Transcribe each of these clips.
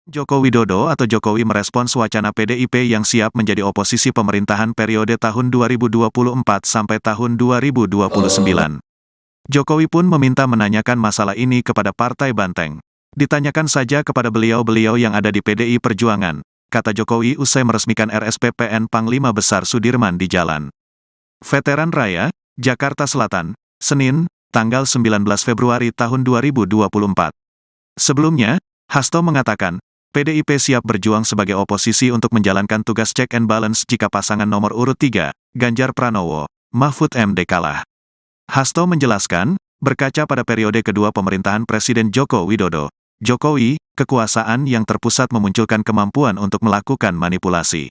Joko Widodo atau Jokowi merespons wacana PDIP yang siap menjadi oposisi pemerintahan periode tahun 2024 sampai tahun 2029. Jokowi pun meminta menanyakan masalah ini kepada Partai Banteng. Ditanyakan saja kepada beliau-beliau yang ada di PDI Perjuangan, kata Jokowi usai meresmikan RSPPN Panglima Besar Sudirman di Jalan Veteran Raya, Jakarta Selatan, Senin, tanggal 19 Februari tahun 2024. Sebelumnya, Hasto mengatakan, PDIP siap berjuang sebagai oposisi untuk menjalankan tugas check and balance jika pasangan nomor urut 3, Ganjar Pranowo, Mahfud MD kalah. Hasto menjelaskan, berkaca pada periode kedua pemerintahan Presiden Joko Widodo, Jokowi, kekuasaan yang terpusat memunculkan kemampuan untuk melakukan manipulasi.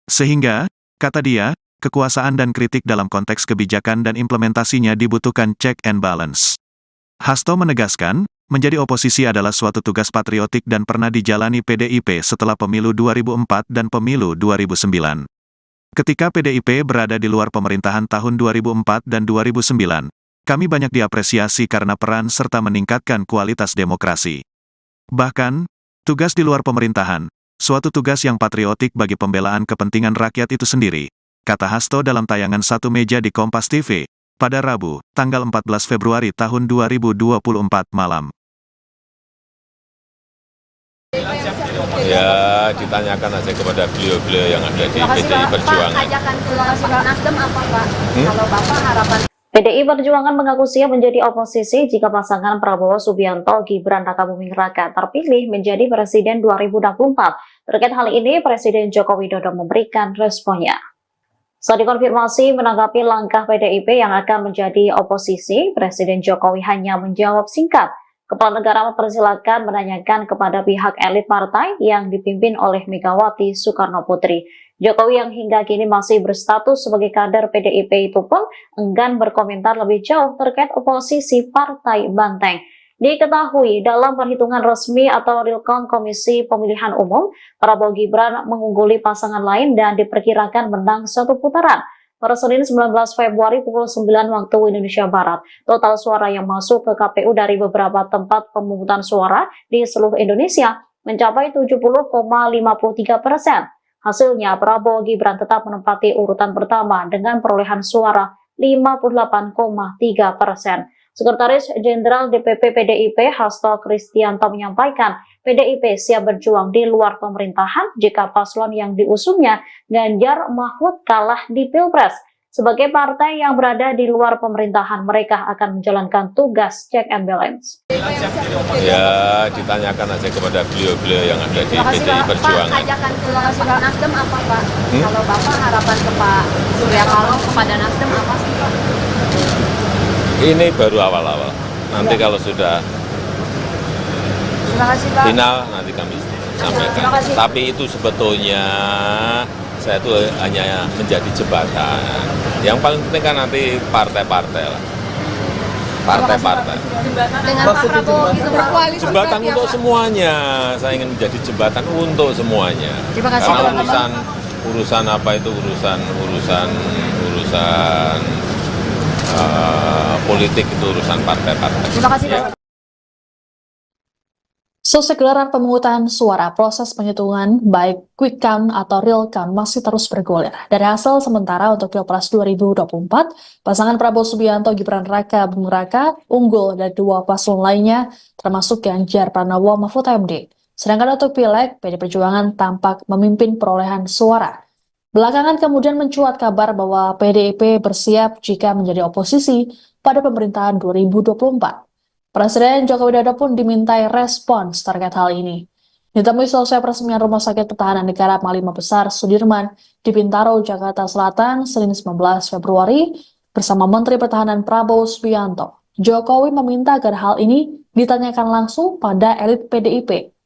Sehingga, kata dia, kekuasaan dan kritik dalam konteks kebijakan dan implementasinya dibutuhkan check and balance. Hasto menegaskan, menjadi oposisi adalah suatu tugas patriotik dan pernah dijalani PDIP setelah pemilu 2004 dan pemilu 2009. Ketika PDIP berada di luar pemerintahan tahun 2004 dan 2009, kami banyak diapresiasi karena peran serta meningkatkan kualitas demokrasi. Bahkan, tugas di luar pemerintahan, suatu tugas yang patriotik bagi pembelaan kepentingan rakyat itu sendiri, kata Hasto dalam tayangan Satu Meja di Kompas TV, pada Rabu, tanggal 14 Februari tahun 2024 malam. Ya, ditanyakan aja kepada beliau-beliau yang ada di PDI Perjuangan. Pak, ajakan ke Nasdem apa, Pak? Kalau Bapak harapan PDI Perjuangan mengaku siap menjadi oposisi jika pasangan Prabowo Subianto Gibran Rakabuming Raka terpilih menjadi Presiden 2024. Terkait hal ini, Presiden Joko Widodo memberikan responnya. Saat dikonfirmasi menanggapi langkah PDIP yang akan menjadi oposisi, Presiden Jokowi hanya menjawab singkat. Kepala negara mempersilahkan menanyakan kepada pihak elit partai yang dipimpin oleh Megawati Soekarno Putri. Jokowi yang hingga kini masih berstatus sebagai kader PDIP itu pun enggan berkomentar lebih jauh terkait oposisi Partai Banteng. Diketahui dalam perhitungan resmi atau real count Komisi Pemilihan Umum, Prabowo Gibran mengungguli pasangan lain dan diperkirakan menang satu putaran. Pada Senin 19 Februari pukul 9 waktu Indonesia Barat, total suara yang masuk ke KPU dari beberapa tempat pemungutan suara di seluruh Indonesia mencapai 70,53%. Hasilnya, Prabowo Gibran tetap menempati urutan pertama dengan perolehan suara 58,3%. Sekretaris Jenderal DPP PDIP Hasto Kristianto menyampaikan, PDIP siap berjuang di luar pemerintahan jika paslon yang diusungnya Ganjar Mahfud kalah di Pilpres. Sebagai partai yang berada di luar pemerintahan, mereka akan menjalankan tugas check and balance. Ya, ditanyakan aja kepada beliau-beliau yang ada di PDI Perjuangan. Pak, ajakan ke Nasdem apa, Pak? Kalau Bapak harapan ke Pak Surya Paloh kepada Nasdem apa sih, Pak? Ini baru awal-awal. Nanti kalau sudah final, nanti kami sampaikan. Tapi itu sebetulnya saya itu hanya menjadi jembatan. Yang paling penting kan nanti partai-partai lah. Partai-partai. Dengan Pak Prabowo itu berkoalisi. Jembatan untuk semuanya. Saya ingin menjadi jembatan untuk semuanya. Terima kasih. Karena urusan apa itu urusan politik itu urusan partai-partai. Terima kasih. Ya. Selesai gelaran pemungutan suara, proses penghitungan baik quick count atau real count masih terus bergulir. Dari hasil sementara untuk Pilpres 2024, pasangan Prabowo Subianto Gibran Rakabuming Raka unggul dari dua paslon lainnya, termasuk Ganjar Pranowo Mahfud MD. Sedangkan untuk Pileg, PD Perjuangan tampak memimpin perolehan suara. Belakangan kemudian mencuat kabar bahwa PDIP bersiap jika menjadi oposisi pada pemerintahan 2024. Presiden Joko Widodo pun dimintai respons terkait hal ini. Ditemui selesai peresmian Rumah Sakit Pertahanan Negara Panglima Besar Sudirman di Bintaro, Jakarta Selatan, Senin 19 Februari, bersama Menteri Pertahanan Prabowo Subianto. Jokowi meminta agar hal ini ditanyakan langsung pada elit PDIP.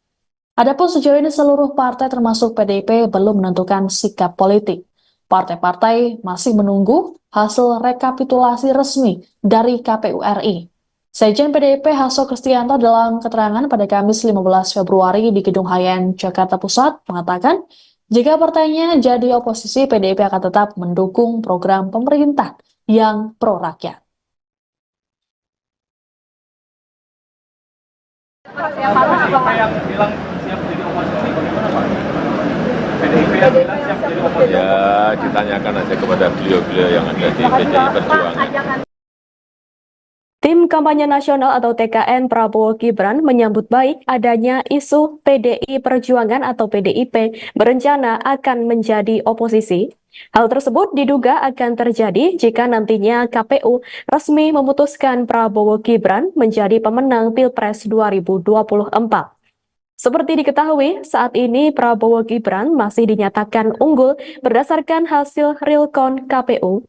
Adapun sejauh ini seluruh partai termasuk PDIP belum menentukan sikap politik. Partai-partai masih menunggu hasil rekapitulasi resmi dari KPU RI. Sekjen PDIP Hasto Kristianto dalam keterangan pada Kamis 15 Februari di Gedung Hayan, Jakarta Pusat mengatakan, jika partainya jadi oposisi, PDIP akan tetap mendukung program pemerintah yang pro-rakyat. Siapa yang bilang siap jadi oposisi? Ya, ditanyakan aja kepada beliau-beliau yang ada di PDI Perjuangan. Tim Kampanye Nasional atau TKN Prabowo Gibran menyambut baik adanya isu PDI Perjuangan atau PDIP berencana akan menjadi oposisi. Hal tersebut diduga akan terjadi jika nantinya KPU resmi memutuskan Prabowo Gibran menjadi pemenang Pilpres 2024. Seperti diketahui, saat ini Prabowo Gibran masih dinyatakan unggul berdasarkan hasil realcount KPU.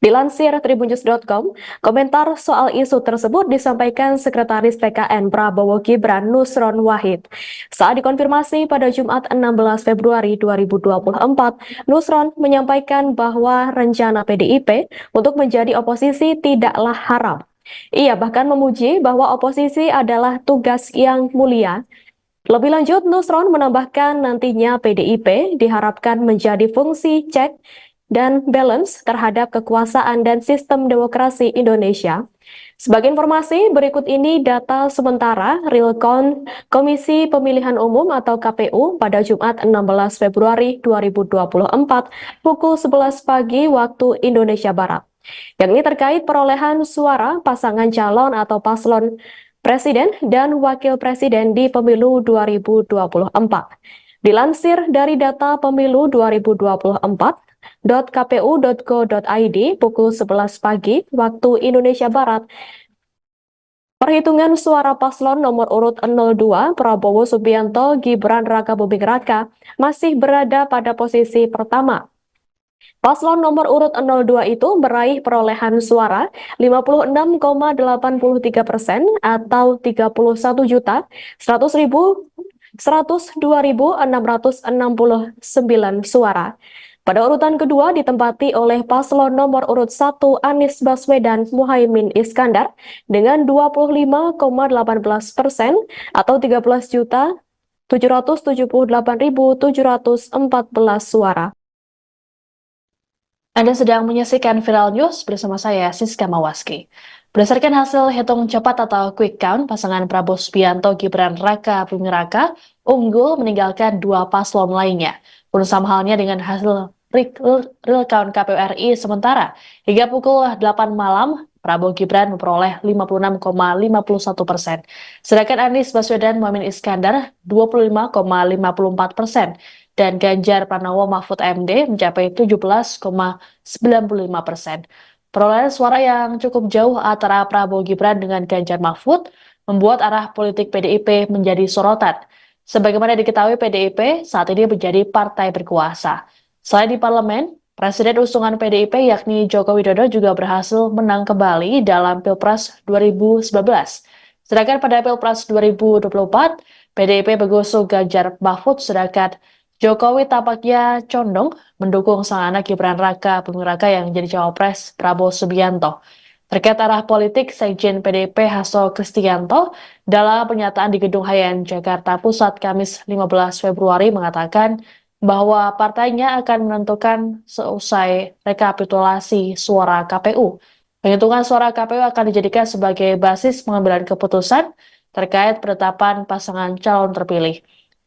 Dilansir tribunnews.com, komentar soal isu tersebut disampaikan Sekretaris TKN Prabowo Gibran Nusron Wahid. Saat dikonfirmasi pada Jumat 16 Februari 2024, Nusron menyampaikan bahwa rencana PDIP untuk menjadi oposisi tidaklah haram. Ia bahkan memuji bahwa oposisi adalah tugas yang mulia. Lebih lanjut, Nusron menambahkan nantinya PDIP diharapkan menjadi fungsi cek dan balance terhadap kekuasaan dan sistem demokrasi Indonesia. Sebagai informasi, berikut ini data sementara realcount Komisi Pemilihan Umum atau KPU pada Jumat 16 Februari 2024 pukul 11 pagi waktu Indonesia Barat. Yang ini terkait perolehan suara pasangan calon atau paslon Presiden dan Wakil Presiden di Pemilu 2024. Dilansir dari data Pemilu 2024.kpu.go.id pukul 11 pagi waktu Indonesia Barat, perhitungan suara paslon nomor urut 02 Prabowo Subianto Gibran Rakabuming Raka masih berada pada posisi pertama. Paslon nomor urut 02 itu meraih perolehan suara 56,83% atau 31.102.669 suara. Pada urutan kedua ditempati oleh paslon nomor urut 1 Anies Baswedan Muhaimin Iskandar dengan 25,18% atau 13.778.714 suara. Anda sedang menyaksikan Viral News bersama saya, Siska Mawaski. Berdasarkan hasil hitung cepat atau quick count, pasangan Prabowo Subianto Gibran Raka Buming Raka unggul meninggalkan dua paslon lainnya. Pun sama halnya dengan hasil real count KPU RI sementara. Hingga pukul 8 malam, Prabowo Gibran memperoleh 56,51%. Sedangkan Anies Baswedan Muhaimin Iskandar 25,54%. Dan Ganjar Pranowo Mahfud MD mencapai 17,95%. Perolehan suara yang cukup jauh antara Prabowo Gibran dengan Ganjar Mahfud membuat arah politik PDIP menjadi sorotan. Sebagaimana diketahui, PDIP saat ini menjadi partai berkuasa. Selain di parlemen, Presiden usungan PDIP yakni Joko Widodo juga berhasil menang kembali dalam Pilpres 2019. Sedangkan pada Pilpres 2024, PDIP mengusung Ganjar Mahfud, sedangkan Jokowi tampaknya condong mendukung sang anak Gibran Raka Buming Raka yang menjadi cawapres Prabowo Subianto. Terkait arah politik, Sekjen PDIP Hasto Kristianto dalam pernyataan di Gedung Hayan Jakarta Pusat Kamis 15 Februari mengatakan bahwa partainya akan menentukan seusai rekapitulasi suara KPU. Penghitungan suara KPU akan dijadikan sebagai basis pengambilan keputusan terkait penetapan pasangan calon terpilih.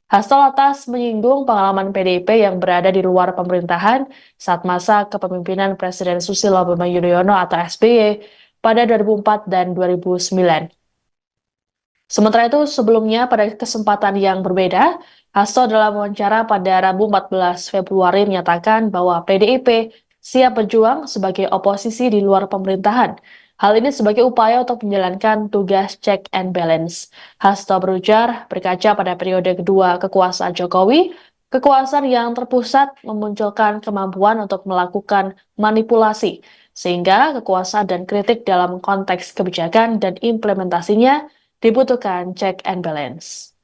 Hasto lantas menyinggung pengalaman PDIP yang berada di luar pemerintahan saat masa kepemimpinan Presiden Susilo Bambang Yudhoyono atau SBY pada 2004 dan 2009. Sementara itu, sebelumnya pada kesempatan yang berbeda, Hasto dalam wawancara pada Rabu 14 Februari menyatakan bahwa PDIP siap berjuang sebagai oposisi di luar pemerintahan. Hal ini sebagai upaya untuk menjalankan tugas check and balance. Hasto berujar, berkaca pada periode kedua kekuasaan Jokowi, kekuasaan yang terpusat memunculkan kemampuan untuk melakukan manipulasi, sehingga kekuasaan dan kritik dalam konteks kebijakan dan implementasinya dibutuhkan check and balance.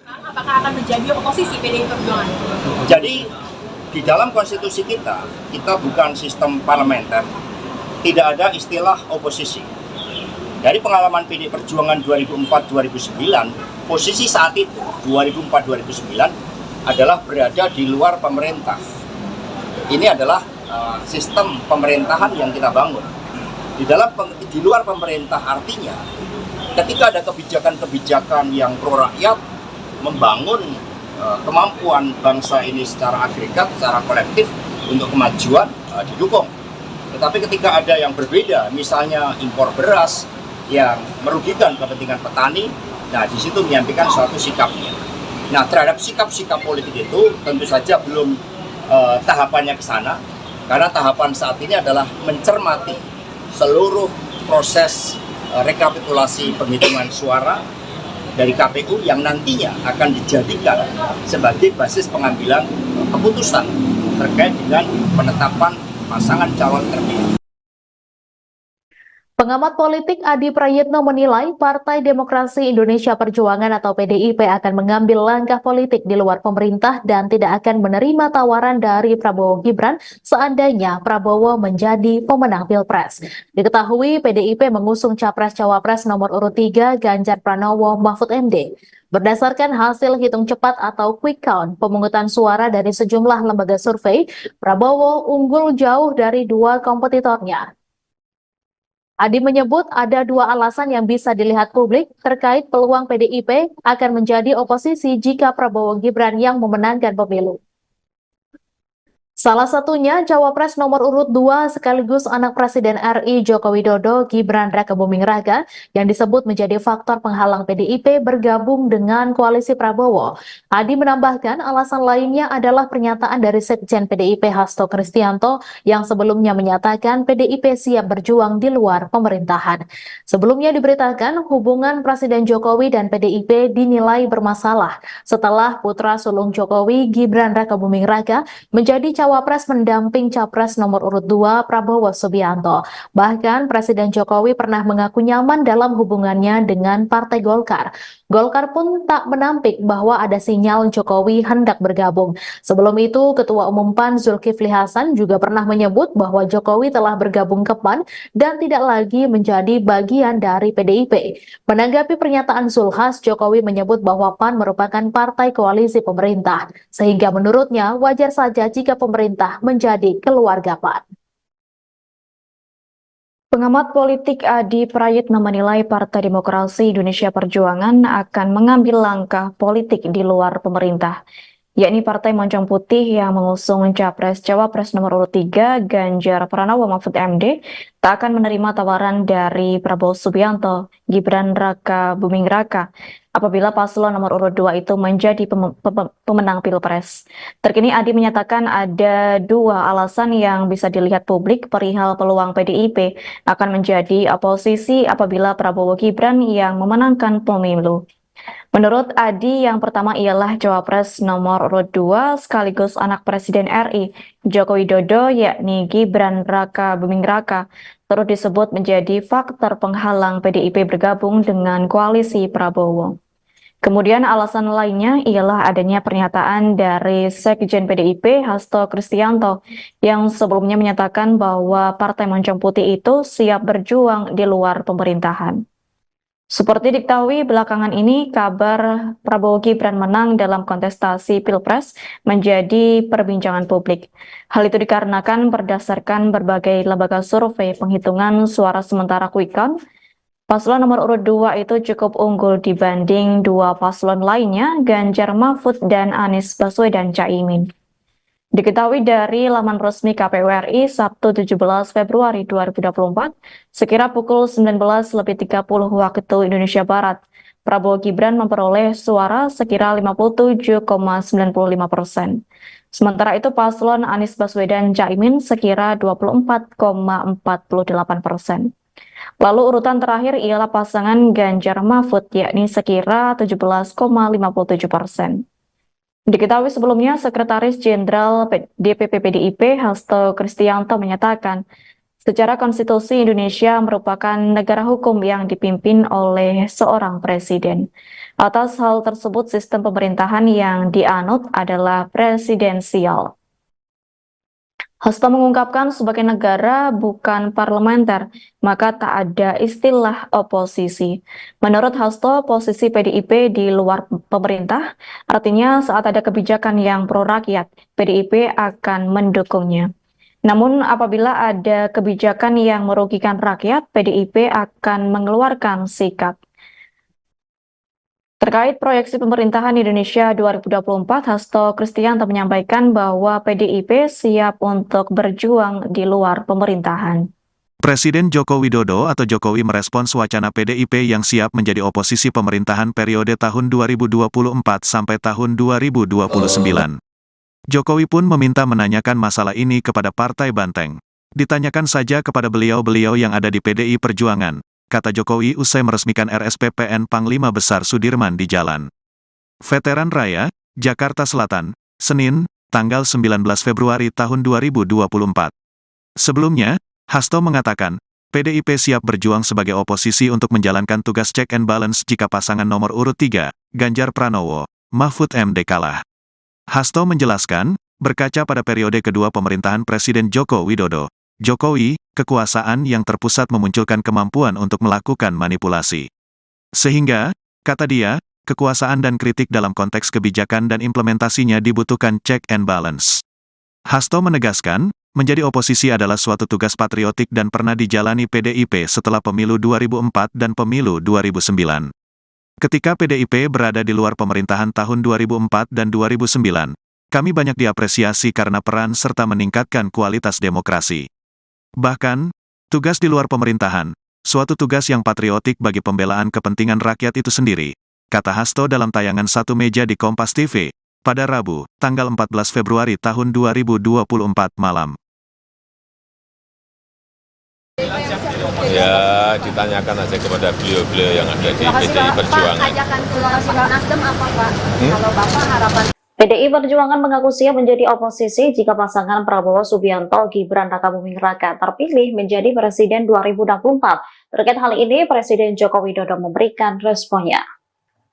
Apakah akan menjadi oposisi PDI Perjuangan? Jadi di dalam konstitusi kita bukan sistem parlementer, tidak ada istilah oposisi. Dari pengalaman PDI Perjuangan 2004-2009, posisi saat itu 2004-2009 adalah berada di luar pemerintah. Ini adalah sistem pemerintahan yang kita bangun. Di luar pemerintah artinya ketika ada kebijakan-kebijakan yang pro rakyat, membangun kemampuan bangsa ini secara agregat, secara kolektif untuk kemajuan, didukung. Tetapi ketika ada yang berbeda, misalnya impor beras yang merugikan kepentingan petani, nah di situ menyampaikan suatu sikapnya. Nah, terhadap sikap-sikap politik itu tentu saja belum tahapannya ke sana, karena tahapan saat ini adalah mencermati seluruh proses rekapitulasi penghitungan suara dari KPU yang nantinya akan dijadikan sebagai basis pengambilan keputusan terkait dengan penetapan pasangan calon terpilih. Pengamat politik Adi Prayitno menilai Partai Demokrasi Indonesia Perjuangan atau PDIP akan mengambil langkah politik di luar pemerintah dan tidak akan menerima tawaran dari Prabowo Gibran seandainya Prabowo menjadi pemenang Pilpres. Diketahui PDIP mengusung Capres-Cawapres nomor urut 3 Ganjar Pranowo Mahfud MD. Berdasarkan hasil hitung cepat atau quick count pemungutan suara dari sejumlah lembaga survei, Prabowo unggul jauh dari dua kompetitornya. Adi menyebut ada dua alasan yang bisa dilihat publik terkait peluang PDIP akan menjadi oposisi jika Prabowo Gibran yang memenangkan pemilu. Salah satunya Cawapres nomor urut 2 sekaligus anak Presiden RI Joko Widodo Gibran Rakabuming Raka yang disebut menjadi faktor penghalang PDIP bergabung dengan koalisi Prabowo. Adi menambahkan alasan lainnya adalah pernyataan dari Sekjen PDIP Hasto Kristianto yang sebelumnya menyatakan PDIP siap berjuang di luar pemerintahan. Sebelumnya diberitakan hubungan Presiden Jokowi dan PDIP dinilai bermasalah setelah putra sulung Jokowi Gibran Rakabuming Raka menjadi Cawapres mendamping Capres nomor urut 2 Prabowo Subianto. Bahkan Presiden Jokowi pernah mengaku nyaman dalam hubungannya dengan Partai Golkar. Golkar pun tak menampik bahwa ada sinyal Jokowi hendak bergabung. Sebelum itu, Ketua Umum PAN Zulkifli Hasan juga pernah menyebut bahwa Jokowi telah bergabung ke PAN dan tidak lagi menjadi bagian dari PDIP. Menanggapi pernyataan Zulhas, Jokowi menyebut bahwa PAN merupakan partai koalisi pemerintah, sehingga menurutnya wajar saja jika pemerintah menjadi keluarga PAN. Pengamat politik Adi Prayitno menilai Partai Demokrasi Indonesia Perjuangan akan mengambil langkah politik di luar pemerintah, yakni Partai Moncong Putih yang mengusung Capres-Cawapres nomor urut 3 Ganjar Pranowo Mahfud MD tak akan menerima tawaran dari Prabowo Subianto, Gibran Rakabuming Raka apabila paslon nomor urut 2 itu menjadi pemenang Pilpres. Terkini Adi menyatakan ada dua alasan yang bisa dilihat publik perihal peluang PDIP akan menjadi oposisi apabila Prabowo Gibran yang memenangkan pemilu. Menurut Adi, yang pertama ialah Cawapres nomor urut 2 sekaligus anak Presiden RI Joko Widodo yakni Gibran Rakabuming Raka turut disebut menjadi faktor penghalang PDIP bergabung dengan koalisi Prabowo. Kemudian alasan lainnya ialah adanya pernyataan dari Sekjen PDIP Hasto Kristianto yang sebelumnya menyatakan bahwa Partai Moncong Putih itu siap berjuang di luar pemerintahan. Seperti diketahui belakangan ini, kabar Prabowo Gibran menang dalam kontestasi Pilpres menjadi perbincangan publik. Hal itu dikarenakan berdasarkan berbagai lembaga survei penghitungan suara sementara quick count, paslon nomor urut 2 itu cukup unggul dibanding dua paslon lainnya, Ganjar Mahfud dan Anies Baswedan Caimin. Diketahui dari laman resmi KPU RI Sabtu 17 Februari 2024, sekira pukul 19.30 waktu Indonesia Barat, Prabowo Gibran memperoleh suara sekira 57,95%. Sementara itu paslon Anies Baswedan Caimin sekira 24,48%. Lalu urutan terakhir ialah pasangan Ganjar Mahfud yakni sekira 17,57%. Diketahui sebelumnya, Sekretaris Jenderal DPP PDIP Hasto Kristianto menyatakan, secara konstitusi Indonesia merupakan negara hukum yang dipimpin oleh seorang presiden. Atas hal tersebut, sistem pemerintahan yang dianut adalah presidensial. Hasto mengungkapkan sebagai negara bukan parlementer, maka tak ada istilah oposisi. Menurut Hasto, posisi PDIP di luar pemerintah, artinya saat ada kebijakan yang pro rakyat, PDIP akan mendukungnya. Namun apabila ada kebijakan yang merugikan rakyat, PDIP akan mengeluarkan sikap. Terkait proyeksi pemerintahan Indonesia 2024, Hasto Kristianto menyampaikan bahwa PDIP siap untuk berjuang di luar pemerintahan. Presiden Joko Widodo atau Jokowi merespons wacana PDIP yang siap menjadi oposisi pemerintahan periode tahun 2024 sampai tahun 2029. Jokowi pun meminta menanyakan masalah ini kepada Partai Banteng. Ditanyakan saja kepada beliau-beliau yang ada di PDI Perjuangan, kata Jokowi usai meresmikan RSPPN Panglima Besar Sudirman di Jalan Veteran Raya, Jakarta Selatan, Senin, tanggal 19 Februari tahun 2024. Sebelumnya, Hasto mengatakan, PDIP siap berjuang sebagai oposisi untuk menjalankan tugas check and balance jika pasangan nomor urut 3, Ganjar Pranowo, Mahfud MD kalah. Hasto menjelaskan, berkaca pada periode kedua pemerintahan Presiden Joko Widodo, Jokowi, kekuasaan yang terpusat memunculkan kemampuan untuk melakukan manipulasi. Sehingga, kata dia, kekuasaan dan kritik dalam konteks kebijakan dan implementasinya dibutuhkan check and balance. Hasto menegaskan, menjadi oposisi adalah suatu tugas patriotik dan pernah dijalani PDIP setelah pemilu 2004 dan pemilu 2009. Ketika PDIP berada di luar pemerintahan tahun 2004 dan 2009, kami banyak diapresiasi karena peran serta meningkatkan kualitas demokrasi. Bahkan, tugas di luar pemerintahan, suatu tugas yang patriotik bagi pembelaan kepentingan rakyat itu sendiri, kata Hasto dalam tayangan Satu Meja di Kompas TV, pada Rabu, tanggal 14 Februari tahun 2024 malam. Ya, ditanyakan aja kepada beliau-beliau yang ada di PDI Perjuangan. Pak, ajakan ke Nasdem apa Pak? Kalau Bapak harapan PDI Perjuangan mengaku siap menjadi oposisi jika pasangan Prabowo Subianto Gibran Rakabuming Raka terpilih menjadi Presiden 2024. Terkait hal ini, Presiden Joko Widodo memberikan responnya.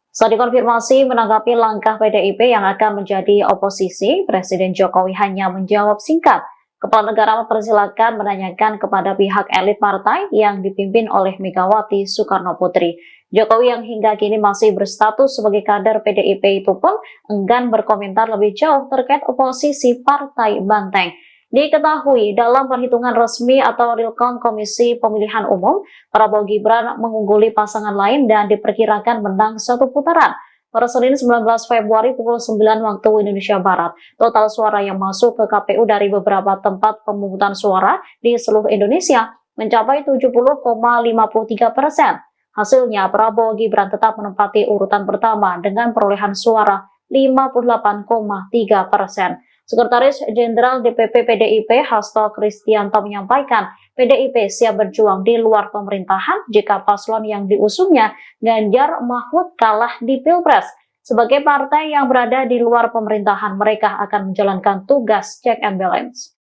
Saat dikonfirmasi menanggapi langkah PDIP yang akan menjadi oposisi, Presiden Jokowi hanya menjawab singkat. Kepala negara mempersilahkan menanyakan kepada pihak elit partai yang dipimpin oleh Megawati Soekarno Putri. Jokowi yang hingga kini masih berstatus sebagai kader PDIP itu pun enggan berkomentar lebih jauh terkait oposisi Partai Banteng. Diketahui dalam perhitungan resmi atau real count Komisi Pemilihan Umum, Prabowo Gibran mengungguli pasangan lain dan diperkirakan menang satu putaran. Pada Senin 19 Februari pukul 9 waktu Indonesia Barat, total suara yang masuk ke KPU dari beberapa tempat pemungutan suara di seluruh Indonesia mencapai 70,53%. Hasilnya, Prabowo Gibran tetap menempati urutan pertama dengan perolehan suara 58,3%. Sekretaris Jenderal DPP PDIP Hasto Kristianto menyampaikan, PDIP siap berjuang di luar pemerintahan jika paslon yang diusungnya Ganjar Mahfud kalah di Pilpres. Sebagai partai yang berada di luar pemerintahan, mereka akan menjalankan tugas check and balance.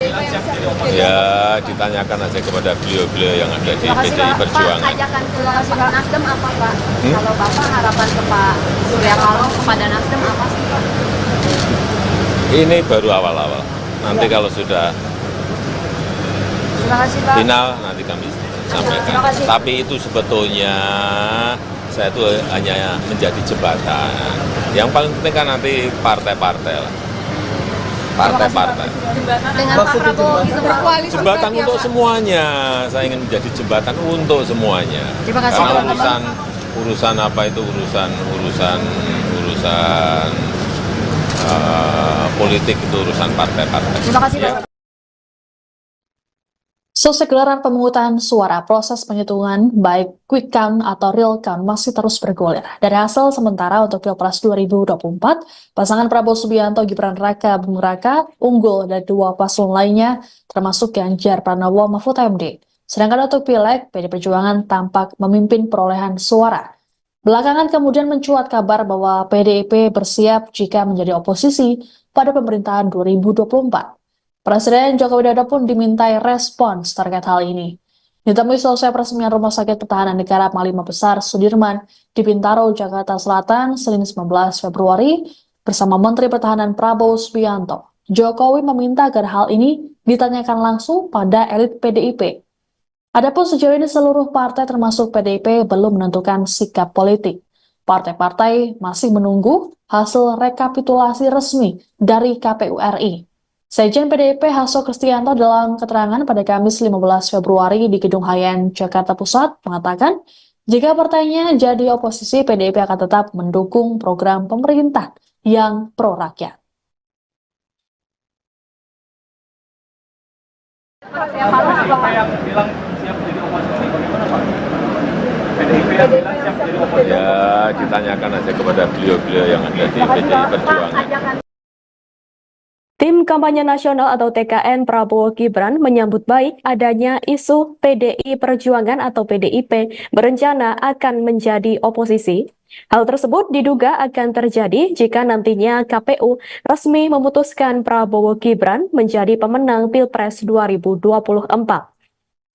Ya, ditanyakan aja kepada beliau-beliau yang ada di PDI Perjuangan. Pak, ajakan ke Nasdem apa Pak? Kalau Bapak harapan ke Pak Surya Paloh kepada Nasdem apa sih Pak? Ini baru awal-awal. Nanti kalau sudah final, nanti kami sampaikan. Tapi itu sebetulnya saya itu hanya menjadi jembatan. Yang paling penting kan nanti partai-partai lah. Partai-partai. Dengan Pak Prabowo itu berkoalisi. Jembatan untuk semuanya. Saya ingin menjadi jembatan untuk semuanya. Terima kasih. Karena urusan apa itu urusan politik itu urusan partai-partai. Terima kasih Pak. Selesai gelaran pemungutan suara, proses penghitungan baik quick count atau real count masih terus bergulir. Dari hasil sementara untuk Pilpres 2024, pasangan Prabowo Subianto Gibran Raka Buming Raka unggul dari dua paslon lainnya, termasuk Ganjar Pranowo Mahfud MD. Sedangkan untuk Pileg, PD Perjuangan tampak memimpin perolehan suara. Belakangan kemudian mencuat kabar bahwa PDIP bersiap jika menjadi oposisi pada pemerintahan 2024. Presiden Joko Widodo pun dimintai respons terkait hal ini. Ditemui selesai peresmian Rumah Sakit Pertahanan Negara Panglima Besar Sudirman di Bintaro, Jakarta Selatan, Senin 19 Februari, bersama Menteri Pertahanan Prabowo Subianto. Jokowi meminta agar hal ini ditanyakan langsung pada elit PDIP. Adapun sejauh ini seluruh partai termasuk PDIP belum menentukan sikap politik. Partai-partai masih menunggu hasil rekapitulasi resmi dari KPU RI. Sekjen PDIP Hasto Kristianto dalam keterangan pada Kamis 15 Februari di Gedung Hayan, Jakarta Pusat mengatakan Jika partainya jadi oposisi, PDIP akan tetap mendukung program pemerintah yang pro rakyat. Ya, ditanyakan aja kepada beliau-beliau yang ada di PDI Perjuangan. Tim Kampanye Nasional atau TKN Prabowo Gibran menyambut baik adanya isu PDI Perjuangan atau PDIP berencana akan menjadi oposisi. Hal tersebut diduga akan terjadi jika nantinya KPU resmi memutuskan Prabowo Gibran menjadi pemenang Pilpres 2024.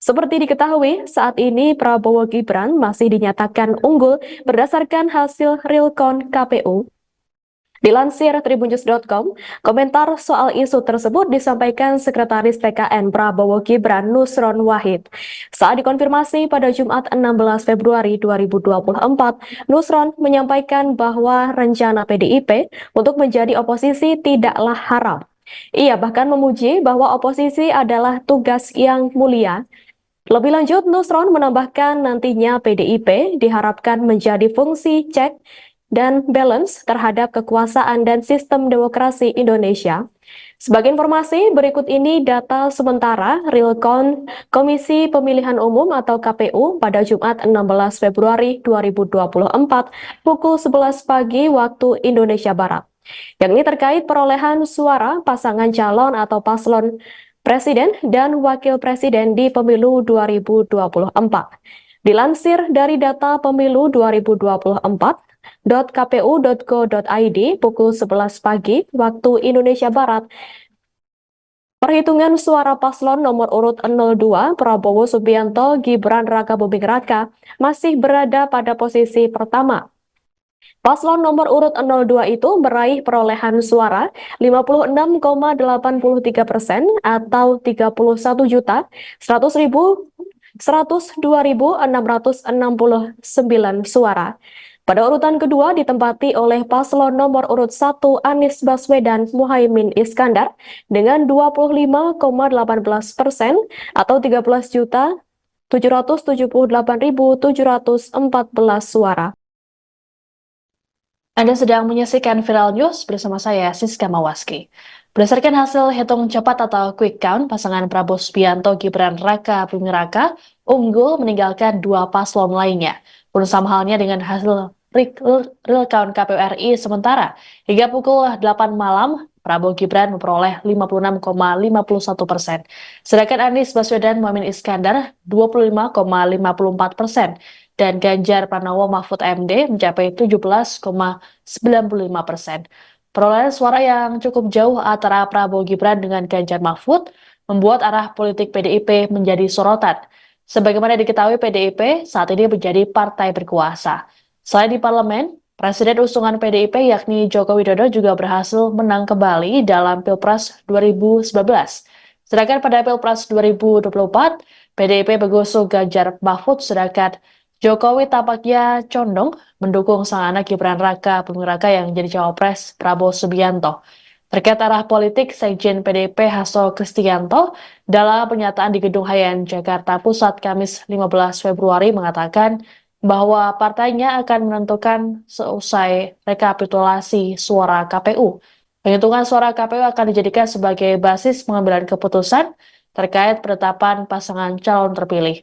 Seperti diketahui, saat ini Prabowo Gibran masih dinyatakan unggul berdasarkan hasil realcount KPU. Dilansir tribunnews.com, komentar soal isu tersebut disampaikan Sekretaris TKN Prabowo Gibran Nusron Wahid. Saat dikonfirmasi pada Jumat 16 Februari 2024, Nusron menyampaikan bahwa rencana PDIP untuk menjadi oposisi tidaklah haram. Ia bahkan memuji bahwa oposisi adalah tugas yang mulia. Lebih lanjut, Nusron menambahkan nantinya PDIP diharapkan menjadi fungsi cek dan balance terhadap kekuasaan dan sistem demokrasi Indonesia. Sebagai informasi, berikut ini data sementara realcount Komisi Pemilihan Umum atau KPU pada Jumat 16 Februari 2024 pukul 11 pagi waktu Indonesia Barat. Yang ini terkait perolehan suara pasangan calon atau paslon Presiden dan Wakil Presiden di Pemilu 2024. Dilansir dari data Pemilu 2024, .kpu.go.id pukul 11 pagi waktu Indonesia Barat. Perhitungan suara paslon nomor urut 02 Prabowo Subianto Gibran Rakabuming Raka masih berada pada posisi pertama. Paslon nomor urut 02 itu meraih perolehan suara 56,83% atau 31.102.669 suara. Pada urutan kedua ditempati oleh paslon nomor urut 1 Anies Baswedan Muhaimin Iskandar dengan 25,18% atau 13.778.714 suara. Anda sedang menyaksikan Viral News bersama saya, Siska Mawaski. Berdasarkan hasil hitung cepat atau quick count, pasangan Prabowo Subianto Gibran Raka Buming Raka unggul meninggalkan dua paslon lainnya. Pun sama halnya dengan hasil real count KPU RI sementara. Hingga pukul 8 malam, Prabowo Gibran memperoleh 56,51%. Sedangkan Anies Baswedan Muhaimin Iskandar 25,54%. Dan Ganjar Pranowo Mahfud MD mencapai 17,95%. Perolehan suara yang cukup jauh antara Prabowo Gibran dengan Ganjar Mahfud membuat arah politik PDIP menjadi sorotan. Sebagaimana diketahui, PDIP saat ini menjadi partai berkuasa. Selain di parlemen, Presiden usungan PDIP yakni Joko Widodo juga berhasil menang kembali dalam Pilpres 2019. Sedangkan pada Pilpres 2024, PDIP mengusung Ganjar Mahfud, sedangkan Jokowi tampaknya condong mendukung sang anak Gibran Raka Buming Raka yang jadi cawapres Prabowo Subianto. Terkait arah politik, Sekjen PDIP Hasto Kristianto dalam pernyataan di Gedung Hayan Jakarta Pusat Kamis 15 Februari mengatakan bahwa partainya akan menentukan seusai rekapitulasi suara KPU. Penghitungan suara KPU akan dijadikan sebagai basis pengambilan keputusan terkait penetapan pasangan calon terpilih.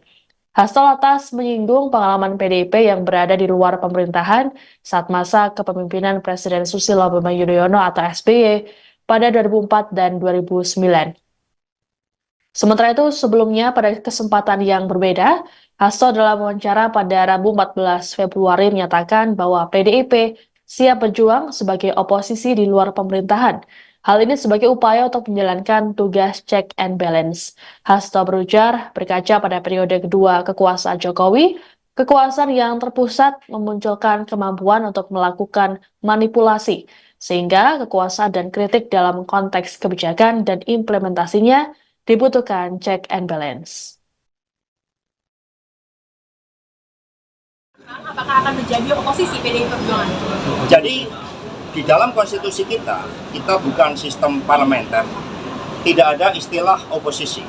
Hasto lantas menyinggung pengalaman PDIP yang berada di luar pemerintahan saat masa kepemimpinan Presiden Susilo Bambang Yudhoyono atau SBY pada 2004 dan 2009. Sementara itu, sebelumnya pada kesempatan yang berbeda, Hasto dalam wawancara pada Rabu 14 Februari menyatakan bahwa PDIP siap berjuang sebagai oposisi di luar pemerintahan. Hal ini sebagai upaya untuk menjalankan tugas check and balance. Hasto berujar, berkaca pada periode kedua kekuasaan Jokowi, kekuasaan yang terpusat memunculkan kemampuan untuk melakukan manipulasi, sehingga kekuasaan dan kritik dalam konteks kebijakan dan implementasinya dibutuhkan check and balance. Apakah akan menjadi oposisi PDI Perjuangan? Jadi di dalam konstitusi kita bukan sistem parlementer, tidak ada istilah oposisi.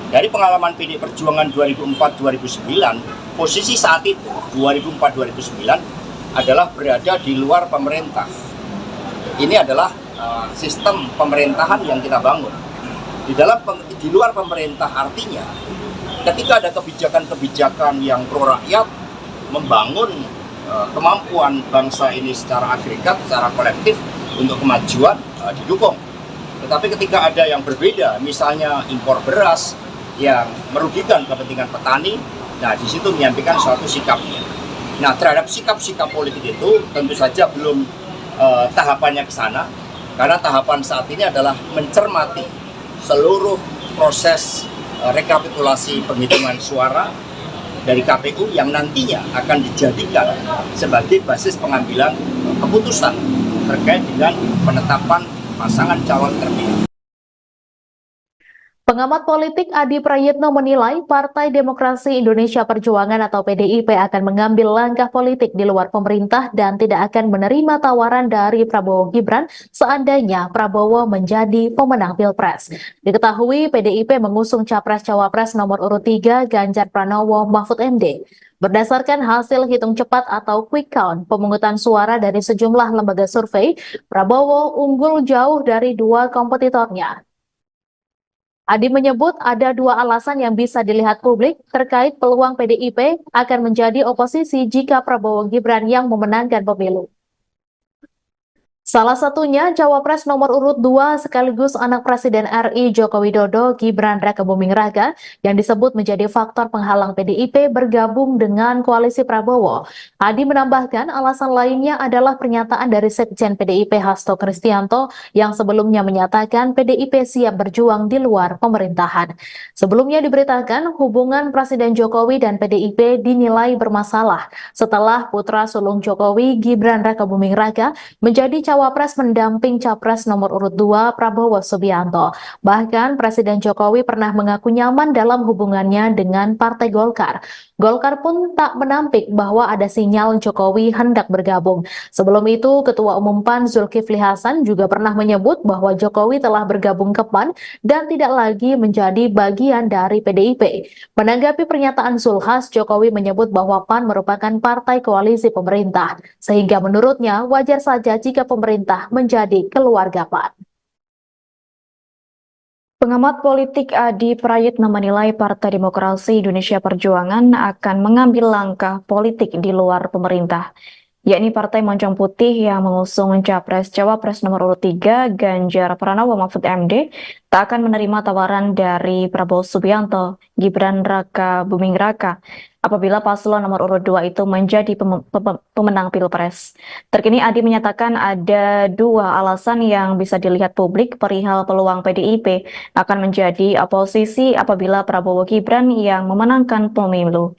Dari pengalaman PD Perjuangan 2004-2009, posisi saat itu 2004-2009 adalah berada di luar pemerintah. Ini adalah sistem pemerintahan yang kita bangun. Di luar pemerintah artinya ketika ada kebijakan-kebijakan yang pro rakyat, membangun kemampuan bangsa ini secara agregat, secara kolektif untuk kemajuan, didukung. Tetapi ketika ada yang berbeda, misalnya impor beras yang merugikan kepentingan petani, nah di situ menyampaikan suatu sikapnya. Nah, terhadap sikap-sikap politik itu tentu saja belum tahapannya ke sana, karena tahapan saat ini adalah mencermati seluruh proses rekapitulasi penghitungan suara dari KPU yang nantinya akan dijadikan sebagai basis pengambilan keputusan terkait dengan penetapan pasangan calon terpilih. Pengamat politik Adi Prayitno menilai Partai Demokrasi Indonesia Perjuangan atau PDIP akan mengambil langkah politik di luar pemerintah dan tidak akan menerima tawaran dari Prabowo Gibran seandainya Prabowo menjadi pemenang Pilpres. Diketahui PDIP mengusung Capres-Cawapres nomor urut 3 Ganjar Pranowo Mahfud MD. Berdasarkan hasil hitung cepat atau quick count pemungutan suara dari sejumlah lembaga survei, Prabowo unggul jauh dari dua kompetitornya. Adi menyebut ada dua alasan yang bisa dilihat publik terkait peluang PDIP akan menjadi oposisi jika Prabowo Gibran yang memenangkan pemilu. Salah satunya Cawapres nomor urut 2 sekaligus anak Presiden RI Joko Widodo Gibran Rakabuming Raka yang disebut menjadi faktor penghalang PDIP bergabung dengan koalisi Prabowo. Adi menambahkan alasan lainnya adalah pernyataan dari Sekjen PDIP Hasto Kristianto yang sebelumnya menyatakan PDIP siap berjuang di luar pemerintahan. Sebelumnya diberitakan hubungan Presiden Jokowi dan PDIP dinilai bermasalah setelah putra sulung Jokowi Gibran Rakabuming Raka menjadi Cawapres mendamping Capres nomor urut 2 Prabowo Subianto. Bahkan Presiden Jokowi pernah mengaku nyaman dalam hubungannya dengan Partai Golkar. Golkar pun tak menampik bahwa ada sinyal Jokowi hendak bergabung. Sebelum itu, Ketua Umum PAN Zulkifli Hasan juga pernah menyebut bahwa Jokowi telah bergabung ke PAN dan tidak lagi menjadi bagian dari PDIP. Menanggapi pernyataan Zulhas, Jokowi menyebut bahwa PAN merupakan partai koalisi pemerintah, sehingga menurutnya wajar saja jika pemerintah menjadi keluarga PAN. Pengamat politik Adi Prayitno menilai Partai Demokrasi Indonesia Perjuangan akan mengambil langkah politik di luar pemerintah, yakni Partai Moncong Putih yang mengusung Capres-Cawapres nomor urut 3 Ganjar Pranowo Mahfud MD tak akan menerima tawaran dari Prabowo Subianto, Gibran Rakabuming Raka apabila paslon nomor urut 2 itu menjadi pemenang Pilpres. Terkini Adi menyatakan ada dua alasan yang bisa dilihat publik perihal peluang PDIP akan menjadi oposisi apabila Prabowo Gibran yang memenangkan pemilu.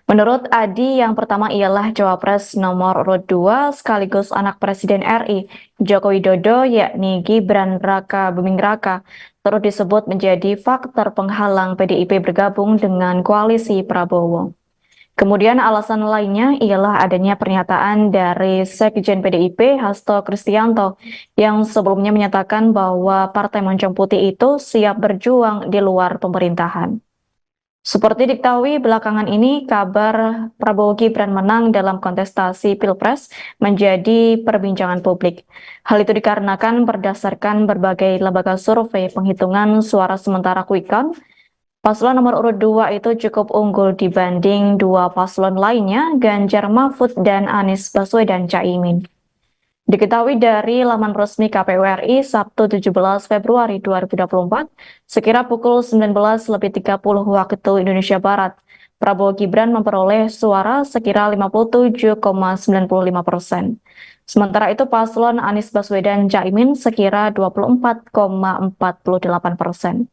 Menurut Adi, yang pertama ialah Cawapres nomor urut 2 sekaligus anak Presiden RI Joko Widodo yakni Gibran Rakabuming Raka turut disebut menjadi faktor penghalang PDIP bergabung dengan koalisi Prabowo. Kemudian alasan lainnya ialah adanya pernyataan dari Sekjen PDIP Hasto Kristianto yang sebelumnya menyatakan bahwa Partai Moncong Putih itu siap berjuang di luar pemerintahan. Seperti diketahui belakangan ini, kabar Prabowo Gibran menang dalam kontestasi Pilpres menjadi perbincangan publik. Hal itu dikarenakan berdasarkan berbagai lembaga survei penghitungan suara sementara quick count, paslon nomor urut 2 itu cukup unggul dibanding dua paslon lainnya, Ganjar Mahfud dan Anies Baswedan Caimin. Diketahui dari laman resmi KPU RI Sabtu 17 Februari 2024, sekira pukul 19.30 waktu Indonesia Barat, Prabowo Gibran memperoleh suara sekira 57,95%. Sementara itu paslon Anies Baswedan Caimin sekira 24,48%.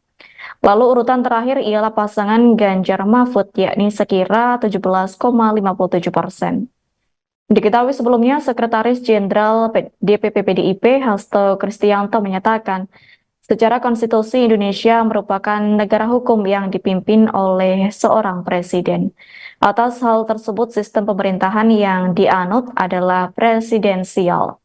Lalu urutan terakhir ialah pasangan Ganjar Mahfud yakni sekira 17,57%. Diketahui sebelumnya, Sekretaris Jenderal DPP PDIP Hasto Kristianto menyatakan, secara konstitusi Indonesia merupakan negara hukum yang dipimpin oleh seorang presiden. Atas hal tersebut, sistem pemerintahan yang dianut adalah presidensial.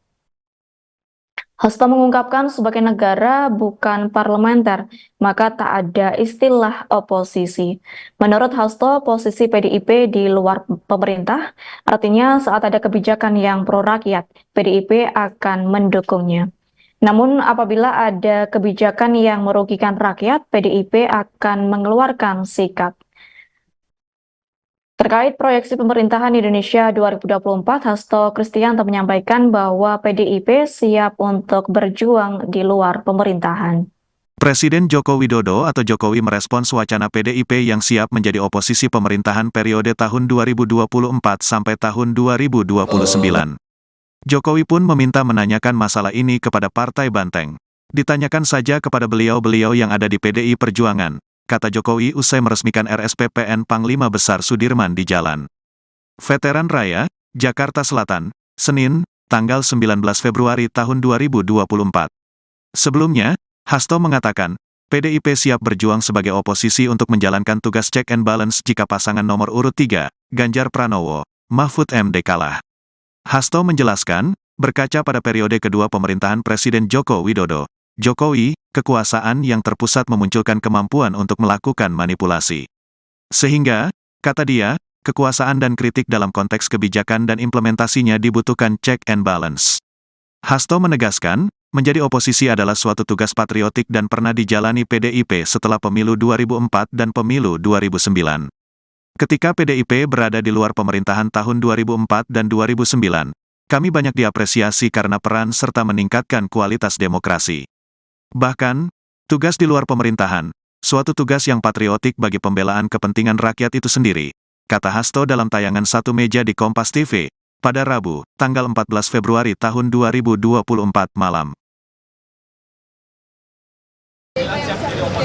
Hasto mengungkapkan sebagai negara bukan parlementer, maka tak ada istilah oposisi. Menurut Hasto, posisi PDIP di luar pemerintah, artinya saat ada kebijakan yang pro rakyat, PDIP akan mendukungnya. Namun apabila ada kebijakan yang merugikan rakyat, PDIP akan mengeluarkan sikap. Terkait proyeksi pemerintahan Indonesia 2024, Hasto Kristianto menyampaikan bahwa PDIP siap untuk berjuang di luar pemerintahan. Presiden Joko Widodo atau Jokowi merespons wacana PDIP yang siap menjadi oposisi pemerintahan periode tahun 2024 sampai tahun 2029. Jokowi pun meminta menanyakan masalah ini kepada Partai Banteng. Ditanyakan saja kepada beliau-beliau yang ada di PDI Perjuangan, kata Jokowi usai meresmikan RSPPN Panglima Besar Sudirman di Jalan Veteran Raya, Jakarta Selatan, Senin, tanggal 19 Februari tahun 2024. Sebelumnya, Hasto mengatakan, PDIP siap berjuang sebagai oposisi untuk menjalankan tugas check and balance jika pasangan nomor urut 3, Ganjar Pranowo, Mahfud MD kalah. Hasto menjelaskan, berkaca pada periode kedua pemerintahan Presiden Joko Widodo, Jokowi, kekuasaan yang terpusat memunculkan kemampuan untuk melakukan manipulasi. Sehingga, kata dia, kekuasaan dan kritik dalam konteks kebijakan dan implementasinya dibutuhkan check and balance. Hasto menegaskan, menjadi oposisi adalah suatu tugas patriotik dan pernah dijalani PDIP setelah pemilu 2004 dan pemilu 2009. Ketika PDIP berada di luar pemerintahan tahun 2004 dan 2009, kami banyak diapresiasi karena peran serta meningkatkan kualitas demokrasi. Bahkan, tugas di luar pemerintahan, suatu tugas yang patriotik bagi pembelaan kepentingan rakyat itu sendiri, kata Hasto dalam tayangan Satu Meja di Kompas TV, pada Rabu, tanggal 14 Februari tahun 2024 malam.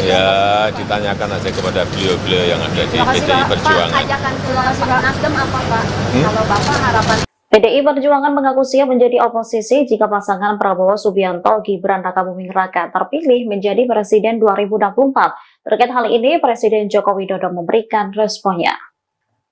Ya, ditanyakan aja kepada beliau-beliau yang ada di PDI Perjuangan. Pak, ajakan ke Nasdem apa Pak? Kalau Bapak harapan PDI Perjuangan mengaku siap menjadi oposisi jika pasangan Prabowo Subianto Gibran Rakabuming Raka terpilih menjadi Presiden 2024. Terkait hal ini, Presiden Joko Widodo memberikan responnya.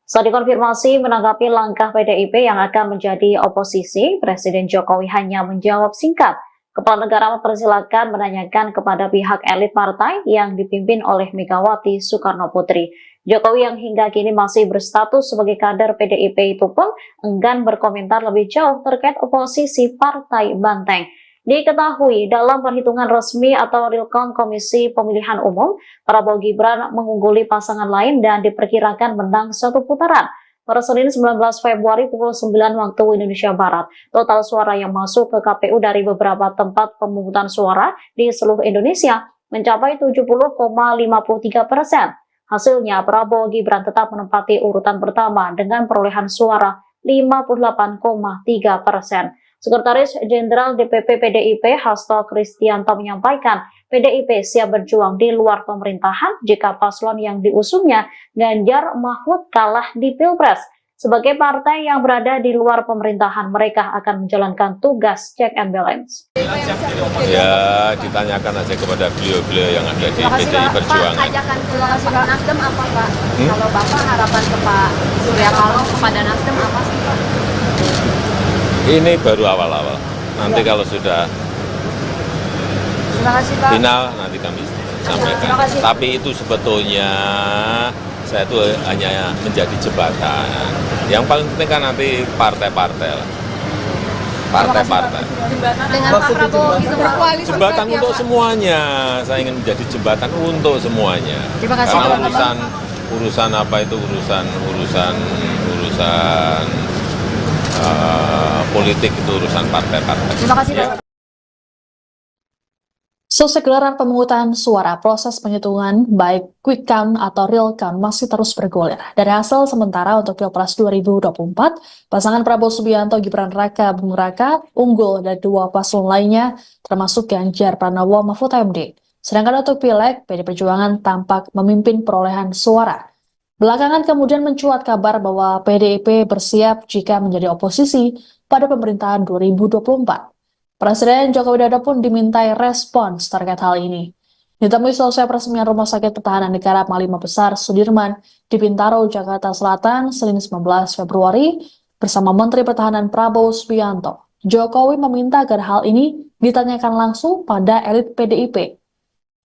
Saat dikonfirmasi menanggapi langkah PDIP yang akan menjadi oposisi, Presiden Jokowi hanya menjawab singkat. Kepala negara mempersilahkan menanyakan kepada pihak elit partai yang dipimpin oleh Megawati Soekarno Putri. Jokowi yang hingga kini masih berstatus sebagai kader PDIP itu pun enggan berkomentar lebih jauh terkait oposisi Partai Banteng. Diketahui dalam perhitungan resmi atau realcount Komisi Pemilihan Umum, Prabowo Gibran mengungguli pasangan lain dan diperkirakan menang satu putaran. Per Senin 19 Februari pukul 9 waktu Indonesia Barat, total suara yang masuk ke KPU dari beberapa tempat pemungutan suara di seluruh Indonesia mencapai 70,53%. Hasilnya, Prabowo Gibran tetap menempati urutan pertama dengan perolehan suara 58,3%. Sekretaris Jenderal DPP PDIP Hasto Kristianto menyampaikan, PDIP siap berjuang di luar pemerintahan jika paslon yang diusungnya Ganjar Mahfud kalah di Pilpres. Sebagai partai yang berada di luar pemerintahan, mereka akan menjalankan tugas check and balance. Ya, ditanyakan aja kepada beliau-beliau yang ada di PDI Perjuangan. Pak, ajakan ke Nasdem apa Pak? Kalau Bapak harapan ke Pak Surya Paloh kepada Nasdem apa sih Pak? Ini baru awal-awal. Nanti kalau sudah Terima kasih Pak. final, nanti kami sampaikan. Tapi itu sebetulnya saya itu hanya menjadi jembatan. Yang paling penting kan nanti partai-partai lah. Partai-partai. Dengan Pak Prabowo itu berkoalisi. Jembatan untuk semuanya. Saya ingin menjadi jembatan untuk semuanya. Terima kasih, Karena teman-teman. urusan apa itu urusan politik itu urusan partai-partai. Terima kasih Ya. Pak. Selesai gelaran pemungutan suara, proses penghitungan baik quick count atau real count masih terus bergulir. Dari hasil sementara untuk Pilpres 2024, pasangan Prabowo Subianto Gibran Raka Buming Raka unggul dari dua paslon lainnya, termasuk Ganjar Pranowo Mahfud MD. Sedangkan untuk Pileg, PD Perjuangan tampak memimpin perolehan suara. Belakangan kemudian mencuat kabar bahwa PDIP bersiap jika menjadi oposisi pada pemerintahan 2024. Presiden Joko Widodo pun dimintai respons terkait hal ini. Ditemui selesai peresmian Rumah Sakit Pertahanan Negara Panglima Besar Sudirman di Bintaro, Jakarta Selatan, Senin 19 Februari, bersama Menteri Pertahanan Prabowo Subianto. Jokowi meminta agar hal ini ditanyakan langsung pada elit PDIP.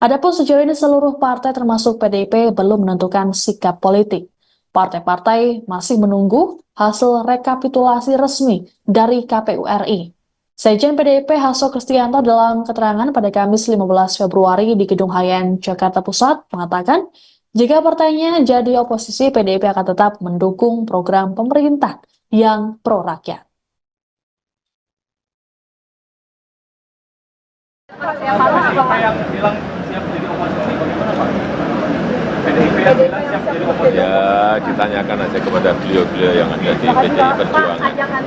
Adapun sejauh ini seluruh partai termasuk PDIP belum menentukan sikap politik. Partai-partai masih menunggu hasil rekapitulasi resmi dari KPU RI. Sekjen PDIP Hasto Kristianto dalam keterangan pada Kamis 15 Februari di Gedung Hayan, Jakarta Pusat mengatakan, jika partainya jadi oposisi, PDIP akan tetap mendukung program pemerintah yang pro-rakyat. Ya, ditanyakan aja kepada beliau-beliau yang ada di PDI Perjuangan.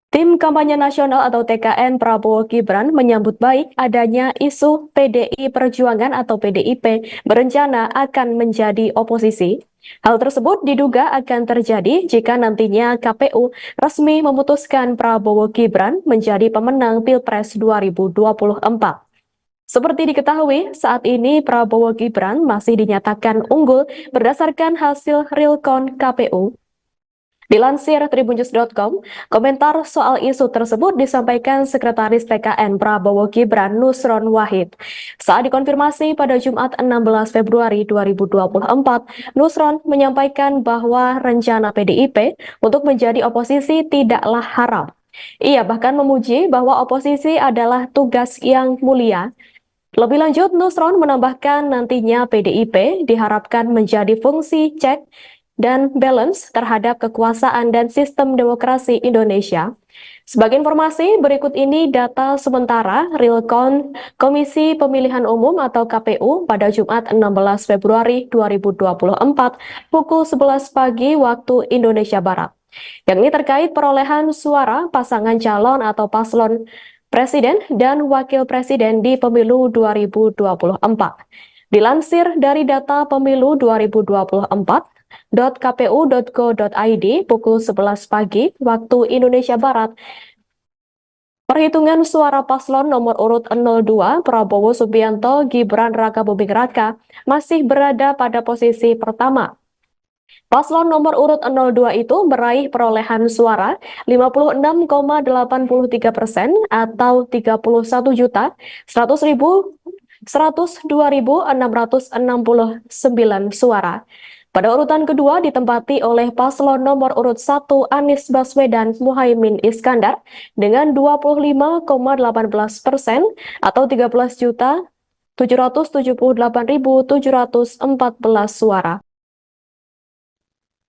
Tim Kampanye Nasional atau TKN Prabowo Gibran menyambut baik adanya isu PDI Perjuangan atau PDIP berencana akan menjadi oposisi. Hal tersebut diduga akan terjadi jika nantinya KPU resmi memutuskan Prabowo Gibran menjadi pemenang Pilpres 2024. Seperti diketahui, saat ini Prabowo Gibran masih dinyatakan unggul berdasarkan hasil realcount KPU. Dilansir tribunnews.com, komentar soal isu tersebut disampaikan Sekretaris TKN Prabowo Gibran Nusron Wahid. Saat dikonfirmasi pada Jumat 16 Februari 2024, Nusron menyampaikan bahwa rencana PDIP untuk menjadi oposisi tidaklah haram. Ia bahkan memuji bahwa oposisi adalah tugas yang mulia. Lebih lanjut, Nusron menambahkan nantinya PDIP diharapkan menjadi fungsi cek dan balance terhadap kekuasaan dan sistem demokrasi Indonesia. Sebagai informasi, berikut ini data sementara realcount Komisi Pemilihan Umum atau KPU pada Jumat 16 Februari 2024 pukul 11 pagi waktu Indonesia Barat. Yang ini terkait perolehan suara pasangan calon atau paslon Presiden dan Wakil Presiden di Pemilu 2024. Dilansir dari data Pemilu 2024, .kpu.go.id pukul 11 pagi waktu Indonesia Barat. Perhitungan suara paslon nomor urut 02 Prabowo Subianto Gibran Rakabuming Raka masih berada pada posisi pertama. Paslon nomor urut 02 itu meraih perolehan suara 56,83% atau 31.102.669 suara. Pada urutan kedua ditempati oleh paslon nomor urut 1 Anies Baswedan Muhaimin Iskandar dengan 25,18% atau 13.778.714 suara.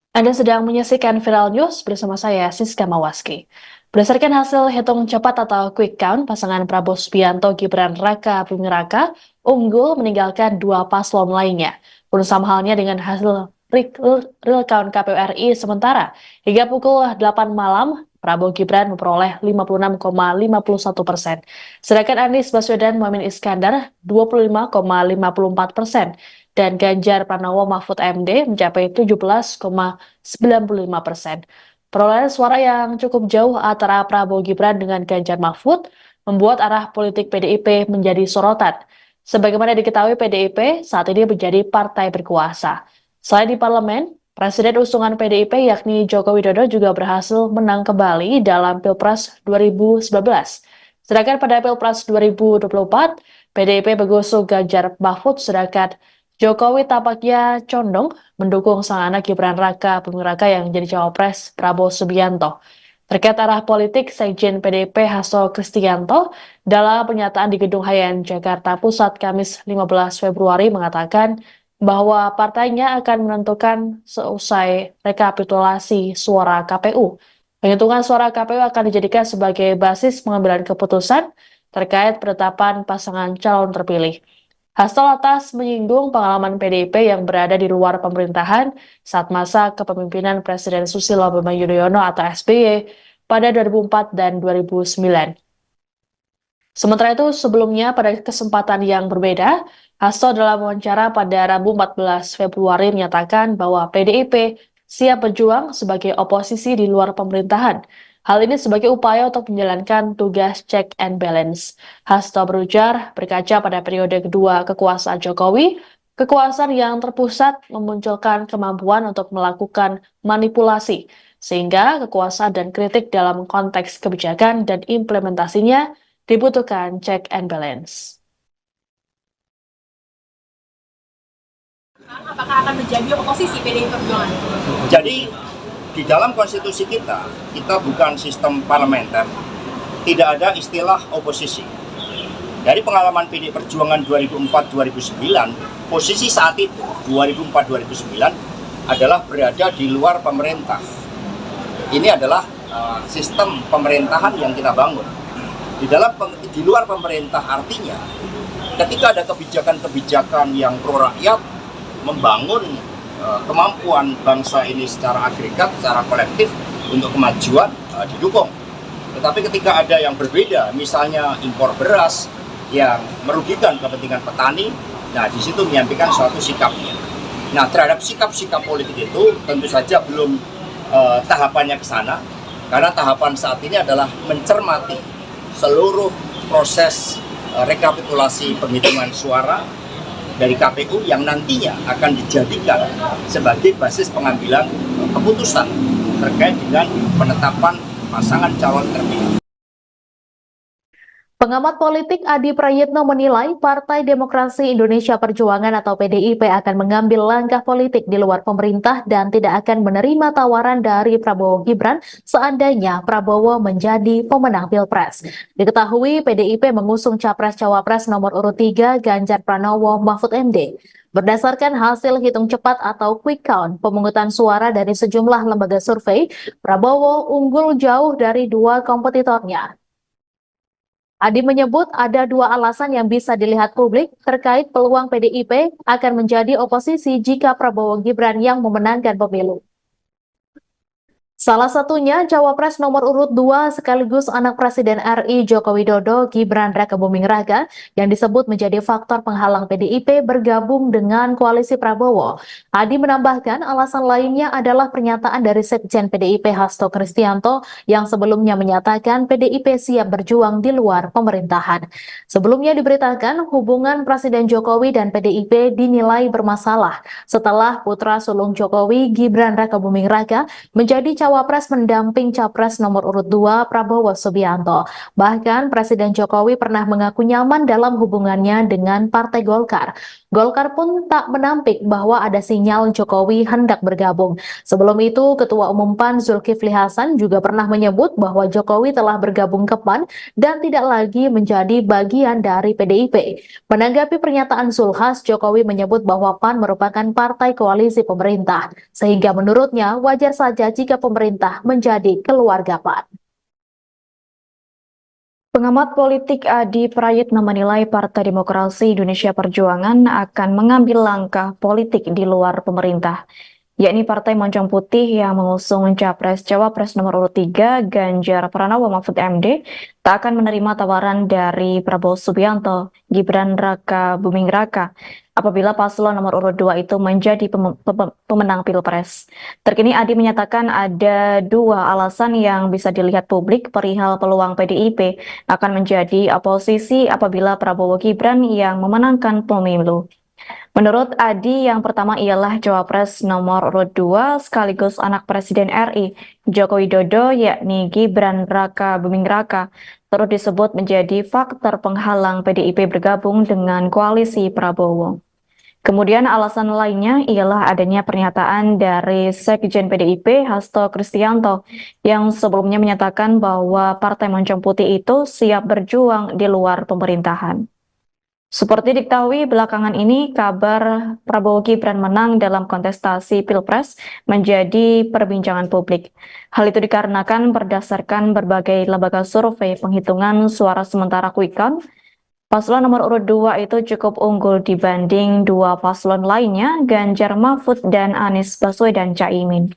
Anda sedang menyaksikan Viral News bersama saya, Siska Mawaski. Berdasarkan hasil hitung cepat atau quick count, pasangan Prabowo Subianto Gibran Rakabuming Raka unggul meninggalkan dua paslon lainnya. Pun sama halnya dengan hasil real count KPU RI sementara. Hingga pukul 8 malam, Prabowo Gibran memperoleh 56,51%. Sedangkan Anies Baswedan Muhaimin Iskandar 25,54%. Dan Ganjar Pranowo Mahfud MD mencapai 17,95%. Perolehan suara yang cukup jauh antara Prabowo Gibran dengan Ganjar Mahfud membuat arah politik PDIP menjadi sorotan. Sebagaimana diketahui, PDIP saat ini menjadi partai berkuasa. Selain di parlemen, Presiden usungan PDIP yakni Joko Widodo juga berhasil menang kembali dalam Pilpres 2019. Sedangkan pada Pilpres 2024, PDIP mengusung Ganjar Mahfud, sedangkan Jokowi tampaknya condong mendukung sang anak Gibran Rakabuming Raka yang menjadi cawapres Prabowo Subianto. Terkait arah politik, Sekjen PDIP Hasto Kristianto dalam pernyataan di Gedung Hayan, Jakarta Pusat, Kamis 15 Februari mengatakan bahwa partainya akan menentukan seusai rekapitulasi suara KPU. Penghitungan suara KPU akan dijadikan sebagai basis pengambilan keputusan terkait penetapan pasangan calon terpilih. Hasto lantas menyinggung pengalaman PDIP yang berada di luar pemerintahan saat masa kepemimpinan Presiden Susilo Bambang Yudhoyono atau SBY pada 2004 dan 2009. Sementara itu, sebelumnya pada kesempatan yang berbeda, Hasto dalam wawancara pada Rabu 14 Februari menyatakan bahwa PDIP siap berjuang sebagai oposisi di luar pemerintahan. Hal ini sebagai upaya untuk menjalankan tugas check and balance. Hasto berujar, berkaca pada periode kedua kekuasaan Jokowi, kekuasaan yang terpusat memunculkan kemampuan untuk melakukan manipulasi, sehingga kekuasaan dan kritik dalam konteks kebijakan dan implementasinya dibutuhkan check and balance. Apakah akan menjadi oposisi PDI Perjuangan? Jadi di dalam konstitusi kita bukan sistem parlementer, tidak ada istilah oposisi. Dari pengalaman PDI Perjuangan 2004-2009, posisi saat itu 2004-2009 adalah berada di luar pemerintah. Ini adalah sistem pemerintahan yang kita bangun. Di luar pemerintah artinya ketika ada kebijakan-kebijakan yang pro rakyat, membangun kemampuan bangsa ini secara agregat, secara kolektif untuk kemajuan didukung. Tetapi ketika ada yang berbeda, misalnya impor beras yang merugikan kepentingan petani, nah di situ menyampaikan suatu sikapnya. Nah terhadap sikap-sikap politik itu tentu saja belum tahapannya ke sana, karena tahapan saat ini adalah mencermati seluruh proses rekapitulasi penghitungan suara dari KPU yang nantinya akan dijadikan sebagai basis pengambilan keputusan terkait dengan penetapan pasangan calon terpilih. Pengamat politik Adi Prayitno menilai Partai Demokrasi Indonesia Perjuangan atau PDIP akan mengambil langkah politik di luar pemerintah dan tidak akan menerima tawaran dari Prabowo Gibran seandainya Prabowo menjadi pemenang Pilpres. Diketahui PDIP mengusung Capres-Cawapres nomor urut 3 Ganjar Pranowo Mahfud MD. Berdasarkan hasil hitung cepat atau quick count pemungutan suara dari sejumlah lembaga survei, Prabowo unggul jauh dari dua kompetitornya. Adi menyebut ada dua alasan yang bisa dilihat publik terkait peluang PDIP akan menjadi oposisi jika Prabowo Gibran yang memenangkan pemilu. Salah satunya Cawapres nomor urut 2 sekaligus anak Presiden RI Joko Widodo Gibran Rakabuming Raka yang disebut menjadi faktor penghalang PDIP bergabung dengan koalisi Prabowo. Adi menambahkan alasan lainnya adalah pernyataan dari Sekjen PDIP Hasto Kristianto yang sebelumnya menyatakan PDIP siap berjuang di luar pemerintahan. Sebelumnya diberitakan hubungan Presiden Jokowi dan PDIP dinilai bermasalah setelah putra sulung Jokowi Gibran Rakabuming Raka menjadi Cawapres mendamping Capres nomor urut 2 Prabowo Subianto. Bahkan Presiden Jokowi pernah mengaku nyaman dalam hubungannya dengan Partai Golkar. Golkar pun tak menampik bahwa ada sinyal Jokowi hendak bergabung. Sebelum itu, Ketua Umum PAN Zulkifli Hasan juga pernah menyebut bahwa Jokowi telah bergabung ke PAN dan tidak lagi menjadi bagian dari PDIP. Menanggapi pernyataan Zulhas, Jokowi menyebut bahwa PAN merupakan partai koalisi pemerintah, sehingga menurutnya wajar saja jika pemerintah menjadi keluarga PAN. Pengamat politik Adi Prayitno menilai Partai Demokrasi Indonesia Perjuangan akan mengambil langkah politik di luar pemerintah, yakni Partai Moncong Putih yang mengusung Capres-Cawapres nomor urut 3 Ganjar Pranowo Mahfud MD tak akan menerima tawaran dari Prabowo Subianto, Gibran Rakabuming Raka apabila paslon nomor urut 2 itu menjadi pemenang Pilpres. Terkini Adi menyatakan ada dua alasan yang bisa dilihat publik perihal peluang PDIP akan menjadi oposisi apabila Prabowo Gibran yang memenangkan pemilu. Menurut Adi, yang pertama ialah Cawapres nomor urut 2 sekaligus anak Presiden RI Joko Widodo yakni Gibran Rakabuming Raka terus disebut menjadi faktor penghalang PDIP bergabung dengan koalisi Prabowo. Kemudian alasan lainnya ialah adanya pernyataan dari Sekjen PDIP Hasto Kristianto yang sebelumnya menyatakan bahwa Partai Moncong Putih itu siap berjuang di luar pemerintahan. Seperti diketahui belakangan ini kabar Prabowo Gibran menang dalam kontestasi Pilpres menjadi perbincangan publik. Hal itu dikarenakan berdasarkan berbagai lembaga survei penghitungan suara sementara quick count, paslon nomor urut 2 itu cukup unggul dibanding dua paslon lainnya, Ganjar Mahfud dan Anies Baswedan Caimin.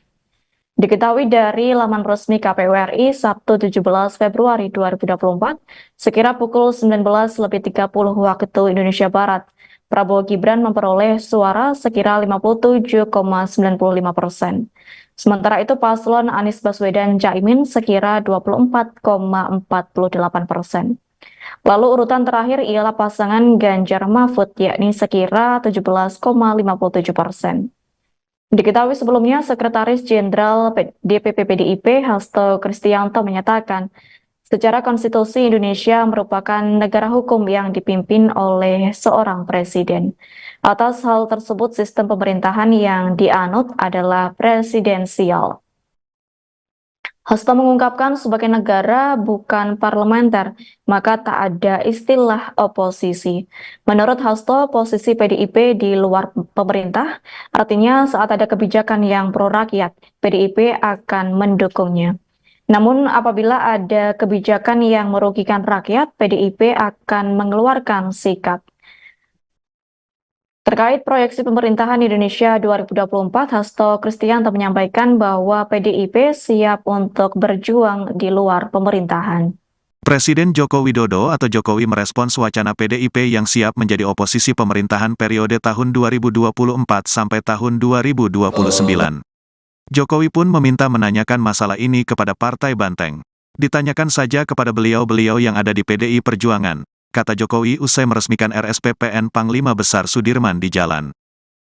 Diketahui dari laman resmi KPU RI Sabtu 17 Februari 2024, sekira pukul 19.30 waktu Indonesia Barat, Prabowo Gibran memperoleh suara sekira 57,95%. Sementara itu paslon Anies Baswedan Caimin sekira 24,48%. Lalu urutan terakhir ialah pasangan Ganjar Mahfud yakni sekira 17,57%. Diketahui sebelumnya Sekretaris Jenderal DPP PDIP Hasto Kristianto menyatakan Secara konstitusi, Indonesia merupakan negara hukum yang dipimpin oleh seorang presiden. Atas hal tersebut, sistem pemerintahan yang dianut adalah presidensial. Hasto mengungkapkan sebagai negara bukan parlementer, maka tak ada istilah oposisi. Menurut Hasto, posisi PDIP di luar pemerintah, artinya saat ada kebijakan yang pro rakyat, PDIP akan mendukungnya. Namun apabila ada kebijakan yang merugikan rakyat, PDIP akan mengeluarkan sikap. Terkait proyeksi pemerintahan Indonesia 2024, Hasto Kristianto menyampaikan bahwa PDIP siap untuk berjuang di luar pemerintahan. Presiden Joko Widodo atau Jokowi merespons wacana PDIP yang siap menjadi oposisi pemerintahan periode tahun 2024 sampai tahun 2029. Jokowi pun meminta menanyakan masalah ini kepada Partai Banteng. Ditanyakan saja kepada beliau-beliau yang ada di PDI Perjuangan, kata Jokowi usai meresmikan RSPPN Panglima Besar Sudirman di Jalan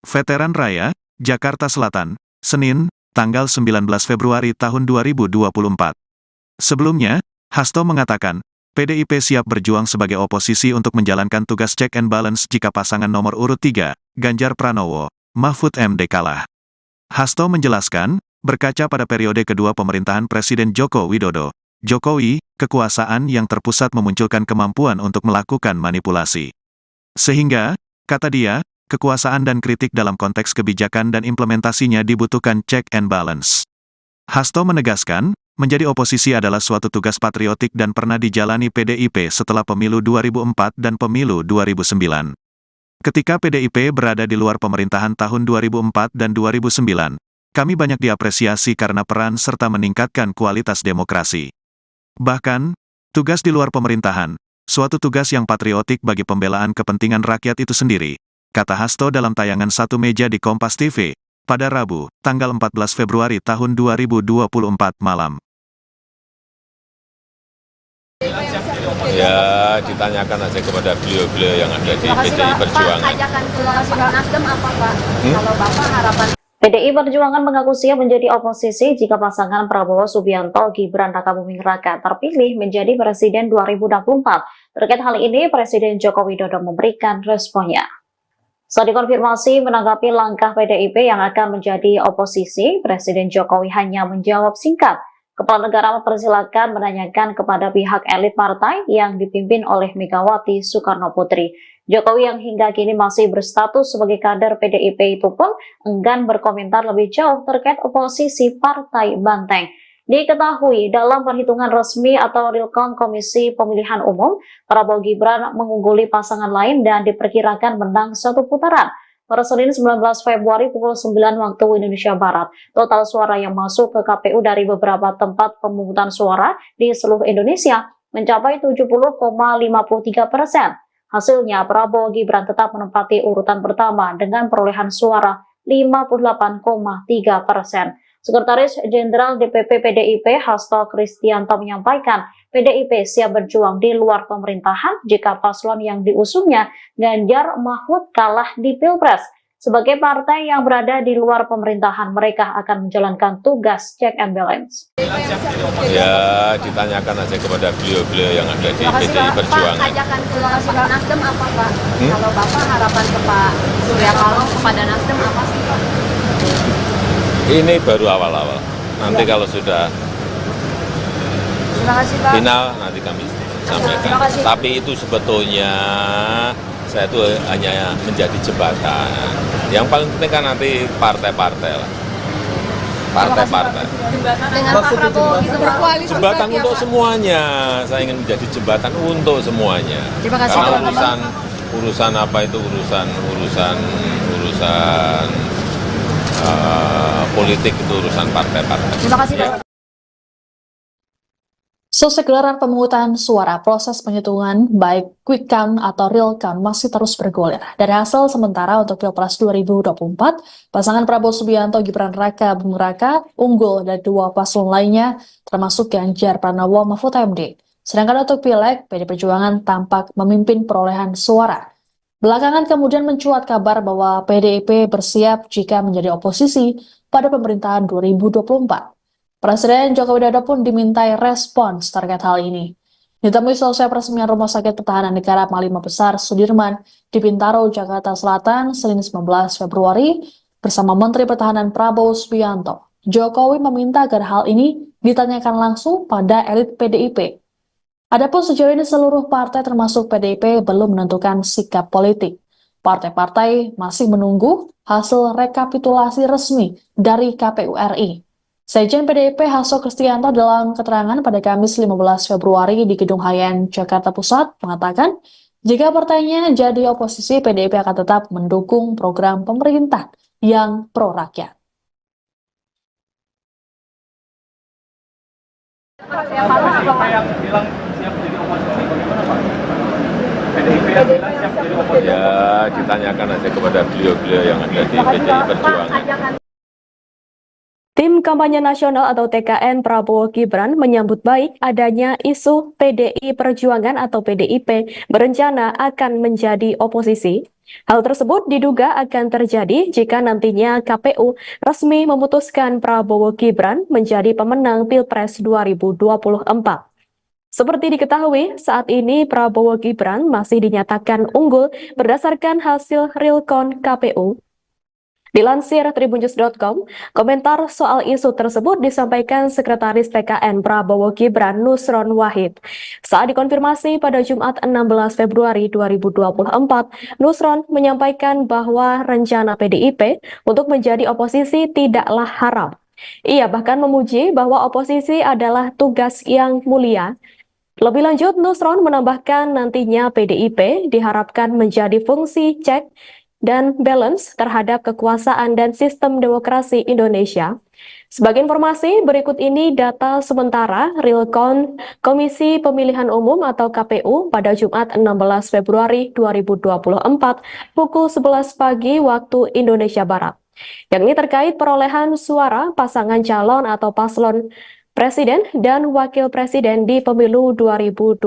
Veteran Raya, Jakarta Selatan, Senin, tanggal 19 Februari tahun 2024. Sebelumnya, Hasto mengatakan, PDIP siap berjuang sebagai oposisi untuk menjalankan tugas check and balance jika pasangan nomor urut 3, Ganjar Pranowo, Mahfud MD kalah. Hasto menjelaskan, berkaca pada periode kedua pemerintahan Presiden Joko Widodo, Jokowi, kekuasaan yang terpusat memunculkan kemampuan untuk melakukan manipulasi. Sehingga, kata dia, kekuasaan dan kritik dalam konteks kebijakan dan implementasinya dibutuhkan check and balance. Hasto menegaskan, menjadi oposisi adalah suatu tugas patriotik dan pernah dijalani PDIP setelah pemilu 2004 dan pemilu 2009. Ketika PDIP berada di luar pemerintahan tahun 2004 dan 2009, kami banyak diapresiasi karena peran serta meningkatkan kualitas demokrasi. Bahkan, tugas di luar pemerintahan, suatu tugas yang patriotik bagi pembelaan kepentingan rakyat itu sendiri, kata Hasto dalam tayangan Satu Meja di Kompas TV, pada Rabu, tanggal 14 Februari tahun 2024 malam. Ya, ditanyakan aja kepada beliau-beliau yang ada di PDI Perjuangan. Pak, ajakan ke Nasdem apa Pak? Kalau Bapak harapan PDI Perjuangan mengaku siap menjadi oposisi jika pasangan Prabowo Subianto Gibran Rakabuming Raka terpilih menjadi Presiden 2024. Terkait hal ini, Presiden Joko Widodo memberikan responnya. Saat dikonfirmasi menanggapi langkah PDIP yang akan menjadi oposisi, Presiden Jokowi hanya menjawab singkat. Kepala negara mempersilahkan menanyakan kepada pihak elit partai yang dipimpin oleh Megawati Soekarno Putri. Jokowi yang hingga kini masih berstatus sebagai kader PDIP itu pun enggan berkomentar lebih jauh terkait oposisi Partai Banteng. Diketahui dalam perhitungan resmi atau real count Komisi Pemilihan Umum, Prabowo Gibran mengungguli pasangan lain dan diperkirakan menang satu putaran. Pada Senin 19 Februari pukul 9 waktu Indonesia Barat, total suara yang masuk ke KPU dari beberapa tempat pemungutan suara di seluruh Indonesia mencapai 70,53%. Hasilnya, Prabowo Gibran tetap menempati urutan pertama dengan perolehan suara 58,3%. Sekretaris Jenderal DPP PDIP Hasto Kristianto menyampaikan, PDIP siap berjuang di luar pemerintahan jika paslon yang diusungnya Ganjar Mahfud kalah di Pilpres. Sebagai partai yang berada di luar pemerintahan, mereka akan menjalankan tugas check and balance. Ya, ditanyakan aja kepada beliau-beliau yang ada di PDI Perjuangan. Pak, ajakan ke Nasdem apa Pak? Kalau Bapak harapan ke Pak Surya Paloh kepada Nasdem apa sih Pak? Ini baru awal-awal. Nanti kalau sudah Terima kasih Pak. final, nanti kami sampaikan. Terima kasih. Tapi itu sebetulnya saya itu hanya menjadi jembatan. Yang paling penting kan nanti partai-partai lah. Partai-partai. Dengan Pak Prabowo itu berkoalisi. Jembatan untuk semuanya. Saya ingin menjadi jembatan untuk semuanya. Terima kasih, Karena teman-teman. urusan apa itu urusan politik itu urusan partai-partai. Terima kasih Pak. Selesai gelaran pemungutan suara, proses penghitungan baik quick count atau real count masih terus bergulir. Dari hasil sementara untuk Pilpres 2024, pasangan Prabowo Subianto Gibran Raka Buming Raka unggul dari dua paslon lainnya, termasuk Ganjar Pranowo Mahfud MD. Sedangkan untuk Pileg, PD Perjuangan tampak memimpin perolehan suara. Belakangan kemudian mencuat kabar bahwa PDIP bersiap jika menjadi oposisi pada pemerintahan 2024. Presiden Joko Widodo pun dimintai respons terkait hal ini. Ditemui selesai peresmian Rumah Sakit Pertahanan Negara Panglima Besar Sudirman di Bintaro, Jakarta Selatan, Senin 19 Februari, bersama Menteri Pertahanan Prabowo Subianto. Jokowi meminta agar hal ini ditanyakan langsung pada elit PDIP. Adapun sejauh ini seluruh partai termasuk PDIP belum menentukan sikap politik. Partai-partai masih menunggu hasil rekapitulasi resmi dari KPU RI. Sekjen PDIP Hasto Kristianto dalam keterangan pada Kamis 15 Februari di Gedung Hayan, Jakarta Pusat mengatakan, jika partainya jadi oposisi, PDIP akan tetap mendukung program pemerintah yang pro-rakyat. Ya, ditanyakan aja kepada beliau-beliau yang ada di PDI Perjuangan. Tim Kampanye Nasional atau TKN Prabowo Gibran menyambut baik adanya isu PDI Perjuangan atau PDIP berencana akan menjadi oposisi. Hal tersebut diduga akan terjadi jika nantinya KPU resmi memutuskan Prabowo Gibran menjadi pemenang Pilpres 2024. Seperti diketahui, saat ini Prabowo Gibran masih dinyatakan unggul berdasarkan hasil realcount KPU. Dilansir tribunnews.com, komentar soal isu tersebut disampaikan Sekretaris TKN Prabowo Gibran Nusron Wahid. Saat dikonfirmasi pada Jumat 16 Februari 2024, Nusron menyampaikan bahwa rencana PDIP untuk menjadi oposisi tidaklah haram. Ia bahkan memuji bahwa oposisi adalah tugas yang mulia. Lebih lanjut, Nusron menambahkan nantinya PDIP diharapkan menjadi fungsi cek dan balance terhadap kekuasaan dan sistem demokrasi Indonesia. Sebagai informasi, berikut ini data sementara realcount Komisi Pemilihan Umum atau KPU pada Jumat 16 Februari 2024 pukul 11 pagi waktu Indonesia Barat, yakni terkait perolehan suara pasangan calon atau paslon Presiden dan Wakil Presiden di Pemilu 2024.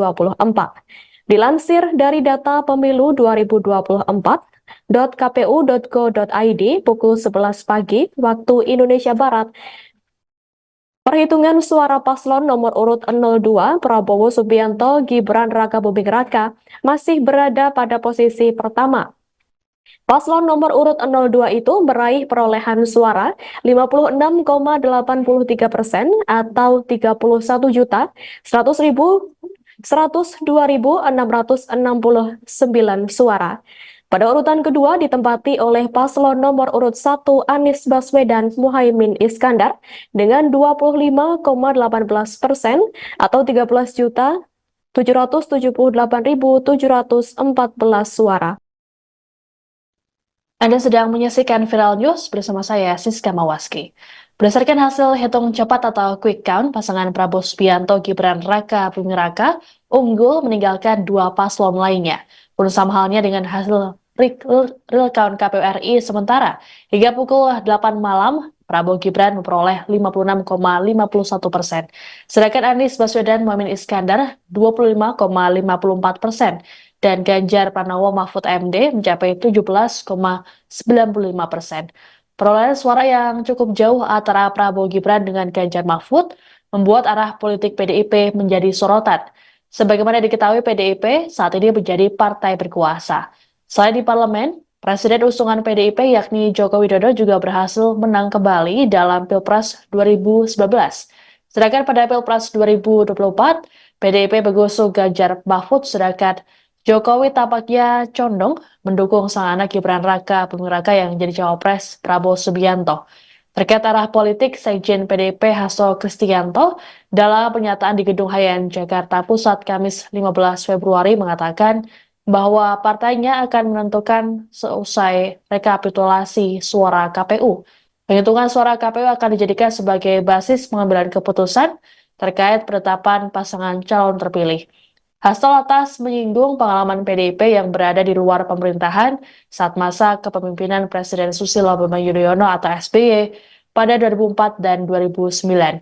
Dilansir dari data Pemilu 2024.kpu.go.id pukul 11 pagi waktu Indonesia Barat, perhitungan suara paslon nomor urut 02 Prabowo Subianto Gibran Rakabuming Raka masih berada pada posisi pertama. Paslon nomor urut 02 itu meraih perolehan suara 56,83% atau 31.102.669 suara. Pada urutan kedua ditempati oleh paslon nomor urut 1 Anies Baswedan Muhaimin Iskandar dengan 25,18% atau 13.778.714 suara. Anda sedang menyaksikan Viral News bersama saya, Siska Mawaski. Berdasarkan hasil hitung cepat atau quick count, pasangan Prabowo Subianto Gibran Rakabuming Raka unggul meninggalkan dua paslon lainnya. Pun sama halnya dengan hasil real count KPU RI sementara. Hingga pukul 8 malam, Prabowo Gibran memperoleh 56,51%. Sedangkan Anies Baswedan Muhaimin Iskandar 25,54%. Dan Ganjar Pranowo Mahfud MD mencapai 17,95%. Perolehan suara yang cukup jauh antara Prabowo Gibran dengan Ganjar Mahfud membuat arah politik PDIP menjadi sorotan. Sebagaimana diketahui, PDIP saat ini menjadi partai berkuasa. Selain di parlemen, Presiden usungan PDIP yakni Joko Widodo juga berhasil menang kembali dalam Pilpres 2019. Sedangkan pada Pilpres 2024, PDIP mengusung Ganjar Mahfud, sedangkan Jokowi tampaknya condong mendukung sang anak Gibran Rakabuming Raka yang menjadi cawapres Prabowo Subianto. Terkait arah politik, Sekjen PDIP Hasto Kristianto dalam pernyataan di Gedung Hayan, Jakarta Pusat, Kamis 15 Februari mengatakan bahwa partainya akan menentukan seusai rekapitulasi suara KPU. Penghitungan suara KPU akan dijadikan sebagai basis pengambilan keputusan terkait penetapan pasangan calon terpilih. Hasto lantas menyinggung pengalaman PDIP yang berada di luar pemerintahan saat masa kepemimpinan Presiden Susilo Bambang Yudhoyono atau SBY pada 2004 dan 2009.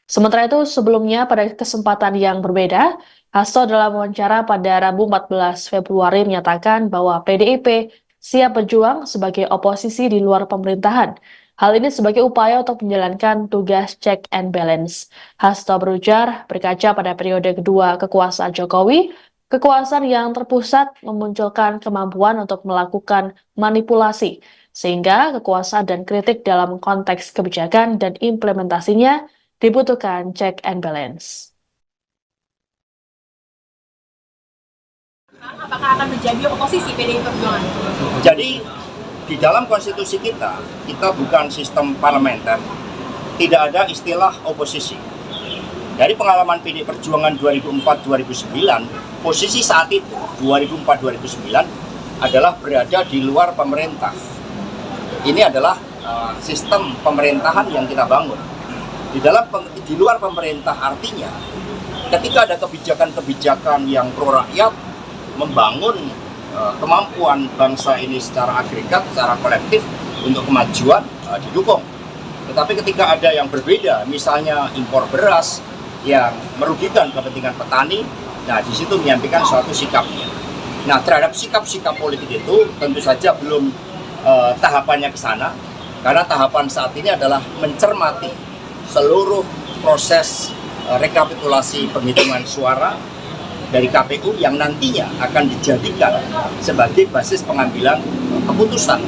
Sementara itu, sebelumnya pada kesempatan yang berbeda, Hasto dalam wawancara pada Rabu 14 Februari menyatakan bahwa PDIP siap berjuang sebagai oposisi di luar pemerintahan. Hal ini sebagai upaya untuk menjalankan tugas check and balance. Hasto berujar, berkaca pada periode kedua kekuasaan Jokowi, kekuasaan yang terpusat memunculkan kemampuan untuk melakukan manipulasi, sehingga kekuasaan dan kritik dalam konteks kebijakan dan implementasinya dibutuhkan check and balance. Apakah akan menjadi oposisi PDI Perjuangan? Jadi di dalam konstitusi kita bukan sistem parlementer, tidak ada istilah oposisi. Dari pengalaman PDI Perjuangan 2004-2009, posisi saat itu 2004-2009 adalah berada di luar pemerintah. Ini adalah sistem pemerintahan yang kita bangun. Di luar pemerintah artinya ketika ada kebijakan-kebijakan yang pro rakyat, membangun kemampuan bangsa ini secara agregat, secara kolektif untuk kemajuan didukung. Tetapi ketika ada yang berbeda, misalnya impor beras yang merugikan kepentingan petani, nah di situ menyampaikan suatu sikapnya. Nah terhadap sikap-sikap politik itu tentu saja belum tahapannya ke sana, karena tahapan saat ini adalah mencermati seluruh proses rekapitulasi penghitungan suara dari KPU yang nantinya akan dijadikan sebagai basis pengambilan keputusan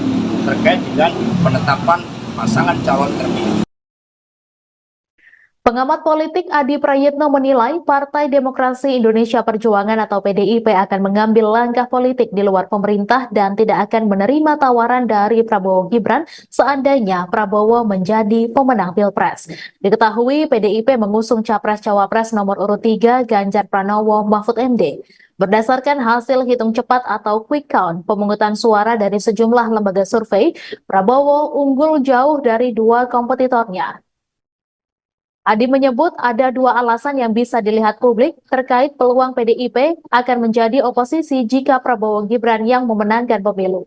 terkait dengan penetapan pasangan calon terpilih. Pengamat politik Adi Prayitno menilai Partai Demokrasi Indonesia Perjuangan atau PDIP akan mengambil langkah politik di luar pemerintah dan tidak akan menerima tawaran dari Prabowo Gibran seandainya Prabowo menjadi pemenang Pilpres. Diketahui PDIP mengusung Capres-Cawapres nomor urut 3 Ganjar Pranowo Mahfud MD. Berdasarkan hasil hitung cepat atau quick count pemungutan suara dari sejumlah lembaga survei, Prabowo unggul jauh dari dua kompetitornya. Adi menyebut ada dua alasan yang bisa dilihat publik terkait peluang PDIP akan menjadi oposisi jika Prabowo Gibran yang memenangkan pemilu.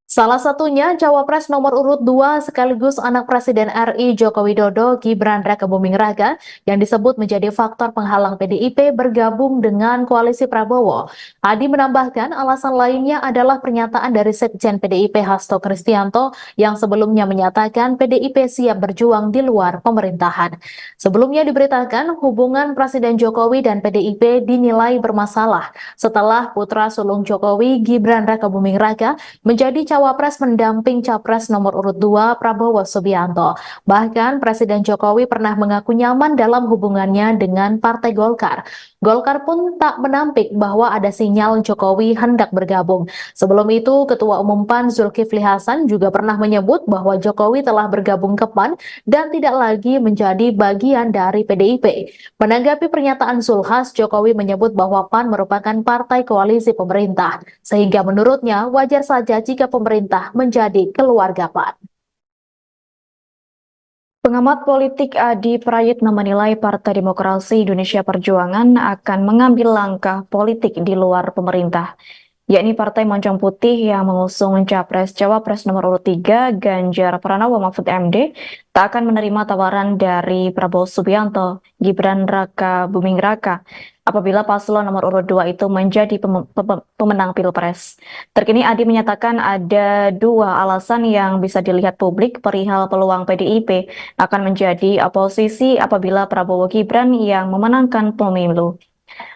Salah satunya Cawapres nomor urut 2 sekaligus anak Presiden RI Joko Widodo Gibran Rakabuming Raka yang disebut menjadi faktor penghalang PDIP bergabung dengan koalisi Prabowo. Adi menambahkan alasan lainnya adalah pernyataan dari Sekjen PDIP Hasto Kristianto yang sebelumnya menyatakan PDIP siap berjuang di luar pemerintahan. Sebelumnya diberitakan hubungan Presiden Jokowi dan PDIP dinilai bermasalah setelah putra sulung Jokowi Gibran Rakabuming Raka menjadi Cawapres mendamping Capres nomor urut 2 Prabowo Subianto. Bahkan Presiden Jokowi pernah mengaku nyaman dalam hubungannya dengan Partai Golkar. Golkar pun tak menampik bahwa ada sinyal Jokowi hendak bergabung. Sebelum itu, Ketua Umum PAN Zulkifli Hasan juga pernah menyebut bahwa Jokowi telah bergabung ke PAN dan tidak lagi menjadi bagian dari PDIP. Menanggapi pernyataan Zulhas, Jokowi menyebut bahwa PAN merupakan partai koalisi pemerintah, sehingga menurutnya wajar saja jika pemerintah menjadi keluarga PAN. Pengamat politik Adi Prayitno menilai Partai Demokrasi Indonesia Perjuangan akan mengambil langkah politik di luar pemerintah, yakni Partai Moncong Putih yang mengusung Capres-Cawapres nomor urut 3 Ganjar Pranowo Mahfud MD tak akan menerima tawaran dari Prabowo Subianto, Gibran Rakabuming Raka apabila paslon nomor urut 2 itu menjadi pemenang Pilpres. Terkini Adi menyatakan ada dua alasan yang bisa dilihat publik perihal peluang PDIP akan menjadi oposisi apabila Prabowo Gibran yang memenangkan pemilu.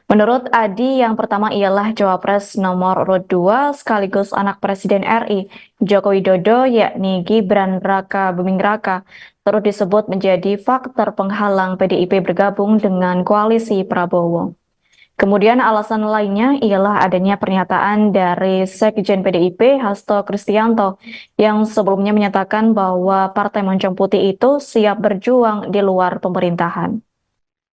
Menurut Adi, yang pertama ialah Cawapres nomor urut 2 sekaligus anak Presiden RI Joko Widodo yakni Gibran Rakabuming Raka terus disebut menjadi faktor penghalang PDIP bergabung dengan koalisi Prabowo. Kemudian alasan lainnya ialah adanya pernyataan dari Sekjen PDIP Hasto Kristianto yang sebelumnya menyatakan bahwa Partai Moncong Putih itu siap berjuang di luar pemerintahan.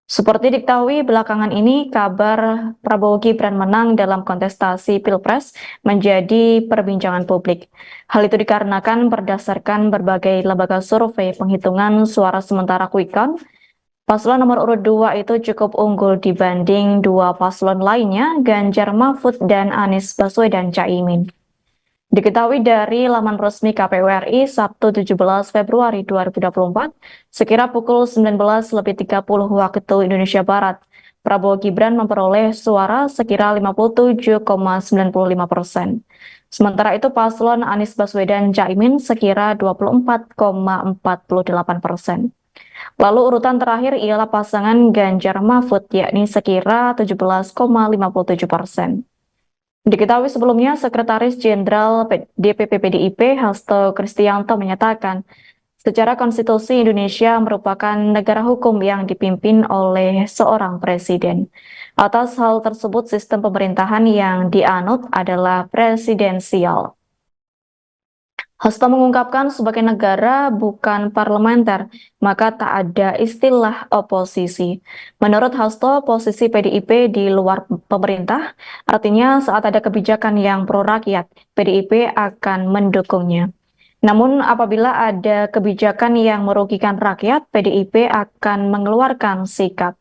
Seperti diketahui belakangan ini kabar Prabowo Gibran menang dalam kontestasi Pilpres menjadi perbincangan publik. Hal itu dikarenakan berdasarkan berbagai lembaga survei penghitungan suara sementara quick count, paslon nomor urut 2 itu cukup unggul dibanding dua paslon lainnya, Ganjar Mahfud dan Anies Baswedan Caimin. Diketahui dari laman resmi KPU RI Sabtu 17 Februari 2024, sekira pukul 19.30 waktu Indonesia Barat, Prabowo Gibran memperoleh suara sekira 57,95%. Sementara itu paslon Anies Baswedan Caimin sekira 24,48%. Lalu urutan terakhir ialah pasangan Ganjar Mahfud yakni sekira 17,57%. Diketahui sebelumnya, Sekretaris Jenderal DPP PDIP Hasto Kristianto menyatakan, secara konstitusi Indonesia merupakan negara hukum yang dipimpin oleh seorang presiden. Atas hal tersebut, sistem pemerintahan yang dianut adalah presidensial. Hasto mengungkapkan sebagai negara bukan parlementer, maka tak ada istilah oposisi. Menurut Hasto, posisi PDIP di luar pemerintah, artinya saat ada kebijakan yang pro rakyat, PDIP akan mendukungnya. Namun apabila ada kebijakan yang merugikan rakyat, PDIP akan mengeluarkan sikap.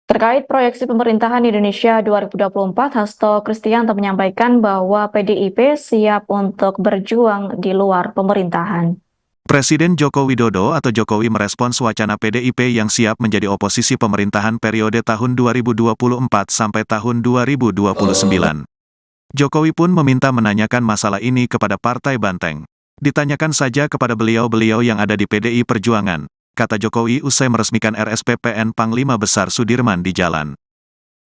Terkait proyeksi pemerintahan Indonesia 2024, Hasto Kristianto menyampaikan bahwa PDIP siap untuk berjuang di luar pemerintahan. Presiden Joko Widodo atau Jokowi merespons wacana PDIP yang siap menjadi oposisi pemerintahan periode tahun 2024 sampai tahun 2029. Jokowi pun meminta menanyakan masalah ini kepada Partai Banteng. Ditanyakan saja kepada beliau-beliau yang ada di PDI Perjuangan, kata Jokowi usai meresmikan RSPPN Panglima Besar Sudirman di Jalan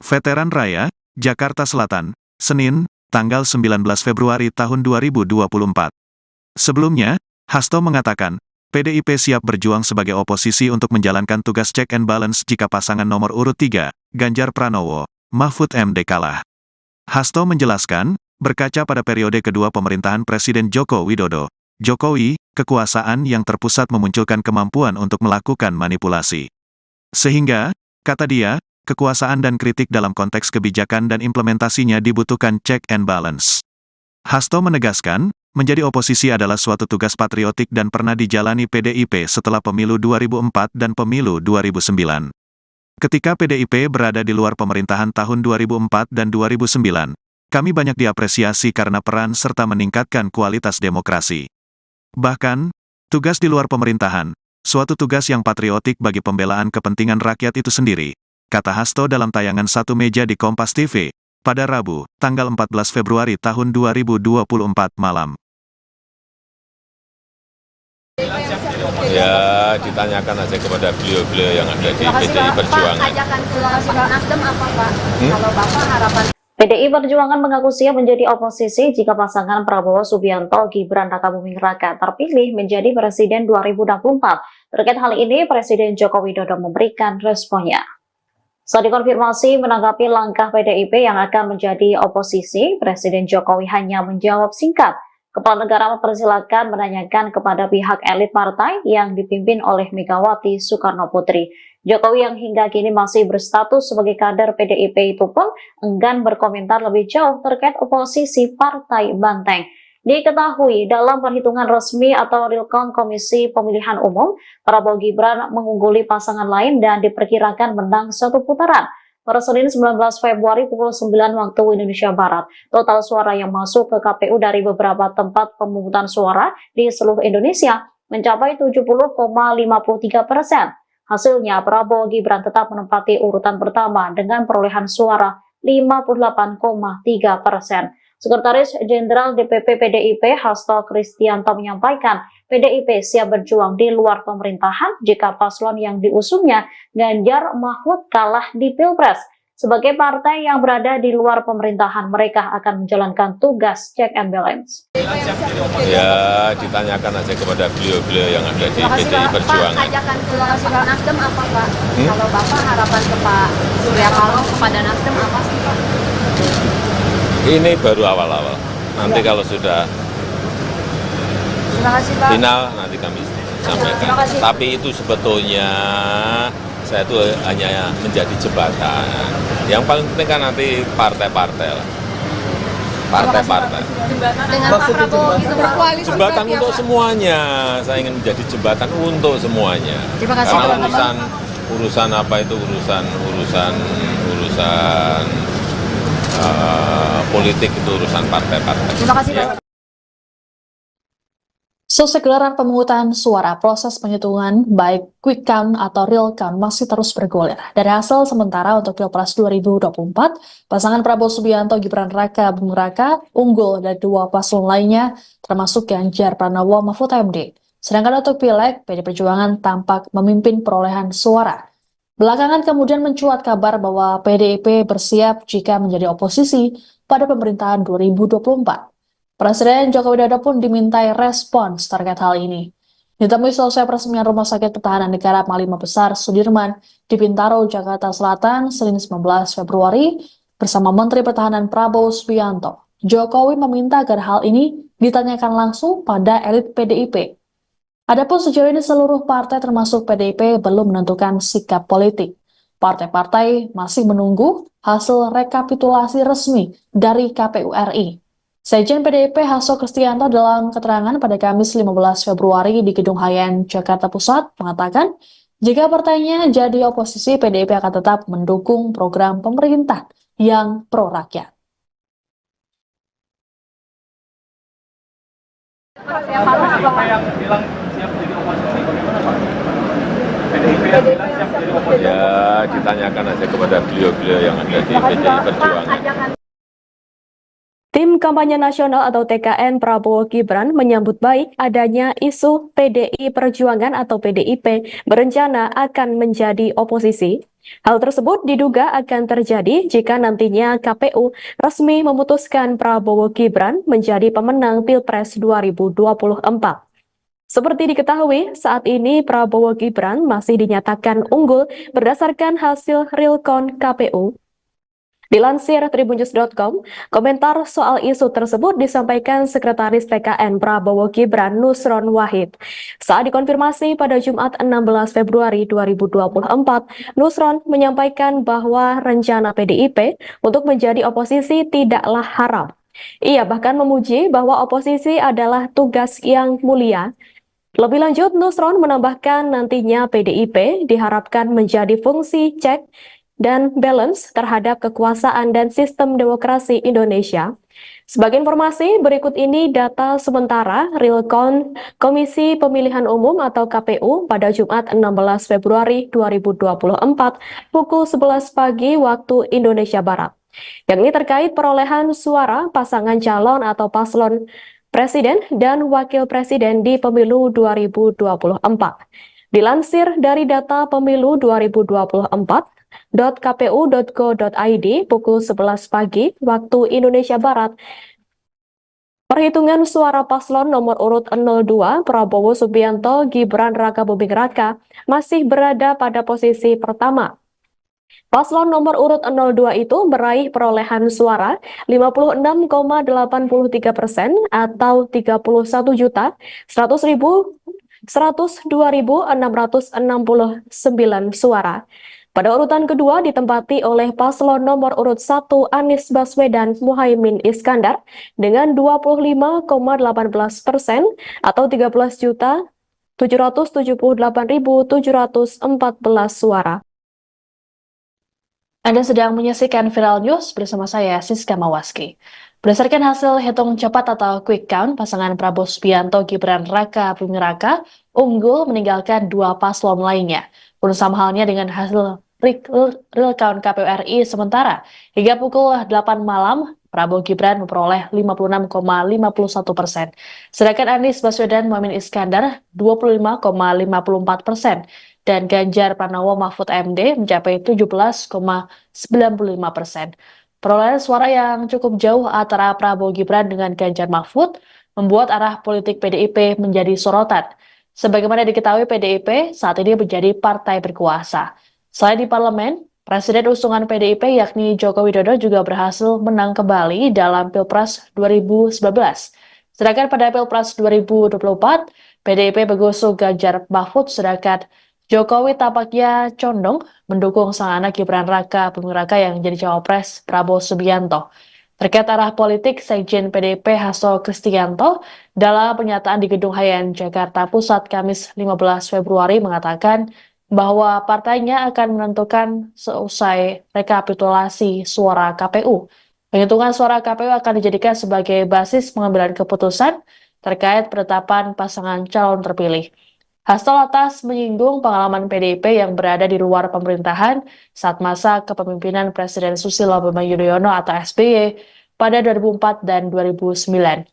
Veteran Raya, Jakarta Selatan, Senin, tanggal 19 Februari tahun 2024. Sebelumnya, Hasto mengatakan, PDIP siap berjuang sebagai oposisi untuk menjalankan tugas check and balance jika pasangan nomor urut 3, Ganjar Pranowo, Mahfud MD kalah. Hasto menjelaskan, berkaca pada periode kedua pemerintahan Presiden Joko Widodo, Jokowi, kekuasaan yang terpusat memunculkan kemampuan untuk melakukan manipulasi. Sehingga, kata dia, kekuasaan dan kritik dalam konteks kebijakan dan implementasinya dibutuhkan check and balance. Hasto menegaskan, menjadi oposisi adalah suatu tugas patriotik dan pernah dijalani PDIP setelah pemilu 2004 dan pemilu 2009. Ketika PDIP berada di luar pemerintahan tahun 2004 dan 2009, kami banyak diapresiasi karena peran serta meningkatkan kualitas demokrasi. Bahkan, tugas di luar pemerintahan, suatu tugas yang patriotik bagi pembelaan kepentingan rakyat itu sendiri, kata Hasto dalam tayangan Satu Meja di Kompas TV, pada Rabu, tanggal 14 Februari tahun 2024 malam. Ya, ditanyakan aja kepada beliau-beliau yang ada di PDI Perjuangan. Ajakan ke Nasdem apa Pak? Kalau Bapak harapan PDI Perjuangan mengaku siap menjadi oposisi jika pasangan Prabowo Subianto Gibran Rakabuming Raka terpilih menjadi Presiden 2024. Terkait hal ini, Presiden Joko Widodo memberikan responnya. Saat dikonfirmasi menanggapi langkah PDIP yang akan menjadi oposisi, Presiden Jokowi hanya menjawab singkat. Kepala negara mempersilahkan menanyakan kepada pihak elit partai yang dipimpin oleh Megawati Soekarno Putri. Jokowi yang hingga kini masih berstatus sebagai kader PDIP itu pun enggan berkomentar lebih jauh terkait oposisi Partai Banteng. Diketahui dalam perhitungan resmi atau realcount Komisi Pemilihan Umum, Prabowo Gibran mengungguli pasangan lain dan diperkirakan menang satu putaran. Per Senin 19 Februari pukul 9 waktu Indonesia Barat, total suara yang masuk ke KPU dari beberapa tempat pemungutan suara di seluruh Indonesia mencapai 70,53%. Hasilnya, Prabowo Gibran tetap menempati urutan pertama dengan perolehan suara 58,3%. Sekretaris Jenderal DPP PDIP Hasto Kristianto menyampaikan, PDIP siap berjuang di luar pemerintahan jika paslon yang diusungnya Ganjar Mahfud kalah di Pilpres. Sebagai partai yang berada di luar pemerintahan, mereka akan menjalankan tugas check and balance. Ya, ditanyakan aja kepada beliau-beliau yang ada di PDI Perjuangan. Pak, ajakan ke Nasdem apa Pak? Kalau Bapak harapan ke Pak Surya Paloh kepada Nasdem apa sih Pak? Ini baru awal-awal. Nanti kalau sudah final, nanti kami sampaikan. Tapi itu sebetulnya saya itu hanya menjadi jembatan. Yang paling penting kan nanti partai-partai lah. Partai-partai. Dengan Pak Prabowo itu berkoalisi. Jembatan untuk semuanya. Saya ingin menjadi jembatan untuk semuanya. Karena urusan apa itu urusan politik itu urusan partai-partai. Terima kasih Pak. Selesai gelaran pemungutan suara, proses penghitungan baik quick count atau real count masih terus bergulir. Dari hasil sementara untuk Pilpres 2024, pasangan Prabowo Subianto Gibran Raka Buming Raka unggul dari dua paslon lainnya, termasuk Ganjar Pranowo Mahfud MD. Sedangkan untuk Pileg, PD Perjuangan tampak memimpin perolehan suara. Belakangan kemudian mencuat kabar bahwa PDIP bersiap jika menjadi oposisi pada pemerintahan 2024. Presiden Joko Widodo pun dimintai respons terkait hal ini. Ditemui selesai peresmian Rumah Sakit Pertahanan Negara Panglima Besar Sudirman di Bintaro, Jakarta Selatan, Senin 19 Februari, bersama Menteri Pertahanan Prabowo Subianto. Jokowi meminta agar hal ini ditanyakan langsung pada elit PDIP. Adapun sejauh ini seluruh partai termasuk PDIP belum menentukan sikap politik. Partai-partai masih menunggu hasil rekapitulasi resmi dari KPU RI. Sekjen PDIP Hasto Kristianto dalam keterangan pada Kamis 15 Februari di Gedung Hayan, Jakarta Pusat mengatakan, jika partainya jadi oposisi, PDIP akan tetap mendukung program pemerintah yang pro-rakyat. Ya, ditanyakan aja kepada beliau-beliau yang ada di PDI Perjuangan. Tim Kampanye Nasional atau TKN Prabowo Gibran menyambut baik adanya isu PDI Perjuangan atau PDIP berencana akan menjadi oposisi. Hal tersebut diduga akan terjadi jika nantinya KPU resmi memutuskan Prabowo Gibran menjadi pemenang Pilpres 2024. Seperti diketahui, saat ini Prabowo Gibran masih dinyatakan unggul berdasarkan hasil real count KPU. Dilansir tribunnews.com, komentar soal isu tersebut disampaikan Sekretaris TKN Prabowo Gibran Nusron Wahid. Saat dikonfirmasi pada Jumat 16 Februari 2024, Nusron menyampaikan bahwa rencana PDIP untuk menjadi oposisi tidaklah haram. Ia bahkan memuji bahwa oposisi adalah tugas yang mulia. Lebih lanjut, Nusron menambahkan nantinya PDIP diharapkan menjadi fungsi cek dan balance terhadap kekuasaan dan sistem demokrasi Indonesia. Sebagai informasi, berikut ini data sementara real count Komisi Pemilihan Umum atau KPU pada Jumat 16 Februari 2024 pukul 11 pagi waktu Indonesia Barat. Yang ini terkait perolehan suara pasangan calon atau paslon Presiden dan Wakil Presiden di Pemilu 2024. Dilansir dari data Pemilu 2024, .kpu.go.id pukul 11 pagi waktu Indonesia Barat. Perhitungan suara paslon nomor urut 02 Prabowo Subianto Gibran Raka Buming Raka masih berada pada posisi pertama. Paslon nomor urut 02 itu meraih perolehan suara 56,83% atau 31.102.669 suara. Pada urutan kedua ditempati oleh paslon nomor urut 1 Anies Baswedan Muhaimin Iskandar dengan 25,18% atau 13.778.714 suara. Anda sedang menyaksikan Viral News bersama saya, Siska Mawaski. Berdasarkan hasil hitung cepat atau quick count, pasangan Prabowo Subianto Gibran Raka Buming Raka unggul meninggalkan dua paslon lainnya. Pun sama halnya dengan hasil real count KPU RI sementara. Hingga pukul 8 malam, Prabowo Gibran memperoleh 56,51%. Sedangkan Anies Baswedan Muhaimin Iskandar 25,54%. Dan Ganjar Pranowo Mahfud MD mencapai 17,95%. Perolehan suara yang cukup jauh antara Prabowo Gibran dengan Ganjar Mahfud membuat arah politik PDIP menjadi sorotan. Sebagaimana diketahui, PDIP saat ini menjadi partai berkuasa. Selain di parlemen, Presiden usungan PDIP yakni Joko Widodo juga berhasil menang kembali dalam Pilpres 2019. Sedangkan pada Pilpres 2024, PDIP mengusung Ganjar Mahfud, sedangkan Jokowi tampaknya condong mendukung sang anak Gibran Raka Buming Raka yang jadi cawapres Prabowo Subianto. Terkait arah politik, Sekjen PDIP Hasto Kristianto dalam pernyataan di Gedung Hayan, Jakarta Pusat, Kamis 15 Februari mengatakan bahwa partainya akan menentukan seusai rekapitulasi suara KPU. Penghitungan suara KPU akan dijadikan sebagai basis pengambilan keputusan terkait penetapan pasangan calon terpilih. Hasto lantas menyinggung pengalaman PDIP yang berada di luar pemerintahan saat masa kepemimpinan Presiden Susilo Bambang Yudhoyono atau SBY pada 2004 dan 2009.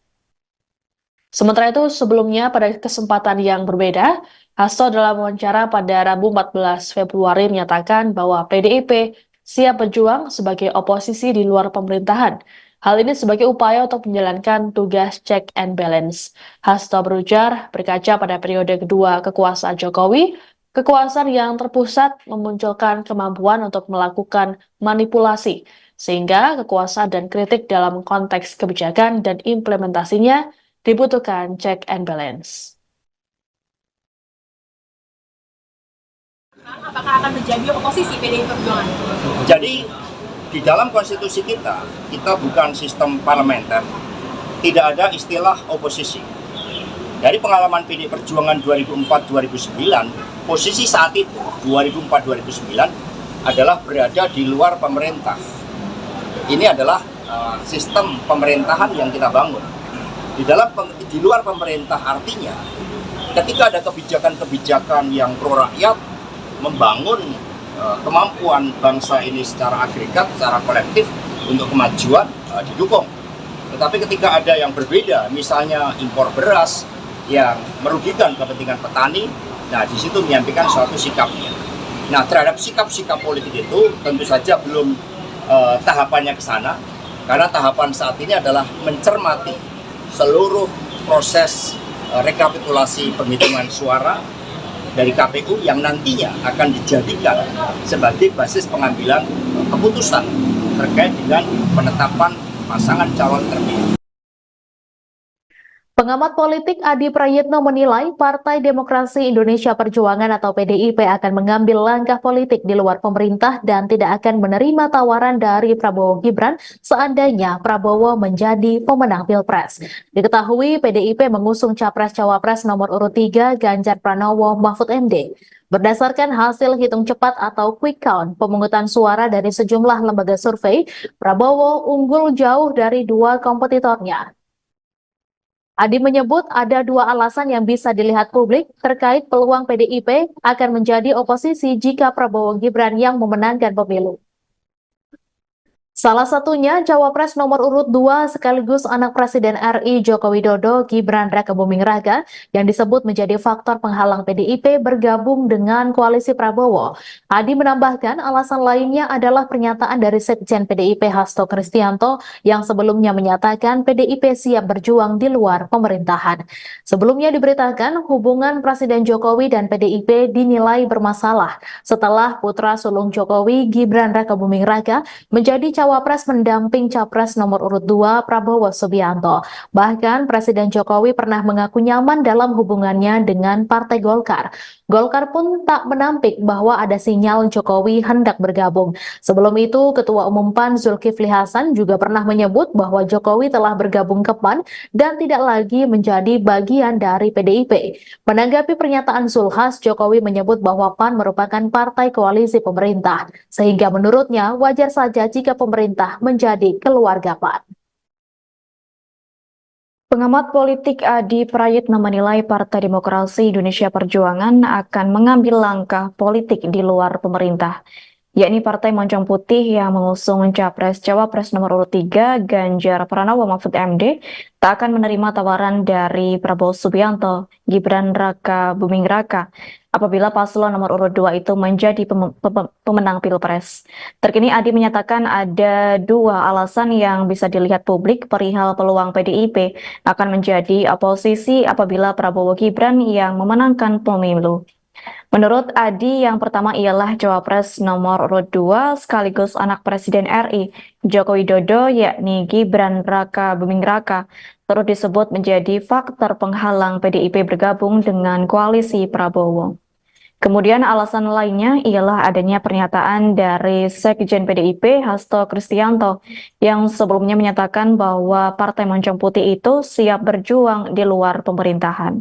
Sementara itu, sebelumnya pada kesempatan yang berbeda, Hasto dalam wawancara pada Rabu 14 Februari menyatakan bahwa PDIP siap berjuang sebagai oposisi di luar pemerintahan. Hal ini sebagai upaya untuk menjalankan tugas check and balance. Hasto berujar, berkaca pada periode kedua kekuasaan Jokowi, kekuasaan yang terpusat memunculkan kemampuan untuk melakukan manipulasi, sehingga kekuasaan dan kritik dalam konteks kebijakan dan implementasinya dibutuhkan check and balance. Apakah akan menjadi oposisi PDI Perjuangan? Jadi di dalam konstitusi kita bukan sistem parlementer, tidak ada istilah oposisi. Dari pengalaman PDI Perjuangan 2004-2009, posisi saat itu 2004-2009 adalah berada di luar pemerintah. Ini adalah sistem pemerintahan yang kita bangun. Di luar pemerintah artinya ketika ada kebijakan-kebijakan yang pro rakyat, membangun kemampuan bangsa ini secara agregat, secara kolektif untuk kemajuan, didukung. Tetapi ketika ada yang berbeda, misalnya impor beras yang merugikan kepentingan petani, nah di situ menyampaikan suatu sikapnya. Nah, terhadap sikap-sikap politik itu tentu saja belum tahapannya ke sana, karena tahapan saat ini adalah mencermati seluruh proses rekapitulasi penghitungan suara dari KPU yang nantinya akan dijadikan sebagai basis pengambilan keputusan terkait dengan penetapan pasangan calon terpilih. Pengamat politik Adi Prayitno menilai Partai Demokrasi Indonesia Perjuangan atau PDIP akan mengambil langkah politik di luar pemerintah dan tidak akan menerima tawaran dari Prabowo Gibran seandainya Prabowo menjadi pemenang Pilpres. Diketahui PDIP mengusung Capres-Cawapres nomor urut 3 Ganjar Pranowo Mahfud MD. Berdasarkan hasil hitung cepat atau quick count pemungutan suara dari sejumlah lembaga survei, Prabowo unggul jauh dari dua kompetitornya. Adi menyebut ada dua alasan yang bisa dilihat publik terkait peluang PDIP akan menjadi oposisi jika Prabowo Gibran yang memenangkan pemilu. Salah satunya Cawapres nomor urut 2 sekaligus anak Presiden RI Joko Widodo Gibran Rakabuming Raka yang disebut menjadi faktor penghalang PDIP bergabung dengan koalisi Prabowo. Adi menambahkan alasan lainnya adalah pernyataan dari Sekjen PDIP Hasto Kristianto yang sebelumnya menyatakan PDIP siap berjuang di luar pemerintahan. Sebelumnya diberitakan hubungan Presiden Jokowi dan PDIP dinilai bermasalah setelah putra sulung Jokowi Gibran Rakabuming Raka menjadi Cawapres mendamping Capres nomor urut 2 Prabowo Subianto. Bahkan Presiden Jokowi pernah mengaku nyaman dalam hubungannya dengan Partai Golkar. Golkar pun tak menampik bahwa ada sinyal Jokowi hendak bergabung. Sebelum itu, Ketua Umum PAN Zulkifli Hasan juga pernah menyebut bahwa Jokowi telah bergabung ke PAN dan tidak lagi menjadi bagian dari PDIP. Menanggapi pernyataan Zulhas, Jokowi menyebut bahwa PAN merupakan partai koalisi pemerintah, sehingga menurutnya wajar saja jika pemerintah menjadi keluarga PAN. Pengamat politik Adi Prayitno menilai Partai Demokrasi Indonesia Perjuangan akan mengambil langkah politik di luar pemerintah, yakni Partai Moncong Putih yang mengusung Capres-Cawapres nomor urut 3 Ganjar Pranowo Mahfud MD tak akan menerima tawaran dari Prabowo Subianto, Gibran Rakabuming Raka apabila paslon nomor urut 2 itu menjadi pemenang Pilpres. Terkini Adi menyatakan ada dua alasan yang bisa dilihat publik perihal peluang PDIP akan menjadi oposisi apabila Prabowo Gibran yang memenangkan pemilu. Menurut Adi, yang pertama ialah Cawapres nomor urut 2 sekaligus anak Presiden RI Joko Widodo yakni Gibran Rakabuming Raka terus disebut menjadi faktor penghalang PDIP bergabung dengan koalisi Prabowo. Kemudian alasan lainnya ialah adanya pernyataan dari Sekjen PDIP Hasto Kristianto yang sebelumnya menyatakan bahwa Partai Moncong Putih itu siap berjuang di luar pemerintahan.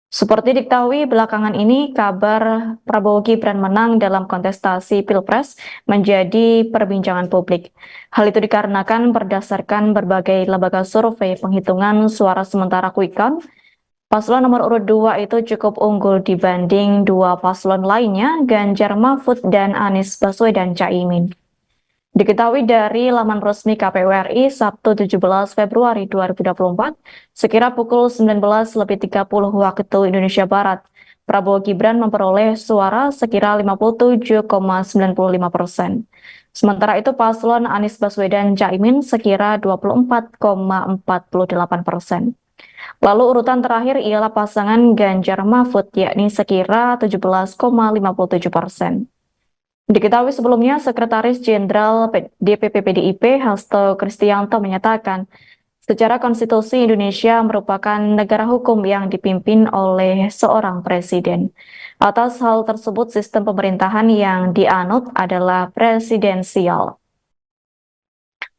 Seperti diketahui belakangan ini, kabar Prabowo Gibran menang dalam kontestasi Pilpres menjadi perbincangan publik. Hal itu dikarenakan berdasarkan berbagai lembaga survei penghitungan suara sementara quick count, paslon nomor urut 2 itu cukup unggul dibanding dua paslon lainnya, Ganjar Mahfud dan Anies Baswedan Caimin. Diketahui dari laman resmi KPU RI Sabtu 17 Februari 2024, sekira pukul 19.30 waktu Indonesia Barat, Prabowo Gibran memperoleh suara sekira 57,95%. Sementara itu paslon Anies Baswedan Caimin sekira 24,48%. Lalu urutan terakhir ialah pasangan Ganjar Mahfud yakni sekira 17,57%. Diketahui sebelumnya, Sekretaris Jenderal DPP PDIP Hasto Kristianto menyatakan, secara konstitusi Indonesia merupakan negara hukum yang dipimpin oleh seorang presiden. Atas hal tersebut, sistem pemerintahan yang dianut adalah presidensial.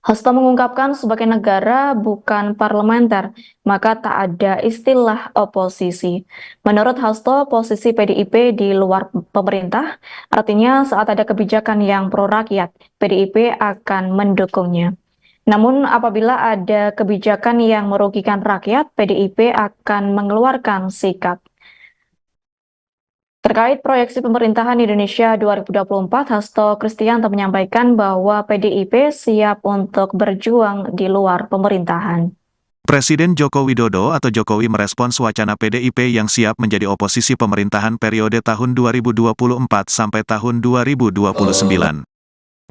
Hasto mengungkapkan sebagai negara bukan parlementer, maka tak ada istilah oposisi. Menurut Hasto, posisi PDIP di luar pemerintah, artinya saat ada kebijakan yang pro rakyat, PDIP akan mendukungnya. Namun apabila ada kebijakan yang merugikan rakyat, PDIP akan mengeluarkan sikap. Terkait proyeksi pemerintahan Indonesia 2024, Hasto Kristianto menyampaikan bahwa PDIP siap untuk berjuang di luar pemerintahan. Presiden Joko Widodo atau Jokowi merespons wacana PDIP yang siap menjadi oposisi pemerintahan periode tahun 2024 sampai tahun 2029.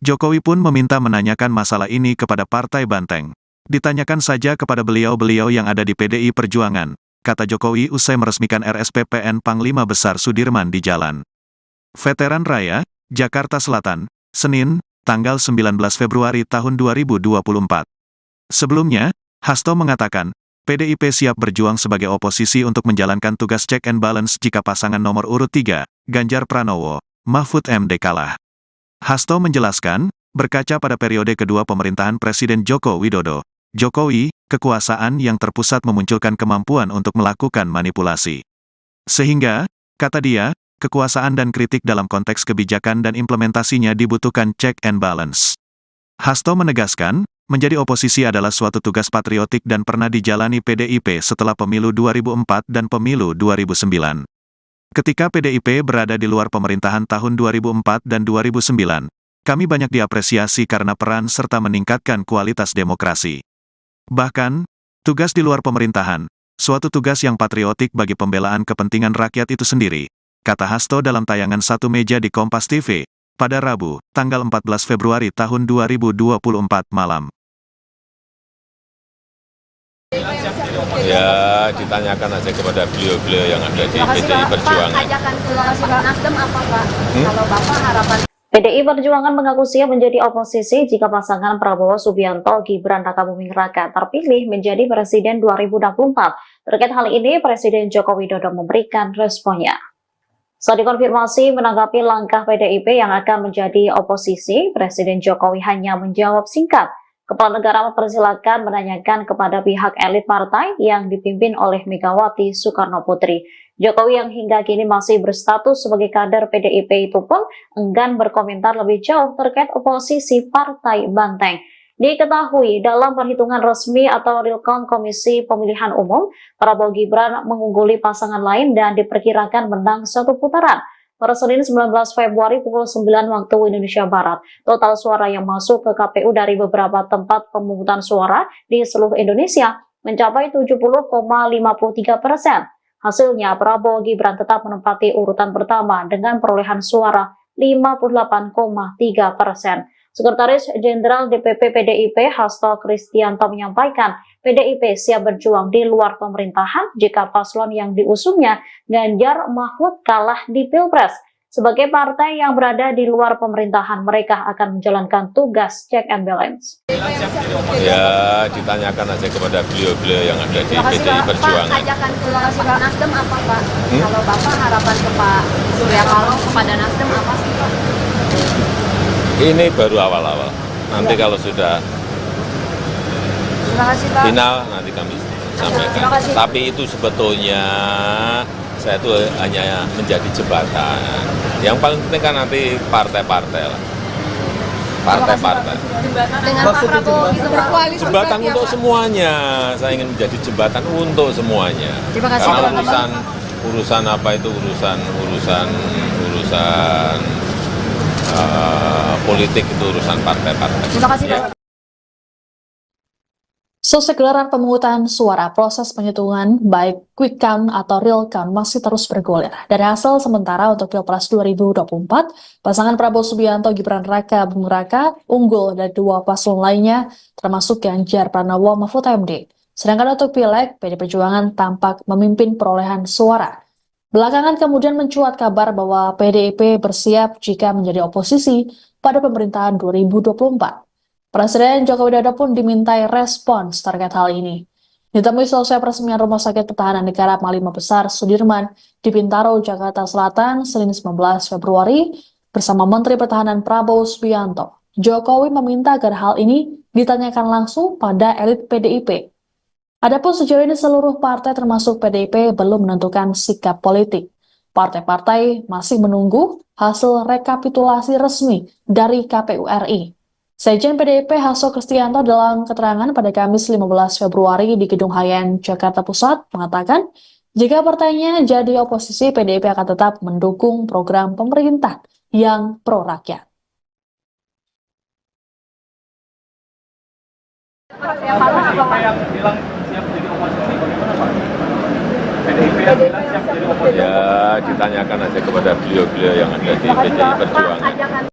Jokowi pun meminta menanyakan masalah ini kepada Partai Banteng. Ditanyakan saja kepada beliau-beliau yang ada di PDI Perjuangan, kata Jokowi usai meresmikan RSPPN Panglima Besar Sudirman di Jalan Veteran Raya, Jakarta Selatan, Senin, tanggal 19 Februari tahun 2024. Sebelumnya, Hasto mengatakan, PDIP siap berjuang sebagai oposisi untuk menjalankan tugas check and balance jika pasangan nomor urut 3, Ganjar Pranowo, Mahfud MD kalah. Hasto menjelaskan, berkaca pada periode kedua pemerintahan Presiden Joko Widodo, Jokowi, kekuasaan yang terpusat memunculkan kemampuan untuk melakukan manipulasi. Sehingga, kata dia, kekuasaan dan kritik dalam konteks kebijakan dan implementasinya dibutuhkan check and balance. Hasto menegaskan, menjadi oposisi adalah suatu tugas patriotik dan pernah dijalani PDIP setelah pemilu 2004 dan pemilu 2009. Ketika PDIP berada di luar pemerintahan tahun 2004 dan 2009, kami banyak diapresiasi karena peran serta meningkatkan kualitas demokrasi. Bahkan, tugas di luar pemerintahan, suatu tugas yang patriotik bagi pembelaan kepentingan rakyat itu sendiri, kata Hasto dalam tayangan Satu Meja di Kompas TV, pada Rabu, tanggal 14 Februari tahun 2024 malam. Ya, ditanyakan aja kepada beliau-beliau yang ada di PDI Perjuangan. Pak, ajakan ke Nasdem apa Pak? Kalau Bapak harapan PDI Perjuangan mengaku siap menjadi oposisi jika pasangan Prabowo Subianto Gibran Rakabuming Raka terpilih menjadi Presiden 2024. Terkait hal ini, Presiden Joko Widodo memberikan responnya. Saat dikonfirmasi menanggapi langkah PDIP yang akan menjadi oposisi, Presiden Jokowi hanya menjawab singkat. Kepala negara mempersilahkan menanyakan kepada pihak elit partai yang dipimpin oleh Megawati Soekarno Putri. Jokowi yang hingga kini masih berstatus sebagai kader PDIP itu pun enggan berkomentar lebih jauh terkait oposisi Partai Banteng. Diketahui dalam perhitungan resmi atau real count Komisi Pemilihan Umum, Prabowo Gibran mengungguli pasangan lain dan diperkirakan menang satu putaran. Pada Senin 19 Februari pukul 9 waktu Indonesia Barat, total suara yang masuk ke KPU dari beberapa tempat pemungutan suara di seluruh Indonesia mencapai 70,53%. Hasilnya, Prabowo Gibran tetap menempati urutan pertama dengan perolehan suara 58,3%. Sekretaris Jenderal DPP PDIP Hasto Kristianto menyampaikan, PDIP siap berjuang di luar pemerintahan jika paslon yang diusungnya Ganjar Mahfud kalah di Pilpres. Sebagai partai yang berada di luar pemerintahan, mereka akan menjalankan tugas check and balance. Ya, ditanyakan aja kepada beliau-beliau yang ada di PDI Perjuangan. Pak, ajakan ke Nasdem apa Pak? Kalau Bapak harapan ke Pak Surya Paloh kepada Nasdem apa sih Pak? Ini baru awal-awal. Nanti kalau sudah Terima kasih Pak. final, nanti kami sampaikan. Tapi itu sebetulnya saya itu hanya menjadi jembatan. Yang paling penting kan nanti partai-partai lah. Partai-partai. Dengan Pak Prabowo gitu berkoalisi. Jembatan untuk semuanya. Saya ingin menjadi jembatan untuk semuanya. Terima kasih, Karena Pak. urusan apa itu urusan politik itu urusan partai-partai. Terima kasih, Ya. Pak. Selesai gelaran pemungutan suara, proses penghitungan baik quick count atau real count masih terus bergulir. Dari hasil sementara untuk Pilpres 2024, pasangan Prabowo Subianto Gibran Raka Buming Raka unggul dari dua paslon lainnya, termasuk Ganjar Pranowo Mahfud MD. Sedangkan untuk Pileg, PD Perjuangan tampak memimpin perolehan suara. Belakangan kemudian mencuat kabar bahwa PDIP bersiap jika menjadi oposisi pada pemerintahan 2024. Presiden Joko Widodo pun dimintai respons terkait hal ini. Ditemui selesai peresmian Rumah Sakit Pertahanan Negara Panglima Besar Sudirman di Bintaro, Jakarta Selatan, Senin 19 Februari, bersama Menteri Pertahanan Prabowo Subianto. Jokowi meminta agar hal ini ditanyakan langsung pada elit PDIP. Adapun sejauh ini seluruh partai termasuk PDIP belum menentukan sikap politik. Partai-partai masih menunggu hasil rekapitulasi resmi dari KPU RI. Sekjen PDIP Hasto Kristianto dalam keterangan pada Kamis 15 Februari di Gedung Hayan, Jakarta Pusat mengatakan, jika partainya jadi oposisi, PDIP akan tetap mendukung program pemerintah yang pro-rakyat. Ya, ditanyakan aja kepada beliau-beliau yang ada di PDI Perjuangan.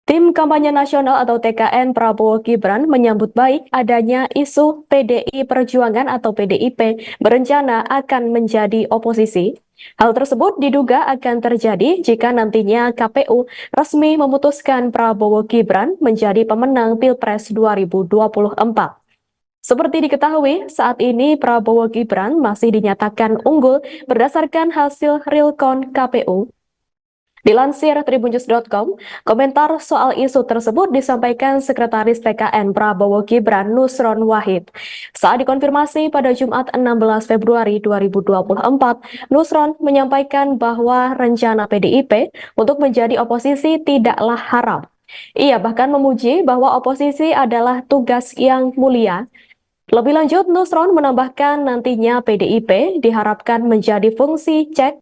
Tim Kampanye Nasional atau TKN Prabowo Gibran menyambut baik adanya isu PDI Perjuangan atau PDIP berencana akan menjadi oposisi. Hal tersebut diduga akan terjadi jika nantinya KPU resmi memutuskan Prabowo Gibran menjadi pemenang Pilpres 2024. Seperti diketahui, saat ini Prabowo Gibran masih dinyatakan unggul berdasarkan hasil real count KPU. Dilansir tribunnews.com, komentar soal isu tersebut disampaikan Sekretaris TKN Prabowo Gibran Nusron Wahid. Saat dikonfirmasi pada Jumat 16 Februari 2024, Nusron menyampaikan bahwa rencana PDIP untuk menjadi oposisi tidaklah haram. Ia bahkan memuji bahwa oposisi adalah tugas yang mulia. Lebih lanjut, Nusron menambahkan nantinya PDIP diharapkan menjadi fungsi cek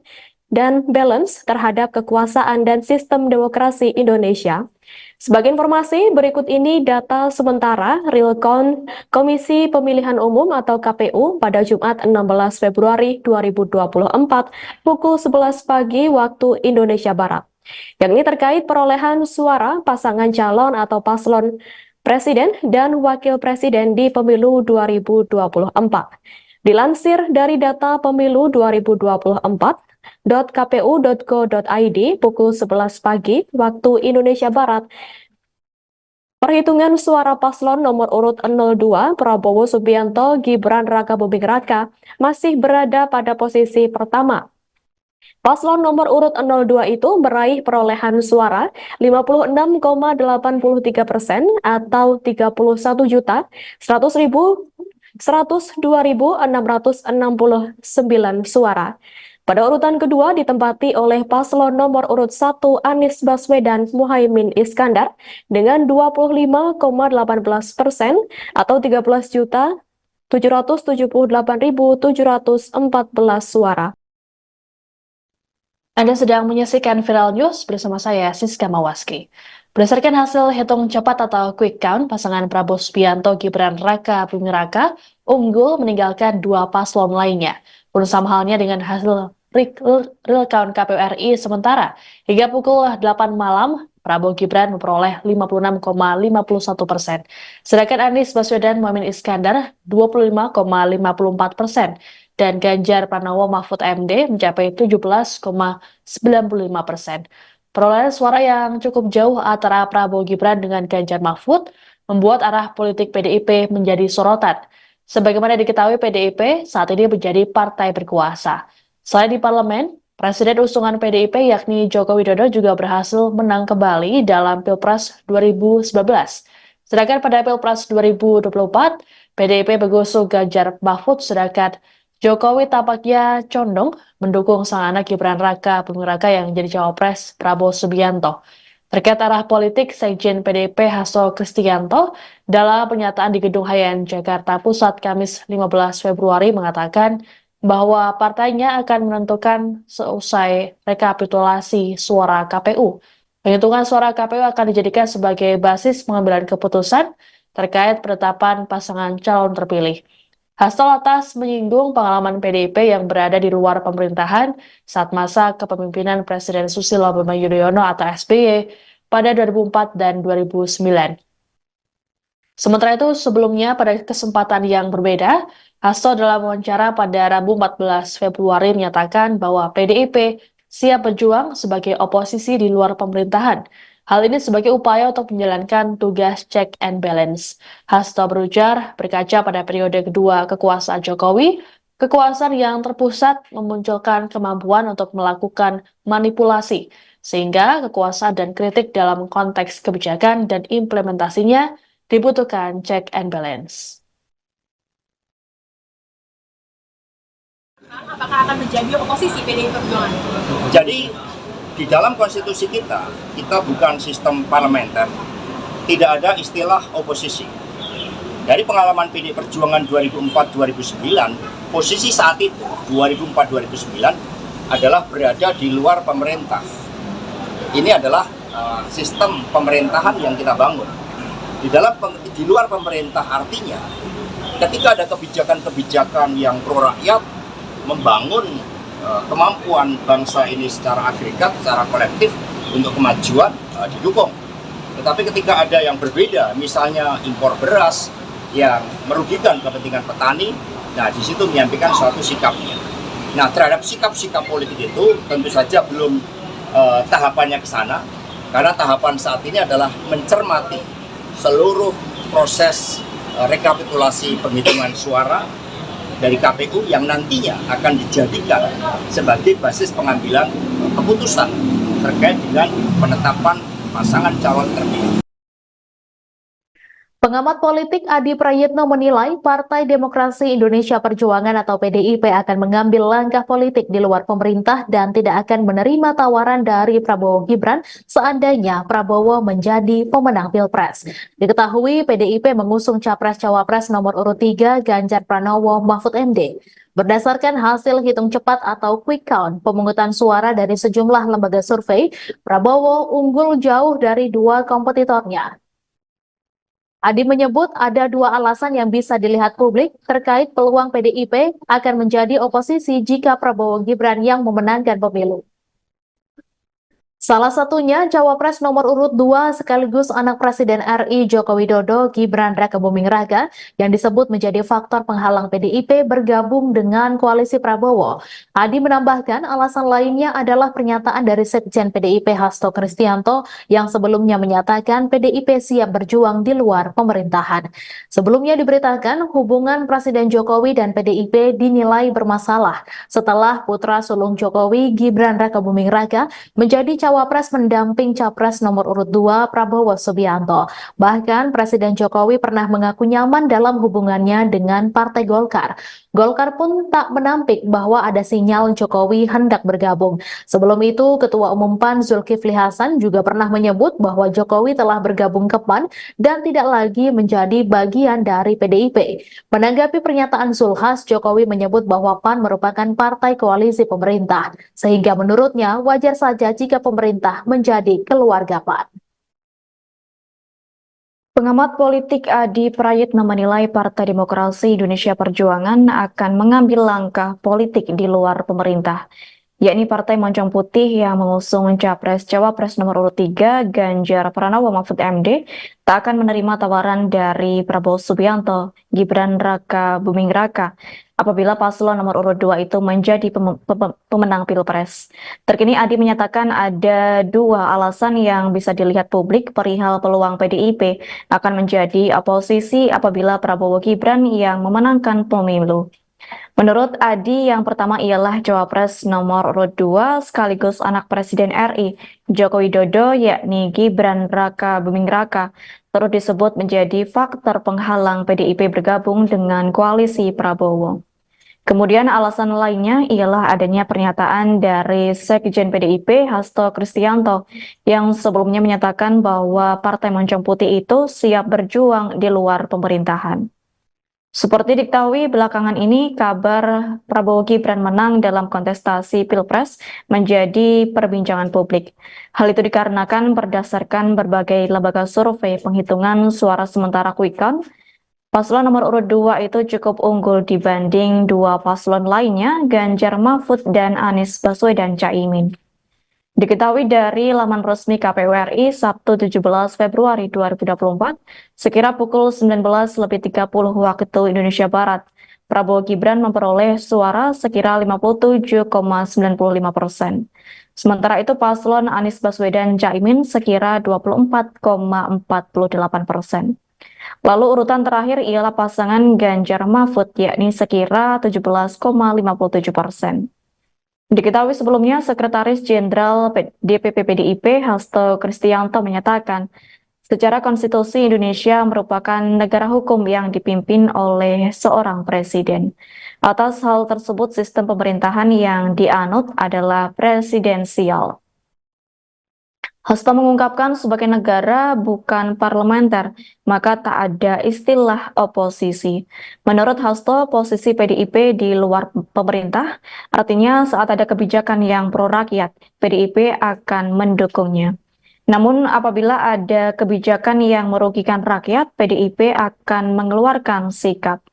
dan balance terhadap kekuasaan dan sistem demokrasi Indonesia. Sebagai informasi, berikut ini data sementara real count Komisi Pemilihan Umum atau KPU pada Jumat 16 Februari 2024 pukul 11 pagi waktu Indonesia Barat. Yang ini terkait perolehan suara pasangan calon atau paslon Presiden dan Wakil Presiden di Pemilu 2024. Dilansir dari data Pemilu 2024, .kpu.go.id pukul 11 pagi waktu Indonesia Barat. Perhitungan suara paslon nomor urut 02 Prabowo Subianto Gibran Raka Buming Raka masih berada pada posisi pertama. Paslon nomor urut 02 itu meraih perolehan suara 56,83% atau 31.102.669 suara. Pada urutan kedua ditempati oleh paslon nomor urut 1 Anies Baswedan Muhaimin Iskandar dengan 25,18% atau 13.778.714 suara. Anda sedang menyaksikan Viral News bersama saya, Siska Mawaski. Berdasarkan hasil hitung cepat atau quick count, pasangan Prabowo Subianto Gibran Raka Buming Raka unggul meninggalkan dua paslon lainnya. Bersama halnya dengan hasil real count KPU RI sementara, hingga pukul 8 malam, Prabowo Gibran memperoleh 56,51%. Sedangkan Anies Baswedan Muhaimin Iskandar 25,54%. Dan Ganjar Pranowo Mahfud MD mencapai 17,95%. Perolehan suara yang cukup jauh antara Prabowo Gibran dengan Ganjar Mahfud membuat arah politik PDIP menjadi sorotan. Sebagaimana diketahui, PDIP saat ini menjadi partai berkuasa. Selain di parlemen, Presiden usungan PDIP yakni Joko Widodo juga berhasil menang kembali dalam Pilpres 2019. Sedangkan pada Pilpres 2024, PDIP mengusung Ganjar Mahfud, sedangkan Jokowi tampaknya condong mendukung sang anak Gibran Raka Buming Raka yang jadi cawapres Prabowo Subianto. Terkait arah politik, Sekjen PDIP Hasto Kristianto dalam pernyataan di Gedung Hayan Jakarta Pusat Kamis 15 Februari mengatakan bahwa partainya akan menentukan seusai rekapitulasi suara KPU. Penghitungan suara KPU akan dijadikan sebagai basis pengambilan keputusan terkait penetapan pasangan calon terpilih. Hasto lantas menyinggung pengalaman PDIP yang berada di luar pemerintahan saat masa kepemimpinan Presiden Susilo Bambang Yudhoyono atau SBY pada 2004 dan 2009. Sementara itu, sebelumnya pada kesempatan yang berbeda, Hasto dalam wawancara pada Rabu 14 Februari menyatakan bahwa PDIP siap berjuang sebagai oposisi di luar pemerintahan. Hal ini sebagai upaya untuk menjalankan tugas check and balance. Hasto berujar, berkaca pada periode kedua kekuasaan Jokowi, kekuasaan yang terpusat memunculkan kemampuan untuk melakukan manipulasi, sehingga kekuasaan dan kritik dalam konteks kebijakan dan implementasinya dibutuhkan check and balance. Apakah akan menjadi oposisi PDI Perjuangan? Jadi di dalam konstitusi kita bukan sistem parlementer, tidak ada istilah oposisi. Dari pengalaman PDI Perjuangan 2004-2009, posisi saat itu 2004-2009 adalah berada di luar pemerintah. Ini adalah sistem pemerintahan yang kita bangun. Di luar pemerintah artinya ketika ada kebijakan-kebijakan yang pro rakyat, membangun kemampuan bangsa ini secara agregat, secara kolektif untuk kemajuan didukung. Tetapi ketika ada yang berbeda, misalnya impor beras yang merugikan kepentingan petani, nah di situ menyampaikan suatu sikapnya. Nah terhadap sikap-sikap politik itu tentu saja belum tahapannya ke sana, karena tahapan saat ini adalah mencermati seluruh proses rekapitulasi penghitungan suara dari KPU yang nantinya akan dijadikan sebagai basis pengambilan keputusan terkait dengan penetapan pasangan calon terpilih. Pengamat politik Adi Prayitno menilai Partai Demokrasi Indonesia Perjuangan atau PDIP akan mengambil langkah politik di luar pemerintah dan tidak akan menerima tawaran dari Prabowo Gibran seandainya Prabowo menjadi pemenang Pilpres. Diketahui PDIP mengusung Capres-Cawapres nomor urut 3 Ganjar Pranowo Mahfud MD. Berdasarkan hasil hitung cepat atau quick count pemungutan suara dari sejumlah lembaga survei, Prabowo unggul jauh dari dua kompetitornya. Adi menyebut ada dua alasan yang bisa dilihat publik terkait peluang PDIP akan menjadi oposisi jika Prabowo Gibran yang memenangkan pemilu. Salah satunya Cawapres nomor urut 2 sekaligus anak Presiden RI Joko Widodo Gibran Raka Buming Raka yang disebut menjadi faktor penghalang PDIP bergabung dengan koalisi Prabowo. Adi menambahkan alasan lainnya adalah pernyataan dari Sekjen PDIP Hasto Kristianto yang sebelumnya menyatakan PDIP siap berjuang di luar pemerintahan. Sebelumnya diberitakan hubungan Presiden Jokowi dan PDIP dinilai bermasalah setelah putra sulung Jokowi Gibran Raka Buming Raka menjadi Cawapres mendamping Capres nomor urut 2 Prabowo Subianto. Bahkan Presiden Jokowi pernah mengaku nyaman dalam hubungannya dengan Partai Golkar. Golkar pun tak menampik bahwa ada sinyal Jokowi hendak bergabung. Sebelum itu, Ketua Umum PAN Zulkifli Hasan juga pernah menyebut bahwa Jokowi telah bergabung ke PAN dan tidak lagi menjadi bagian dari PDIP. Menanggapi pernyataan Zulhas, Jokowi menyebut bahwa PAN merupakan partai koalisi pemerintah, sehingga menurutnya wajar saja jika pemerintah menjadi keluarga PAN. Pengamat politik Adi Prayitno menilai Partai Demokrasi Indonesia Perjuangan akan mengambil langkah politik di luar pemerintah, yakni Partai Moncong Putih yang mengusung Capres-Cawapres nomor urut 3 Ganjar Pranowo Mahfud MD tak akan menerima tawaran dari Prabowo Subianto, Gibran Raka Buming Raka apabila paslon nomor urut 2 itu menjadi pemenang Pilpres. Terkini Adi menyatakan ada dua alasan yang bisa dilihat publik perihal peluang PDIP akan menjadi oposisi apabila Prabowo Gibran yang memenangkan pemilu. Menurut Adi, yang pertama ialah Cawapres nomor urut 2 sekaligus anak Presiden RI Joko Widodo yakni Gibran Raka Buming Raka turut disebut menjadi faktor penghalang PDIP bergabung dengan koalisi Prabowo. Kemudian alasan lainnya ialah adanya pernyataan dari Sekjen PDIP Hasto Kristianto yang sebelumnya menyatakan bahwa Partai Moncong Putih itu siap berjuang di luar pemerintahan. Seperti diketahui belakangan ini kabar Prabowo Gibran menang dalam kontestasi Pilpres menjadi perbincangan publik. Hal itu dikarenakan berdasarkan berbagai lembaga survei penghitungan suara sementara quick count, paslon nomor urut 2 itu cukup unggul dibanding dua paslon lainnya, Ganjar Mahfud dan Anies Baswedan Caimin. Diketahui dari laman resmi KPU RI Sabtu 17 Februari 2024, sekira pukul 19.30 waktu Indonesia Barat, Prabowo Gibran memperoleh suara sekira 57,95%. Sementara itu paslon Anies Baswedan Caimin sekira 24,48%. Lalu urutan terakhir ialah pasangan Ganjar Mahfud yakni sekira 17,57%. Diketahui sebelumnya Sekretaris Jenderal DPP PDIP Hasto Kristianto menyatakan, secara konstitusi Indonesia merupakan negara hukum yang dipimpin oleh seorang presiden. Atas hal tersebut sistem pemerintahan yang dianut adalah presidensial. Hasto mengungkapkan sebagai negara bukan parlementer, maka tak ada istilah oposisi. Menurut Hasto, posisi PDIP di luar pemerintah, artinya saat ada kebijakan yang pro rakyat, PDIP akan mendukungnya. Namun apabila ada kebijakan yang merugikan rakyat, PDIP akan mengeluarkan sikap.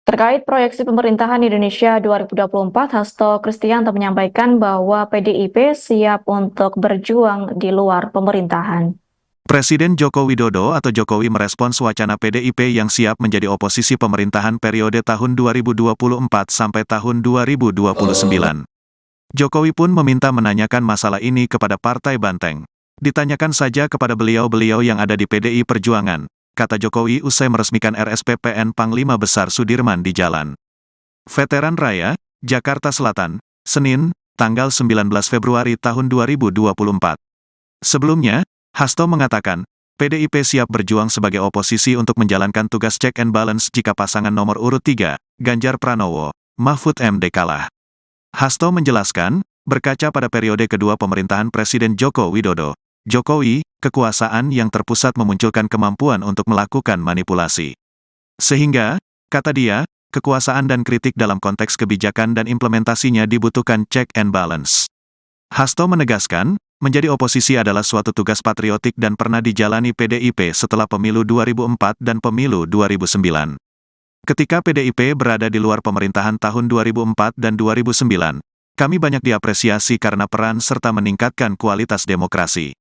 Terkait proyeksi pemerintahan Indonesia 2024, Hasto Kristianto menyampaikan bahwa PDIP siap untuk berjuang di luar pemerintahan. Presiden Joko Widodo atau Jokowi merespons wacana PDIP yang siap menjadi oposisi pemerintahan periode tahun 2024 sampai tahun 2029. Jokowi pun meminta menanyakan masalah ini kepada Partai Banteng. Ditanyakan saja kepada beliau-beliau yang ada di PDI Perjuangan, kata Jokowi usai meresmikan RSPPN Panglima Besar Sudirman di Jalan Veteran Raya, Jakarta Selatan, Senin, tanggal 19 Februari tahun 2024. Sebelumnya, Hasto mengatakan, PDIP siap berjuang sebagai oposisi untuk menjalankan tugas check and balance jika pasangan nomor urut 3, Ganjar Pranowo, Mahfud MD kalah. Hasto menjelaskan, berkaca pada periode kedua pemerintahan Presiden Joko Widodo, Jokowi, kekuasaan yang terpusat memunculkan kemampuan untuk melakukan manipulasi. Sehingga, kata dia, kekuasaan dan kritik dalam konteks kebijakan dan implementasinya dibutuhkan check and balance. Hasto menegaskan, menjadi oposisi adalah suatu tugas patriotik dan pernah dijalani PDIP setelah pemilu 2004 dan pemilu 2009. Ketika PDIP berada di luar pemerintahan tahun 2004 dan 2009, kami banyak diapresiasi karena peran serta meningkatkan kualitas demokrasi.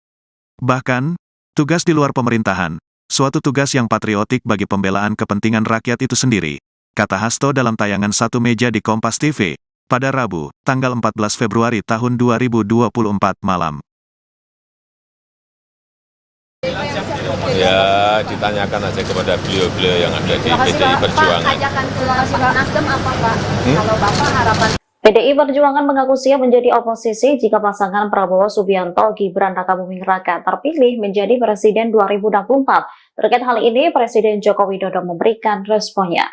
Bahkan, tugas di luar pemerintahan, suatu tugas yang patriotik bagi pembelaan kepentingan rakyat itu sendiri, kata Hasto dalam tayangan Satu Meja di Kompas TV, pada Rabu, tanggal 14 Februari tahun 2024 malam. Ya, ditanyakan aja kepada beliau-beliau yang ada di PDI Perjuangan. Pak, ajakan ke Nasdem apa Pak? Kalau Bapak harapan PDI Perjuangan mengaku siap menjadi oposisi jika pasangan Prabowo Subianto Gibran Rakabuming Raka terpilih menjadi Presiden 2024. Terkait hal ini, Presiden Joko Widodo memberikan responnya.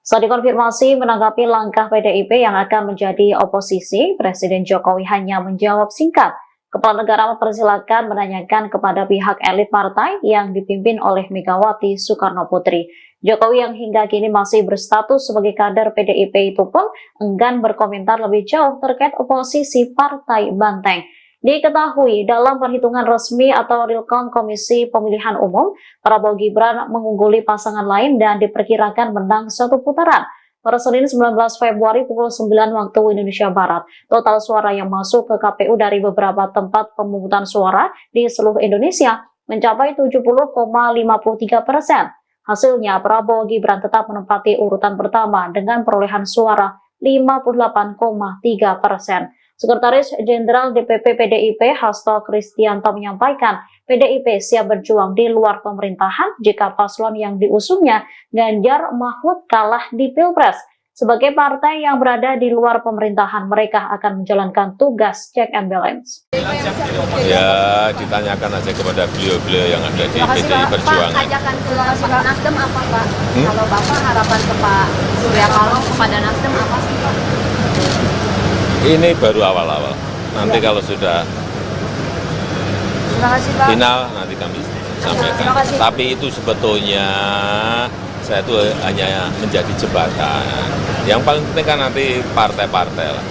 Saat dikonfirmasi menanggapi langkah PDIP yang akan menjadi oposisi, Presiden Jokowi hanya menjawab singkat. Kepala negara mempersilahkan menanyakan kepada pihak elit partai yang dipimpin oleh Megawati Soekarno Putri. Jokowi yang hingga kini masih berstatus sebagai kader PDIP itu pun enggan berkomentar lebih jauh terkait oposisi Partai Banteng. Diketahui dalam perhitungan resmi atau real count Komisi Pemilihan Umum, Prabowo Gibran mengungguli pasangan lain dan diperkirakan menang satu putaran. Pada Senin 19 Februari pukul 9 waktu Indonesia Barat, total suara yang masuk ke KPU dari beberapa tempat pemungutan suara di seluruh Indonesia mencapai 70,53%. Hasilnya, Prabowo Gibran tetap menempati urutan pertama dengan perolehan suara 58,3%. Sekretaris Jenderal DPP PDIP Hasto Kristianto menyampaikan, PDIP siap berjuang di luar pemerintahan jika paslon yang diusungnya Ganjar Mahfud kalah di Pilpres. Sebagai partai yang berada di luar pemerintahan, mereka akan menjalankan tugas check and balance. Ya, ditanyakan aja kepada beliau-beliau yang ada di Terima kasih, PDI Pak. Perjuangan. Pak, ajakan ke Pak Nasdem apa, Pak? Kalau Bapak harapan ke Pak Surya Paloh kepada Nasdem apa sih, Pak? Ini baru awal-awal. Nanti kalau sudah Terima kasih, Pak. final, nanti kami sampaikan. Terima kasih. Tapi itu sebetulnya saya itu hanya menjadi jembatan. Yang paling penting kan nanti partai-partai lah.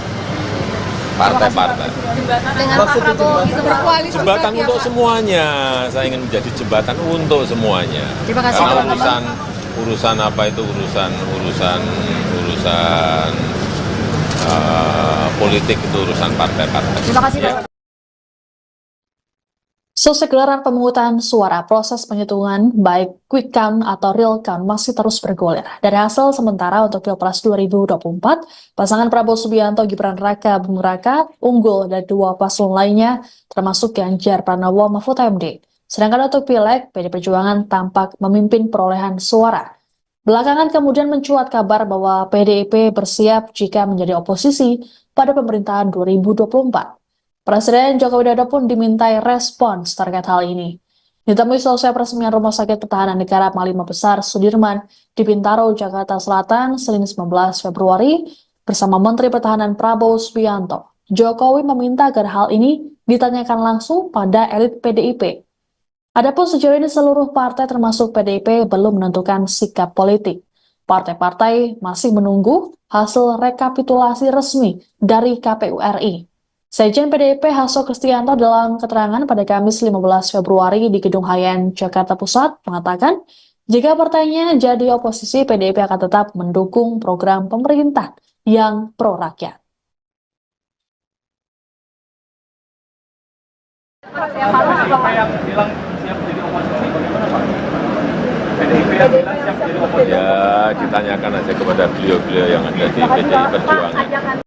Partai-partai. Dengan Pak Prabowo itu berkoalisi. Jembatan untuk semuanya. Saya ingin menjadi jembatan untuk semuanya. Terima kasih, Karena Pak. urusan apa itu urusan politik itu urusan partai-partai. Terima kasih, Ya. Pak. Selesai gelaran pemungutan suara, proses penghitungan baik quick count atau real count masih terus bergulir. Dari hasil sementara untuk Pilpres 2024, pasangan Prabowo Subianto Gibran Raka Buming Raka unggul dari dua paslon lainnya, termasuk Ganjar Pranowo Mahfud MD. Sedangkan untuk Pileg, PD Perjuangan tampak memimpin perolehan suara. Belakangan kemudian mencuat kabar bahwa PDIP bersiap jika menjadi oposisi pada pemerintahan 2024. Presiden Joko Widodo pun dimintai respons terkait hal ini. Ditemui selesai peresmian Rumah Sakit Pertahanan Negara Panglima Besar Sudirman di Bintaro, Jakarta Selatan, Senin 19 Februari, bersama Menteri Pertahanan Prabowo Subianto. Jokowi meminta agar hal ini ditanyakan langsung pada elit PDIP. Adapun sejauh ini seluruh partai termasuk PDIP belum menentukan sikap politik. Partai-partai masih menunggu hasil rekapitulasi resmi dari KPU RI. Sekjen PDIP Hasto Kristianto dalam keterangan pada Kamis 15 Februari di Gedung Hayan, Jakarta Pusat mengatakan, jika partainya jadi oposisi, PDIP akan tetap mendukung program pemerintah yang pro-rakyat. Ya, ditanyakan aja kepada beliau-beliau yang ada di PDI Perjuangan.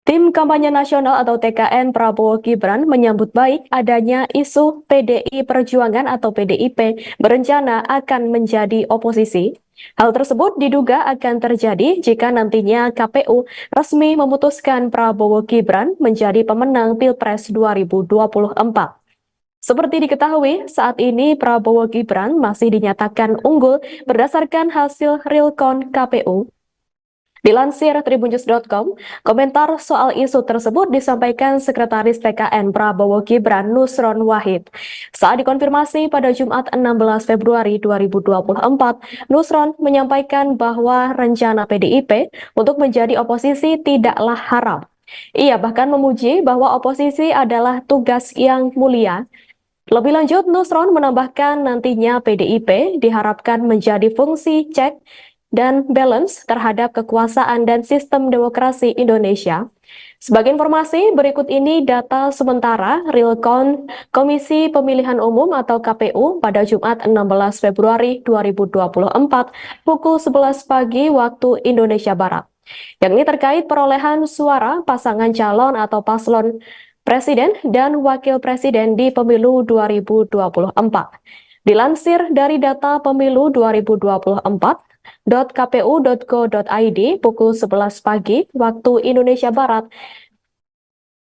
Tim Kampanye Nasional atau TKN Prabowo Gibran menyambut baik adanya isu PDI Perjuangan atau PDIP berencana akan menjadi oposisi. Hal tersebut diduga akan terjadi jika nantinya KPU resmi memutuskan Prabowo Gibran menjadi pemenang Pilpres 2024. Seperti diketahui, saat ini Prabowo Gibran masih dinyatakan unggul berdasarkan hasil real count KPU. Dilansir tribunnews.com, komentar soal isu tersebut disampaikan Sekretaris TKN Prabowo Gibran Nusron Wahid. Saat dikonfirmasi pada Jumat 16 Februari 2024, Nusron menyampaikan bahwa rencana PDIP untuk menjadi oposisi tidaklah haram. Ia bahkan memuji bahwa oposisi adalah tugas yang mulia. Lebih lanjut, Nusron menambahkan nantinya PDIP diharapkan menjadi fungsi cek dan balance terhadap kekuasaan dan sistem demokrasi Indonesia. Sebagai informasi, berikut ini data sementara real count Komisi Pemilihan Umum atau KPU pada Jumat 16 Februari 2024 pukul 11 pagi waktu Indonesia Barat. Yang ini terkait perolehan suara pasangan calon atau paslon Presiden dan Wakil Presiden di Pemilu 2024. Dilansir dari data Pemilu 2024, .kpu.go.id pukul 11 pagi waktu Indonesia Barat.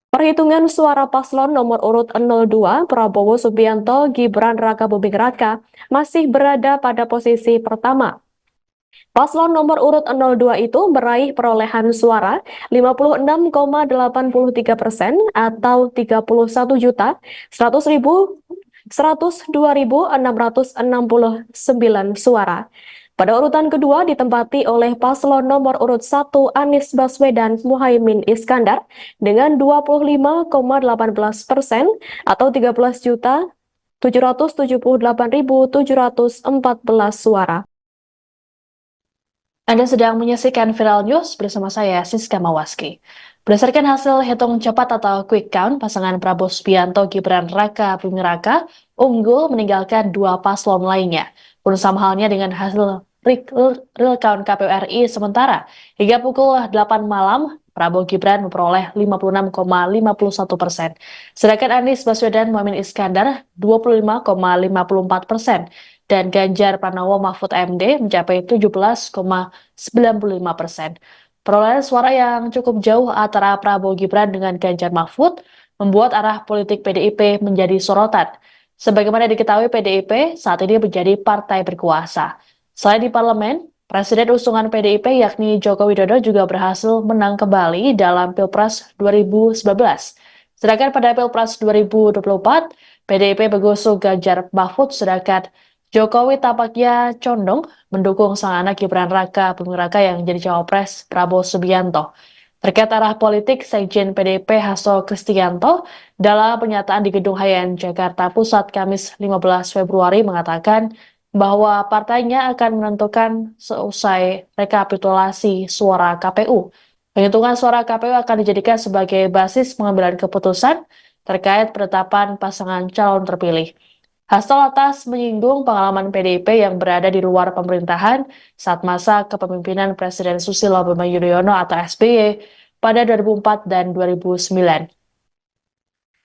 Perhitungan suara paslon nomor urut 02 Prabowo Subianto Gibran Raka Buming Raka masih berada pada posisi pertama. Paslon nomor urut 02 itu meraih perolehan suara 56,83% atau 31.102.669 suara. Pada urutan kedua ditempati oleh paslon nomor urut 1 Anies Baswedan Muhaimin Iskandar dengan 25,18% atau 13.778.714 suara. Anda sedang menyaksikan Viral News bersama saya, Siska Mawaski. Berdasarkan hasil hitung cepat atau quick count, pasangan Prabowo Subianto Gibran Raka Buming Raka unggul meninggalkan dua paslon lainnya. Pun sama halnya dengan hasil real count KPU RI sementara. Hingga pukul 8 malam, Prabowo Gibran memperoleh 56,51%. Sedangkan Anies Baswedan Muhaimin Iskandar 25,54%. Dan Ganjar Pranowo Mahfud MD mencapai 17,95%. Perolehan suara yang cukup jauh antara Prabowo Gibran dengan Ganjar Mahfud membuat arah politik PDIP menjadi sorotan. Sebagaimana diketahui, PDIP saat ini menjadi partai berkuasa. Selain di parlemen, Presiden usungan PDIP yakni Joko Widodo juga berhasil menang kembali dalam Pilpres 2019. Sedangkan pada Pilpres 2024, PDIP mengusung Ganjar Mahfud, sedangkan Jokowi tampaknya condong mendukung sang anak Gibran Raka Buming Raka yang jadi cawapres Prabowo Subianto. Terkait arah politik, Sekjen PDIP Hasto Kristianto dalam pernyataan di Gedung Hayan Jakarta Pusat Kamis 15 Februari mengatakan bahwa partainya akan menentukan seusai rekapitulasi suara KPU. Penghitungan suara KPU akan dijadikan sebagai basis pengambilan keputusan terkait penetapan pasangan calon terpilih. Hasto lantas menyinggung pengalaman PDIP yang berada di luar pemerintahan saat masa kepemimpinan Presiden Susilo Bambang Yudhoyono atau SBY pada 2004 dan 2009.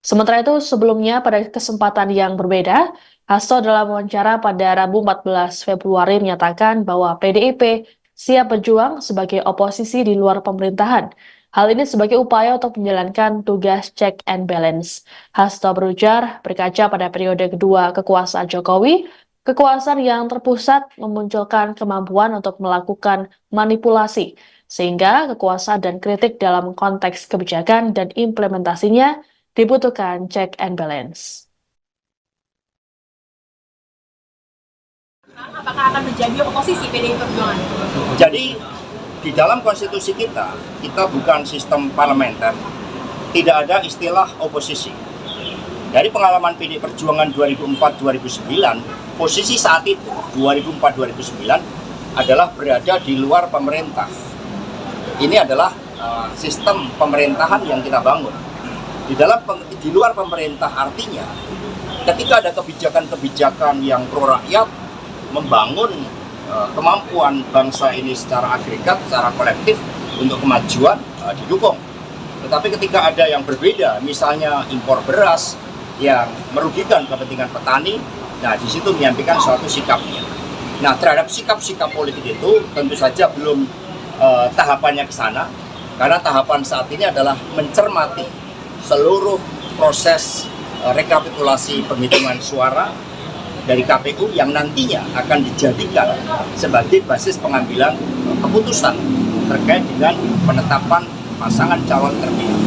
Sementara itu, sebelumnya pada kesempatan yang berbeda, Hasto dalam wawancara pada Rabu 14 Februari menyatakan bahwa PDIP siap berjuang sebagai oposisi di luar pemerintahan. Hal ini sebagai upaya untuk menjalankan tugas check and balance. Hasto berujar, berkaca pada periode kedua kekuasaan Jokowi, kekuasaan yang terpusat memunculkan kemampuan untuk melakukan manipulasi, sehingga kekuasaan dan kritik dalam konteks kebijakan dan implementasinya dibutuhkan check and balance. Apakah akan menjadi oposisi PDI Perjuangan? Jadi di dalam konstitusi kita bukan sistem parlementer, tidak ada istilah oposisi. Dari pengalaman PDI Perjuangan 2004-2009, posisi saat itu 2004-2009 adalah berada di luar pemerintah. Ini adalah sistem pemerintahan yang kita bangun. Di luar pemerintah artinya ketika ada kebijakan-kebijakan yang pro rakyat, membangun kemampuan bangsa ini secara agregat, secara kolektif untuk kemajuan didukung. Tetapi ketika ada yang berbeda, misalnya impor beras yang merugikan kepentingan petani, nah di situ menyampaikan suatu sikapnya. Nah terhadap sikap-sikap politik itu tentu saja belum tahapannya ke sana, karena tahapan saat ini adalah mencermati seluruh proses rekapitulasi penghitungan suara dari KPU yang nantinya akan dijadikan sebagai basis pengambilan keputusan terkait dengan penetapan pasangan calon terpilih.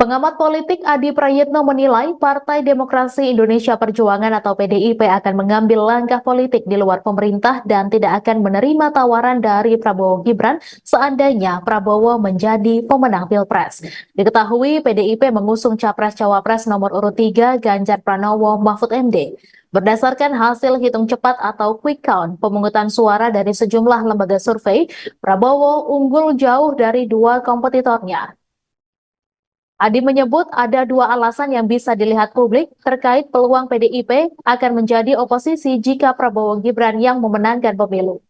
Pengamat politik Adi Prayitno menilai Partai Demokrasi Indonesia Perjuangan atau PDIP akan mengambil langkah politik di luar pemerintah dan tidak akan menerima tawaran dari Prabowo Gibran seandainya Prabowo menjadi pemenang Pilpres. Diketahui PDIP mengusung Capres-Cawapres nomor urut 3 Ganjar Pranowo Mahfud MD. Berdasarkan hasil hitung cepat atau quick count pemungutan suara dari sejumlah lembaga survei, Prabowo unggul jauh dari dua kompetitornya. Adi menyebut ada dua alasan yang bisa dilihat publik terkait peluang PDIP akan menjadi oposisi jika Prabowo Gibran yang memenangkan pemilu.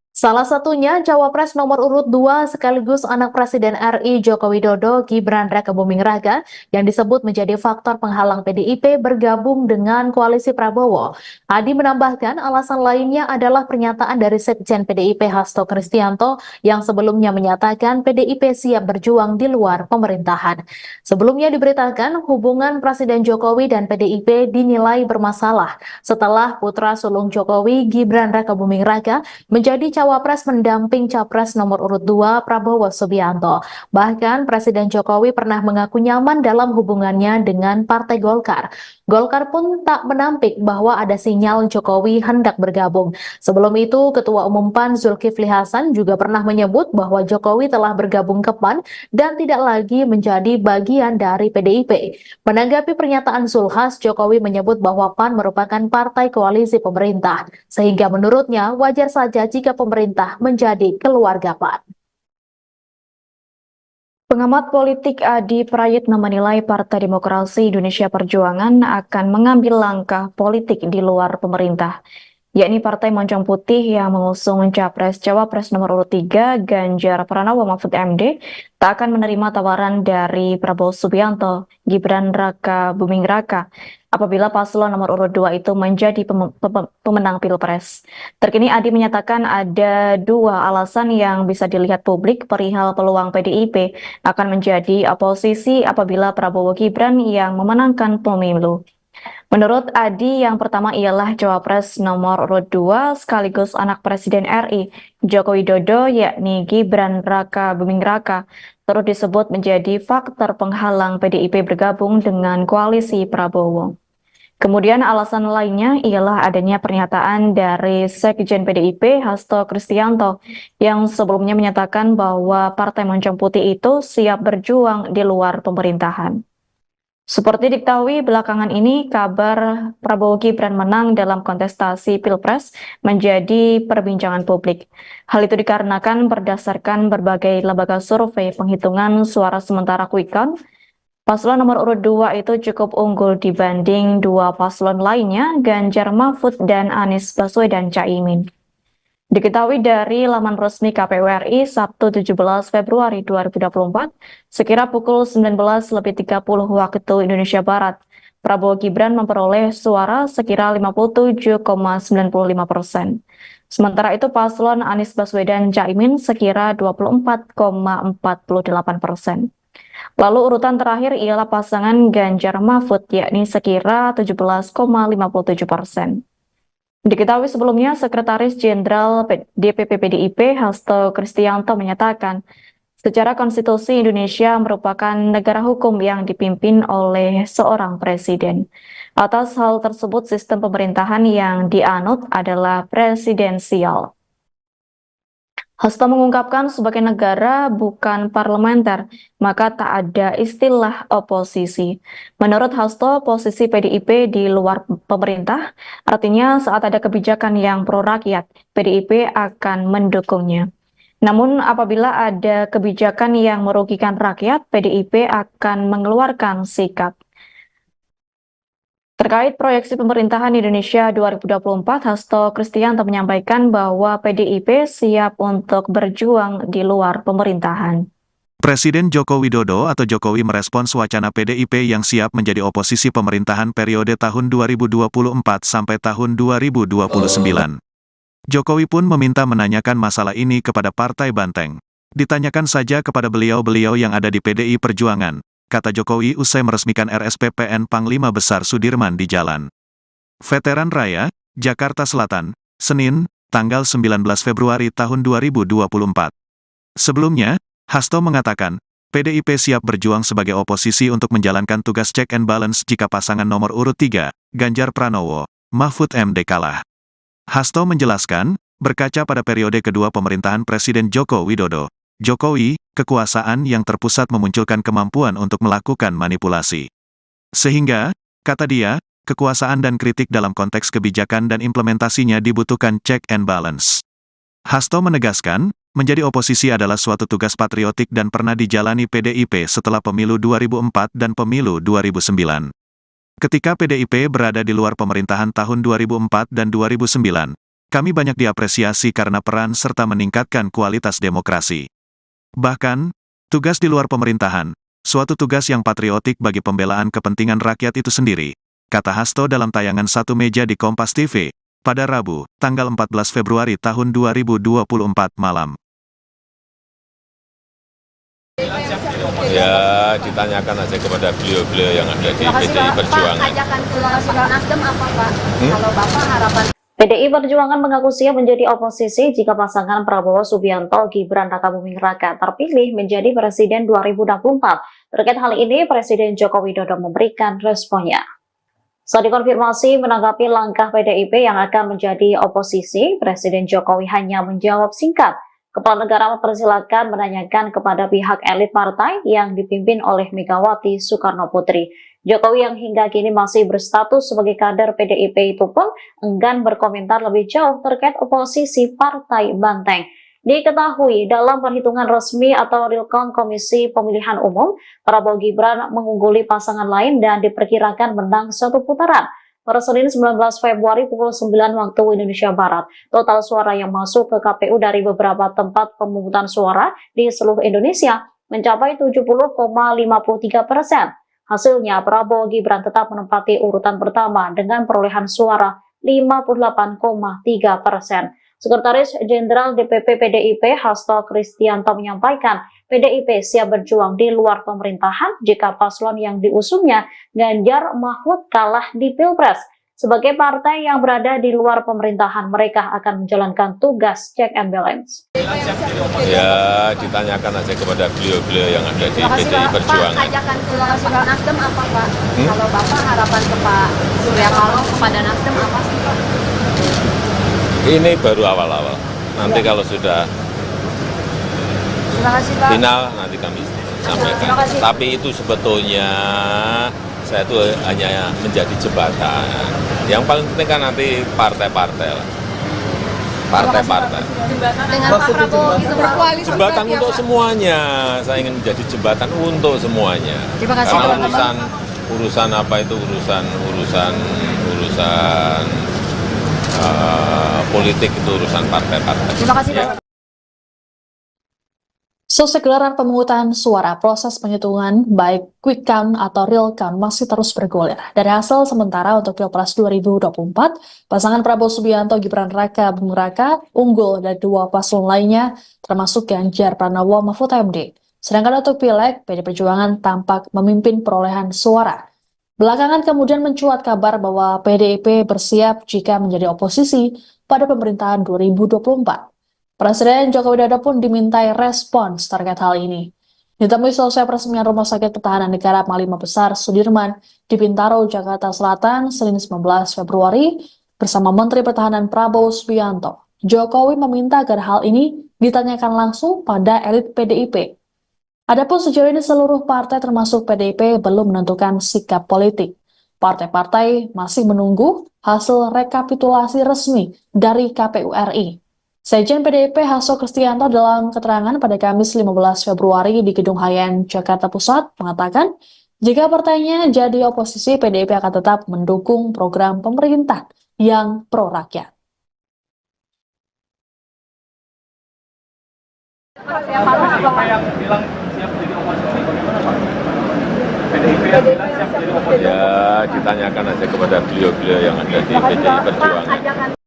Salah satunya Cawapres nomor urut 2 sekaligus anak Presiden RI Joko Widodo Gibran Raka Buming Raka yang disebut menjadi faktor penghalang PDIP bergabung dengan koalisi Prabowo. Adi menambahkan alasan lainnya adalah pernyataan dari Sekjen PDIP Hasto Kristianto yang sebelumnya menyatakan PDIP siap berjuang di luar pemerintahan. Sebelumnya diberitakan hubungan Presiden Jokowi dan PDIP dinilai bermasalah setelah putra sulung Jokowi Gibran Raka Buming Raka menjadi Cawapres mendamping Capres nomor urut 2 Prabowo Subianto. Bahkan Presiden Jokowi pernah mengaku nyaman dalam hubungannya dengan Partai Golkar. Golkar pun tak menampik bahwa ada sinyal Jokowi hendak bergabung. Sebelum itu, Ketua Umum PAN Zulkifli Hasan juga pernah menyebut bahwa Jokowi telah bergabung ke PAN dan tidak lagi menjadi bagian dari PDIP. Menanggapi pernyataan Zulhas, Jokowi menyebut bahwa PAN merupakan partai koalisi pemerintah, sehingga menurutnya wajar saja jika pemerintah menjadi keluarga PAN. Pengamat politik Adi Prayitno menilai Partai Demokrasi Indonesia Perjuangan akan mengambil langkah politik di luar pemerintah. yakni Partai Moncong Putih yang mengusung Capres-Cawapres nomor urut 3 Ganjar Pranowo Mahfud MD tak akan menerima tawaran dari Prabowo Subianto, Gibran Raka Buming Raka apabila paslon nomor urut 2 itu menjadi pemenang Pilpres. Terkini Adi menyatakan ada dua alasan yang bisa dilihat publik perihal peluang PDIP akan menjadi oposisi apabila Prabowo Gibran yang memenangkan pemilu. Menurut Adi, yang pertama ialah Cawapres nomor urut 2 sekaligus anak Presiden RI, Joko Widodo, yakni Gibran Raka Buming Raka, turut disebut menjadi faktor penghalang PDIP bergabung dengan koalisi Prabowo. Kemudian alasan lainnya ialah adanya pernyataan dari Sekjen PDIP Hasto Kristianto yang sebelumnya menyatakan bahwa Partai Moncong Putih itu siap berjuang di luar pemerintahan. Seperti diketahui belakangan ini, kabar Prabowo Gibran menang dalam kontestasi Pilpres menjadi perbincangan publik. Hal itu dikarenakan berdasarkan berbagai lembaga survei penghitungan suara sementara Quick Count, paslon nomor urut 2 itu cukup unggul dibanding dua paslon lainnya, Ganjar Mahfud dan Anies Baswedan Caimin. Diketahui dari laman resmi KPU RI Sabtu 17 Februari 2024, sekira pukul 19.30 waktu Indonesia Barat, Prabowo Gibran memperoleh suara sekira 57,95%. Sementara itu paslon Anies Baswedan Caimin sekira 24,48%. Lalu urutan terakhir ialah pasangan Ganjar Mahfud yakni sekira 17,57%. Diketahui sebelumnya, Sekretaris Jenderal DPP PDIP Hasto Kristianto menyatakan, secara konstitusi Indonesia merupakan negara hukum yang dipimpin oleh seorang presiden. Atas hal tersebut, sistem pemerintahan yang dianut adalah presidensial. Hasto mengungkapkan sebagai negara bukan parlementer, maka tak ada istilah oposisi. Menurut Hasto, posisi PDIP di luar pemerintah, artinya saat ada kebijakan yang pro rakyat, PDIP akan mendukungnya. Namun apabila ada kebijakan yang merugikan rakyat, PDIP akan mengeluarkan sikap. Terkait proyeksi pemerintahan Indonesia 2024, Hasto Kristianto menyampaikan bahwa PDIP siap untuk berjuang di luar pemerintahan. Presiden Joko Widodo atau Jokowi merespons wacana PDIP yang siap menjadi oposisi pemerintahan periode tahun 2024 sampai tahun 2029. Jokowi pun meminta menanyakan masalah ini kepada Partai Banteng. Ditanyakan saja kepada beliau-beliau yang ada di PDI Perjuangan, kata Jokowi usai meresmikan RSPPN Panglima Besar Sudirman di Jalan Veteran Raya, Jakarta Selatan, Senin, tanggal 19 Februari tahun 2024. Sebelumnya, Hasto mengatakan, PDIP siap berjuang sebagai oposisi untuk menjalankan tugas check and balance jika pasangan nomor urut 3, Ganjar Pranowo, Mahfud MD kalah. Hasto menjelaskan, berkaca pada periode kedua pemerintahan Presiden Joko Widodo, Jokowi, kekuasaan yang terpusat memunculkan kemampuan untuk melakukan manipulasi. Sehingga, kata dia, kekuasaan dan kritik dalam konteks kebijakan dan implementasinya dibutuhkan check and balance. Hasto menegaskan, menjadi oposisi adalah suatu tugas patriotik dan pernah dijalani PDIP setelah pemilu 2004 dan pemilu 2009. Ketika PDIP berada di luar pemerintahan tahun 2004 dan 2009, kami banyak diapresiasi karena peran serta meningkatkan kualitas demokrasi. Bahkan, tugas di luar pemerintahan, suatu tugas yang patriotik bagi pembelaan kepentingan rakyat itu sendiri, kata Hasto dalam tayangan Satu Meja di Kompas TV, pada Rabu, tanggal 14 Februari tahun 2024 malam. Ya, ditanyakan aja kepada beliau-beliau yang ada di PDI Perjuangan. Ajakan ke Nasdem apa Pak? Kalau Bapak harapan PDI Perjuangan mengaku siap menjadi oposisi jika pasangan Prabowo Subianto Gibran Raka Buming Raka terpilih menjadi Presiden 2024. Terkait hal ini, Presiden Joko Widodo memberikan responnya. Saat dikonfirmasi menanggapi langkah PDIP yang akan menjadi oposisi, Presiden Jokowi hanya menjawab singkat. Kepala negara mempersilahkan menanyakan kepada pihak elit partai yang dipimpin oleh Megawati Soekarno Putri. Jokowi yang hingga kini masih berstatus sebagai kader PDIP itu pun enggan berkomentar lebih jauh terkait oposisi Partai Banteng. Diketahui dalam perhitungan resmi atau real count Komisi Pemilihan Umum, Prabowo Gibran mengungguli pasangan lain dan diperkirakan menang satu putaran. per Senin 19 Februari pukul 9 waktu Indonesia Barat. Total suara yang masuk ke KPU dari beberapa tempat pemungutan suara di seluruh Indonesia mencapai 70,53%. Hasilnya, Prabowo Gibran tetap menempati urutan pertama dengan perolehan suara 58,3%. Sekretaris Jenderal DPP PDIP Hasto Kristianto menyampaikan, PDIP siap berjuang di luar pemerintahan jika paslon yang diusungnya Ganjar Mahfud kalah di Pilpres. Sebagai partai yang berada di luar pemerintahan, mereka akan menjalankan tugas check and balance. Ya, ditanyakan aja kepada beliau-beliau yang ada di PDI Perjuangan. Pak, ajakan ke Pak Nasdem apa Pak? Kalau Bapak harapan ke Pak Surya Paloh kepada Nasdem apa sih Pak? Ini baru awal-awal. Nanti kalau sudah Terima kasih Pak. final, nanti kami sampaikan. Terima kasih. Tapi itu sebetulnya saya itu hanya menjadi jembatan. Yang paling penting kan nanti partai-partai lah. Partai-partai. Dengan Pak Prabowo itu berkoalisi. Jembatan untuk semuanya. Saya ingin menjadi jembatan untuk semuanya. Terima kasih, Karena teman-teman. urusan apa itu urusan politik itu urusan partai-partai. Terima kasih Ya. Pak. Selesai gelaran pemungutan suara, proses penghitungan baik quick count atau real count masih terus bergulir. Dari hasil sementara untuk Pilpres 2024, pasangan Prabowo Subianto Gibran Raka Buming Raka unggul dari dua paslon lainnya, termasuk Ganjar Pranowo Mahfud MD. Sedangkan untuk Pileg, PD Perjuangan tampak memimpin perolehan suara. Belakangan kemudian mencuat kabar bahwa PDIP bersiap jika menjadi oposisi pada pemerintahan 2024. Presiden Joko Widodo pun dimintai respons terkait hal ini. Ditemui selesai peresmian Rumah Sakit Pertahanan Negara Panglima Besar Sudirman di Bintaro, Jakarta Selatan, Senin 19 Februari, bersama Menteri Pertahanan Prabowo Subianto. Jokowi meminta agar hal ini ditanyakan langsung pada elit PDIP. Adapun sejauh ini seluruh partai termasuk PDIP belum menentukan sikap politik. Partai-partai masih menunggu hasil rekapitulasi resmi dari KPU RI. Sekjen PDIP Hasto Kristianto dalam keterangan pada Kamis 15 Februari di Gedung Hayan, Jakarta Pusat mengatakan, jika partainya jadi oposisi, PDIP akan tetap mendukung program pemerintah yang pro-rakyat. Ya, ditanyakan aja kepada beliau-beliau yang ada di PDI Perjuangan.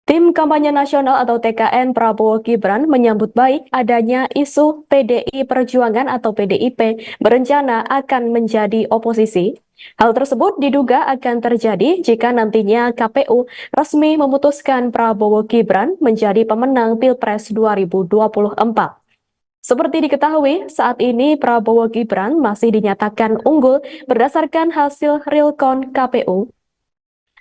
Tim Kampanye Nasional atau TKN Prabowo Gibran menyambut baik adanya isu PDI Perjuangan atau PDIP berencana akan menjadi oposisi. Hal tersebut diduga akan terjadi jika nantinya KPU resmi memutuskan Prabowo Gibran menjadi pemenang Pilpres 2024. Seperti diketahui, saat ini Prabowo Gibran masih dinyatakan unggul berdasarkan hasil real count KPU.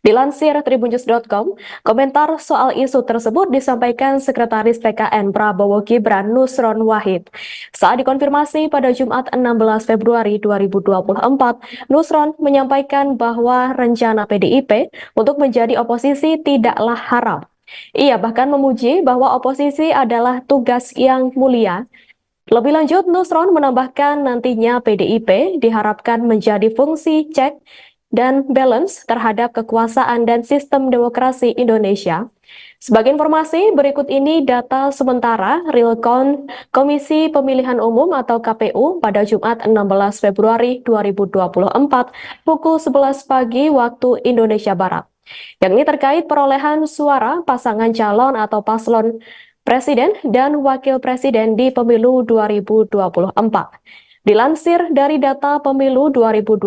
Dilansir tribunnews.com, komentar soal isu tersebut disampaikan Sekretaris TKN Prabowo Gibran Nusron Wahid. Saat dikonfirmasi pada Jumat 16 Februari 2024, Nusron menyampaikan bahwa rencana PDIP untuk menjadi oposisi tidaklah haram. Ia bahkan memuji bahwa oposisi adalah tugas yang mulia. Lebih lanjut, Nusron menambahkan nantinya PDIP diharapkan menjadi fungsi cek dan balance terhadap kekuasaan dan sistem demokrasi Indonesia. Sebagai informasi, berikut ini data sementara real count Komisi Pemilihan Umum atau KPU pada Jumat 16 Februari 2024 pukul 11 pagi waktu Indonesia Barat. Yang ini terkait perolehan suara pasangan calon atau paslon Presiden dan Wakil Presiden di Pemilu 2024. Dilansir dari data Pemilu 2024,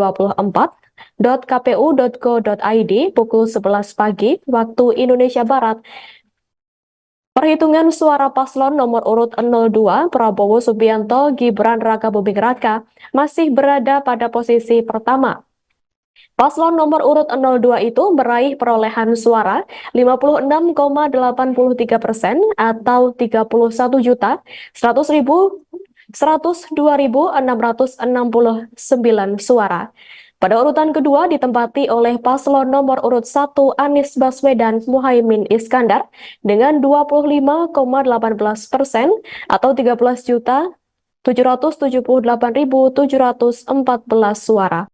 .kpu.go.id pukul 11 pagi waktu Indonesia Barat. Perhitungan suara paslon nomor urut 02 Prabowo Subianto Gibran Raka Buming Raka masih berada pada posisi pertama. Paslon nomor urut 02 itu meraih perolehan suara 56,83% atau 31.102.669 suara. Pada urutan kedua ditempati oleh paslon nomor urut 1 Anies Baswedan Muhaimin Iskandar dengan 25,18% atau 13.778.714 suara.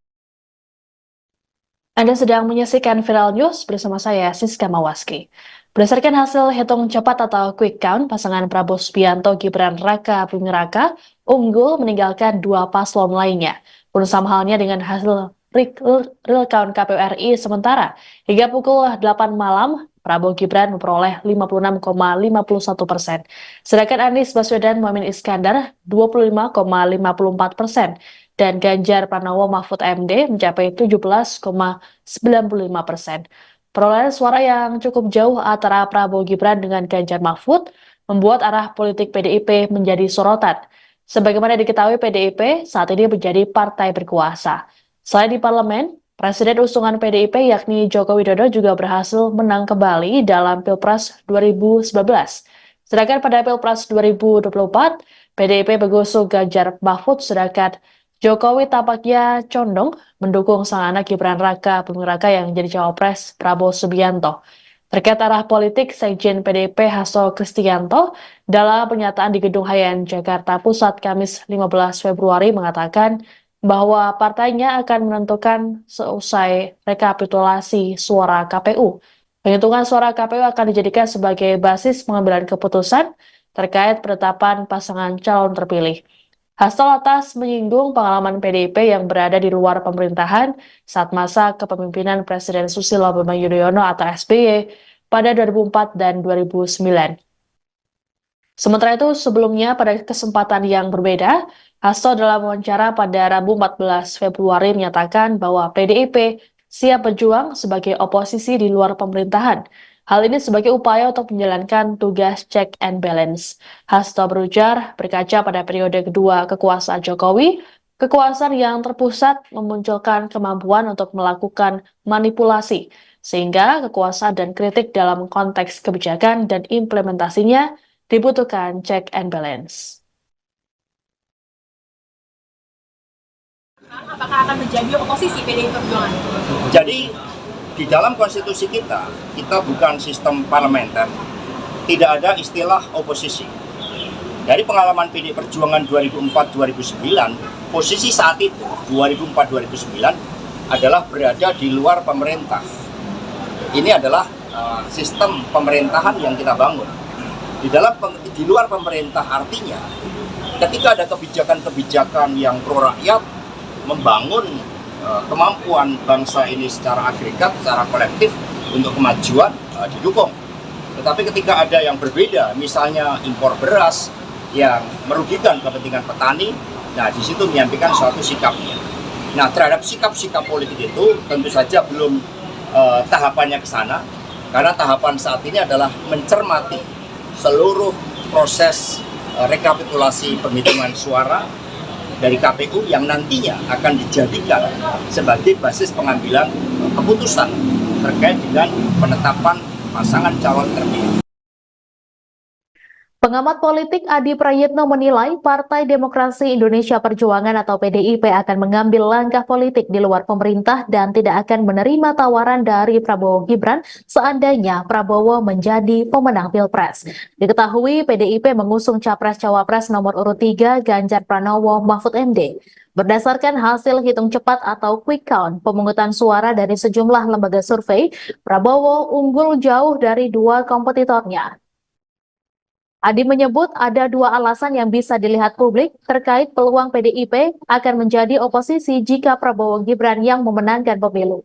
Anda sedang menyaksikan Viral News bersama saya, Siska Mawaski. Berdasarkan hasil hitung cepat atau quick count, pasangan Prabowo Subianto Gibran Raka Buming Raka unggul meninggalkan dua paslon lainnya. Pun sama halnya dengan hasil real count KPU RI sementara. Hingga pukul 8 malam, Prabowo Gibran memperoleh 56,51%. Sedangkan Anies Baswedan Muhaimin Iskandar 25,54%. Dan Ganjar Pranowo Mahfud MD mencapai 17,95%. Perolehan suara yang cukup jauh antara Prabowo Gibran dengan Ganjar Mahfud membuat arah politik PDIP menjadi sorotan. Sebagaimana diketahui, PDIP saat ini menjadi partai berkuasa. Selain di parlemen, Presiden usungan PDIP yakni Joko Widodo juga berhasil menang kembali dalam Pilpres 2019. Sedangkan pada Pilpres 2024, PDIP mengusung Ganjar Mahfud, sedangkan Jokowi tampaknya condong mendukung sang anak Gibran Raka Buming Raka yang menjadi cawapres Prabowo Subianto. Terkait arah politik, Sekjen PDIP Hasto Kristianto dalam pernyataan di Gedung Hayan Jakarta Pusat Kamis 15 Februari mengatakan bahwa partainya akan menentukan seusai rekapitulasi suara KPU. Penghitungan suara KPU akan dijadikan sebagai basis pengambilan keputusan terkait penetapan pasangan calon terpilih. Hasto lantas menyinggung pengalaman PDIP yang berada di luar pemerintahan saat masa kepemimpinan Presiden Susilo Bambang Yudhoyono atau SBY pada 2004 dan 2009. Sementara itu, sebelumnya pada kesempatan yang berbeda, Hasto dalam wawancara pada Rabu 14 Februari menyatakan bahwa PDIP siap berjuang sebagai oposisi di luar pemerintahan. Hal ini sebagai upaya untuk menjalankan tugas check and balance. Hasto berujar, berkaca pada periode kedua kekuasaan Jokowi, kekuasaan yang terpusat memunculkan kemampuan untuk melakukan manipulasi, sehingga kekuasaan dan kritik dalam konteks kebijakan dan implementasinya dibutuhkan check and balance. Apakah akan menjadi oposisi PDI Perjuangan? Jadi di dalam konstitusi kita bukan sistem parlementer, tidak ada istilah oposisi. Dari pengalaman PDI Perjuangan 2004-2009, posisi saat itu 2004-2009 adalah berada di luar pemerintah. Ini adalah sistem pemerintahan yang kita bangun. Di luar pemerintah artinya ketika ada kebijakan-kebijakan yang pro rakyat, membangun kemampuan bangsa ini secara agregat, secara kolektif untuk kemajuan didukung. Tetapi ketika ada yang berbeda, misalnya impor beras yang merugikan kepentingan petani, nah di situ menyampaikan suatu sikapnya. Nah terhadap sikap-sikap politik itu tentu saja belum tahapannya ke sana, karena tahapan saat ini adalah mencermati seluruh proses rekapitulasi penghitungan suara dari KPU yang nantinya akan dijadikan sebagai basis pengambilan keputusan terkait dengan penetapan pasangan calon terpilih. Pengamat politik Adi Prayitno menilai Partai Demokrasi Indonesia Perjuangan atau PDIP akan mengambil langkah politik di luar pemerintah dan tidak akan menerima tawaran dari Prabowo Gibran seandainya Prabowo menjadi pemenang Pilpres. Diketahui PDIP mengusung Capres-Cawapres nomor urut 3 Ganjar Pranowo Mahfud MD. Berdasarkan hasil hitung cepat atau quick count pemungutan suara dari sejumlah lembaga survei, Prabowo unggul jauh dari dua kompetitornya. Adi menyebut ada dua alasan yang bisa dilihat publik terkait peluang PDIP akan menjadi oposisi jika Prabowo Gibran yang memenangkan pemilu.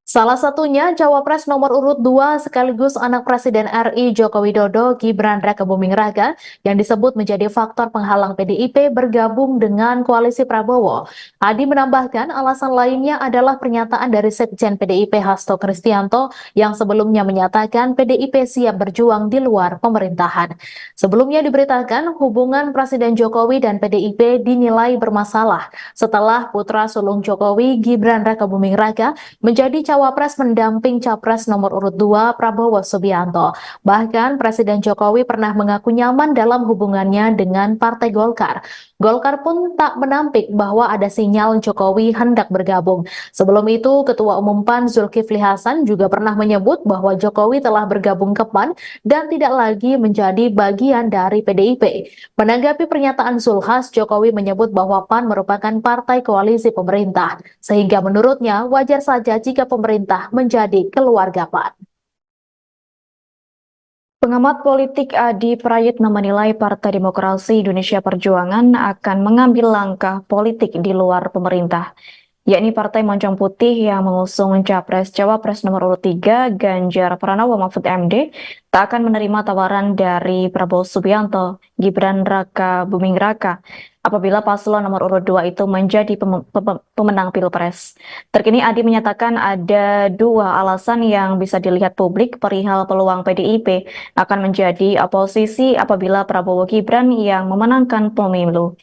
Salah satunya Cawapres nomor urut 2 sekaligus anak Presiden RI Joko Widodo Gibran Raka Buming Raka yang disebut menjadi faktor penghalang PDIP bergabung dengan koalisi Prabowo. Adi menambahkan alasan lainnya adalah pernyataan dari Sekjen PDIP Hasto Kristianto yang sebelumnya menyatakan PDIP siap berjuang di luar pemerintahan. Sebelumnya diberitakan hubungan Presiden Jokowi dan PDIP dinilai bermasalah setelah putra sulung Jokowi Gibran Raka Buming Raka menjadi cawapres pendamping capres nomor urut 2 Prabowo Subianto. Bahkan Presiden Jokowi pernah mengaku nyaman dalam hubungannya dengan Partai Golkar. Golkar pun tak menampik bahwa ada sinyal Jokowi hendak bergabung. Sebelum itu, Ketua Umum PAN Zulkifli Hasan juga pernah menyebut bahwa Jokowi telah bergabung ke PAN dan tidak lagi menjadi bagian dari PDIP. Menanggapi pernyataan Zulhas, Jokowi menyebut bahwa PAN merupakan partai koalisi pemerintah, sehingga menurutnya wajar saja jika pemerintah menjadi keluarga PAN. Pengamat politik Adi Prayitno menilai Partai Demokrasi Indonesia Perjuangan akan mengambil langkah politik di luar pemerintah, yakni Partai Moncong Putih yang mengusung Capres-Cawapres nomor urut 3 Ganjar Pranowo Mahfud MD tak akan menerima tawaran dari Prabowo Subianto, Gibran Raka Buming Raka apabila paslon nomor urut 2 itu menjadi pemenang Pilpres. Terkini Adi menyatakan ada dua alasan yang bisa dilihat publik perihal peluang PDIP akan menjadi oposisi apabila Prabowo Gibran yang memenangkan pemilu.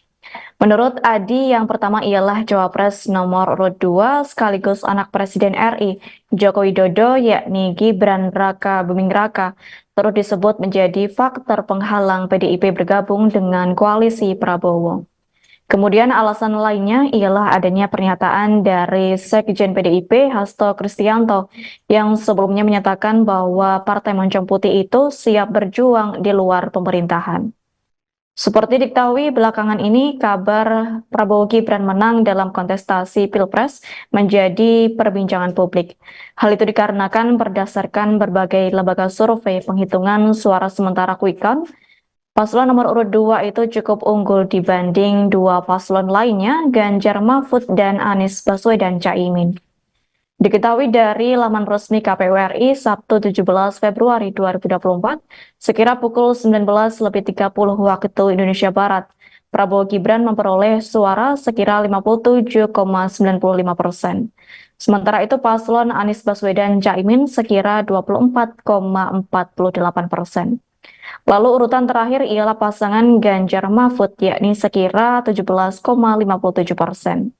Menurut Adi, yang pertama ialah Cawapres nomor urut 2 sekaligus anak Presiden RI, Joko Widodo, yakni Gibran Raka Buming Raka, terus disebut menjadi faktor penghalang PDIP bergabung dengan koalisi Prabowo. Kemudian alasan lainnya ialah adanya pernyataan dari Sekjen PDIP Hasto Kristianto yang sebelumnya menyatakan bahwa Partai Moncong Putih itu siap berjuang di luar pemerintahan. Seperti diketahui belakangan ini, kabar Prabowo Gibran menang dalam kontestasi Pilpres menjadi perbincangan publik. Hal itu dikarenakan berdasarkan berbagai lembaga survei penghitungan suara sementara Quick Count, paslon nomor urut 2 itu cukup unggul dibanding dua paslon lainnya, Ganjar Mahfud dan Anies Baswedan Caimin. Diketahui dari laman resmi KPU RI Sabtu 17 Februari 2024, sekira pukul 19.30 waktu Indonesia Barat, Prabowo Gibran memperoleh suara sekira 57,95%. Sementara itu paslon Anies Baswedan Caimin sekira 24,48%. Lalu urutan terakhir ialah pasangan Ganjar Mahfud yakni sekira 17,57%.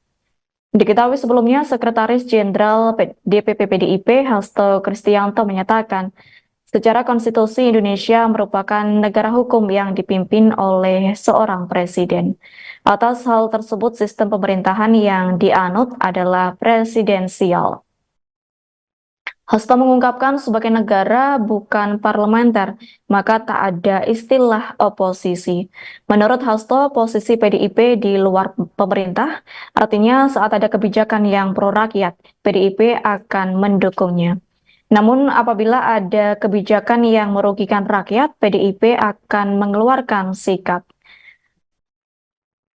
Diketahui sebelumnya, Sekretaris Jenderal DPP PDIP Hasto Kristianto menyatakan, secara konstitusi Indonesia merupakan negara hukum yang dipimpin oleh seorang presiden. Atas hal tersebut, sistem pemerintahan yang dianut adalah presidensial. Hasto mengungkapkan sebagai negara bukan parlementer, maka tak ada istilah oposisi. Menurut Hasto, posisi PDIP di luar pemerintah, artinya saat ada kebijakan yang pro rakyat, PDIP akan mendukungnya. Namun apabila ada kebijakan yang merugikan rakyat, PDIP akan mengeluarkan sikap.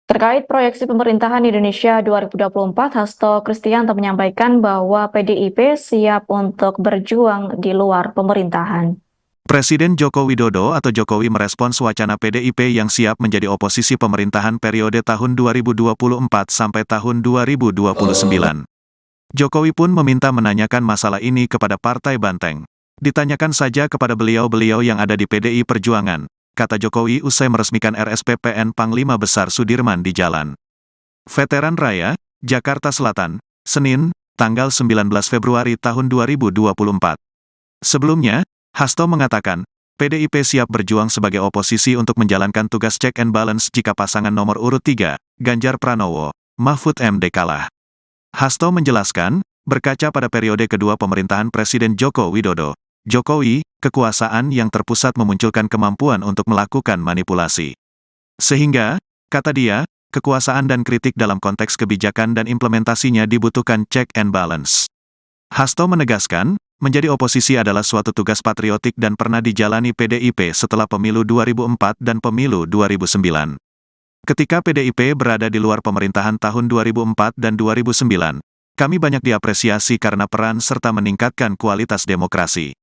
Terkait proyeksi pemerintahan Indonesia 2024, Hasto Kristianto menyampaikan bahwa PDIP siap untuk berjuang di luar pemerintahan. Presiden Joko Widodo atau Jokowi merespons wacana PDIP yang siap menjadi oposisi pemerintahan periode tahun 2024 sampai tahun 2029. Jokowi pun meminta menanyakan masalah ini kepada Partai Banteng. Ditanyakan saja kepada beliau-beliau yang ada di PDI Perjuangan, kata Jokowi usai meresmikan RSPPN Panglima Besar Sudirman di Jalan Veteran Raya, Jakarta Selatan, Senin, tanggal 19 Februari tahun 2024. Sebelumnya, Hasto mengatakan, PDIP siap berjuang sebagai oposisi untuk menjalankan tugas check and balance jika pasangan nomor urut 3, Ganjar Pranowo, Mahfud MD kalah. Hasto menjelaskan, berkaca pada periode kedua pemerintahan Presiden Joko Widodo, Jokowi, kekuasaan yang terpusat memunculkan kemampuan untuk melakukan manipulasi. Sehingga, kata dia, kekuasaan dan kritik dalam konteks kebijakan dan implementasinya dibutuhkan check and balance. Hasto menegaskan, menjadi oposisi adalah suatu tugas patriotik dan pernah dijalani PDIP setelah pemilu 2004 dan pemilu 2009. Ketika PDIP berada di luar pemerintahan tahun 2004 dan 2009, kami banyak diapresiasi karena peran serta meningkatkan kualitas demokrasi.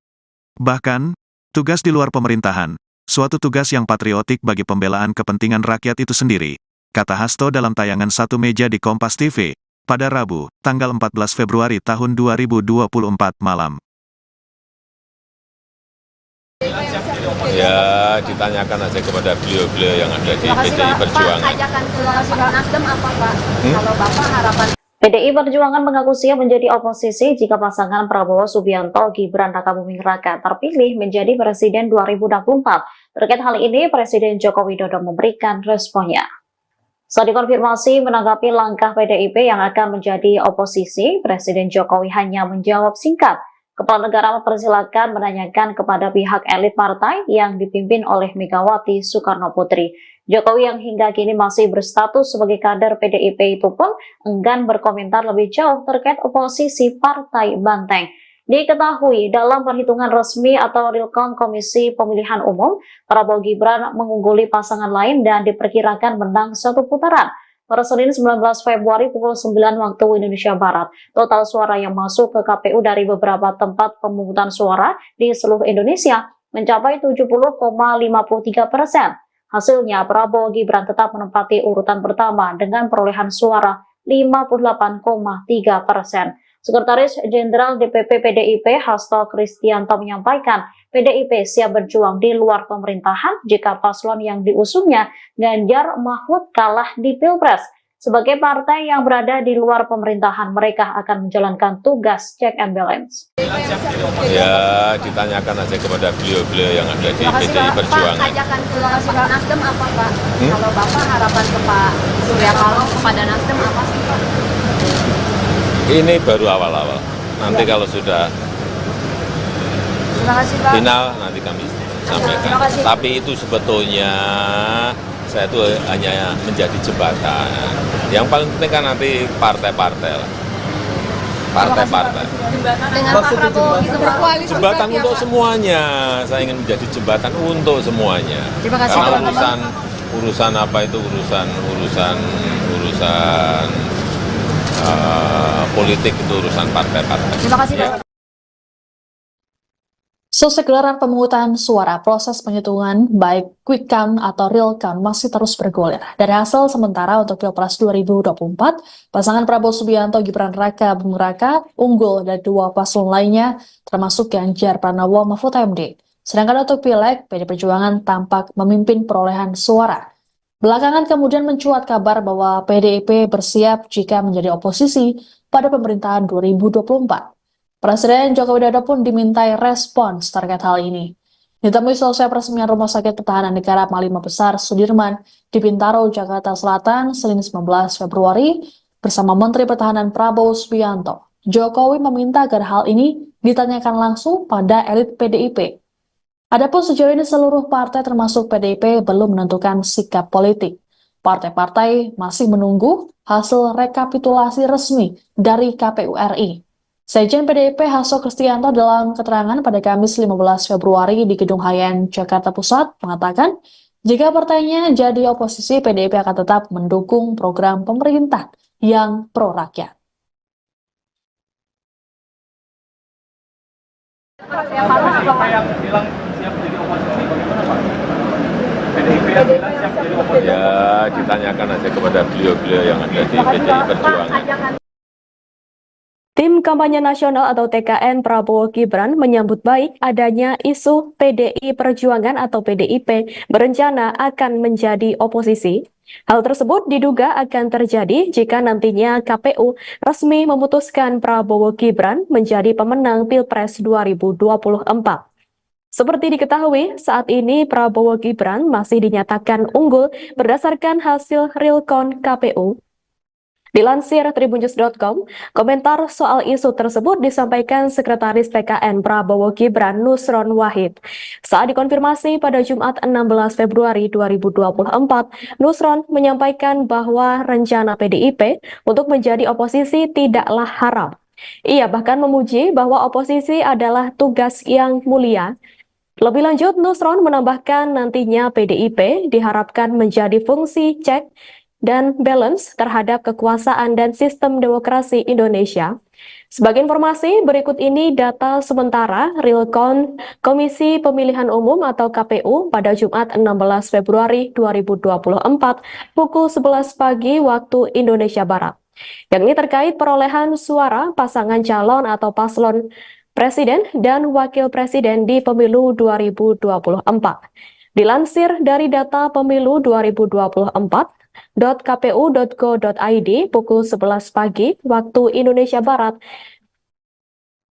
Bahkan, tugas di luar pemerintahan, suatu tugas yang patriotik bagi pembelaan kepentingan rakyat itu sendiri, kata Hasto dalam tayangan Satu Meja di Kompas TV, pada Rabu, tanggal 14 Februari tahun 2024 malam. Ya, ditanyakan aja kepada beliau-beliau yang ada di PDI Perjuangan. Pak, ajakan ke Nasdem apa Pak? Kalau Bapak harapan PDI Perjuangan mengaku siap menjadi oposisi jika pasangan Prabowo Subianto Gibran Rakabuming Raka terpilih menjadi Presiden 2024. Terkait hal ini, Presiden Joko Widodo memberikan responnya. Saat dikonfirmasi menanggapi langkah PDIP yang akan menjadi oposisi, Presiden Jokowi hanya menjawab singkat. Kepala negara mempersilahkan menanyakan kepada pihak elit partai yang dipimpin oleh Megawati Soekarno Putri. Jokowi yang hingga kini masih berstatus sebagai kader PDIP itu pun enggan berkomentar lebih jauh terkait oposisi Partai Banteng. Diketahui dalam perhitungan resmi atau realcount Komisi Pemilihan Umum, Prabowo Gibran mengungguli pasangan lain dan diperkirakan menang satu putaran. Per Senin 19 Februari pukul 9 waktu Indonesia Barat, total suara yang masuk ke KPU dari beberapa tempat pemungutan suara di seluruh Indonesia mencapai 70,53%. Hasilnya, Prabowo Gibran tetap menempati urutan pertama dengan perolehan suara 58,3%. Sekretaris Jenderal DPP PDIP Hasto Kristianto menyampaikan, PDIP siap berjuang di luar pemerintahan jika paslon yang diusungnya Ganjar Mahfud kalah di Pilpres. Sebagai partai yang berada di luar pemerintahan, mereka akan menjalankan tugas check and balance. Ya, ditanyakan aja kepada beliau-beliau yang ada di PDI Perjuangan. Pak, ajakan ke Pak Nasdem apa Pak? Kalau Bapak harapan ke Pak Surya Paloh kepada Nasdem apa sih Pak? Ini baru awal-awal. Nanti kalau sudah final, nanti kami sampaikan. Tapi itu sebetulnya saya itu hanya menjadi jembatan. Yang paling penting kan nanti partai-partai lah. Partai-partai. Dengan Pak Prabowo itu berkoalisi. Jembatan untuk semuanya. Saya ingin menjadi jembatan untuk semuanya. Karena urusan apa itu urusan politik itu urusan partai-partai. Terima kasih Pak. Selesai gelaran pemungutan suara, proses penghitungan baik quick count atau real count masih terus bergulir. Dari hasil sementara untuk Pilpres 2024, pasangan Prabowo Subianto Gibran Raka Buming Raka unggul dari dua paslon lainnya, termasuk Ganjar Pranowo Mahfud MD. Sedangkan untuk Pileg, PDI Perjuangan tampak memimpin perolehan suara. Belakangan kemudian mencuat kabar bahwa PDIP bersiap jika menjadi oposisi pada pemerintahan 2024. Presiden Joko Widodo pun dimintai respons terkait hal ini. Ditemui selesai peresmian Rumah Sakit Pertahanan Negara Panglima Besar Sudirman di Bintaro, Jakarta Selatan, Senin 19 Februari, bersama Menteri Pertahanan Prabowo Subianto. Jokowi meminta agar hal ini ditanyakan langsung pada elit PDIP. Adapun sejauh ini seluruh partai termasuk PDIP belum menentukan sikap politik. Partai-partai masih menunggu hasil rekapitulasi resmi dari KPU RI. Sekjen PDIP Hasto Kristianto dalam keterangan pada Kamis 15 Februari di Gedung Hayan, Jakarta Pusat mengatakan, jika partainya jadi oposisi, PDIP akan tetap mendukung program pemerintah yang pro-rakyat. Ya, ditanyakan aja kepada beliau-beliau yang ada di PDI Perjuangan. Tim Kampanye Nasional atau TKN Prabowo Gibran menyambut baik adanya isu PDI Perjuangan atau PDIP berencana akan menjadi oposisi. Hal tersebut diduga akan terjadi jika nantinya KPU resmi memutuskan Prabowo Gibran menjadi pemenang Pilpres 2024. Seperti diketahui, saat ini Prabowo Gibran masih dinyatakan unggul berdasarkan hasil realcount KPU. Dilansir tribunnews.com, komentar soal isu tersebut disampaikan Sekretaris TKN Prabowo Gibran Nusron Wahid. Saat dikonfirmasi pada Jumat 16 Februari 2024, Nusron menyampaikan bahwa rencana PDIP untuk menjadi oposisi tidaklah haram. Ia bahkan memuji bahwa oposisi adalah tugas yang mulia. Lebih lanjut, Nusron menambahkan nantinya PDIP diharapkan menjadi fungsi cek dan balance terhadap kekuasaan dan sistem demokrasi Indonesia. Sebagai informasi, berikut ini data sementara realcount Komisi Pemilihan Umum atau KPU pada Jumat 16 Februari 2024 pukul 11 pagi waktu Indonesia Barat. Yang ini terkait perolehan suara pasangan calon atau paslon Presiden dan Wakil Presiden di Pemilu 2024. Dilansir dari data Pemilu 2024, www.kpu.go.id pukul 11 pagi waktu Indonesia Barat.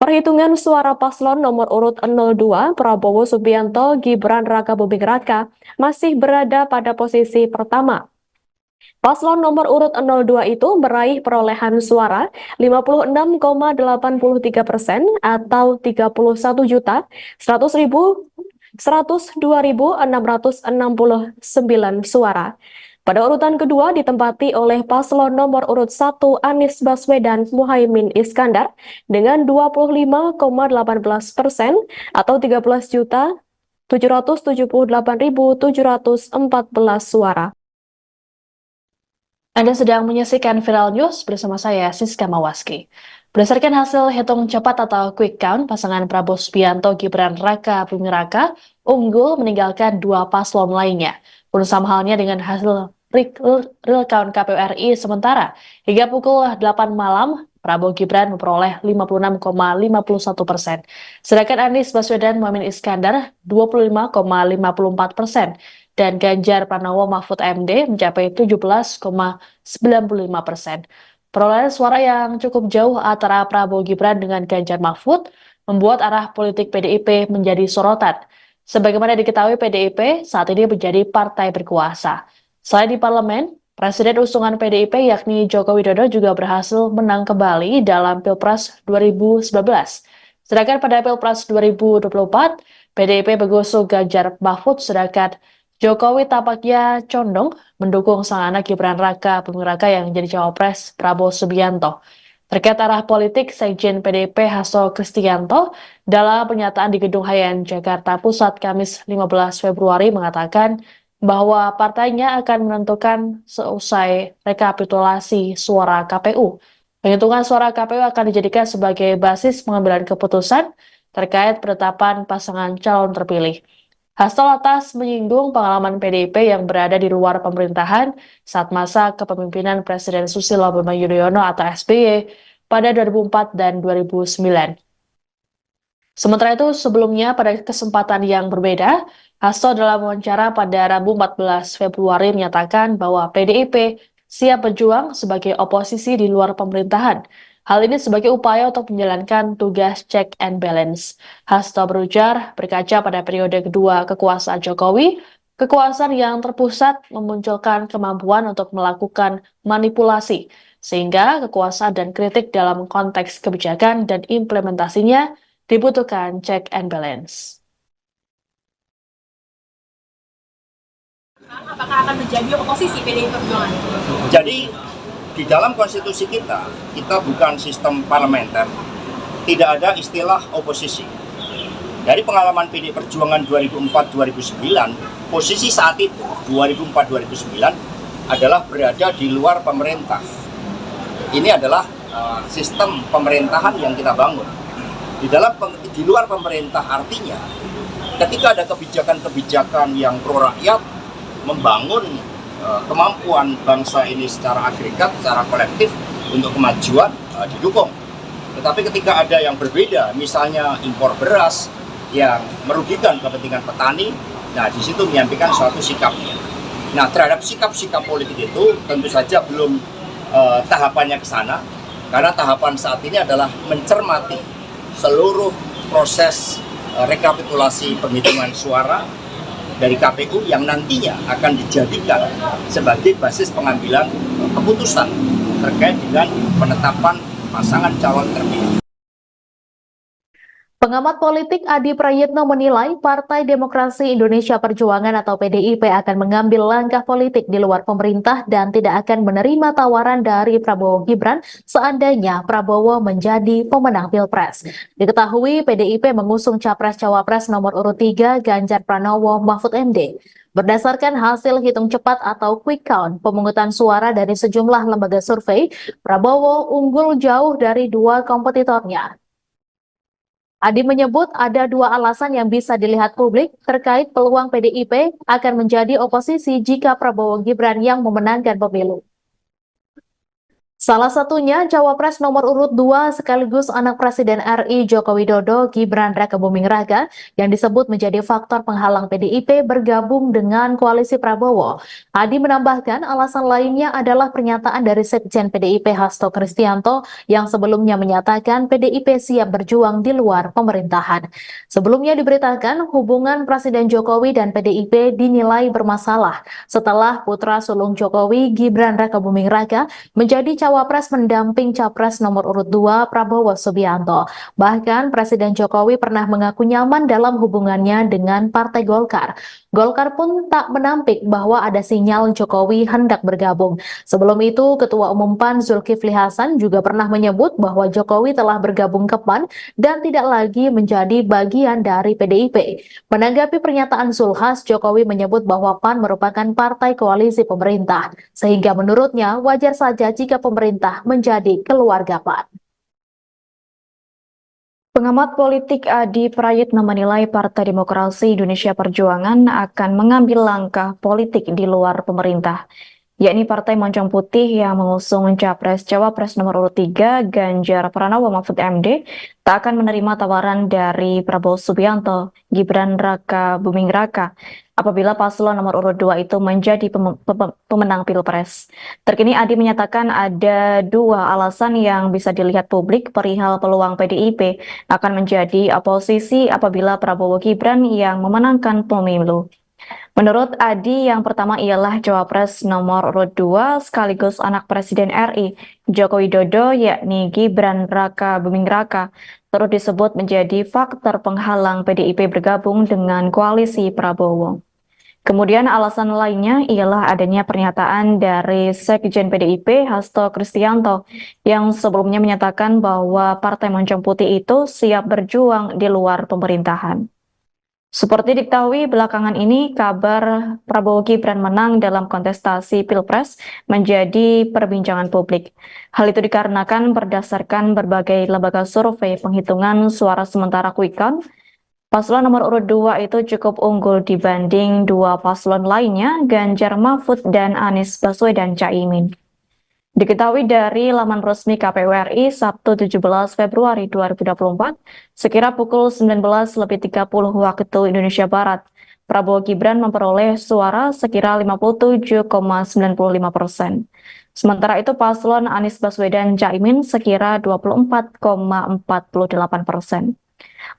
Perhitungan suara paslon nomor urut 02 Prabowo Subianto Gibran Raka Buming Raka masih berada pada posisi pertama. Paslon nomor urut 02 itu meraih perolehan suara 56,83% atau 31.102.669 suara. Pada urutan kedua ditempati oleh paslon nomor urut 1 Anies Baswedan Muhaimin Iskandar dengan 25,18% atau 13.778.714 suara. Anda sedang menyaksikan Viral News bersama saya, Siska Mawaski. Berdasarkan hasil hitung cepat atau quick count, pasangan Prabowo Subianto Gibran Raka Buming Raka unggul meninggalkan dua paslon lainnya. Pun sama halnya dengan hasil real count KPU RI sementara. Hingga pukul 8 malam, Prabowo Gibran memperoleh 56,51%. Sedangkan Anies Baswedan Muhaimin Iskandar 25,54%. Dan Ganjar Pranowo Mahfud MD mencapai 17,95%. Perolehan suara yang cukup jauh antara Prabowo Gibran dengan Ganjar Mahfud membuat arah politik PDIP menjadi sorotan. Sebagaimana diketahui, PDIP saat ini menjadi partai berkuasa. Selain di parlemen, Presiden usungan PDIP yakni Joko Widodo juga berhasil menang kembali dalam Pilpres 2019. Sedangkan pada Pilpres 2024, PDIP mengusung Ganjar Mahfud, sedangkan Jokowi tampaknya condong mendukung sang anak Gibran Raka Buming Raka yang menjadi cawapres Prabowo Subianto. Terkait arah politik, Sekjen PDIP Hasto Kristianto dalam pernyataan di Gedung Hayan Jakarta Pusat Kamis 15 Februari mengatakan bahwa partainya akan menentukan seusai rekapitulasi suara KPU. Penghitungan suara KPU akan dijadikan sebagai basis pengambilan keputusan terkait penetapan pasangan calon terpilih. Hasto lantas menyinggung pengalaman PDIP yang berada di luar pemerintahan saat masa kepemimpinan Presiden Susilo Bambang Yudhoyono atau SBY pada 2004 dan 2009. Sementara itu, sebelumnya pada kesempatan yang berbeda, Hasto dalam wawancara pada Rabu 14 Februari menyatakan bahwa PDIP siap berjuang sebagai oposisi di luar pemerintahan. Hal ini sebagai upaya untuk menjalankan tugas check and balance. Hasto berujar, berkaca pada periode kedua kekuasaan Jokowi, kekuasaan yang terpusat memunculkan kemampuan untuk melakukan manipulasi, sehingga kekuasaan dan kritik dalam konteks kebijakan dan implementasinya dibutuhkan check and balance. Apakah akan menjadi oposisi PDI Perjuangan? Jadi di dalam konstitusi kita bukan sistem parlementer, tidak ada istilah oposisi. Dari pengalaman PDI Perjuangan 2004-2009, posisi saat itu 2004-2009 adalah berada di luar pemerintah. Ini adalah sistem pemerintahan yang kita bangun. Di luar pemerintah artinya ketika ada kebijakan-kebijakan yang pro rakyat, membangun kemampuan bangsa ini secara agregat, secara kolektif untuk kemajuan didukung. Tetapi ketika ada yang berbeda, misalnya impor beras yang merugikan kepentingan petani, nah di situ menyampaikan suatu sikapnya. Nah terhadap sikap-sikap politik itu tentu saja belum tahapannya ke sana, karena tahapan saat ini adalah mencermati seluruh proses rekapitulasi penghitungan suara dari KPU yang nantinya akan dijadikan sebagai basis pengambilan keputusan terkait dengan penetapan pasangan calon terpilih. Pengamat politik Adi Prayitno menilai Partai Demokrasi Indonesia Perjuangan atau PDIP akan mengambil langkah politik di luar pemerintah dan tidak akan menerima tawaran dari Prabowo Gibran seandainya Prabowo menjadi pemenang Pilpres. Diketahui PDIP mengusung Capres-Cawapres nomor urut 3 Ganjar Pranowo Mahfud MD. Berdasarkan hasil hitung cepat atau quick count pemungutan suara dari sejumlah lembaga survei, Prabowo unggul jauh dari dua kompetitornya. Adi menyebut ada dua alasan yang bisa dilihat publik terkait peluang PDIP akan menjadi oposisi jika Prabowo Gibran yang memenangkan pemilu. Salah satunya Cawapres nomor urut 2 sekaligus anak Presiden RI Joko Widodo Gibran Rakabuming Raka yang disebut menjadi faktor penghalang PDIP bergabung dengan koalisi Prabowo. Adi menambahkan alasan lainnya adalah pernyataan dari Sekjen PDIP Hasto Kristianto yang sebelumnya menyatakan PDIP siap berjuang di luar pemerintahan. Sebelumnya diberitakan hubungan Presiden Jokowi dan PDIP dinilai bermasalah setelah putra sulung Jokowi Gibran Rakabuming Raka menjadi cawapres mendamping capres nomor urut 2 Prabowo Subianto. Bahkan Presiden Jokowi pernah mengaku nyaman dalam hubungannya dengan Partai Golkar. Golkar pun tak menampik bahwa ada sinyal Jokowi hendak bergabung. Sebelum itu, Ketua Umum PAN Zulkifli Hasan juga pernah menyebut bahwa Jokowi telah bergabung ke PAN dan tidak lagi menjadi bagian dari PDIP. Menanggapi pernyataan Zulhas, Jokowi menyebut bahwa PAN merupakan partai koalisi pemerintah, sehingga menurutnya wajar saja jika pemerintah menjadi keluarga PAN. Pengamat politik Adi Prayitno menilai Partai Demokrasi Indonesia Perjuangan akan mengambil langkah politik di luar pemerintah, yakni Partai Moncong Putih yang mengusung Capres-Cawapres nomor urut 3 Ganjar Pranowo Mahfud MD tak akan menerima tawaran dari Prabowo Subianto, Gibran Rakabuming Raka apabila paslon nomor urut 2 itu menjadi pemenang Pilpres. Terkini Adi menyatakan ada dua alasan yang bisa dilihat publik perihal peluang PDIP akan menjadi oposisi apabila Prabowo Gibran yang memenangkan pemilu. Menurut Adi, yang pertama ialah Cawapres nomor urut 2 sekaligus anak Presiden RI Joko Widodo yakni Gibran Rakabuming Raka turut disebut menjadi faktor penghalang PDIP bergabung dengan koalisi Prabowo. Kemudian alasan lainnya ialah adanya pernyataan dari Sekjen PDIP Hasto Kristianto yang sebelumnya menyatakan bahwa Partai Moncong Putih itu siap berjuang di luar pemerintahan. Seperti diketahui belakangan ini kabar Prabowo Gibran menang dalam kontestasi Pilpres menjadi perbincangan publik. Hal itu dikarenakan berdasarkan berbagai lembaga survei penghitungan suara sementara Quick Count, paslon nomor urut 2 itu cukup unggul dibanding dua paslon lainnya, Ganjar Mahfud dan Anies Baswedan Caimin. Diketahui dari laman resmi KPU RI Sabtu 17 Februari 2024, sekira pukul 19.30 waktu Indonesia Barat, Prabowo Gibran memperoleh suara sekira 57,95%. Sementara itu paslon Anies Baswedan Caimin sekira 24,48%.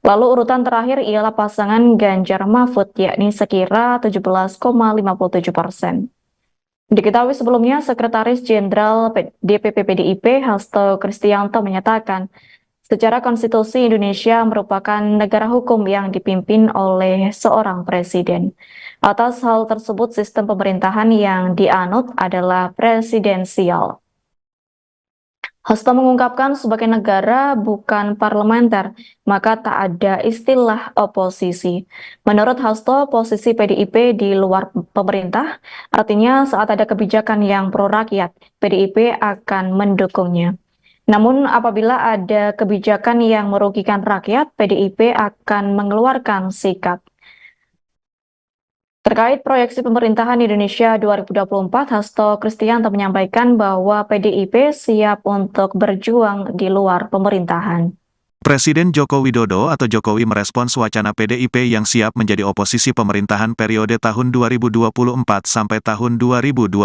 Lalu urutan terakhir ialah pasangan Ganjar Mahfud yakni sekira 17,57%. Diketahui sebelumnya Sekretaris Jenderal DPP PDIP Hasto Kristianto menyatakan secara konstitusi Indonesia merupakan negara hukum yang dipimpin oleh seorang presiden. Atas hal tersebut sistem pemerintahan yang dianut adalah presidensial. Hasto mengungkapkan sebagai negara bukan parlementer, maka tak ada istilah oposisi. Menurut Hasto, posisi PDIP di luar pemerintah, artinya saat ada kebijakan yang pro rakyat, PDIP akan mendukungnya. Namun apabila ada kebijakan yang merugikan rakyat, PDIP akan mengeluarkan sikap. Terkait proyeksi pemerintahan Indonesia 2024, Hasto Kristianto menyampaikan bahwa PDIP siap untuk berjuang di luar pemerintahan. Presiden Joko Widodo atau Jokowi merespons wacana PDIP yang siap menjadi oposisi pemerintahan periode tahun 2024 sampai tahun 2029.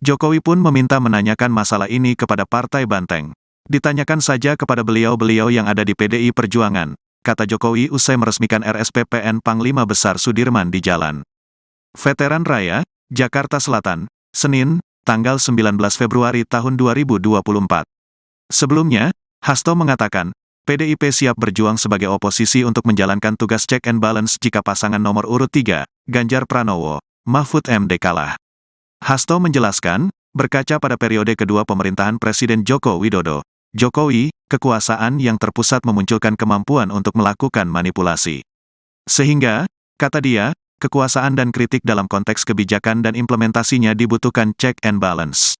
Jokowi pun meminta menanyakan masalah ini kepada Partai Banteng. Ditanyakan saja kepada beliau-beliau yang ada di PDI Perjuangan, kata Jokowi usai meresmikan RSPPN Panglima Besar Sudirman di Jalan Veteran Raya, Jakarta Selatan, Senin, tanggal 19 Februari tahun 2024. Sebelumnya, Hasto mengatakan, PDIP siap berjuang sebagai oposisi untuk menjalankan tugas check and balance jika pasangan nomor urut 3, Ganjar Pranowo, Mahfud MD kalah. Hasto menjelaskan, berkaca pada periode kedua pemerintahan Presiden Joko Widodo, Jokowi, kekuasaan yang terpusat memunculkan kemampuan untuk melakukan manipulasi. Sehingga, kata dia, kekuasaan dan kritik dalam konteks kebijakan dan implementasinya dibutuhkan check and balance.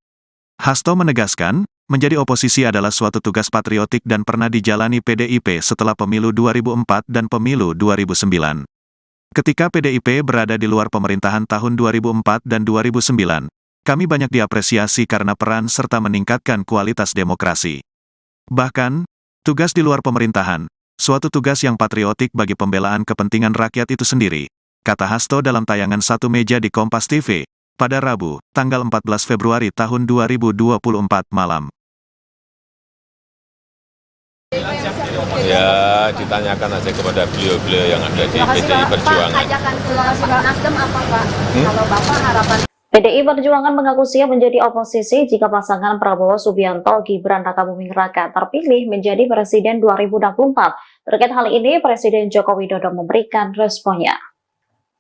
Hasto menegaskan, menjadi oposisi adalah suatu tugas patriotik dan pernah dijalani PDIP setelah pemilu 2004 dan pemilu 2009. Ketika PDIP berada di luar pemerintahan tahun 2004 dan 2009, kami banyak diapresiasi karena peran serta meningkatkan kualitas demokrasi. Bahkan, tugas di luar pemerintahan, suatu tugas yang patriotik bagi pembelaan kepentingan rakyat itu sendiri, kata Hasto dalam tayangan Satu Meja di Kompas TV, pada Rabu, tanggal 14 Februari tahun 2024 malam. Ya, ditanyakan aja kepada beliau-beliau yang ada di PDI Perjuangan. Pak, ajakan ke Nasdem apa Pak? Kalau Bapak harapan PDI Perjuangan mengaku siap menjadi oposisi jika pasangan Prabowo Subianto Gibran Rakabuming Raka terpilih menjadi Presiden 2024. Terkait hal ini, Presiden Joko Widodo memberikan responnya.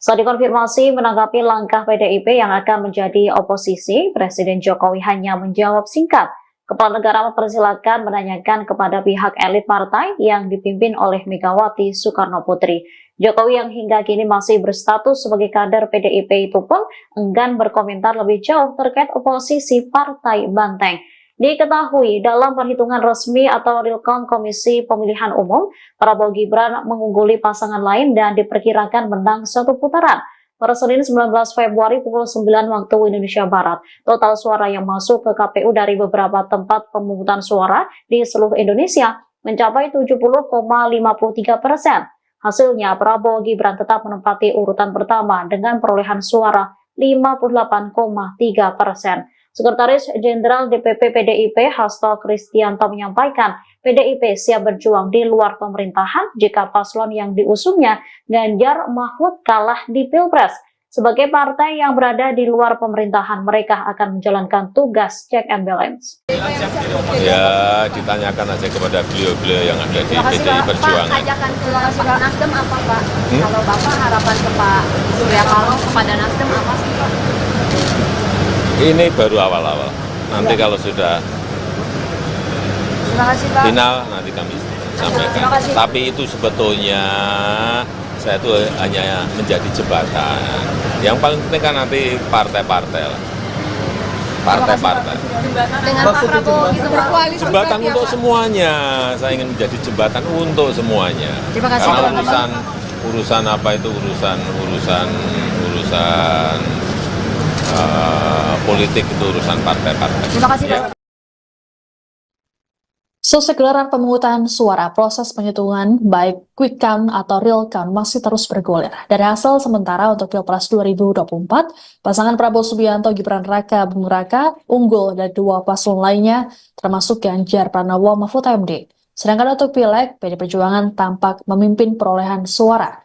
Saat dikonfirmasi menanggapi langkah PDIP yang akan menjadi oposisi, Presiden Jokowi hanya menjawab singkat. Kepala negara mempersilahkan menanyakan kepada pihak elit partai yang dipimpin oleh Megawati Soekarno Putri. Jokowi yang hingga kini masih berstatus sebagai kader PDIP itu pun enggan berkomentar lebih jauh terkait oposisi Partai Banteng. Diketahui dalam perhitungan resmi atau real count Komisi Pemilihan Umum, Prabowo Gibran mengungguli pasangan lain dan diperkirakan menang satu putaran. Per Senin 19 Februari pukul 9 waktu Indonesia Barat, total suara yang masuk ke KPU dari beberapa tempat pemungutan suara di seluruh Indonesia mencapai 70,53%. Hasilnya, Prabowo Gibran tetap menempati urutan pertama dengan perolehan suara 58,3%. Sekretaris Jenderal DPP PDIP Hasto Kristianto menyampaikan, PDIP siap berjuang di luar pemerintahan jika paslon yang diusungnya Ganjar Mahfud kalah di Pilpres. Sebagai partai yang berada di luar pemerintahan, mereka akan menjalankan tugas check and balance. Ya, ditanyakan aja kepada beliau-beliau yang ada di PDI Perjuangan. Pak, ajakan ke Nasdem apa Pak? Kalau Bapak harapan ke Pak Surya Paloh kepada Nasdem apa sih Pak? Ini baru awal-awal. Nanti kalau sudah Terima kasih Pak. final, nanti kami sampaikan. Tapi itu sebetulnya saya itu hanya menjadi jembatan. Yang paling penting kan nanti partai-partai lah. Partai-partai. Dengan Pak Prabowo itu berkoalisi. Jembatan untuk semuanya. Saya ingin menjadi jembatan untuk semuanya. Terima kasih, Karena teman-teman. urusan apa itu urusan politik itu urusan partai-partai. Terima kasih Ya. Pak. Selesai gelaran pemungutan suara, proses penghitungan baik quick count atau real count masih terus bergulir. Dari hasil sementara untuk Pilpres 2024, pasangan Prabowo Subianto Gibran Raka Buming Raka unggul dari dua paslon lainnya, termasuk Ganjar Pranowo Mahfud MD. Sedangkan untuk Pileg, PD Perjuangan tampak memimpin perolehan suara.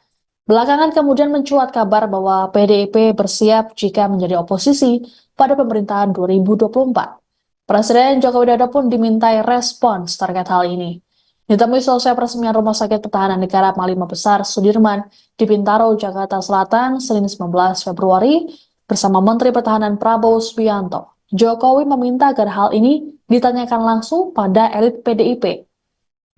Belakangan kemudian mencuat kabar bahwa PDIP bersiap jika menjadi oposisi pada pemerintahan 2024. Presiden Joko Widodo pun dimintai respons terkait hal ini. Ditemui selesai peresmian Rumah Sakit Pertahanan Negara Panglima Besar Sudirman di Bintaro, Jakarta Selatan, Senin 19 Februari, bersama Menteri Pertahanan Prabowo Subianto. Jokowi meminta agar hal ini ditanyakan langsung pada elit PDIP.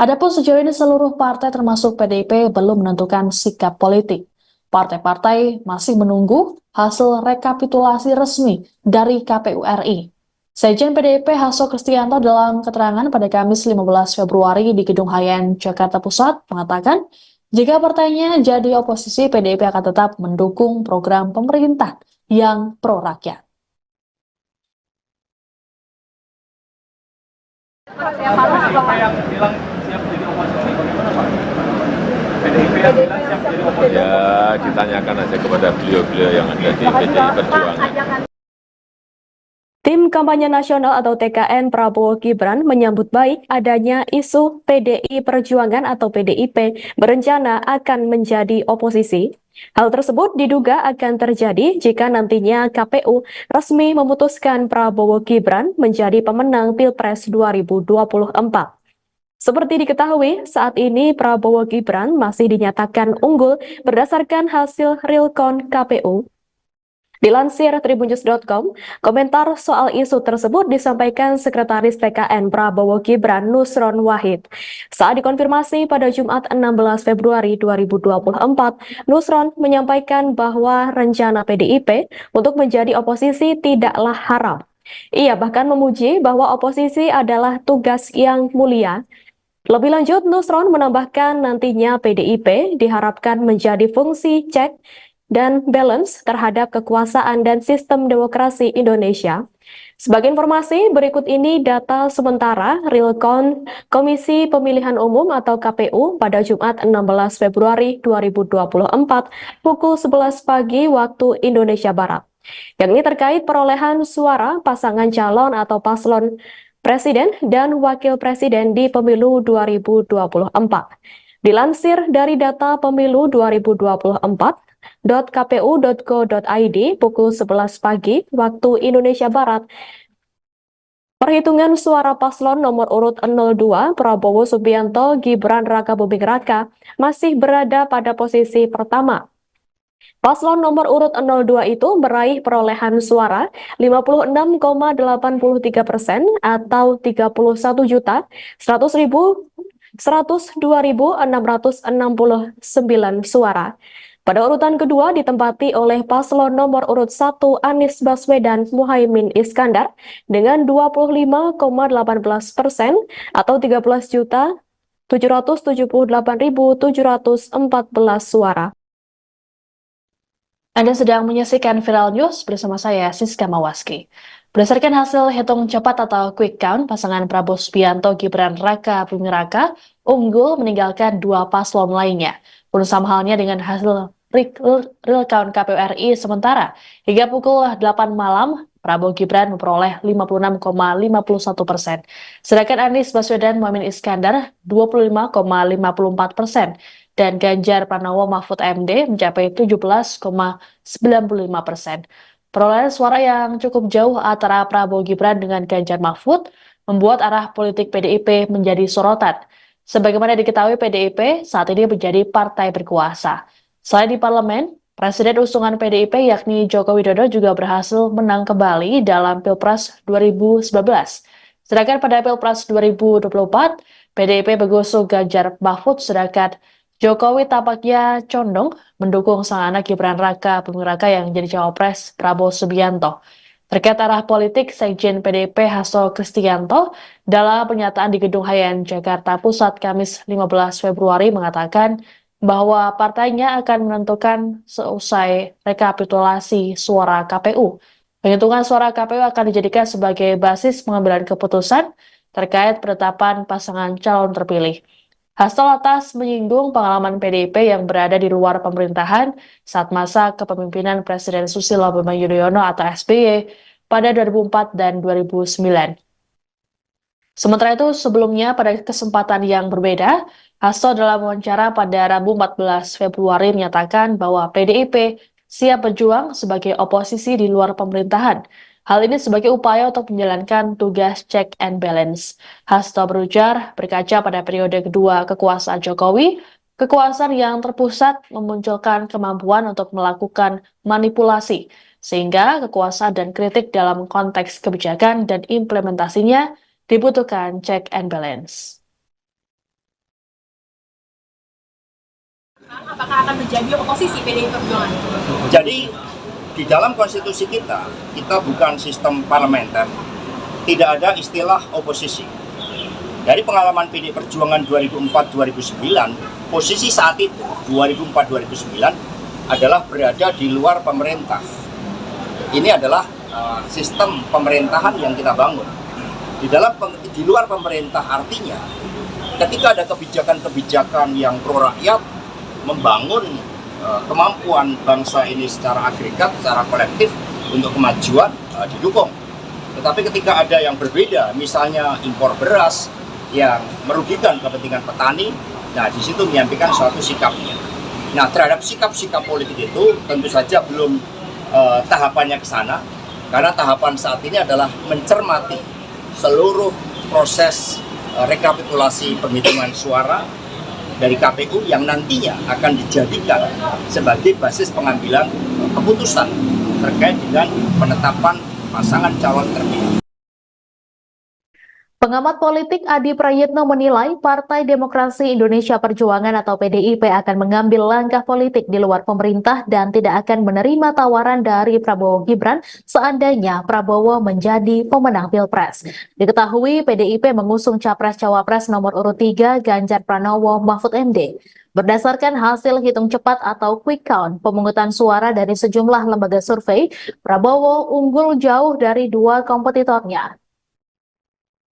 Adapun sejauh ini seluruh partai termasuk PDIP belum menentukan sikap politik. Partai-partai masih menunggu hasil rekapitulasi resmi dari KPU RI. Sekjen PDIP Hasto Kristianto dalam keterangan pada Kamis 15 Februari di Gedung Hayan, Jakarta Pusat mengatakan, jika partainya jadi oposisi, PDIP akan tetap mendukung program pemerintah yang pro-rakyat. Ya, ditanyakan aja kepada beliau-beliau yang ada di PDI Perjuangan. Tim Kampanye Nasional atau TKN Prabowo Gibran menyambut baik adanya isu PDI Perjuangan atau PDIP berencana akan menjadi oposisi. Hal tersebut diduga akan terjadi jika nantinya KPU resmi memutuskan Prabowo Gibran menjadi pemenang Pilpres 2024. Seperti diketahui, saat ini Prabowo Gibran masih dinyatakan unggul berdasarkan hasil real count KPU. Dilansir tribunnews.com, komentar soal isu tersebut disampaikan Sekretaris TKN Prabowo Gibran Nusron Wahid. Saat dikonfirmasi pada Jumat 16 Februari 2024, Nusron menyampaikan bahwa rencana PDIP untuk menjadi oposisi tidaklah haram. Ia bahkan memuji bahwa oposisi adalah tugas yang mulia. Lebih lanjut, Nusron menambahkan nantinya PDIP diharapkan menjadi fungsi cek dan balance terhadap kekuasaan dan sistem demokrasi Indonesia. Sebagai informasi, berikut ini data sementara real count Komisi Pemilihan Umum atau KPU pada Jumat 16 Februari 2024 pukul 11 pagi waktu Indonesia Barat, yakni terkait perolehan suara pasangan calon atau paslon presiden dan wakil presiden di pemilu 2024. Dilansir dari data pemilu 2024.kpu.go.id pukul 11 pagi waktu Indonesia Barat, perhitungan suara paslon nomor urut 02 Prabowo Subianto Gibran Raka Buming Raka masih berada pada posisi pertama. Paslon nomor urut 02 itu meraih perolehan suara 56,83% atau 31.102.669 suara. Pada urutan kedua ditempati oleh paslon nomor urut 1 Anies Baswedan Muhaimin Iskandar dengan 25,18% atau 13.778.714 suara. Anda sedang menyaksikan Viral News bersama saya, Siska Mawaski. Berdasarkan hasil hitung cepat atau quick count, pasangan Prabowo Subianto Gibran Raka Buming Raka unggul meninggalkan dua paslon lainnya. Pun sama halnya dengan hasil real count KPU RI sementara. Hingga pukul 8 malam, Prabowo Gibran memperoleh 56,51%. Sedangkan Anies Baswedan Muhaimin Iskandar 25,54%. Dan Ganjar Pranowo Mahfud MD mencapai 17,95%. Perolehan suara yang cukup jauh antara Prabowo Gibran dengan Ganjar Mahfud membuat arah politik PDIP menjadi sorotan. Sebagaimana diketahui, PDIP saat ini menjadi partai berkuasa. Selain di parlemen, Presiden usungan PDIP yakni Joko Widodo juga berhasil menang kembali dalam Pilpres 2019. Sedangkan pada Pilpres 2024, PDIP mengusung Ganjar Mahfud, sedangkan Jokowi tampaknya condong mendukung sang anak Gibran Raka Buming Raka yang jadi cawapres Prabowo Subianto. Terkait arah politik, Sekjen PDIP Hasto Kristianto dalam pernyataan di Gedung Hayan Jakarta Pusat Kamis 15 Februari mengatakan bahwa partainya akan menentukan seusai rekapitulasi suara KPU. Penghitungan suara KPU akan dijadikan sebagai basis pengambilan keputusan terkait penetapan pasangan calon terpilih. Hasto lantas menyinggung pengalaman PDIP yang berada di luar pemerintahan saat masa kepemimpinan Presiden Susilo Bambang Yudhoyono atau SBY pada 2004 dan 2009. Sementara itu, sebelumnya pada kesempatan yang berbeda, Hasto dalam wawancara pada Rabu 14 Februari menyatakan bahwa PDIP siap berjuang sebagai oposisi di luar pemerintahan. Hal ini sebagai upaya untuk menjalankan tugas check and balance. Hasto berujar, berkaca pada periode kedua kekuasaan Jokowi, kekuasaan yang terpusat memunculkan kemampuan untuk melakukan manipulasi, sehingga kekuasaan dan kritik dalam konteks kebijakan dan implementasinya dibutuhkan check and balance. Apakah akan menjadi oposisi PDI Perjuangan? Jadi di dalam konstitusi kita bukan sistem parlementer, tidak ada istilah oposisi. Dari pengalaman PDI Perjuangan 2004-2009, posisi saat itu 2004-2009 adalah berada di luar pemerintah. Ini adalah sistem pemerintahan yang kita bangun. Di luar pemerintah artinya ketika ada kebijakan-kebijakan yang pro rakyat, membangun kemampuan bangsa ini secara agregat, secara kolektif untuk kemajuan didukung. Tetapi ketika ada yang berbeda, misalnya impor beras yang merugikan kepentingan petani, nah di situ menyampaikan suatu sikapnya. Nah terhadap sikap-sikap politik itu tentu saja belum tahapannya ke sana, karena tahapan saat ini adalah mencermati seluruh proses rekapitulasi penghitungan suara dari KPU yang nantinya akan dijadikan sebagai basis pengambilan keputusan terkait dengan penetapan pasangan calon terpilih. Pengamat politik Adi Prayitno menilai Partai Demokrasi Indonesia Perjuangan atau PDIP akan mengambil langkah politik di luar pemerintah dan tidak akan menerima tawaran dari Prabowo Gibran seandainya Prabowo menjadi pemenang Pilpres. Diketahui PDIP mengusung Capres-Cawapres nomor urut 3 Ganjar Pranowo Mahfud MD. Berdasarkan hasil hitung cepat atau quick count pemungutan suara dari sejumlah lembaga survei, Prabowo unggul jauh dari dua kompetitornya.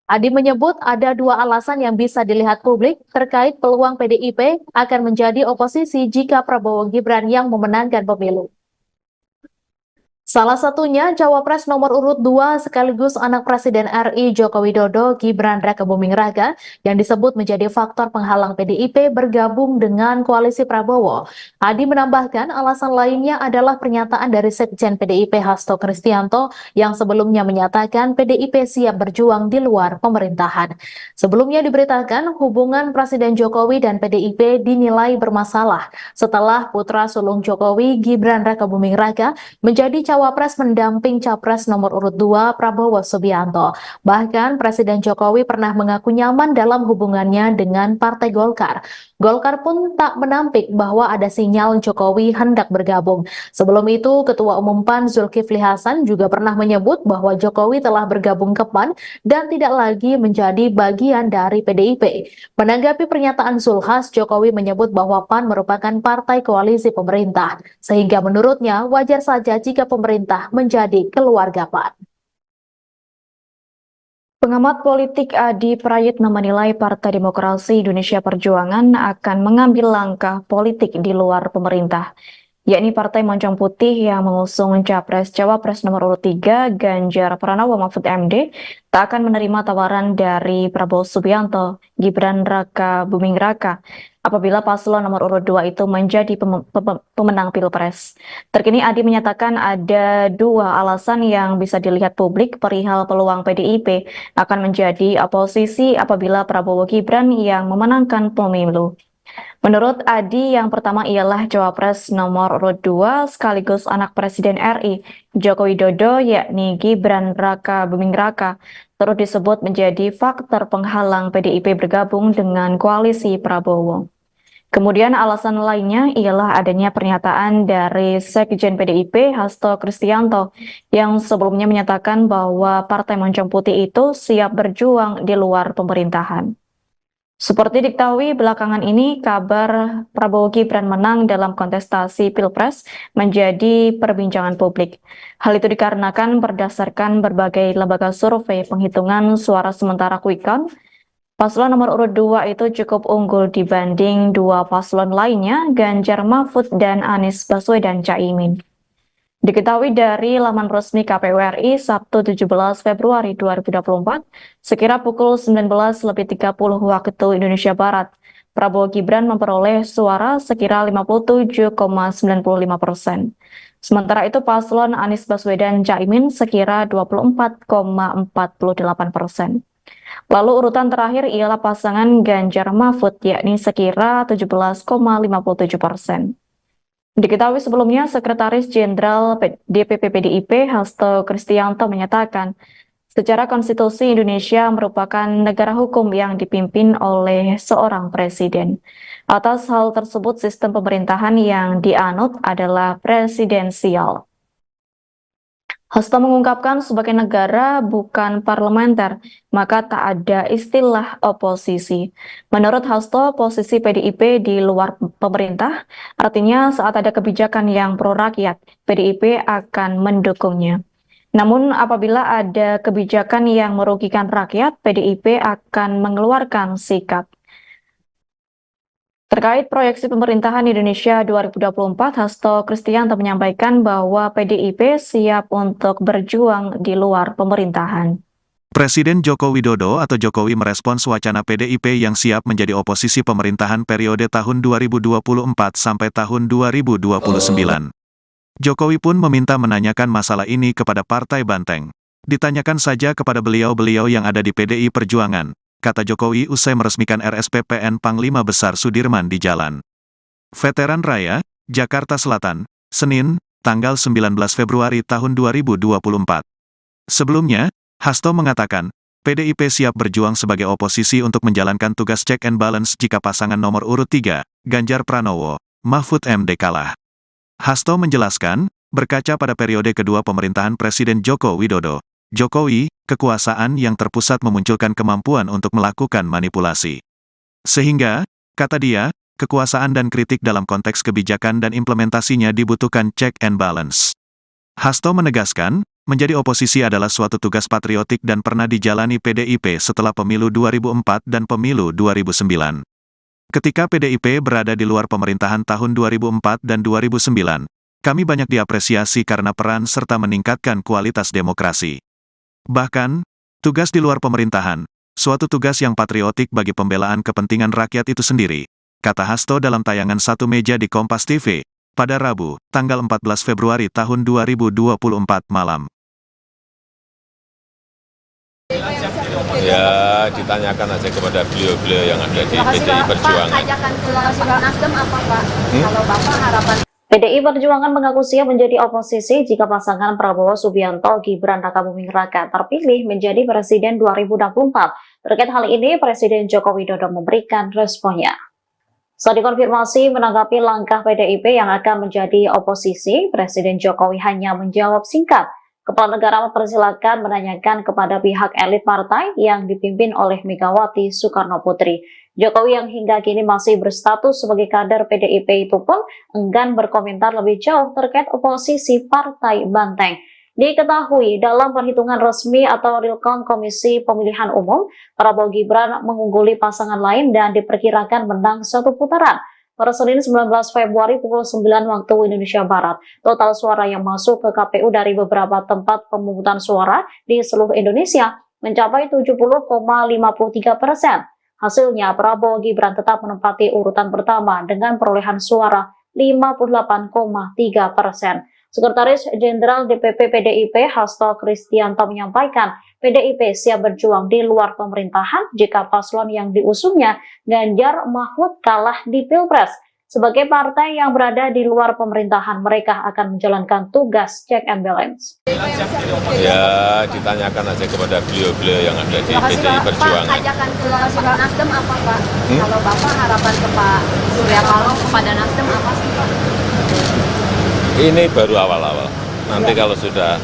Adi menyebut ada dua alasan yang bisa dilihat publik terkait peluang PDIP akan menjadi oposisi jika Prabowo Gibran yang memenangkan pemilu. Salah satunya Cawapres nomor urut 2 sekaligus anak Presiden RI Joko Widodo Gibran Rakabuming Raka yang disebut menjadi faktor penghalang PDIP bergabung dengan koalisi Prabowo. Adi menambahkan alasan lainnya adalah pernyataan dari Sekjen PDIP Hasto Kristianto yang sebelumnya menyatakan PDIP siap berjuang di luar pemerintahan. Sebelumnya diberitakan hubungan Presiden Jokowi dan PDIP dinilai bermasalah setelah putra sulung Jokowi Gibran Rakabuming Raka menjadi Cawapres mendamping Capres nomor urut 2 Prabowo Subianto. Bahkan Presiden Jokowi pernah mengaku nyaman dalam hubungannya dengan Partai Golkar. Golkar pun tak menampik bahwa ada sinyal Jokowi hendak bergabung. Sebelum itu, Ketua Umum PAN Zulkifli Hasan juga pernah menyebut bahwa Jokowi telah bergabung ke PAN dan tidak lagi menjadi bagian dari PDIP. Menanggapi pernyataan Zulhas, Jokowi menyebut bahwa PAN merupakan partai koalisi pemerintah, sehingga menurutnya wajar saja jika pemerintah menjadi keluarga PAN. Pengamat politik Adi Prayitno menilai Partai Demokrasi Indonesia Perjuangan akan mengambil langkah politik di luar pemerintah, yakni Partai Moncong Putih yang mengusung Capres-Cawapres nomor urut 3 Ganjar Pranowo Mahfud MD tak akan menerima tawaran dari Prabowo Subianto, Gibran Rakabuming Raka apabila paslon nomor urut 2 itu menjadi pemenang Pilpres. Terkini Adi menyatakan ada dua alasan yang bisa dilihat publik perihal peluang PDIP akan menjadi oposisi apabila Prabowo Gibran yang memenangkan pemilu. Menurut Adi, yang pertama ialah Cawapres nomor urut 2 sekaligus anak Presiden RI Joko Widodo yakni Gibran Rakabuming Raka terus disebut menjadi faktor penghalang PDIP bergabung dengan koalisi Prabowo. Kemudian alasan lainnya ialah adanya pernyataan dari Sekjen PDIP Hasto Kristianto yang sebelumnya menyatakan bahwa Partai Moncong Putih itu siap berjuang di luar pemerintahan. Seperti diketahui belakangan ini kabar Prabowo Gibran menang dalam kontestasi Pilpres menjadi perbincangan publik. Hal itu dikarenakan berdasarkan berbagai lembaga survei penghitungan suara sementara quick count, paslon nomor urut 2 itu cukup unggul dibanding dua paslon lainnya, Ganjar Mahfud dan Anies Baswedan Caimin. Diketahui dari laman resmi KPU RI Sabtu 17 Februari 2024, sekira pukul 19.30 waktu Indonesia Barat, Prabowo Gibran memperoleh suara sekira 57,95%. Sementara itu paslon Anies Baswedan Caimin sekira 24,48%. Lalu urutan terakhir ialah pasangan Ganjar Mahfud yakni sekira 17,57%. Diketahui sebelumnya Sekretaris Jenderal DPP PDIP Hasto Kristianto menyatakan secara konstitusi Indonesia merupakan negara hukum yang dipimpin oleh seorang presiden. Atas hal tersebut sistem pemerintahan yang dianut adalah presidensial. Hasto mengungkapkan sebagai negara bukan parlementer, maka tak ada istilah oposisi. Menurut Hasto, posisi PDIP di luar pemerintah, artinya saat ada kebijakan yang pro rakyat, PDIP akan mendukungnya. Namun apabila ada kebijakan yang merugikan rakyat, PDIP akan mengeluarkan sikap. Terkait proyeksi pemerintahan Indonesia 2024, Hasto Kristianto menyampaikan bahwa PDIP siap untuk berjuang di luar pemerintahan. Presiden Joko Widodo atau Jokowi merespons wacana PDIP yang siap menjadi oposisi pemerintahan periode tahun 2024 sampai tahun 2029. Jokowi pun meminta menanyakan masalah ini kepada Partai Banteng. Ditanyakan saja kepada beliau-beliau yang ada di PDI Perjuangan, kata Jokowi usai meresmikan RSPPN Panglima Besar Sudirman di Jalan Veteran Raya, Jakarta Selatan, Senin, tanggal 19 Februari tahun 2024. Sebelumnya, Hasto mengatakan, PDIP siap berjuang sebagai oposisi untuk menjalankan tugas check and balance jika pasangan nomor urut 3, Ganjar Pranowo, Mahfud MD kalah. Hasto menjelaskan, berkaca pada periode kedua pemerintahan Presiden Joko Widodo, Jokowi, kekuasaan yang terpusat memunculkan kemampuan untuk melakukan manipulasi. Sehingga, kata dia, kekuasaan dan kritik dalam konteks kebijakan dan implementasinya dibutuhkan check and balance. Hasto menegaskan, menjadi oposisi adalah suatu tugas patriotik dan pernah dijalani PDIP setelah pemilu 2004 dan pemilu 2009. Ketika PDIP berada di luar pemerintahan tahun 2004 dan 2009, kami banyak diapresiasi karena peran serta meningkatkan kualitas demokrasi. Bahkan, tugas di luar pemerintahan, suatu tugas yang patriotik bagi pembelaan kepentingan rakyat itu sendiri, kata Hasto dalam tayangan Satu Meja di Kompas TV, pada Rabu, tanggal 14 Februari tahun 2024 malam. Ya, ditanyakan aja kepada beliau-beliau yang ada di PDI Perjuangan. Pak, ajakan ke Nasdem apa Pak? Kalau Bapak harapan PDI Perjuangan mengaku siap menjadi oposisi jika pasangan Prabowo Subianto Gibran Rakabuming Raka terpilih menjadi Presiden 2024. Terkait hal ini, Presiden Joko Widodo memberikan responnya. Saat dikonfirmasi menanggapi langkah PDIP yang akan menjadi oposisi, Presiden Jokowi hanya menjawab singkat. Kepala negara mempersilakan menanyakan kepada pihak elit partai yang dipimpin oleh Megawati Soekarno Putri. Jokowi yang hingga kini masih berstatus sebagai kader PDIP itu pun enggan berkomentar lebih jauh terkait oposisi Partai Banteng. Diketahui dalam perhitungan resmi atau real count Komisi Pemilihan Umum, Prabowo Gibran mengungguli pasangan lain dan diperkirakan menang satu putaran. Pada Senin 19 Februari pukul 9 waktu Indonesia Barat, total suara yang masuk ke KPU dari beberapa tempat pemungutan suara di seluruh Indonesia mencapai 70,53%. Hasilnya, Prabowo Gibran tetap menempati urutan pertama dengan perolehan suara 58,3%. Sekretaris Jenderal DPP PDIP Hasto Kristianto menyampaikan, PDIP siap berjuang di luar pemerintahan jika paslon yang diusungnya Ganjar Mahfud kalah di Pilpres. Sebagai partai yang berada di luar pemerintahan, mereka akan menjalankan tugas check and balance. Ya, ditanyakan aja kepada beliau-beliau yang ada di PDI Perjuangan. Pak, ajakan ke Nasdem apa Pak? Kalau Bapak harapan ke Pak Surya Paloh kepada Nasdem apa sih Pak? Ini baru awal-awal. Nanti kalau sudah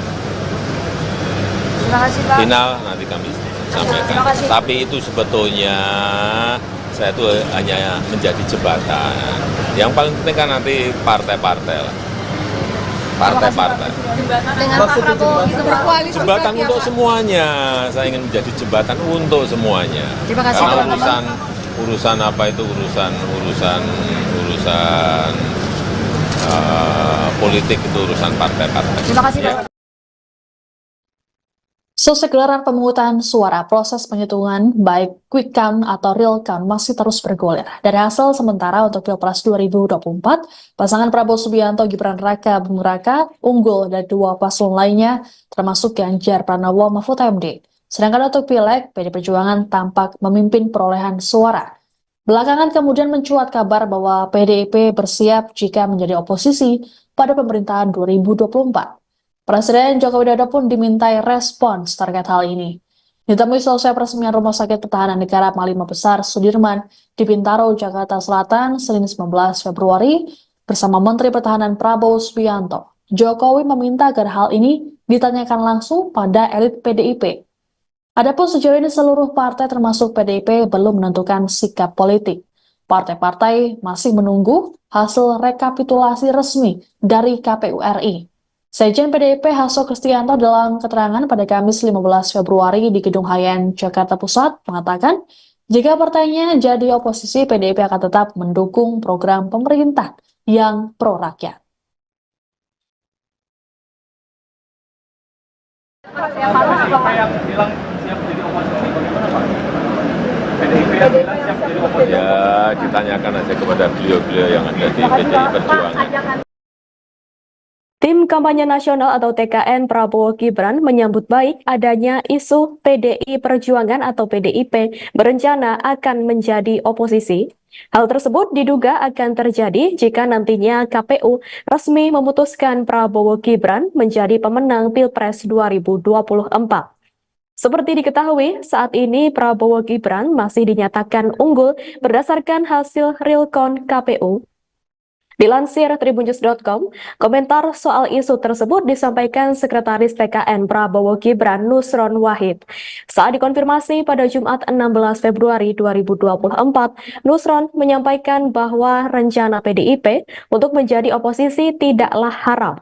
final, nanti kami sampaikan. Tapi itu sebetulnya saya itu hanya menjadi jembatan. Yang paling penting kan nanti partai-partai lah. Partai-partai. Dengan Pak Prabowo gitu berkoalisi. Jembatan untuk semuanya. Saya ingin menjadi jembatan untuk semuanya. Karena urusan apa itu urusan politik itu urusan partai-partai. Terima kasih Pak. Selesai gelaran pemungutan suara, proses penghitungan baik quick count atau real count masih terus bergulir. Dari hasil sementara untuk Pilpres 2024, pasangan Prabowo Subianto Gibran Raka Buming Raka unggul dari dua paslon lainnya, termasuk Ganjar Pranowo Mahfud MD. Sedangkan untuk Pileg, PD Perjuangan tampak memimpin perolehan suara. Belakangan kemudian mencuat kabar bahwa PDIP bersiap jika menjadi oposisi pada pemerintahan 2024. Presiden Joko Widodo pun dimintai respons terkait hal ini. Ditemui selesai peresmian Rumah Sakit Pertahanan Negara Panglima Besar Sudirman di Bintaro, Jakarta Selatan, Senin 19 Februari, bersama Menteri Pertahanan Prabowo Subianto. Jokowi meminta agar hal ini ditanyakan langsung pada elit PDIP. Adapun sejauh ini seluruh partai termasuk PDIP belum menentukan sikap politik. Partai-partai masih menunggu hasil rekapitulasi resmi dari KPU RI. Sekjen PDIP Hasto Kristianto dalam keterangan pada Kamis 15 Februari di Gedung Hayan, Jakarta Pusat mengatakan, jika partainya jadi oposisi, PDIP akan tetap mendukung program pemerintah yang pro-rakyat. Ya, ditanyakan aja kepada beliau-beliau yang ada di PDI Perjuangan. Tim Kampanye Nasional atau TKN Prabowo Gibran menyambut baik adanya isu PDI Perjuangan atau PDIP berencana akan menjadi oposisi. Hal tersebut diduga akan terjadi jika nantinya KPU resmi memutuskan Prabowo Gibran menjadi pemenang Pilpres 2024. Seperti diketahui, saat ini Prabowo Gibran masih dinyatakan unggul berdasarkan hasil real count KPU. Dilansir tribunnews.com, komentar soal isu tersebut disampaikan Sekretaris TKN Prabowo Gibran Nusron Wahid. Saat dikonfirmasi pada Jumat 16 Februari 2024, Nusron menyampaikan bahwa rencana PDIP untuk menjadi oposisi tidaklah haram.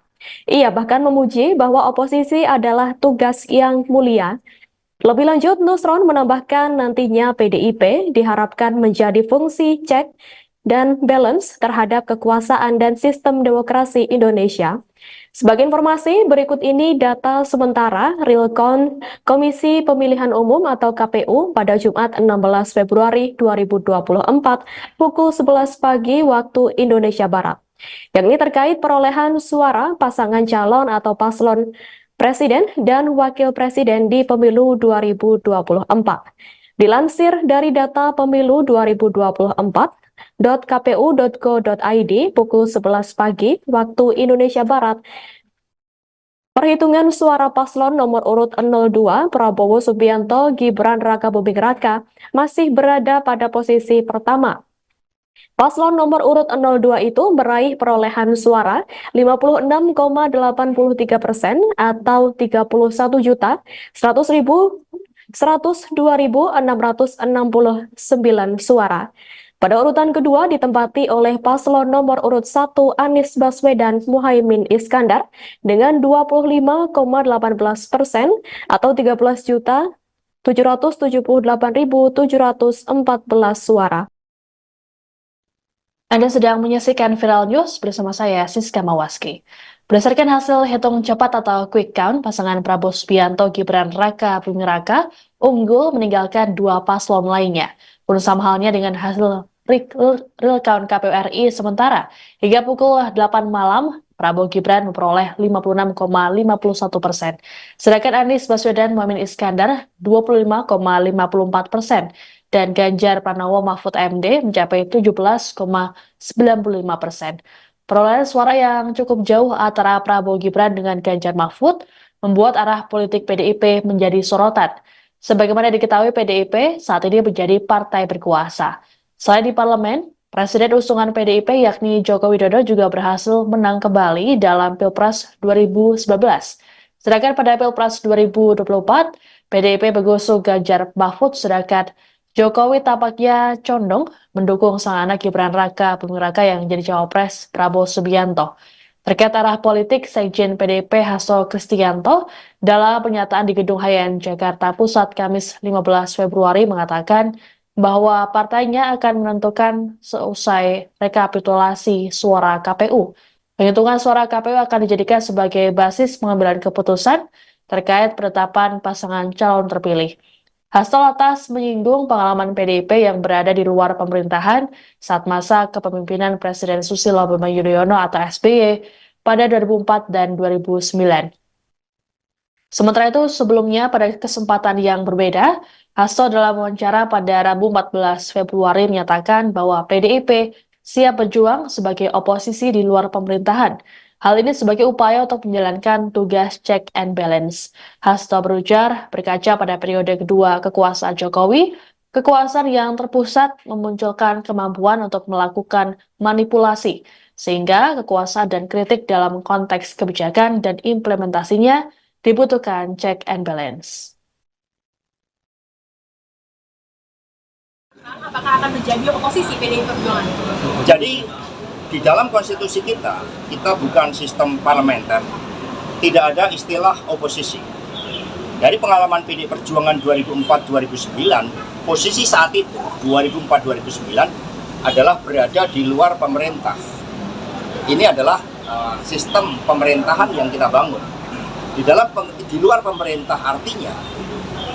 Ia bahkan memuji bahwa oposisi adalah tugas yang mulia. Lebih lanjut, Nusron menambahkan nantinya PDIP diharapkan menjadi fungsi cek dan balance terhadap kekuasaan dan sistem demokrasi Indonesia. Sebagai informasi, berikut ini data sementara real count Komisi Pemilihan Umum atau KPU pada Jumat 16 Februari 2024 pukul 11 pagi waktu Indonesia Barat. Yang ini terkait perolehan suara pasangan calon atau paslon Presiden dan Wakil Presiden di Pemilu 2024. Dilansir dari data Pemilu 2024.kpu.go.id pukul 11 pagi waktu Indonesia Barat, perhitungan suara paslon nomor urut 02 Prabowo Subianto Gibran Rakabuming Raka masih berada pada posisi pertama. Paslon nomor urut 02 itu meraih perolehan suara 56,83% atau 31.102.669 suara. Pada urutan kedua ditempati oleh paslon nomor urut 1 Anies Baswedan Muhaimin Iskandar dengan 25,18% atau 13.778.714 suara. Anda sedang menyaksikan Viral News bersama saya, Siska Mawaski. Berdasarkan hasil hitung cepat atau quick count, pasangan Prabowo Subianto Gibran Rakabuming Raka unggul meninggalkan dua paslon lainnya. Pun sama halnya dengan hasil real count KPU RI sementara. Hingga pukul 8 malam, Prabowo Gibran memperoleh 56,51%. Sedangkan Anies Baswedan Muhaimin Iskandar 25,54%. Dan Ganjar Pranowo Mahfud MD mencapai 17,95%. Perolehan suara yang cukup jauh antara Prabowo Gibran dengan Ganjar Mahfud membuat arah politik PDIP menjadi sorotan. Sebagaimana diketahui, PDIP saat ini menjadi partai berkuasa. Selain di parlemen, Presiden usungan PDIP yakni Joko Widodo juga berhasil menang kembali dalam Pilpres 2019. Sedangkan pada Pilpres 2024, PDIP mengusung Ganjar Mahfud, sedangkan Jokowi tampaknya condong mendukung sang anak Gibran Rakabuming Raka yang jadi cawapres Prabowo Subianto. Terkait arah politik, Sekjen PDIP Hasto Kristianto dalam pernyataan di Gedung Hayan Jakarta Pusat Kamis 15 Februari mengatakan bahwa partainya akan menentukan seusai rekapitulasi suara KPU. Penghitungan suara KPU akan dijadikan sebagai basis pengambilan keputusan terkait penetapan pasangan calon terpilih. Hasto lantas menyinggung pengalaman PDIP yang berada di luar pemerintahan saat masa kepemimpinan Presiden Susilo Bambang Yudhoyono atau SBY pada 2004 dan 2009. Sementara itu, sebelumnya pada kesempatan yang berbeda, Hasto dalam wawancara pada Rabu 14 Februari menyatakan bahwa PDIP siap berjuang sebagai oposisi di luar pemerintahan. Hal ini sebagai upaya untuk menjalankan tugas check and balance. Hasto berujar, berkaca pada periode kedua kekuasaan Jokowi, kekuasaan yang terpusat memunculkan kemampuan untuk melakukan manipulasi, sehingga kekuasaan dan kritik dalam konteks kebijakan dan implementasinya dibutuhkan check and balance. Apakah akan menjadi oposisi PDI Perjuangan? Jadi di dalam konstitusi kita bukan sistem parlementer, tidak ada istilah oposisi. Dari pengalaman PDI Perjuangan 2004-2009, posisi saat itu 2004-2009 adalah berada di luar pemerintah. Ini adalah sistem pemerintahan yang kita bangun. Di luar pemerintah artinya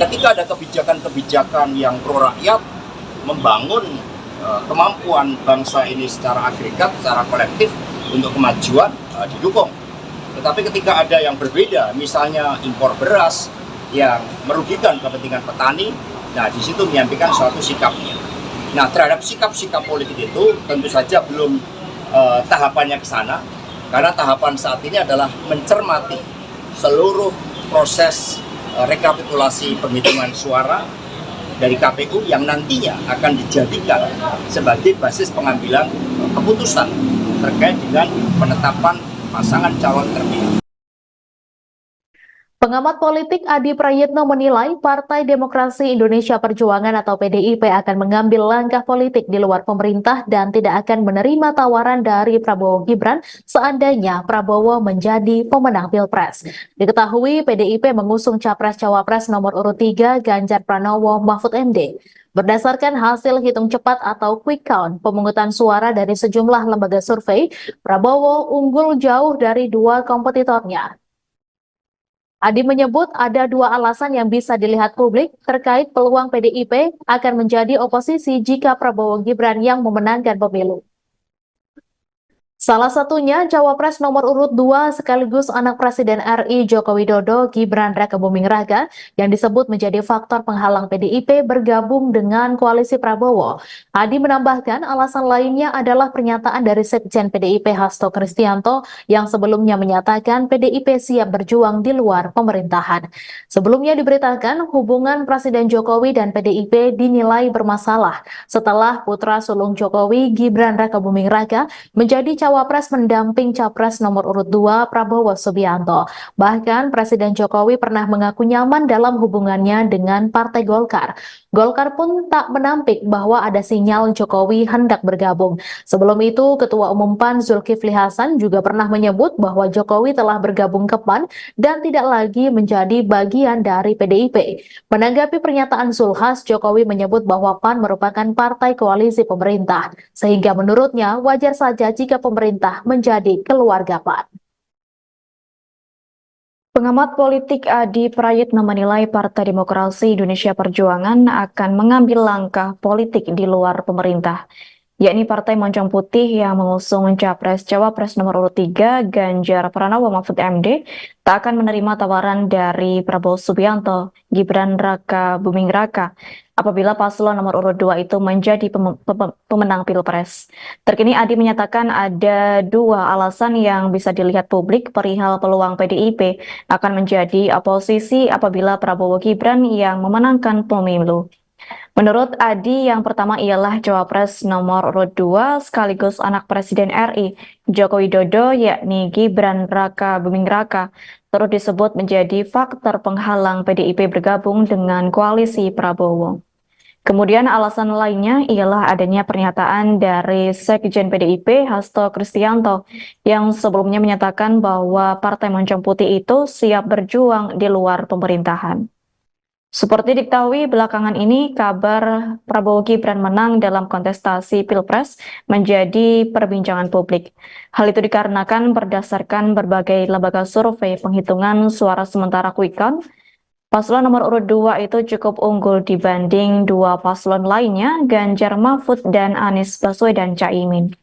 ketika ada kebijakan-kebijakan yang pro rakyat, membangun kemampuan bangsa ini secara agregat, secara kolektif untuk kemajuan didukung. Tetapi ketika ada yang berbeda, misalnya impor beras yang merugikan kepentingan petani, nah di situ menyampaikan suatu sikapnya. Nah terhadap sikap-sikap politik itu tentu saja belum tahapannya ke sana, karena tahapan saat ini adalah mencermati seluruh proses rekapitulasi penghitungan suara dari KPU yang nantinya akan dijadikan sebagai basis pengambilan keputusan terkait dengan penetapan pasangan calon terpilih. Pengamat politik Adi Prayitno menilai Partai Demokrasi Indonesia Perjuangan atau PDIP akan mengambil langkah politik di luar pemerintah dan tidak akan menerima tawaran dari Prabowo Gibran seandainya Prabowo menjadi pemenang Pilpres. Diketahui PDIP mengusung Capres-Cawapres nomor urut 3 Ganjar Pranowo Mahfud MD. Berdasarkan hasil hitung cepat atau quick count pemungutan suara dari sejumlah lembaga survei, Prabowo unggul jauh dari dua kompetitornya. Adi menyebut ada dua alasan yang bisa dilihat publik terkait peluang PDIP akan menjadi oposisi jika Prabowo Gibran yang memenangkan pemilu. Salah satunya Cawapres nomor urut 2 sekaligus anak Presiden RI Joko Widodo Gibran Rakabuming Raka yang disebut menjadi faktor penghalang PDIP bergabung dengan koalisi Prabowo. Adi menambahkan alasan lainnya adalah pernyataan dari Sekjen PDIP Hasto Kristianto yang sebelumnya menyatakan PDIP siap berjuang di luar pemerintahan. Sebelumnya diberitakan hubungan Presiden Jokowi dan PDIP dinilai bermasalah setelah putra sulung Jokowi Gibran Rakabuming Raka menjadi Cawapres mendamping Capres nomor urut 2 Prabowo Subianto. Bahkan Presiden Jokowi pernah mengaku nyaman dalam hubungannya dengan Partai Golkar. Golkar pun tak menampik bahwa ada sinyal Jokowi hendak bergabung. Sebelum itu, Ketua Umum PAN Zulkifli Hasan juga pernah menyebut bahwa Jokowi telah bergabung ke PAN dan tidak lagi menjadi bagian dari PDIP. Menanggapi pernyataan Zulhas, Jokowi menyebut bahwa PAN merupakan partai koalisi pemerintah, sehingga menurutnya wajar saja jika pemerintah menjadi keluarga PAN. Pengamat politik Adi Prayitno menilai Partai Demokrasi Indonesia Perjuangan akan mengambil langkah politik di luar pemerintah, yakni Partai Moncong Putih yang mengusung Capres-Cawapres nomor urut 3 Ganjar Pranowo Mahfud MD tak akan menerima tawaran dari Prabowo Subianto, Gibran Rakabuming Raka apabila paslon nomor urut 2 itu menjadi pemenang Pilpres. Terkini Adi menyatakan ada dua alasan yang bisa dilihat publik perihal peluang PDIP akan menjadi oposisi apabila Prabowo Gibran yang memenangkan pemilu. Menurut Adi, yang pertama ialah Cawapres nomor urut 2 sekaligus anak Presiden RI Joko Widodo yakni Gibran Rakabuming Raka turut disebut menjadi faktor penghalang PDIP bergabung dengan koalisi Prabowo. Kemudian alasan lainnya ialah adanya pernyataan dari Sekjen PDIP Hasto Kristianto yang sebelumnya menyatakan bahwa Partai Moncong Putih itu siap berjuang di luar pemerintahan. Seperti diketahui belakangan ini kabar Prabowo Gibran menang dalam kontestasi Pilpres menjadi perbincangan publik. Hal itu dikarenakan berdasarkan berbagai lembaga survei penghitungan suara sementara quick count, paslon nomor urut 2 itu cukup unggul dibanding dua paslon lainnya, Ganjar Mahfud dan Anies Baswedan Caimin.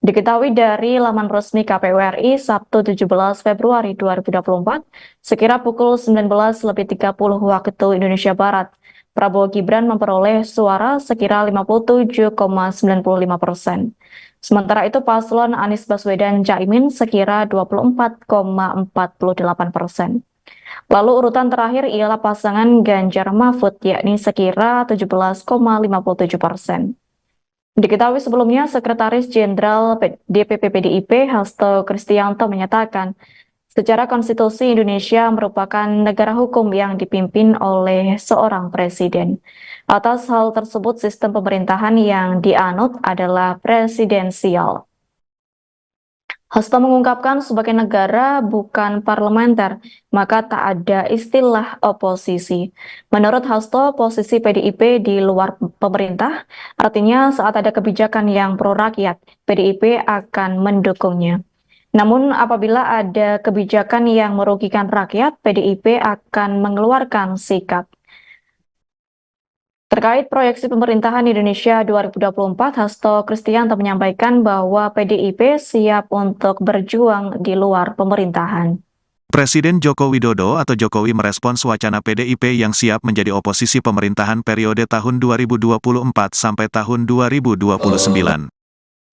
Diketahui dari laman resmi KPU RI Sabtu 17 Februari 2024, sekira pukul 19.30 waktu Indonesia Barat, Prabowo Gibran memperoleh suara sekira 57,95%. Sementara itu paslon Anies Baswedan Caimin sekira 24,48%. Lalu urutan terakhir ialah pasangan Ganjar Mahfud yakni sekira 17,57%. Diketahui sebelumnya Sekretaris Jenderal DPP PDIP Hasto Kristianto menyatakan, secara konstitusi Indonesia merupakan negara hukum yang dipimpin oleh seorang presiden. Atas hal tersebut sistem pemerintahan yang dianut adalah presidensial. Hasto mengungkapkan sebagai negara bukan parlementer, maka tak ada istilah oposisi. Menurut Hasto, posisi PDIP di luar pemerintah, artinya saat ada kebijakan yang pro rakyat, PDIP akan mendukungnya. Namun apabila ada kebijakan yang merugikan rakyat, PDIP akan mengeluarkan sikap. Terkait proyeksi pemerintahan Indonesia 2024, Hasto Kristianto menyampaikan bahwa PDIP siap untuk berjuang di luar pemerintahan. Presiden Joko Widodo atau Jokowi merespons wacana PDIP yang siap menjadi oposisi pemerintahan periode tahun 2024 sampai tahun 2029.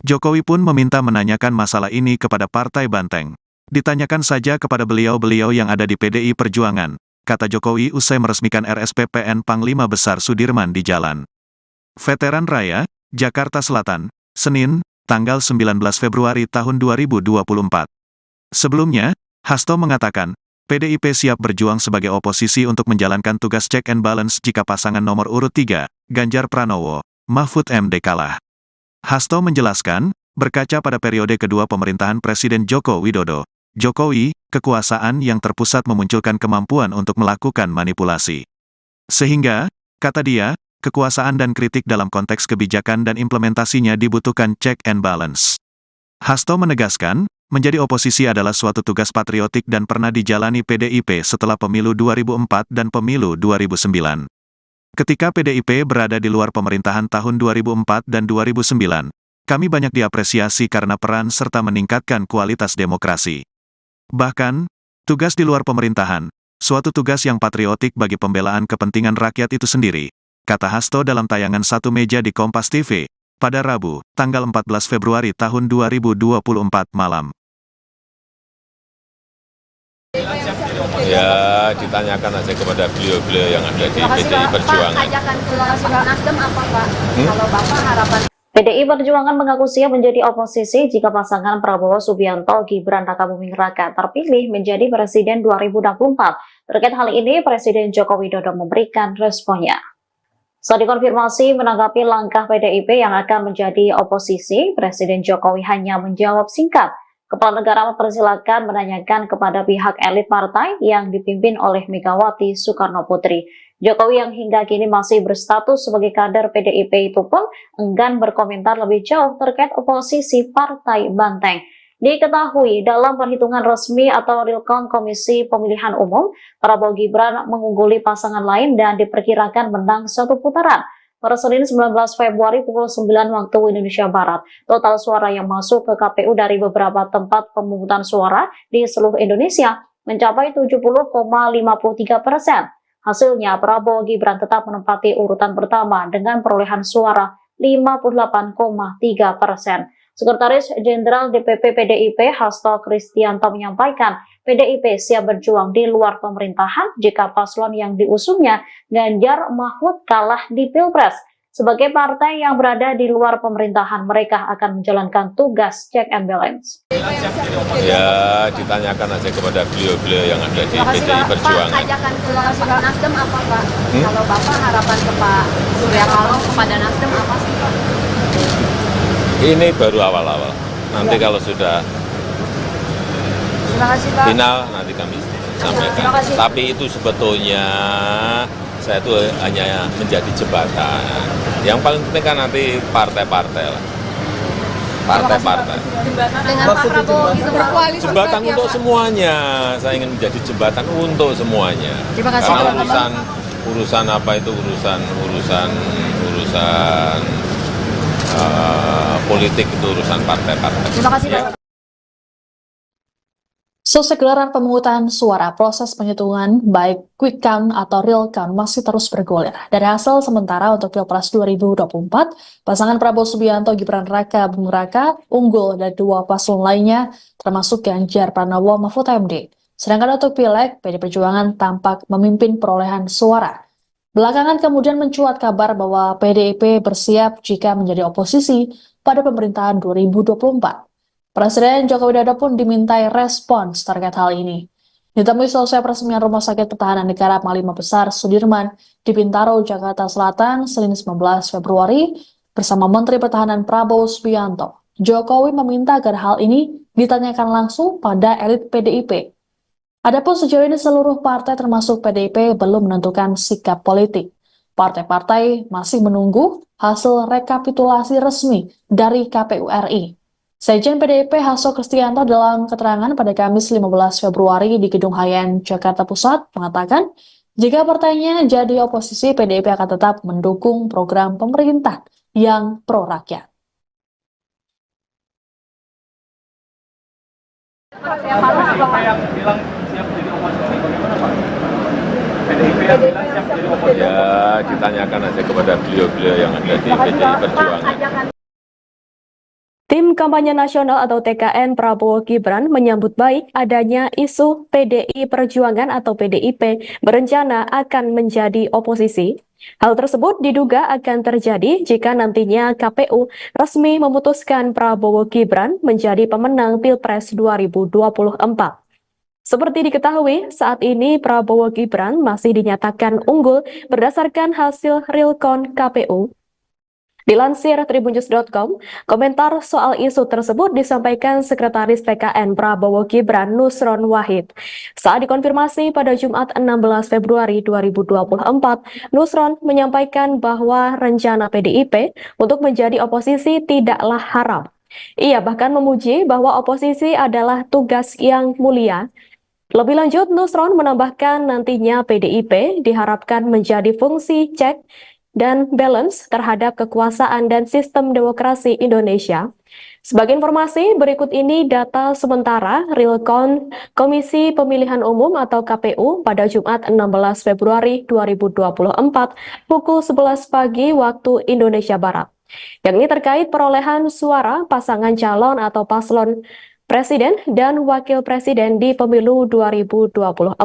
Jokowi pun meminta menanyakan masalah ini kepada Partai Banteng. Ditanyakan saja kepada beliau-beliau yang ada di PDI Perjuangan, kata Jokowi usai meresmikan RSPPN Panglima Besar Sudirman di Jalan Veteran Raya, Jakarta Selatan, Senin, tanggal 19 Februari tahun 2024. Sebelumnya, Hasto mengatakan, PDIP siap berjuang sebagai oposisi untuk menjalankan tugas check and balance jika pasangan nomor urut 3, Ganjar Pranowo, Mahfud MD kalah. Hasto menjelaskan, berkaca pada periode kedua pemerintahan Presiden Joko Widodo, Jokowi, kekuasaan yang terpusat memunculkan kemampuan untuk melakukan manipulasi. Sehingga, kata dia, kekuasaan dan kritik dalam konteks kebijakan dan implementasinya dibutuhkan check and balance. Hasto menegaskan, menjadi oposisi adalah suatu tugas patriotik dan pernah dijalani PDIP setelah pemilu 2004 dan pemilu 2009. Ketika PDIP berada di luar pemerintahan tahun 2004 dan 2009, kami banyak diapresiasi karena peran serta meningkatkan kualitas demokrasi. Bahkan, tugas di luar pemerintahan, suatu tugas yang patriotik bagi pembelaan kepentingan rakyat itu sendiri, kata Hasto dalam tayangan Satu Meja di Kompas TV, pada Rabu, tanggal 14 Februari tahun 2024 malam. Ya, ditanyakan aja kepada beliau-beliau yang ada di PDI Perjuangan. Pak, ajakan ke Nasdem apa Pak? Kalau Bapak harapan PDI Perjuangan mengaku siap menjadi oposisi jika pasangan Prabowo Subianto Gibran Rakabuming Raka terpilih menjadi Presiden 2024. Terkait hal ini, Presiden Joko Widodo memberikan responnya. Saat dikonfirmasi menanggapi langkah PDIP yang akan menjadi oposisi, Presiden Jokowi hanya menjawab singkat. Kepala negara mempersilahkan menanyakan kepada pihak elit partai yang dipimpin oleh Megawati Soekarno Putri. Jokowi yang hingga kini masih berstatus sebagai kader PDIP itu pun enggan berkomentar lebih jauh terkait oposisi Partai Banteng. Diketahui dalam perhitungan resmi atau real count Komisi Pemilihan Umum, Prabowo Gibran mengungguli pasangan lain dan diperkirakan menang satu putaran. Pada Senin 19 Februari pukul 9 waktu Indonesia Barat, total suara yang masuk ke KPU dari beberapa tempat pemungutan suara di seluruh Indonesia mencapai 70,53%. Hasilnya, Prabowo Gibran tetap menempati urutan pertama dengan perolehan suara 58,3%. Sekretaris Jenderal DPP PDIP Hasto Kristianto menyampaikan, PDIP siap berjuang di luar pemerintahan jika paslon yang diusungnya Ganjar Mahfud kalah di Pilpres. Sebagai partai yang berada di luar pemerintahan, mereka akan menjalankan tugas check and balance. Ya, ditanyakan aja kepada beliau-beliau yang ada di PDI Perjuangan. Pak, ajakan ke Nasdem apa Pak? Kalau Bapak harapan ke Pak Surya Paloh kepada Nasdem apa sih Pak? Ini baru awal-awal. Nanti kalau sudah final, nanti kami sampaikan. Tapi itu sebetulnya saya itu hanya menjadi jembatan. Yang paling penting kan nanti partai-partai lah. Partai-partai. Dengan Pak Prabowo itu berkoalisi. Jembatan untuk semuanya. Saya ingin menjadi jembatan untuk semuanya. Karena urusan apa itu urusan politik itu urusan partai-partai. Terima kasih Pak. Selesai gelaran pemungutan suara, proses penghitungan baik quick count atau real count masih terus bergulir. Dari hasil sementara untuk Pilpres 2024, pasangan Prabowo Subianto Gibran Rakabuming Raka unggul dari dua paslon lainnya, termasuk Ganjar Pranowo Mahfud MD. Sedangkan untuk Pileg, PD Perjuangan tampak memimpin perolehan suara. Belakangan kemudian mencuat kabar bahwa PDIP bersiap jika menjadi oposisi pada pemerintahan 2024. Presiden Joko Widodo pun dimintai respons terkait hal ini. Ditemui selesai peresmian Rumah Sakit Pertahanan Negara Panglima Besar Sudirman di Bintaro, Jakarta Selatan, Senin 19 Februari, bersama Menteri Pertahanan Prabowo Subianto. Jokowi meminta agar hal ini ditanyakan langsung pada elit PDIP. Adapun sejauh ini seluruh partai termasuk PDIP belum menentukan sikap politik. Partai-partai masih menunggu hasil rekapitulasi resmi dari KPU RI. Sekjen PDIP Hasto Kristianto dalam keterangan pada Kamis 15 Februari di Gedung Hayan, Jakarta Pusat mengatakan, jika partainya jadi oposisi, PDIP akan tetap mendukung program pemerintah yang pro-rakyat. Ya, ditanyakan aja kepada beliau-beliau yang ada di PDI Perjuangan. Tim Kampanye Nasional atau TKN Prabowo Gibran menyambut baik adanya isu PDI Perjuangan atau PDIP berencana akan menjadi oposisi. Hal tersebut diduga akan terjadi jika nantinya KPU resmi memutuskan Prabowo Gibran menjadi pemenang Pilpres 2024. Seperti diketahui, saat ini Prabowo Gibran masih dinyatakan unggul berdasarkan hasil realcount KPU. Dilansir tribunnews.com, komentar soal isu tersebut disampaikan Sekretaris TKN Prabowo Gibran Nusron Wahid. Saat dikonfirmasi pada Jumat 16 Februari 2024, Nusron menyampaikan bahwa rencana PDIP untuk menjadi oposisi tidaklah haram. Ia bahkan memuji bahwa oposisi adalah tugas yang mulia. Lebih lanjut, Nusron menambahkan nantinya PDIP diharapkan menjadi fungsi cek dan balance terhadap kekuasaan dan sistem demokrasi Indonesia. Sebagai informasi, berikut ini data sementara realcount Komisi Pemilihan Umum atau KPU pada Jumat 16 Februari 2024 pukul 11 pagi waktu Indonesia Barat, yakni terkait perolehan suara pasangan calon atau paslon Presiden dan Wakil Presiden di Pemilu 2024.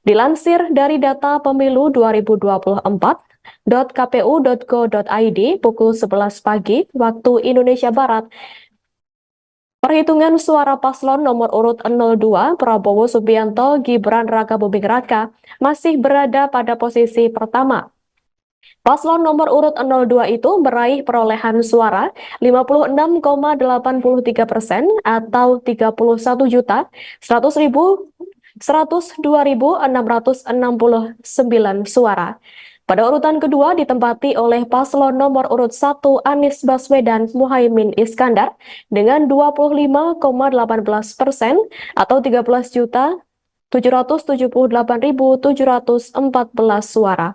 Dilansir dari data Pemilu 2024.kpu.go.id pukul 11 pagi waktu Indonesia Barat, perhitungan suara paslon nomor urut 02 Prabowo Subianto Gibran Rakabuming Raka masih berada pada posisi pertama. Paslon nomor urut 02 itu meraih perolehan suara 56,83% atau 31.102.669 suara. Pada urutan kedua ditempati oleh paslon nomor urut 1 Anies Baswedan Muhaimin Iskandar dengan 25,18% atau 13.778.714 suara.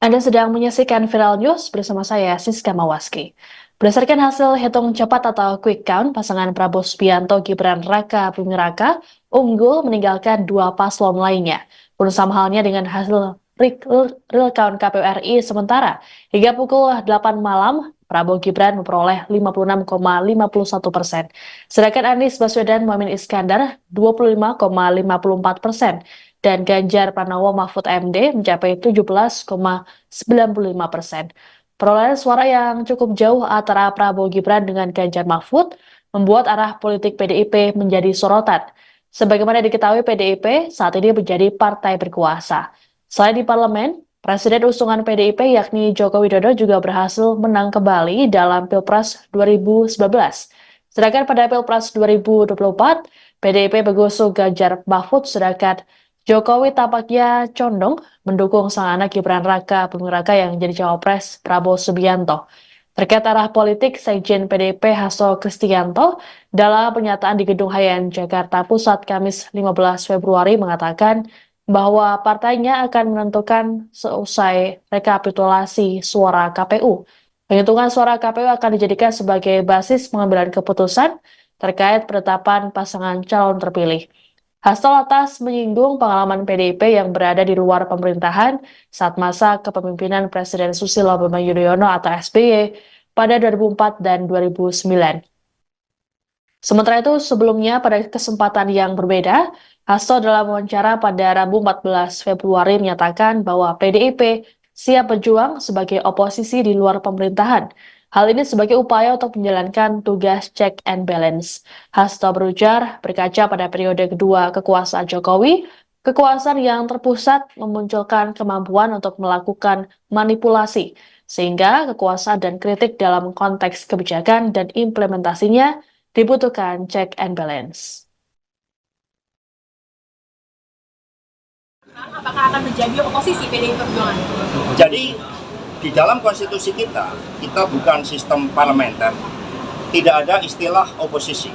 Anda sedang menyaksikan Viral News bersama saya, Siska Mawaski. Berdasarkan hasil hitung cepat atau quick count, pasangan Prabowo Subianto Gibran Raka Buming Raka unggul meninggalkan dua paslon lainnya. Pun sama halnya dengan hasil real count KPU RI sementara. Hingga pukul 8 malam, Prabowo Gibran memperoleh 56,51%. Sedangkan Anies Baswedan Muhaimin Iskandar 25,54%. Dan Ganjar Pranowo Mahfud MD mencapai 17,95%. Perolehan suara yang cukup jauh antara Prabowo Gibran dengan Ganjar Mahfud membuat arah politik PDIP menjadi sorotan. Sebagaimana diketahui, PDIP saat ini menjadi partai berkuasa. Selain di parlemen, Presiden usungan PDIP yakni Joko Widodo juga berhasil menang kembali dalam Pilpres 2019. Sedangkan pada Pilpres 2024, PDIP mengusung Ganjar Mahfud, sedangkan Jokowi tampaknya condong mendukung sang anak Gibran Raka Buming Raka yang jadi cawapres Prabowo Subianto. Terkait arah politik, Sekjen PDIP Hasto Kristianto dalam pernyataan di Gedung Hayan Jakarta Pusat Kamis 15 Februari mengatakan bahwa partainya akan menentukan seusai rekapitulasi suara KPU. Penghitungan suara KPU akan dijadikan sebagai basis pengambilan keputusan terkait penetapan pasangan calon terpilih. Hasto lantas menyinggung pengalaman PDIP yang berada di luar pemerintahan saat masa kepemimpinan Presiden Susilo Bambang Yudhoyono atau SBY pada 2004 dan 2009. Sementara itu, sebelumnya pada kesempatan yang berbeda, Hasto dalam wawancara pada Rabu 14 Februari menyatakan bahwa PDIP siap berjuang sebagai oposisi di luar pemerintahan. Hal ini sebagai upaya untuk menjalankan tugas check and balance. Hasto berujar, berkaca pada periode kedua kekuasaan Jokowi, kekuasaan yang terpusat memunculkan kemampuan untuk melakukan manipulasi, sehingga kekuasaan dan kritik dalam konteks kebijakan dan implementasinya dibutuhkan check and balance. Apakah akan menjadi oposisi PDI Perjuangan? Jadi, di dalam konstitusi kita bukan sistem parlementer, tidak ada istilah oposisi.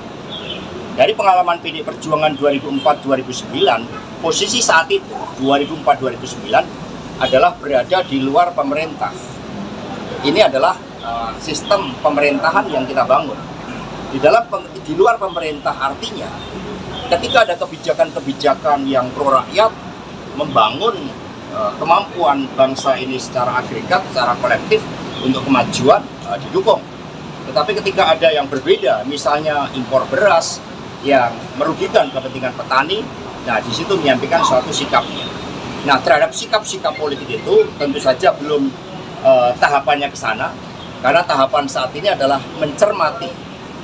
Dari pengalaman PDI Perjuangan 2004-2009, posisi saat itu, 2004-2009, adalah berada di luar pemerintah. Ini adalah sistem pemerintahan yang kita bangun. Di luar pemerintah artinya, ketika ada kebijakan-kebijakan yang pro rakyat, membangun kemampuan bangsa ini secara agregat, secara kolektif untuk kemajuan didukung. Tetapi ketika ada yang berbeda, misalnya impor beras yang merugikan kepentingan petani, nah di situ menyampaikan suatu sikapnya. Nah, terhadap sikap-sikap politik itu tentu saja belum tahapannya ke sana, karena tahapan saat ini adalah mencermati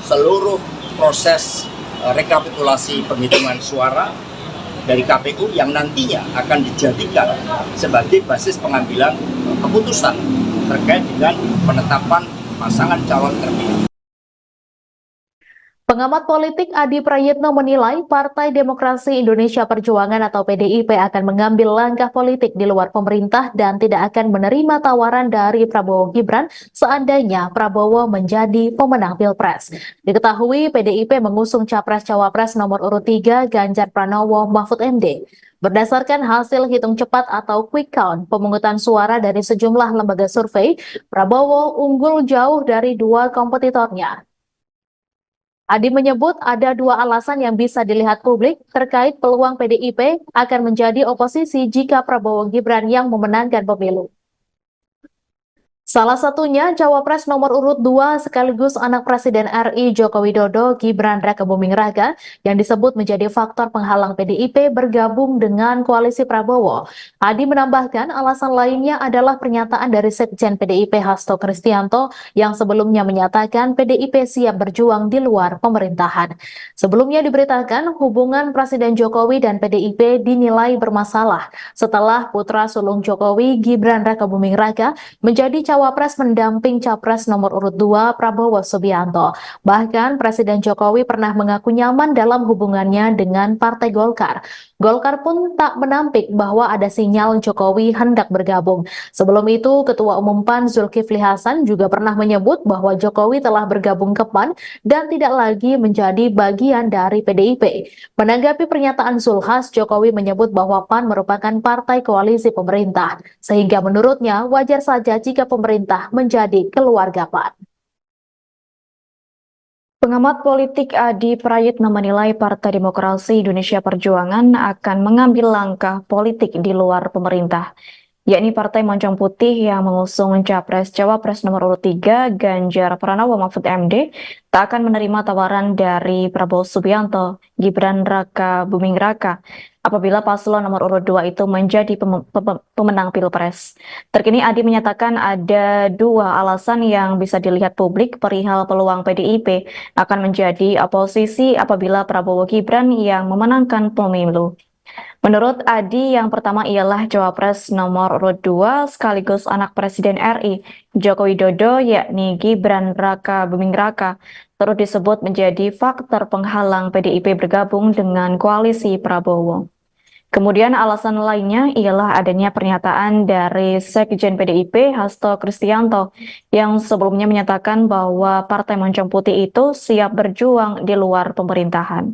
seluruh proses rekapitulasi penghitungan suara dari KPU yang nantinya akan dijadikan sebagai basis pengambilan keputusan terkait dengan penetapan pasangan calon terpilih. Pengamat politik Adi Prayitno menilai Partai Demokrasi Indonesia Perjuangan atau PDIP akan mengambil langkah politik di luar pemerintah dan tidak akan menerima tawaran dari Prabowo Gibran seandainya Prabowo menjadi pemenang Pilpres. Diketahui PDIP mengusung Capres-Cawapres nomor urut 3 Ganjar Pranowo Mahfud MD. Berdasarkan hasil hitung cepat atau quick count pemungutan suara dari sejumlah lembaga survei, Prabowo unggul jauh dari dua kompetitornya. Adi menyebut ada dua alasan yang bisa dilihat publik terkait peluang PDIP akan menjadi oposisi jika Prabowo Gibran yang memenangkan pemilu. Salah satunya Cawapres nomor urut 2 sekaligus anak Presiden RI Joko Widodo Gibran Rakabuming Raka yang disebut menjadi faktor penghalang PDIP bergabung dengan koalisi Prabowo. Adi menambahkan alasan lainnya adalah pernyataan dari Sekjen PDIP Hasto Kristianto yang sebelumnya menyatakan PDIP siap berjuang di luar pemerintahan. Sebelumnya diberitakan hubungan Presiden Jokowi dan PDIP dinilai bermasalah setelah putra sulung Jokowi Gibran Rakabuming Raka menjadi Cawapres mendamping Capres nomor urut 2 Prabowo Subianto. Bahkan Presiden Jokowi pernah mengaku nyaman dalam hubungannya dengan Partai Golkar. Golkar pun tak menampik bahwa ada sinyal Jokowi hendak bergabung. Sebelum itu, Ketua Umum PAN Zulkifli Hasan juga pernah menyebut bahwa Jokowi telah bergabung ke PAN dan tidak lagi menjadi bagian dari PDIP. Menanggapi pernyataan Zulhas, Jokowi menyebut bahwa PAN merupakan partai koalisi pemerintah, sehingga menurutnya wajar saja jika pemerintah menjadi keluarga PAN. Pengamat politik Adi Prayitno menilai Partai Demokrasi Indonesia Perjuangan akan mengambil langkah politik di luar pemerintah, yakni Partai Moncong Putih yang mengusung Capres-Cawapres nomor urut 3 Ganjar Pranowo Mahfud MD tak akan menerima tawaran dari Prabowo Subianto, Gibran Rakabuming Raka apabila paslon nomor urut 2 itu menjadi pemenang Pilpres. Terkini Adi menyatakan ada dua alasan yang bisa dilihat publik perihal peluang PDIP akan menjadi oposisi apabila Prabowo Gibran yang memenangkan pemilu. Menurut Adi, yang pertama ialah Cawapres nomor urut 2 sekaligus anak Presiden RI Joko Widodo yakni Gibran Rakabuming Raka turut disebut menjadi faktor penghalang PDIP bergabung dengan koalisi Prabowo. Kemudian alasan lainnya ialah adanya pernyataan dari Sekjen PDIP Hasto Kristianto yang sebelumnya menyatakan bahwa Partai Moncong Putih itu siap berjuang di luar pemerintahan.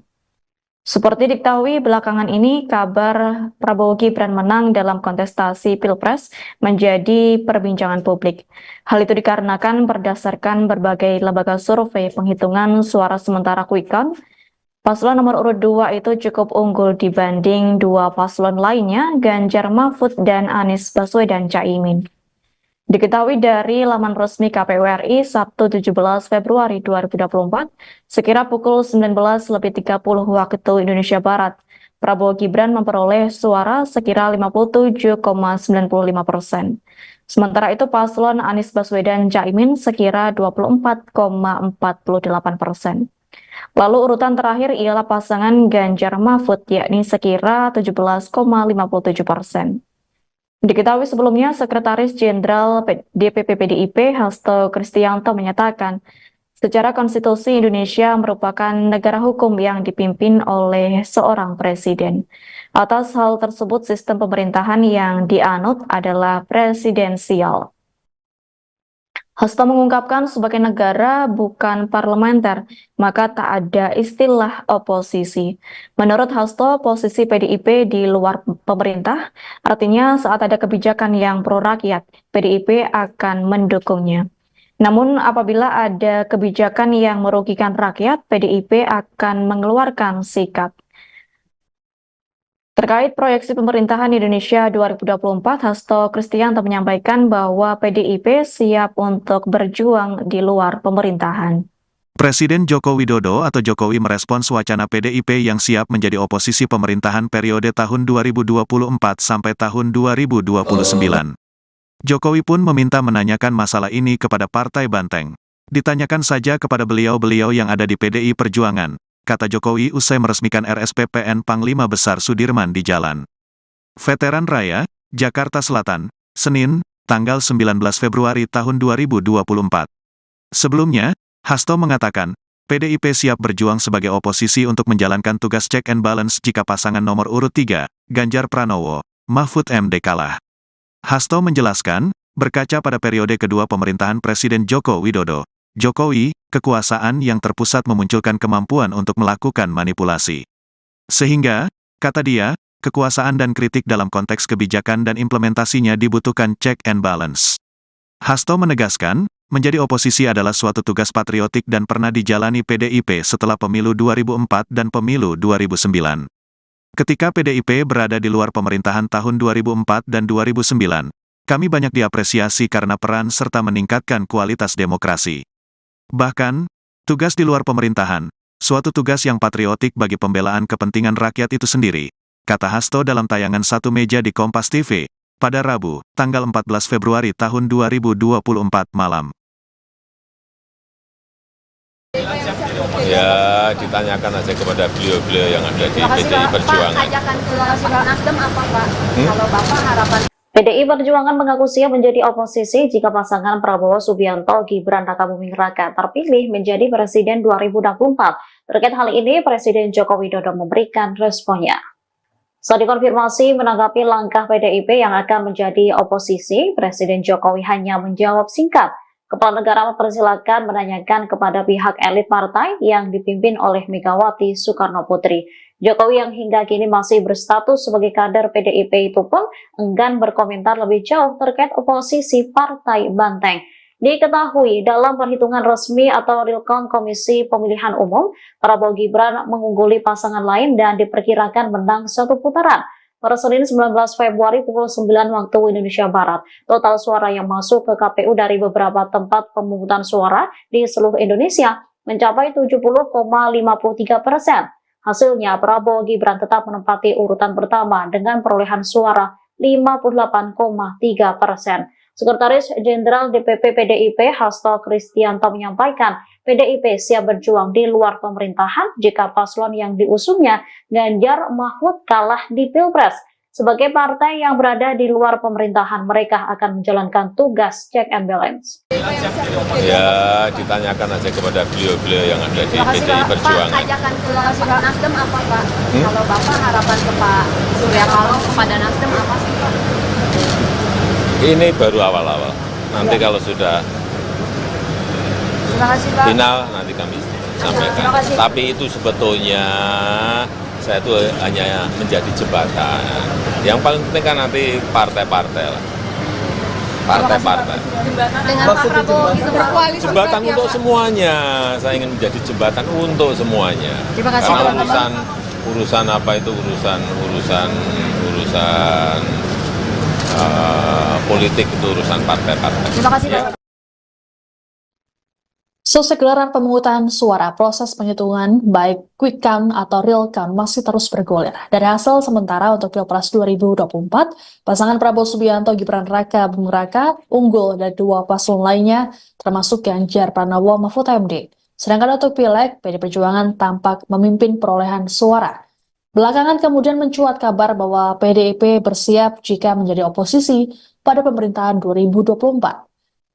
Seperti diketahui belakangan ini kabar Prabowo Gibran menang dalam kontestasi Pilpres menjadi perbincangan publik. Hal itu dikarenakan berdasarkan berbagai lembaga survei penghitungan suara sementara quick count, paslon nomor urut 2 itu cukup unggul dibanding dua paslon lainnya, Ganjar Mahfud dan Anies Baswedan Caimin. Diketahui dari laman resmi KPU RI Sabtu 17 Februari 2024, sekira pukul 19.30 waktu Indonesia Barat, Prabowo Gibran memperoleh suara sekira 57,95%. Sementara itu paslon Anies Baswedan Caimin sekira 24,48%. Lalu urutan terakhir ialah pasangan Ganjar Mahfud yakni sekira 17,57%. Diketahui sebelumnya, Sekretaris Jenderal DPP PDIP Hasto Kristianto menyatakan, secara konstitusi Indonesia merupakan negara hukum yang dipimpin oleh seorang presiden. Atas hal tersebut, sistem pemerintahan yang dianut adalah presidensial. Hasto mengungkapkan sebagai negara bukan parlementer, maka tak ada istilah oposisi. Menurut Hasto, posisi PDIP di luar pemerintah, artinya saat ada kebijakan yang pro rakyat, PDIP akan mendukungnya. Namun apabila ada kebijakan yang merugikan rakyat, PDIP akan mengeluarkan sikap. Terkait proyeksi pemerintahan Indonesia 2024, Hasto Kristianto menyampaikan bahwa PDIP siap untuk berjuang di luar pemerintahan. Presiden Joko Widodo atau Jokowi merespons wacana PDIP yang siap menjadi oposisi pemerintahan periode tahun 2024 sampai tahun 2029. Jokowi pun meminta menanyakan masalah ini kepada Partai Banteng. Ditanyakan saja kepada beliau-beliau yang ada di PDI Perjuangan, kata Jokowi usai meresmikan RSPPN Panglima Besar Sudirman di Jalan Veteran Raya, Jakarta Selatan, Senin, tanggal 19 Februari tahun 2024. Sebelumnya, Hasto mengatakan, PDIP siap berjuang sebagai oposisi untuk menjalankan tugas check and balance jika pasangan nomor urut 3, Ganjar Pranowo, Mahfud MD kalah. Hasto menjelaskan, berkaca pada periode kedua pemerintahan Presiden Joko Widodo, Jokowi, kekuasaan yang terpusat memunculkan kemampuan untuk melakukan manipulasi. Sehingga, kata dia, kekuasaan dan kritik dalam konteks kebijakan dan implementasinya dibutuhkan check and balance. Hasto menegaskan, menjadi oposisi adalah suatu tugas patriotik dan pernah dijalani PDIP setelah pemilu 2004 dan pemilu 2009. Ketika PDIP berada di luar pemerintahan tahun 2004 dan 2009, kami banyak diapresiasi karena peran serta meningkatkan kualitas demokrasi. Bahkan, tugas di luar pemerintahan, suatu tugas yang patriotik bagi pembelaan kepentingan rakyat itu sendiri, kata Hasto dalam tayangan Satu Meja di Kompas TV, pada Rabu, tanggal 14 Februari tahun 2024 malam. Ya, ditanyakan aja kepada beliau-beliau yang ada di PDI Perjuangan. Pak, ajakan ke Nasdem apa Pak? Kalau Bapak harapan PDI Perjuangan mengaku siap menjadi oposisi jika pasangan Prabowo Subianto Gibran Rakabuming Raka terpilih menjadi Presiden 2024. Terkait hal ini, Presiden Joko Widodo memberikan responnya. Saat dikonfirmasi menanggapi langkah PDIP yang akan menjadi oposisi, Presiden Jokowi hanya menjawab singkat. Kepala negara mempersilahkan menanyakan kepada pihak elit partai yang dipimpin oleh Megawati Soekarno Putri. Jokowi yang hingga kini masih berstatus sebagai kader PDIP itu pun enggan berkomentar lebih jauh terkait oposisi Partai Banteng. Diketahui dalam perhitungan resmi atau real count Komisi Pemilihan Umum, Prabowo Gibran mengungguli pasangan lain dan diperkirakan menang satu putaran. Pada Senin 19 Februari pukul 9 waktu Indonesia Barat, total suara yang masuk ke KPU dari beberapa tempat pemungutan suara di seluruh Indonesia mencapai 70,53%. Hasilnya, Prabowo Gibran tetap menempati urutan pertama dengan perolehan suara 58,3%. Sekretaris Jenderal DPP PDIP Hasto Kristianto menyampaikan, PDIP siap berjuang di luar pemerintahan jika paslon yang diusungnya Ganjar Mahfud kalah di Pilpres. Sebagai partai yang berada di luar pemerintahan, mereka akan menjalankan tugas check and balance. Ya, ditanyakan aja kepada beliau-beliau yang ada di PDI Perjuangan. Pak, ajakan ke Nasdem apa Pak? Kalau Bapak harapan ke Pak Surya Paloh kepada Nasdem apa sih Pak? Ini baru awal-awal. Nanti kalau sudah final, nanti kami sampaikan. Tapi itu sebetulnya saya itu hanya menjadi jembatan. Yang paling penting kan nanti partai-partai lah. Partai-partai. Dengan Pak Prabowo itu berkoalisi. Jembatan untuk semuanya. Saya ingin menjadi jembatan untuk semuanya. Terima kasih. Karena urusan apa itu urusan politik itu urusan partai-partai. Terima kasih Pak. Selesai gelaran pemungutan suara, proses penghitungan baik quick count atau real count masih terus bergulir. Dari hasil sementara untuk Pilpres 2024, pasangan Prabowo Subianto Gibran Raka Buming Raka unggul dari dua paslon lainnya, termasuk Ganjar Pranowo Mahfud MD. Sedangkan untuk Pileg, PD Perjuangan tampak memimpin perolehan suara. Belakangan kemudian mencuat kabar bahwa PDIP bersiap jika menjadi oposisi pada pemerintahan 2024.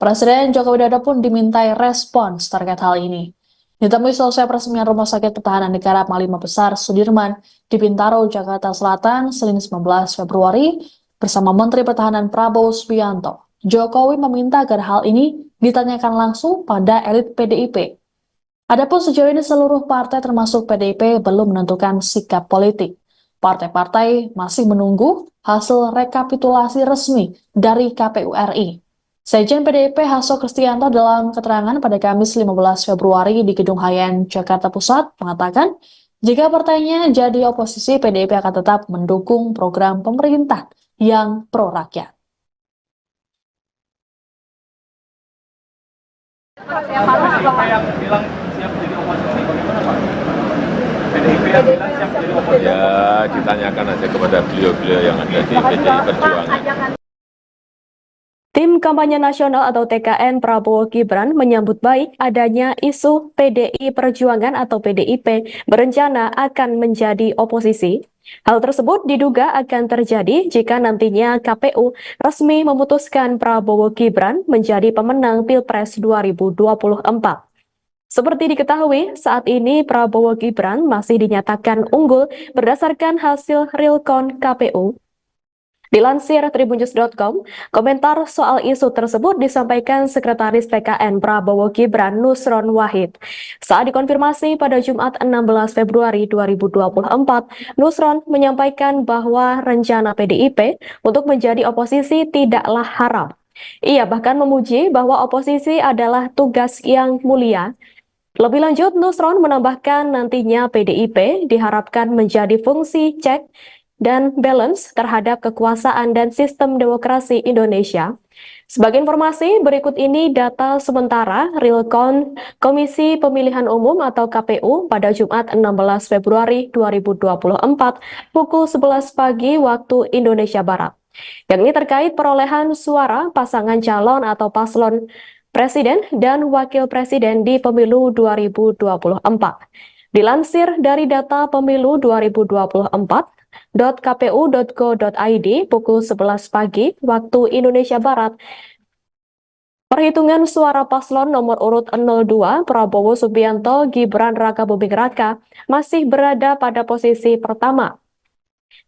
Presiden Joko Widodo pun dimintai respons terkait hal ini. Ditemui selesai peresmian Rumah Sakit Pertahanan Negara Panglima Besar Sudirman di Bintaro, Jakarta Selatan, Senin 19 Februari, bersama Menteri Pertahanan Prabowo Subianto. Jokowi meminta agar hal ini ditanyakan langsung pada elit PDIP. Adapun sejauh ini seluruh partai termasuk PDIP belum menentukan sikap politik. Partai-partai masih menunggu hasil rekapitulasi resmi dari KPU RI. Sekjen PDIP Hasto Kristianto dalam keterangan pada Kamis 15 Februari di Gedung Hayan, Jakarta Pusat mengatakan Jika partainya jadi oposisi, PDIP akan tetap mendukung program pemerintah yang pro rakyat. Ya, ditanyakan aja kepada beliau-beliau yang ada di PDI Perjuangan. Tim Kampanye Nasional atau TKN Prabowo Gibran menyambut baik adanya isu PDI Perjuangan atau PDIP berencana akan menjadi oposisi. Hal tersebut diduga akan terjadi jika nantinya KPU resmi memutuskan Prabowo Gibran menjadi pemenang Pilpres 2024. Seperti diketahui, saat ini Prabowo Gibran masih dinyatakan unggul berdasarkan hasil realcount KPU. Dilansir tribunnews.com, komentar soal isu tersebut disampaikan Sekretaris TKN Prabowo Gibran Nusron Wahid. Saat dikonfirmasi pada Jumat 16 Februari 2024, Nusron menyampaikan bahwa rencana PDIP untuk menjadi oposisi tidaklah haram. Ia bahkan memuji bahwa oposisi adalah tugas yang mulia. Lebih lanjut, Nusron menambahkan nantinya PDIP diharapkan menjadi fungsi cek dan balance terhadap kekuasaan dan sistem demokrasi Indonesia. Sebagai informasi, berikut ini data sementara realcount Komisi Pemilihan Umum atau KPU pada Jumat 16 Februari 2024 pukul 11 pagi waktu Indonesia Barat. Yang ini terkait perolehan suara pasangan calon atau paslon Presiden dan Wakil Presiden di Pemilu 2024. Dilansir dari data Pemilu 2024, .kpu.go.id pukul 11 pagi waktu Indonesia Barat. Perhitungan suara paslon nomor urut 02 Prabowo Subianto Gibran Rakabuming Raka masih berada pada posisi pertama.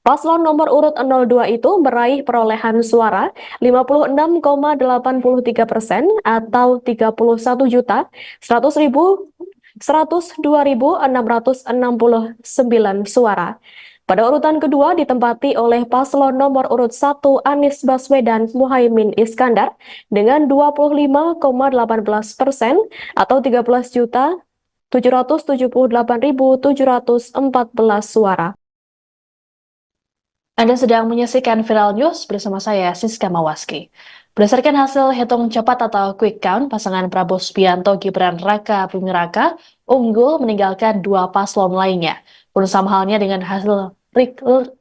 Paslon nomor urut 02 itu meraih perolehan suara 56,83% atau 31.102.669 suara. Pada urutan kedua ditempati oleh paslon nomor urut 1 Anies Baswedan Muhaimin Iskandar dengan 25,18% atau 13.778.714 suara. Anda sedang menyaksikan Viral News bersama saya, Siska Mawaski. Berdasarkan hasil hitung cepat atau quick count, pasangan Prabowo Subianto Gibran Raka Buming Raka unggul meninggalkan dua paslon lainnya. Pun sama halnya dengan hasil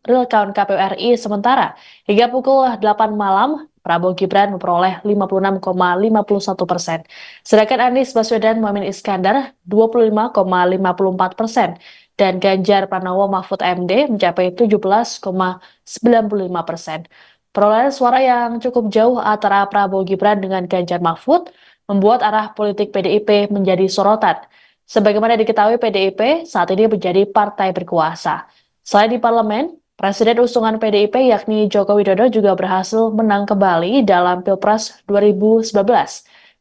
real count KPU RI sementara. Hingga pukul 8 malam, Prabowo Gibran memperoleh 56,51%. Sedangkan Anies Baswedan Muhaimin Iskandar 25,54%. Dan Ganjar Pranowo Mahfud MD mencapai 17,95%. Perolehan suara yang cukup jauh antara Prabowo Gibran dengan Ganjar Mahfud membuat arah politik PDIP menjadi sorotan. Sebagaimana diketahui, PDIP saat ini menjadi partai berkuasa. Selain di parlemen, Presiden usungan PDIP yakni Joko Widodo juga berhasil menang kembali dalam Pilpres 2019.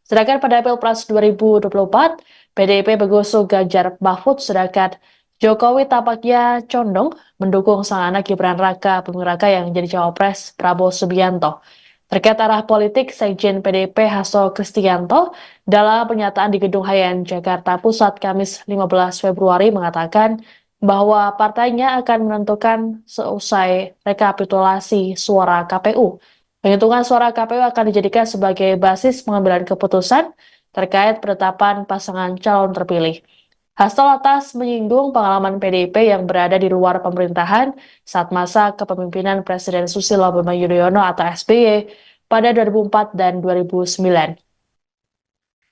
Sedangkan pada Pilpres 2024, PDIP mengusung Ganjar Mahfud, sedangkan Jokowi tampaknya condong mendukung sang anak Gibran Raka Buming Raka yang menjadi cawapres Prabowo Subianto. Terkait arah politik, Sekjen PDIP Hasto Kristianto dalam pernyataan di Gedung Hayan Jakarta Pusat Kamis 15 Februari mengatakan bahwa partainya akan menentukan seusai rekapitulasi suara KPU. Penghitungan suara KPU akan dijadikan sebagai basis pengambilan keputusan terkait penetapan pasangan calon terpilih. Hasto lantas menyinggung pengalaman PDIP yang berada di luar pemerintahan saat masa kepemimpinan Presiden Susilo Bambang Yudhoyono atau SBY pada 2004 dan 2009.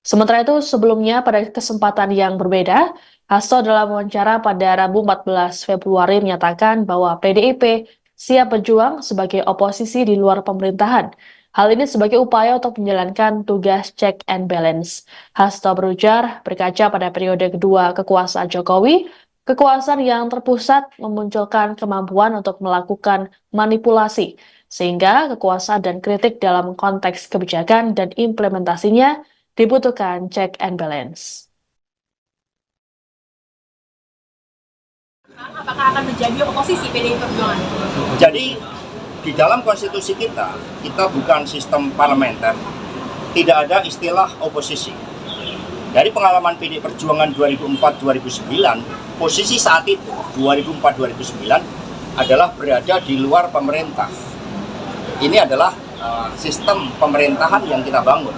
Sementara itu, sebelumnya pada kesempatan yang berbeda, Hasto dalam wawancara pada Rabu 14 Februari menyatakan bahwa PDIP siap berjuang sebagai oposisi di luar pemerintahan. Hal ini sebagai upaya untuk menjalankan tugas check and balance. Hasto berujar, berkaca pada periode kedua kekuasaan Jokowi, kekuasaan yang terpusat memunculkan kemampuan untuk melakukan manipulasi, sehingga kekuasaan dan kritik dalam konteks kebijakan dan implementasinya dibutuhkan check and balance. Apakah akan menjadi oposisi PDI Perjuangan? Jadi di dalam konstitusi kita bukan sistem parlementer, tidak ada istilah oposisi. Dari pengalaman PD Perjuangan 2004-2009, posisi saat itu 2004-2009 adalah berada di luar pemerintah. Ini adalah sistem pemerintahan yang kita bangun.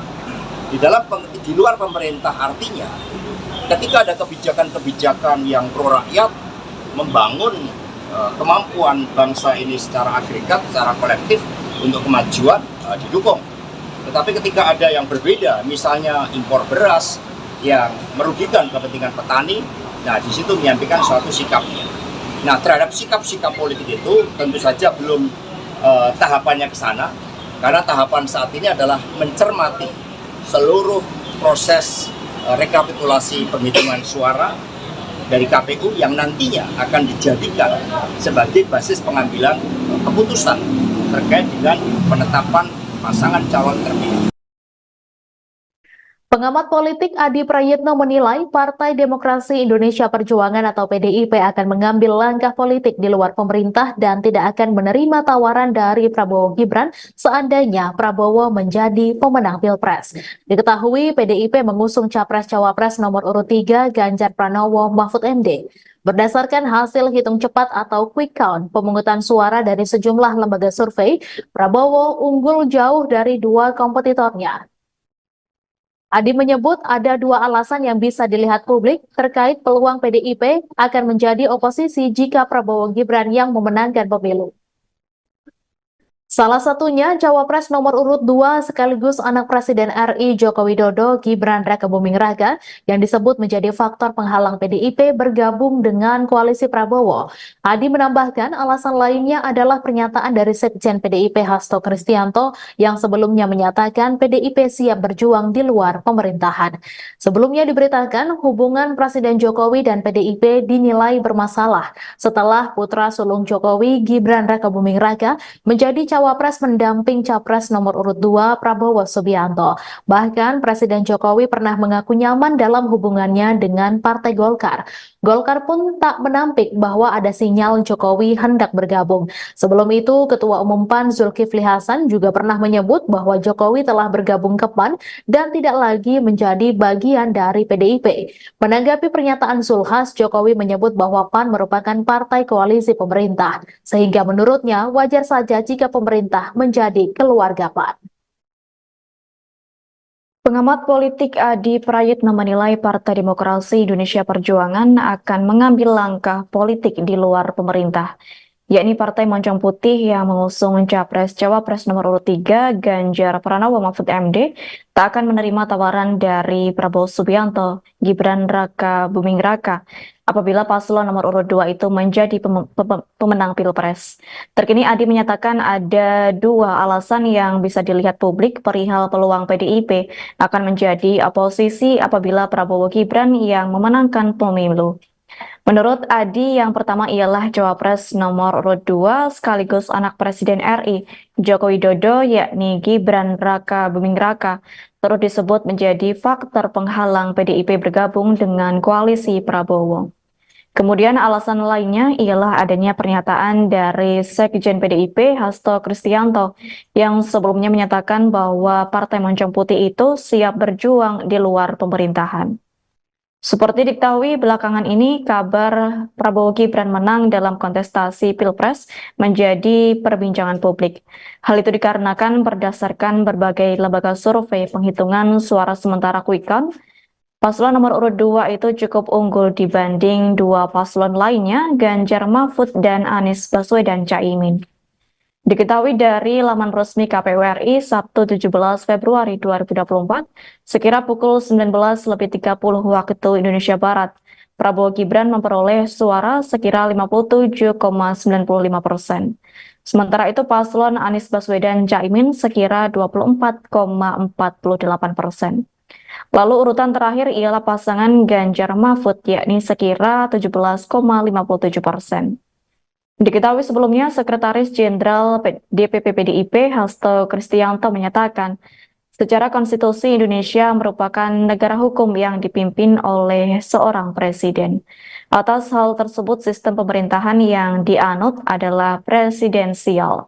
Di luar pemerintah artinya ketika ada kebijakan-kebijakan yang pro rakyat, membangun kemampuan bangsa ini secara agregat, secara kolektif untuk kemajuan didukung. Tetapi ketika ada yang berbeda, misalnya impor beras yang merugikan kepentingan petani, nah di situ menyampaikan suatu sikapnya. Nah terhadap sikap-sikap politik itu tentu saja belum tahapannya ke sana, karena tahapan saat ini adalah mencermati seluruh proses rekapitulasi penghitungan suara dari KPU yang nantinya akan dijadikan sebagai basis pengambilan keputusan terkait dengan penetapan pasangan calon terpilih. Pengamat politik Adi Prayitno menilai Partai Demokrasi Indonesia Perjuangan atau PDIP akan mengambil langkah politik di luar pemerintah dan tidak akan menerima tawaran dari Prabowo Gibran seandainya Prabowo menjadi pemenang Pilpres. Diketahui PDIP mengusung Capres-Cawapres nomor urut 3 Ganjar Pranowo Mahfud MD. Berdasarkan hasil hitung cepat atau quick count pemungutan suara dari sejumlah lembaga survei, Prabowo unggul jauh dari dua kompetitornya. Adi menyebut ada dua alasan yang bisa dilihat publik terkait peluang PDIP akan menjadi oposisi jika Prabowo Gibran yang memenangkan pemilu. Salah satunya Cawapres nomor urut 2 sekaligus anak Presiden RI Joko Widodo Gibran Rakabuming Raka yang disebut menjadi faktor penghalang PDIP bergabung dengan koalisi Prabowo. Adi menambahkan alasan lainnya adalah pernyataan dari Sekjen PDIP Hasto Kristianto yang sebelumnya menyatakan PDIP siap berjuang di luar pemerintahan. Sebelumnya diberitakan hubungan Presiden Jokowi dan PDIP dinilai bermasalah setelah putra sulung Jokowi Gibran Rakabuming Raka menjadi Cawapres mendamping Capres nomor urut 2 Prabowo Subianto. Bahkan Presiden Jokowi pernah mengaku nyaman dalam hubungannya dengan Partai Golkar. Golkar pun tak menampik bahwa ada sinyal Jokowi hendak bergabung. Sebelum itu, Ketua Umum PAN Zulkifli Hasan juga pernah menyebut bahwa Jokowi telah bergabung ke PAN dan tidak lagi menjadi bagian dari PDIP. Menanggapi pernyataan Zulhas, Jokowi menyebut bahwa PAN merupakan partai koalisi pemerintah, sehingga menurutnya wajar saja jika pemerintah menjadi keluarga PAN. Pengamat politik Adi Prayitno menilai Partai Demokrasi Indonesia Perjuangan akan mengambil langkah politik di luar pemerintah, yakni Partai Moncong Putih yang mengusung Capres-Cawapres nomor urut 3 Ganjar Pranowo Mahfud MD tak akan menerima tawaran dari Prabowo Subianto, Gibran Rakabuming Raka apabila paslon nomor urut 2 itu menjadi pemenang Pilpres. Terkini Adi menyatakan ada dua alasan yang bisa dilihat publik perihal peluang PDIP akan menjadi oposisi apabila Prabowo Gibran yang memenangkan pemilu. Menurut Adi, yang pertama ialah Cawapres nomor urut 2 sekaligus anak Presiden RI Joko Widodo yakni Gibran Rakabuming Raka turut disebut menjadi faktor penghalang PDIP bergabung dengan koalisi Prabowo. Kemudian alasan lainnya ialah adanya pernyataan dari Sekjen PDIP Hasto Kristianto yang sebelumnya menyatakan bahwa Partai Moncong Putih itu siap berjuang di luar pemerintahan. Seperti diketahui belakangan ini kabar Prabowo Gibran menang dalam kontestasi Pilpres menjadi perbincangan publik. Hal itu dikarenakan berdasarkan berbagai lembaga survei penghitungan suara sementara quick count, paslon nomor urut 2 itu cukup unggul dibanding dua paslon lainnya, Ganjar Mahfud dan Anies Baswedan Caimin. Diketahui dari laman resmi KPU RI Sabtu 17 Februari 2024, sekira pukul 19.30 waktu Indonesia Barat, Prabowo Gibran memperoleh suara sekira 57,95%. Sementara itu paslon Anies Baswedan Caimin sekira 24,48%. Lalu urutan terakhir ialah pasangan Ganjar Mahfud yakni sekira 17,57%. Diketahui sebelumnya Sekretaris Jenderal DPP PDIP Hasto Kristianto menyatakan secara konstitusi Indonesia merupakan negara hukum yang dipimpin oleh seorang presiden. Atas hal tersebut sistem pemerintahan yang dianut adalah presidensial.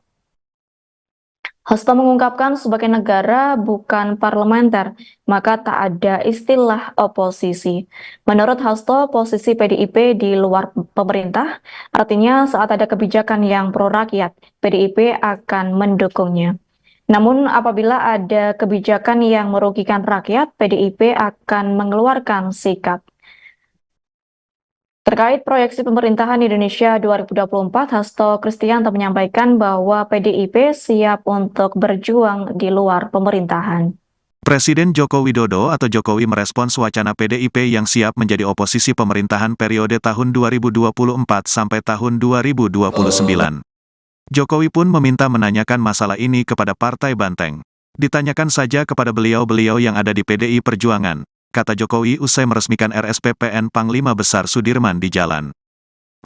Hasto mengungkapkan sebagai negara bukan parlementer, maka tak ada istilah oposisi. Menurut Hasto, posisi PDIP di luar pemerintah, artinya saat ada kebijakan yang pro rakyat, PDIP akan mendukungnya. Namun apabila ada kebijakan yang merugikan rakyat, PDIP akan mengeluarkan sikap. Terkait proyeksi pemerintahan Indonesia 2024, Hasto Kristianto menyampaikan bahwa PDIP siap untuk berjuang di luar pemerintahan. Presiden Joko Widodo atau Jokowi merespons wacana PDIP yang siap menjadi oposisi pemerintahan periode tahun 2024 sampai tahun 2029. Jokowi pun meminta menanyakan masalah ini kepada Partai Banteng. Ditanyakan saja kepada beliau-beliau yang ada di PDI Perjuangan, kata Jokowi usai meresmikan RSPPN Panglima Besar Sudirman di Jalan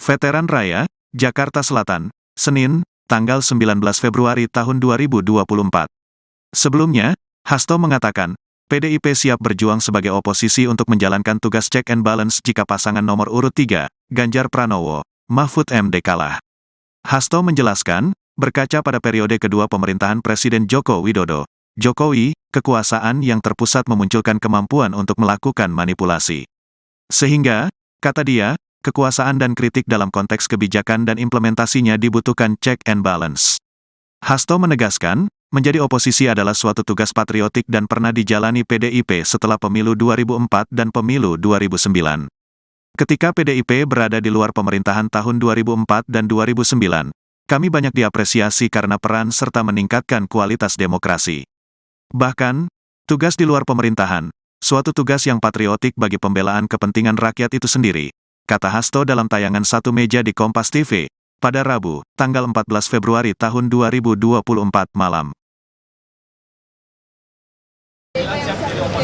Veteran Raya, Jakarta Selatan, Senin, tanggal 19 Februari tahun 2024. Sebelumnya, Hasto mengatakan, PDIP siap berjuang sebagai oposisi untuk menjalankan tugas check and balance jika pasangan nomor urut 3, Ganjar Pranowo, Mahfud MD kalah. Hasto menjelaskan, berkaca pada periode kedua pemerintahan Presiden Joko Widodo, Jokowi, kekuasaan yang terpusat memunculkan kemampuan untuk melakukan manipulasi. Sehingga, kata dia, kekuasaan dan kritik dalam konteks kebijakan dan implementasinya dibutuhkan check and balance. Hasto menegaskan, menjadi oposisi adalah suatu tugas patriotik dan pernah dijalani PDIP setelah pemilu 2004 dan pemilu 2009. Ketika PDIP berada di luar pemerintahan tahun 2004 dan 2009, kami banyak diapresiasi karena peran serta meningkatkan kualitas demokrasi. Bahkan, tugas di luar pemerintahan, suatu tugas yang patriotik bagi pembelaan kepentingan rakyat itu sendiri, kata Hasto dalam tayangan Satu Meja di Kompas TV, pada Rabu, tanggal 14 Februari tahun 2024 malam.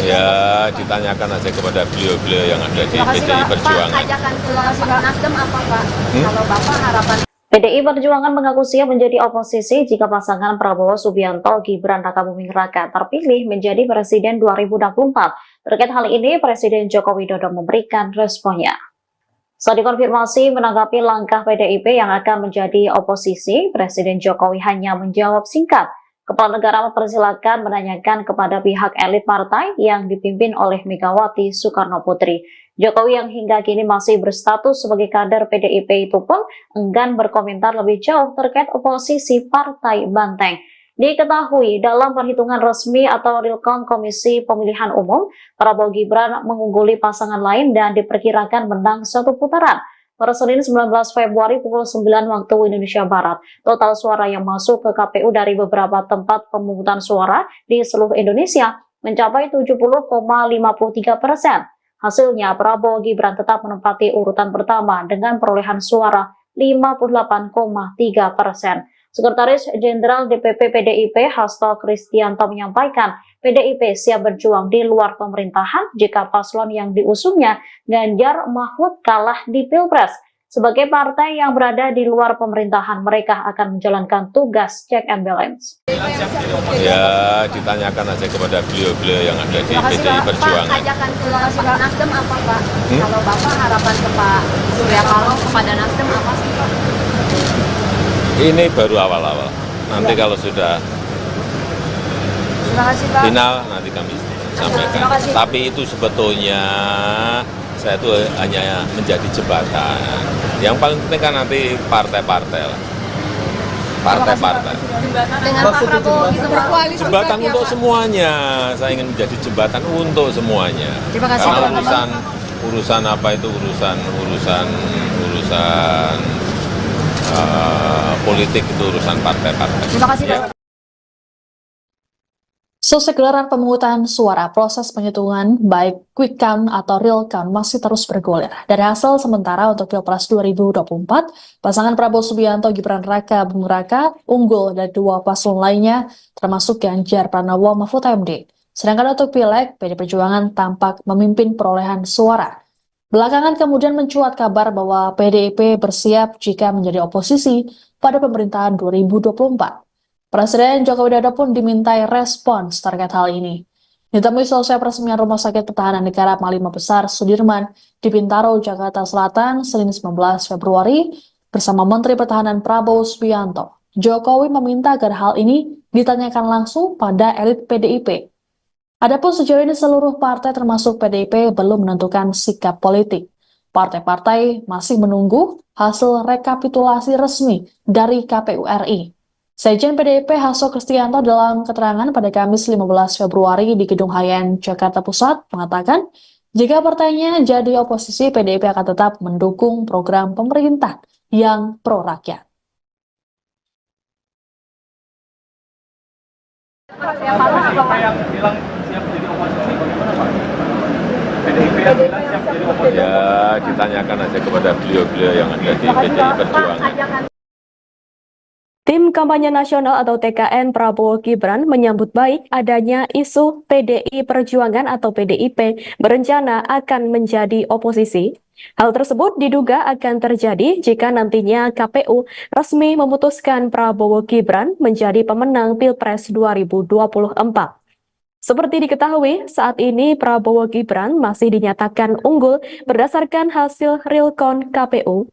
Ya, ditanyakan aja kepada beliau-beliau yang ada di PDI Perjuangan. Pak, ajakan ke Nasdem apa Pak? Kalau Bapak harapan PDI Perjuangan mengaku siap menjadi oposisi jika pasangan Prabowo Subianto Gibran Rakabuming Raka terpilih menjadi Presiden 2024. Terkait hal ini, Presiden Joko Widodo memberikan responnya. Saat dikonfirmasi menanggapi langkah PDIP yang akan menjadi oposisi, Presiden Jokowi hanya menjawab singkat. Kepala negara mempersilahkan menanyakan kepada pihak elit partai yang dipimpin oleh Megawati Soekarno Putri. Jokowi yang hingga kini masih berstatus sebagai kader PDIP itu pun enggan berkomentar lebih jauh terkait oposisi Partai Banteng. Diketahui dalam perhitungan resmi atau real count Komisi Pemilihan Umum, Prabowo Gibran mengungguli pasangan lain dan diperkirakan menang satu putaran. Pada Senin 19 Februari pukul 9 waktu Indonesia Barat, total suara yang masuk ke KPU dari beberapa tempat pemungutan suara di seluruh Indonesia mencapai 70,53%. Hasilnya, Prabowo Gibran tetap menempati urutan pertama dengan perolehan suara 58,3%. Sekretaris Jenderal DPP PDIP Hasto Kristianto menyampaikan, PDIP siap berjuang di luar pemerintahan jika paslon yang diusungnya Ganjar Mahfud kalah di Pilpres. Sebagai partai yang berada di luar pemerintahan, mereka akan menjalankan tugas check and balance. Ya, ditanyakan aja kepada beliau-beliau yang ada di PDI Perjuangan. Pak, ajakan ke Nasdem apa Pak? Kalau Bapak harapan ke Pak Surya Paloh kepada Nasdem apa sih Pak? Ini baru awal-awal. Nanti kalau sudah final, nanti kami sampaikan. Tapi itu sebetulnya saya itu hanya menjadi jembatan. Yang paling penting kan nanti partai-partai lah. Partai-partai. Dengan Pak Prabowo itu berkoalisi. Jembatan untuk semuanya. Saya ingin menjadi jembatan untuk semuanya. Karena urusan apa itu urusan politik itu urusan partai-partai. Terima kasih Pak. Selesai gelaran pemungutan suara, proses penghitungan baik quick count atau real count masih terus bergulir. Dari hasil sementara untuk Pilpres 2024, pasangan Prabowo Subianto Gibran Raka Buming Raka unggul dari dua paslon lainnya, termasuk Ganjar Pranowo Mahfud MD. Sedangkan untuk Pileg, PD Perjuangan tampak memimpin perolehan suara. Belakangan kemudian mencuat kabar bahwa PDIP bersiap jika menjadi oposisi pada pemerintahan 2024. Presiden Joko Widodo pun dimintai respons terkait hal ini. Ditemui selesai peresmian Rumah Sakit Pertahanan Negara Panglima Besar Sudirman di Bintaro, Jakarta Selatan, Senin 19 Februari, bersama Menteri Pertahanan Prabowo Subianto. Jokowi meminta agar hal ini ditanyakan langsung pada elit PDIP. Adapun sejauh ini seluruh partai termasuk PDIP belum menentukan sikap politik. Partai-partai masih menunggu hasil rekapitulasi resmi dari KPU RI. Sekjen PDIP Hasto Kristianto dalam keterangan pada Kamis 15 Februari di Gedung Hayan, Jakarta Pusat mengatakan, jika partainya jadi oposisi, PDIP akan tetap mendukung program pemerintah yang pro rakyat. Ya, ditanyakan aja kepada beliau-beliau yang ada di PDI Perjuangan. Tim Kampanye Nasional atau TKN Prabowo Gibran menyambut baik adanya isu PDI Perjuangan atau PDIP berencana akan menjadi oposisi. Hal tersebut diduga akan terjadi jika nantinya KPU resmi memutuskan Prabowo Gibran menjadi pemenang Pilpres 2024. Seperti diketahui, saat ini Prabowo Gibran masih dinyatakan unggul berdasarkan hasil realcount KPU.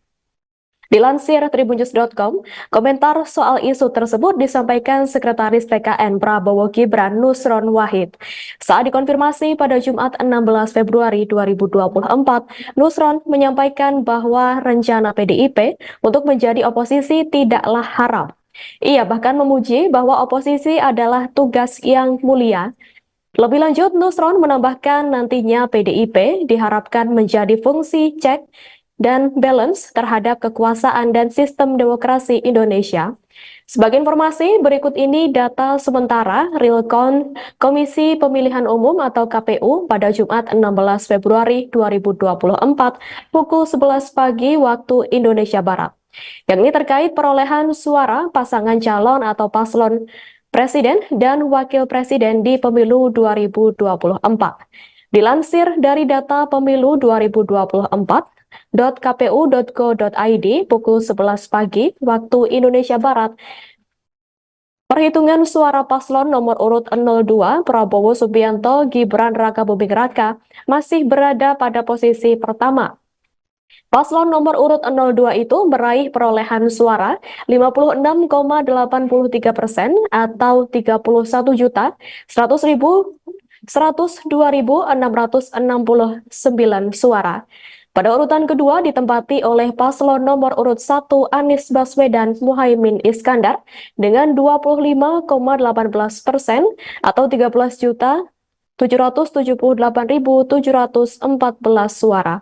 Dilansir tribunnews.com, komentar soal isu tersebut disampaikan Sekretaris TKN Prabowo Gibran Nusron Wahid. Saat dikonfirmasi pada Jumat 16 Februari 2024, Nusron menyampaikan bahwa rencana PDIP untuk menjadi oposisi tidaklah haram. Ia bahkan memuji bahwa oposisi adalah tugas yang mulia. Lebih lanjut, Nusron menambahkan nantinya PDIP diharapkan menjadi fungsi cek dan balance terhadap kekuasaan dan sistem demokrasi Indonesia. Sebagai informasi, berikut ini data sementara realcount Komisi Pemilihan Umum atau KPU pada Jumat 16 Februari 2024 pukul 11 pagi waktu Indonesia Barat. Yang ini terkait perolehan suara pasangan calon atau paslon Presiden dan Wakil Presiden di Pemilu 2024. Dilansir dari data Pemilu 2024, .kpu.go.id pukul 11 pagi waktu Indonesia Barat. Perhitungan suara paslon nomor urut 02 Prabowo Subianto Gibran Rakabuming Raka masih berada pada posisi pertama. Paslon nomor urut 02 itu meraih perolehan suara 56,83% atau 31.102.669 suara. Pada urutan kedua ditempati oleh paslon nomor urut 1 Anies Baswedan Muhaimin Iskandar dengan 25,18% atau 13.778.714 suara.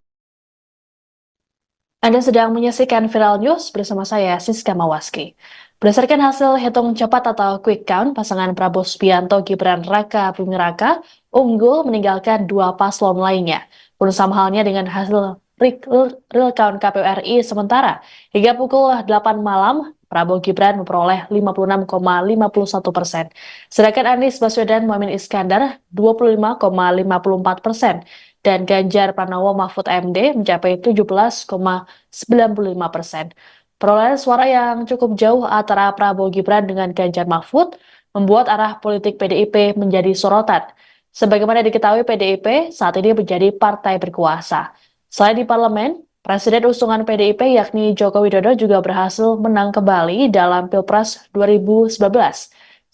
Anda sedang menyaksikan Viral News bersama saya, Siska Mawaski. Berdasarkan hasil hitung cepat atau quick count, pasangan Prabowo Subianto Gibran Raka Buming Raka unggul meninggalkan dua paslon lainnya. Pun sama halnya dengan hasil real count KPU RI sementara. Hingga pukul 8 malam, Prabowo Gibran memperoleh 56,51%. Sedangkan Anies Baswedan Muhaimin Iskandar 25,54%. Dan Ganjar Pranowo Mahfud MD mencapai 17,95%. Perolehan suara yang cukup jauh antara Prabowo Gibran dengan Ganjar Mahfud membuat arah politik PDIP menjadi sorotan. Sebagaimana diketahui, PDIP saat ini menjadi partai berkuasa. Selain di parlemen, Presiden usungan PDIP yakni Joko Widodo juga berhasil menang kembali dalam Pilpres 2019.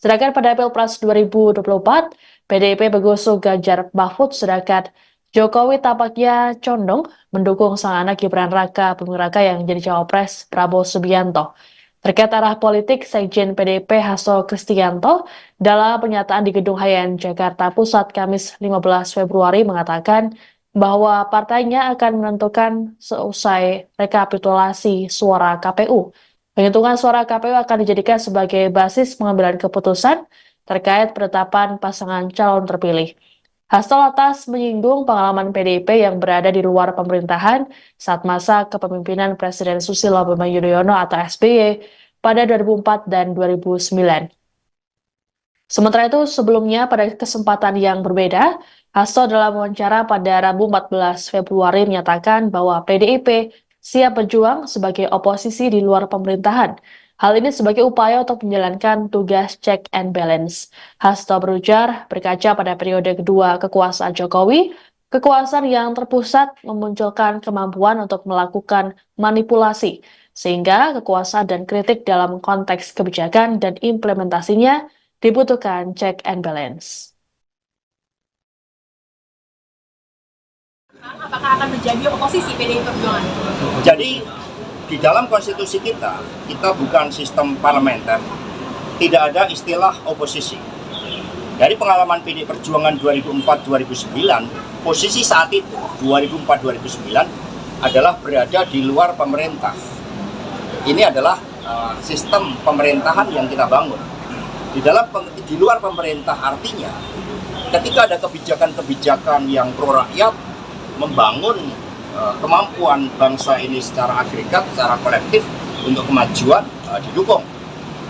Sedangkan pada Pilpres 2024, PDIP mengusung Ganjar Mahfud, sedangkan Jokowi tampaknya condong mendukung sang anak Gibran Raka Buming Raka yang jadi cawapres Prabowo Subianto. Terkait arah politik, Sekjen PDIP Hasto Kristianto dalam pernyataan di Gedung Hayan, Jakarta Pusat, Kamis 15 Februari mengatakan bahwa partainya akan menentukan seusai rekapitulasi suara KPU. Penghitungan suara KPU akan dijadikan sebagai basis pengambilan keputusan terkait penetapan pasangan calon terpilih. Hasto lantas menyinggung pengalaman PDIP yang berada di luar pemerintahan saat masa kepemimpinan Presiden Susilo Bambang Yudhoyono atau SBY pada 2004 dan 2009. Sementara itu, sebelumnya pada kesempatan yang berbeda, Hasto dalam wawancara pada Rabu 14 Februari menyatakan bahwa PDIP siap berjuang sebagai oposisi di luar pemerintahan. Hal ini sebagai upaya untuk menjalankan tugas check and balance. Hasto berujar, berkaca pada periode kedua kekuasaan Jokowi, kekuasaan yang terpusat memunculkan kemampuan untuk melakukan manipulasi, sehingga kekuasaan dan kritik dalam konteks kebijakan dan implementasinya dibutuhkan check and balance. Apakah akan menjadi oposisi PDI Perjuangan? Jadi di dalam konstitusi kita bukan sistem parlementer, tidak ada istilah oposisi. Dari pengalaman PDI Perjuangan 2004-2009, posisi saat itu 2004-2009 adalah berada di luar pemerintah. Ini adalah sistem pemerintahan yang kita bangun. Di luar pemerintah artinya ketika ada kebijakan-kebijakan yang pro rakyat, membangun kemampuan bangsa ini secara agregat, secara kolektif untuk kemajuan didukung.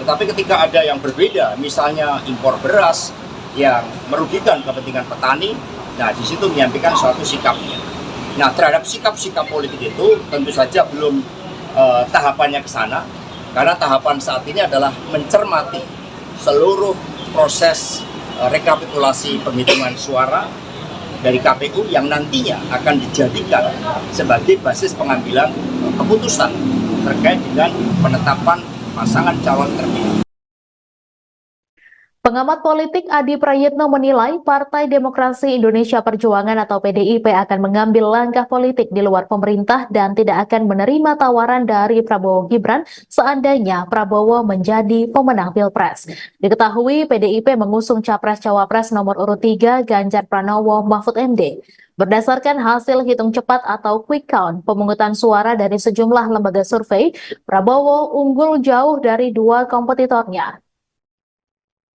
Tetapi ketika ada yang berbeda, misalnya impor beras yang merugikan kepentingan petani, nah di situ menyampaikan suatu sikapnya. Nah terhadap sikap-sikap politik itu tentu saja belum tahapannya ke sana, karena tahapan saat ini adalah mencermati seluruh proses rekapitulasi penghitungan suara dari KPU yang nantinya akan dijadikan sebagai basis pengambilan keputusan terkait dengan penetapan pasangan calon terpilih. Pengamat politik Adi Prayitno menilai Partai Demokrasi Indonesia Perjuangan atau PDIP akan mengambil langkah politik di luar pemerintah dan tidak akan menerima tawaran dari Prabowo Gibran seandainya Prabowo menjadi pemenang Pilpres. Diketahui PDIP mengusung Capres-Cawapres nomor urut 3 Ganjar Pranowo Mahfud MD. Berdasarkan hasil hitung cepat atau quick count pemungutan suara dari sejumlah lembaga survei, Prabowo unggul jauh dari dua kompetitornya.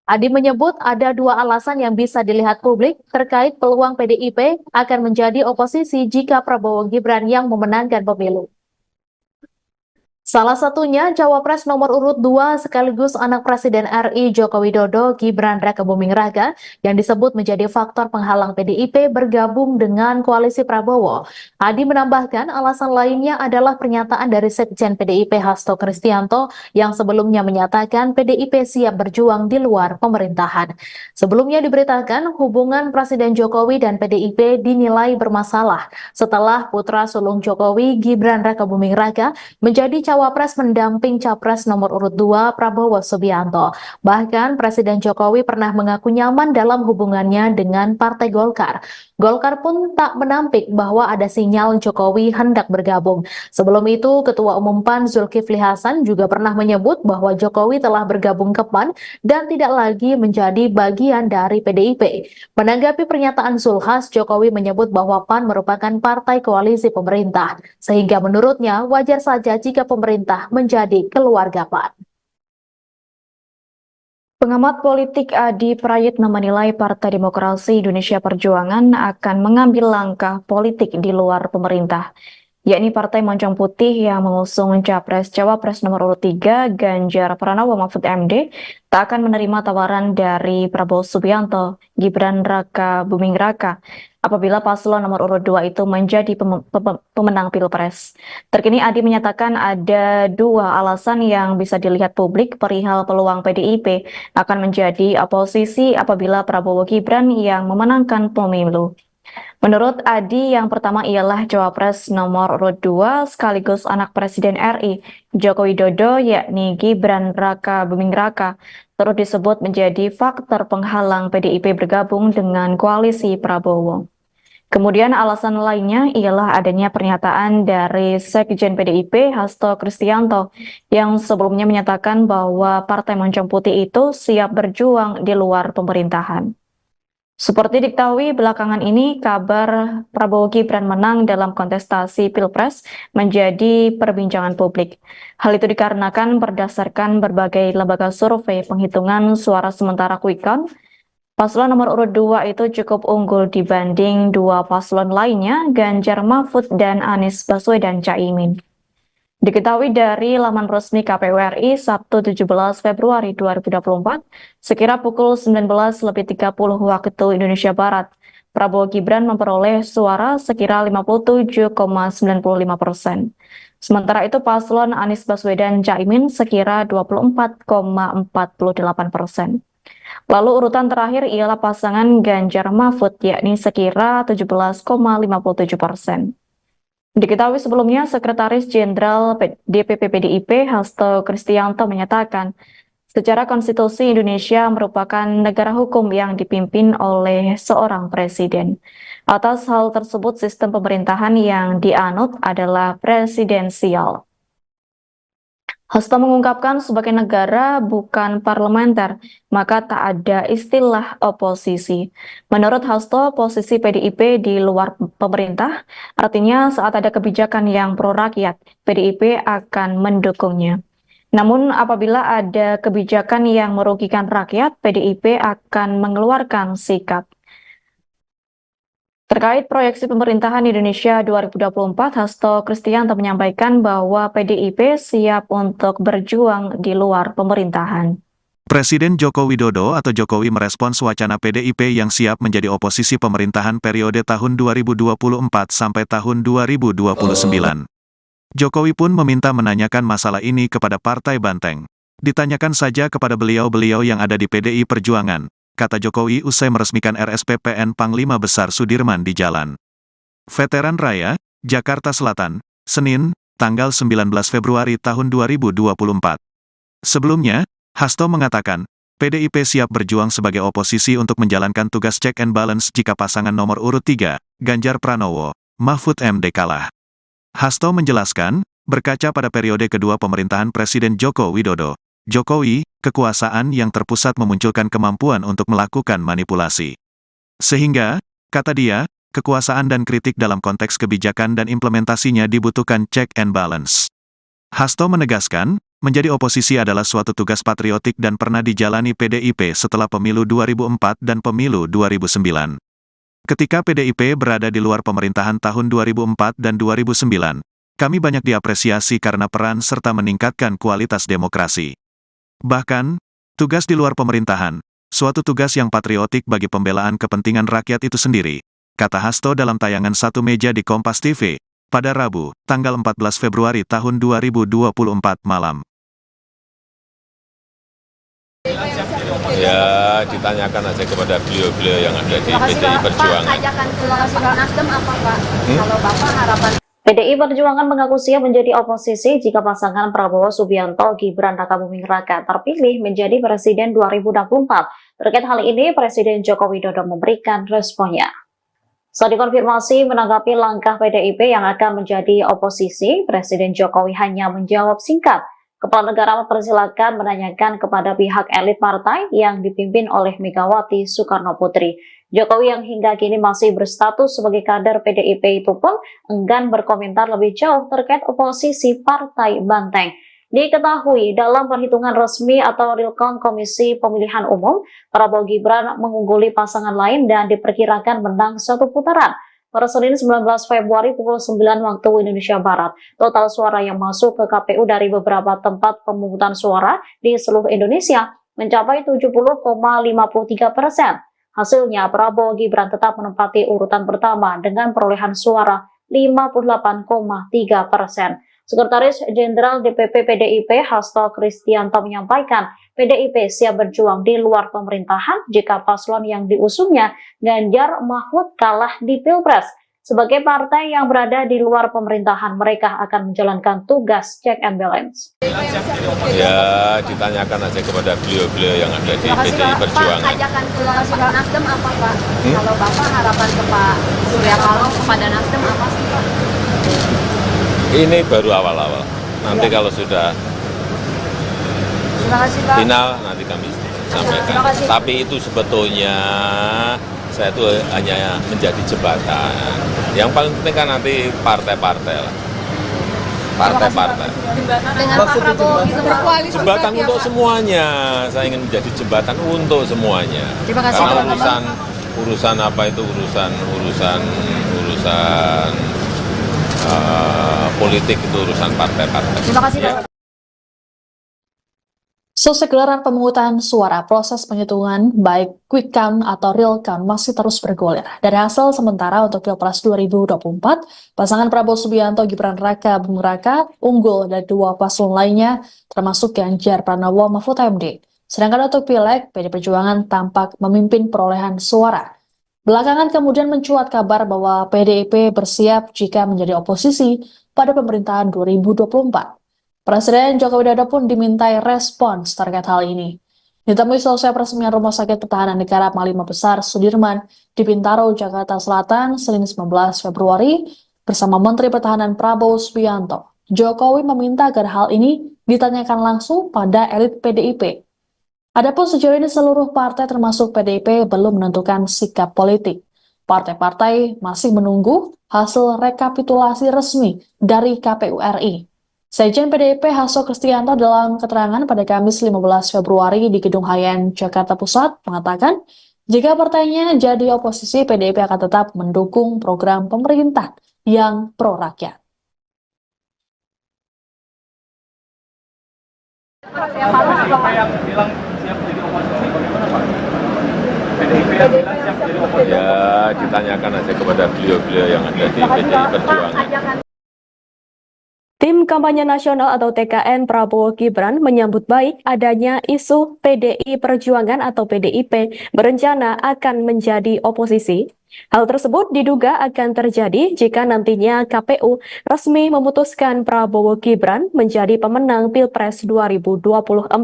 Adi menyebut ada dua alasan yang bisa dilihat publik terkait peluang PDIP akan menjadi oposisi jika Prabowo Gibran yang memenangkan pemilu. Salah satunya Cawapres nomor urut 2 sekaligus anak Presiden RI Joko Widodo Gibran Rakabuming Raka yang disebut menjadi faktor penghalang PDIP bergabung dengan koalisi Prabowo. Adi menambahkan alasan lainnya adalah pernyataan dari Sekjen PDIP Hasto Kristianto yang sebelumnya menyatakan PDIP siap berjuang di luar pemerintahan. Sebelumnya diberitakan hubungan Presiden Jokowi dan PDIP dinilai bermasalah setelah putra sulung Jokowi Gibran Rakabuming Raka menjadi Cawapres mendamping Capres nomor urut 2 Prabowo Subianto. Bahkan Presiden Jokowi pernah mengaku nyaman dalam hubungannya dengan Partai Golkar. Golkar pun tak menampik bahwa ada sinyal Jokowi hendak bergabung. Sebelum itu, Ketua Umum PAN Zulkifli Hasan juga pernah menyebut bahwa Jokowi telah bergabung ke PAN dan tidak lagi menjadi bagian dari PDIP. Menanggapi pernyataan Zulhas, Jokowi menyebut bahwa PAN merupakan partai koalisi pemerintah, sehingga menurutnya wajar saja jika pemerintah menjadi keluarga PAN. Pengamat politik Adi Prayitno menilai Partai Demokrasi Indonesia Perjuangan akan mengambil langkah politik di luar pemerintah, yakni Partai Moncong Putih yang mengusung Capres-Cawapres nomor urut 3 Ganjar Pranowo Mahfud MD tak akan menerima tawaran dari Prabowo Subianto, Gibran Rakabuming Raka apabila paslon nomor urut 2 itu menjadi pemenang Pilpres. Terkini Adi menyatakan ada dua alasan yang bisa dilihat publik perihal peluang PDIP akan menjadi oposisi apabila Prabowo Gibran yang memenangkan pemilu. Menurut Adi, yang pertama ialah Cawapres nomor urut 2 sekaligus anak Presiden RI Joko Widodo yakni Gibran Rakabuming Raka turut disebut menjadi faktor penghalang PDIP bergabung dengan koalisi Prabowo. Kemudian alasan lainnya ialah adanya pernyataan dari Sekjen PDIP Hasto Kristianto yang sebelumnya menyatakan bahwa Partai Moncong Putih itu siap berjuang di luar pemerintahan. Seperti diketahui belakangan ini kabar Prabowo Gibran menang dalam kontestasi Pilpres menjadi perbincangan publik. Hal itu dikarenakan berdasarkan berbagai lembaga survei penghitungan suara sementara quick count, paslon nomor urut 2 itu cukup unggul dibanding dua paslon lainnya, Ganjar Mahfud dan Anies Baswedan Caimin. Diketahui dari laman resmi KPU RI Sabtu 17 Februari 2024, sekira pukul 19.30 waktu Indonesia Barat, Prabowo Gibran memperoleh suara sekira 57,95%. Sementara itu paslon Anies Baswedan Caimin sekira 24,48%. Lalu urutan terakhir ialah pasangan Ganjar Mahfud yakni sekira 17,57%. Diketahui sebelumnya Sekretaris Jenderal DPP PDIP Hasto Kristianto menyatakan Secara konstitusi, Indonesia merupakan negara hukum yang dipimpin oleh seorang presiden. Atas hal tersebut, sistem pemerintahan yang dianut adalah presidensial. Hasto mengungkapkan sebagai negara bukan parlementer, maka tak ada istilah oposisi. Menurut Hasto, posisi PDIP di luar pemerintah, artinya saat ada kebijakan yang pro rakyat, PDIP akan mendukungnya. Namun apabila ada kebijakan yang merugikan rakyat, PDIP akan mengeluarkan sikap. Terkait proyeksi pemerintahan Indonesia 2024, Hasto Kristianto menyampaikan bahwa PDIP siap untuk berjuang di luar pemerintahan. Presiden Joko Widodo atau Jokowi merespons wacana PDIP yang siap menjadi oposisi pemerintahan periode tahun 2024 sampai tahun 2029. Jokowi pun meminta menanyakan masalah ini kepada Partai Banteng. Ditanyakan saja kepada beliau-beliau yang ada di PDI Perjuangan, kata Jokowi usai meresmikan RSPPN Panglima Besar Sudirman di Jalan Veteran Raya, Jakarta Selatan, Senin, tanggal 19 Februari tahun 2024. Sebelumnya, Hasto mengatakan, PDIP siap berjuang sebagai oposisi untuk menjalankan tugas check and balance jika pasangan nomor urut 3, Ganjar Pranowo, Mahfud MD kalah. Hasto menjelaskan, berkaca pada periode kedua pemerintahan Presiden Joko Widodo, Jokowi, kekuasaan yang terpusat memunculkan kemampuan untuk melakukan manipulasi. Sehingga, kata dia, kekuasaan dan kritik dalam konteks kebijakan dan implementasinya dibutuhkan check and balance. Hasto menegaskan, menjadi oposisi adalah suatu tugas patriotik dan pernah dijalani PDIP setelah pemilu 2004 dan pemilu 2009. Ketika PDIP berada di luar pemerintahan tahun 2004 dan 2009, kami banyak diapresiasi karena peran serta meningkatkan kualitas demokrasi. Bahkan, tugas di luar pemerintahan, suatu tugas yang patriotik bagi pembelaan kepentingan rakyat itu sendiri, kata Hasto dalam tayangan Satu Meja di Kompas TV, pada Rabu, tanggal 14 Februari tahun 2024 malam. Ya, ditanyakan aja kepada beliau-beliau yang ada di PDI Perjuangan. Pak, ajakan ke Nasdem apa Pak? Kalau Bapak harapan PDI Perjuangan mengaku siap menjadi oposisi jika pasangan Prabowo Subianto Gibran Rakabuming Raka terpilih menjadi Presiden 2024. Terkait hal ini, Presiden Joko Widodo memberikan responnya. Saat dikonfirmasi menanggapi langkah PDIP yang akan menjadi oposisi, Presiden Jokowi hanya menjawab singkat. Kepala negara mempersilahkan menanyakan kepada pihak elit partai yang dipimpin oleh Megawati Soekarno Putri. Jokowi yang hingga kini masih berstatus sebagai kader PDIP itu pun enggan berkomentar lebih jauh terkait oposisi Partai Banteng. Diketahui dalam perhitungan resmi atau real count Komisi Pemilihan Umum, Prabowo Gibran mengungguli pasangan lain dan diperkirakan menang satu putaran. Pada Senin 19 Februari pukul 9 waktu Indonesia Barat, total suara yang masuk ke KPU dari beberapa tempat pemungutan suara di seluruh Indonesia mencapai 70,53%. Hasilnya, Prabowo Gibran tetap menempati urutan pertama dengan perolehan suara 58,3%. Sekretaris Jenderal DPP PDIP Hasto Kristianto menyampaikan, PDIP siap berjuang di luar pemerintahan jika paslon yang diusungnya Ganjar Mahfud kalah di Pilpres. Sebagai partai yang berada di luar pemerintahan, mereka akan menjalankan tugas check and balance. Ya, ditanyakan aja kepada beliau-beliau yang ada di PDI Perjuangan. Pak, ajakan ke Nasdem apa Pak? Kalau Bapak harapan ke Pak Surya Paloh kepada Nasdem apa sih Pak? Ini baru awal-awal. Nanti kalau sudah final, nanti kami sampaikan. Tapi itu sebetulnya saya itu hanya menjadi jembatan. Yang paling penting kan nanti partai-partai lah. Partai-partai. Dengan Pak Prabowo bisa berkoalisi. Jembatan untuk semuanya. Saya ingin menjadi jembatan untuk semuanya. Karena urusan apa itu urusan politik itu urusan partai-partai. Terima kasih Pak. Selesai gelaran pemungutan suara, proses penghitungan baik quick count atau real count masih terus bergulir. Dari hasil sementara untuk Pilpres 2024, pasangan Prabowo Subianto Gibran Raka Buming Raka unggul dari dua paslon lainnya, termasuk Ganjar Pranowo Mahfud MD. Sedangkan untuk Pileg, PD Perjuangan tampak memimpin perolehan suara. Belakangan kemudian mencuat kabar bahwa PDIP bersiap jika menjadi oposisi pada pemerintahan 2024. Presiden Joko Widodo pun dimintai respons terkait hal ini. Ditemui selesai peresmian Rumah Sakit Pertahanan Negara Panglima Besar Sudirman di Bintaro, Jakarta Selatan, Senin 19 Februari, bersama Menteri Pertahanan Prabowo Subianto. Jokowi meminta agar hal ini ditanyakan langsung pada elit PDIP. Adapun sejauh ini seluruh partai termasuk PDIP belum menentukan sikap politik. Partai-partai masih menunggu hasil rekapitulasi resmi dari KPU RI. Sekjen PDIP Hasto Kristianto dalam keterangan pada Kamis 15 Februari di Gedung Hayan, Jakarta Pusat mengatakan, jika partainya jadi oposisi, PDIP akan tetap mendukung program pemerintah yang pro-rakyat. Ya, ditanyakan aja kepada beliau-beliau yang ada di PDI Perjuangan. Tim Kampanye Nasional atau TKN Prabowo Gibran menyambut baik adanya isu PDI Perjuangan atau PDIP berencana akan menjadi oposisi. Hal tersebut diduga akan terjadi jika nantinya KPU resmi memutuskan Prabowo Gibran menjadi pemenang Pilpres 2024.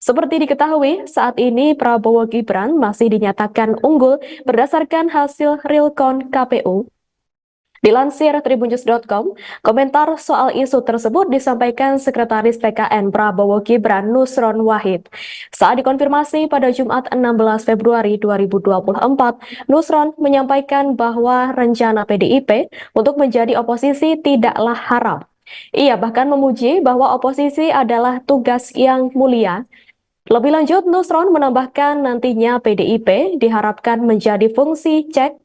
Seperti diketahui, saat ini Prabowo Gibran masih dinyatakan unggul berdasarkan hasil realcount KPU. Dilansir tribunnews.com, komentar soal isu tersebut disampaikan Sekretaris TKN Prabowo Gibran Nusron Wahid. Saat dikonfirmasi pada Jumat 16 Februari 2024, Nusron menyampaikan bahwa rencana PDIP untuk menjadi oposisi tidaklah haram. Ia bahkan memuji bahwa oposisi adalah tugas yang mulia. Lebih lanjut, Nusron menambahkan nantinya PDIP diharapkan menjadi fungsi cek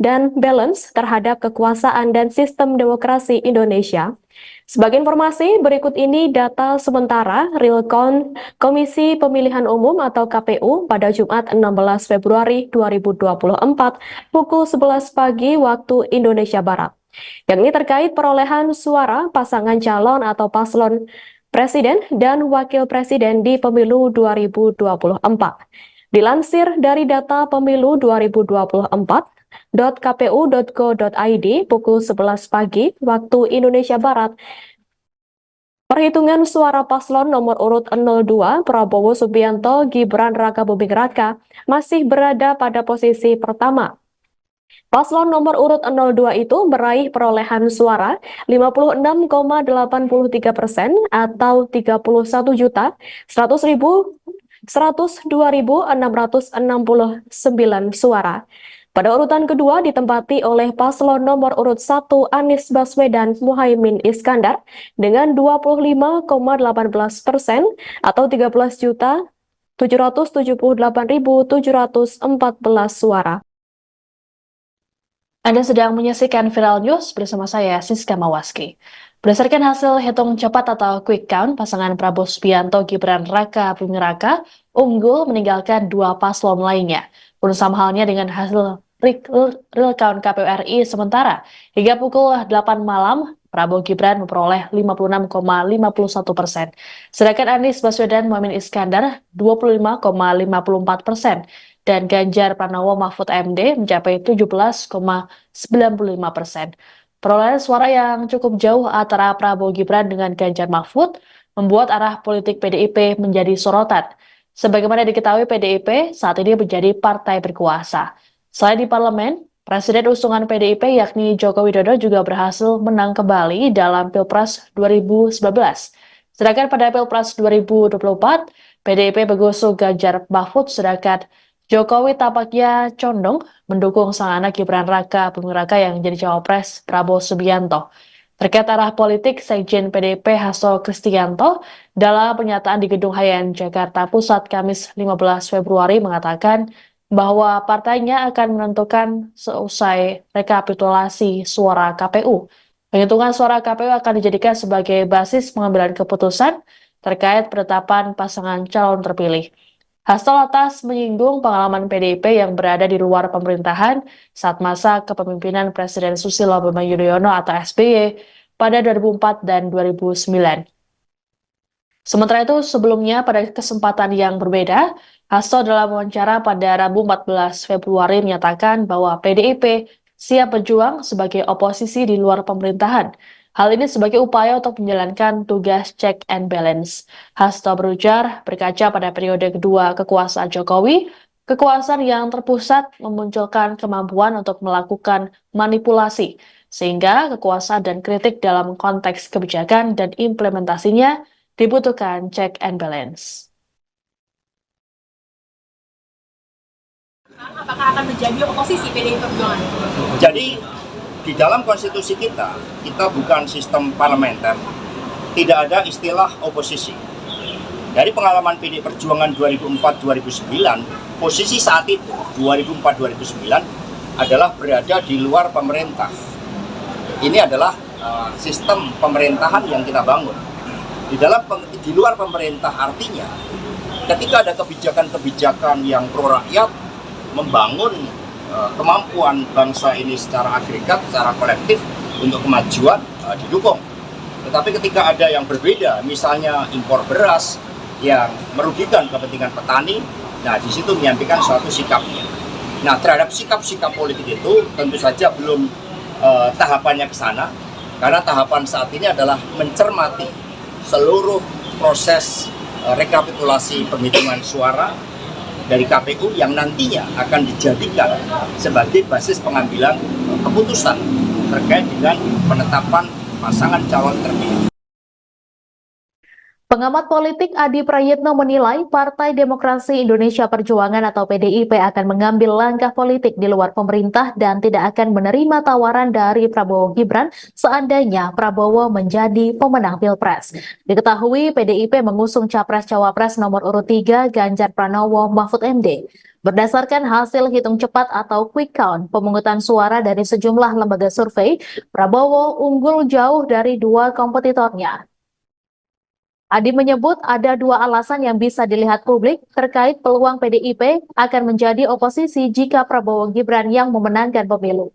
dan balance terhadap kekuasaan dan sistem demokrasi Indonesia. Sebagai informasi, berikut ini data sementara real count Komisi Pemilihan Umum atau KPU pada Jumat 16 Februari 2024 pukul 11 pagi waktu Indonesia Barat. Yang ini terkait perolehan suara pasangan calon atau paslon Presiden dan Wakil Presiden di Pemilu 2024. Dilansir dari data Pemilu 2024, .kpu.go.id pukul 11 pagi waktu Indonesia Barat. Perhitungan suara paslon nomor urut 02 Prabowo Subianto Gibran Rakabuming Raka masih berada pada posisi pertama. Paslon nomor urut 02 itu meraih perolehan suara 56,83% atau 31.102.669 suara. Pada urutan kedua ditempati oleh paslon nomor urut 1 Anies Baswedan Muhaimin Iskandar dengan 25,18% atau 13.778.714 suara. Anda sedang menyaksikan Viral News bersama saya, Siska Mawaski. Berdasarkan hasil hitung cepat atau quick count, pasangan Prabowo Subianto Gibran Raka Buming Raka unggul meninggalkan dua paslon lainnya. Pun sama halnya dengan hasil real count KPU RI sementara. Hingga pukul 8 malam, Prabowo Gibran memperoleh 56,51%. Sedangkan Anies Baswedan Muhaimin Iskandar 25,54%. Dan Ganjar Pranowo Mahfud MD mencapai 17,95%. Perolehan suara yang cukup jauh antara Prabowo Gibran dengan Ganjar Mahfud membuat arah politik PDIP menjadi sorotan. Sebagaimana diketahui, PDIP saat ini menjadi partai berkuasa. Selain di parlemen, Presiden usungan PDIP yakni Joko Widodo juga berhasil menang kembali dalam Pilpres 2019. Sedangkan pada Pilpres 2024, PDIP mengusung Ganjar Mahfud, sedangkan Jokowi tampaknya condong mendukung sang anak Gibran Raka Buming Raka yang menjadi cawapres Prabowo Subianto. Terkait arah politik, Sekjen PDIP Hasto Kristianto dalam pernyataan di Gedung Hayan, Jakarta Pusat, Kamis 15 Februari mengatakan bahwa partainya akan menentukan seusai rekapitulasi suara KPU. Penghitungan suara KPU akan dijadikan sebagai basis pengambilan keputusan terkait penetapan pasangan calon terpilih. Hasto lantas menyinggung pengalaman PDIP yang berada di luar pemerintahan saat masa kepemimpinan Presiden Susilo Bambang Yudhoyono atau SBY pada 2004 dan 2009. Sementara itu, sebelumnya pada kesempatan yang berbeda, Hasto dalam wawancara pada Rabu 14 Februari menyatakan bahwa PDIP siap berjuang sebagai oposisi di luar pemerintahan. Hal ini sebagai upaya untuk menjalankan tugas check and balance. Hasto berujar, berkaca pada periode kedua kekuasaan Jokowi, kekuasaan yang terpusat memunculkan kemampuan untuk melakukan manipulasi, sehingga kekuasaan dan kritik dalam konteks kebijakan dan implementasinya dibutuhkan check and balance. Apakah akan menjadi oposisi PDI Perjuangan? Jadi di dalam konstitusi kita bukan sistem parlementer, tidak ada istilah oposisi. Dari pengalaman PDI Perjuangan 2004-2009, posisi saat itu 2004-2009 adalah berada di luar pemerintah. Ini adalah sistem pemerintahan yang kita bangun. Di luar pemerintah artinya ketika ada kebijakan-kebijakan yang pro rakyat, membangun kemampuan bangsa ini secara agregat, secara kolektif untuk kemajuan didukung. Tetapi ketika ada yang berbeda, misalnya impor beras yang merugikan kepentingan petani, nah di situ menyampaikan suatu sikapnya. Nah terhadap sikap-sikap politik itu tentu saja belum tahapannya ke sana, karena tahapan saat ini adalah mencermati seluruh proses rekapitulasi penghitungan suara dari KPU yang nantinya akan dijadikan sebagai basis pengambilan keputusan terkait dengan penetapan pasangan calon terpilih. Pengamat politik Adi Prayitno menilai Partai Demokrasi Indonesia Perjuangan atau PDIP akan mengambil langkah politik di luar pemerintah dan tidak akan menerima tawaran dari Prabowo Gibran seandainya Prabowo menjadi pemenang Pilpres. Diketahui PDIP mengusung Capres-Cawapres nomor urut 3 Ganjar Pranowo Mahfud MD. Berdasarkan hasil hitung cepat atau quick count pemungutan suara dari sejumlah lembaga survei, Prabowo unggul jauh dari dua kompetitornya. Adi menyebut ada dua alasan yang bisa dilihat publik terkait peluang PDIP akan menjadi oposisi jika Prabowo Gibran yang memenangkan pemilu.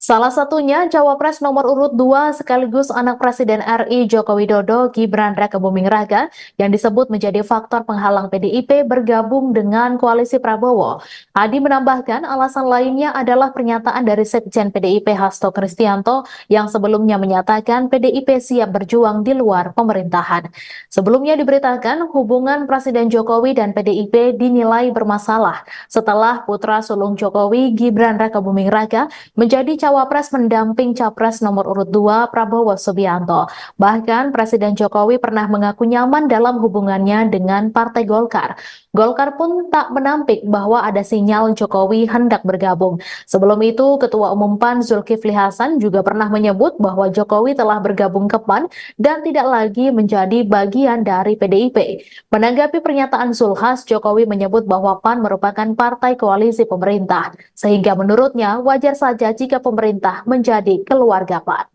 Salah satunya Cawapres nomor urut 2 sekaligus anak Presiden RI Joko Widodo Gibran Rakabuming Raka yang disebut menjadi faktor penghalang PDIP bergabung dengan koalisi Prabowo. Adi menambahkan alasan lainnya adalah pernyataan dari Sekjen PDIP Hasto Kristianto yang sebelumnya menyatakan PDIP siap berjuang di luar pemerintahan. Sebelumnya diberitakan hubungan Presiden Jokowi dan PDIP dinilai bermasalah setelah putra sulung Jokowi Gibran Rakabuming Raka menjadi Cawapres mendamping Capres nomor urut 2 Prabowo Subianto. Bahkan Presiden Jokowi pernah mengaku nyaman dalam hubungannya dengan Partai Golkar. Golkar pun tak menampik bahwa ada sinyal Jokowi hendak bergabung. Sebelum itu, Ketua Umum PAN Zulkifli Hasan juga pernah menyebut bahwa Jokowi telah bergabung ke PAN dan tidak lagi menjadi bagian dari PDIP. Menanggapi pernyataan Zulhas, Jokowi menyebut bahwa PAN merupakan partai koalisi pemerintah, sehingga menurutnya wajar saja jika pemerintah menjadi keluarga PAN.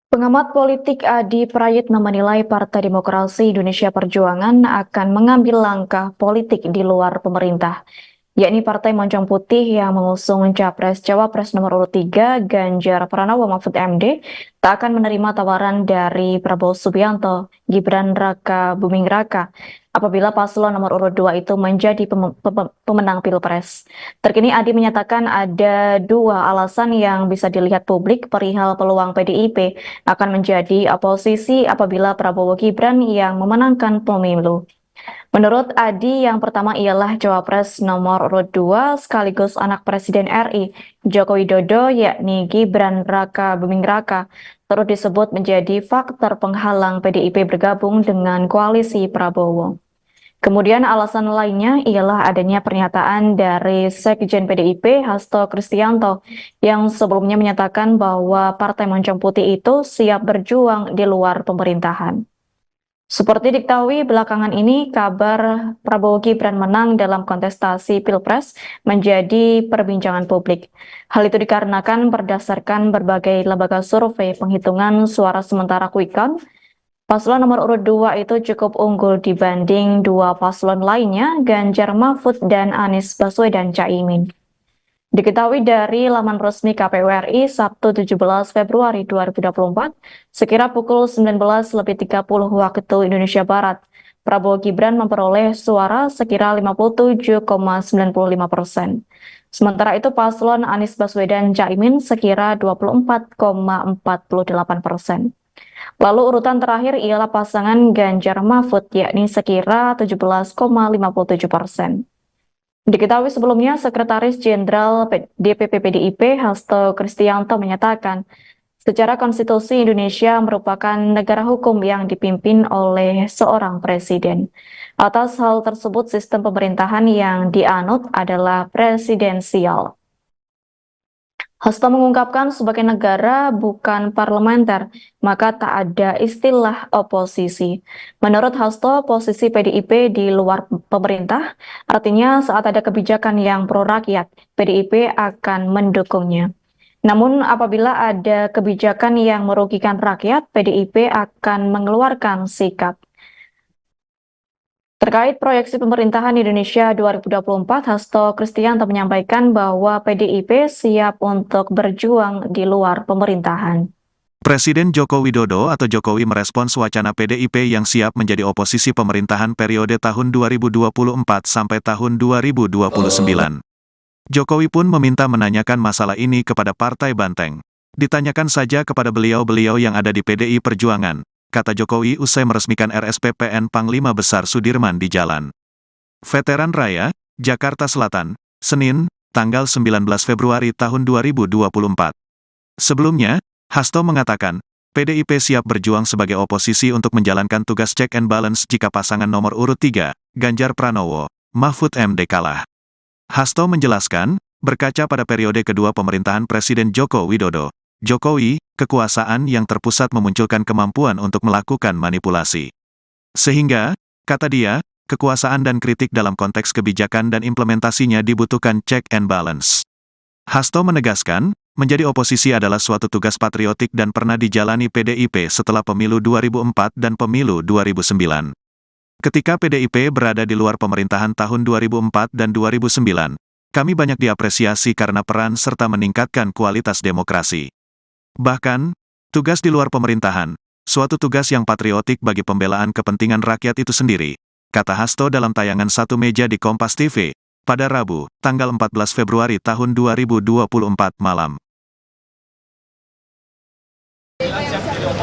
Pengamat politik Adi Prayitno menilai Partai Demokrasi Indonesia Perjuangan akan mengambil langkah politik di luar pemerintah, yakni Partai Moncong Putih yang mengusung Capres-Cawapres nomor urut 3 Ganjar Pranowo Mahfud MD tak akan menerima tawaran dari Prabowo Subianto, Gibran Rakabuming Raka apabila paslon nomor urut 2 itu menjadi pemenang Pilpres. Terkini Adi menyatakan ada dua alasan yang bisa dilihat publik perihal peluang PDIP akan menjadi oposisi apabila Prabowo Gibran yang memenangkan pemilu. Menurut Adi, yang pertama ialah Cawapres nomor urut 2 sekaligus anak Presiden RI Joko Widodo yakni Gibran Rakabuming Raka turut disebut menjadi faktor penghalang PDIP bergabung dengan koalisi Prabowo. Kemudian alasan lainnya ialah adanya pernyataan dari Sekjen PDIP Hasto Kristianto yang sebelumnya menyatakan bahwa Partai Moncong Putih itu siap berjuang di luar pemerintahan. Seperti diketahui belakangan ini kabar Prabowo Gibran menang dalam kontestasi Pilpres menjadi perbincangan publik. Hal itu dikarenakan berdasarkan berbagai lembaga survei penghitungan suara sementara quick count, paslon nomor urut 2 itu cukup unggul dibanding dua paslon lainnya, Ganjar Mahfud dan Anies Baswedan Caimin. Diketahui dari laman resmi KPU RI Sabtu 17 Februari 2024, sekira pukul 19.30 waktu Indonesia Barat, Prabowo Gibran memperoleh suara sekira 57,95%. Sementara itu paslon Anies Baswedan Caimin sekira 24,48%. Lalu urutan terakhir ialah pasangan Ganjar Mahfud yakni sekira 17,57%. Diketahui sebelumnya, Sekretaris Jenderal DPP PDIP Hasto Kristianto menyatakan, secara konstitusi Indonesia merupakan negara hukum yang dipimpin oleh seorang presiden. Atas hal tersebut, sistem pemerintahan yang dianut adalah presidensial. Hasto mengungkapkan sebagai negara bukan parlementer, maka tak ada istilah oposisi. Menurut Hasto, posisi PDIP di luar pemerintah, artinya saat ada kebijakan yang pro rakyat, PDIP akan mendukungnya. Namun apabila ada kebijakan yang merugikan rakyat, PDIP akan mengeluarkan sikap. Terkait proyeksi pemerintahan Indonesia 2024, Hasto Kristianto menyampaikan bahwa PDIP siap untuk berjuang di luar pemerintahan. Presiden Joko Widodo atau Jokowi merespons wacana PDIP yang siap menjadi oposisi pemerintahan periode tahun 2024 sampai tahun 2029. Jokowi pun meminta menanyakan masalah ini kepada Partai Banteng. Ditanyakan saja kepada beliau-beliau yang ada di PDI Perjuangan, kata Jokowi usai meresmikan RSPPN Panglima Besar Sudirman di Jalan Veteran Raya, Jakarta Selatan, Senin, tanggal 19 Februari tahun 2024. Sebelumnya, Hasto mengatakan, PDIP siap berjuang sebagai oposisi untuk menjalankan tugas check and balance jika pasangan nomor urut 3, Ganjar Pranowo, Mahfud MD kalah. Hasto menjelaskan, berkaca pada periode kedua pemerintahan Presiden Joko Widodo, Jokowi, kekuasaan yang terpusat memunculkan kemampuan untuk melakukan manipulasi. Sehingga, kata dia, kekuasaan dan kritik dalam konteks kebijakan dan implementasinya dibutuhkan check and balance. Hasto menegaskan, menjadi oposisi adalah suatu tugas patriotik dan pernah dijalani PDIP setelah pemilu 2004 dan pemilu 2009. Ketika PDIP berada di luar pemerintahan tahun 2004 dan 2009, kami banyak diapresiasi karena peran serta meningkatkan kualitas demokrasi. Bahkan, tugas di luar pemerintahan, suatu tugas yang patriotik bagi pembelaan kepentingan rakyat itu sendiri, kata Hasto dalam tayangan Satu Meja di Kompas TV, pada Rabu, tanggal 14 Februari tahun 2024 malam.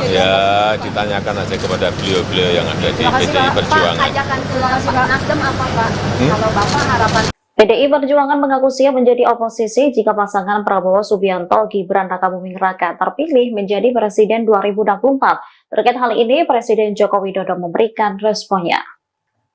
Ya, ditanyakan aja kepada beliau-beliau yang ada di PDI Perjuangan. Pak, ajakan ke Nasdem apa Pak? Kalau Bapak harapan PDI Perjuangan mengaku siap menjadi oposisi jika pasangan Prabowo Subianto Gibran Rakabuming Raka terpilih menjadi Presiden 2024. Terkait hal ini, Presiden Joko Widodo memberikan responnya.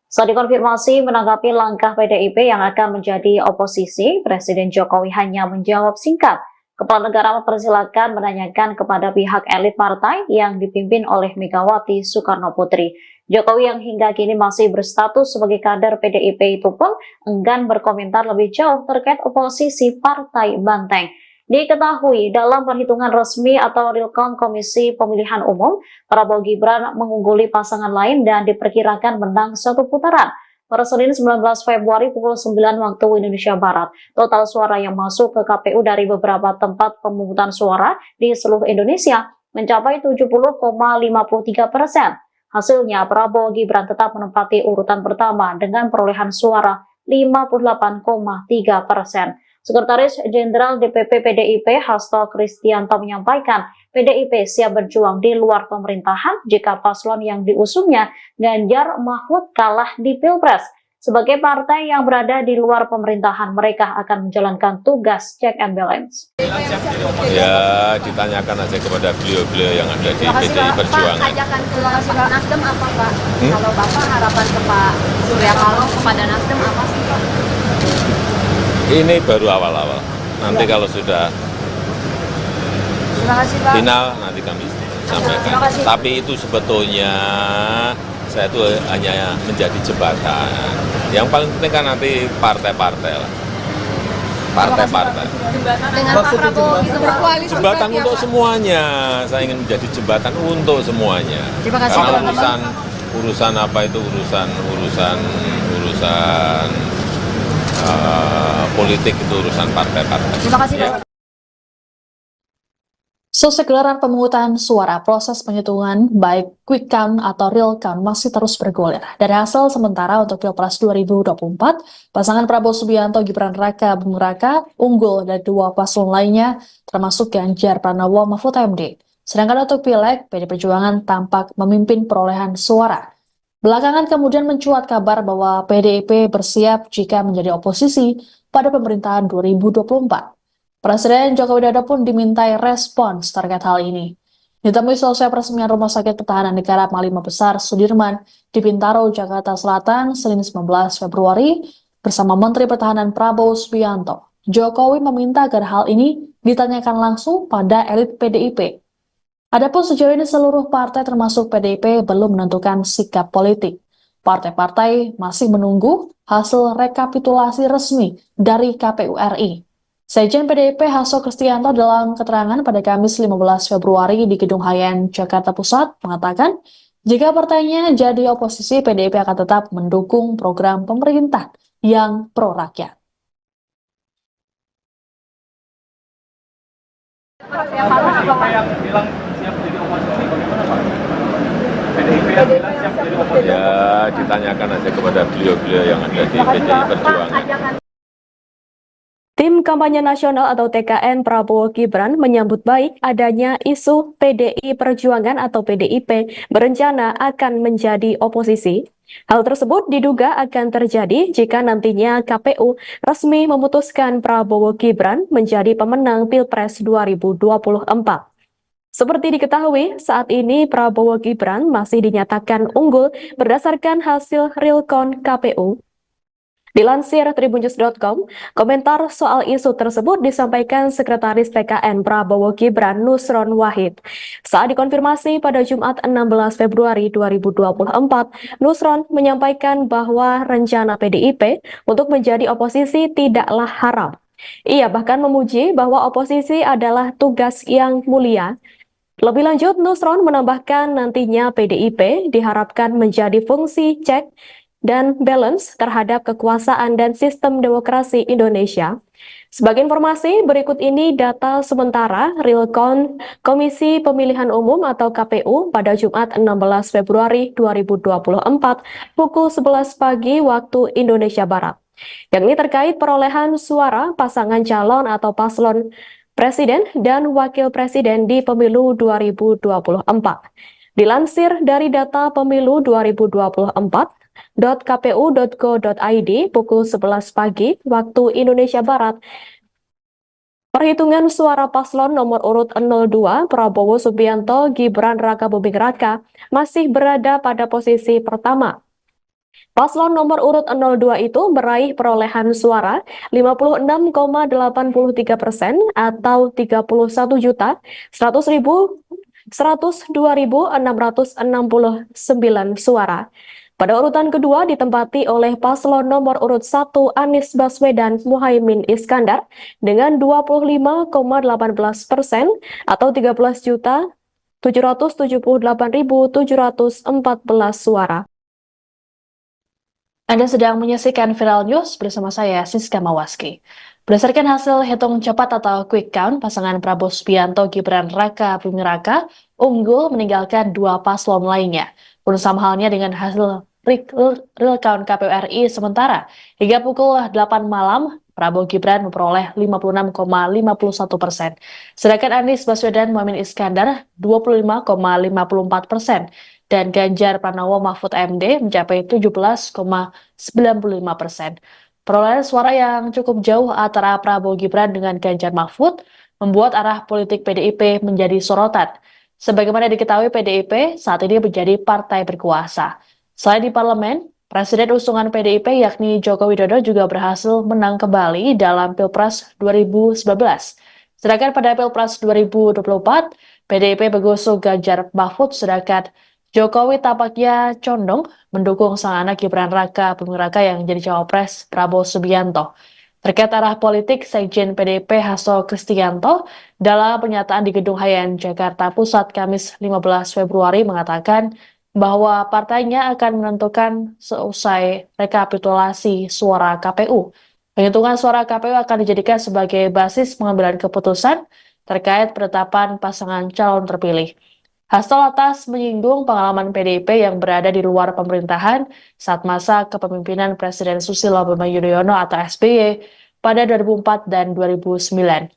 Saat dikonfirmasi menanggapi langkah PDIP yang akan menjadi oposisi, Presiden Jokowi hanya menjawab singkat. Kepala negara mempersilakan menanyakan kepada pihak elit partai yang dipimpin oleh Megawati Soekarno Putri. Jokowi yang hingga kini masih berstatus sebagai kader PDIP itu pun enggan berkomentar lebih jauh terkait oposisi Partai Banteng. Diketahui dalam perhitungan resmi atau real count Komisi Pemilihan Umum, Prabowo Gibran mengungguli pasangan lain dan diperkirakan menang satu putaran. Pada Senin 19 Februari pukul 9 waktu Indonesia Barat, total suara yang masuk ke KPU dari beberapa tempat pemungutan suara di seluruh Indonesia mencapai 70,53%. Hasilnya, Prabowo Gibran tetap menempati urutan pertama dengan perolehan suara 58,3%. Sekretaris Jenderal DPP PDIP Hasto Kristianto menyampaikan, PDIP siap berjuang di luar pemerintahan jika paslon yang diusungnya Ganjar Mahfud kalah di Pilpres. Sebagai partai yang berada di luar pemerintahan, mereka akan menjalankan tugas check and balance. Ya, ditanyakan aja kepada beliau-beliau yang ada di PDI Perjuangan. Pak, ajakan ke Nasdem apa Pak? Kalau Bapak harapan ke Pak Surya Paloh kepada Nasdem apa sih Pak? Ini baru awal-awal. Nanti kalau sudah final, nanti kami sampaikan. Tapi itu sebetulnya saya itu hanya menjadi jembatan. Yang paling penting kan nanti partai-partai lah. Partai-partai. Dengan Pak Prabowo gitu berkoalisi. Jembatan untuk semuanya. Saya ingin menjadi jembatan untuk semuanya. Karena urusan apa itu urusan politik itu urusan partai-partai. Terima kasih. Ya. Selesai gelaran pemungutan suara, proses penghitungan baik quick count atau real count masih terus bergulir. Dari hasil sementara untuk Pilpres 2024, pasangan Prabowo Subianto Gibran Raka Buming Raka unggul dari dua paslon lainnya, termasuk Ganjar Pranowo Mahfud MD. Sedangkan untuk Pileg, PD Perjuangan tampak memimpin perolehan suara. Belakangan kemudian mencuat kabar bahwa PDIP bersiap jika menjadi oposisi pada pemerintahan 2024. Presiden Joko Widodo pun dimintai respons terkait hal ini. Ditemui selesai peresmian Rumah Sakit Pertahanan Negara Panglima Besar Sudirman di Bintaro, Jakarta Selatan, Senin 19 Februari, bersama Menteri Pertahanan Prabowo Subianto. Jokowi meminta agar hal ini ditanyakan langsung pada elit PDIP. Adapun sejauh ini seluruh partai termasuk PDIP belum menentukan sikap politik. Partai-partai masih menunggu hasil rekapitulasi resmi dari KPU RI. Sekjen PDIP Hasto Kristianto dalam keterangan pada Kamis 15 Februari di Gedung Hayan, Jakarta Pusat mengatakan, jika partainya jadi oposisi, PDIP akan tetap mendukung program pemerintah yang pro-rakyat. Ya, ditanyakan aja kepada beliau-beliau yang ada di PDI Perjuangan. Tim Kampanye Nasional atau TKN Prabowo Gibran menyambut baik adanya isu PDI Perjuangan atau PDIP berencana akan menjadi oposisi. Hal tersebut diduga akan terjadi jika nantinya KPU resmi memutuskan Prabowo Gibran menjadi pemenang Pilpres 2024. Seperti diketahui, saat ini Prabowo Gibran masih dinyatakan unggul berdasarkan hasil real count KPU. Dilansir tribunnews.com, komentar soal isu tersebut disampaikan Sekretaris TKN Prabowo Gibran Nusron Wahid. Saat dikonfirmasi pada Jumat 16 Februari 2024, Nusron menyampaikan bahwa rencana PDIP untuk menjadi oposisi tidaklah haram. Ia bahkan memuji bahwa oposisi adalah tugas yang mulia. Lebih lanjut, Nusron menambahkan nantinya PDIP diharapkan menjadi fungsi cek dan balance terhadap kekuasaan dan sistem demokrasi Indonesia. Sebagai informasi, berikut ini data sementara real count Komisi Pemilihan Umum atau KPU pada Jumat 16 Februari 2024 pukul 11 pagi waktu Indonesia Barat, yakni terkait perolehan suara pasangan calon atau paslon Presiden dan Wakil Presiden di Pemilu 2024. Dilansir dari data Pemilu 2024, .kpu.go.id pukul 11 pagi waktu Indonesia Barat. Perhitungan suara paslon nomor urut 02 Prabowo Subianto Gibran Raka Buming Raka masih berada pada posisi pertama. Paslon nomor urut 02 itu meraih perolehan suara 56,83% atau 31.102.669 suara. Pada urutan kedua ditempati oleh paslon nomor urut 1 Anies Baswedan Muhaimin Iskandar dengan 25,18% atau 13.778.714 suara. Anda sedang menyaksikan Viral News bersama saya, Siska Mawaski. Berdasarkan hasil hitung cepat atau quick count, pasangan Prabowo Subianto Gibran Raka Buming Raka unggul meninggalkan dua paslon lainnya. Pun sama halnya dengan hasil real count KPU RI sementara. Hingga pukul 8 malam, Prabowo Gibran memperoleh 56,51%. Sedangkan Anies Baswedan Muhaimin Iskandar 25,54%. Dan Ganjar Pranowo Mahfud MD mencapai 17,95%. Perolehan suara yang cukup jauh antara Prabowo Gibran dengan Ganjar Mahfud membuat arah politik PDIP menjadi sorotan. Sebagaimana diketahui, PDIP saat ini menjadi partai berkuasa. Selain di parlemen, Presiden usungan PDIP yakni Joko Widodo juga berhasil menang kembali dalam Pilpres 2019. Sedangkan pada Pilpres 2024, PDIP mengusung Ganjar Mahfud, sedangkan Jokowi tampaknya condong mendukung sang anak Gibran Raka Buming Raka yang jadi cawapres Prabowo Subianto. Terkait arah politik, Sekjen PDIP Hasto Kristianto dalam pernyataan di Gedung Hayan, Jakarta Pusat, Kamis 15 Februari mengatakan bahwa partainya akan menentukan seusai rekapitulasi suara KPU. Penghitungan suara KPU akan dijadikan sebagai basis pengambilan keputusan terkait penetapan pasangan calon terpilih. Hasto lantas menyinggung pengalaman PDIP yang berada di luar pemerintahan saat masa kepemimpinan Presiden Susilo Bambang Yudhoyono atau SBY pada 2004 dan 2009.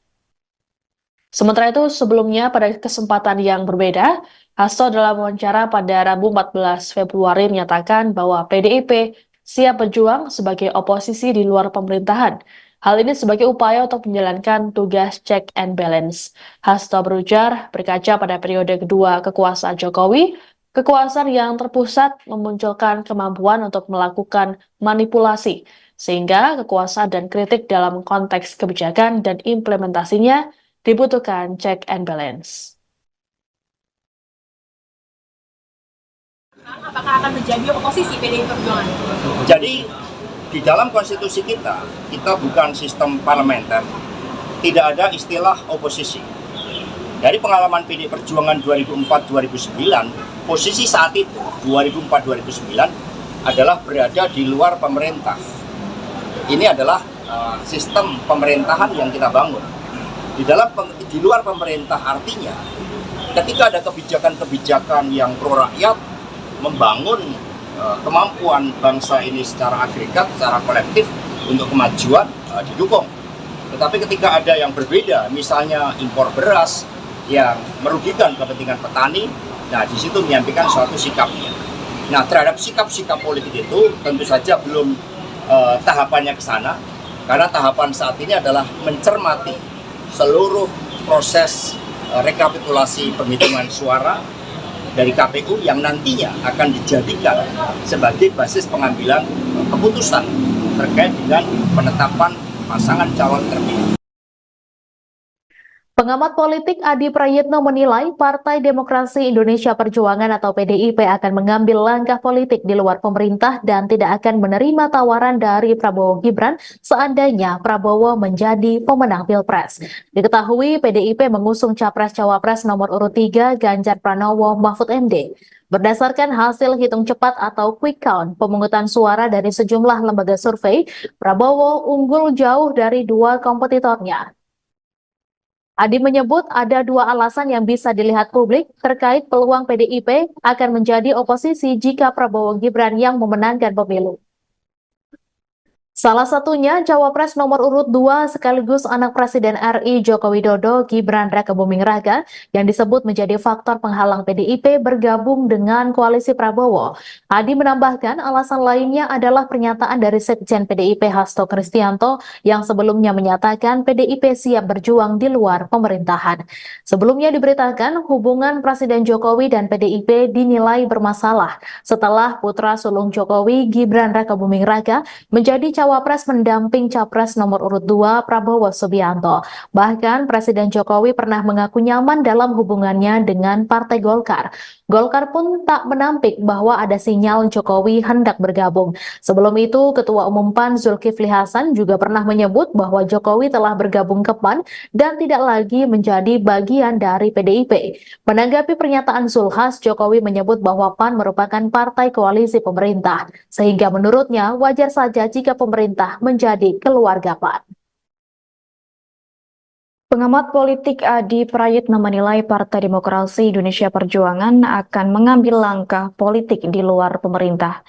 Sementara itu, sebelumnya pada kesempatan yang berbeda, Hasto dalam wawancara pada Rabu 14 Februari menyatakan bahwa PDIP siap berjuang sebagai oposisi di luar pemerintahan. Hal ini sebagai upaya untuk menjalankan tugas check and balance. Hasto berujar, berkaca pada periode kedua kekuasaan Jokowi, kekuasaan yang terpusat memunculkan kemampuan untuk melakukan manipulasi, sehingga kekuasaan dan kritik dalam konteks kebijakan dan implementasinya dibutuhkan check and balance. Apakah akan menjadi oposisi PDI Perjuangan? Jadi di dalam konstitusi kita bukan sistem parlementer, tidak ada istilah oposisi. Dari pengalaman PDI Perjuangan 2004-2009, posisi saat itu 2004-2009 adalah berada di luar pemerintah. Ini adalah sistem pemerintahan yang kita bangun. Di luar pemerintah artinya ketika ada kebijakan-kebijakan yang pro rakyat, membangun kemampuan bangsa ini secara agregat, secara kolektif untuk kemajuan, didukung. Tetapi ketika ada yang berbeda, misalnya impor beras yang merugikan kepentingan petani, nah di situ menyampaikan suatu sikapnya. Nah, terhadap sikap-sikap politik itu tentu saja belum tahapannya ke sana, karena tahapan saat ini adalah mencermati seluruh proses rekapitulasi penghitungan suara dari KPU yang nantinya akan dijadikan sebagai basis pengambilan keputusan terkait dengan penetapan pasangan calon terpilih. Pengamat politik Adi Prayitno menilai Partai Demokrasi Indonesia Perjuangan atau PDIP akan mengambil langkah politik di luar pemerintah dan tidak akan menerima tawaran dari Prabowo Gibran seandainya Prabowo menjadi pemenang Pilpres. Diketahui PDIP mengusung Capres-Cawapres nomor urut 3 Ganjar Pranowo Mahfud MD. Berdasarkan hasil hitung cepat atau quick count pemungutan suara dari sejumlah lembaga survei, Prabowo unggul jauh dari dua kompetitornya. Adi menyebut ada dua alasan yang bisa dilihat publik terkait peluang PDIP akan menjadi oposisi jika Prabowo Gibran yang memenangkan pemilu. Salah satunya Cawapres nomor urut 2 sekaligus anak Presiden RI Joko Widodo Gibran Rakabuming Raka yang disebut menjadi faktor penghalang PDIP bergabung dengan koalisi Prabowo. Adi menambahkan alasan lainnya adalah pernyataan dari Sekjen PDIP Hasto Kristianto yang sebelumnya menyatakan PDIP siap berjuang di luar pemerintahan. Sebelumnya diberitakan hubungan Presiden Jokowi dan PDIP dinilai bermasalah setelah putra sulung Jokowi Gibran Rakabuming Raka menjadi Cawapres mendamping Capres nomor urut 2 Prabowo Subianto. Bahkan Presiden Jokowi pernah mengaku nyaman dalam hubungannya dengan Partai Golkar. Golkar pun tak menampik bahwa ada sinyal Jokowi hendak bergabung. Sebelum itu, Ketua Umum PAN Zulkifli Hasan juga pernah menyebut bahwa Jokowi telah bergabung ke PAN dan tidak lagi menjadi bagian dari PDIP. Menanggapi pernyataan Zulhas, Jokowi menyebut bahwa PAN merupakan partai koalisi pemerintah, sehingga menurutnya wajar saja jika pemerintah menjadi keluarga PAN. Pengamat politik Adi Prayitno menilai Partai Demokrasi Indonesia Perjuangan akan mengambil langkah politik di luar pemerintah,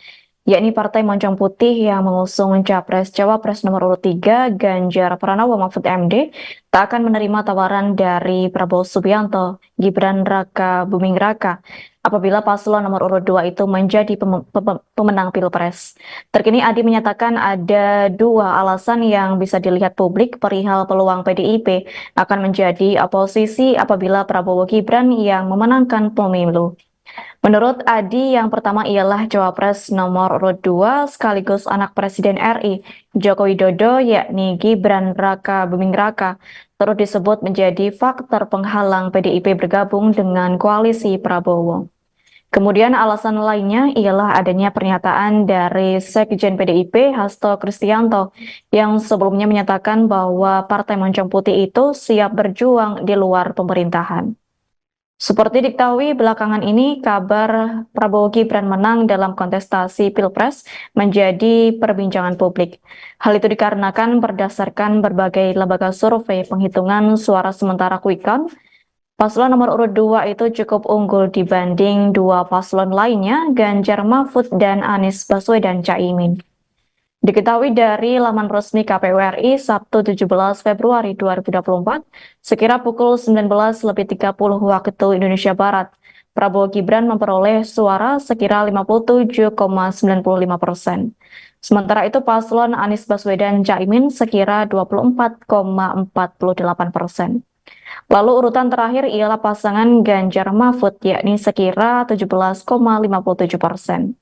yakni Partai Moncong Putih yang mengusung Capres-Cawapres nomor urut 3 Ganjar Pranowo Mahfud MD tak akan menerima tawaran dari Prabowo Subianto, Gibran Rakabuming Raka apabila paslon nomor urut 2 itu menjadi pemenang Pilpres. Terkini Adi menyatakan ada dua alasan yang bisa dilihat publik perihal peluang PDIP akan menjadi oposisi apabila Prabowo Gibran yang memenangkan pemilu. Menurut Adi, yang pertama ialah Cawapres nomor urut 2 sekaligus anak Presiden RI Joko Widodo yakni Gibran Rakabuming Raka turut disebut menjadi faktor penghalang PDIP bergabung dengan koalisi Prabowo. Kemudian alasan lainnya ialah adanya pernyataan dari Sekjen PDIP Hasto Kristianto yang sebelumnya menyatakan bahwa Partai Moncong Putih itu siap berjuang di luar pemerintahan. Seperti diketahui belakangan ini, kabar Prabowo Gibran menang dalam kontestasi Pilpres menjadi perbincangan publik. Hal itu dikarenakan berdasarkan berbagai lembaga survei penghitungan suara sementara quick count, paslon nomor urut 2 itu cukup unggul dibanding dua paslon lainnya, Ganjar Mahfud dan Anies Baswedan Caimin. Diketahui dari laman resmi KPU RI Sabtu 17 Februari 2024, sekira pukul 19.30 waktu Indonesia Barat, Prabowo Gibran memperoleh suara sekira 57,95%. Sementara itu paslon Anies Baswedan Caimin sekira 24,48%. Lalu urutan terakhir ialah pasangan Ganjar Mahfud yakni sekira 17,57%.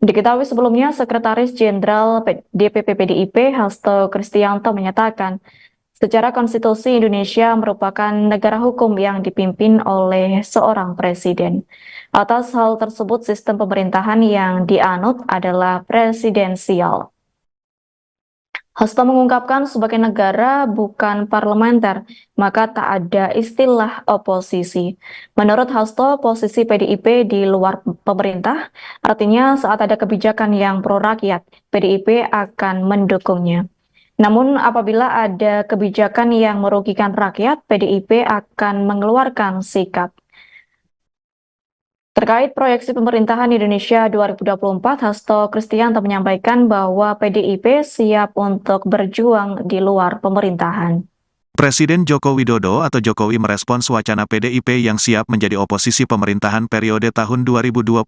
Diketahui sebelumnya, Sekretaris Jenderal DPP PDIP Hasto Kristianto menyatakan, secara konstitusi Indonesia merupakan negara hukum yang dipimpin oleh seorang presiden. Atas hal tersebut, sistem pemerintahan yang dianut adalah presidensial. Hasto mengungkapkan sebagai negara bukan parlementer, maka tak ada istilah oposisi. Menurut Hasto, posisi PDIP di luar pemerintah, artinya saat ada kebijakan yang pro rakyat, PDIP akan mendukungnya. Namun apabila ada kebijakan yang merugikan rakyat, PDIP akan mengeluarkan sikap. Terkait proyeksi pemerintahan Indonesia 2024, Hasto Kristianto menyampaikan bahwa PDIP siap untuk berjuang di luar pemerintahan. Presiden Joko Widodo atau Jokowi merespons wacana PDIP yang siap menjadi oposisi pemerintahan periode tahun 2024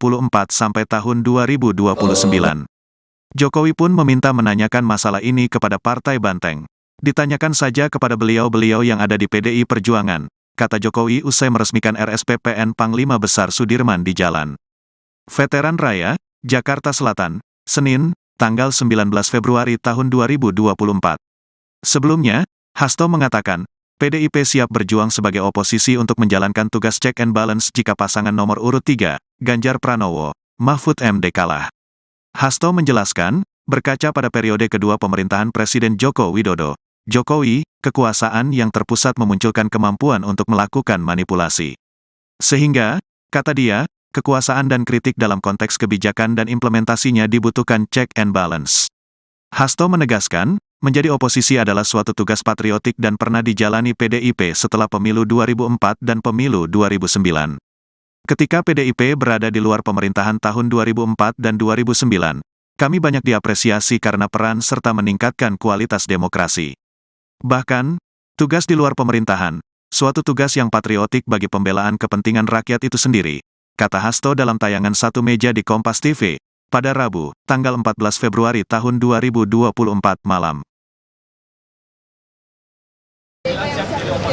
sampai tahun 2029. Jokowi pun meminta menanyakan masalah ini kepada Partai Banteng. Ditanyakan saja kepada beliau-beliau yang ada di PDI Perjuangan, kata Jokowi usai meresmikan RSPPN Panglima Besar Sudirman di Jalan Veteran Raya, Jakarta Selatan, Senin, tanggal 19 Februari tahun 2024. Sebelumnya, Hasto mengatakan, PDIP siap berjuang sebagai oposisi untuk menjalankan tugas check and balance jika pasangan nomor urut 3, Ganjar Pranowo, Mahfud MD kalah. Hasto menjelaskan, berkaca pada periode kedua pemerintahan Presiden Joko Widodo, Jokowi, kekuasaan yang terpusat memunculkan kemampuan untuk melakukan manipulasi. Sehingga, kata dia, kekuasaan dan kritik dalam konteks kebijakan dan implementasinya dibutuhkan check and balance. Hasto menegaskan, menjadi oposisi adalah suatu tugas patriotik dan pernah dijalani PDIP setelah pemilu 2004 dan pemilu 2009. Ketika PDIP berada di luar pemerintahan tahun 2004 dan 2009, kami banyak diapresiasi karena peran serta meningkatkan kualitas demokrasi. Bahkan, tugas di luar pemerintahan, suatu tugas yang patriotik bagi pembelaan kepentingan rakyat itu sendiri, kata Hasto dalam tayangan Satu Meja di Kompas TV, pada Rabu, tanggal 14 Februari tahun 2024 malam.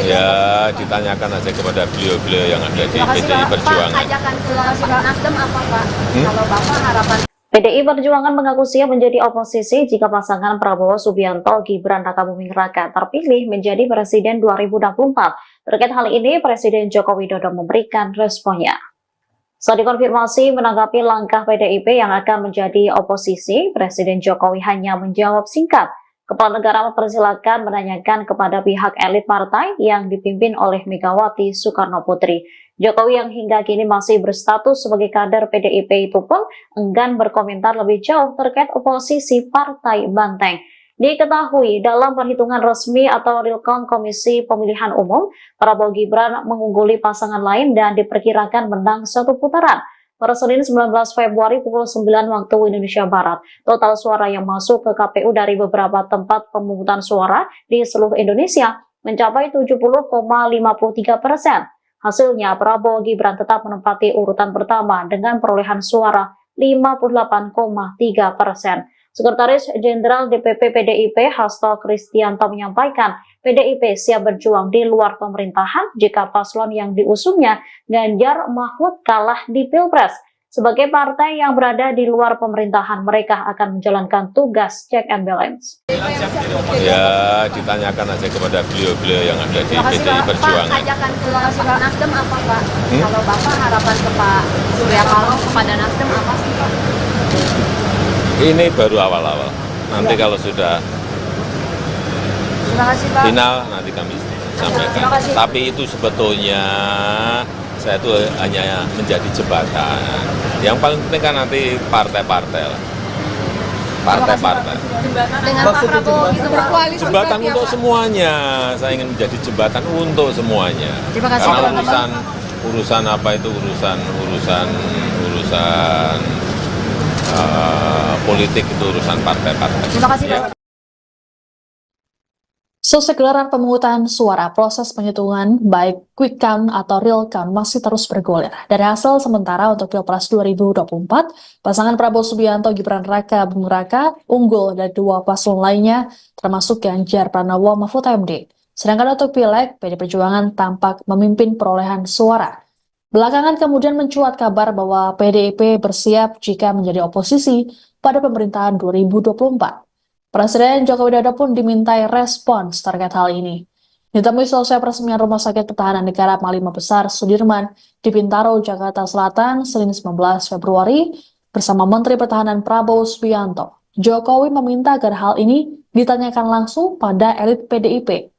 Ya, ditanyakan aja kepada beliau-beliau yang ada di PDI Perjuangan. Pak, ajakan ke Nasdem apa Pak? Kalau Bapak harapan PDI Perjuangan mengaku siap menjadi oposisi jika pasangan Prabowo Subianto Gibran Rakabuming Raka terpilih menjadi Presiden 2024. Terkait hal ini, Presiden Joko Widodo memberikan responnya. Saat dikonfirmasi menanggapi langkah PDIP yang akan menjadi oposisi, Presiden Jokowi hanya menjawab singkat. Kepala negara mempersilahkan menanyakan kepada pihak elit partai yang dipimpin oleh Megawati Soekarno Putri. Jokowi yang hingga kini masih berstatus sebagai kader PDIP itu pun enggan berkomentar lebih jauh terkait oposisi Partai Banteng. Diketahui dalam perhitungan resmi atau real count Komisi Pemilihan Umum, Prabowo Gibran mengungguli pasangan lain dan diperkirakan menang satu putaran. Pada Senin 19 Februari pukul 9 waktu Indonesia Barat, total suara yang masuk ke KPU dari beberapa tempat pemungutan suara di seluruh Indonesia mencapai 70,53%. Hasilnya, Prabowo Gibran tetap menempati urutan pertama dengan perolehan suara 58,3%. Sekretaris Jenderal DPP PDIP Hasto Kristianto menyampaikan, PDIP siap berjuang di luar pemerintahan jika paslon yang diusungnya Ganjar Mahfud kalah di Pilpres. Sebagai partai yang berada di luar pemerintahan, mereka akan menjalankan tugas check and balance. Ya, ditanyakan aja kepada beliau-beliau yang ada di PDI Perjuangan. Pak, ajakan ke Nasdem apa Pak? Kalau Bapak harapan ke Pak Surya Paloh kepada Nasdem apa sih Pak? Ini baru awal-awal. Nanti kalau sudah Terima kasih Pak. final, nanti kami sampaikan. Tapi itu sebetulnya saya itu hanya menjadi jembatan. Yang paling penting kan nanti partai-partai lah. Partai-partai. Dengan Pak Prabowo gitu berkoalisi. Jembatan untuk semuanya. Saya ingin menjadi jembatan untuk semuanya. Terima kasih, Karena Pak. urusan apa itu urusan politik itu urusan partai-partai. Terima kasih, Ya. Pak. Selesai gelaran pemungutan suara, proses penghitungan baik quick count atau real count masih terus bergulir. Dari hasil sementara untuk Pilpres 2024, pasangan Prabowo Subianto Gibran Raka Buming Raka unggul dari dua paslon lainnya, termasuk Ganjar Pranowo Mahfud MD. Sedangkan untuk Pileg, PD Perjuangan tampak memimpin perolehan suara. Belakangan kemudian mencuat kabar bahwa PDIP bersiap jika menjadi oposisi pada pemerintahan 2024. Presiden Joko Widodo pun dimintai respons terkait hal ini. Ditemui selesai peresmian Rumah Sakit Pertahanan Negara Panglima Besar Sudirman di Bintaro, Jakarta Selatan, Senin 19 Februari, bersama Menteri Pertahanan Prabowo Subianto. Jokowi meminta agar hal ini ditanyakan langsung pada elit PDIP.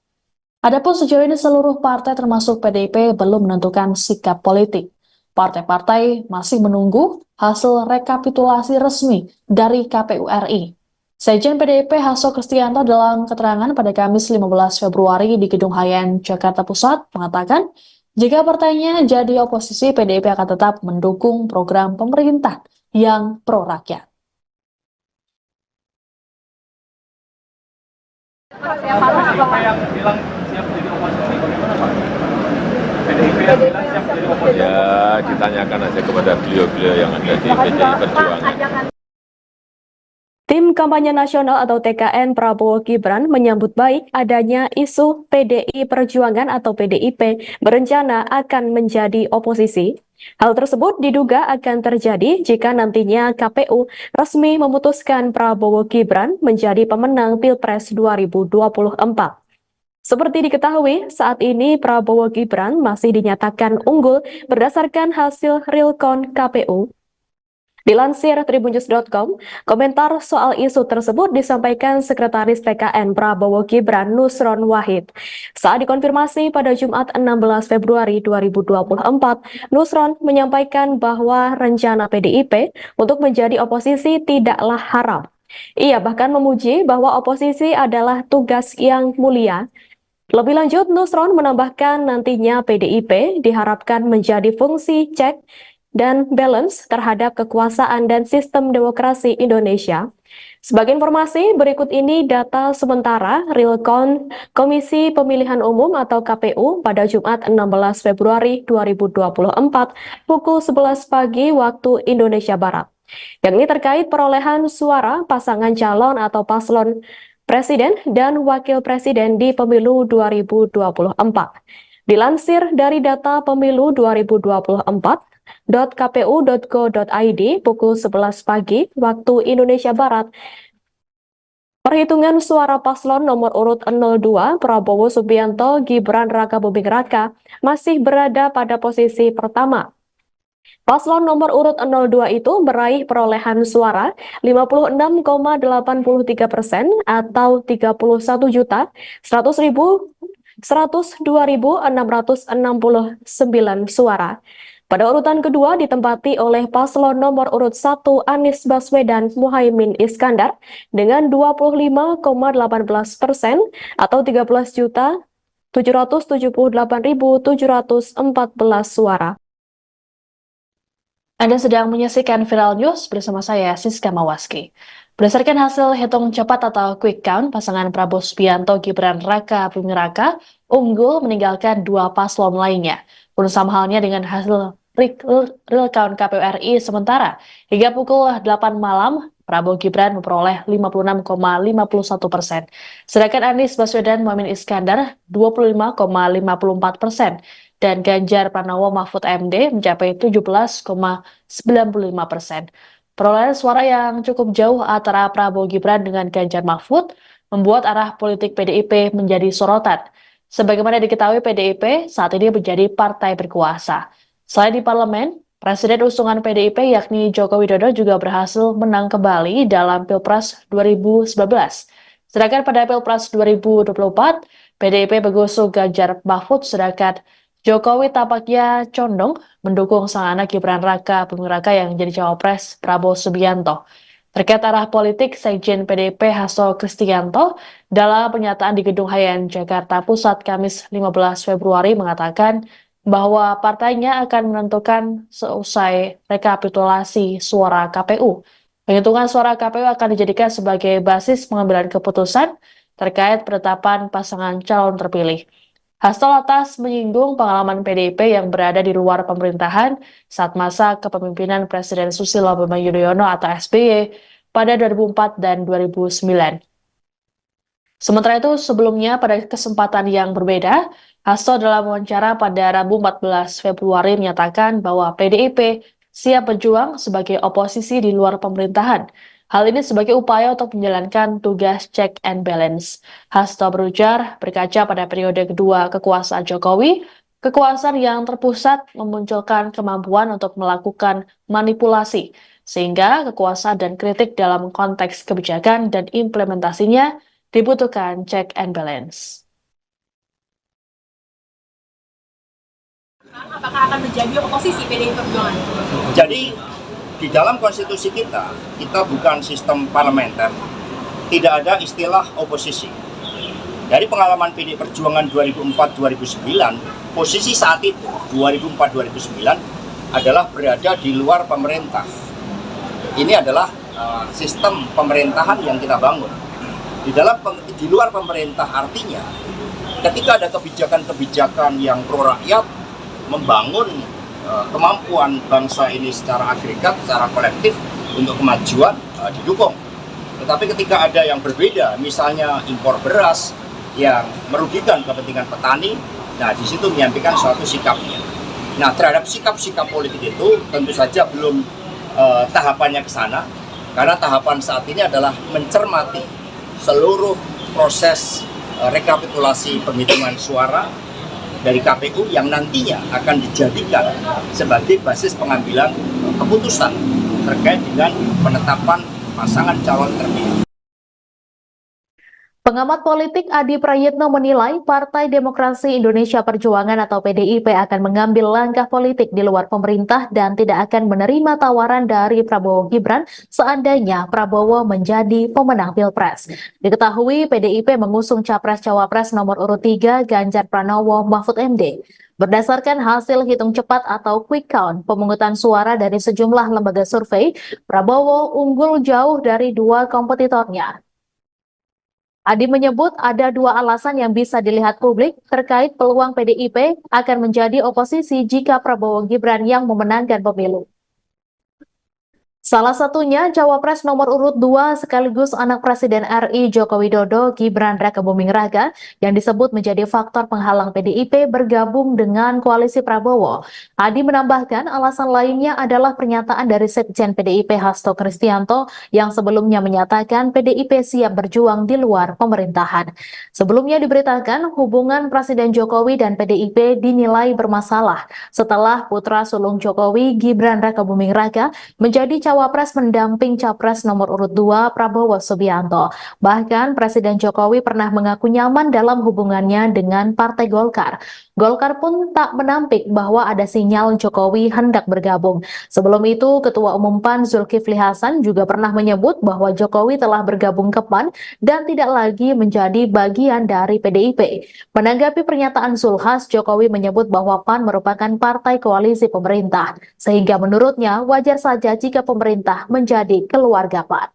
Adapun sejauh ini seluruh partai termasuk PDIP belum menentukan sikap politik. Partai-partai masih menunggu hasil rekapitulasi resmi dari KPU RI. Sekjen PDIP Hasto Kristianto dalam keterangan pada Kamis 15 Februari di Gedung Hayan, Jakarta Pusat mengatakan, jika partainya jadi oposisi, PDIP akan tetap mendukung program pemerintah yang pro-rakyat. yang bilang siap jadi oposisi bagaimana Pak? PDIP yang bilang siap jadi oposisi. Ya, ditanyakan aja kepada beliau-beliau yang ada di PDI Perjuangan. Tim Kampanye Nasional atau TKN Prabowo Gibran menyambut baik adanya isu PDI Perjuangan atau PDIP berencana akan menjadi oposisi. Hal tersebut diduga akan terjadi jika nantinya KPU resmi memutuskan Prabowo Gibran menjadi pemenang Pilpres 2024. Seperti diketahui, saat ini Prabowo Gibran masih dinyatakan unggul berdasarkan hasil real count KPU. Dilansir tribunnews.com, komentar soal isu tersebut disampaikan Sekretaris TKN Prabowo Gibran Nusron Wahid. Saat dikonfirmasi pada Jumat 16 Februari 2024, Nusron menyampaikan bahwa rencana PDIP untuk menjadi oposisi tidaklah haram. Ia bahkan memuji bahwa oposisi adalah tugas yang mulia. Lebih lanjut, Nusron menambahkan nantinya PDIP diharapkan menjadi fungsi cek dan balance terhadap kekuasaan dan sistem demokrasi Indonesia. Sebagai informasi, berikut ini data sementara real count Komisi Pemilihan Umum atau KPU pada Jumat 16 Februari 2024 pukul 11 pagi waktu Indonesia Barat. Yang ini terkait perolehan suara pasangan calon atau paslon presiden dan wakil presiden di pemilu 2024. Dilansir dari data pemilu 2024, .kpu.go.id pukul 11 pagi waktu Indonesia Barat. Perhitungan suara paslon nomor urut 02 Prabowo Subianto Gibran Raka Buming Raka masih berada pada posisi pertama. Paslon nomor urut 02 itu meraih perolehan suara 56,83% atau 31.102.669 suara. Pada urutan kedua ditempati oleh paslon nomor urut 1 Anies Baswedan Muhaimin Iskandar dengan 25,18% atau 13.778.714 suara. Anda sedang menyaksikan Viral News bersama saya, Siska Mawaski. Berdasarkan hasil hitung cepat atau quick count, pasangan Prabowo Subianto Gibran Raka Buming Raka unggul meninggalkan dua paslon lainnya. Pun sama halnya dengan hasil real count KPU RI sementara. Hingga pukul 8 malam, Prabowo Gibran memperoleh 56,51%. Sedangkan Anies Baswedan Muhaimin Iskandar 25,54%. Dan Ganjar Pranowo Mahfud MD mencapai 17,95%. Perolehan suara yang cukup jauh antara Prabowo Gibran dengan Ganjar Mahfud membuat arah politik PDIP menjadi sorotan. Sebagaimana diketahui, PDIP saat ini menjadi partai berkuasa. Selain di parlemen, Presiden usungan PDIP yakni Joko Widodo juga berhasil menang kembali dalam Pilpres 2019. Sedangkan pada Pilpres 2024, PDIP mengusung Ganjar Mahfud, sedangkan Jokowi tampaknya condong mendukung sang anak Gibran Raka Buming Raka yang jadi cawapres Prabowo Subianto. Terkait arah politik, Sekjen PDIP Hasto Kristianto dalam pernyataan di Gedung Hayan Jakarta Pusat Kamis 15 Februari mengatakan bahwa partainya akan menentukan seusai rekapitulasi suara KPU. Penghitungan suara KPU akan dijadikan sebagai basis pengambilan keputusan terkait penetapan pasangan calon terpilih. Hasto lantas menyinggung pengalaman PDIP yang berada di luar pemerintahan saat masa kepemimpinan Presiden Susilo Bambang Yudhoyono atau SBY pada 2004 dan 2009. Sementara itu, sebelumnya pada kesempatan yang berbeda, Hasto dalam wawancara pada Rabu 14 Februari menyatakan bahwa PDIP siap berjuang sebagai oposisi di luar pemerintahan. Hal ini sebagai upaya untuk menjalankan tugas check and balance. Hasto berujar, berkaca pada periode kedua kekuasaan Jokowi, kekuasaan yang terpusat memunculkan kemampuan untuk melakukan manipulasi, sehingga kekuasaan dan kritik dalam konteks kebijakan dan implementasinya dibutuhkan check and balance. Apakah akan menjadi oposisi PDI Perjuangan? Jadi di dalam konstitusi kita bukan sistem parlementer, tidak ada istilah oposisi. Dari pengalaman PDI Perjuangan 2004-2009, posisi saat itu 2004-2009 adalah berada di luar pemerintah. Ini adalah sistem pemerintahan yang kita bangun. Di luar pemerintah artinya ketika ada kebijakan-kebijakan yang pro rakyat, membangun kemampuan bangsa ini secara agregat, secara kolektif untuk kemajuan didukung. Tetapi ketika ada yang berbeda, misalnya impor beras yang merugikan kepentingan petani, nah di situ menyampaikan suatu sikapnya. Nah terhadap sikap-sikap politik itu tentu saja belum tahapannya ke sana, karena tahapan saat ini adalah mencermati seluruh proses rekapitulasi penghitungan suara dari KPU yang nantinya akan dijadikan sebagai basis pengambilan keputusan terkait dengan penetapan pasangan calon terpilih. Pengamat politik Adi Prayitno menilai Partai Demokrasi Indonesia Perjuangan atau PDIP akan mengambil langkah politik di luar pemerintah dan tidak akan menerima tawaran dari Prabowo Gibran seandainya Prabowo menjadi pemenang Pilpres. Diketahui PDIP mengusung Capres-Cawapres nomor urut 3 Ganjar Pranowo Mahfud MD. Berdasarkan hasil hitung cepat atau quick count pemungutan suara dari sejumlah lembaga survei, Prabowo unggul jauh dari dua kompetitornya. Adi menyebut ada dua alasan yang bisa dilihat publik terkait peluang PDIP akan menjadi oposisi jika Prabowo Gibran yang memenangkan pemilu. Salah satunya Cawapres nomor urut 2 sekaligus anak Presiden RI Joko Widodo Gibran Raka Buming Raka yang disebut menjadi faktor penghalang PDIP bergabung dengan koalisi Prabowo. Adi menambahkan alasan lainnya adalah pernyataan dari Sekjen PDIP Hasto Kristianto yang sebelumnya menyatakan PDIP siap berjuang di luar pemerintahan. Sebelumnya diberitakan hubungan Presiden Jokowi dan PDIP dinilai bermasalah setelah putra sulung Jokowi Gibran Raka Buming Raka menjadi Cawapres mendamping Capres nomor urut 2 Prabowo Subianto. Bahkan Presiden Jokowi pernah mengaku nyaman dalam hubungannya dengan Partai Golkar. Golkar pun tak menampik bahwa ada sinyal Jokowi hendak bergabung. Sebelum itu, Ketua Umum PAN Zulkifli Hasan juga pernah menyebut bahwa Jokowi telah bergabung ke PAN dan tidak lagi menjadi bagian dari PDIP. Menanggapi pernyataan Zulhas, Jokowi menyebut bahwa PAN merupakan partai koalisi pemerintah, sehingga menurutnya wajar saja jika pemerintah menjadi keluarga PAN.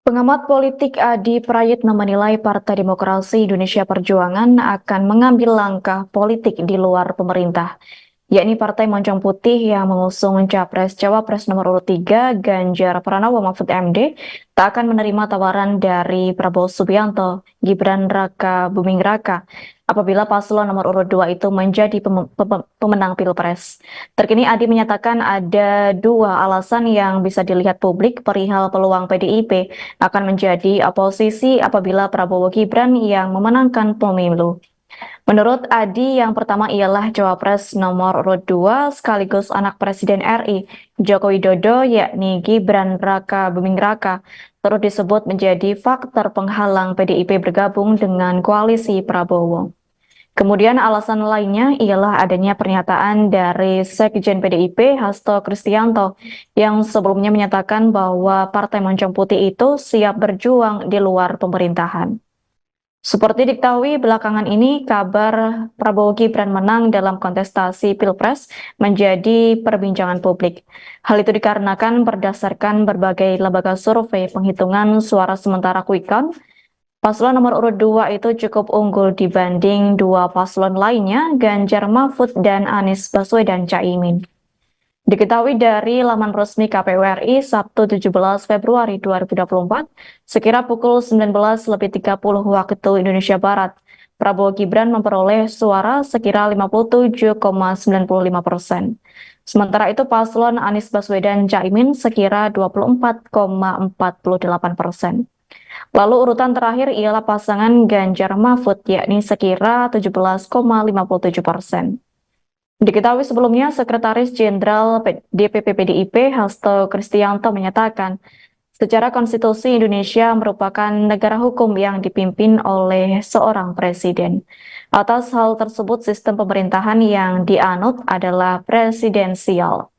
Pengamat politik Adi Prayitno menilai Partai Demokrasi Indonesia Perjuangan akan mengambil langkah politik di luar pemerintah, yakni Partai Moncong Putih yang mengusung Capres-Cawapres nomor urut 3 Ganjar Pranowo Mahfud MD tak akan menerima tawaran dari Prabowo Subianto, Gibran Raka Buming Raka apabila paslon nomor urut 2 itu menjadi pemenang Pilpres. Terkini Adi menyatakan ada dua alasan yang bisa dilihat publik perihal peluang PDIP akan menjadi oposisi apabila Prabowo Gibran yang memenangkan pemilu. Menurut Adi, yang pertama ialah Cawapres nomor urut 2 sekaligus anak Presiden RI Joko Widodo yakni Gibran Raka Buming Raka turut disebut menjadi faktor penghalang PDIP bergabung dengan koalisi Prabowo. Kemudian alasan lainnya ialah adanya pernyataan dari Sekjen PDIP Hasto Kristianto yang sebelumnya menyatakan bahwa Partai Moncong Putih itu siap berjuang di luar pemerintahan. Seperti diketahui belakangan ini kabar Prabowo Gibran menang dalam kontestasi Pilpres menjadi perbincangan publik. Hal itu dikarenakan berdasarkan berbagai lembaga survei penghitungan suara sementara quick count, paslon nomor urut 2 itu cukup unggul dibanding dua paslon lainnya, Ganjar Mahfud dan Anies Baswedan Caimin. Diketahui dari laman resmi KPU RI Sabtu 17 Februari 2024, sekira pukul 19.30 waktu Indonesia Barat, Prabowo Gibran memperoleh suara sekira 57,95%. Sementara itu paslon Anies Baswedan Caimin sekira 24,48%. Lalu urutan terakhir ialah pasangan Ganjar Mahfud, yakni sekira 17,57%. Diketahui sebelumnya, Sekretaris Jenderal DPP PDIP Hasto Kristianto menyatakan, secara konstitusi Indonesia merupakan negara hukum yang dipimpin oleh seorang presiden. Atas hal tersebut, sistem pemerintahan yang dianut adalah presidensial.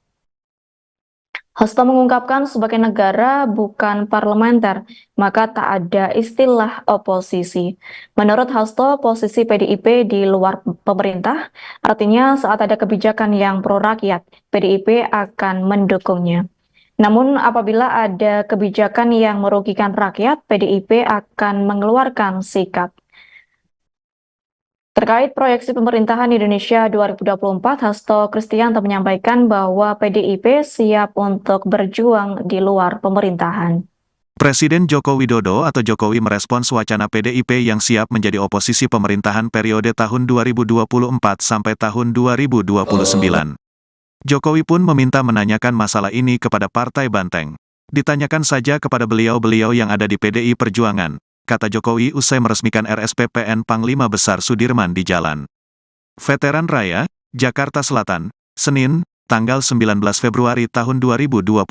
Hasto mengungkapkan sebagai negara bukan parlementer, maka tak ada istilah oposisi. Menurut Hasto, posisi PDIP di luar pemerintah, artinya saat ada kebijakan yang pro rakyat, PDIP akan mendukungnya. Namun apabila ada kebijakan yang merugikan rakyat, PDIP akan mengeluarkan sikap. Terkait proyeksi pemerintahan Indonesia 2024, Hasto Kristianto menyampaikan bahwa PDIP siap untuk berjuang di luar pemerintahan. Presiden Joko Widodo atau Jokowi merespons wacana PDIP yang siap menjadi oposisi pemerintahan periode tahun 2024 sampai tahun 2029. Jokowi pun meminta menanyakan masalah ini kepada Partai Banteng. Ditanyakan saja kepada beliau-beliau yang ada di PDI Perjuangan, kata Jokowi usai meresmikan RSPPN Panglima Besar Sudirman di Jalan Veteran Raya, Jakarta Selatan, Senin, tanggal 19 Februari tahun 2024.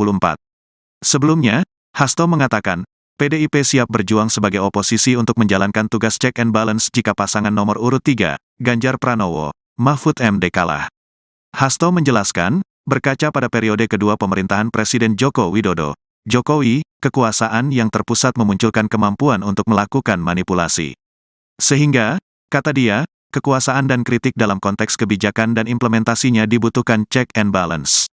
Sebelumnya, Hasto mengatakan, PDIP siap berjuang sebagai oposisi untuk menjalankan tugas check and balance jika pasangan nomor urut 3, Ganjar Pranowo, Mahfud MD kalah. Hasto menjelaskan, berkaca pada periode kedua pemerintahan Presiden Joko Widodo, Jokowi, kekuasaan yang terpusat memunculkan kemampuan untuk melakukan manipulasi. Sehingga, kata dia, kekuasaan dan kritik dalam konteks kebijakan dan implementasinya dibutuhkan check and balance.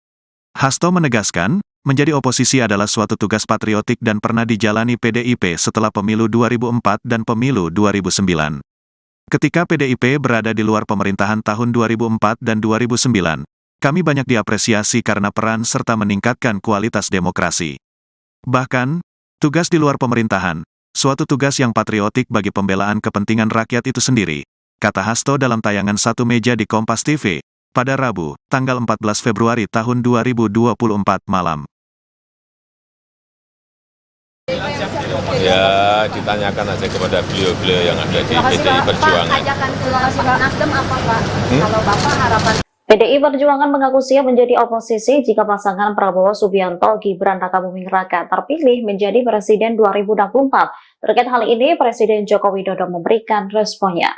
Hasto menegaskan, menjadi oposisi adalah suatu tugas patriotik dan pernah dijalani PDIP setelah pemilu 2004 dan pemilu 2009. Ketika PDIP berada di luar pemerintahan tahun 2004 dan 2009, kami banyak diapresiasi karena peran serta meningkatkan kualitas demokrasi. Bahkan, tugas di luar pemerintahan, suatu tugas yang patriotik bagi pembelaan kepentingan rakyat itu sendiri, kata Hasto dalam tayangan Satu Meja di Kompas TV, pada Rabu, tanggal 14 Februari tahun 2024 malam. Ya, ditanyakan aja kepada beliau-beliau yang ada di PDI Perjuangan. Ajakan ke Nasdem apa Pak? Kalau Bapak harapan PDI Perjuangan mengaku siap menjadi oposisi jika pasangan Prabowo Subianto Gibran Rakabuming Raka terpilih menjadi Presiden 2024. Terkait hal ini, Presiden Joko Widodo memberikan responnya.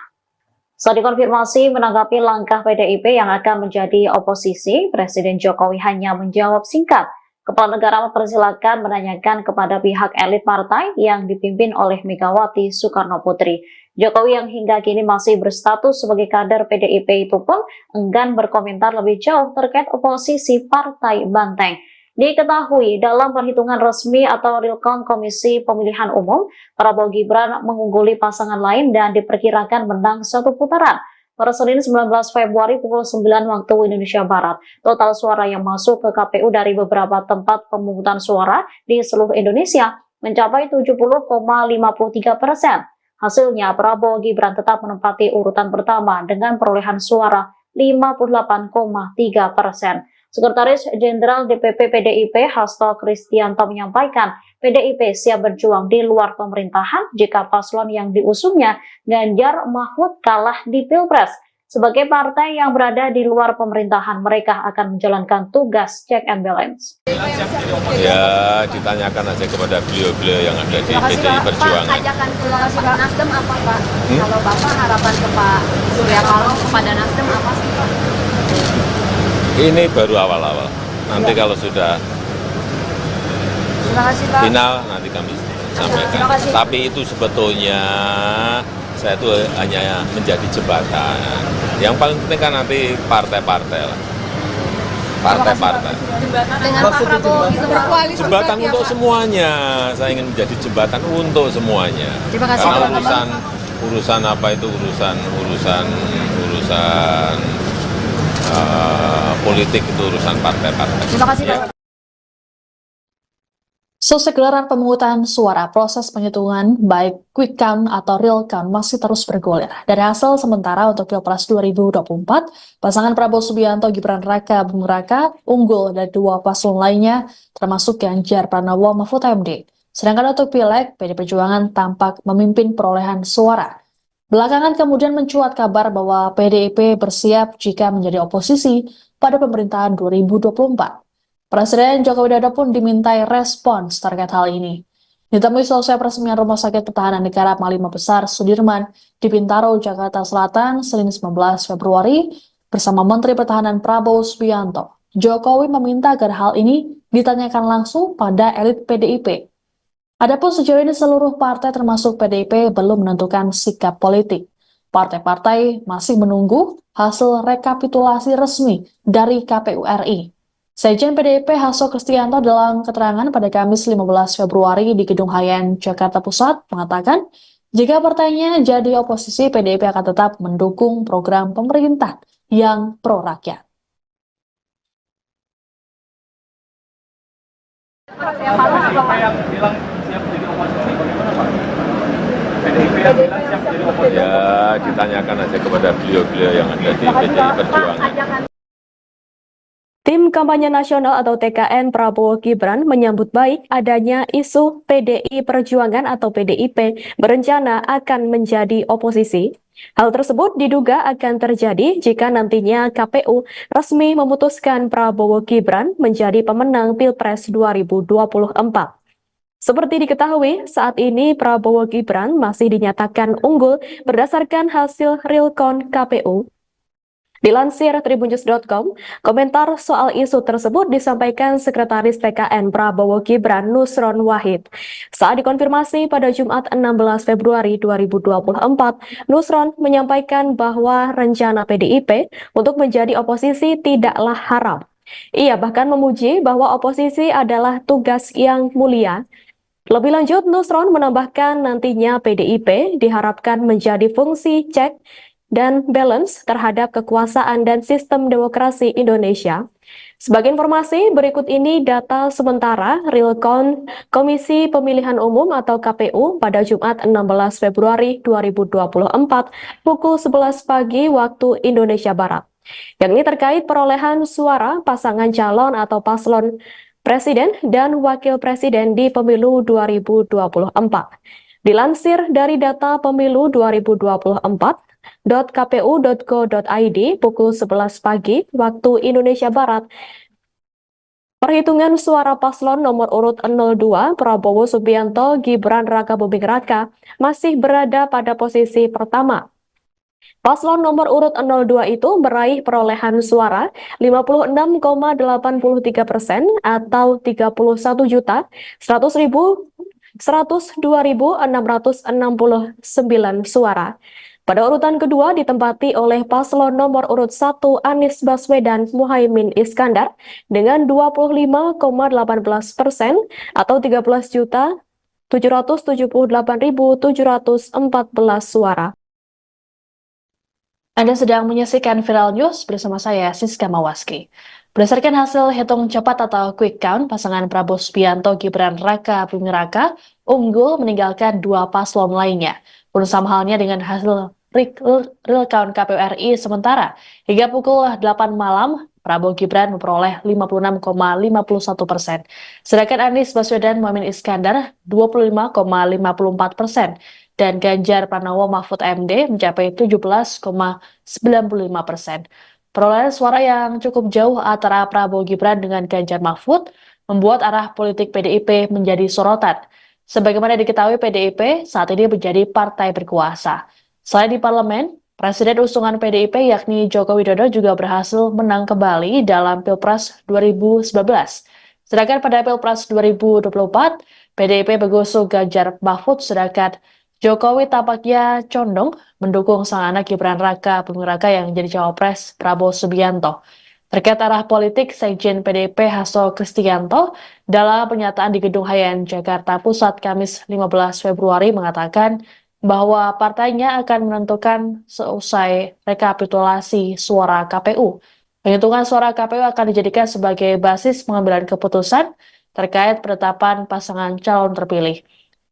Saat dikonfirmasi menanggapi langkah PDIP yang akan menjadi oposisi, Presiden Jokowi hanya menjawab singkat. Kepala negara mempersilahkan menanyakan kepada pihak elit partai yang dipimpin oleh Megawati Soekarno Putri. Jokowi yang hingga kini masih berstatus sebagai kader PDIP itu pun enggan berkomentar lebih jauh terkait oposisi Partai Banteng. Diketahui dalam perhitungan resmi atau real count Komisi Pemilihan Umum, Prabowo Gibran mengungguli pasangan lain dan diperkirakan menang satu putaran. Pada Senin 19 Februari pukul 9 waktu Indonesia Barat, total suara yang masuk ke KPU dari beberapa tempat pemungutan suara di seluruh Indonesia mencapai 70,53%. Hasilnya, Prabowo Gibran tetap menempati urutan pertama dengan perolehan suara 58,3%. Sekretaris Jenderal DPP PDIP Hasto Kristianto menyampaikan, PDIP siap berjuang di luar pemerintahan jika paslon yang diusungnya Ganjar Mahfud kalah di Pilpres. Sebagai partai yang berada di luar pemerintahan, mereka akan menjalankan tugas check and balance. Ya, ditanyakan aja kepada beliau-beliau yang ada di PDI Perjuangan. Pak, ajakan ke Pak Nasdem apa Pak? Kalau Bapak harapan ke Pak Surya Paloh kepada Nasdem apa sih Pak? Ini baru awal-awal. Nanti kalau sudah Terima kasih Pak. final, nanti kami sampaikan. Tapi itu sebetulnya saya itu hanya menjadi jembatan. Yang paling penting kan nanti partai-partai lah. Partai-partai. Dengan Pak Prabowo itu berkoalisi. Jembatan untuk semuanya. Saya ingin menjadi jembatan untuk semuanya. Terima kasih, Karena Pak. urusan apa itu urusan politik itu urusan partai-partai. Terima kasih Pak. Selesai gelaran pemungutan suara, proses penghitungan baik quick count atau real count masih terus bergulir. Dari hasil sementara untuk Pilpres 2024, pasangan Prabowo Subianto Gibran Raka Buming Raka unggul dari dua paslon lainnya, termasuk Ganjar Pranowo Mahfud MD. Sedangkan untuk Pileg, PD Perjuangan tampak memimpin perolehan suara. Belakangan kemudian mencuat kabar bahwa PDIP bersiap jika menjadi oposisi pada pemerintahan 2024. Presiden Joko Widodo pun dimintai respons terkait hal ini. Ditemui selesai peresmian Rumah Sakit Pertahanan Negara Panglima Besar Sudirman di Bintaro, Jakarta Selatan, Senin 19 Februari, bersama Menteri Pertahanan Prabowo Subianto. Jokowi meminta agar hal ini ditanyakan langsung pada elit PDIP. Adapun sejauh ini seluruh partai termasuk PDIP belum menentukan sikap politik. Partai-partai masih menunggu hasil rekapitulasi resmi dari KPU RI. Sekjen PDIP Hasto Kristianto dalam keterangan pada Kamis 15 Februari di Gedung Hayan, Jakarta Pusat mengatakan, jika partainya jadi oposisi, PDIP akan tetap mendukung program pemerintah yang pro-rakyat. PDIP yang bilang siap menjadi oposisi, bagaimana Pak? PDIP yang bilang siap menjadi oposisi. Ya, ditanyakan aja kepada beliau-beliau yang ada di PDI Perjuangan. Tim Kampanye Nasional atau TKN Prabowo Gibran menyambut baik adanya isu PDI Perjuangan atau PDIP berencana akan menjadi oposisi. Hal tersebut diduga akan terjadi jika nantinya KPU resmi memutuskan Prabowo Gibran menjadi pemenang Pilpres 2024. Seperti diketahui, saat ini Prabowo Gibran masih dinyatakan unggul berdasarkan hasil real count KPU. Dilansir tribunnews.com, komentar soal isu tersebut disampaikan Sekretaris TKN Prabowo Gibran Nusron Wahid. Saat dikonfirmasi pada Jumat 16 Februari 2024, Nusron menyampaikan bahwa rencana PDIP untuk menjadi oposisi tidaklah haram. Ia bahkan memuji bahwa oposisi adalah tugas yang mulia. Lebih lanjut, Nusron menambahkan nantinya PDIP diharapkan menjadi fungsi cek dan balance terhadap kekuasaan dan sistem demokrasi Indonesia. Sebagai informasi, berikut ini data sementara real count Komisi Pemilihan Umum atau KPU pada Jumat 16 Februari 2024 pukul 11 pagi waktu Indonesia Barat. Yang ini terkait perolehan suara pasangan calon atau paslon Presiden dan Wakil Presiden di Pemilu 2024. Dilansir dari data Pemilu 2024, .kpu.go.id pukul 11 pagi waktu Indonesia Barat. Perhitungan suara paslon nomor urut 02 Prabowo Subianto Gibran Raka Buming Raka masih berada pada posisi pertama. Paslon nomor urut 02 itu meraih perolehan suara 56,83% atau 31.102.669 suara. Pada urutan kedua ditempati oleh paslon nomor urut 1 Anies Baswedan Muhaimin Iskandar dengan 25,18% atau 13.778.714 suara. Anda sedang menyaksikan Viral News bersama saya, Siska Mawaski. Berdasarkan hasil hitung cepat atau quick count, pasangan Prabowo Subianto Gibran Raka Buming Raka unggul meninggalkan dua paslon lainnya. Pun sama halnya dengan hasil real count KPU RI sementara. Hingga pukul 8 malam, Prabowo Gibran memperoleh 56,51%. Sedangkan Anies Baswedan Muhaimin Iskandar 25,54%. dan Ganjar Pranowo Mahfud MD mencapai 17,95%. Perolehan suara yang cukup jauh antara Prabowo Gibran dengan Ganjar Mahfud membuat arah politik PDIP menjadi sorotan. Sebagaimana diketahui, PDIP saat ini menjadi partai berkuasa. Selain di parlemen, Presiden usungan PDIP yakni Joko Widodo juga berhasil menang kembali dalam Pilpres 2019. Sedangkan pada Pilpres 2024, PDIP mengusung Ganjar Mahfud, sedangkan Jokowi tampaknya condong mendukung sang anak Gibran Raka Buming Raka yang jadi cawapres Prabowo Subianto. Terkait arah politik, Sekjen PDIP Hasto Kristianto dalam pernyataan di Gedung Hayan Jakarta Pusat Kamis 15 Februari mengatakan bahwa partainya akan menentukan seusai rekapitulasi suara KPU. Penghitungan suara KPU akan dijadikan sebagai basis pengambilan keputusan terkait penetapan pasangan calon terpilih.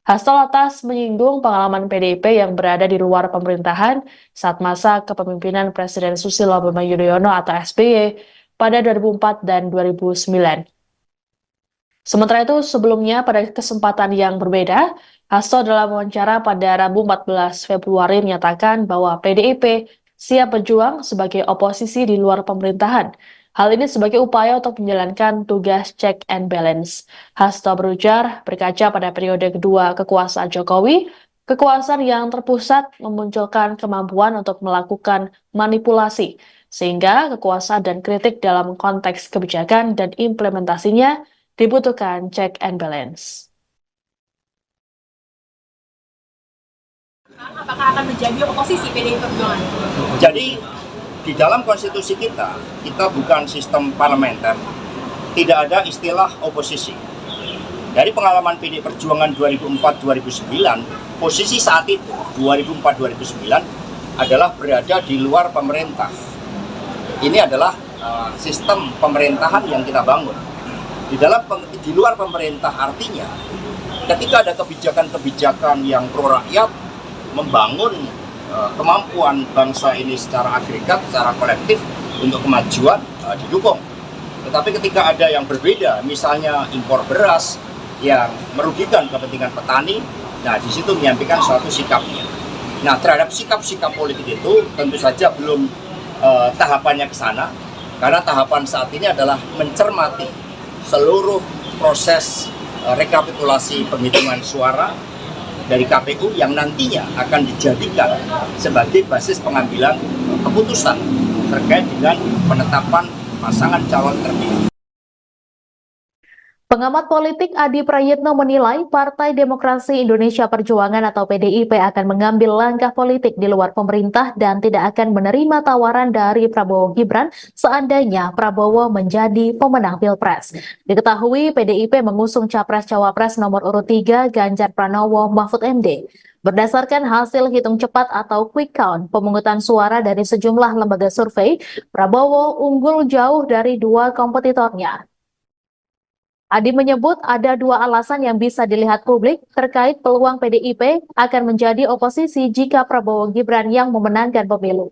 Hasto lantas menyinggung pengalaman PDIP yang berada di luar pemerintahan saat masa kepemimpinan Presiden Susilo Bambang Yudhoyono atau SBY pada 2004 dan 2009. Sementara itu, sebelumnya pada kesempatan yang berbeda, Hasto dalam wawancara pada Rabu 14 Februari menyatakan bahwa PDIP siap berjuang sebagai oposisi di luar pemerintahan. Hal ini sebagai upaya untuk menjalankan tugas check and balance. Hasto berujar, berkaca pada periode kedua kekuasaan Jokowi, kekuasaan yang terpusat memunculkan kemampuan untuk melakukan manipulasi, sehingga kekuasaan dan kritik dalam konteks kebijakan dan implementasinya dibutuhkan check and balance. Apakah akan menjadi oposisi PDI Perjuangan? Jadi di dalam konstitusi kita bukan sistem parlementer, tidak ada istilah oposisi. Dari pengalaman PDI Perjuangan 2004-2009, posisi saat itu 2004-2009 adalah berada di luar pemerintah. Ini adalah sistem pemerintahan yang kita bangun. Di luar pemerintah artinya ketika ada kebijakan-kebijakan yang pro rakyat, membangun kemampuan bangsa ini secara agregat, secara kolektif untuk kemajuan didukung. Tetapi ketika ada yang berbeda, misalnya impor beras yang merugikan kepentingan petani, nah di situ menyampaikan suatu sikapnya. Nah, terhadap sikap-sikap politik itu tentu saja belum tahapannya ke sana, karena tahapan saat ini adalah mencermati seluruh proses rekapitulasi penghitungan suara dari KPU yang nantinya akan dijadikan sebagai basis pengambilan keputusan terkait dengan penetapan pasangan calon terpilih. Pengamat politik Adi Prayitno menilai Partai Demokrasi Indonesia Perjuangan atau PDIP akan mengambil langkah politik di luar pemerintah dan tidak akan menerima tawaran dari Prabowo Gibran seandainya Prabowo menjadi pemenang Pilpres. Diketahui PDIP mengusung Capres-Cawapres nomor urut 3 Ganjar Pranowo Mahfud MD. Berdasarkan hasil hitung cepat atau quick count pemungutan suara dari sejumlah lembaga survei, Prabowo unggul jauh dari dua kompetitornya. Adi menyebut ada dua alasan yang bisa dilihat publik terkait peluang PDIP akan menjadi oposisi jika Prabowo Gibran yang memenangkan pemilu.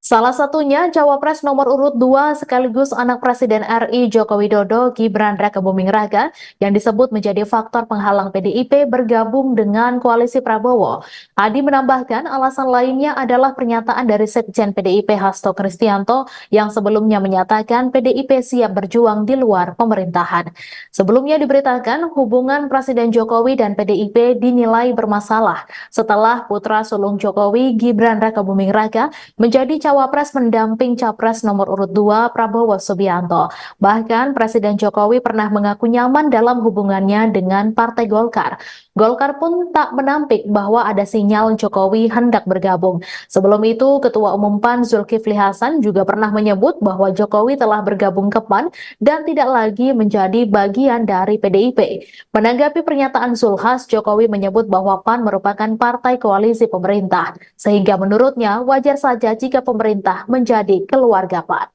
Salah satunya Cawapres nomor urut 2 sekaligus anak Presiden RI Joko Widodo Gibran Raka Buming Raka yang disebut menjadi faktor penghalang PDIP bergabung dengan koalisi Prabowo. Adi menambahkan alasan lainnya adalah pernyataan dari Sekjen PDIP Hasto Kristianto yang sebelumnya menyatakan PDIP siap berjuang di luar pemerintahan. Sebelumnya diberitakan hubungan Presiden Jokowi dan PDIP dinilai bermasalah setelah putra sulung Jokowi Gibran Raka Buming Raka menjadi Cawapres mendamping Capres nomor urut 2 Prabowo Subianto. Bahkan Presiden Jokowi pernah mengaku nyaman dalam hubungannya dengan Partai Golkar. Golkar pun tak menampik bahwa ada sinyal Jokowi hendak bergabung. Sebelum itu, Ketua Umum PAN Zulkifli Hasan juga pernah menyebut bahwa Jokowi telah bergabung ke PAN dan tidak lagi menjadi bagian dari PDIP. Menanggapi pernyataan Zulhas, Jokowi menyebut bahwa PAN merupakan partai koalisi pemerintah, sehingga menurutnya wajar saja jika pemerintah menjadi keluarga PAN.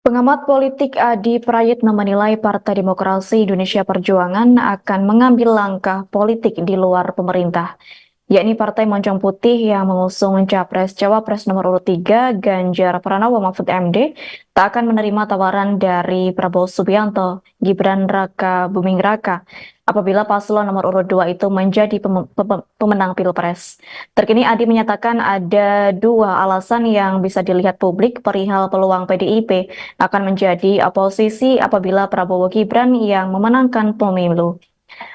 Pengamat politik Adi Prayitno menilai Partai Demokrasi Indonesia Perjuangan akan mengambil langkah politik di luar pemerintah, yakni Partai Moncong Putih yang mengusung Capres-Cawapres nomor urut 3 Ganjar Pranowo Mahfud MD tak akan menerima tawaran dari Prabowo Subianto, Gibran Raka Buming Raka apabila paslon nomor urut 2 itu menjadi pemenang Pilpres. Terkini Adi menyatakan ada dua alasan yang bisa dilihat publik perihal peluang PDIP akan menjadi oposisi apabila Prabowo Gibran yang memenangkan pemilu.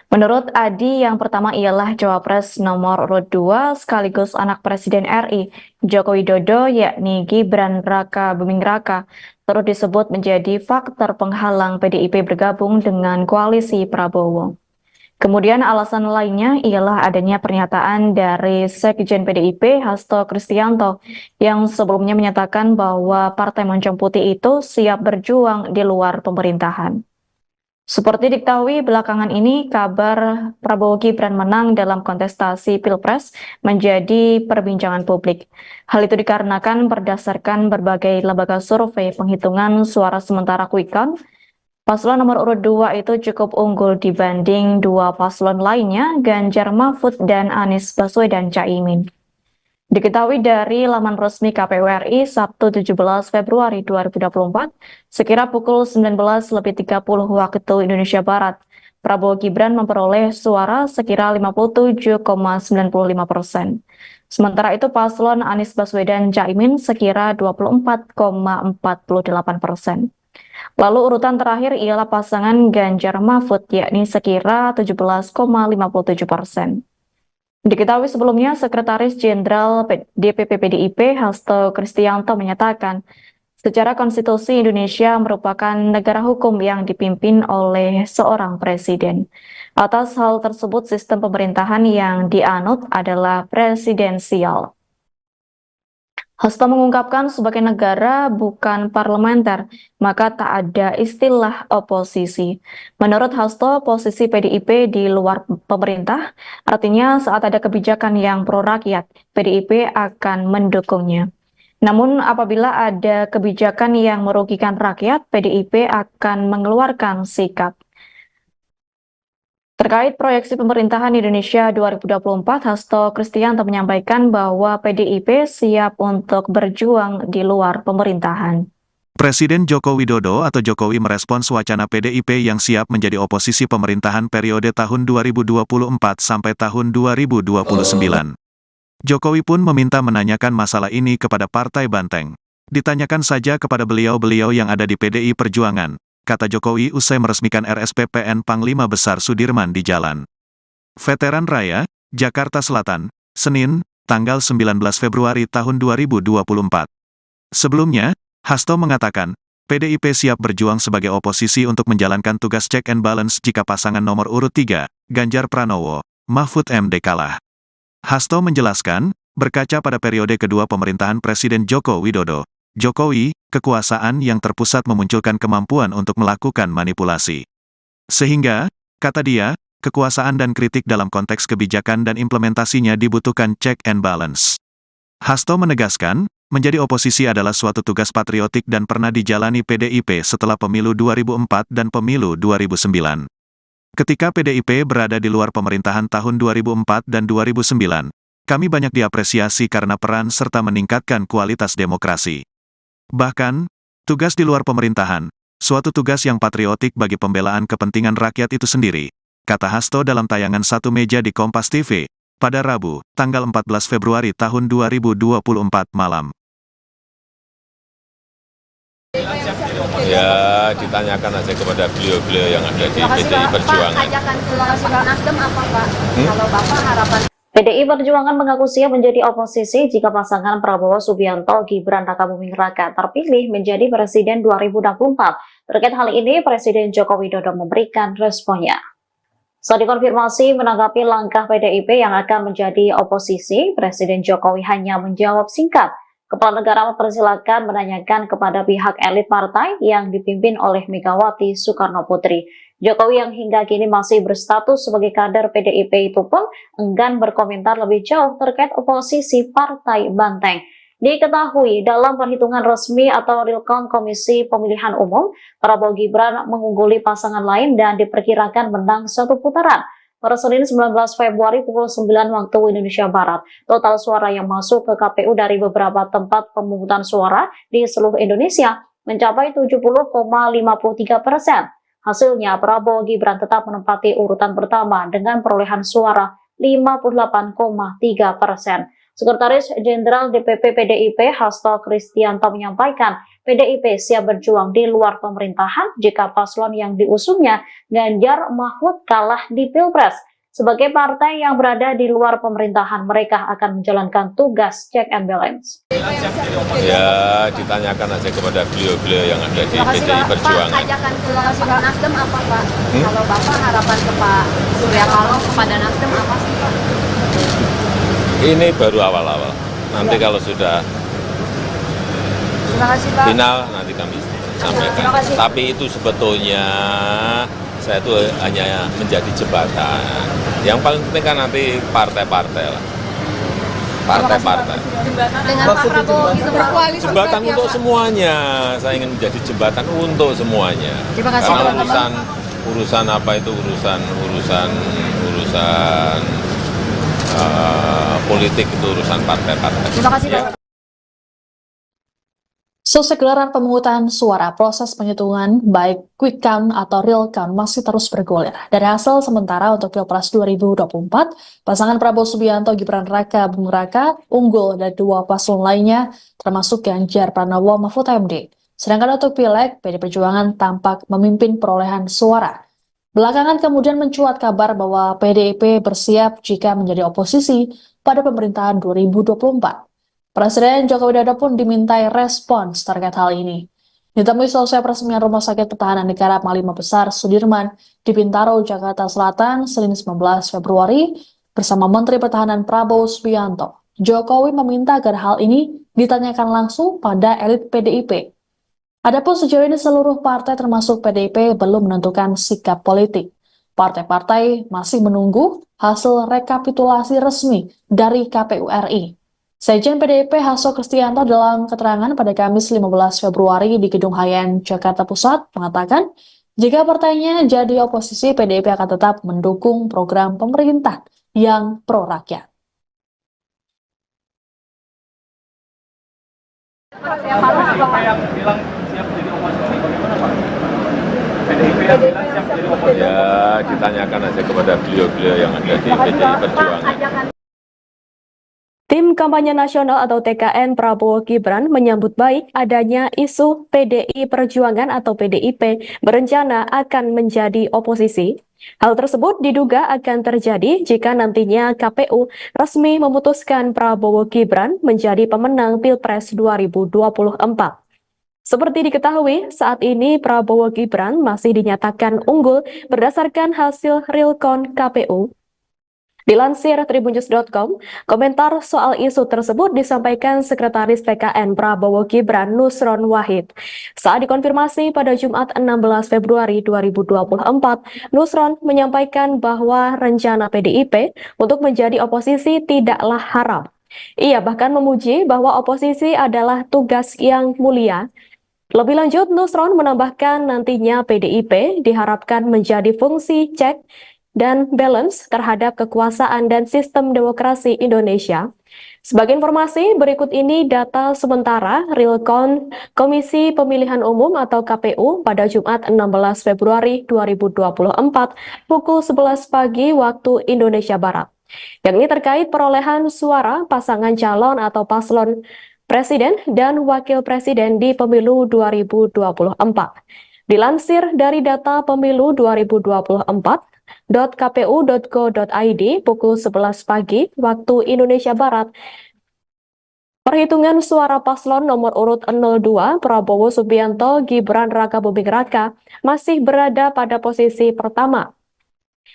Menurut Adi, yang pertama ialah Cawapres nomor urut 2 sekaligus anak Presiden RI, Joko Widodo, yakni Gibran Raka Buming Raka, turut disebut menjadi faktor penghalang PDIP bergabung dengan koalisi Prabowo. Kemudian alasan lainnya ialah adanya pernyataan dari Sekjen PDIP Hasto Kristianto yang sebelumnya menyatakan bahwa Partai Moncong Putih itu siap berjuang di luar pemerintahan. Seperti diketahui belakangan ini, kabar Prabowo Gibran menang dalam kontestasi Pilpres menjadi perbincangan publik. Hal itu dikarenakan berdasarkan berbagai lembaga survei penghitungan suara sementara Quick Count, paslon nomor urut 2 itu cukup unggul dibanding dua paslon lainnya, Ganjar Mahfud dan Anies Baswedan Caimin. Diketahui dari laman resmi KPU RI Sabtu 17 Februari 2024, sekira pukul 19.30 waktu Indonesia Barat, Prabowo Gibran memperoleh suara sekira 57,95%. Sementara itu paslon Anies Baswedan Caimin sekira 24,48%. Lalu urutan terakhir ialah pasangan Ganjar Mahfud yakni sekira 17,57%. Diketahui sebelumnya, Sekretaris Jenderal DPP PDIP Hasto Kristianto menyatakan, secara konstitusi Indonesia merupakan negara hukum yang dipimpin oleh seorang presiden. Atas hal tersebut, sistem pemerintahan yang dianut adalah presidensial. Hasto mengungkapkan sebagai negara bukan parlementer, maka tak ada istilah oposisi. Menurut Hasto, posisi PDIP di luar pemerintah, artinya saat ada kebijakan yang pro rakyat, PDIP akan mendukungnya. Namun apabila ada kebijakan yang merugikan rakyat, PDIP akan mengeluarkan sikap. Terkait proyeksi pemerintahan Indonesia 2024, Hasto Kristianto menyampaikan bahwa PDIP siap untuk berjuang di luar pemerintahan. Presiden Joko Widodo atau Jokowi merespons wacana PDIP yang siap menjadi oposisi pemerintahan periode tahun 2024 sampai tahun 2029. Jokowi pun meminta menanyakan masalah ini kepada Partai Banteng. Ditanyakan saja kepada beliau-beliau yang ada di PDI Perjuangan, kata Jokowi usai meresmikan RSPPN Panglima Besar Sudirman di Jalan Veteran Raya, Jakarta Selatan, Senin, tanggal 19 Februari tahun 2024. Sebelumnya, Hasto mengatakan, PDIP siap berjuang sebagai oposisi untuk menjalankan tugas check and balance jika pasangan nomor urut 3, Ganjar Pranowo, Mahfud MD kalah. Hasto menjelaskan, berkaca pada periode kedua pemerintahan Presiden Joko Widodo, Jokowi, kekuasaan yang terpusat memunculkan kemampuan untuk melakukan manipulasi. Sehingga, kata dia, kekuasaan dan kritik dalam konteks kebijakan dan implementasinya dibutuhkan check and balance. Hasto menegaskan, menjadi oposisi adalah suatu tugas patriotik dan pernah dijalani PDIP setelah pemilu 2004 dan pemilu 2009. Ketika PDIP berada di luar pemerintahan tahun 2004 dan 2009, kami banyak diapresiasi karena peran serta meningkatkan kualitas demokrasi. Bahkan, tugas di luar pemerintahan, suatu tugas yang patriotik bagi pembelaan kepentingan rakyat itu sendiri, kata Hasto dalam tayangan Satu Meja di Kompas TV, pada Rabu, tanggal 14 Februari tahun 2024 malam. Ya, ditanyakan aja kepada beliau-beliau yang ada di PDI Perjuangan. Ajakan ke Nasdem apa Pak? Kalau Bapak harapan PDI Perjuangan mengaku siap menjadi oposisi jika pasangan Prabowo Subianto Gibran Raka Buming Raka terpilih menjadi Presiden 2024. Terkait hal ini, Presiden Joko Widodo memberikan responnya. Saat dikonfirmasi menanggapi langkah PDIP yang akan menjadi oposisi, Presiden Jokowi hanya menjawab singkat. Kepala negara mempersilahkan menanyakan kepada pihak elit partai yang dipimpin oleh Megawati Soekarno Putri. Jokowi yang hingga kini masih berstatus sebagai kader PDIP itu pun enggan berkomentar lebih jauh terkait oposisi Partai Banteng. Diketahui dalam perhitungan resmi atau real count Komisi Pemilihan Umum, Prabowo Gibran mengungguli pasangan lain dan diperkirakan menang satu putaran. pada Senin 19 Februari pukul 9 waktu Indonesia Barat. Total suara yang masuk ke KPU dari beberapa tempat pemungutan suara di seluruh Indonesia mencapai 70,53%. Hasilnya, Prabowo Gibran tetap menempati urutan pertama dengan perolehan suara 58,3%. Sekretaris Jenderal DPP PDIP Hasto Kristianto menyampaikan, PDIP siap berjuang di luar pemerintahan jika paslon yang diusungnya Ganjar Mahfud kalah di Pilpres. Sebagai partai yang berada di luar pemerintahan, mereka akan menjalankan tugas check and balance. Ya, ditanyakan aja kepada beliau-beliau yang ada di PDI Perjuangan. Pak, ajakan ke Nasdem apa Pak? Kalau Bapak harapan ke Pak Surya Paloh kepada Nasdem apa sih Pak? Ini baru awal-awal. Nanti kalau sudah Terima kasih Pak. final, nanti kami sampaikan. Tapi itu sebetulnya saya itu hanya menjadi jembatan. Yang paling penting kan nanti partai-partai lah. Partai-partai. Dengan Pak Prabowo gitu berkoalisi. Jembatan untuk semuanya. Saya ingin menjadi jembatan untuk semuanya. Terima kasih, karena urusan apa itu urusan politik itu urusan partai-partai. Terima kasih Pak. Selesai gelaran pemungutan suara, proses penghitungan baik quick count atau real count masih terus bergulir. Dari hasil sementara untuk Pilpres 2024, pasangan Prabowo Subianto Gibran Raka Buming Raka unggul dari dua paslon lainnya, termasuk Ganjar Pranowo Mahfud MD. Sedangkan untuk Pileg, PD Perjuangan tampak memimpin perolehan suara. Belakangan kemudian mencuat kabar bahwa PDIP bersiap jika menjadi oposisi pada pemerintahan 2024. Presiden Joko Widodo pun dimintai respons terkait hal ini. Ditemui selesai peresmian Rumah Sakit Pertahanan Negara Panglima Besar Sudirman di Bintaro, Jakarta Selatan, Senin 19 Februari, bersama Menteri Pertahanan Prabowo Subianto. Jokowi meminta agar hal ini ditanyakan langsung pada elit PDIP. Adapun sejauh ini seluruh partai termasuk PDIP belum menentukan sikap politik. Partai-partai masih menunggu hasil rekapitulasi resmi dari KPU RI. Sekjen PDIP Hasto Kristianto dalam keterangan pada Kamis 15 Februari di Gedung Hayan, Jakarta Pusat mengatakan, jika partainya jadi oposisi, PDIP akan tetap mendukung program pemerintah yang pro-rakyat. Siapa yang bilang siap menjadi oposisi, bagaimana Pak? PDIP yang bilang siap menjadi oposisi? Ya, ditanyakan aja kepada beliau-beliau yang ada di PDI Perjuangan. Tim Kampanye Nasional atau TKN Prabowo Gibran menyambut baik adanya isu PDI Perjuangan atau PDIP berencana akan menjadi oposisi. Hal tersebut diduga akan terjadi jika nantinya KPU resmi memutuskan Prabowo Gibran menjadi pemenang Pilpres 2024. Seperti diketahui, saat ini Prabowo Gibran masih dinyatakan unggul berdasarkan hasil real count KPU. Dilansir tribunnews.com, komentar soal isu tersebut disampaikan Sekretaris TKN Prabowo Gibran Nusron Wahid. Saat dikonfirmasi pada Jumat 16 Februari 2024, Nusron menyampaikan bahwa rencana PDIP untuk menjadi oposisi tidaklah haram. Ia bahkan memuji bahwa oposisi adalah tugas yang mulia. Lebih lanjut, Nusron menambahkan nantinya PDIP diharapkan menjadi fungsi cek dan balance terhadap kekuasaan dan sistem demokrasi Indonesia. Sebagai informasi, berikut ini data sementara real count Komisi Pemilihan Umum atau KPU pada Jumat 16 Februari 2024 pukul 11 pagi waktu Indonesia Barat. Yang ini terkait perolehan suara pasangan calon atau paslon Presiden dan Wakil Presiden di Pemilu 2024. Dilansir dari data Pemilu 2024, .kpu.go.id pukul 11 pagi waktu Indonesia Barat. Perhitungan suara paslon nomor urut 02 Prabowo Subianto Gibran Raka Buming Raka masih berada pada posisi pertama.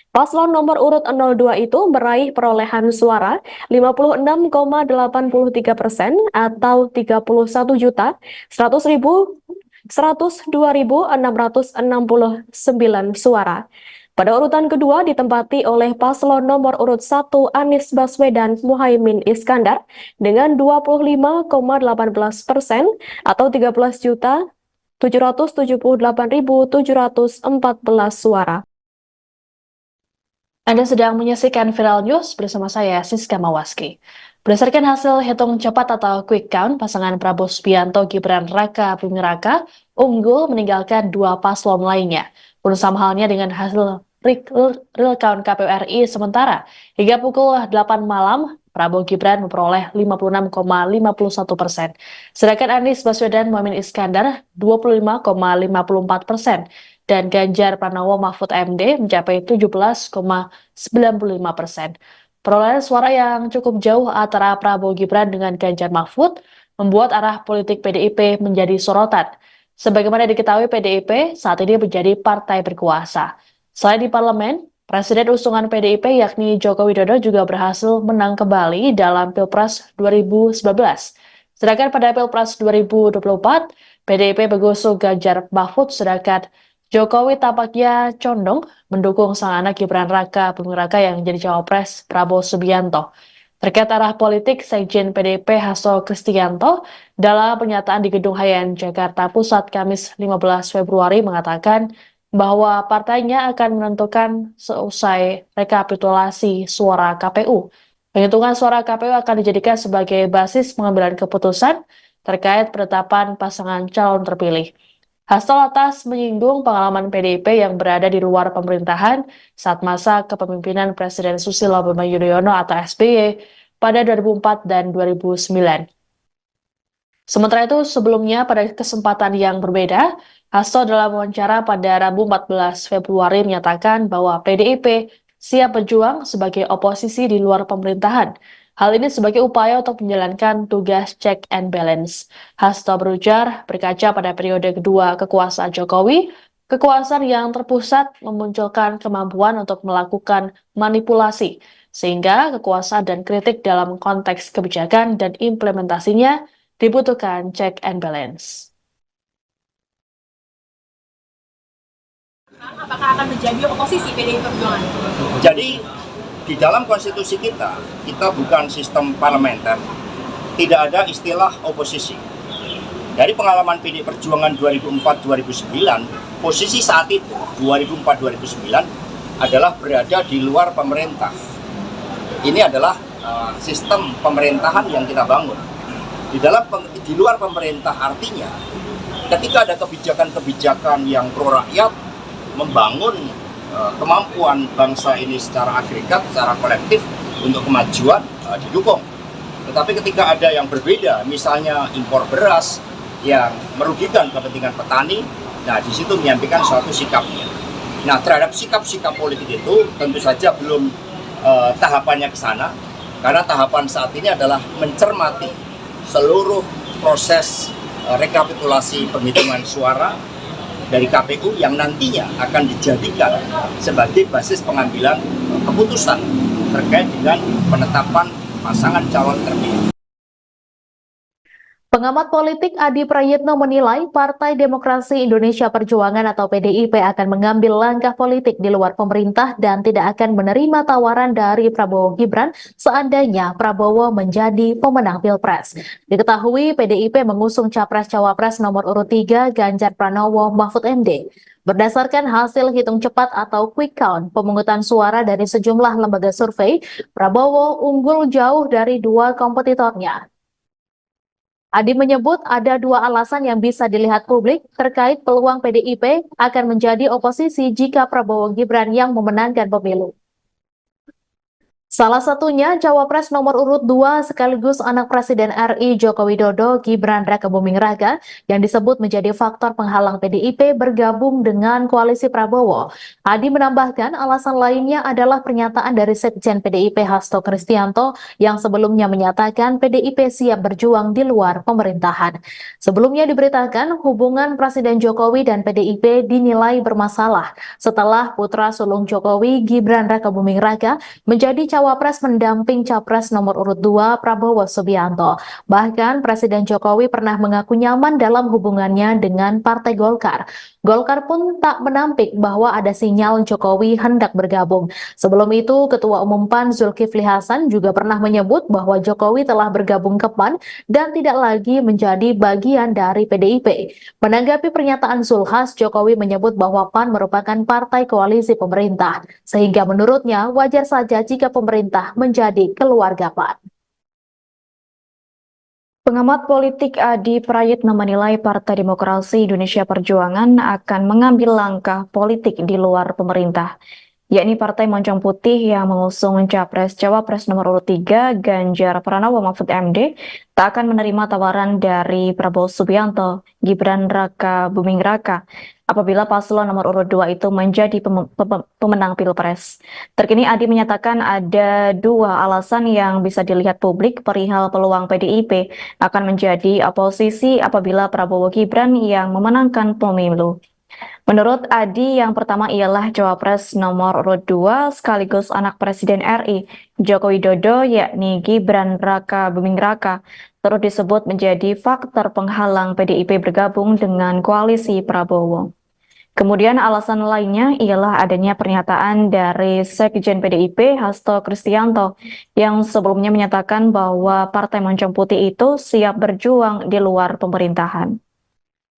Paslon nomor urut 02 itu meraih perolehan suara 56,83% atau 31.102.669 suara. Pada urutan kedua ditempati oleh paslon nomor urut 1 Anies Baswedan Muhaimin Iskandar dengan 25,18% atau 13.778.714 suara. Anda sedang menyaksikan Viral News bersama saya, Siska Mawaski. Berdasarkan hasil hitung cepat atau quick count, pasangan Prabowo Subianto Gibran Raka Buming Raka unggul meninggalkan dua paslon lainnya. Pun sama halnya dengan hasil real count KPU RI sementara. Hingga pukul 8 malam, Prabowo Gibran memperoleh 56,51%. Sedangkan Anies Baswedan Muhaimin Iskandar 25,54%. Dan Ganjar Pranowo Mahfud MD mencapai 17,95%. Perolehan suara yang cukup jauh antara Prabowo Gibran dengan Ganjar Mahfud membuat arah politik PDIP menjadi sorotan. Sebagaimana diketahui, PDIP saat ini menjadi partai berkuasa. Selain di parlemen, Presiden usungan PDIP yakni Joko Widodo juga berhasil menang kembali dalam Pilpres 2019. Sedangkan pada Pilpres 2024, PDIP mengusung Ganjar Mahfud, sedangkan Jokowi tampaknya condong mendukung sang anak Gibran Raka Buming Raka yang menjadi cawapres Prabowo Subianto. Terkait arah politik, Sekjen PDIP Hasto Kristianto dalam pernyataan di Gedung Hayan Jakarta Pusat Kamis 15 Februari mengatakan bahwa partainya akan menentukan seusai rekapitulasi suara KPU. Penghitungan suara KPU akan dijadikan sebagai basis pengambilan keputusan terkait penetapan pasangan calon terpilih. Hasto lantas menyinggung pengalaman PDIP yang berada di luar pemerintahan saat masa kepemimpinan Presiden Susilo Bambang Yudhoyono atau SBY pada 2004 dan 2009. Sementara itu, sebelumnya pada kesempatan yang berbeda, Hasto dalam wawancara pada Rabu 14 Februari menyatakan bahwa PDIP siap berjuang sebagai oposisi di luar pemerintahan. Hal ini sebagai upaya untuk menjalankan tugas check and balance. Hasto berujar, berkaca pada periode kedua kekuasaan Jokowi, kekuasaan yang terpusat memunculkan kemampuan untuk melakukan manipulasi, sehingga kekuasaan dan kritik dalam konteks kebijakan dan implementasinya dibutuhkan check and balance. Apakah akan menjadi oposisi PDI Perjuangan? Jadi di dalam konstitusi kita bukan sistem parlementer, tidak ada istilah oposisi. Dari pengalaman PDI Perjuangan 2004-2009, posisi saat itu 2004-2009 adalah berada di luar pemerintah. Ini adalah sistem pemerintahan yang kita bangun. Di luar pemerintah artinya ketika ada kebijakan-kebijakan yang pro rakyat, membangun kemampuan bangsa ini secara agregat, secara kolektif untuk kemajuan didukung. Tetapi ketika ada yang berbeda, misalnya impor beras yang merugikan kepentingan petani, nah di situ menyampaikan suatu sikapnya. Nah terhadap sikap-sikap politik itu tentu saja belum tahapannya ke sana, karena tahapan saat ini adalah mencermati seluruh proses rekapitulasi penghitungan suara dari KPU yang nantinya akan dijadikan sebagai basis pengambilan keputusan terkait dengan penetapan pasangan calon terpilih. Pengamat politik Adi Prayitno menilai Partai Demokrasi Indonesia Perjuangan atau PDIP akan mengambil langkah politik di luar pemerintah dan tidak akan menerima tawaran dari Prabowo Gibran seandainya Prabowo menjadi pemenang Pilpres. Diketahui PDIP mengusung Capres-Cawapres nomor urut 3 Ganjar Pranowo Mahfud MD. Berdasarkan hasil hitung cepat atau quick count pemungutan suara dari sejumlah lembaga survei, Prabowo unggul jauh dari dua kompetitornya. Adi menyebut ada dua alasan yang bisa dilihat publik terkait peluang PDIP akan menjadi oposisi jika Prabowo Gibran yang memenangkan pemilu. Salah satunya Cawapres nomor urut 2 sekaligus anak Presiden RI Joko Widodo Gibran Raka Buming Raka yang disebut menjadi faktor penghalang PDIP bergabung dengan koalisi Prabowo. Adi menambahkan alasan lainnya adalah pernyataan dari Sekjen PDIP Hasto Kristianto yang sebelumnya menyatakan PDIP siap berjuang di luar pemerintahan. Sebelumnya diberitakan hubungan Presiden Jokowi dan PDIP dinilai bermasalah setelah putra sulung Jokowi Gibran Raka Buming Raka menjadi Cawapres mendamping Capres nomor urut 2 Prabowo Subianto. Bahkan Presiden Jokowi pernah mengaku nyaman dalam hubungannya dengan Partai Golkar. Golkar pun tak menampik bahwa ada sinyal Jokowi hendak bergabung. Sebelum itu, Ketua Umum PAN Zulkifli Hasan juga pernah menyebut bahwa Jokowi telah bergabung ke PAN dan tidak lagi menjadi bagian dari PDIP. Menanggapi pernyataan Zulhas, Jokowi menyebut bahwa PAN merupakan partai koalisi pemerintah, sehingga menurutnya wajar saja jika pemerintah menjadi keluarga PAN. Pengamat politik Adi Prayitno menilai Partai Demokrasi Indonesia Perjuangan akan mengambil langkah politik di luar pemerintah, yakni Partai Moncong Putih yang mengusung Capres-Cawapres nomor urut 3 Ganjar Pranowo Mahfud MD tak akan menerima tawaran dari Prabowo Subianto, Gibran Raka Buming Raka apabila paslon nomor urut 2 itu menjadi pemenang Pilpres. Terkini Adi menyatakan ada dua alasan yang bisa dilihat publik perihal peluang PDIP akan menjadi oposisi apabila Prabowo Gibran yang memenangkan pemilu. Menurut Adi, yang pertama ialah Cawapres nomor urut 2 sekaligus anak Presiden RI, Joko Widodo, yakni Gibran Raka Buming Raka, turut disebut menjadi faktor penghalang PDIP bergabung dengan koalisi Prabowo. Kemudian alasan lainnya ialah adanya pernyataan dari Sekjen PDIP Hasto Kristianto yang sebelumnya menyatakan bahwa Partai Moncong Putih itu siap berjuang di luar pemerintahan.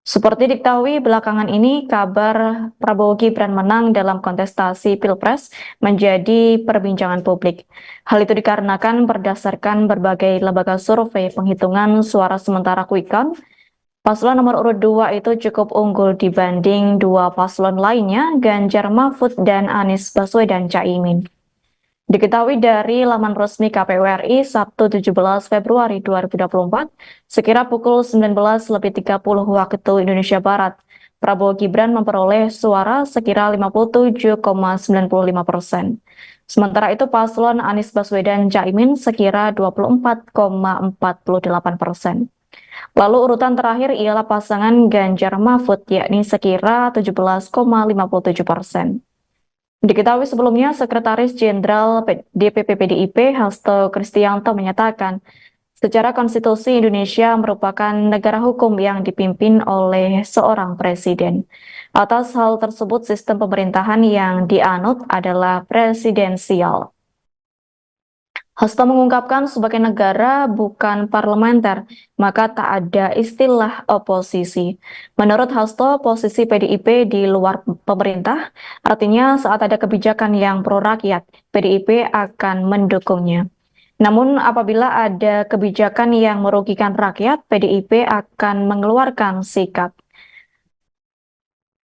Seperti diketahui belakangan ini, kabar Prabowo Gibran menang dalam kontestasi Pilpres menjadi perbincangan publik. Hal itu dikarenakan berdasarkan berbagai lembaga survei penghitungan suara sementara Quick Count, paslon nomor urut 2 itu cukup unggul dibanding dua paslon lainnya, Ganjar Mahfud dan Anies Baswedan Caimin. Diketahui dari laman resmi KPU RI Sabtu 17 Februari 2024, sekira pukul 19.30 waktu Indonesia Barat, Prabowo Gibran memperoleh suara sekira 57,95%. Sementara itu paslon Anies Baswedan Caimin sekira 24,48%. Lalu urutan terakhir ialah pasangan Ganjar Mahfud, yakni sekira 17,57%. Diketahui sebelumnya, Sekretaris Jenderal DPP PDIP Hasto Kristianto menyatakan, secara konstitusi Indonesia merupakan negara hukum yang dipimpin oleh seorang presiden. Atas hal tersebut, sistem pemerintahan yang dianut adalah presidensial. Hasto mengungkapkan sebagai negara bukan parlementer, maka tak ada istilah oposisi. Menurut Hasto, posisi PDIP di luar pemerintah, artinya saat ada kebijakan yang pro rakyat, PDIP akan mendukungnya. Namun apabila ada kebijakan yang merugikan rakyat, PDIP akan mengeluarkan sikap.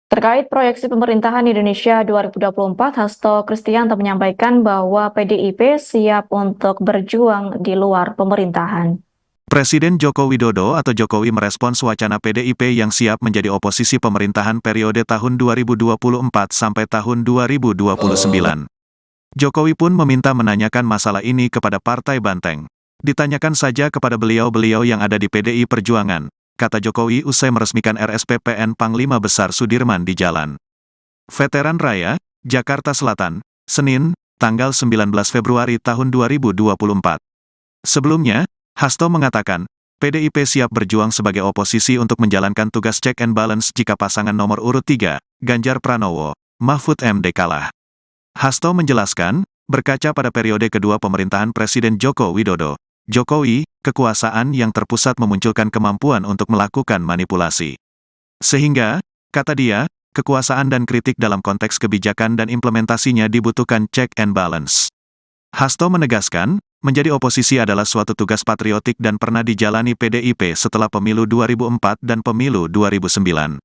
Terkait proyeksi pemerintahan Indonesia 2024, Hasto Kristianto menyampaikan bahwa PDIP siap untuk berjuang di luar pemerintahan. Presiden Joko Widodo atau Jokowi merespons wacana PDIP yang siap menjadi oposisi pemerintahan periode tahun 2024 sampai tahun 2029. Jokowi pun meminta menanyakan masalah ini kepada Partai Banteng. Ditanyakan saja kepada beliau-beliau yang ada di PDI Perjuangan, kata Jokowi usai meresmikan RSPPN Panglima Besar Sudirman di Jalan Veteran Raya, Jakarta Selatan, Senin, tanggal 19 Februari tahun 2024. Sebelumnya, Hasto mengatakan, PDIP siap berjuang sebagai oposisi untuk menjalankan tugas check and balance jika pasangan nomor urut 3, Ganjar Pranowo, Mahfud MD kalah. Hasto menjelaskan, berkaca pada periode kedua pemerintahan Presiden Joko Widodo, Jokowi, kekuasaan yang terpusat memunculkan kemampuan untuk melakukan manipulasi. Sehingga, kata dia, kekuasaan dan kritik dalam konteks kebijakan dan implementasinya dibutuhkan check and balance. Hasto menegaskan, menjadi oposisi adalah suatu tugas patriotik dan pernah dijalani PDIP setelah pemilu 2004 dan pemilu 2009.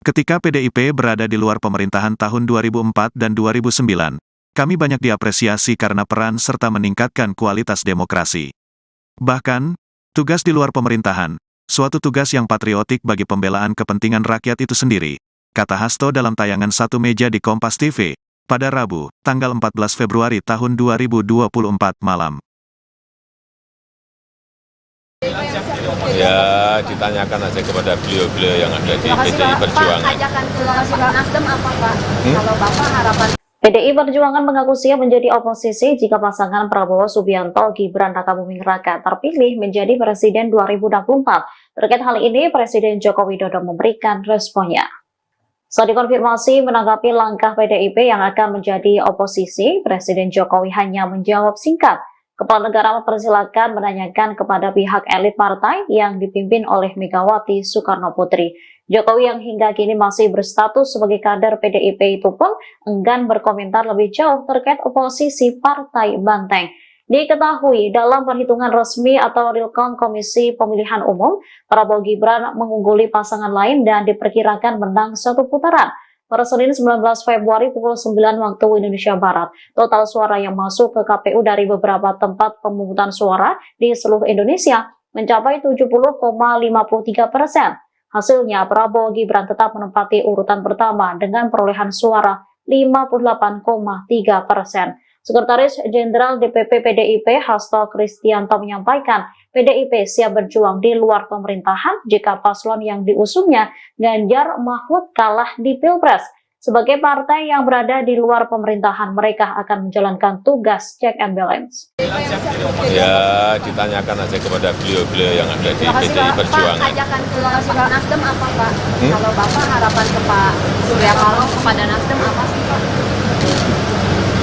Ketika PDIP berada di luar pemerintahan tahun 2004 dan 2009, kami banyak diapresiasi karena peran serta meningkatkan kualitas demokrasi. Bahkan, tugas di luar pemerintahan, suatu tugas yang patriotik bagi pembelaan kepentingan rakyat itu sendiri, kata Hasto dalam tayangan Satu Meja di Kompas TV, pada Rabu, tanggal 14 Februari tahun 2024 malam. Ya, ditanyakan aja kepada beliau-beliau yang ada di PDI Perjuangan. Pak, ajakan ke Nasdem apa Pak? Kalau Bapak harapan PDI Perjuangan mengaku siap menjadi oposisi jika pasangan Prabowo Subianto Gibran Raka Buming Raka terpilih menjadi Presiden 2024. Terkait hal ini, Presiden Joko Widodo memberikan responnya. Saat dikonfirmasi menanggapi langkah PDIP yang akan menjadi oposisi, Presiden Jokowi hanya menjawab singkat. Kepala negara mempersilahkan menanyakan kepada pihak elit partai yang dipimpin oleh Megawati Soekarno Putri. Jokowi yang hingga kini masih berstatus sebagai kader PDIP itu pun enggan berkomentar lebih jauh terkait oposisi Partai Banteng. Diketahui dalam perhitungan resmi atau real count Komisi Pemilihan Umum, Prabowo Gibran mengungguli pasangan lain dan diperkirakan menang satu putaran. Pada Senin 19 Februari pukul 9 waktu Indonesia Barat, total suara yang masuk ke KPU dari beberapa tempat pemungutan suara di seluruh Indonesia mencapai 70,53%. Hasilnya, Prabowo Gibran tetap menempati urutan pertama dengan perolehan suara 58,3%. Sekretaris Jenderal DPP PDIP Hasto Kristianto menyampaikan PDIP siap berjuang di luar pemerintahan jika paslon yang diusungnya Ganjar Mahfud kalah di Pilpres. Sebagai partai yang berada di luar pemerintahan, mereka akan menjalankan tugas check and balance. Ya, ditanyakan aja kepada beliau-beliau yang ada di PDI Perjuangan. Ajakan ke Pak Nasdem apa Pak? Kalau Bapak harapan ke Pak Surya Paloh kepada Nasdem apa sih Pak?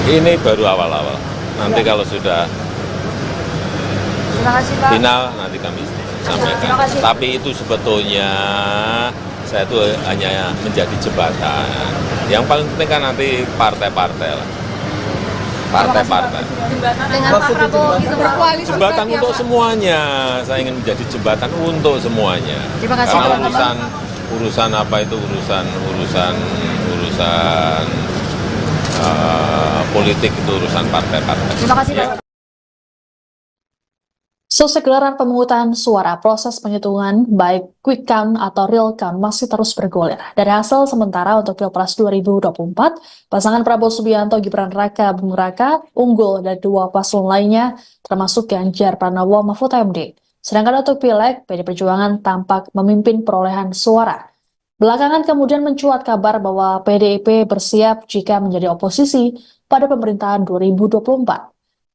Ini baru awal-awal. Nanti kalau sudah final, nanti kami sampaikan. Tapi itu sebetulnya saya itu hanya menjadi jembatan. Yang paling penting kan nanti partai-partai lah. Partai-partai. Dengan Pak Prabowo itu berkoalisi. Jembatan untuk semuanya. Saya ingin menjadi jembatan untuk semuanya. Karena urusan apa itu urusan politik itu urusan partai-partai. Terima kasih Pak. Selesai gelaran pemungutan suara, proses penghitungan baik quick count atau real count masih terus bergulir. Dari hasil sementara untuk Pilpres 2024, pasangan Prabowo Subianto Gibran Raka Buming Raka unggul dari dua paslon lainnya, termasuk Ganjar Pranowo Mahfud MD. Sedangkan untuk Pileg, PD Perjuangan tampak memimpin perolehan suara. Belakangan kemudian mencuat kabar bahwa PDIP bersiap jika menjadi oposisi pada pemerintahan 2024.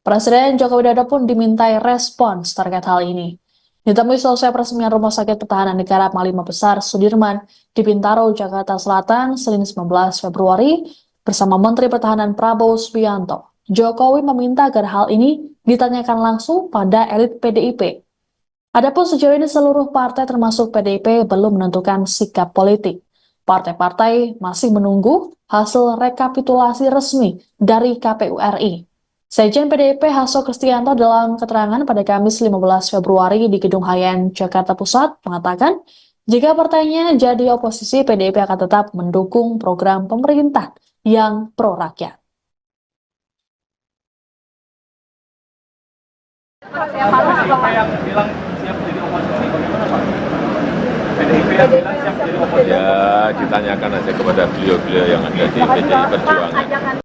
Presiden Joko Widodo pun dimintai respons terkait hal ini. Ditemui selesai peresmian Rumah Sakit Pertahanan Negara Panglima Besar Sudirman di Bintaro, Jakarta Selatan, Senin 19 Februari, bersama Menteri Pertahanan Prabowo Subianto. Jokowi meminta agar hal ini ditanyakan langsung pada elit PDIP. Adapun sejauh ini seluruh partai termasuk PDIP belum menentukan sikap politik. Partai-partai masih menunggu hasil rekapitulasi resmi dari KPU RI. Sekjen PDIP Hasto Kristianto dalam keterangan pada Kamis 15 Februari di Gedung Hayan, Jakarta Pusat mengatakan, jika partainya jadi oposisi, PDIP akan tetap mendukung program pemerintah yang pro-rakyat. Siapa yang bilang siap jadi oposisi, bagaimana Pak? PDIP yang bilang siap jadi oposisi? Ya, ditanyakan aja kepada beliau-beliau yang ada di PDI Perjuangan.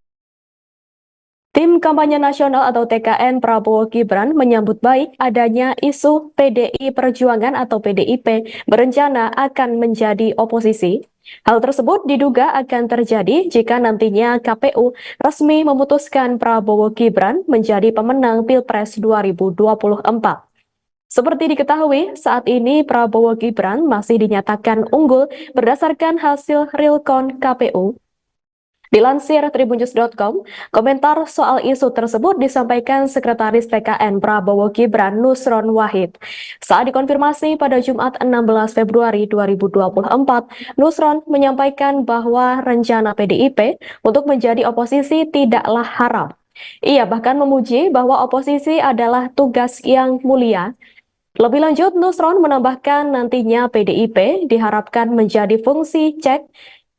Tim Kampanye Nasional atau TKN Prabowo Gibran menyambut baik adanya isu PDI Perjuangan atau PDIP berencana akan menjadi oposisi. Hal tersebut diduga akan terjadi jika nantinya KPU resmi memutuskan Prabowo Gibran menjadi pemenang Pilpres 2024. Seperti diketahui, saat ini Prabowo Gibran masih dinyatakan unggul berdasarkan hasil real count KPU. Dilansir tribunnews.com, komentar soal isu tersebut disampaikan Sekretaris TKN Prabowo Gibran Nusron Wahid. Saat dikonfirmasi pada Jumat 16 Februari 2024, Nusron menyampaikan bahwa rencana PDIP untuk menjadi oposisi tidaklah haram. Ia bahkan memuji bahwa oposisi adalah tugas yang mulia. Lebih lanjut, Nusron menambahkan nantinya PDIP diharapkan menjadi fungsi cek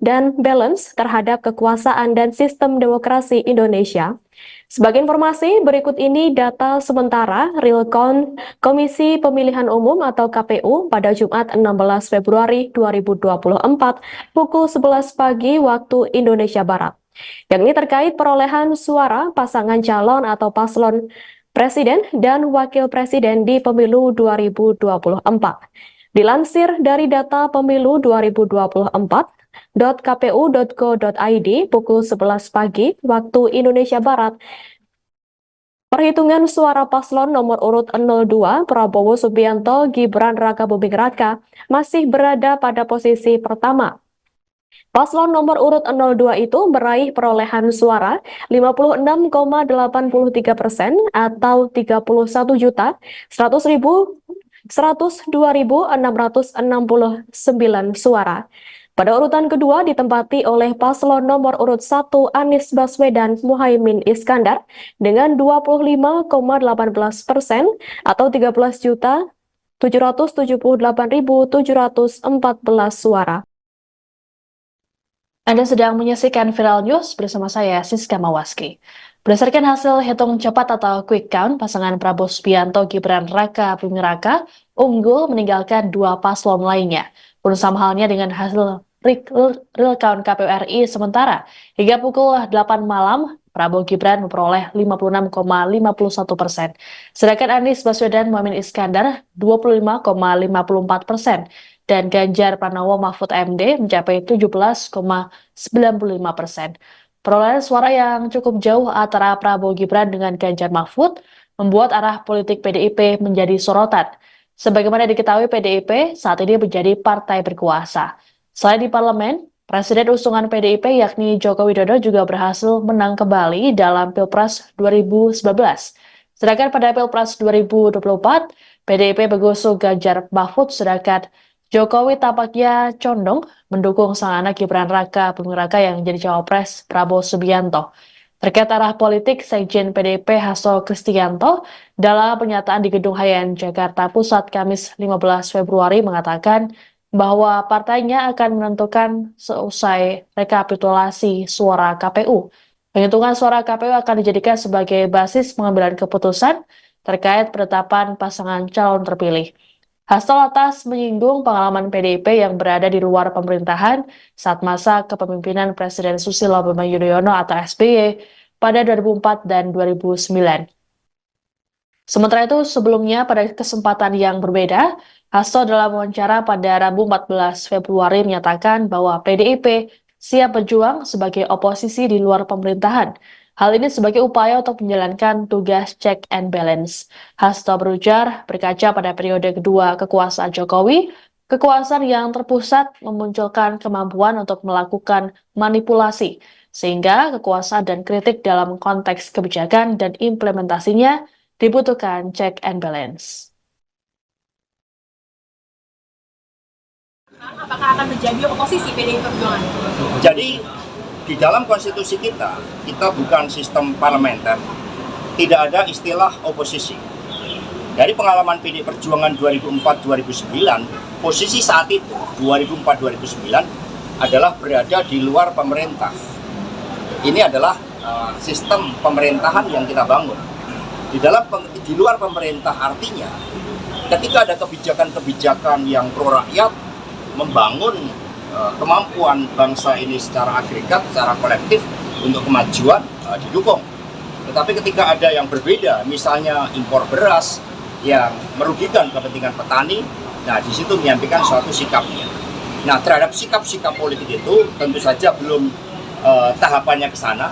dan balance terhadap kekuasaan dan sistem demokrasi Indonesia. Sebagai informasi, berikut ini data sementara real count Komisi Pemilihan Umum atau KPU pada Jumat 16 Februari 2024 pukul 11 pagi waktu Indonesia Barat. Yang ini terkait perolehan suara pasangan calon atau paslon Presiden dan Wakil Presiden di Pemilu 2024. Dilansir dari data Pemilu 2024, .kpu.go.id pukul 11 pagi waktu Indonesia Barat. Perhitungan suara paslon nomor urut 02 Prabowo Subianto Gibran Raka Buming Raka masih berada pada posisi pertama. Paslon nomor urut 02 itu meraih perolehan suara 56,83% atau 31.102.669 suara. Pada urutan kedua ditempati oleh paslon nomor urut 1 Anies Baswedan Muhaimin Iskandar dengan 25,18% atau 13.778.714 suara. Anda sedang menyaksikan Viral News bersama saya, Siska Mawaski. Berdasarkan hasil hitung cepat atau quick count, pasangan Prabowo Subianto Gibran Raka Buming Raka unggul meninggalkan dua paslon lainnya. Pun sama halnya dengan hasil real count KPU RI sementara. Hingga pukul 8 malam, Prabowo Gibran memperoleh 56,51%. Sedangkan Anies Baswedan Muhaimin Iskandar 25,54%. Dan Ganjar Pranowo Mahfud MD mencapai 17,95%. Perolehan suara yang cukup jauh antara Prabowo Gibran dengan Ganjar Mahfud membuat arah politik PDIP menjadi sorotan. Sebagaimana diketahui, PDIP saat ini menjadi partai berkuasa. Selain di parlemen, Presiden usungan PDIP yakni Joko Widodo juga berhasil menang kembali dalam Pilpres 2019. Sedangkan pada Pilpres 2024, PDIP mengusung Ganjar Mahfud, sedangkan Jokowi tampaknya condong mendukung sang anak Gibran Raka Buming Raka yang menjadi cawapres Prabowo Subianto. Terkait arah politik, Sekjen PDIP Hasto Kristianto dalam pernyataan di Gedung Hayan Jakarta Pusat Kamis 15 Februari mengatakan bahwa partainya akan menentukan seusai rekapitulasi suara KPU. Penghitungan suara KPU akan dijadikan sebagai basis pengambilan keputusan terkait penetapan pasangan calon terpilih. Hasto lantas menyinggung pengalaman PDIP yang berada di luar pemerintahan saat masa kepemimpinan Presiden Susilo Bambang Yudhoyono atau SBY pada 2004 dan 2009. Sementara itu, sebelumnya pada kesempatan yang berbeda, Hasto dalam wawancara pada Rabu 14 Februari menyatakan bahwa PDIP siap berjuang sebagai oposisi di luar pemerintahan. Hal ini sebagai upaya untuk menjalankan tugas check and balance. Hasto berujar, berkaca pada periode kedua kekuasaan Jokowi, kekuasaan yang terpusat memunculkan kemampuan untuk melakukan manipulasi, sehingga kekuasaan dan kritik dalam konteks kebijakan dan implementasinya dibutuhkan check and balance. Apakah akan menjadi oposisi PDI Perjuangan? Jadi di dalam konstitusi kita bukan sistem parlementer, tidak ada istilah oposisi. Dari pengalaman PDI Perjuangan 2004-2009, posisi saat itu 2004-2009 adalah berada di luar pemerintah. Ini adalah sistem pemerintahan yang kita bangun. Di luar pemerintah artinya ketika ada kebijakan-kebijakan yang pro rakyat, membangun kemampuan bangsa ini secara agregat, secara kolektif untuk kemajuan didukung. Tetapi ketika ada yang berbeda, misalnya impor beras yang merugikan kepentingan petani, nah di situ menyampaikan suatu sikapnya. Nah terhadap sikap-sikap politik itu tentu saja belum tahapannya ke sana,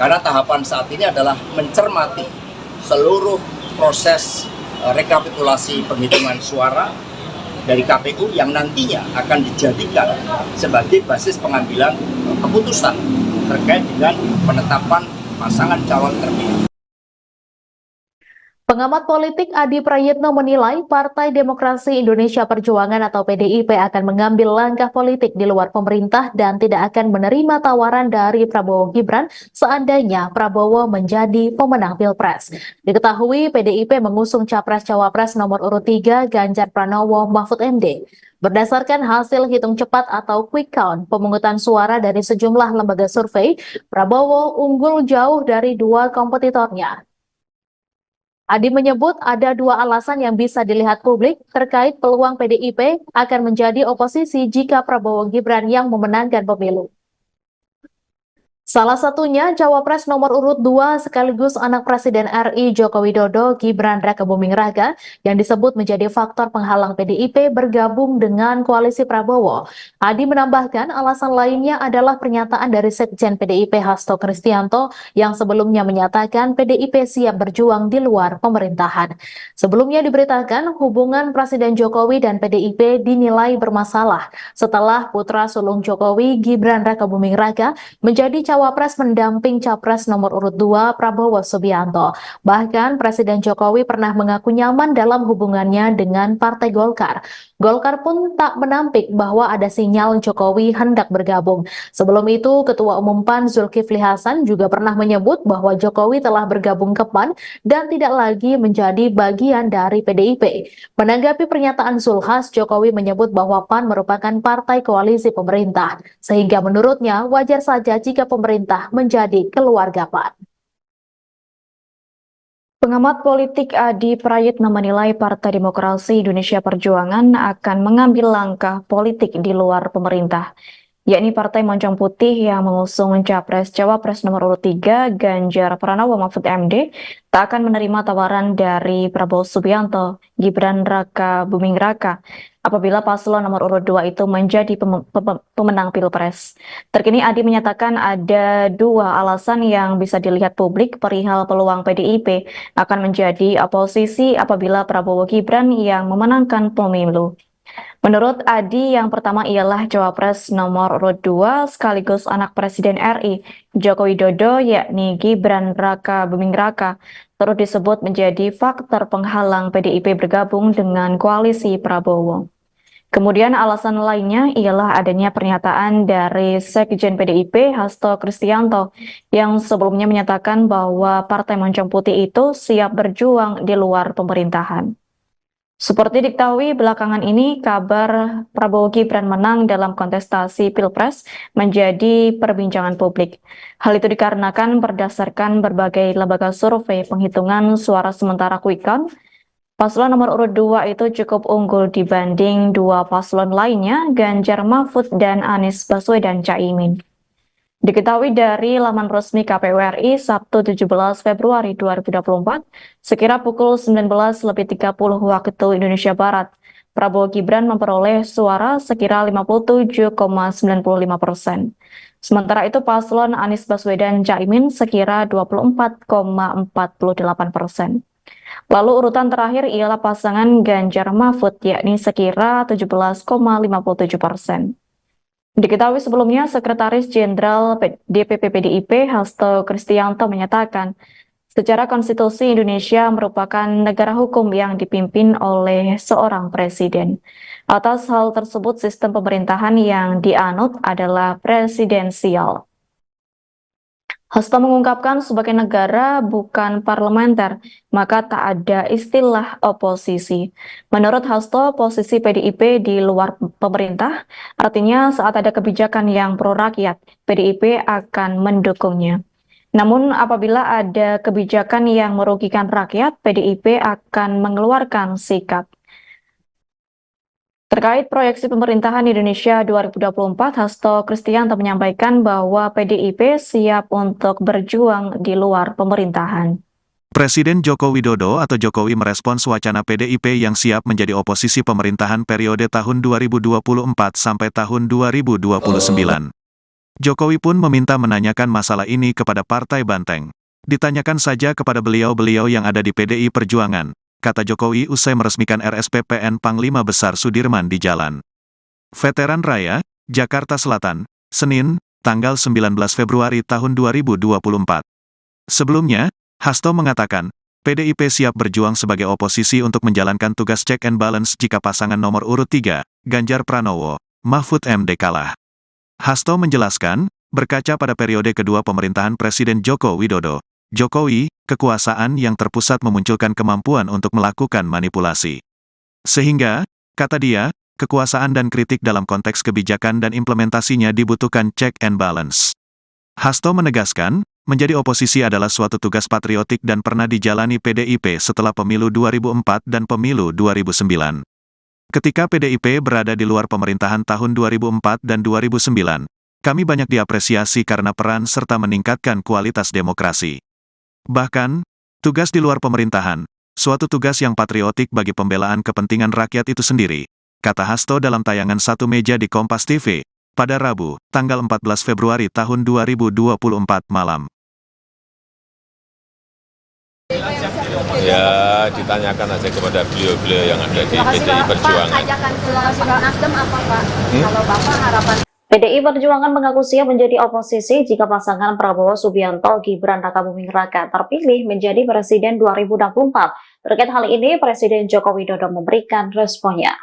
karena tahapan saat ini adalah mencermati seluruh proses rekapitulasi penghitungan suara dari KPU yang nantinya akan dijadikan sebagai basis pengambilan keputusan terkait dengan penetapan pasangan calon terpilih. Pengamat politik Adi Prayitno menilai Partai Demokrasi Indonesia Perjuangan atau PDIP akan mengambil langkah politik di luar pemerintah dan tidak akan menerima tawaran dari Prabowo Gibran seandainya Prabowo menjadi pemenang Pilpres. Diketahui PDIP mengusung Capres-Cawapres nomor urut 3 Ganjar Pranowo Mahfud MD. Berdasarkan hasil hitung cepat atau quick count pemungutan suara dari sejumlah lembaga survei, Prabowo unggul jauh dari dua kompetitornya. Adi menyebut ada dua alasan yang bisa dilihat publik terkait peluang PDIP akan menjadi oposisi jika Prabowo Gibran yang memenangkan pemilu. Salah satunya Cawapres nomor urut 2 sekaligus anak Presiden RI Joko Widodo Gibran Rakabuming Raka yang disebut menjadi faktor penghalang PDIP bergabung dengan koalisi Prabowo. Adi menambahkan alasan lainnya adalah pernyataan dari Sekjen PDIP Hasto Kristianto yang sebelumnya menyatakan PDIP siap berjuang di luar pemerintahan. Sebelumnya diberitakan hubungan Presiden Jokowi dan PDIP dinilai bermasalah setelah putra sulung Jokowi Gibran Rakabuming Raka menjadi cawapres mendamping capres nomor urut 2 Prabowo Subianto. Bahkan Presiden Jokowi pernah mengaku nyaman dalam hubungannya dengan Partai Golkar. Golkar pun tak menampik bahwa ada sinyal Jokowi hendak bergabung. Sebelum itu, Ketua Umum PAN Zulkifli Hasan juga pernah menyebut bahwa Jokowi telah bergabung ke PAN dan tidak lagi menjadi bagian dari PDIP. Menanggapi pernyataan Zulhas, Jokowi menyebut bahwa PAN merupakan partai koalisi pemerintah, sehingga menurutnya wajar saja jika pemerintah menjadi keluarga PAN. Pengamat politik Adi Prayitno menilai Partai Demokrasi Indonesia Perjuangan akan mengambil langkah politik di luar pemerintah, yakni Partai Moncong Putih yang mengusung Cawapres nomor urut 3 Ganjar Pranowo Mahfud MD tak akan menerima tawaran dari Prabowo Subianto, Gibran Rakabuming Raka apabila paslon nomor urut 2 itu menjadi pemenang Pilpres. Terkini Adi menyatakan ada dua alasan yang bisa dilihat publik perihal peluang PDIP akan menjadi oposisi apabila Prabowo Gibran yang memenangkan pemilu. Menurut Adi, yang pertama ialah Cawapres nomor urut 2 sekaligus anak Presiden RI Joko Widodo yakni Gibran Rakabuming Raka turut disebut menjadi faktor penghalang PDIP bergabung dengan koalisi Prabowo. Kemudian alasan lainnya ialah adanya pernyataan dari Sekjen PDIP Hasto Kristianto yang sebelumnya menyatakan bahwa Partai Moncong Putih itu siap berjuang di luar pemerintahan. Seperti diketahui belakangan ini, kabar Prabowo Gibran menang dalam kontestasi Pilpres menjadi perbincangan publik. Hal itu dikarenakan berdasarkan berbagai lembaga survei penghitungan suara sementara Quick Count, paslon nomor urut 2 itu cukup unggul dibanding dua paslon lainnya, Ganjar Mahfud dan Anies Baswedan Caimin. Diketahui dari laman resmi KPU RI Sabtu 17 Februari 2024, sekira pukul 19.30 waktu Indonesia Barat, Prabowo Gibran memperoleh suara sekira 57,95%. Sementara itu paslon Anies Baswedan Caimin sekira 24,48%. Lalu urutan terakhir ialah pasangan Ganjar Mahfud yakni sekira 17,57%. Diketahui sebelumnya, Sekretaris Jenderal DPP PDIP Hasto Kristianto menyatakan, secara konstitusi Indonesia merupakan negara hukum yang dipimpin oleh seorang presiden. Atas hal tersebut, sistem pemerintahan yang dianut adalah presidensial. Hasto mengungkapkan sebagai negara bukan parlementer, maka tak ada istilah oposisi. Menurut Hasto, posisi PDIP di luar pemerintah, artinya saat ada kebijakan yang pro rakyat, PDIP akan mendukungnya. Namun apabila ada kebijakan yang merugikan rakyat, PDIP akan mengeluarkan sikap. Terkait proyeksi pemerintahan Indonesia 2024, Hasto Kristianto menyampaikan bahwa PDIP siap untuk berjuang di luar pemerintahan. Presiden Joko Widodo atau Jokowi merespons wacana PDIP yang siap menjadi oposisi pemerintahan periode tahun 2024 sampai tahun 2029. Jokowi pun meminta menanyakan masalah ini kepada Partai Banteng. Ditanyakan saja kepada beliau-beliau yang ada di PDI Perjuangan, kata Jokowi usai meresmikan RSPPN Panglima Besar Sudirman di Jalan Veteran Raya, Jakarta Selatan, Senin, tanggal 19 Februari tahun 2024. Sebelumnya, Hasto mengatakan, PDIP siap berjuang sebagai oposisi untuk menjalankan tugas check and balance jika pasangan nomor urut 3, Ganjar Pranowo, Mahfud MD kalah. Hasto menjelaskan, berkaca pada periode kedua pemerintahan Presiden Joko Widodo, Jokowi, kekuasaan yang terpusat memunculkan kemampuan untuk melakukan manipulasi. Sehingga, kata dia, kekuasaan dan kritik dalam konteks kebijakan dan implementasinya dibutuhkan check and balance. Hasto menegaskan, menjadi oposisi adalah suatu tugas patriotik dan pernah dijalani PDIP setelah pemilu 2004 dan pemilu 2009. Ketika PDIP berada di luar pemerintahan tahun 2004 dan 2009, Kami banyak diapresiasi karena peran serta meningkatkan kualitas demokrasi. Bahkan, tugas di luar pemerintahan, suatu tugas yang patriotik bagi pembelaan kepentingan rakyat itu sendiri, kata Hasto dalam tayangan Satu Meja di Kompas TV, pada Rabu, tanggal 14 Februari tahun 2024 malam. Ya, ditanyakan aja kepada beliau-beliau yang ada di PDI Perjuangan. Ajakan ke Nasdem apa Pak? Kalau Bapak harapan PDI Perjuangan mengaku siap menjadi oposisi jika pasangan Prabowo Subianto Gibran Rakabuming Raka terpilih menjadi Presiden 2024. Terkait hal ini, Presiden Joko Widodo memberikan responnya.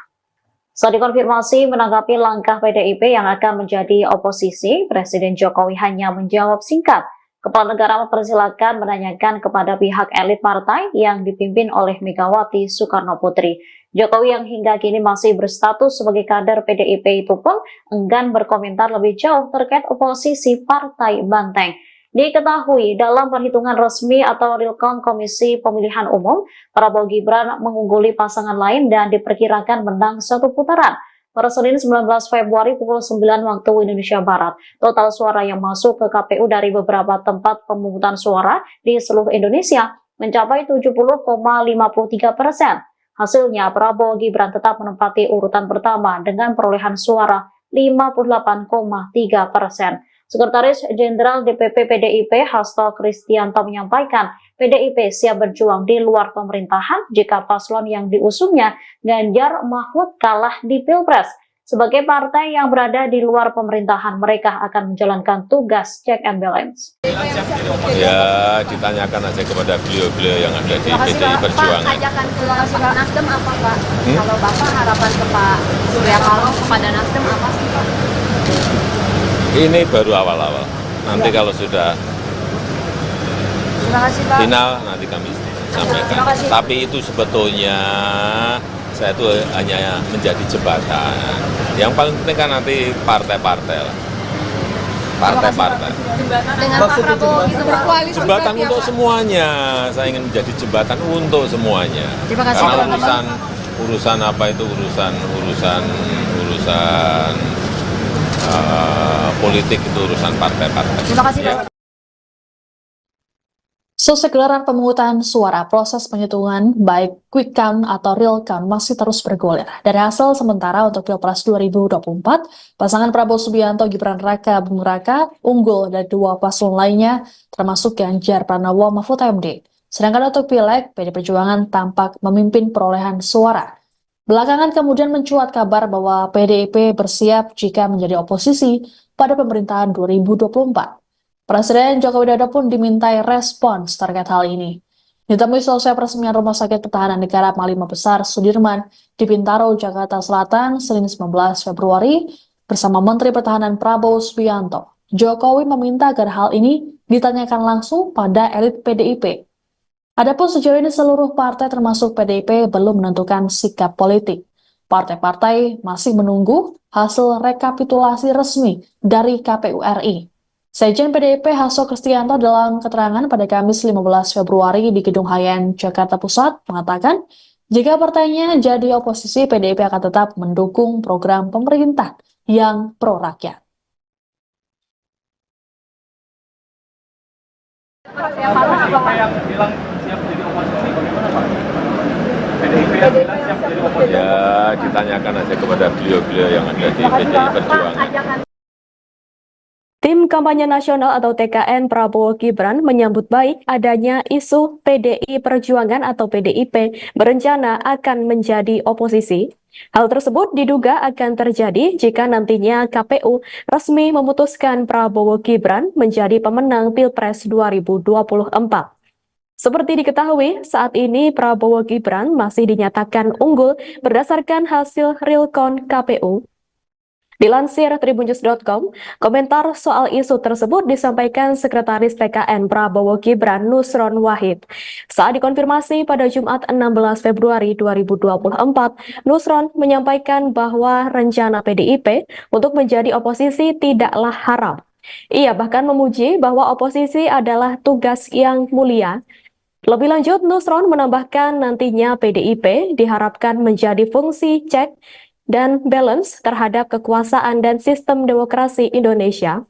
Saat dikonfirmasi menanggapi langkah PDIP yang akan menjadi oposisi, Presiden Jokowi hanya menjawab singkat. Kepala negara mempersilakan menanyakan kepada pihak elit partai yang dipimpin oleh Megawati Soekarno Putri. Jokowi yang hingga kini masih berstatus sebagai kader PDIP itu pun enggan berkomentar lebih jauh terkait oposisi Partai Banteng. Diketahui dalam perhitungan resmi atau real count Komisi Pemilihan Umum, Prabowo Gibran mengungguli pasangan lain dan diperkirakan menang satu putaran. Pada Senin 19 Februari pukul 9 waktu Indonesia Barat, total suara yang masuk ke KPU dari beberapa tempat pemungutan suara di seluruh Indonesia mencapai 70,53%. Hasilnya, Prabowo Gibran tetap menempati urutan pertama dengan perolehan suara 58,3%. Sekretaris Jenderal DPP PDIP Hasto Kristianto menyampaikan, PDIP siap berjuang di luar pemerintahan jika paslon yang diusungnya Ganjar Mahfud kalah di Pilpres. Sebagai partai yang berada di luar pemerintahan, mereka akan menjalankan tugas check and balance. Ya, ditanyakan aja kepada beliau-beliau yang ada di PDI Perjuangan. Pak, ajakan ke Nasdem apa Pak? Kalau Bapak harapan ke Pak Surya Paloh kepada Nasdem apa sih Pak? Ini baru awal-awal. Nanti kalau sudah final, nanti kami sampaikan. Tapi itu sebetulnya saya itu hanya menjadi jembatan. Yang paling penting kan nanti partai-partai lah. Partai-partai. Dengan Pak Prabowo itu berkoalisi. Jembatan untuk semuanya. Saya ingin menjadi jembatan untuk semuanya. Karena urusan apa itu urusan politik itu urusan partai-partai. Terima kasih Pak. Selesai gelaran pemungutan suara, proses penghitungan baik quick count atau real count masih terus bergulir. Dari hasil sementara untuk Pilpres 2024, pasangan Prabowo Subianto Gibran Rakabuming Raka unggul dari dua paslon lainnya, termasuk Ganjar Pranowo Mahfud MD. Sedangkan untuk Pileg, PD Perjuangan tampak memimpin perolehan suara. Belakangan kemudian mencuat kabar bahwa PDIP bersiap jika menjadi oposisi pada pemerintahan 2024. Presiden Joko Widodo pun dimintai respons terkait hal ini. Ditemui selesai peresmian Rumah Sakit Pertahanan Negara Panglima Besar Sudirman di Bintaro, Jakarta Selatan, Senin 19 Februari, bersama Menteri Pertahanan Prabowo Subianto. Jokowi meminta agar hal ini ditanyakan langsung pada elit PDIP. Adapun sejauh ini seluruh partai termasuk PDIP belum menentukan sikap politik. Partai-partai masih menunggu hasil rekapitulasi resmi dari KPU RI. Sekjen PDIP Hasto Kristianto dalam keterangan pada Kamis 15 Februari di Gedung Hayan, Jakarta Pusat mengatakan, jika partainya jadi oposisi, PDIP akan tetap mendukung program pemerintah yang pro-rakyat. Siapa yang bilang siap jadi oposisi, bagaimana Pak? PDIP yang bilang siap jadi oposisi? Ya, ditanyakan aja kepada beliau-beliau yang ada di PDI Perjuangan. Tim Kampanye Nasional atau TKN Prabowo Gibran menyambut baik adanya isu PDI Perjuangan atau PDIP berencana akan menjadi oposisi. Hal tersebut diduga akan terjadi jika nantinya KPU resmi memutuskan Prabowo Gibran menjadi pemenang Pilpres 2024. Seperti diketahui, saat ini Prabowo Gibran masih dinyatakan unggul berdasarkan hasil real count KPU. Dilansir tribunnews.com, komentar soal isu tersebut disampaikan Sekretaris TKN Prabowo Gibran Nusron Wahid. Saat dikonfirmasi pada Jumat 16 Februari 2024, Nusron menyampaikan bahwa rencana PDIP untuk menjadi oposisi tidaklah haram. Ia bahkan memuji bahwa oposisi adalah tugas yang mulia. Lebih lanjut, Nusron menambahkan nantinya PDIP diharapkan menjadi fungsi cek dan balance terhadap kekuasaan dan sistem demokrasi Indonesia.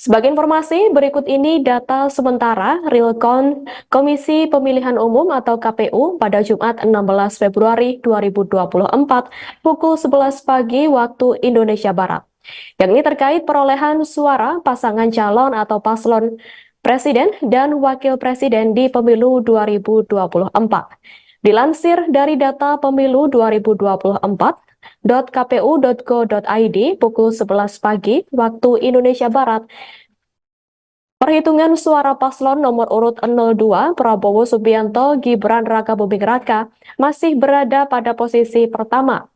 Sebagai informasi, berikut ini data sementara real count Komisi Pemilihan Umum atau KPU pada Jumat 16 Februari 2024 pukul 11 pagi waktu Indonesia Barat. Yakni terkait perolehan suara pasangan calon atau paslon presiden dan wakil presiden di pemilu 2024. Dilansir dari data pemilu 2024.kpu.go.id pukul 11 pagi waktu Indonesia Barat, perhitungan suara paslon nomor urut 02 Prabowo Subianto Gibran Rakabuming Raka masih berada pada posisi pertama.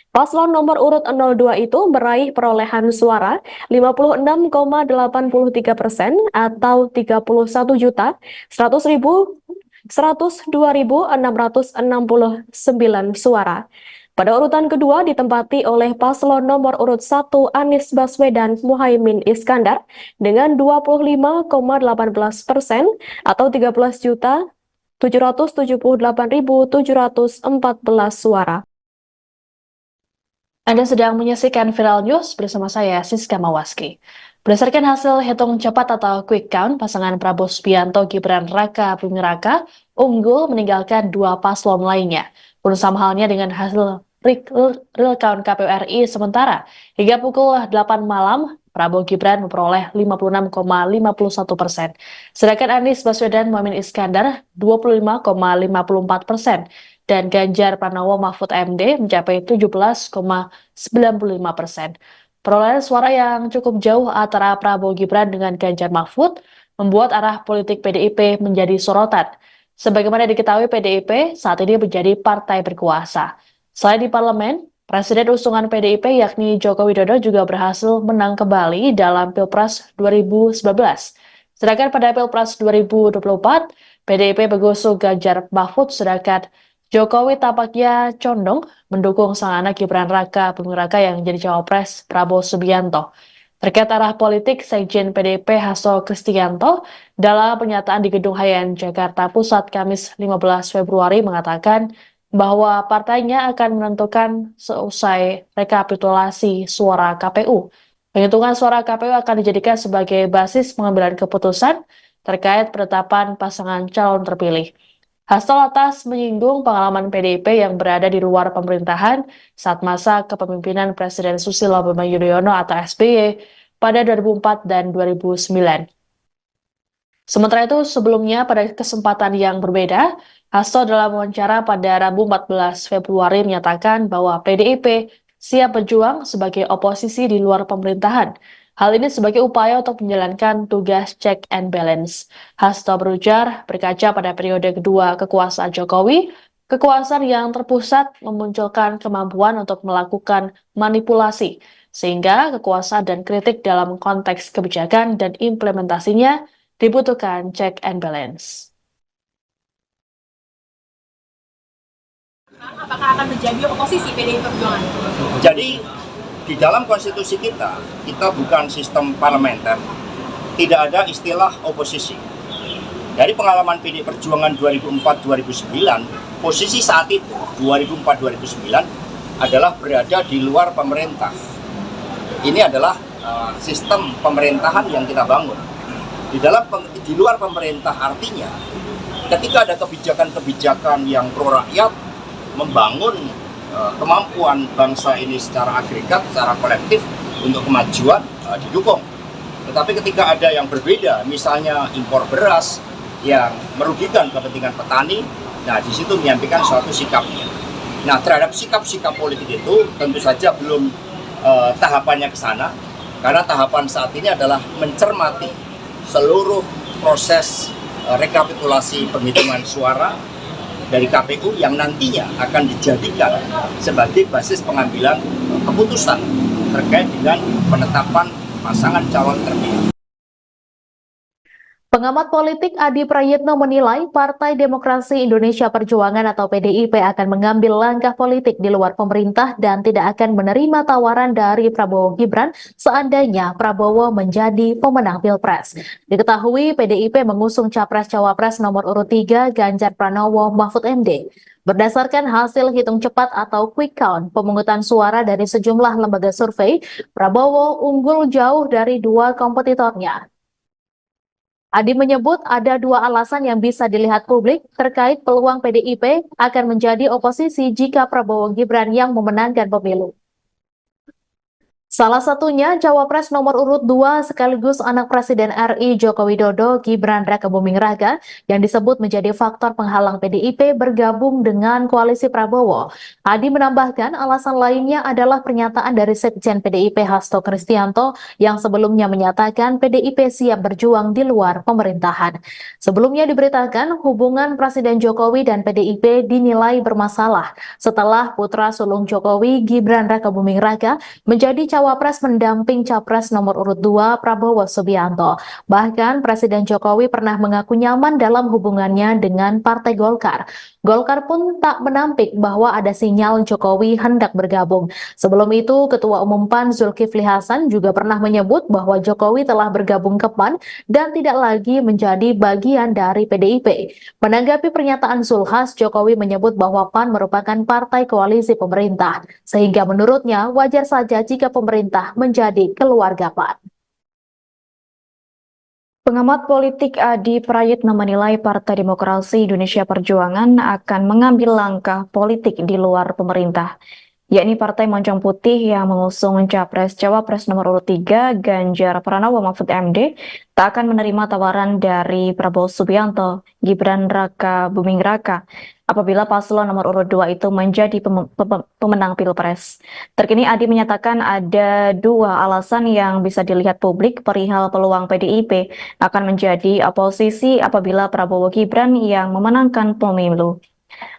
Paslon nomor urut 02 itu meraih perolehan suara 56,83% atau 102.669 suara. Pada urutan kedua ditempati oleh paslon nomor urut 1 Anies Baswedan Muhaimin Iskandar dengan 25,18% atau 13.778.714 suara. Anda sedang menyaksikan Viral News bersama saya, Siska Mawaski. Berdasarkan hasil hitung cepat atau quick count, pasangan Prabowo Subianto Gibran Rakabuming Raka unggul meninggalkan dua paslon lainnya. Pun sama halnya dengan hasil real count KPU RI sementara. Hingga pukul 8 malam, Prabowo Gibran memperoleh 56,51%. Sedangkan Anies Baswedan Muhaimin Iskandar 25,54%. Dan Ganjar Pranowo Mahfud MD mencapai 17,95%. Perolehan suara yang cukup jauh antara Prabowo Gibran dengan Ganjar Mahfud membuat arah politik PDIP menjadi sorotan. Sebagaimana diketahui, PDIP saat ini menjadi partai berkuasa. Selain di parlemen, Presiden usungan PDIP yakni Joko Widodo juga berhasil menang kembali dalam Pilpres 2019. Sedangkan pada Pilpres 2024, PDIP mengusung Ganjar Mahfud, sedangkan Jokowi tampaknya condong mendukung sang anak Gibran Rakabuming Raka yang jadi cawapres Prabowo Subianto. Terkait arah politik, Sekjen PDIP Hasto Kristianto dalam pernyataan di Gedung Hayan Jakarta Pusat Kamis 15 Februari mengatakan bahwa partainya akan menentukan seusai rekapitulasi suara KPU. Penghitungan suara KPU akan dijadikan sebagai basis pengambilan keputusan terkait penetapan pasangan calon terpilih. Hasto lantas menyinggung pengalaman PDIP yang berada di luar pemerintahan saat masa kepemimpinan Presiden Susilo Bambang Yudhoyono atau SBY pada 2004 dan 2009. Sementara itu, sebelumnya pada kesempatan yang berbeda, Hasto dalam wawancara pada Rabu 14 Februari menyatakan bahwa PDIP siap berjuang sebagai oposisi di luar pemerintahan. Hal ini sebagai upaya untuk menjalankan tugas check and balance. Hasto berujar, berkaca pada periode kedua kekuasaan Jokowi, kekuasaan yang terpusat memunculkan kemampuan untuk melakukan manipulasi, sehingga kekuasaan dan kritik dalam konteks kebijakan dan implementasinya dibutuhkan check and balance. Apakah akan menjadi oposisi PDI Perjuangan? Jadi di dalam konstitusi kita bukan sistem parlementer, tidak ada istilah oposisi. Dari pengalaman PDI Perjuangan 2004-2009, posisi saat itu, 2004-2009, adalah berada di luar pemerintah. Ini adalah sistem pemerintahan yang kita bangun. Di luar pemerintah artinya, ketika ada kebijakan-kebijakan yang pro rakyat, membangun kemampuan bangsa ini secara agregat, secara kolektif untuk kemajuan didukung. Tetapi ketika ada yang berbeda, misalnya impor beras yang merugikan kepentingan petani, nah di situ menyampaikan suatu sikapnya. Nah terhadap sikap-sikap politik itu tentu saja belum tahapannya ke sana, karena tahapan saat ini adalah mencermati seluruh proses rekapitulasi penghitungan suara dari KPU yang nantinya akan dijadikan sebagai basis pengambilan keputusan terkait dengan penetapan pasangan calon terpilih. Pengamat politik Adi Prayitno menilai Partai Demokrasi Indonesia Perjuangan atau PDIP akan mengambil langkah politik di luar pemerintah dan tidak akan menerima tawaran dari Prabowo Gibran seandainya Prabowo menjadi pemenang Pilpres. Diketahui PDIP mengusung Capres-Cawapres nomor urut 3 Ganjar Pranowo Mahfud MD. Berdasarkan hasil hitung cepat atau quick count pemungutan suara dari sejumlah lembaga survei, Prabowo unggul jauh dari dua kompetitornya. Adi menyebut ada dua alasan yang bisa dilihat publik terkait peluang PDIP akan menjadi oposisi jika Prabowo Gibran yang memenangkan pemilu. Salah satunya Cawapres nomor urut 2 sekaligus anak Presiden RI Joko Widodo Gibran Rakabuming Raka yang disebut menjadi faktor penghalang PDIP bergabung dengan koalisi Prabowo. Adi menambahkan alasan lainnya adalah pernyataan dari Sekjen PDIP Hasto Kristianto yang sebelumnya menyatakan PDIP siap berjuang di luar pemerintahan. Sebelumnya diberitakan hubungan Presiden Jokowi dan PDIP dinilai bermasalah setelah putra sulung Jokowi Gibran Rakabuming Raka menjadi Cawapres mendamping Capres nomor urut 2 Prabowo Subianto. Bahkan Presiden Jokowi pernah mengaku nyaman dalam hubungannya dengan Partai Golkar. Golkar pun tak menampik bahwa ada sinyal Jokowi hendak bergabung. Sebelum itu, Ketua Umum PAN Zulkifli Hasan juga pernah menyebut bahwa Jokowi telah bergabung ke PAN dan tidak lagi menjadi bagian dari PDIP. Menanggapi pernyataan Zulhas, Jokowi menyebut bahwa PAN merupakan partai koalisi pemerintah, sehingga menurutnya wajar saja jika pemerintah menjadi keluarga PAN. Pengamat politik Adi Prayitno menilai Partai Demokrasi Indonesia Perjuangan akan mengambil langkah politik di luar pemerintah, yakni Partai Moncong Putih yang mengusung Capres-Cawapres nomor urut 3 Ganjar Pranowo Mahfud MD tak akan menerima tawaran dari Prabowo Subianto, Gibran Rakabuming Raka apabila paslon nomor urut 2 itu menjadi pemenang Pilpres. Terkini Adi menyatakan ada dua alasan yang bisa dilihat publik perihal peluang PDIP akan menjadi oposisi apabila Prabowo Gibran yang memenangkan pemilu.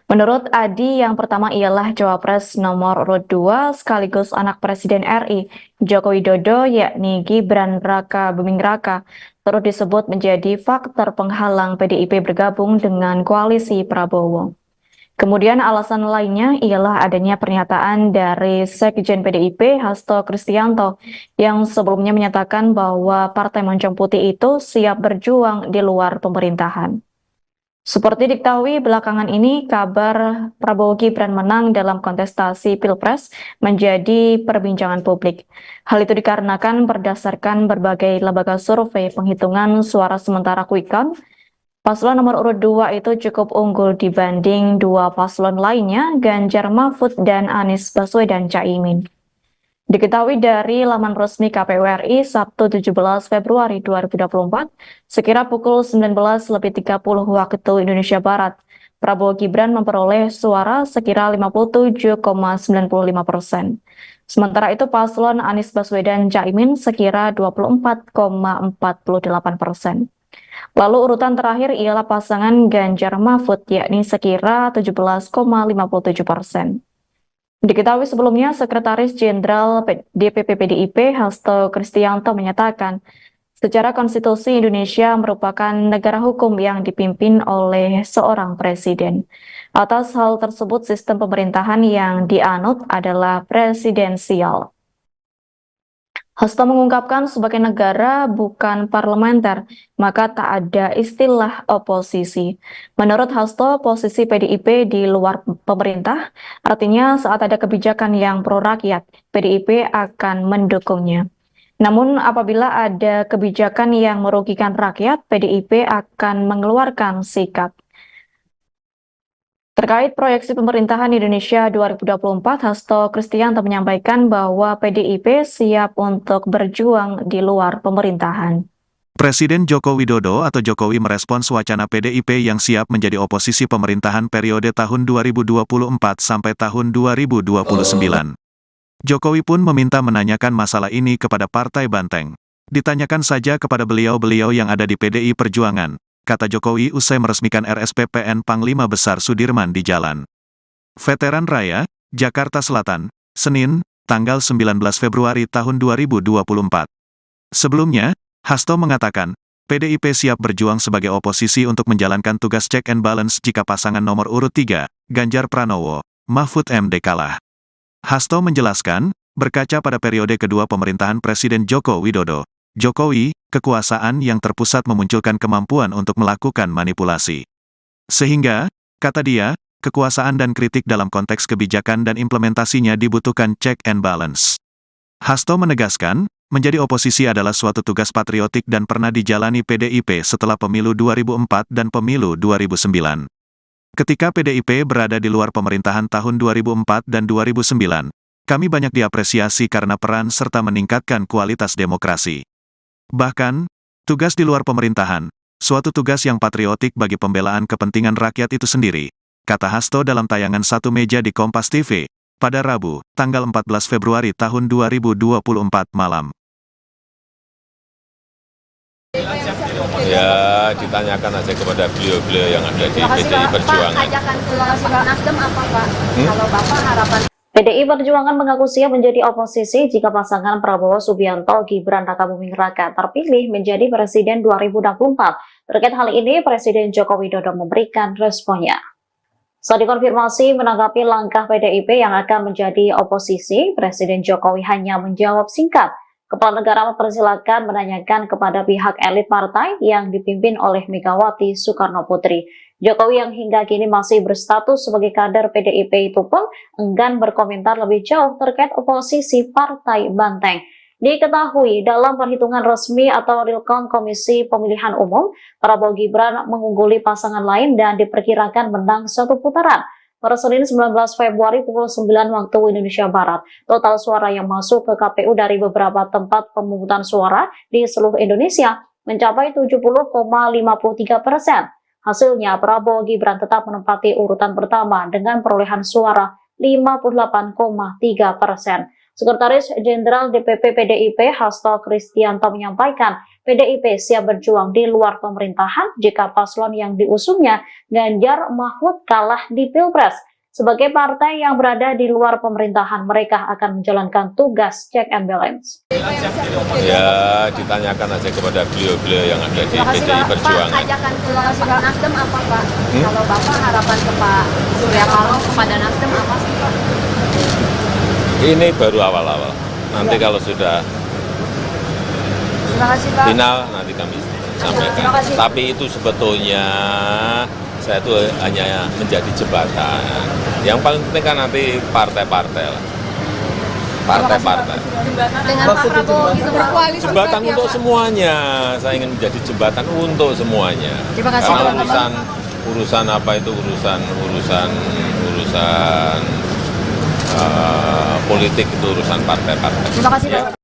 Menurut Adi, yang pertama ialah Cawapres nomor urut 2 sekaligus anak Presiden RI Joko Widodo yakni Gibran Rakabuming Raka turut disebut menjadi faktor penghalang PDIP bergabung dengan koalisi Prabowo. Kemudian alasan lainnya ialah adanya pernyataan dari Sekjen PDIP Hasto Kristianto yang sebelumnya menyatakan bahwa Partai Moncong Putih itu siap berjuang di luar pemerintahan. Seperti diketahui belakangan ini kabar Prabowo Gibran menang dalam kontestasi Pilpres menjadi perbincangan publik. Hal itu dikarenakan berdasarkan berbagai lembaga survei penghitungan suara sementara quick count, paslon nomor urut 2 itu cukup unggul dibanding dua paslon lainnya, Ganjar Mahfud dan Anies Baswedan Caimin. Diketahui dari laman resmi KPU RI Sabtu 17 Februari 2024, sekira pukul 19.30 waktu Indonesia Barat, Prabowo Gibran memperoleh suara sekira 57,95%. Sementara itu paslon Anies Baswedan Caimin sekira 24,48%. Lalu urutan terakhir ialah pasangan Ganjar Mahfud yakni sekira 17,57%. Diketahui sebelumnya Sekretaris Jenderal DPP PDIP Hasto Kristianto menyatakan secara konstitusi Indonesia merupakan negara hukum yang dipimpin oleh seorang presiden. Atas hal tersebut sistem pemerintahan yang dianut adalah presidensial. Hasto mengungkapkan sebagai negara bukan parlementer, maka tak ada istilah oposisi. Menurut Hasto, posisi PDIP di luar pemerintah, artinya saat ada kebijakan yang pro rakyat, PDIP akan mendukungnya. Namun apabila ada kebijakan yang merugikan rakyat, PDIP akan mengeluarkan sikap. Terkait proyeksi pemerintahan Indonesia 2024, Hasto Kristianto menyampaikan bahwa PDIP siap untuk berjuang di luar pemerintahan. Presiden Joko Widodo atau Jokowi merespons wacana PDIP yang siap menjadi oposisi pemerintahan periode tahun 2024 sampai tahun 2029. Jokowi pun meminta menanyakan masalah ini kepada Partai Banteng. Ditanyakan saja kepada beliau-beliau yang ada di PDI Perjuangan, kata Jokowi usai meresmikan RSPPN Panglima Besar Sudirman di Jalan Veteran Raya, Jakarta Selatan, Senin, tanggal 19 Februari tahun 2024. Sebelumnya, Hasto mengatakan, PDIP siap berjuang sebagai oposisi untuk menjalankan tugas check and balance jika pasangan nomor urut 3, Ganjar Pranowo, Mahfud MD kalah. Hasto menjelaskan, berkaca pada periode kedua pemerintahan Presiden Joko Widodo, Jokowi, kekuasaan yang terpusat memunculkan kemampuan untuk melakukan manipulasi. Sehingga, kata dia, kekuasaan dan kritik dalam konteks kebijakan dan implementasinya dibutuhkan check and balance. Hasto menegaskan, menjadi oposisi adalah suatu tugas patriotik dan pernah dijalani PDIP setelah pemilu 2004 dan pemilu 2009. Ketika PDIP berada di luar pemerintahan tahun 2004 dan 2009, kami banyak diapresiasi karena peran serta meningkatkan kualitas demokrasi. Bahkan, tugas di luar pemerintahan, suatu tugas yang patriotik bagi pembelaan kepentingan rakyat itu sendiri, kata Hasto dalam tayangan Satu Meja di Kompas TV, pada Rabu, tanggal 14 Februari tahun 2024 malam. Ya, ditanyakan aja kepada beliau-beliau yang ada di PDI Perjuangan. Pak, ajakan ke Nasdem apa Pak? Kalau Bapak harapan PDI Perjuangan mengaku siap menjadi oposisi jika pasangan Prabowo Subianto Gibran Rakabuming Raka terpilih menjadi Presiden 2024. Terkait hal ini, Presiden Joko Widodo memberikan responnya. Saat dikonfirmasi menanggapi langkah PDIP yang akan menjadi oposisi, Presiden Jokowi hanya menjawab singkat. Kepala negara mempersilakan menanyakan kepada pihak elit partai yang dipimpin oleh Megawati Soekarno Putri. Jokowi yang hingga kini masih berstatus sebagai kader PDIP itu pun enggan berkomentar lebih jauh terkait oposisi Partai Banteng. Diketahui dalam perhitungan resmi atau real count Komisi Pemilihan Umum, Prabowo Gibran mengungguli pasangan lain dan diperkirakan menang satu putaran. Pada Senin 19 Februari pukul 9 waktu Indonesia Barat, total suara yang masuk ke KPU dari beberapa tempat pemungutan suara di seluruh Indonesia mencapai 70,53%. Hasilnya, Prabowo Gibran tetap menempati urutan pertama dengan perolehan suara 58,3%. Sekretaris Jenderal DPP PDIP Hasto Kristianto menyampaikan, PDIP siap berjuang di luar pemerintahan jika paslon yang diusungnya Ganjar Mahfud kalah di Pilpres. Sebagai partai yang berada di luar pemerintahan, mereka akan menjalankan tugas check and balance. Ya, ditanyakan aja kepada beliau-beliau yang ada di PDI Perjuangan. Pak, ajakan ke Nasdem apa Pak? Kalau Bapak harapan ke Pak Surya Paloh kepada Nasdem apa sih Pak? Ini baru awal-awal. Nanti kalau sudah final, nanti kami sampaikan. Tapi itu sebetulnya saya itu hanya menjadi jembatan. Yang paling penting kan nanti partai-partai lah. Partai-partai. Dengan Pak Prabowo gitu berkoalisi. Jembatan untuk semuanya. Saya ingin menjadi jembatan untuk semuanya. Karena urusan apa itu urusan politik itu urusan partai-partai. Terima kasih Pak.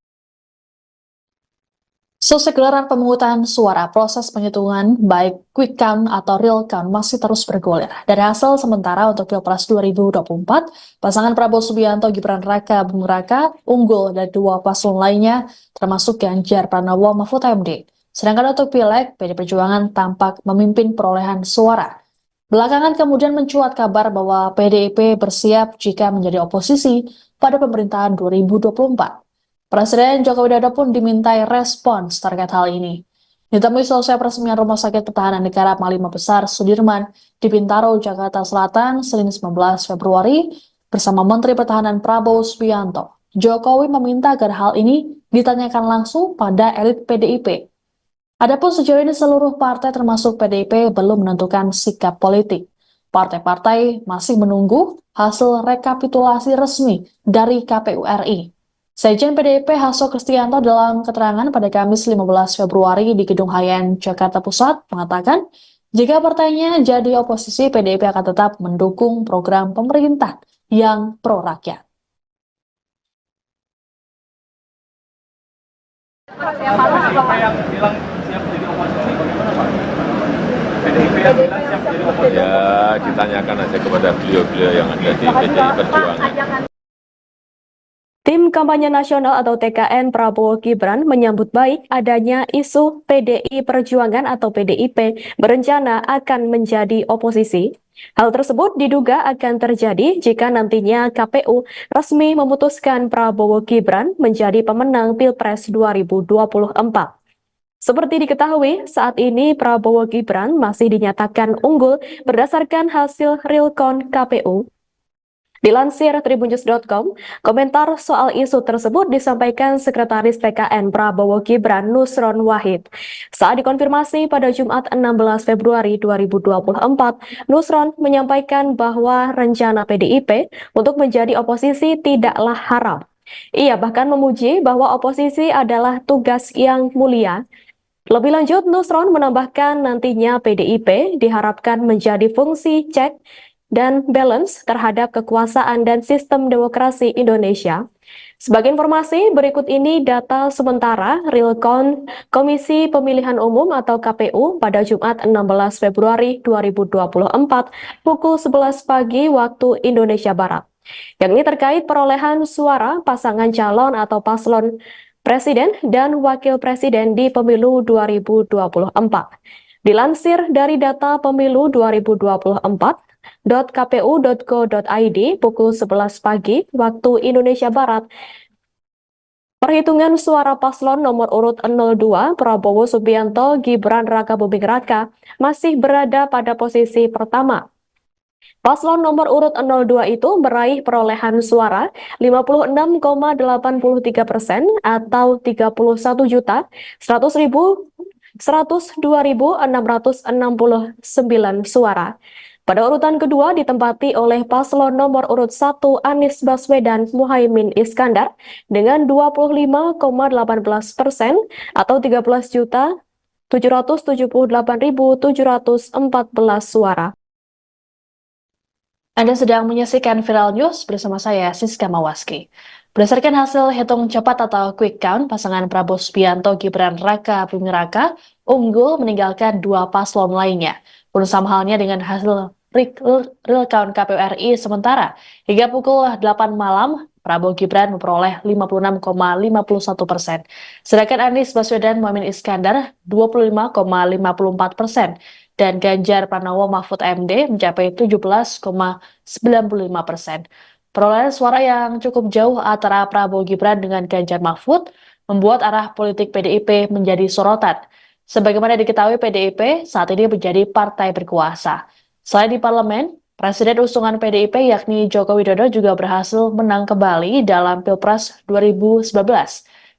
Selesai gelaran pemungutan suara, proses penghitungan baik quick count atau real count masih terus bergulir. Dari hasil sementara untuk Pilpres 2024, pasangan Prabowo Subianto Gibran Raka Buming Raka unggul dari dua paslon lainnya, termasuk Ganjar Pranowo Mahfud MD. Sedangkan untuk Pileg, PD Perjuangan tampak memimpin perolehan suara. Belakangan kemudian mencuat kabar bahwa PDIP bersiap jika menjadi oposisi pada pemerintahan 2024. Presiden Joko Widodo pun dimintai respons terkait hal ini. Ditemui selesai peresmian Rumah Sakit Pertahanan Negara Panglima Besar Sudirman di Bintaro, Jakarta Selatan, Senin 19 Februari, bersama Menteri Pertahanan Prabowo Subianto. Jokowi meminta agar hal ini ditanyakan langsung pada elit PDIP. Adapun sejauh ini seluruh partai termasuk PDIP belum menentukan sikap politik. Partai-partai masih menunggu hasil rekapitulasi resmi dari KPU RI. Sekjen PDIP Hasto Kristianto dalam keterangan pada Kamis 15 Februari di Gedung Hayan, Jakarta Pusat mengatakan, jika partainya jadi oposisi, PDIP akan tetap mendukung program pemerintah yang pro-rakyat. Siapa yang bilang siap jadi oposisi, bagaimana Pak? PDIP yang bilang siap jadi oposisi? Ya, ditanyakan aja kepada beliau-beliau yang ada di PDI Perjuangan. Tim Kampanye Nasional atau TKN Prabowo Gibran menyambut baik adanya isu PDI Perjuangan atau PDIP berencana akan menjadi oposisi. Hal tersebut diduga akan terjadi jika nantinya KPU resmi memutuskan Prabowo Gibran menjadi pemenang Pilpres 2024. Seperti diketahui, saat ini Prabowo Gibran masih dinyatakan unggul berdasarkan hasil realcon KPU. Dilansir tribunnews.com, komentar soal isu tersebut disampaikan Sekretaris TKN Prabowo Gibran Nusron Wahid. Saat dikonfirmasi pada Jumat 16 Februari 2024, Nusron menyampaikan bahwa rencana PDIP untuk menjadi oposisi tidaklah haram. Ia bahkan memuji bahwa oposisi adalah tugas yang mulia. Lebih lanjut, Nusron menambahkan nantinya PDIP diharapkan menjadi fungsi cek dan balance terhadap kekuasaan dan sistem demokrasi Indonesia. Sebagai informasi, berikut ini data sementara realcon Komisi Pemilihan Umum atau KPU pada Jumat 16 Februari 2024 pukul 11 pagi waktu Indonesia Barat. Yang ini terkait perolehan suara pasangan calon atau paslon Presiden dan Wakil Presiden di Pemilu 2024. Dilansir dari data Pemilu 2024.kpu.go.id pukul 11 pagi waktu Indonesia Barat, perhitungan suara paslon nomor urut 02 Prabowo Subianto Gibran Rakabuming Raka masih berada pada posisi pertama. Paslon nomor urut 02 itu meraih perolehan suara 56,83% atau 31.102.669 suara. Pada urutan kedua ditempati oleh paslon nomor urut 1 Anies Baswedan Muhaimin Iskandar dengan 25,18% atau 13.778.714 suara. Anda sedang menyaksikan Viral News bersama saya, Siska Mawaski. Berdasarkan hasil hitung cepat atau quick count, pasangan Prabowo Subianto Gibran Raka Buming Raka unggul meninggalkan dua paslon lainnya. Pun sama halnya dengan hasil real count KPU RI sementara. Hingga pukul 8 malam, Prabowo Gibran memperoleh 56,51%. Sedangkan Anies Baswedan Muhaimin Iskandar 25,54%. Dan Ganjar Pranowo Mahfud MD mencapai 17,95%. Perolehan suara yang cukup jauh antara Prabowo Gibran dengan Ganjar Mahfud membuat arah politik PDIP menjadi sorotan. Sebagaimana diketahui, PDIP saat ini menjadi partai berkuasa. Selain di parlemen, Presiden usungan PDIP yakni Joko Widodo juga berhasil menang kembali dalam Pilpres 2019.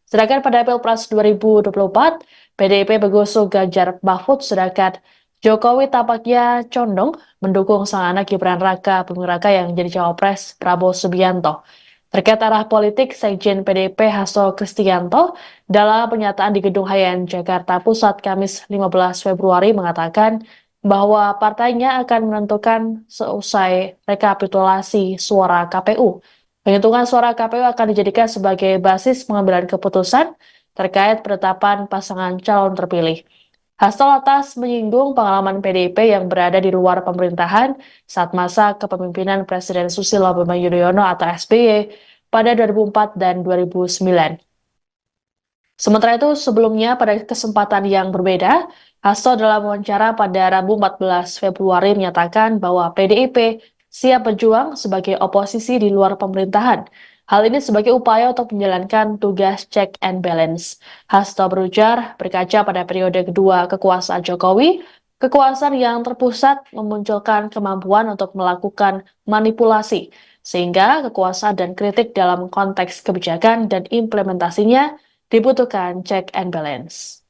Sedangkan pada Pilpres 2024, PDIP mengusung Ganjar Mahfud, sedangkan Jokowi tampaknya condong mendukung sang anak Gibran Raka Buming Raka yang jadi cawapres Prabowo Subianto. Terkait arah politik, Sekjen PDIP Hasto Kristianto dalam pernyataan di Gedung Hayan Jakarta Pusat Kamis 15 Februari mengatakan bahwa partainya akan menentukan seusai rekapitulasi suara KPU. Penghitungan suara KPU akan dijadikan sebagai basis pengambilan keputusan terkait penetapan pasangan calon terpilih. Hasto lantas menyinggung pengalaman PDIP yang berada di luar pemerintahan saat masa kepemimpinan Presiden Susilo Bambang Yudhoyono atau SBY pada 2004 dan 2009. Sementara itu, sebelumnya pada kesempatan yang berbeda, Hasto dalam wawancara pada Rabu 14 Februari menyatakan bahwa PDIP siap berjuang sebagai oposisi di luar pemerintahan. Hal ini sebagai upaya untuk menjalankan tugas check and balance. Hasto berujar, berkaca pada periode kedua kekuasaan Jokowi, kekuasaan yang terpusat memunculkan kemampuan untuk melakukan manipulasi, sehingga kekuasaan dan kritik dalam konteks kebijakan dan implementasinya dibutuhkan check and balance.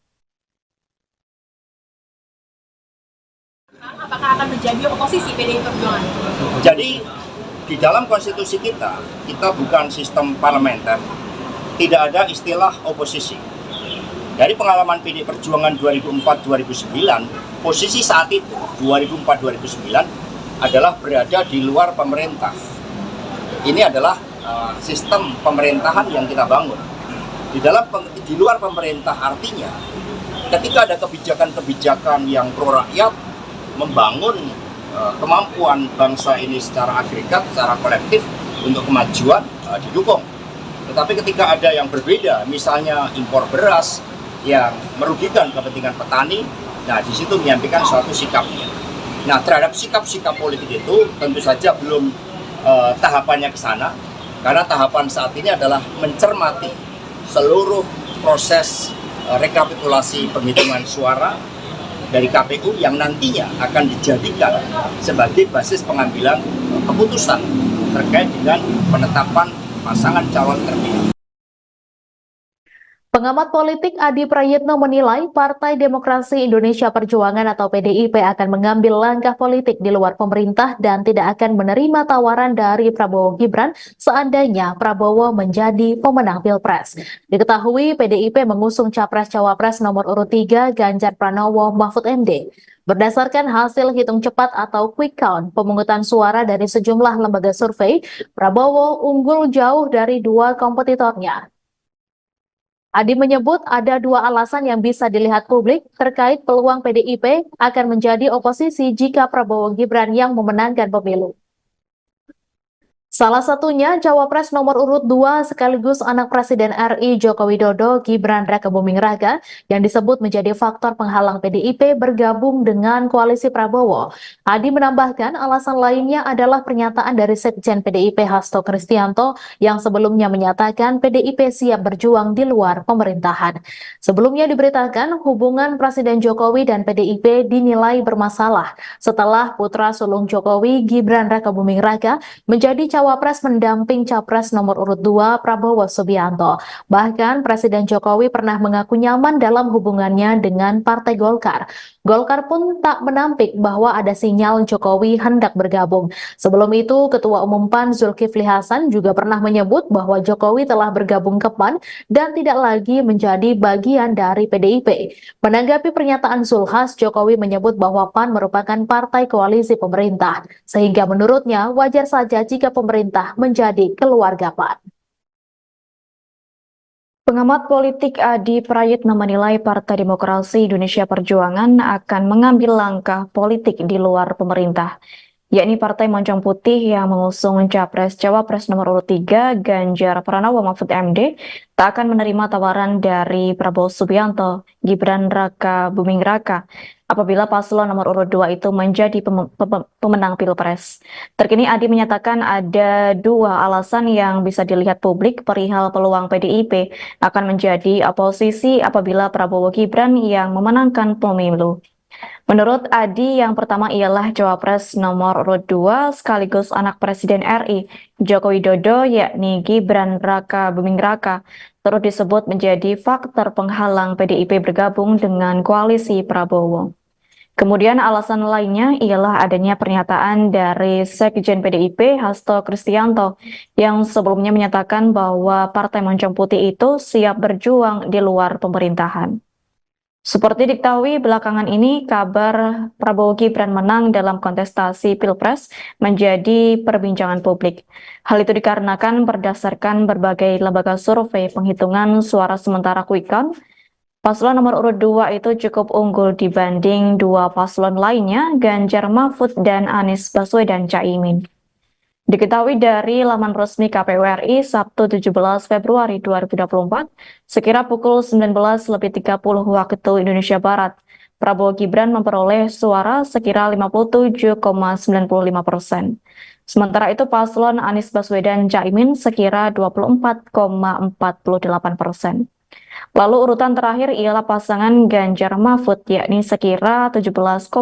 Apakah akan menjadi oposisi PDI Perjuangan? Jadi di dalam konstitusi kita bukan sistem parlementer, tidak ada istilah oposisi. Dari pengalaman PDI Perjuangan 2004-2009, posisi saat itu 2004-2009 adalah berada di luar pemerintah. Ini adalah sistem pemerintahan yang kita bangun. Di luar pemerintah artinya ketika ada kebijakan-kebijakan yang pro rakyat, membangun kemampuan bangsa ini secara agregat, secara kolektif untuk kemajuan didukung. Tetapi ketika ada yang berbeda, misalnya impor beras yang merugikan kepentingan petani, nah di situ menyampaikan suatu sikapnya. Nah terhadap sikap-sikap politik itu tentu saja belum tahapannya ke sana, karena tahapan saat ini adalah mencermati seluruh proses rekapitulasi penghitungan suara dari KPU yang nantinya akan dijadikan sebagai basis pengambilan keputusan terkait dengan penetapan pasangan calon terpilih. Pengamat politik Adi Prayitno menilai Partai Demokrasi Indonesia Perjuangan atau PDIP akan mengambil langkah politik di luar pemerintah dan tidak akan menerima tawaran dari Prabowo Gibran seandainya Prabowo menjadi pemenang Pilpres. Diketahui PDIP mengusung Capres-Cawapres nomor urut 3 Ganjar Pranowo Mahfud MD. Berdasarkan hasil hitung cepat atau quick count pemungutan suara dari sejumlah lembaga survei, Prabowo unggul jauh dari dua kompetitornya. Adi menyebut ada dua alasan yang bisa dilihat publik terkait peluang PDIP akan menjadi oposisi jika Prabowo Gibran yang memenangkan pemilu. Salah satunya Cawapres nomor urut 2 sekaligus anak Presiden RI Joko Widodo Gibran Rakabuming Raka yang disebut menjadi faktor penghalang PDIP bergabung dengan koalisi Prabowo. Adi menambahkan alasan lainnya adalah pernyataan dari Sekjen PDIP Hasto Kristianto yang sebelumnya menyatakan PDIP siap berjuang di luar pemerintahan. Sebelumnya diberitakan hubungan Presiden Jokowi dan PDIP dinilai bermasalah setelah putra sulung Jokowi Gibran Rakabuming Raka menjadi Cawapres mendamping Capres nomor urut 2 Prabowo Subianto. Bahkan Presiden Jokowi pernah mengaku nyaman dalam hubungannya dengan Partai Golkar. Golkar pun tak menampik bahwa ada sinyal Jokowi hendak bergabung. Sebelum itu, Ketua Umum PAN Zulkifli Hasan juga pernah menyebut bahwa Jokowi telah bergabung ke PAN dan tidak lagi menjadi bagian dari PDIP. Menanggapi pernyataan Zulhas, Jokowi menyebut bahwa PAN merupakan partai koalisi pemerintah, sehingga menurutnya wajar saja jika pemerintah menjadi keluarga PAN. Pengamat politik Adi Prayitno menilai Partai Demokrasi Indonesia Perjuangan akan mengambil langkah politik di luar pemerintah, yakni Partai Moncong Putih yang mengusung Capres-Cawapres nomor urut 3 Ganjar Pranowo Mahfud MD tak akan menerima tawaran dari Prabowo Subianto, Gibran Rakabuming Raka apabila paslon nomor urut 2 itu menjadi pemenang Pilpres. Terkini Adi menyatakan ada dua alasan yang bisa dilihat publik perihal peluang PDIP akan menjadi oposisi apabila Prabowo Gibran yang memenangkan pemilu. Menurut Adi, yang pertama ialah Cawapres nomor urut 2 sekaligus anak Presiden RI Joko Widodo yakni Gibran Rakabuming Raka turut disebut menjadi faktor penghalang PDIP bergabung dengan koalisi Prabowo. Kemudian alasan lainnya ialah adanya pernyataan dari Sekjen PDIP Hasto Kristianto yang sebelumnya menyatakan bahwa Partai Moncong Putih itu siap berjuang di luar pemerintahan. Seperti diketahui belakangan ini kabar Prabowo Gibran menang dalam kontestasi Pilpres menjadi perbincangan publik. Hal itu dikarenakan berdasarkan berbagai lembaga survei penghitungan suara sementara quick count, paslon nomor urut 2 itu cukup unggul dibanding dua paslon lainnya, Ganjar Mahfud dan Anies Baswedan Caimin. Diketahui dari laman resmi KPU RI Sabtu 17 Februari 2024, sekira pukul 19.30 waktu Indonesia Barat, Prabowo Gibran memperoleh suara sekira 57,95%. Sementara itu paslon Anies Baswedan Caimin sekira 24,48%. Lalu urutan terakhir ialah pasangan Ganjar Mahfud yakni sekira 17,57%.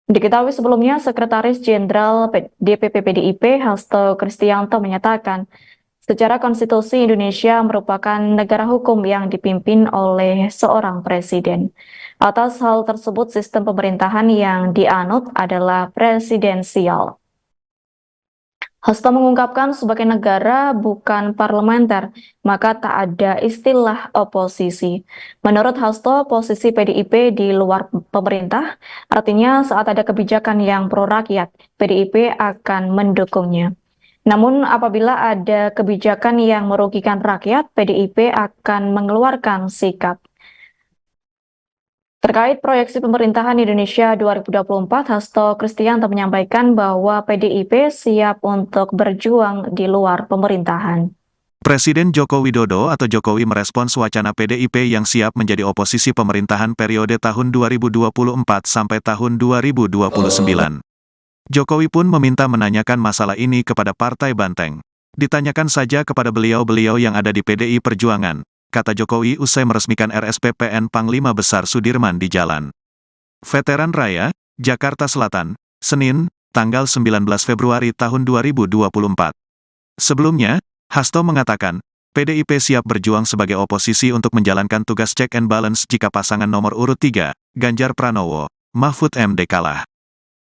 Diketahui sebelumnya Sekretaris Jenderal DPP PDIP Hasto Kristianto menyatakan, secara konstitusi Indonesia merupakan negara hukum yang dipimpin oleh seorang presiden. Atas hal tersebut sistem pemerintahan yang dianut adalah presidensial. Hasto mengungkapkan sebagai negara bukan parlementer, maka tak ada istilah oposisi. Menurut Hasto, posisi PDIP di luar pemerintah, artinya saat ada kebijakan yang pro rakyat, PDIP akan mendukungnya. Namun apabila ada kebijakan yang merugikan rakyat, PDIP akan mengeluarkan sikap. Terkait proyeksi pemerintahan Indonesia 2024, Hasto Kristianto menyampaikan bahwa PDIP siap untuk berjuang di luar pemerintahan. Presiden Joko Widodo atau Jokowi merespons wacana PDIP yang siap menjadi oposisi pemerintahan periode tahun 2024 sampai tahun 2029. Jokowi pun meminta menanyakan masalah ini kepada Partai Banteng. Ditanyakan saja kepada beliau-beliau yang ada di PDI Perjuangan. kata Jokowi usai meresmikan RSPPN Panglima Besar Sudirman di Jalan Veteran Raya, Jakarta Selatan, Senin, tanggal 19 Februari tahun 2024. Sebelumnya, Hasto mengatakan, PDIP siap berjuang sebagai oposisi untuk menjalankan tugas check and balance jika pasangan nomor urut 3, Ganjar Pranowo, Mahfud MD kalah.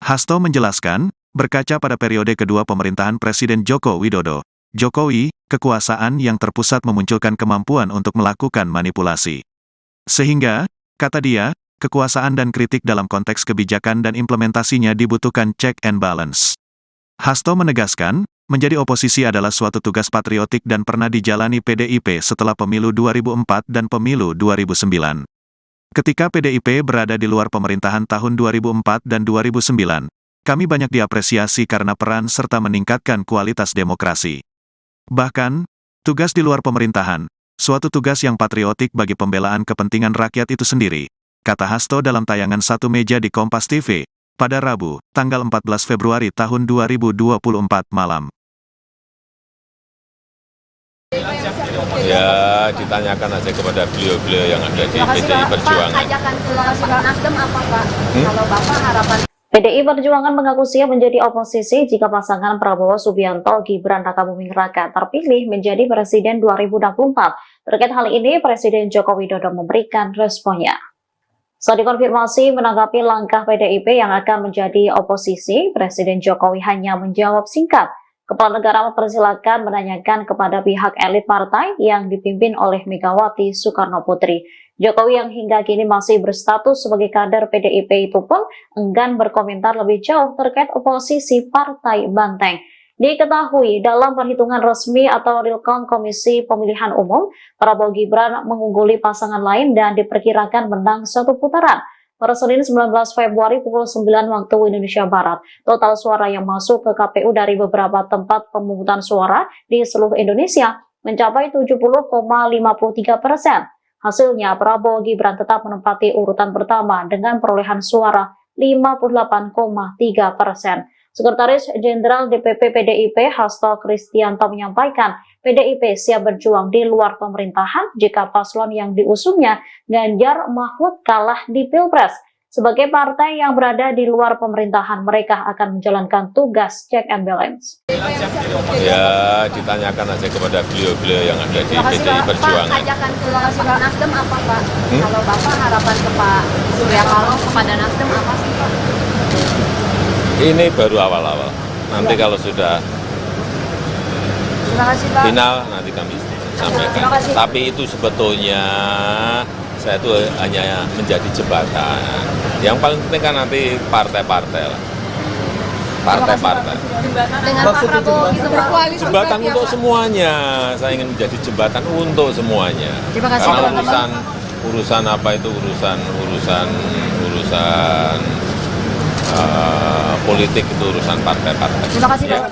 Hasto menjelaskan, berkaca pada periode kedua pemerintahan Presiden Joko Widodo, Jokowi, kekuasaan yang terpusat memunculkan kemampuan untuk melakukan manipulasi. Sehingga, kata dia, kekuasaan dan kritik dalam konteks kebijakan dan implementasinya dibutuhkan check and balance. Hasto menegaskan, menjadi oposisi adalah suatu tugas patriotik dan pernah dijalani PDIP setelah pemilu 2004 dan pemilu 2009. Ketika PDIP berada di luar pemerintahan tahun 2004 dan 2009, kami banyak diapresiasi karena peran serta meningkatkan kualitas demokrasi. Bahkan, tugas di luar pemerintahan, suatu tugas yang patriotik bagi pembelaan kepentingan rakyat itu sendiri, kata Hasto dalam tayangan Satu Meja di Kompas TV, pada Rabu, tanggal 14 Februari tahun 2024 malam. Ya, ditanyakan aja kepada beliau-beliau yang ada di PDI Perjuangan. Pak, ajakan ke Nasdem apa Pak? Kalau Bapak harapan PDI Perjuangan mengaku siap menjadi oposisi jika pasangan Prabowo Subianto Gibran Rakabuming Raka terpilih menjadi Presiden 2024. Terkait hal ini, Presiden Joko Widodo memberikan responnya. Saat dikonfirmasi menanggapi langkah PDIP yang akan menjadi oposisi, Presiden Jokowi hanya menjawab singkat. Kepala negara mempersilahkan menanyakan kepada pihak elit partai yang dipimpin oleh Megawati Soekarno Putri. Jokowi yang hingga kini masih berstatus sebagai kader PDIP itu pun enggan berkomentar lebih jauh terkait oposisi Partai Banteng. Diketahui dalam perhitungan resmi atau real count Komisi Pemilihan Umum, Prabowo Gibran mengungguli pasangan lain dan diperkirakan menang satu putaran. Pada Senin 19 Februari pukul 9 waktu Indonesia Barat, total suara yang masuk ke KPU dari beberapa tempat pemungutan suara di seluruh Indonesia mencapai 70,53%. Hasilnya, Prabowo Gibran tetap menempati urutan pertama dengan perolehan suara 58,3%. Sekretaris Jenderal DPP PDIP Hasto Kristianto menyampaikan, PDIP siap berjuang di luar pemerintahan jika paslon yang diusungnya Ganjar Mahfud kalah di Pilpres. Sebagai partai yang berada di luar pemerintahan, mereka akan menjalankan tugas check and balance. Ya, ditanyakan aja kepada beliau-beliau yang ada di PDI Perjuangan. Pak, ajakan ke Nasdem apa Pak? Kalau Bapak harapan ke Pak Surya Paloh kepada Nasdem apa sih Pak? Ini baru awal-awal. Nanti kalau sudah final, nanti kami sampaikan. Tapi itu sebetulnya saya itu hanya menjadi jembatan. Yang paling penting kan nanti partai-partai lah. Partai-partai. Dengan Pak Prabowo itu berkoalisi. Jembatan untuk semuanya. Saya ingin menjadi jembatan untuk semuanya. Karena urusan apa itu urusan politik itu urusan partai-partai. Terima kasih Pak.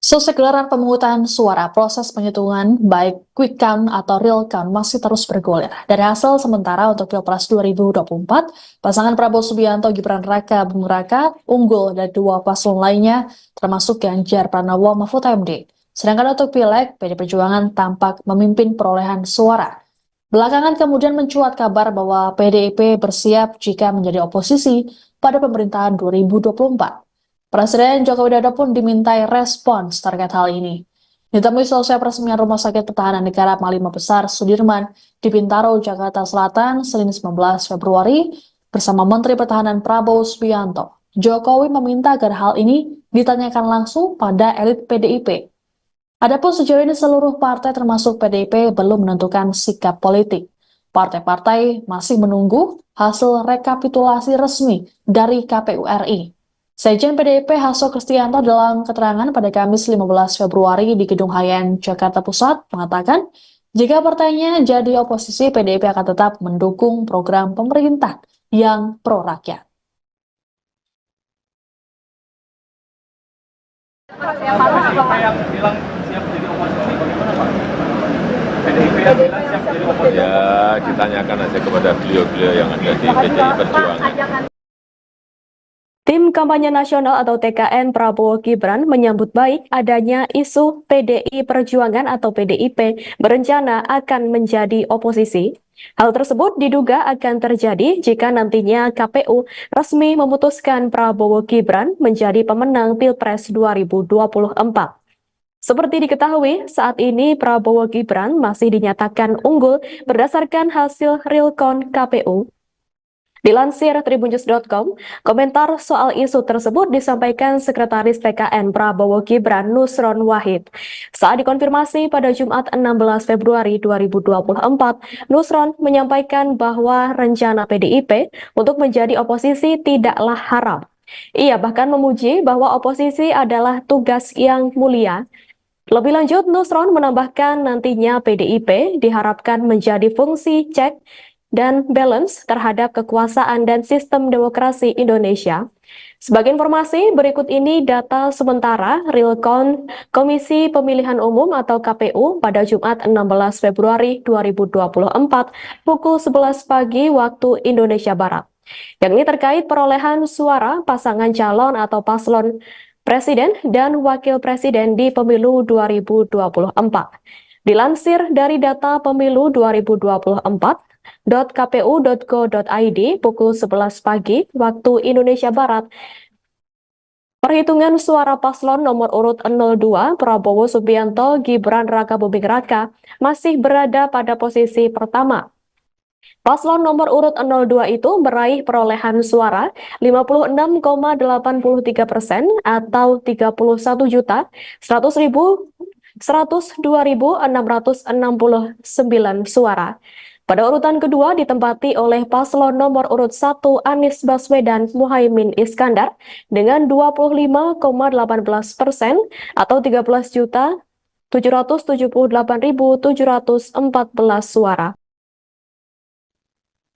Selesai gelaran pemungutan suara, proses penghitungan baik quick count atau real count masih terus bergulir. Dari hasil sementara untuk Pilpres 2024, pasangan Prabowo Subianto Gibran Raka Buming Raka unggul dari dua paslon lainnya, termasuk Ganjar Pranowo Mahfud MD. Sedangkan untuk Pileg, PDI Perjuangan tampak memimpin perolehan suara. Belakangan kemudian mencuat kabar bahwa PDIP bersiap jika menjadi oposisi pada pemerintahan 2024. Presiden Joko Widodo pun dimintai respons terkait hal ini. Ditemui selesai peresmian Rumah Sakit Pertahanan Negara Panglima Besar Sudirman di Bintaro, Jakarta Selatan, Senin 19 Februari, bersama Menteri Pertahanan Prabowo Subianto. Jokowi meminta agar hal ini ditanyakan langsung pada elit PDIP. Adapun sejauh ini seluruh partai termasuk PDIP belum menentukan sikap politik. Partai-partai masih menunggu hasil rekapitulasi resmi dari KPU RI. Sekjen PDIP Hasto Kristianto dalam keterangan pada Kamis 15 Februari di Gedung Hayan, Jakarta Pusat mengatakan, jika partainya jadi oposisi, PDIP akan tetap mendukung program pemerintah yang pro-rakyat. Siapa yang bilang siap jadi oposisi, bagaimana Pak? PDIP yang bilang siap jadi oposisi? Ya, ditanyakan aja kepada beliau-beliau yang ada di PDI Perjuangan. Tim Kampanye Nasional atau TKN Prabowo Gibran menyambut baik adanya isu PDI Perjuangan atau PDIP berencana akan menjadi oposisi. Hal tersebut diduga akan terjadi jika nantinya KPU resmi memutuskan Prabowo Gibran menjadi pemenang Pilpres 2024. Seperti diketahui, saat ini Prabowo Gibran masih dinyatakan unggul berdasarkan hasil realcount KPU. Dilansir tribunnews.com, komentar soal isu tersebut disampaikan Sekretaris TKN Prabowo Gibran Nusron Wahid. Saat dikonfirmasi pada Jumat 16 Februari 2024, Nusron menyampaikan bahwa rencana PDIP untuk menjadi oposisi tidaklah haram. Ia bahkan memuji bahwa oposisi adalah tugas yang mulia. Lebih lanjut, Nusron menambahkan nantinya PDIP diharapkan menjadi fungsi cek dan balance terhadap kekuasaan dan sistem demokrasi Indonesia. Sebagai informasi, berikut ini data sementara realcount Komisi Pemilihan Umum atau KPU pada Jumat 16 Februari 2024 pukul 11 pagi waktu Indonesia Barat. Yang ini terkait perolehan suara pasangan calon atau paslon Presiden dan Wakil Presiden di Pemilu 2024. Dilansir dari data Pemilu 2024.kpu.go.id pukul 11 pagi waktu Indonesia Barat, perhitungan suara paslon nomor urut 02 Prabowo Subianto Gibran Rakabuming Raka masih berada pada posisi pertama. Paslon nomor urut 02 itu meraih perolehan suara 56,83% atau 31.102.669 suara. Pada urutan kedua ditempati oleh paslon nomor urut 1 Anies Baswedan Muhaimin Iskandar dengan 25,18% atau 13.778.714 suara.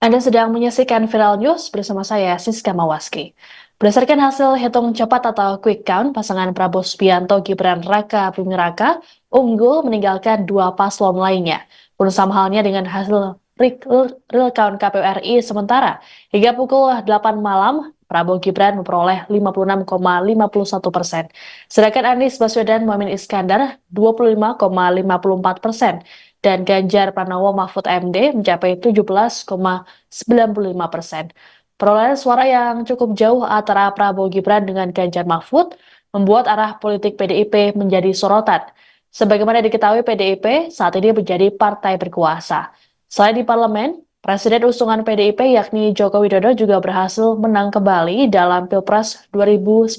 Anda sedang menyaksikan Viral News bersama saya, Siska Mawaski. Berdasarkan hasil hitung cepat atau quick count, pasangan Prabowo Subianto Gibran Raka Buming Raka unggul meninggalkan dua paslon lainnya. Pun sama halnya dengan hasil real count KPU RI sementara. Hingga pukul 8 malam, Prabowo Gibran memperoleh 56,51%. Sedangkan Anies Baswedan Muhaimin Iskandar 25,54%. Dan Ganjar Pranowo Mahfud MD mencapai 17,95%. Perolehan suara yang cukup jauh antara Prabowo Gibran dengan Ganjar Mahfud membuat arah politik PDIP menjadi sorotan. Sebagaimana diketahui, PDIP saat ini menjadi partai berkuasa. Selain di parlemen, Presiden usungan PDIP yakni Joko Widodo juga berhasil menang kembali dalam Pilpres 2019.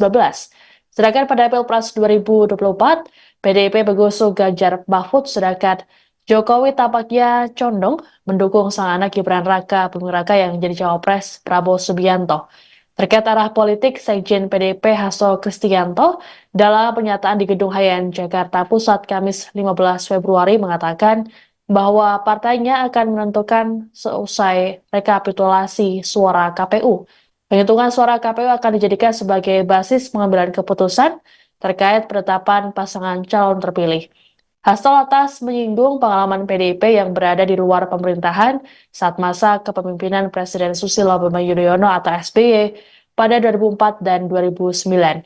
Sedangkan pada Pilpres 2024, PDIP mengusung Ganjar Mahfud, sedangkan Jokowi tampaknya condong mendukung sang anak Gibran Raka Buming Raka yang menjadi cawapres Prabowo Subianto. Terkait arah politik, Sekjen PDIP Hasto Kristianto dalam pernyataan di Gedung Hayan Jakarta Pusat Kamis 15 Februari mengatakan bahwa partainya akan menentukan seusai rekapitulasi suara KPU. Penghitungan suara KPU akan dijadikan sebagai basis pengambilan keputusan terkait penetapan pasangan calon terpilih. Hasto lantas menyinggung pengalaman PDIP yang berada di luar pemerintahan saat masa kepemimpinan Presiden Susilo Bambang Yudhoyono atau SBY pada 2004 dan 2009.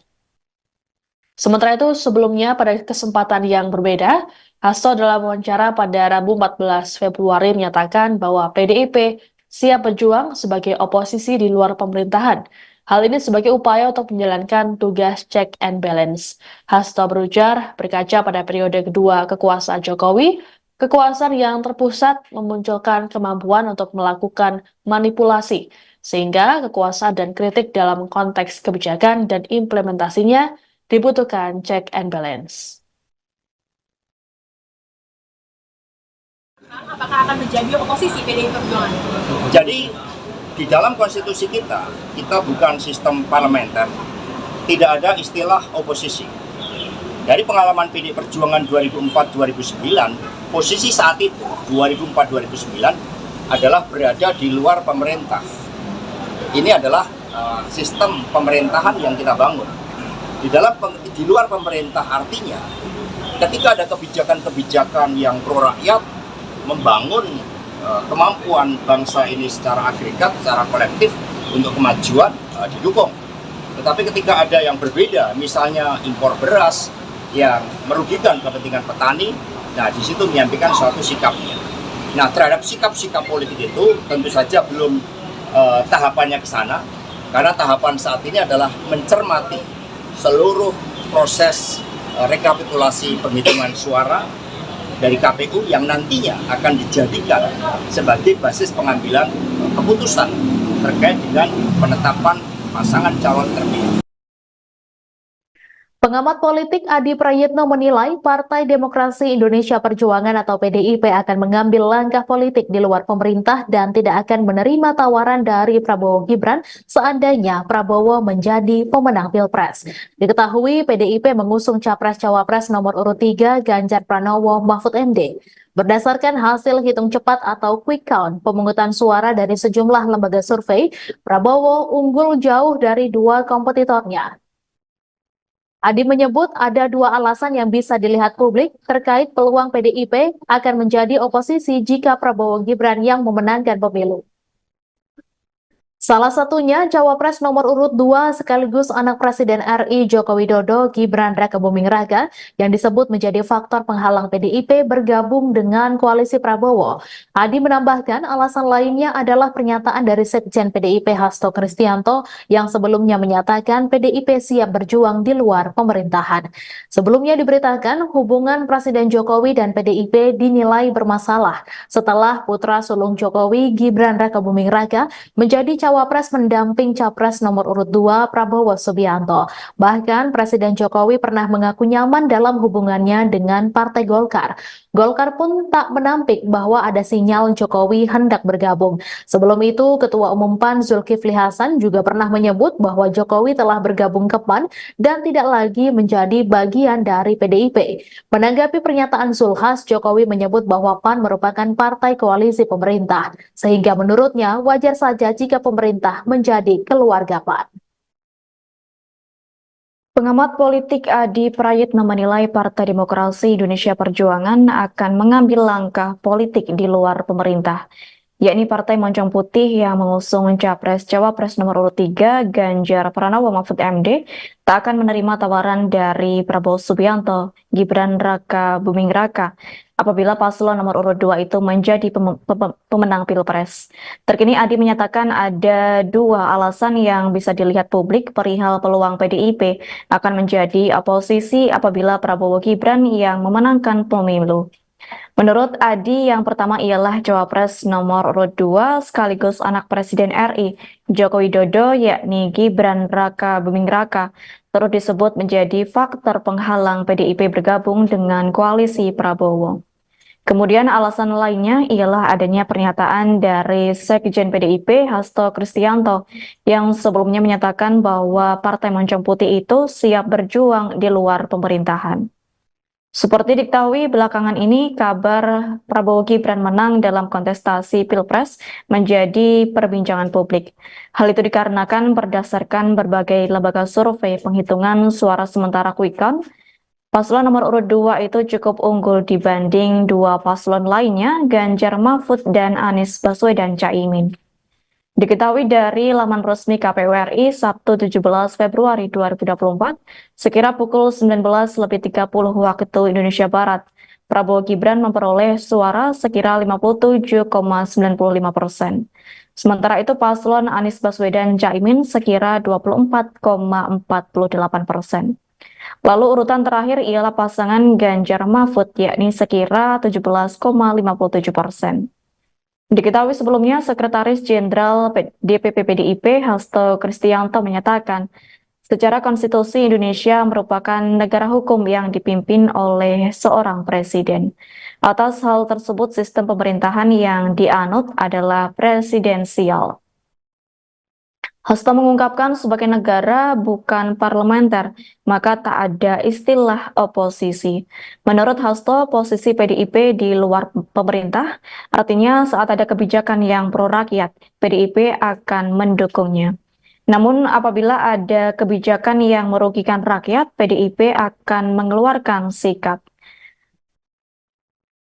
Sementara itu, sebelumnya pada kesempatan yang berbeda, Hasto dalam wawancara pada Rabu 14 Februari menyatakan bahwa PDIP siap berjuang sebagai oposisi di luar pemerintahan. Hal ini sebagai upaya untuk menjalankan tugas check and balance. Hasto berujar, berkaca pada periode kedua kekuasaan Jokowi, kekuasaan yang terpusat memunculkan kemampuan untuk melakukan manipulasi, sehingga kekuasaan dan kritik dalam konteks kebijakan dan implementasinya dibutuhkan check and balance. Apakah akan menjadi oposisi PDI Perjuangan? Jadi, di dalam konstitusi kita bukan sistem parlementer, tidak ada istilah oposisi. Dari pengalaman PDI Perjuangan 2004-2009, posisi saat itu, 2004-2009, adalah berada di luar pemerintah. Ini adalah sistem pemerintahan yang kita bangun. Di luar pemerintah artinya, ketika ada kebijakan-kebijakan yang pro rakyat, membangun kemampuan bangsa ini secara agregat, secara kolektif untuk kemajuan didukung. Tetapi ketika ada yang berbeda, misalnya impor beras yang merugikan kepentingan petani, nah di situ menyampaikan suatu sikapnya. Nah, terhadap sikap-sikap politik itu tentu saja belum tahapannya ke sana, karena tahapan saat ini adalah mencermati seluruh proses rekapitulasi penghitungan suara dari KPU yang nantinya akan dijadikan sebagai basis pengambilan keputusan terkait dengan penetapan pasangan calon terpilih. Pengamat politik Adi Prayitno menilai Partai Demokrasi Indonesia Perjuangan atau PDIP akan mengambil langkah politik di luar pemerintah dan tidak akan menerima tawaran dari Prabowo Gibran seandainya Prabowo menjadi pemenang Pilpres. Diketahui PDIP mengusung Capres-Cawapres nomor urut 3 Ganjar Pranowo Mahfud MD. Berdasarkan hasil hitung cepat atau quick count pemungutan suara dari sejumlah lembaga survei, Prabowo unggul jauh dari dua kompetitornya. Adi menyebut ada dua alasan yang bisa dilihat publik terkait peluang PDIP akan menjadi oposisi jika Prabowo Gibran yang memenangkan pemilu. Salah satunya Cawapres nomor urut 2 sekaligus anak Presiden RI Joko Widodo Gibran Rakabuming Raka yang disebut menjadi faktor penghalang PDIP bergabung dengan koalisi Prabowo. Adi menambahkan alasan lainnya adalah pernyataan dari Sekjen PDIP Hasto Kristianto yang sebelumnya menyatakan PDIP siap berjuang di luar pemerintahan. Sebelumnya diberitakan hubungan Presiden Jokowi dan PDIP dinilai bermasalah setelah putra sulung Jokowi Gibran Rakabuming Raka menjadi Cawapres mendamping Capres nomor urut 2 Prabowo Subianto. Bahkan Presiden Jokowi pernah mengaku nyaman dalam hubungannya dengan Partai Golkar. Golkar pun tak menampik bahwa ada sinyal Jokowi hendak bergabung. Sebelum itu, Ketua Umum PAN Zulkifli Hasan juga pernah menyebut bahwa Jokowi telah bergabung ke PAN dan tidak lagi menjadi bagian dari PDIP. Menanggapi pernyataan Zulhas, Jokowi menyebut bahwa PAN merupakan partai koalisi pemerintah, sehingga menurutnya wajar saja jika pemerintah menjadi keluarga PAN. Pengamat politik Adi Prayitno menilai Partai Demokrasi Indonesia Perjuangan akan mengambil langkah politik di luar pemerintah, yakni Partai Moncong Putih yang mengusung Capres-Cawapres nomor urut 3 Ganjar Pranowo Mahfud MD tak akan menerima tawaran dari Prabowo Subianto, Gibran Rakabuming Raka apabila paslon nomor urut 2 itu menjadi pemenang Pilpres. Terkini Adi menyatakan ada dua alasan yang bisa dilihat publik perihal peluang PDIP akan menjadi oposisi apabila Prabowo Gibran yang memenangkan pemilu. Menurut Adi, yang pertama ialah Cawapres nomor urut 2 sekaligus anak Presiden RI Joko Widodo yakni Gibran Rakabuming Raka turut disebut menjadi faktor penghalang PDIP bergabung dengan koalisi Prabowo. Kemudian alasan lainnya ialah adanya pernyataan dari Sekjen PDIP Hasto Kristianto yang sebelumnya menyatakan bahwa Partai Moncong Putih itu siap berjuang di luar pemerintahan. Seperti diketahui belakangan ini kabar Prabowo Gibran menang dalam kontestasi Pilpres menjadi perbincangan publik. Hal itu dikarenakan berdasarkan berbagai lembaga survei penghitungan suara sementara quick count, paslon nomor urut 2 itu cukup unggul dibanding dua paslon lainnya, Ganjar Mahfud dan Anies Baswedan Caimin. Diketahui dari laman resmi KPU RI Sabtu 17 Februari 2024, sekira pukul 19.30 waktu Indonesia Barat, Prabowo Gibran memperoleh suara sekira 57,95%. Sementara itu paslon Anies Baswedan Caimin sekira 24,48%. Lalu urutan terakhir ialah pasangan Ganjar Mahfud yakni sekira 17,57%. Diketahui sebelumnya Sekretaris Jenderal DPP PDIP Hasto Kristianto menyatakan secara konstitusi Indonesia merupakan negara hukum yang dipimpin oleh seorang presiden. Atas hal tersebut sistem pemerintahan yang dianut adalah presidensial. Hasto mengungkapkan sebagai negara bukan parlementer, maka tak ada istilah oposisi. Menurut Hasto, posisi PDIP di luar pemerintah, artinya saat ada kebijakan yang pro rakyat, PDIP akan mendukungnya. Namun apabila ada kebijakan yang merugikan rakyat, PDIP akan mengeluarkan sikap.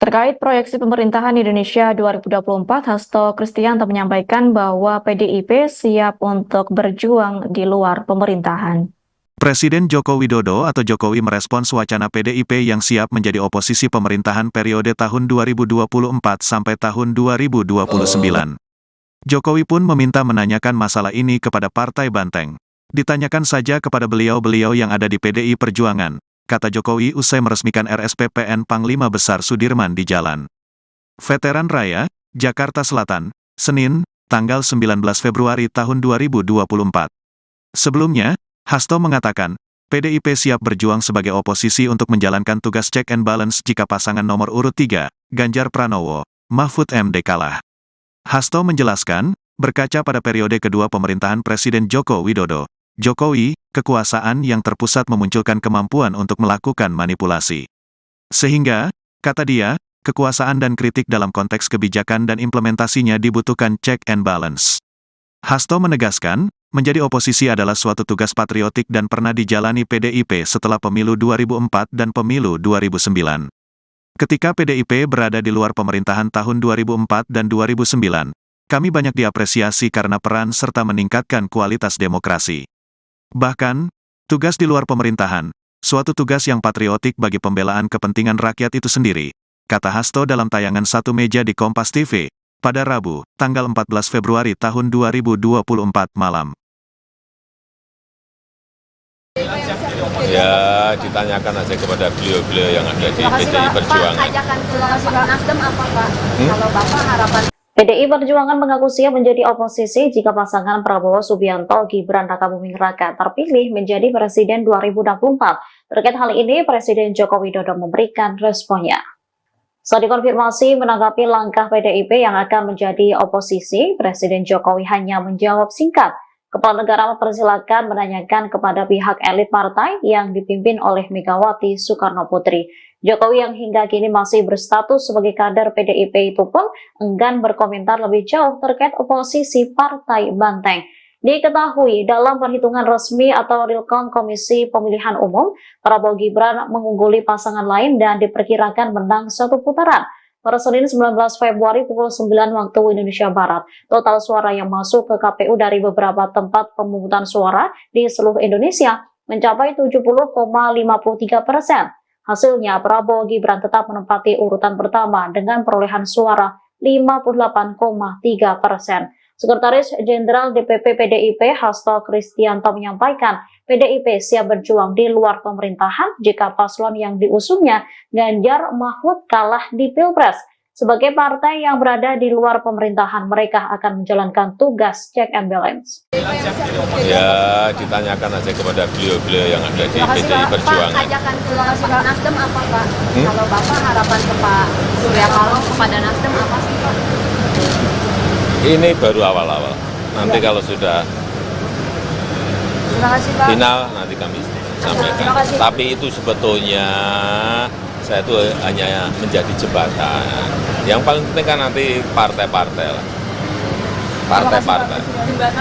Terkait proyeksi pemerintahan Indonesia 2024, Hasto Kristianto menyampaikan bahwa PDIP siap untuk berjuang di luar pemerintahan. Presiden Joko Widodo atau Jokowi merespons wacana PDIP yang siap menjadi oposisi pemerintahan periode tahun 2024 sampai tahun 2029. Jokowi pun meminta menanyakan masalah ini kepada Partai Banteng. Ditanyakan saja kepada beliau-beliau yang ada di PDI Perjuangan, kata Jokowi usai meresmikan RSPPN Panglima Besar Sudirman di Jalan Veteran Raya, Jakarta Selatan, Senin, tanggal 19 Februari tahun 2024. Sebelumnya, Hasto mengatakan, PDIP siap berjuang sebagai oposisi untuk menjalankan tugas check and balance jika pasangan nomor urut 3, Ganjar Pranowo, Mahfud MD kalah. Hasto menjelaskan, berkaca pada periode kedua pemerintahan Presiden Joko Widodo, Jokowi, kekuasaan yang terpusat memunculkan kemampuan untuk melakukan manipulasi. Sehingga, kata dia, kekuasaan dan kritik dalam konteks kebijakan dan implementasinya dibutuhkan check and balance. Hasto menegaskan, menjadi oposisi adalah suatu tugas patriotik dan pernah dijalani PDIP setelah pemilu 2004 dan pemilu 2009. Ketika PDIP berada di luar pemerintahan tahun 2004 dan 2009, kami banyak diapresiasi karena peran serta meningkatkan kualitas demokrasi. Bahkan, tugas di luar pemerintahan, suatu tugas yang patriotik bagi pembelaan kepentingan rakyat itu sendiri, kata Hasto dalam tayangan Satu Meja di Kompas TV, pada Rabu, tanggal 14 Februari tahun 2024 malam. Ya, ditanyakan aja kepada beliau-beliau yang ada di PDI Perjuangan. Pak, ajakan ke Nasdem apa Pak? Kalau Bapak harapan PDI Perjuangan mengaku siap menjadi oposisi jika pasangan Prabowo Subianto Gibran Rakabuming Raka terpilih menjadi Presiden 2024. Terkait hal ini, Presiden Joko Widodo memberikan responnya. Saat dikonfirmasi menanggapi langkah PDIP yang akan menjadi oposisi, Presiden Jokowi hanya menjawab singkat. Kepala negara mempersilahkan menanyakan kepada pihak elit partai yang dipimpin oleh Megawati Soekarno Putri. Jokowi yang hingga kini masih berstatus sebagai kader PDIP itu pun enggan berkomentar lebih jauh terkait oposisi Partai Banteng. Diketahui dalam perhitungan resmi atau real count Komisi Pemilihan Umum, Prabowo Gibran mengungguli pasangan lain dan diperkirakan menang satu putaran. Pada Senin 19 Februari pukul 9 waktu Indonesia Barat, total suara yang masuk ke KPU dari beberapa tempat pemungutan suara di seluruh Indonesia mencapai 70,53%. Hasilnya, Prabowo Gibran tetap menempati urutan pertama dengan perolehan suara 58,3%. Sekretaris Jenderal DPP PDIP Hasto Kristianto menyampaikan, PDIP siap berjuang di luar pemerintahan jika paslon yang diusungnya Ganjar Mahfud kalah di Pilpres. Sebagai partai yang berada di luar pemerintahan, mereka akan menjalankan tugas check and balance. Ya, ditanyakan aja kepada beliau-beliau yang ada di PDI Perjuangan. Pak, ajakan ke Nasdem apa Pak? Kalau Bapak harapan ke Pak Surya Paloh kepada Nasdem apa sih Pak? Ini baru awal-awal. Nanti kalau sudah final, nanti kami sampaikan. Tapi itu sebetulnya saya itu hanya menjadi jembatan. Yang paling penting kan nanti partai-partai lah. Partai-partai.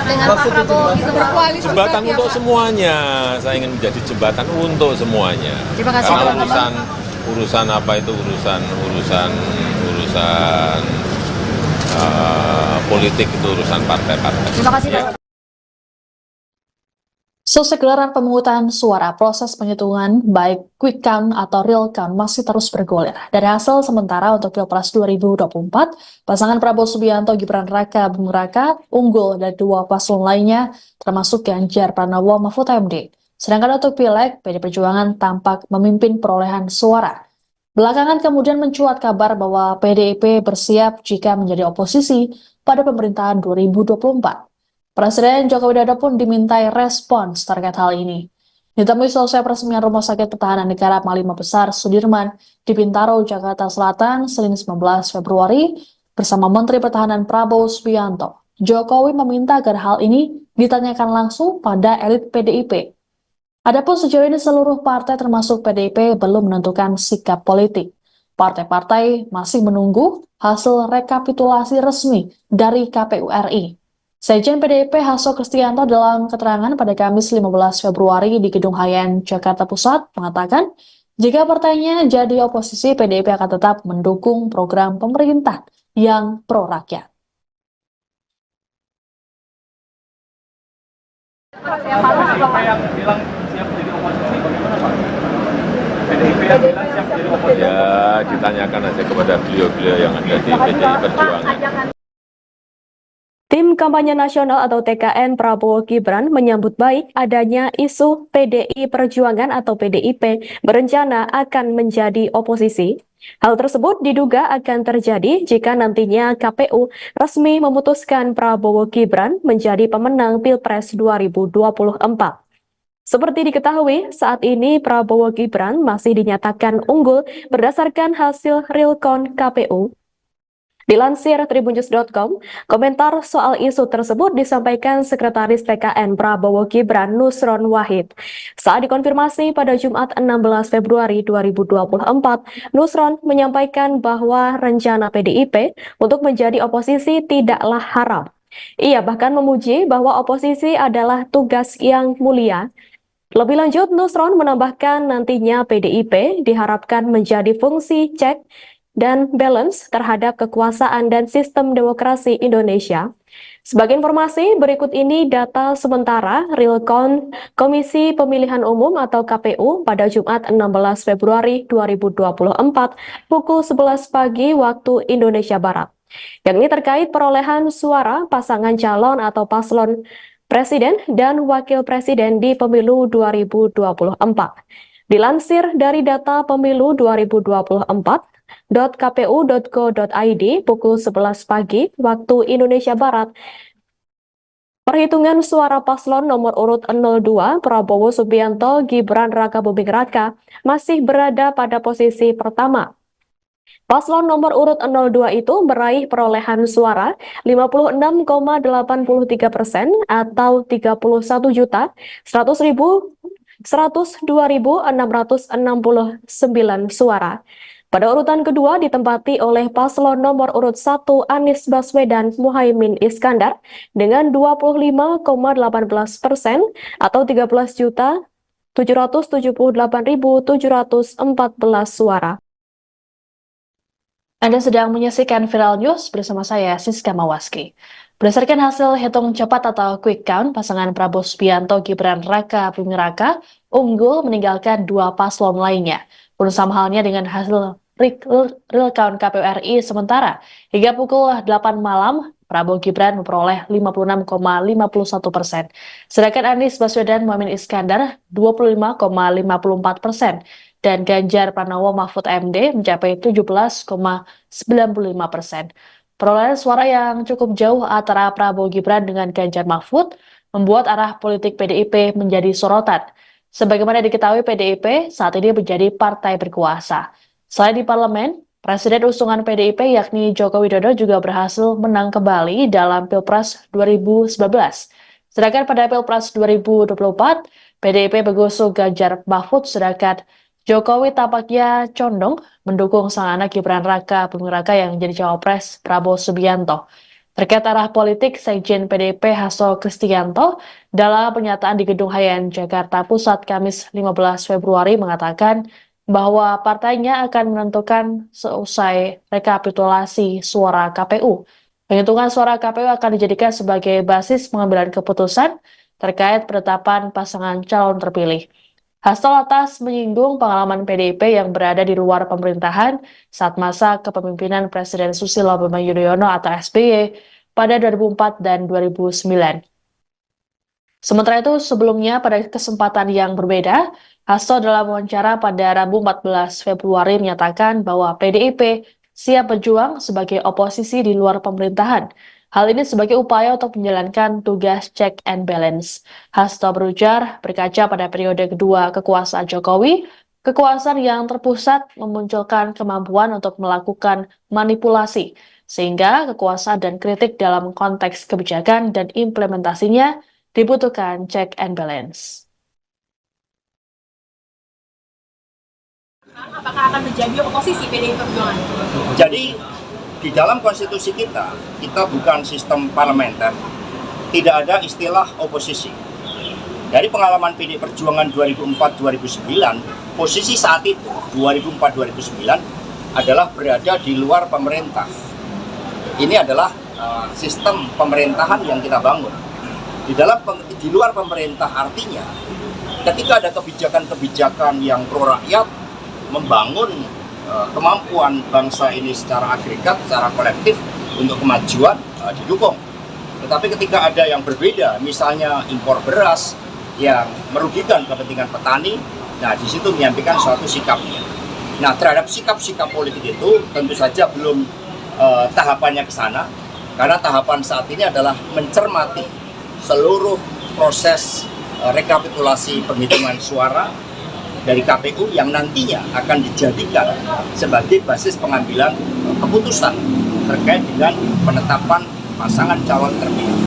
Dengan Pak Prabowo itu berkoalisi. Jembatan untuk semuanya. Saya ingin menjadi jembatan untuk semuanya. Karena urusan apa itu urusan politik itu urusan partai-partai. Terima kasih Pak. Selesai gelaran pemungutan suara, proses penghitungan baik quick count atau real count masih terus bergulir. Dari hasil sementara untuk Pilpres 2024, pasangan Prabowo Subianto Gibran Rakabuming Raka unggul dari dua paslon lainnya, termasuk Ganjar Pranowo Mahfud MD. Sedangkan untuk Pileg, PD Perjuangan tampak memimpin perolehan suara. Belakangan kemudian mencuat kabar bahwa PDIP bersiap jika menjadi oposisi pada pemerintahan 2024. Presiden Joko Widodo pun dimintai respons terkait hal ini. Ditemui selesai peresmian Rumah Sakit Pertahanan Negara Panglima Besar Sudirman di Bintaro, Jakarta Selatan, Senin 19 Februari, bersama Menteri Pertahanan Prabowo Subianto. Jokowi meminta agar hal ini ditanyakan langsung pada elit PDIP. Adapun sejauh ini seluruh partai termasuk PDIP belum menentukan sikap politik. Partai-partai masih menunggu hasil rekapitulasi resmi dari KPU RI. Sekjen PDIP Hasto Kristianto dalam keterangan pada Kamis 15 Februari di Gedung Hayan, Jakarta Pusat mengatakan, Jika partainya jadi oposisi, PDIP akan tetap mendukung program pemerintah yang pro rakyat. Siapa yang bilang siap jadi oposisi, bagaimana Pak? PDIP yang bilang siap jadi oposisi? Ya, ditanyakan aja kepada beliau-beliau yang ada di PDI Perjuangan. Tim Kampanye Nasional atau TKN Prabowo Gibran menyambut baik adanya isu PDI Perjuangan atau PDIP berencana akan menjadi oposisi. Hal tersebut diduga akan terjadi jika nantinya KPU resmi memutuskan Prabowo Gibran menjadi pemenang Pilpres 2024. Seperti diketahui, saat ini Prabowo Gibran masih dinyatakan unggul berdasarkan hasil realcount KPU. Dilansir tribunnews.com, komentar soal isu tersebut disampaikan Sekretaris TKN Prabowo Gibran Nusron Wahid. Saat dikonfirmasi pada Jumat 16 Februari 2024, Nusron menyampaikan bahwa rencana PDIP untuk menjadi oposisi tidaklah haram. Ia bahkan memuji bahwa oposisi adalah tugas yang mulia. Lebih lanjut, Nusron menambahkan nantinya PDIP diharapkan menjadi fungsi cek dan balance terhadap kekuasaan dan sistem demokrasi Indonesia. Sebagai informasi, berikut ini data sementara realcount Komisi Pemilihan Umum atau KPU pada Jumat 16 Februari 2024 pukul 11 pagi waktu Indonesia Barat. Yang ini terkait perolehan suara pasangan calon atau paslon Presiden dan Wakil Presiden di Pemilu 2024. Dilansir dari data Pemilu 2024, .kpu.go.id pukul 11 pagi waktu Indonesia Barat. Perhitungan suara paslon nomor urut 02 Prabowo Subianto Gibran Rakabuming Raka masih berada pada posisi pertama. Paslon nomor urut 02 itu meraih perolehan suara 56,83% atau 31.102.669 suara. Pada urutan kedua ditempati oleh paslon nomor urut 1 Anies Baswedan Muhaimin Iskandar dengan 25,18% atau 13.778.714 suara. Anda sedang menyaksikan Viral News bersama saya, Siska Mawaski. Berdasarkan hasil hitung cepat atau quick count, pasangan Prabowo Subianto Gibran Raka Buming Raka unggul meninggalkan dua paslon lainnya. Pun sama halnya dengan hasil real count KPU RI sementara. Hingga pukul 8 malam, Prabowo Gibran memperoleh 56,51%. Sedangkan Anies Baswedan Muhaimin Iskandar 25,54%. Dan Ganjar Pranowo Mahfud MD mencapai 17,95%. Perolehan suara yang cukup jauh antara Prabowo Gibran dengan Ganjar Mahfud membuat arah politik PDIP menjadi sorotan. Sebagaimana diketahui, PDIP saat ini menjadi partai berkuasa. Selain di parlemen, Presiden usungan PDIP yakni Joko Widodo juga berhasil menang kembali dalam Pilpres 2019. Sedangkan pada Pilpres 2024, PDIP mengusung Ganjar Mahfud, sedangkan Jokowi tampaknya condong mendukung sang anak Gibran Raka Buming Raka yang menjadi cawapres Prabowo Subianto. Terkait arah politik, Sekjen PDIP Hasto Kristianto dalam pernyataan di Gedung Hayan Jakarta Pusat Kamis 15 Februari mengatakan bahwa partainya akan menentukan seusai rekapitulasi suara KPU. Penghitungan suara KPU akan dijadikan sebagai basis pengambilan keputusan terkait penetapan pasangan calon terpilih. Hasto lantas menyinggung pengalaman PDIP yang berada di luar pemerintahan saat masa kepemimpinan Presiden Susilo Bambang Yudhoyono atau SBY pada 2004 dan 2009. Sementara itu, sebelumnya pada kesempatan yang berbeda, Hasto dalam wawancara pada Rabu 14 Februari menyatakan bahwa PDIP siap berjuang sebagai oposisi di luar pemerintahan. Hal ini sebagai upaya untuk menjalankan tugas check and balance. Hasto berujar, berkaca pada periode kedua kekuasaan Jokowi, kekuasaan yang terpusat memunculkan kemampuan untuk melakukan manipulasi, sehingga kekuasaan dan kritik dalam konteks kebijakan dan implementasinya dibutuhkan check and balance. Apakah akan menjadi oposisi PDI Perjuangan? Jadi di dalam konstitusi kita bukan sistem parlementer, tidak ada istilah oposisi. Dari pengalaman PD Perjuangan 2004-2009, posisi saat itu 2004-2009 adalah berada di luar pemerintah. Ini adalah sistem pemerintahan yang kita bangun. Di luar pemerintah artinya ketika ada kebijakan-kebijakan yang pro rakyat, membangun kemampuan bangsa ini secara agregat, secara kolektif untuk kemajuan, didukung. Tetapi ketika ada yang berbeda, misalnya impor beras yang merugikan kepentingan petani, nah di situ menyampaikan suatu sikapnya. Nah, terhadap sikap-sikap politik itu tentu saja belum tahapannya ke sana, karena tahapan saat ini adalah mencermati seluruh proses rekapitulasi penghitungan suara dari KPU yang nantinya akan dijadikan sebagai basis pengambilan keputusan terkait dengan penetapan pasangan calon terpilih.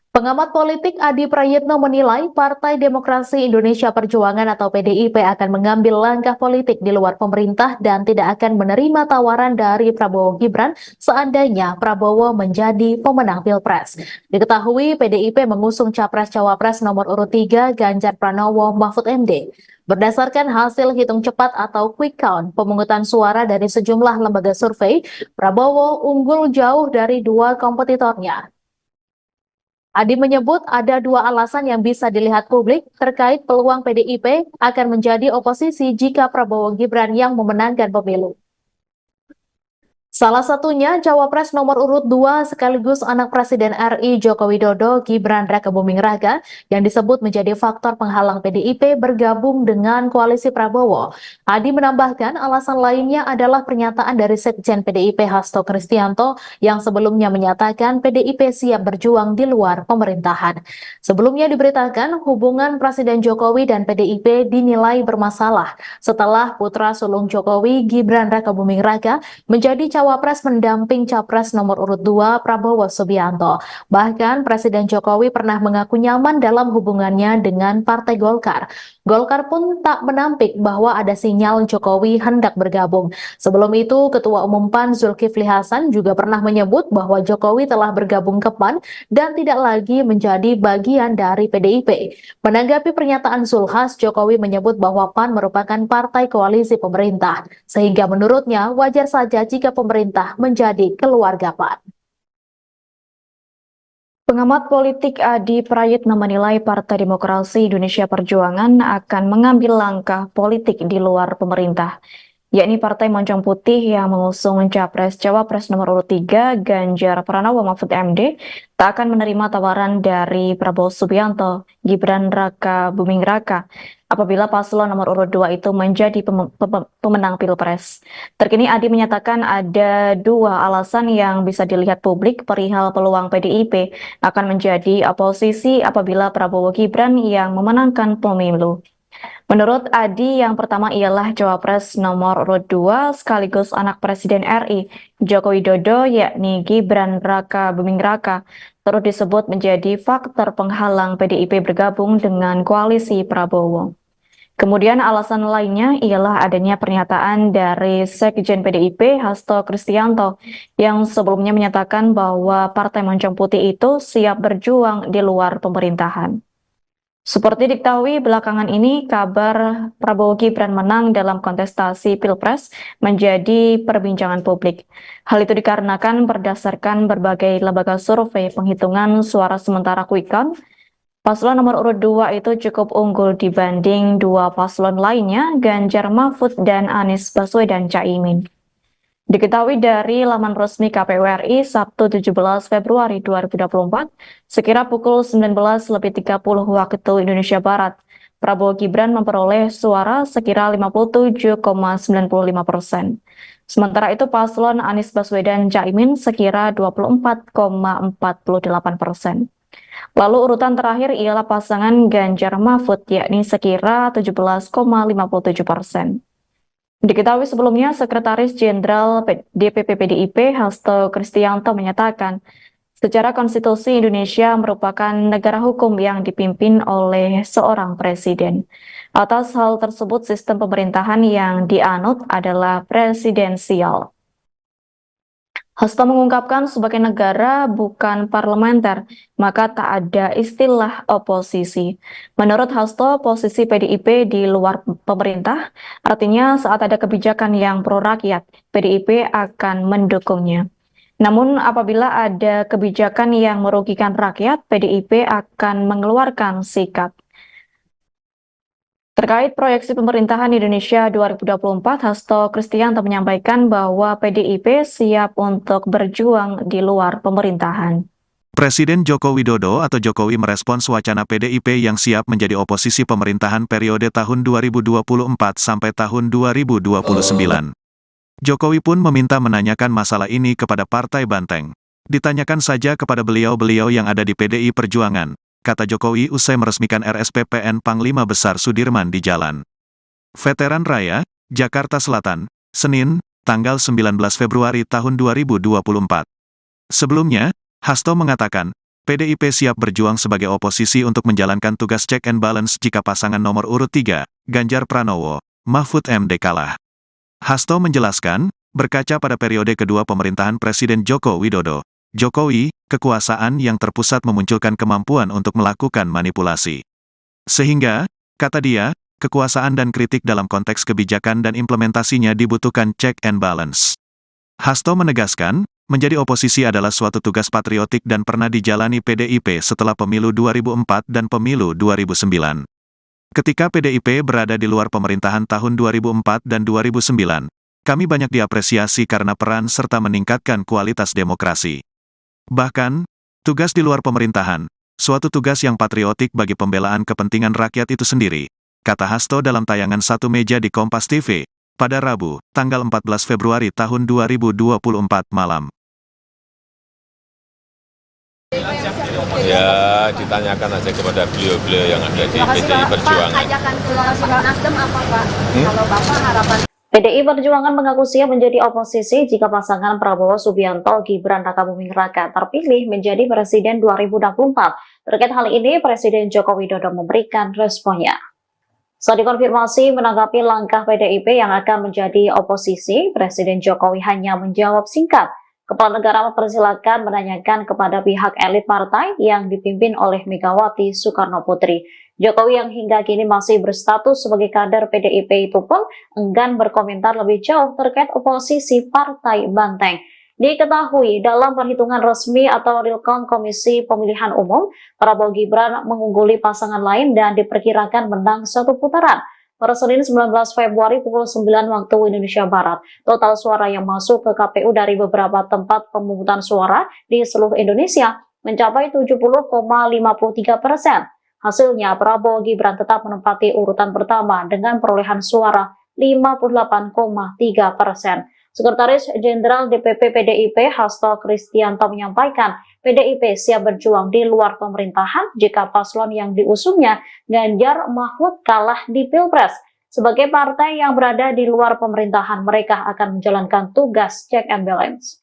Pengamat politik Adi Prayitno menilai Partai Demokrasi Indonesia Perjuangan atau PDIP akan mengambil langkah politik di luar pemerintah dan tidak akan menerima tawaran dari Prabowo Gibran seandainya Prabowo menjadi pemenang Pilpres. Diketahui PDIP mengusung Capres-Cawapres nomor urut 3 Ganjar Pranowo Mahfud MD. Berdasarkan hasil hitung cepat atau quick count pemungutan suara dari sejumlah lembaga survei, Prabowo unggul jauh dari dua kompetitornya. Adi menyebut ada dua alasan yang bisa dilihat publik terkait peluang PDIP akan menjadi oposisi jika Prabowo Gibran yang memenangkan pemilu. Salah satunya Cawapres nomor urut 2 sekaligus anak Presiden RI Joko Widodo Gibran Rakabuming Raka yang disebut menjadi faktor penghalang PDIP bergabung dengan koalisi Prabowo. Adi menambahkan alasan lainnya adalah pernyataan dari Sekjen PDIP Hasto Kristianto yang sebelumnya menyatakan PDIP siap berjuang di luar pemerintahan. Sebelumnya diberitakan hubungan Presiden Jokowi dan PDIP dinilai bermasalah setelah putra sulung Jokowi Gibran Rakabuming Raka menjadi Cawapres mendamping Capres nomor urut 2 Prabowo Subianto. Bahkan Presiden Jokowi pernah mengaku nyaman dalam hubungannya dengan Partai Golkar. Golkar pun tak menampik bahwa ada sinyal Jokowi hendak bergabung. Sebelum itu, Ketua Umum PAN Zulkifli Hasan juga pernah menyebut bahwa Jokowi telah bergabung ke PAN dan tidak lagi menjadi bagian dari PDIP. Menanggapi pernyataan Zulhas, Jokowi menyebut bahwa PAN merupakan partai koalisi pemerintah, sehingga menurutnya wajar saja jika pemerintah menjadi keluarga PAN. Pengamat politik Adi Prayitno menilai Partai Demokrasi Indonesia Perjuangan akan mengambil langkah politik di luar pemerintah, yakni Partai Moncong Putih yang mengusung Capres-Cawapres nomor urut 3 Ganjar Pranowo Mahfud MD tak akan menerima tawaran dari Prabowo Subianto, Gibran Rakabuming Raka apabila paslon nomor urut 2 itu menjadi pemenang Pilpres. Terkini Adi menyatakan ada dua alasan yang bisa dilihat publik perihal peluang PDIP akan menjadi oposisi apabila Prabowo Gibran yang memenangkan pemilu. Menurut Adi, yang pertama ialah Cawapres nomor urut 2 sekaligus anak Presiden RI Joko Widodo yakni Gibran Rakabuming Raka turut disebut menjadi faktor penghalang PDIP bergabung dengan koalisi Prabowo. Kemudian alasan lainnya ialah adanya pernyataan dari Sekjen PDIP Hasto Kristianto yang sebelumnya menyatakan bahwa Partai Moncong Putih itu siap berjuang di luar pemerintahan. Seperti diketahui belakangan ini kabar Prabowo Gibran menang dalam kontestasi Pilpres menjadi perbincangan publik. Hal itu dikarenakan berdasarkan berbagai lembaga survei penghitungan suara sementara quick count, paslon nomor urut 2 itu cukup unggul dibanding dua paslon lainnya, Ganjar Mahfud dan Anies Baswedan Caimin. Diketahui dari laman resmi KPU RI Sabtu 17 Februari 2024, sekira pukul 19.30 waktu Indonesia Barat, Prabowo Gibran memperoleh suara sekira 57,95%. Sementara itu paslon Anies Baswedan Caimin sekira 24,48%. Lalu urutan terakhir ialah pasangan Ganjar Mahfud yakni sekira 17,57%. Diketahui sebelumnya, Sekretaris Jenderal DPP PDIP Hasto Kristianto menyatakan, secara konstitusi Indonesia merupakan negara hukum yang dipimpin oleh seorang presiden. Atas hal tersebut, sistem pemerintahan yang dianut adalah presidensial. Hasto mengungkapkan sebagai negara bukan parlementer, maka tak ada istilah oposisi. Menurut Hasto, posisi PDIP di luar pemerintah, artinya saat ada kebijakan yang pro rakyat, PDIP akan mendukungnya. Namun apabila ada kebijakan yang merugikan rakyat, PDIP akan mengeluarkan sikap. Terkait proyeksi pemerintahan Indonesia 2024, Hasto Kristianto menyampaikan bahwa PDIP siap untuk berjuang di luar pemerintahan. Presiden Joko Widodo atau Jokowi merespons wacana PDIP yang siap menjadi oposisi pemerintahan periode tahun 2024 sampai tahun 2029. Jokowi pun meminta menanyakan masalah ini kepada Partai Banteng. Ditanyakan saja kepada beliau-beliau yang ada di PDI Perjuangan, kata Jokowi usai meresmikan RSPPN Panglima Besar Sudirman di Jalan Veteran Raya, Jakarta Selatan, Senin, tanggal 19 Februari tahun 2024. Sebelumnya, Hasto mengatakan, PDIP siap berjuang sebagai oposisi untuk menjalankan tugas check and balance jika pasangan nomor urut 3, Ganjar Pranowo, Mahfud MD kalah. Hasto menjelaskan, berkaca pada periode kedua pemerintahan Presiden Joko Widodo, Jokowi, kekuasaan yang terpusat memunculkan kemampuan untuk melakukan manipulasi. Sehingga, kata dia, kekuasaan dan kritik dalam konteks kebijakan dan implementasinya dibutuhkan check and balance. Hasto menegaskan, menjadi oposisi adalah suatu tugas patriotik dan pernah dijalani PDIP setelah pemilu 2004 dan pemilu 2009. Ketika PDIP berada di luar pemerintahan tahun 2004 dan 2009, kami banyak diapresiasi karena peran serta meningkatkan kualitas demokrasi. Bahkan, tugas di luar pemerintahan, suatu tugas yang patriotik bagi pembelaan kepentingan rakyat itu sendiri, kata Hasto dalam tayangan Satu Meja di Kompas TV, pada Rabu, tanggal 14 Februari tahun 2024 malam. Ya, ditanyakan aja kepada beliau-beliau yang ada di PDI Perjuangan. Pak, ajakan ke Nasdem apa Pak? Kalau Bapak harapan PDI Perjuangan mengaku siap menjadi oposisi jika pasangan Prabowo Subianto Gibran Rakabuming Raka terpilih menjadi Presiden 2024. Terkait hal ini, Presiden Joko Widodo memberikan responnya. Saat dikonfirmasi menanggapi langkah PDIP yang akan menjadi oposisi, Presiden Jokowi hanya menjawab singkat. Kepala negara mempersilahkan menanyakan kepada pihak elit partai yang dipimpin oleh Megawati Soekarno Putri. Jokowi yang hingga kini masih berstatus sebagai kader PDIP itu pun enggan berkomentar lebih jauh terkait oposisi Partai Banteng. Diketahui dalam perhitungan resmi atau real count Komisi Pemilihan Umum, Prabowo Gibran mengungguli pasangan lain dan diperkirakan menang satu putaran. Pada Senin 19 Februari pukul 9 waktu Indonesia Barat, total suara yang masuk ke KPU dari beberapa tempat pemungutan suara di seluruh Indonesia mencapai 70,53%. Hasilnya, Prabowo Gibran tetap menempati urutan pertama dengan perolehan suara 58,3%. Sekretaris Jenderal DPP PDIP Hasto Kristianto menyampaikan, PDIP siap berjuang di luar pemerintahan jika paslon yang diusungnya Ganjar Mahfud kalah di Pilpres. Sebagai partai yang berada di luar pemerintahan, mereka akan menjalankan tugas check and balance.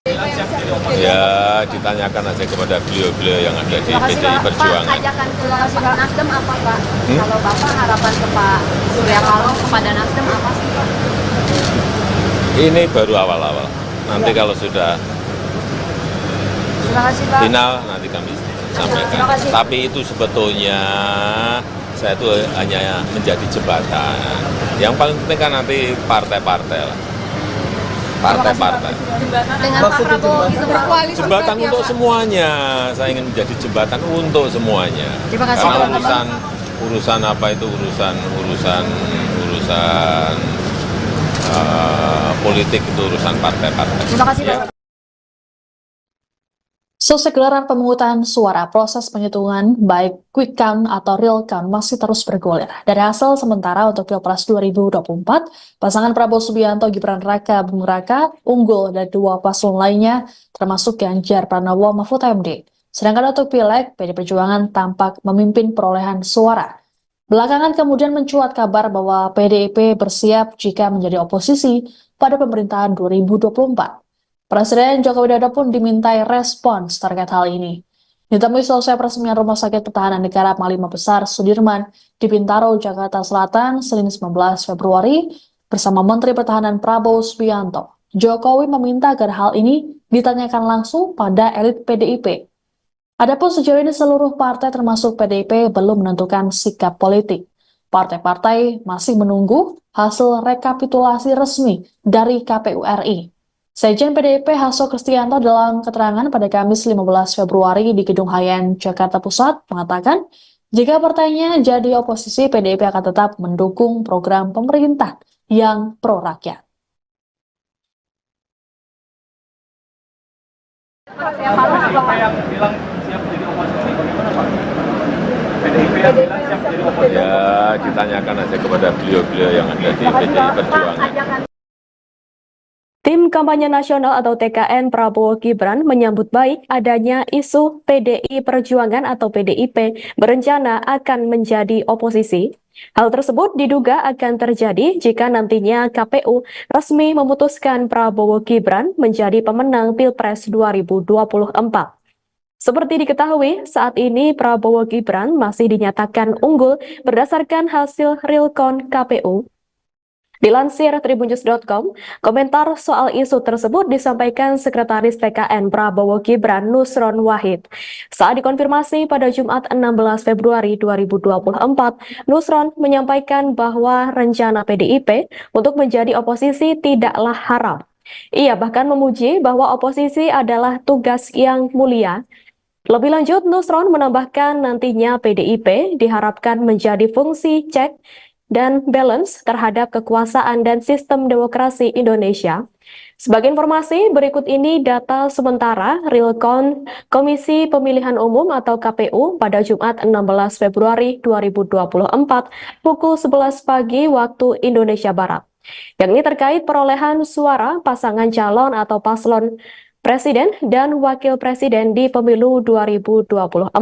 Ya, ditanyakan aja kepada beliau-beliau yang ada di PDI Perjuangan. Pak, ajakan ke Nasdem apa Pak? Kalau Bapak harapan ke Pak Surya Paloh kepada Nasdem apa sih Pak? Ini baru awal-awal. Nanti kalau sudah final, nanti kami sampaikan. Tapi itu sebetulnya saya itu hanya menjadi jembatan. Yang paling penting kan nanti partai-partai lah. Partai-partai. Dengan Pak Prabowo itu berkoalisi. Jembatan untuk semuanya. Saya ingin menjadi jembatan untuk semuanya. Karena urusan apa itu urusan politik itu urusan partai-partai. Terima kasih Pak. Selesai gelaran pemungutan suara, proses penghitungan baik quick count atau real count masih terus bergulir. Dari hasil sementara untuk Pilpres 2024, pasangan Prabowo Subianto Gibran Raka Buming Raka unggul dari dua paslon lainnya, termasuk Ganjar Pranowo Mahfud MD. Sedangkan untuk Pileg, PD Perjuangan tampak memimpin perolehan suara. Belakangan kemudian mencuat kabar bahwa PDIP bersiap jika menjadi oposisi pada pemerintahan 2024. Presiden Joko Widodo pun dimintai respons terkait hal ini. Ditemui selesai peresmian Rumah Sakit Pertahanan Negara Panglima Besar Sudirman di Bintaro, Jakarta Selatan, Senin 19 Februari, bersama Menteri Pertahanan Prabowo Subianto. Jokowi meminta agar hal ini ditanyakan langsung pada elit PDIP. Adapun sejauh ini seluruh partai termasuk PDIP belum menentukan sikap politik. Partai-partai masih menunggu hasil rekapitulasi resmi dari KPU RI. Sekjen PDIP Hasto Kristianto dalam keterangan pada Kamis 15 Februari di Gedung Hayan, Jakarta Pusat mengatakan, jika partainya jadi oposisi, PDIP akan tetap mendukung program pemerintah yang pro-rakyat. PDIP yang bilang siap jadi oposisi, bagaimana Pak? PDIP yang bilang siap jadi oposisi. Ya, ditanyakan aja kepada beliau-beliau yang ada di PDI Perjuangan. Tim Kampanye Nasional atau TKN Prabowo Gibran menyambut baik adanya isu PDI Perjuangan atau PDIP berencana akan menjadi oposisi. Hal tersebut diduga akan terjadi jika nantinya KPU resmi memutuskan Prabowo Gibran menjadi pemenang Pilpres 2024. Seperti diketahui, saat ini Prabowo Gibran masih dinyatakan unggul berdasarkan hasil realcount KPU. Dilansir tribunnews.com, komentar soal isu tersebut disampaikan Sekretaris TKN Prabowo Gibran Nusron Wahid. Saat dikonfirmasi pada Jumat 16 Februari 2024, Nusron menyampaikan bahwa rencana PDIP untuk menjadi oposisi tidaklah haram. Ia bahkan memuji bahwa oposisi adalah tugas yang mulia. Lebih lanjut, Nusron menambahkan nantinya PDIP diharapkan menjadi fungsi cek dan balance terhadap kekuasaan dan sistem demokrasi Indonesia. Sebagai informasi, berikut ini data sementara realcount Komisi Pemilihan Umum atau KPU pada Jumat 16 Februari 2024 pukul 11 pagi waktu Indonesia Barat, yakni terkait perolehan suara pasangan calon atau paslon Presiden dan Wakil Presiden di Pemilu 2024.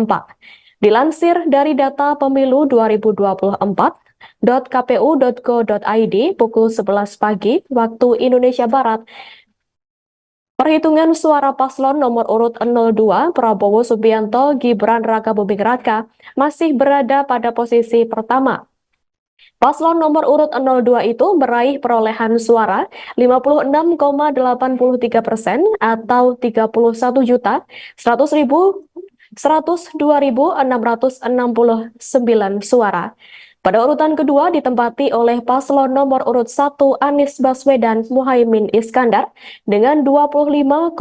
Dilansir dari data Pemilu 2024, .kpu.go.id pukul 11 pagi waktu Indonesia Barat. Perhitungan suara paslon nomor urut 02 Prabowo Subianto Gibran Rakabuming Raka masih berada pada posisi pertama. Paslon nomor urut 02 itu meraih perolehan suara 56,83% atau 31.102.669 suara. Pada urutan kedua ditempati oleh paslon nomor urut 1 Anies Baswedan Muhaimin Iskandar dengan 25,18%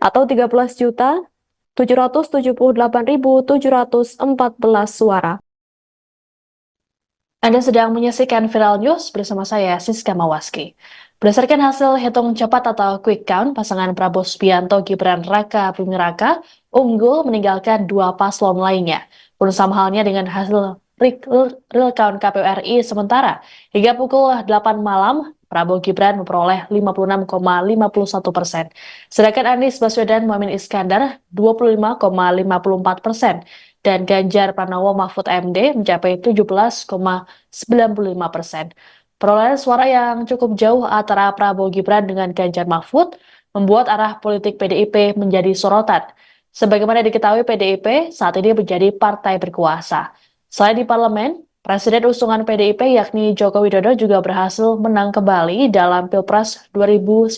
atau 13.778.714 suara. Anda sedang menyaksikan Viral News bersama saya, Siska Mawaski. Berdasarkan hasil hitung cepat atau quick count, pasangan Prabowo Subianto Gibran Raka Buming Raka unggul meninggalkan dua paslon lainnya. Pun sama halnya dengan hasil real count KPU RI sementara. Hingga pukul 8 malam, Prabowo Gibran memperoleh 56,51%. Sedangkan Anies Baswedan Muhaimin Iskandar 25,54%. Dan Ganjar Pranowo Mahfud MD mencapai 17,95%. Perolehan suara yang cukup jauh antara Prabowo Gibran dengan Ganjar Mahfud membuat arah politik PDIP menjadi sorotan. Sebagaimana diketahui, PDIP saat ini menjadi partai berkuasa. Selain di parlemen, Presiden usungan PDIP yakni Joko Widodo juga berhasil menang kembali dalam Pilpres 2019.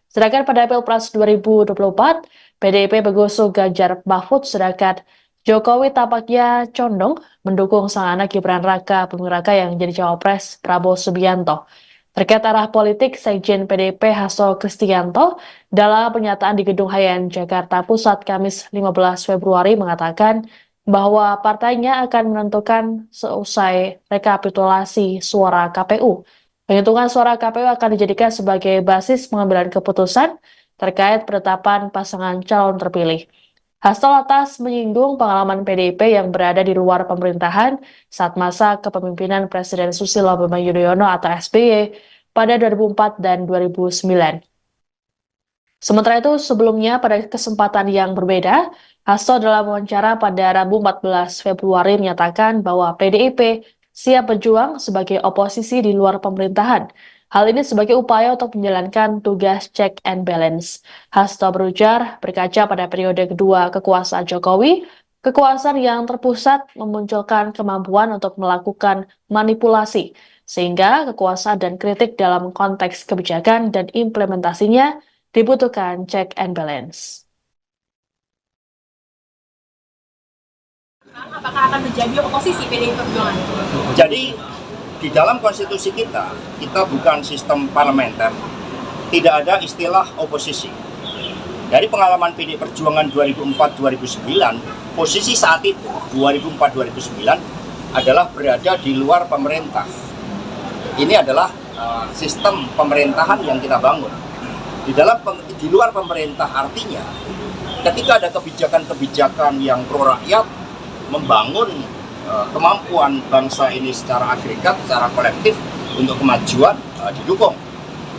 Sedangkan pada Pilpres 2024, PDIP mengusung Ganjar Mahfud, sedangkan Jokowi tampaknya condong mendukung sang anak Gibran Raka Buming Raka yang jadi cawapres Prabowo Subianto. Terkait arah politik, Sekjen PDIP Hasto Kristianto dalam pernyataan di Gedung Hayan, Jakarta Pusat, Kamis 15 Februari mengatakan bahwa partainya akan menentukan seusai rekapitulasi suara KPU. Penghitungan suara KPU akan dijadikan sebagai basis pengambilan keputusan terkait penetapan pasangan calon terpilih. Hasto lantas menyinggung pengalaman PDIP yang berada di luar pemerintahan saat masa kepemimpinan Presiden Susilo Bambang Yudhoyono atau SBY pada 2004 dan 2009. Sementara itu, sebelumnya pada kesempatan yang berbeda, Hasto dalam wawancara pada Rabu 14 Februari menyatakan bahwa PDIP siap berjuang sebagai oposisi di luar pemerintahan. Hal ini sebagai upaya untuk menjalankan tugas check and balance. Hasto berujar, berkaca pada periode kedua kekuasaan Jokowi, Kekuasaan yang terpusat memunculkan kemampuan untuk melakukan manipulasi, sehingga kekuasaan dan kritik dalam konteks kebijakan dan implementasinya dibutuhkan check and balance. Apakah akan menjadi oposisi PDI Perjuangan? Jadi di dalam konstitusi kita bukan sistem parlementer, tidak ada istilah oposisi. Dari pengalaman PDI Perjuangan 2004-2009, posisi saat itu 2004-2009 adalah berada di luar pemerintah. Ini adalah sistem pemerintahan yang kita bangun. Di luar pemerintah artinya ketika ada kebijakan-kebijakan yang pro rakyat, membangun kemampuan bangsa ini secara agregat, secara kolektif untuk kemajuan didukung.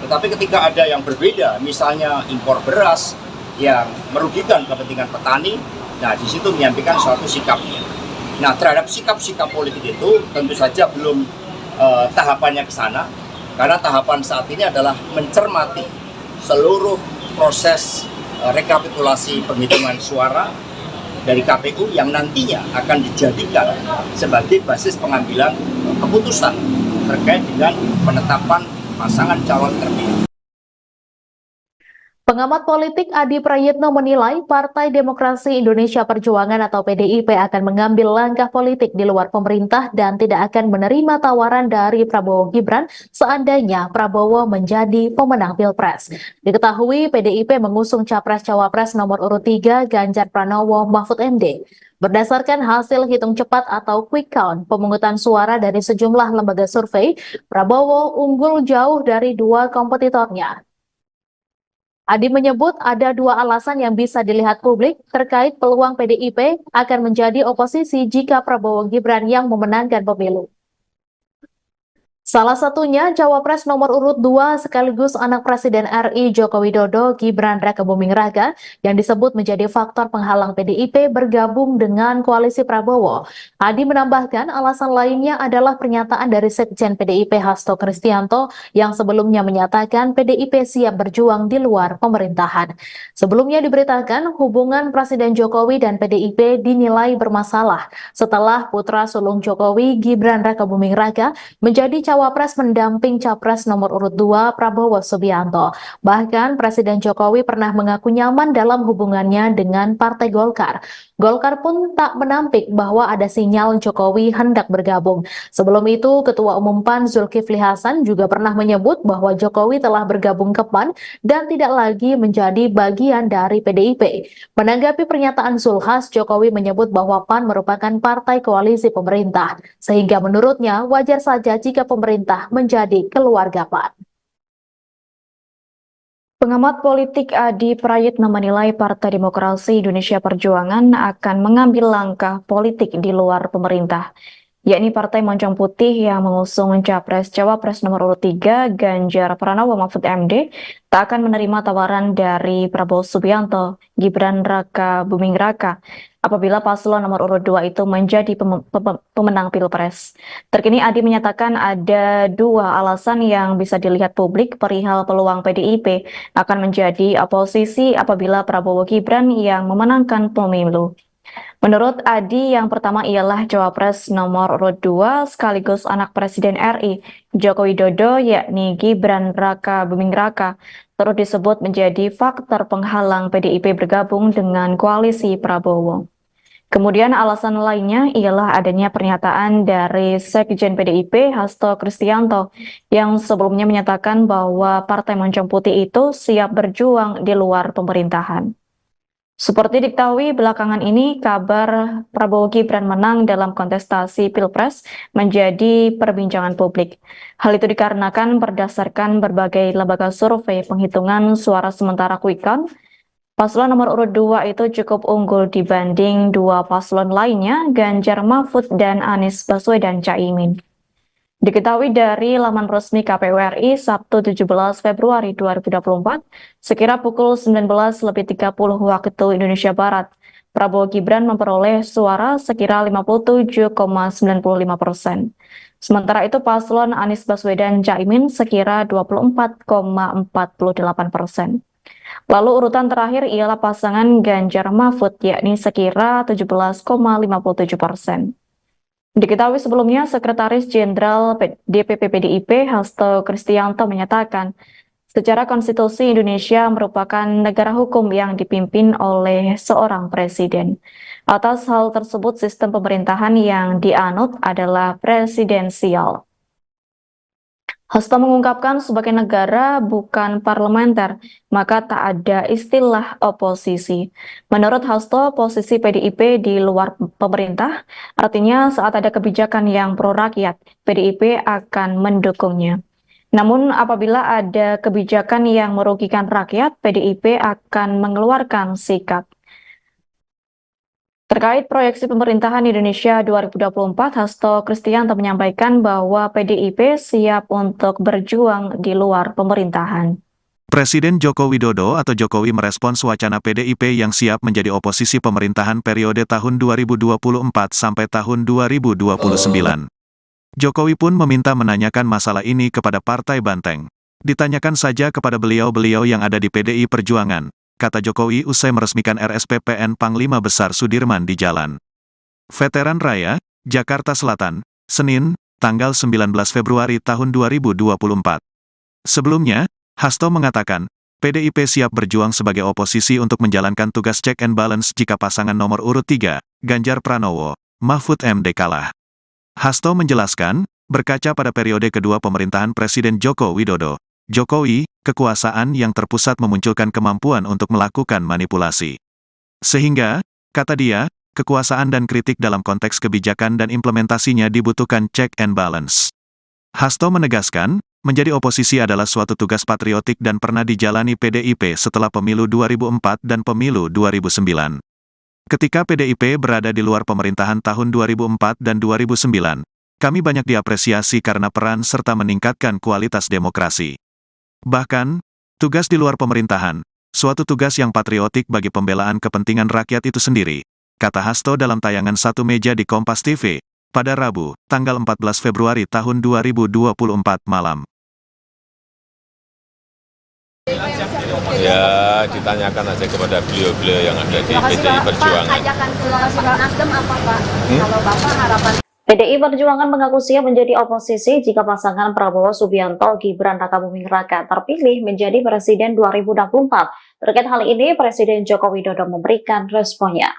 Tetapi ketika ada yang berbeda, misalnya impor beras yang merugikan kepentingan petani, nah di situ menyampaikan suatu sikapnya. Nah terhadap sikap-sikap politik itu tentu saja belum tahapannya ke sana, karena tahapan saat ini adalah mencermati seluruh proses rekapitulasi penghitungan suara dari KPU yang nantinya akan dijadikan sebagai basis pengambilan keputusan terkait dengan penetapan pasangan calon terpilih. Pengamat politik Adi Prayitno menilai Partai Demokrasi Indonesia Perjuangan atau PDIP akan mengambil langkah politik di luar pemerintah dan tidak akan menerima tawaran dari Prabowo Gibran seandainya Prabowo menjadi pemenang Pilpres. Diketahui PDIP mengusung Capres-Cawapres nomor urut 3 Ganjar Pranowo Mahfud MD. Berdasarkan hasil hitung cepat atau quick count pemungutan suara dari sejumlah lembaga survei, Prabowo unggul jauh dari dua kompetitornya. Adi menyebut ada dua alasan yang bisa dilihat publik terkait peluang PDIP akan menjadi oposisi jika Prabowo Gibran yang memenangkan pemilu. Salah satunya Cawapres nomor urut 2 sekaligus anak Presiden RI Joko Widodo Gibran Raka Buming Raka yang disebut menjadi faktor penghalang PDIP bergabung dengan koalisi Prabowo. Adi menambahkan alasan lainnya adalah pernyataan dari Sekjen PDIP Hasto Kristianto yang sebelumnya menyatakan PDIP siap berjuang di luar pemerintahan. Sebelumnya diberitakan hubungan Presiden Jokowi dan PDIP dinilai bermasalah setelah putra sulung Jokowi Gibran Raka Buming Raka menjadi Cawapres mendamping Capres nomor urut 2 Prabowo Subianto. Bahkan Presiden Jokowi pernah mengaku nyaman dalam hubungannya dengan Partai Golkar. Golkar pun tak menampik bahwa ada sinyal Jokowi hendak bergabung. Sebelum itu, Ketua Umum PAN Zulkifli Hasan juga pernah menyebut bahwa Jokowi telah bergabung ke PAN dan tidak lagi menjadi bagian dari PDIP. Menanggapi pernyataan Zulhas, Jokowi menyebut bahwa PAN merupakan partai koalisi pemerintah, sehingga menurutnya wajar saja jika pemerintah menjadi keluarga PAN. Pengamat politik Adi Prayitno menilai Partai Demokrasi Indonesia Perjuangan akan mengambil langkah politik di luar pemerintah, yakni Partai Moncong Putih yang mengusung Capres-Cawapres nomor urut 3 Ganjar Pranowo Mahfud MD tak akan menerima tawaran dari Prabowo Subianto, Gibran Raka Buming Raka apabila paslon nomor urut 2 itu menjadi pemenang Pilpres. Terkini Adi menyatakan ada dua alasan yang bisa dilihat publik perihal peluang PDIP akan menjadi oposisi apabila Prabowo Gibran yang memenangkan pemilu. Menurut Adi, yang pertama ialah Cawapres nomor urut 2 sekaligus anak Presiden RI Joko Widodo yakni Gibran Raka Buming Raka turut disebut menjadi faktor penghalang PDIP bergabung dengan koalisi Prabowo. Kemudian alasan lainnya ialah adanya pernyataan dari Sekjen PDIP Hasto Kristianto yang sebelumnya menyatakan bahwa Partai Moncong Putih itu siap berjuang di luar pemerintahan. Seperti diketahui belakangan ini kabar Prabowo Gibran menang dalam kontestasi Pilpres menjadi perbincangan publik. Hal itu dikarenakan berdasarkan berbagai lembaga survei penghitungan suara sementara quick count, paslon nomor urut 2 itu cukup unggul dibanding dua paslon lainnya, Ganjar Mahfud dan Anies Baswedan Caimin. Diketahui dari laman resmi KPU RI Sabtu 17 Februari 2024, sekira pukul 19.30 waktu Indonesia Barat, Prabowo Gibran memperoleh suara sekira 57,95%. Sementara itu paslon Anies Baswedan Caimin sekira 24,48%. Lalu urutan terakhir ialah pasangan Ganjar Mahfud, yakni sekira 17,57%. Diketahui sebelumnya, Sekretaris Jenderal DPP PDIP Hasto Kristianto menyatakan, secara konstitusi Indonesia merupakan negara hukum yang dipimpin oleh seorang presiden. Atas hal tersebut, sistem pemerintahan yang dianut adalah presidensial. Hasto mengungkapkan sebagai negara bukan parlementer, maka tak ada istilah oposisi. Menurut Hasto, posisi PDIP di luar pemerintah, artinya saat ada kebijakan yang pro rakyat, PDIP akan mendukungnya. Namun apabila ada kebijakan yang merugikan rakyat, PDIP akan mengeluarkan sikap. Terkait proyeksi pemerintahan Indonesia 2024, Hasto Kristianto menyampaikan bahwa PDIP siap untuk berjuang di luar pemerintahan. Presiden Joko Widodo atau Jokowi merespons wacana PDIP yang siap menjadi oposisi pemerintahan periode tahun 2024 sampai tahun 2029. Jokowi pun meminta menanyakan masalah ini kepada Partai Banteng. Ditanyakan saja kepada beliau-beliau yang ada di PDI Perjuangan, kata Jokowi usai meresmikan RSPPN Panglima Besar Sudirman di Jalan Veteran Raya, Jakarta Selatan, Senin, tanggal 19 Februari tahun 2024. Sebelumnya, Hasto mengatakan, PDIP siap berjuang sebagai oposisi untuk menjalankan tugas check and balance jika pasangan nomor urut 3, Ganjar Pranowo, Mahfud MD kalah. Hasto menjelaskan, berkaca pada periode kedua pemerintahan Presiden Joko Widodo, Jokowi, kekuasaan yang terpusat memunculkan kemampuan untuk melakukan manipulasi. Sehingga, kata dia, kekuasaan dan kritik dalam konteks kebijakan dan implementasinya dibutuhkan check and balance. Hasto menegaskan, menjadi oposisi adalah suatu tugas patriotik dan pernah dijalani PDIP setelah pemilu 2004 dan pemilu 2009. Ketika PDIP berada di luar pemerintahan tahun 2004 dan 2009, kami banyak diapresiasi karena peran serta meningkatkan kualitas demokrasi. Bahkan, tugas di luar pemerintahan, suatu tugas yang patriotik bagi pembelaan kepentingan rakyat itu sendiri, kata Hasto dalam tayangan Satu Meja di Kompas TV, pada Rabu, tanggal 14 Februari tahun 2024 malam. Ya, ditanyakan aja kepada beliau-beliau yang ada di PDI Perjuangan. Pak, ajakan ke Nasdem apa Pak? Kalau Bapak harapan PDI Perjuangan mengaku siap menjadi oposisi jika pasangan Prabowo Subianto Gibran Rakabuming Raka terpilih menjadi Presiden 2024. Terkait hal ini, Presiden Joko Widodo memberikan responnya.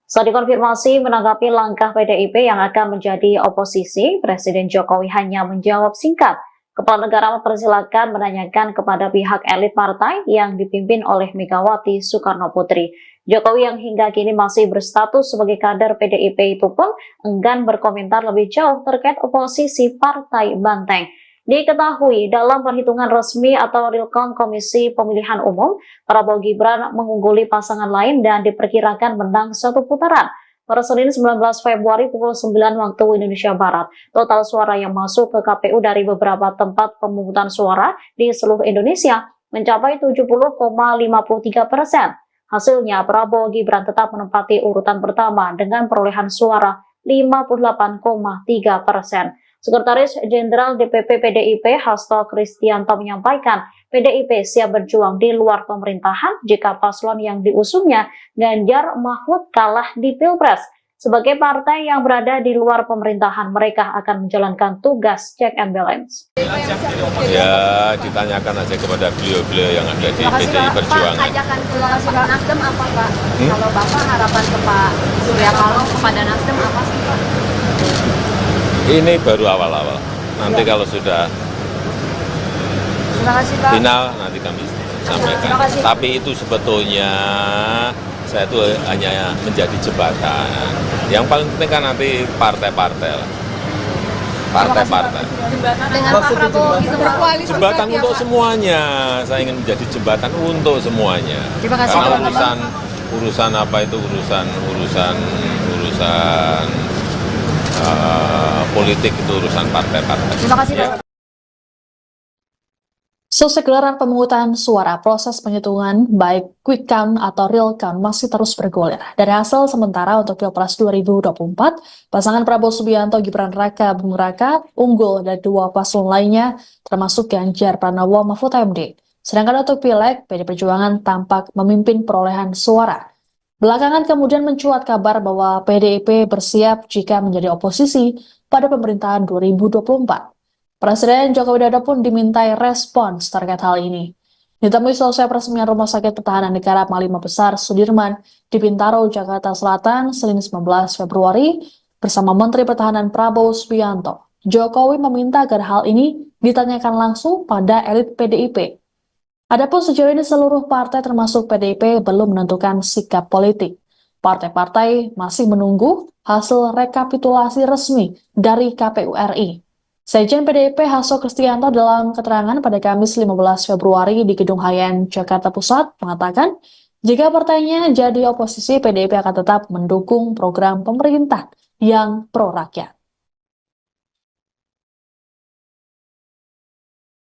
Saat dikonfirmasi menanggapi langkah PDIP yang akan menjadi oposisi, Presiden Jokowi hanya menjawab singkat. Kepala negara mempersilahkan menanyakan kepada pihak elit partai yang dipimpin oleh Megawati Soekarno Putri. Jokowi yang hingga kini masih berstatus sebagai kader PDIP itu pun enggan berkomentar lebih jauh terkait oposisi Partai Banteng. Diketahui dalam perhitungan resmi atau real count Komisi Pemilihan Umum, Prabowo Gibran mengungguli pasangan lain dan diperkirakan menang satu putaran. Pada Senin 19 Februari pukul 9 waktu Indonesia Barat, total suara yang masuk ke KPU dari beberapa tempat pemungutan suara di seluruh Indonesia mencapai 70,53%. Hasilnya, Prabowo Gibran tetap menempati urutan pertama dengan perolehan suara 58,3%. Sekretaris Jenderal DPP PDIP Hasto Kristianto menyampaikan, PDIP siap berjuang di luar pemerintahan jika paslon yang diusungnya Ganjar Mahfud kalah di Pilpres. Sebagai partai yang berada di luar pemerintahan, mereka akan menjalankan tugas check and balance. Ya, ditanyakan aja kepada beliau-beliau yang ada di PDI Perjuangan. Pak, ajakan ke Nasdem apa Pak? Kalau Bapak harapan ke Pak Surya Paloh kepada Nasdem apa sih Pak? Ini baru awal-awal. Nanti kalau sudah final, nanti kami sampaikan. Tapi itu sebetulnya saya itu hanya menjadi jembatan. Yang paling penting kan nanti partai-partai lah. Partai-partai. Dengan Pak Prabowo itu berkoalisi. Jembatan untuk semuanya. Saya ingin menjadi jembatan untuk semuanya. Karena urusan apa itu urusan politik itu urusan partai-partai. Terima kasih Pak. Selesai gelaran pemungutan suara, proses penghitungan baik quick count atau real count masih terus bergulir. Dari hasil sementara untuk Pilpres 2024, pasangan Prabowo Subianto Gibran Raka Buming Raka unggul dari dua paslon lainnya, termasuk Ganjar Pranowo Mahfud MD. Sedangkan untuk Pileg, PD Perjuangan tampak memimpin perolehan suara. Belakangan kemudian mencuat kabar bahwa PDIP bersiap jika menjadi oposisi pada pemerintahan 2024. Presiden Joko Widodo pun dimintai respons terkait hal ini. Ditemui selesai peresmian Rumah Sakit Pertahanan Negara Panglima Besar Sudirman di Bintaro, Jakarta Selatan, Senin 19 Februari, bersama Menteri Pertahanan Prabowo Subianto. Jokowi meminta agar hal ini ditanyakan langsung pada elit PDIP. Adapun sejauh ini seluruh partai termasuk PDIP belum menentukan sikap politik. Partai-partai masih menunggu hasil rekapitulasi resmi dari KPU RI. Sekjen PDIP Hasto Kristianto dalam keterangan pada Kamis 15 Februari di Gedung Hayan, Jakarta Pusat mengatakan, jika partainya jadi oposisi, PDIP akan tetap mendukung program pemerintah yang pro-rakyat.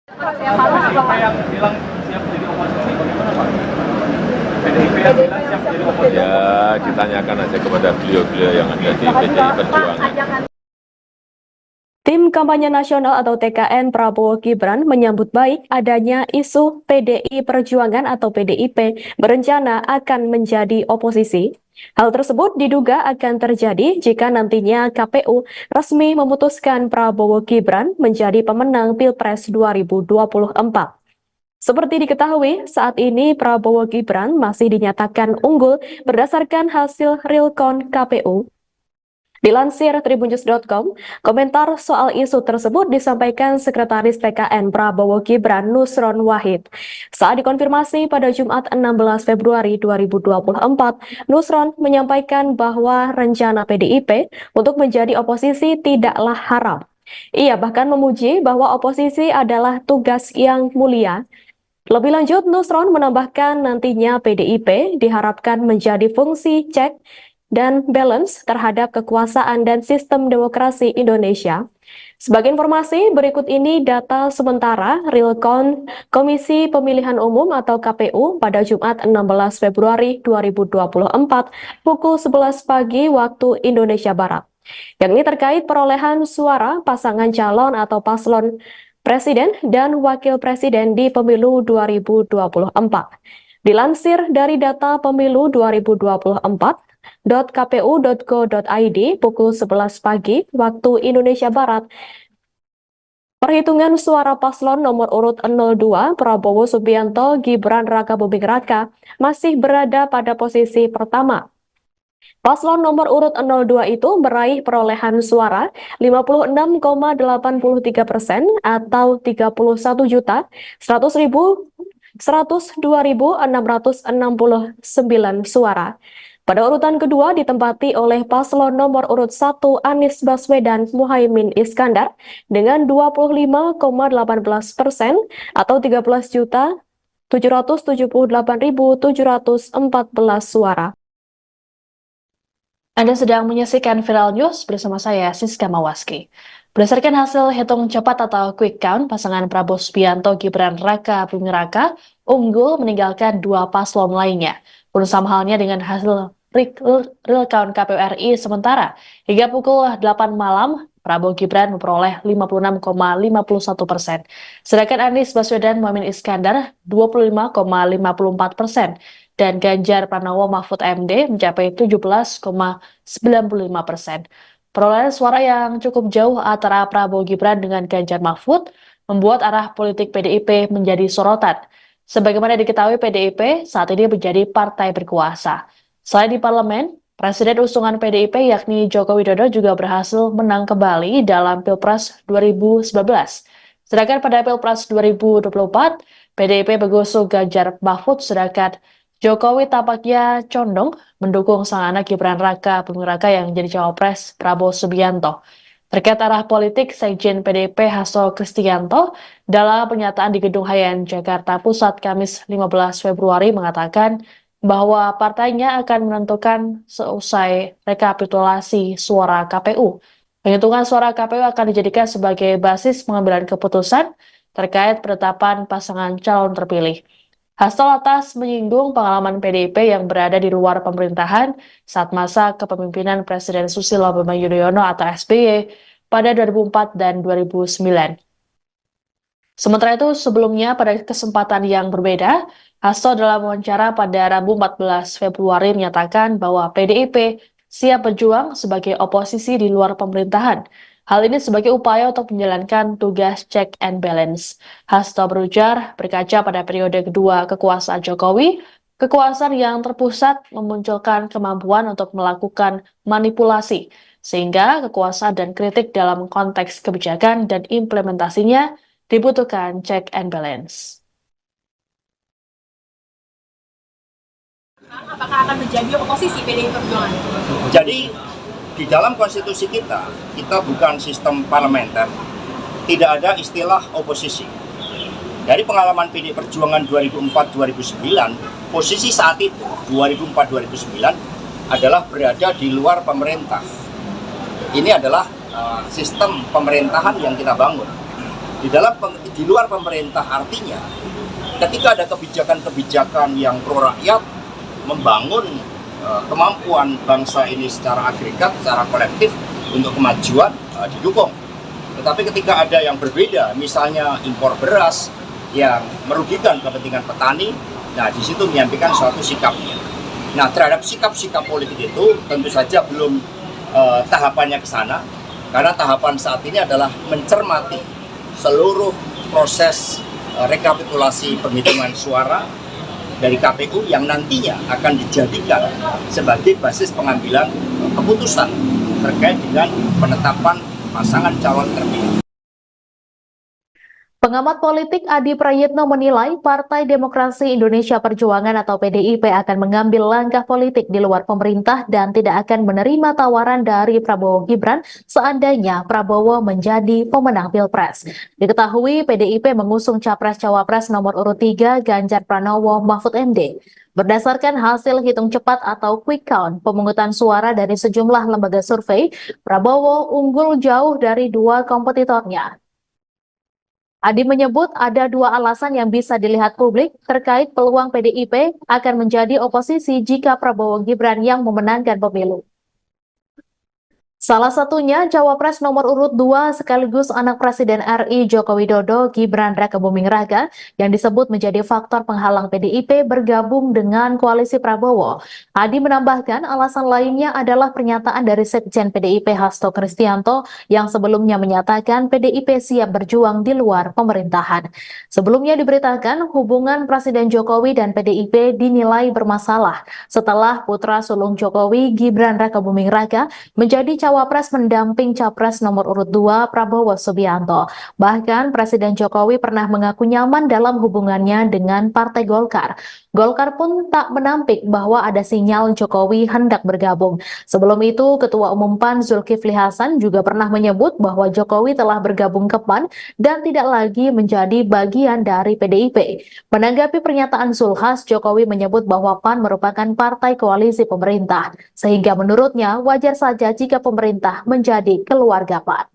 PDIP yang bilang siap jadi oposisi, bagaimana Pak? PDIP yang bilang siap jadi oposisi. Ya, ditanyakan aja kepada beliau-beliau yang ada di PDI Perjuangan. Tim Kampanye Nasional atau TKN Prabowo Gibran menyambut baik adanya isu PDI Perjuangan atau PDIP berencana akan menjadi oposisi. Hal tersebut diduga akan terjadi jika nantinya KPU resmi memutuskan Prabowo Gibran menjadi pemenang Pilpres 2024. Seperti diketahui, saat ini Prabowo Gibran masih dinyatakan unggul berdasarkan hasil realcount KPU. Dilansir tribunnews.com, komentar soal isu tersebut disampaikan Sekretaris TKN Prabowo Gibran Nusron Wahid. Saat dikonfirmasi pada Jumat 16 Februari 2024, Nusron menyampaikan bahwa rencana PDIP untuk menjadi oposisi tidaklah haram. Ia bahkan memuji bahwa oposisi adalah tugas yang mulia. Lebih lanjut, Nusron menambahkan nantinya PDIP diharapkan menjadi fungsi cek dan balance terhadap kekuasaan dan sistem demokrasi Indonesia. Sebagai informasi, berikut ini data sementara realcount Komisi Pemilihan Umum atau KPU pada Jumat 16 Februari 2024 pukul 11 pagi waktu Indonesia Barat. Yang ini terkait perolehan suara pasangan calon atau paslon Presiden dan Wakil Presiden di Pemilu 2024. Dilansir dari data Pemilu 2024, .kpu.go.id pukul 11 pagi waktu Indonesia Barat. Perhitungan suara paslon nomor urut 02 Prabowo Subianto Gibran Rakabuming Raka masih berada pada posisi pertama. Paslon nomor urut 02 itu meraih perolehan suara 56,83% atau 31.102.669 suara. Pada urutan kedua ditempati oleh paslon nomor urut 1 Anies Baswedan Muhaimin Iskandar dengan 25,18% atau 13.778.714 suara. Anda sedang menyaksikan Viral News bersama saya, Siska Mawaski. Berdasarkan hasil hitung cepat atau quick count, pasangan Prabowo Subianto Gibran Raka Buming Raka unggul meninggalkan dua paslon lainnya. Pun sama halnya dengan hasil real count KPU RI sementara. Hingga pukul 8 malam, Prabowo Gibran memperoleh 56,51%. Sedangkan Anies Baswedan Muhaimin Iskandar 25,54%. Dan Ganjar Pranowo Mahfud MD mencapai 17,95%. Perolehan suara yang cukup jauh antara Prabowo Gibran dengan Ganjar Mahfud membuat arah politik PDIP menjadi sorotan. Sebagaimana diketahui, PDIP saat ini menjadi partai berkuasa. Selain di parlemen, Presiden usungan PDIP yakni Joko Widodo juga berhasil menang kembali dalam Pilpres 2019. Sedangkan pada Pilpres 2024, PDIP mengusung Ganjar Mahfud, sedangkan Jokowi tampaknya condong mendukung sang anak Gibran Raka Buming Raka yang menjadi cawapres Prabowo Subianto. Terkait arah politik, Sekjen PDIP Hasto Kristianto dalam pernyataan di Gedung Hayan, Jakarta Pusat, Kamis 15 Februari mengatakan bahwa partainya akan menentukan seusai rekapitulasi suara KPU. Penghitungan suara KPU akan dijadikan sebagai basis pengambilan keputusan terkait penetapan pasangan calon terpilih. Hasto lantas menyinggung pengalaman PDIP yang berada di luar pemerintahan saat masa kepemimpinan Presiden Susilo Bambang Yudhoyono atau SBY pada 2004 dan 2009. Sementara itu, sebelumnya pada kesempatan yang berbeda, Hasto dalam wawancara pada Rabu 14 Februari menyatakan bahwa PDIP siap berjuang sebagai oposisi di luar pemerintahan. Hal ini sebagai upaya untuk menjalankan tugas check and balance. Hasto berujar, berkaca pada periode kedua kekuasaan Jokowi, kekuasaan yang terpusat memunculkan kemampuan untuk melakukan manipulasi, sehingga kekuasaan dan kritik dalam konteks kebijakan dan implementasinya dibutuhkan check and balance. Apakah akan menjadi oposisi PDI Perjuangan? Jadi di dalam konstitusi kita bukan sistem parlementer, tidak ada istilah oposisi. Dari pengalaman PDI Perjuangan 2004-2009, posisi saat itu 2004-2009 adalah berada di luar pemerintah. Ini adalah sistem pemerintahan yang kita bangun. Di luar pemerintah artinya ketika ada kebijakan-kebijakan yang pro rakyat, membangun kemampuan bangsa ini secara agregat, secara kolektif untuk kemajuan didukung. Tetapi ketika ada yang berbeda, misalnya impor beras yang merugikan kepentingan petani, nah di situ menyampaikan suatu sikapnya. Nah terhadap sikap-sikap politik itu tentu saja belum tahapannya ke sana, karena tahapan saat ini adalah mencermati seluruh proses rekapitulasi penghitungan suara dari KPU yang nantinya akan dijadikan sebagai basis pengambilan keputusan terkait dengan penetapan pasangan calon terpilih. Pengamat politik Adi Prayitno menilai Partai Demokrasi Indonesia Perjuangan atau PDIP akan mengambil langkah politik di luar pemerintah dan tidak akan menerima tawaran dari Prabowo Gibran seandainya Prabowo menjadi pemenang Pilpres. Diketahui PDIP mengusung Capres-Cawapres nomor urut 3 Ganjar Pranowo Mahfud MD. Berdasarkan hasil hitung cepat atau quick count pemungutan suara dari sejumlah lembaga survei, Prabowo unggul jauh dari dua kompetitornya. Adi menyebut ada dua alasan yang bisa dilihat publik terkait peluang PDIP akan menjadi oposisi jika Prabowo Gibran yang memenangkan pemilu. Salah satunya Cawapres nomor urut 2 sekaligus anak Presiden RI Joko Widodo Gibran Rakabuming Raka yang disebut menjadi faktor penghalang PDIP bergabung dengan koalisi Prabowo. Adi menambahkan alasan lainnya adalah pernyataan dari Sekjen PDIP Hasto Kristianto yang sebelumnya menyatakan PDIP siap berjuang di luar pemerintahan. Sebelumnya diberitakan hubungan Presiden Jokowi dan PDIP dinilai bermasalah setelah putra sulung Jokowi Gibran Rakabuming Raka menjadi Cawapres mendamping Capres nomor urut 2 Prabowo Subianto. Bahkan Presiden Jokowi pernah mengaku nyaman dalam hubungannya dengan Partai Golkar. Golkar pun tak menampik bahwa ada sinyal Jokowi hendak bergabung. Sebelum itu, Ketua Umum PAN Zulkifli Hasan juga pernah menyebut bahwa Jokowi telah bergabung ke PAN dan tidak lagi menjadi bagian dari PDIP. Menanggapi pernyataan Zulhas, Jokowi menyebut bahwa PAN merupakan partai koalisi pemerintah, sehingga menurutnya wajar saja jika pemerintah menjadi keluarga PAN.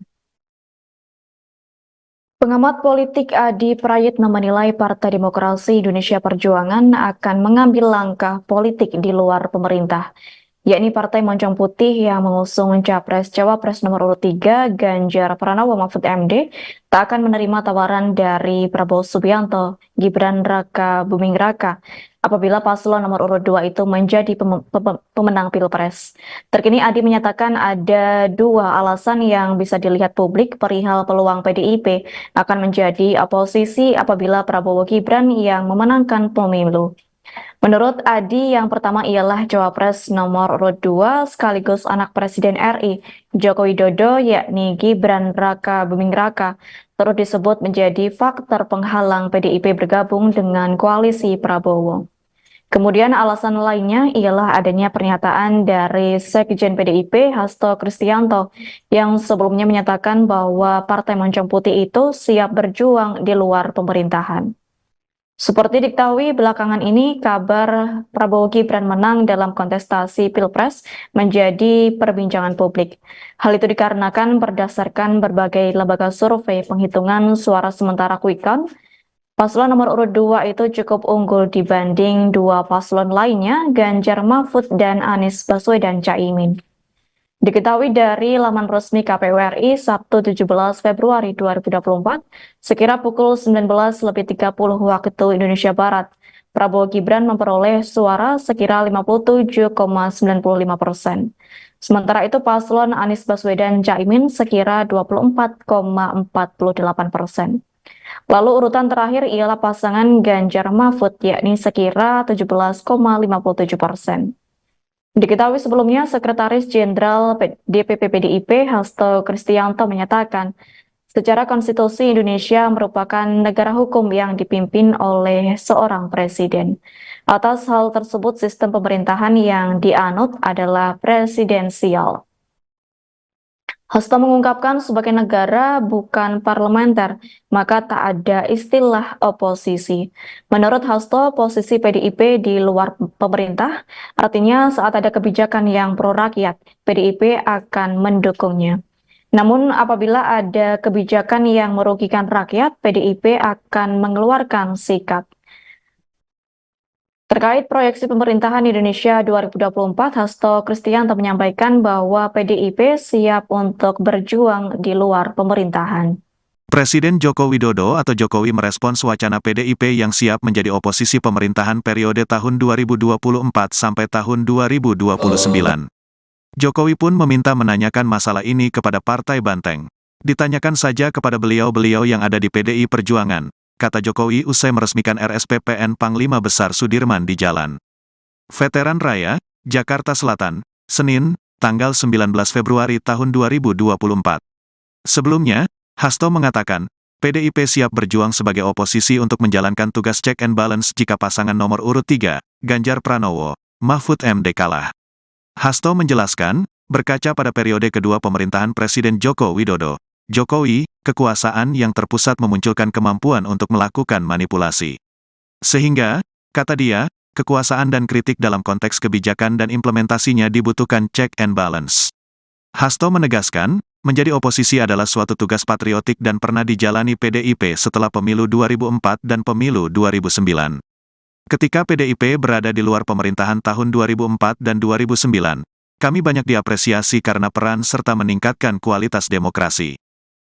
Pengamat politik Adi Prayitno menilai Partai Demokrasi Indonesia Perjuangan akan mengambil langkah politik di luar pemerintah, yakni Partai Moncong Putih yang mengusung Capres-Cawapres nomor urut 3 Ganjar Pranowo Mahfud MD tak akan menerima tawaran dari Prabowo Subianto, Gibran Rakabuming Raka apabila paslon nomor urut 2 itu menjadi pemenang Pilpres. Terkini Adi menyatakan ada dua alasan yang bisa dilihat publik perihal peluang PDIP akan menjadi oposisi apabila Prabowo Gibran yang memenangkan pemilu. Menurut Adi, yang pertama ialah Cawapres nomor urut 2 sekaligus anak Presiden RI Joko Widodo yakni Gibran Rakabuming Raka turut disebut menjadi faktor penghalang PDIP bergabung dengan koalisi Prabowo. Kemudian alasan lainnya ialah adanya pernyataan dari Sekjen PDIP Hasto Kristianto yang sebelumnya menyatakan bahwa Partai Moncong Putih itu siap berjuang di luar pemerintahan. Seperti diketahui belakangan ini kabar Prabowo Gibran menang dalam kontestasi Pilpres menjadi perbincangan publik. Hal itu dikarenakan berdasarkan berbagai lembaga survei penghitungan suara sementara quick count, paslon nomor urut 2 itu cukup unggul dibanding dua paslon lainnya, Ganjar Mahfud dan Anies Baswedan Caimin. Diketahui dari laman resmi KPU RI Sabtu 17 Februari 2024, sekira pukul 19.30 waktu Indonesia Barat, Prabowo Gibran memperoleh suara sekira 57,95%. Sementara itu paslon Anies Baswedan Caimin sekira 24,48%. Lalu urutan terakhir ialah pasangan Ganjar Mahfud yakni sekira 17,57%. Diketahui sebelumnya, Sekretaris Jenderal DPP PDIP Hasto Kristianto menyatakan, secara konstitusi Indonesia merupakan negara hukum yang dipimpin oleh seorang presiden. Atas hal tersebut, sistem pemerintahan yang dianut adalah presidensial. Hasto mengungkapkan sebagai negara bukan parlementer, maka tak ada istilah oposisi. Menurut Hasto, posisi PDIP di luar pemerintah, artinya saat ada kebijakan yang pro rakyat, PDIP akan mendukungnya. Namun apabila ada kebijakan yang merugikan rakyat, PDIP akan mengeluarkan sikap. Terkait proyeksi pemerintahan Indonesia 2024, Hasto Kristianto menyampaikan bahwa PDIP siap untuk berjuang di luar pemerintahan. Presiden Joko Widodo atau Jokowi merespons wacana PDIP yang siap menjadi oposisi pemerintahan periode tahun 2024 sampai tahun 2029. Jokowi pun meminta menanyakan masalah ini kepada Partai Banteng. Ditanyakan saja kepada beliau-beliau yang ada di PDI Perjuangan, kata Jokowi usai meresmikan RSPPN Panglima Besar Sudirman di Jalan Veteran Raya, Jakarta Selatan, Senin, tanggal 19 Februari tahun 2024. Sebelumnya, Hasto mengatakan, PDIP siap berjuang sebagai oposisi untuk menjalankan tugas check and balance jika pasangan nomor urut 3, Ganjar Pranowo, Mahfud MD kalah. Hasto menjelaskan, berkaca pada periode kedua pemerintahan Presiden Joko Widodo, Jokowi, kekuasaan yang terpusat memunculkan kemampuan untuk melakukan manipulasi. Sehingga, kata dia, kekuasaan dan kritik dalam konteks kebijakan dan implementasinya dibutuhkan check and balance. Hasto menegaskan, menjadi oposisi adalah suatu tugas patriotik dan pernah dijalani PDIP setelah pemilu 2004 dan pemilu 2009. Ketika PDIP berada di luar pemerintahan tahun 2004 dan 2009, kami banyak diapresiasi karena peran serta meningkatkan kualitas demokrasi.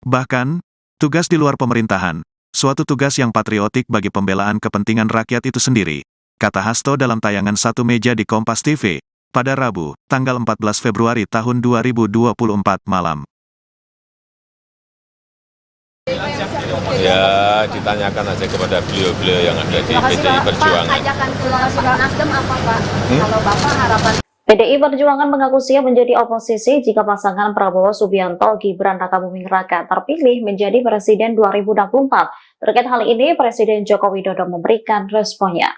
Bahkan, tugas di luar pemerintahan, suatu tugas yang patriotik bagi pembelaan kepentingan rakyat itu sendiri, kata Hasto dalam tayangan Satu Meja di Kompas TV, pada Rabu, tanggal 14 Februari tahun 2024 malam. Ya, ditanyakan aja kepada beliau-beliau yang ada di PDI Perjuangan. Pak, ajakan ke Nasdem apa Pak? Kalau Bapak harapan PDI Perjuangan mengaku siap menjadi oposisi jika pasangan Prabowo Subianto Gibran Rakabuming Raka terpilih menjadi Presiden 2024. Terkait hal ini, Presiden Joko Widodo memberikan responnya.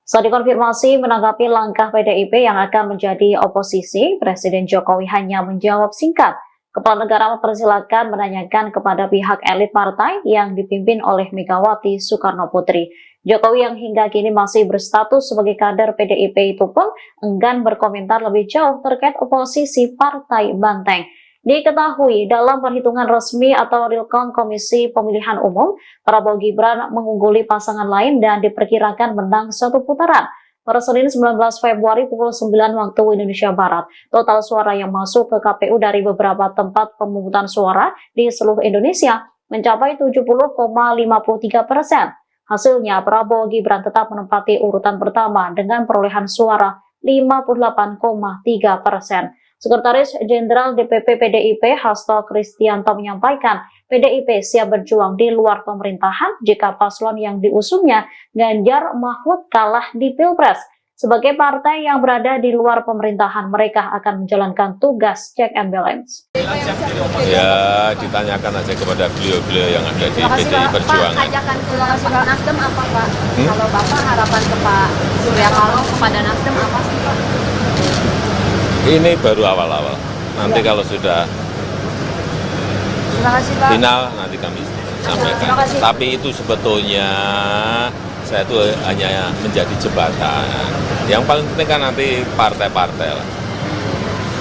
Saat dikonfirmasi menanggapi langkah PDIP yang akan menjadi oposisi, Presiden Jokowi hanya menjawab singkat. Kepala negara mempersilakan menanyakan kepada pihak elit partai yang dipimpin oleh Megawati Soekarno Putri. Jokowi yang hingga kini masih berstatus sebagai kader PDIP itu pun enggan berkomentar lebih jauh terkait oposisi Partai Banteng. Diketahui dalam perhitungan resmi atau real count Komisi Pemilihan Umum, Prabowo Gibran mengungguli pasangan lain dan diperkirakan menang satu putaran. Pada Senin 19 Februari pukul 9 waktu Indonesia Barat, total suara yang masuk ke KPU dari beberapa tempat pemungutan suara di seluruh Indonesia mencapai 70,53%. Hasilnya, Prabowo Gibran tetap menempati urutan pertama dengan perolehan suara 58,3%. Sekretaris Jenderal DPP PDIP Hasto Kristianto menyampaikan, PDIP siap berjuang di luar pemerintahan jika paslon yang diusungnya Ganjar Mahfud kalah di Pilpres. Sebagai partai yang berada di luar pemerintahan, mereka akan menjalankan tugas check and balance. Ya, ditanyakan aja kepada beliau-beliau yang ada di PDI Perjuangan. Pak, ajakan ke Nasdem apa Pak? Kalau Bapak harapan ke Pak Surya Paloh kepada Nasdem apa sih Pak? Ini baru awal-awal. Nanti kalau sudah final, nanti kami sampaikan. Tapi itu sebetulnya saya itu hanya menjadi jembatan. Yang paling penting kan nanti partai-partai lah.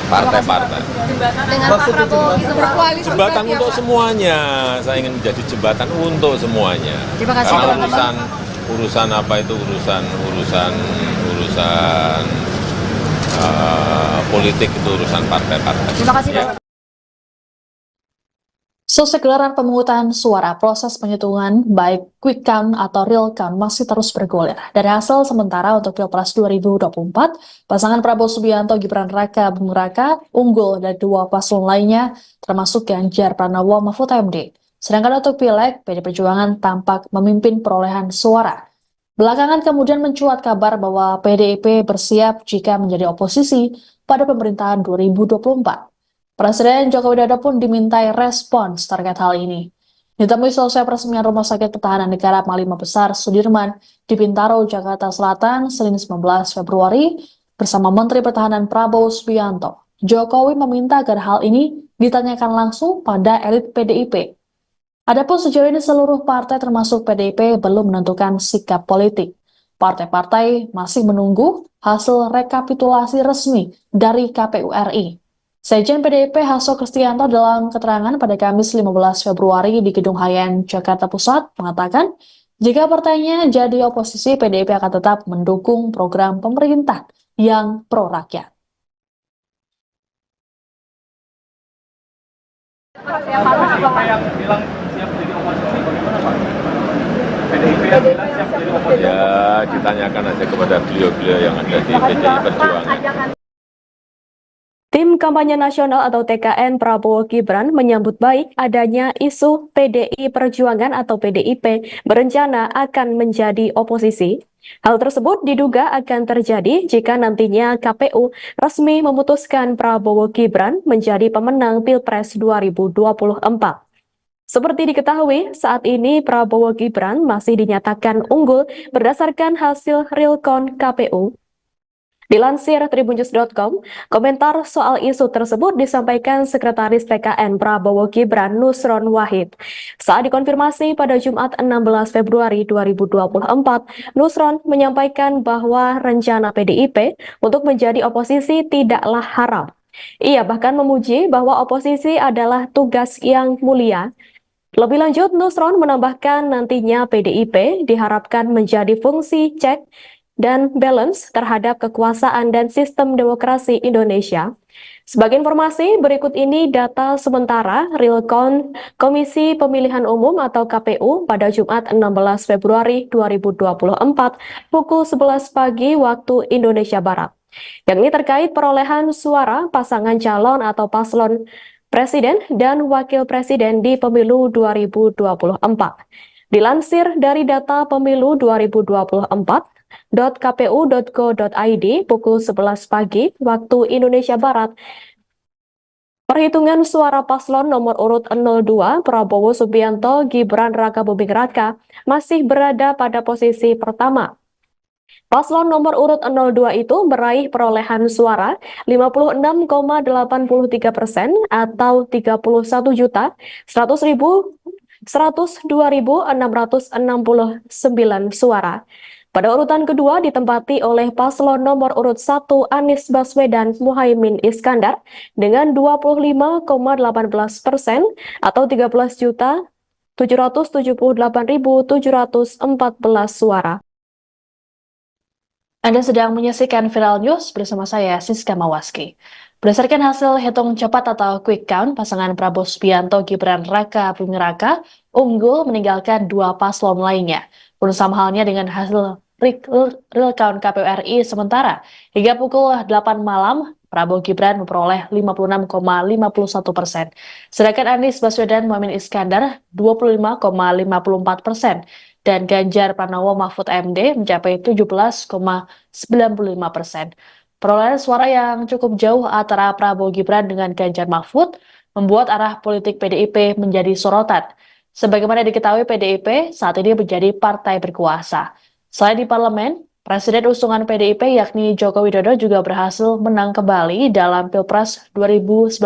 Partai-partai. Dengan Pak Prabowo itu berkoalisi. Jembatan untuk semuanya. Saya ingin menjadi jembatan untuk semuanya. Karena urusan apa itu urusan politik itu urusan partai-partai. Terima kasih, Ya. Pak. Selesai gelaran pemungutan suara, proses penghitungan baik quick count atau real count masih terus bergulir. Dari hasil sementara untuk Pilpres 2024, pasangan Prabowo Subianto Gibran Raka Buming Raka unggul dari dua paslon lainnya, termasuk Ganjar Pranowo Mahfud MD. Sedangkan untuk Pileg, PD Perjuangan tampak memimpin perolehan suara. Belakangan kemudian mencuat kabar bahwa PDIP bersiap jika menjadi oposisi pada pemerintahan 2024. Presiden Joko Widodo pun dimintai respons terkait hal ini. Ditemui selesai peresmian Rumah Sakit Pertahanan Negara Panglima Besar Sudirman di Bintaro, Jakarta Selatan, Senin 19 Februari, bersama Menteri Pertahanan Prabowo Subianto. Jokowi meminta agar hal ini ditanyakan langsung pada elit PDIP. Adapun sejauh ini seluruh partai termasuk PDIP belum menentukan sikap politik. Partai-partai masih menunggu hasil rekapitulasi resmi dari KPU RI. Sekjen PDIP Hasto Kristianto dalam keterangan pada Kamis 15 Februari di Gedung Hayan, Jakarta Pusat mengatakan, jika partainya jadi oposisi, PDIP akan tetap mendukung program pemerintah yang pro-rakyat. Siapa yang bilang siap jadi oposisi, bagaimana Pak? PDIP yang bilang siap jadi oposisi? Ya, ditanyakan aja kepada beliau-beliau yang ada di PDI Perjuangan. Tim Kampanye Nasional atau TKN Prabowo Gibran menyambut baik adanya isu PDI Perjuangan atau PDIP berencana akan menjadi oposisi. Hal tersebut diduga akan terjadi jika nantinya KPU resmi memutuskan Prabowo Gibran menjadi pemenang Pilpres 2024. Seperti diketahui, saat ini Prabowo Gibran masih dinyatakan unggul berdasarkan hasil real count KPU. Dilansir tribunnews.com, komentar soal isu tersebut disampaikan Sekretaris TKN Prabowo Gibran Nusron Wahid. Saat dikonfirmasi pada Jumat 16 Februari 2024, Nusron menyampaikan bahwa rencana PDIP untuk menjadi oposisi tidaklah haram. Ia bahkan memuji bahwa oposisi adalah tugas yang mulia. Lebih lanjut, Nusron menambahkan nantinya PDIP diharapkan menjadi fungsi cek dan balance terhadap kekuasaan dan sistem demokrasi Indonesia. Sebagai informasi, berikut ini data sementara real count Komisi Pemilihan Umum atau KPU pada Jumat 16 Februari 2024 pukul 11 pagi waktu Indonesia Barat. Yang ini terkait perolehan suara pasangan calon atau paslon presiden dan wakil presiden di pemilu 2024. Dilansir dari data pemilu 2024, .kpu.go.id pukul 11 pagi waktu Indonesia Barat. Perhitungan suara paslon nomor urut 02 Prabowo Subianto Gibran Raka Buming Raka masih berada pada posisi pertama. Paslon nomor urut 02 itu meraih perolehan suara 56,83% atau 31.102.669 suara. Pada urutan kedua ditempati oleh paslon nomor urut 1 Anies Baswedan Muhaimin Iskandar dengan 25,18% atau 13.778.714 suara. Anda sedang menyaksikan Viral News bersama saya, Siska Mawaski. Berdasarkan hasil hitung cepat atau quick count, pasangan Prabowo Subianto Gibran Raka Buming Raka unggul meninggalkan dua paslon lainnya. Pun sama halnya dengan hasil real count KPU RI sementara. Hingga pukul 8 malam, Prabowo Gibran memperoleh 56,51%. Sedangkan Anies Baswedan Muhaimin Iskandar 25,54%. Dan Ganjar Pranowo Mahfud MD mencapai 17,95%. Perolehan suara yang cukup jauh antara Prabowo Gibran dengan Ganjar Mahfud membuat arah politik PDIP menjadi sorotan. Sebagaimana diketahui, PDIP saat ini menjadi partai berkuasa. Selain di parlemen, Presiden usungan PDIP yakni Joko Widodo juga berhasil menang kembali dalam Pilpres 2019.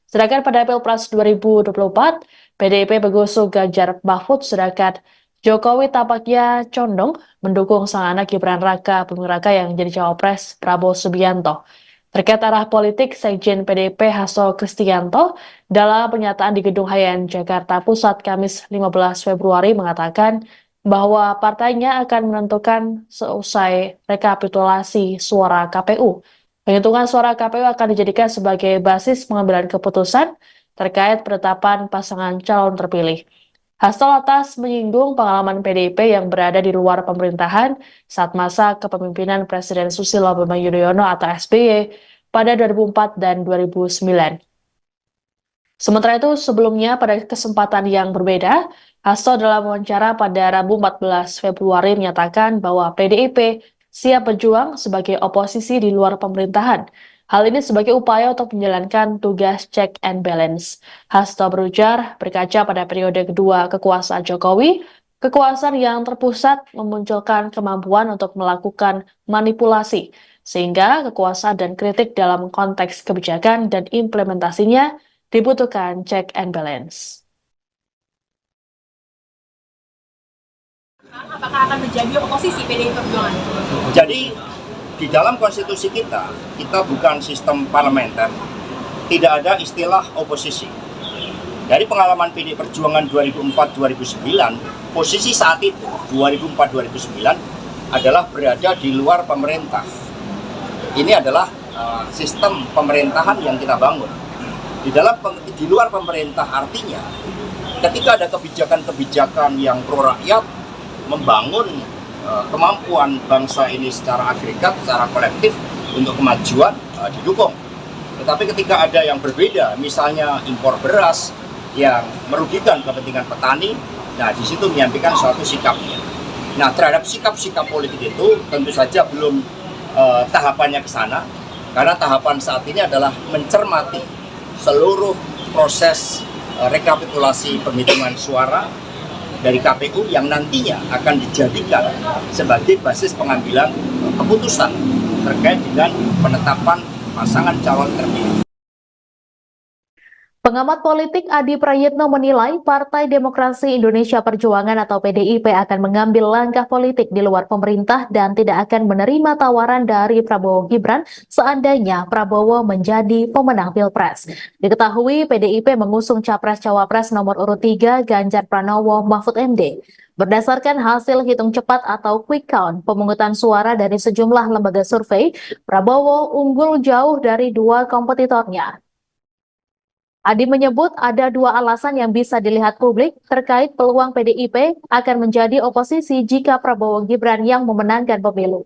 Sedangkan pada Pilpres 2024, PDIP mengusung Ganjar Mahfud, sedangkan Jokowi tampaknya condong mendukung sang anak Gibran Raka Buming Raka yang jadi cawapres Prabowo Subianto. Terkait arah politik, Sekjen PDIP Hasto Kristianto dalam pernyataan di Gedung Hayan, Jakarta Pusat, Kamis 15 Februari mengatakan bahwa partainya akan menentukan seusai rekapitulasi suara KPU. Penghitungan suara KPU akan dijadikan sebagai basis pengambilan keputusan terkait penetapan pasangan calon terpilih. Hasto lantas menyinggung pengalaman PDIP yang berada di luar pemerintahan saat masa kepemimpinan Presiden Susilo Bambang Yudhoyono atau SBY pada 2004 dan 2009. Sementara itu, sebelumnya pada kesempatan yang berbeda, Hasto dalam wawancara pada Rabu 14 Februari menyatakan bahwa PDIP siap berjuang sebagai oposisi di luar pemerintahan. Hal ini sebagai upaya untuk menjalankan tugas check and balance. Hasto berujar, berkaca pada periode kedua kekuasaan Jokowi, kekuasaan yang terpusat memunculkan kemampuan untuk melakukan manipulasi, sehingga kekuasaan dan kritik dalam konteks kebijakan dan implementasinya dibutuhkan check and balance. Apakah akan menjadi oposisi PDI Perjuangan? Jadi di dalam konstitusi kita bukan sistem parlementer, tidak ada istilah oposisi. Dari pengalaman PDI Perjuangan 2004-2009, posisi saat itu 2004-2009 adalah berada di luar pemerintah. Ini adalah sistem pemerintahan yang kita bangun. Di luar pemerintah artinya ketika ada kebijakan-kebijakan yang pro rakyat, membangun kemampuan bangsa ini secara agregat, secara kolektif untuk kemajuan, didukung. Tetapi ketika ada yang berbeda, misalnya impor beras yang merugikan kepentingan petani, nah di situ menyampaikan suatu sikapnya. Nah, terhadap sikap-sikap politik itu tentu saja belum tahapannya ke sana, karena tahapan saat ini adalah mencermati seluruh proses rekapitulasi penghitungan suara dari KPU yang nantinya akan dijadikan sebagai basis pengambilan keputusan terkait dengan penetapan pasangan calon terpilih. Pengamat politik Adi Prayitno menilai Partai Demokrasi Indonesia Perjuangan atau PDIP akan mengambil langkah politik di luar pemerintah dan tidak akan menerima tawaran dari Prabowo Gibran seandainya Prabowo menjadi pemenang Pilpres. Diketahui PDIP mengusung Capres-Cawapres nomor urut 3 Ganjar Pranowo Mahfud MD. Berdasarkan hasil hitung cepat atau quick count pemungutan suara dari sejumlah lembaga survei, Prabowo unggul jauh dari dua kompetitornya. Adi menyebut ada dua alasan yang bisa dilihat publik terkait peluang PDIP akan menjadi oposisi jika Prabowo Gibran yang memenangkan pemilu.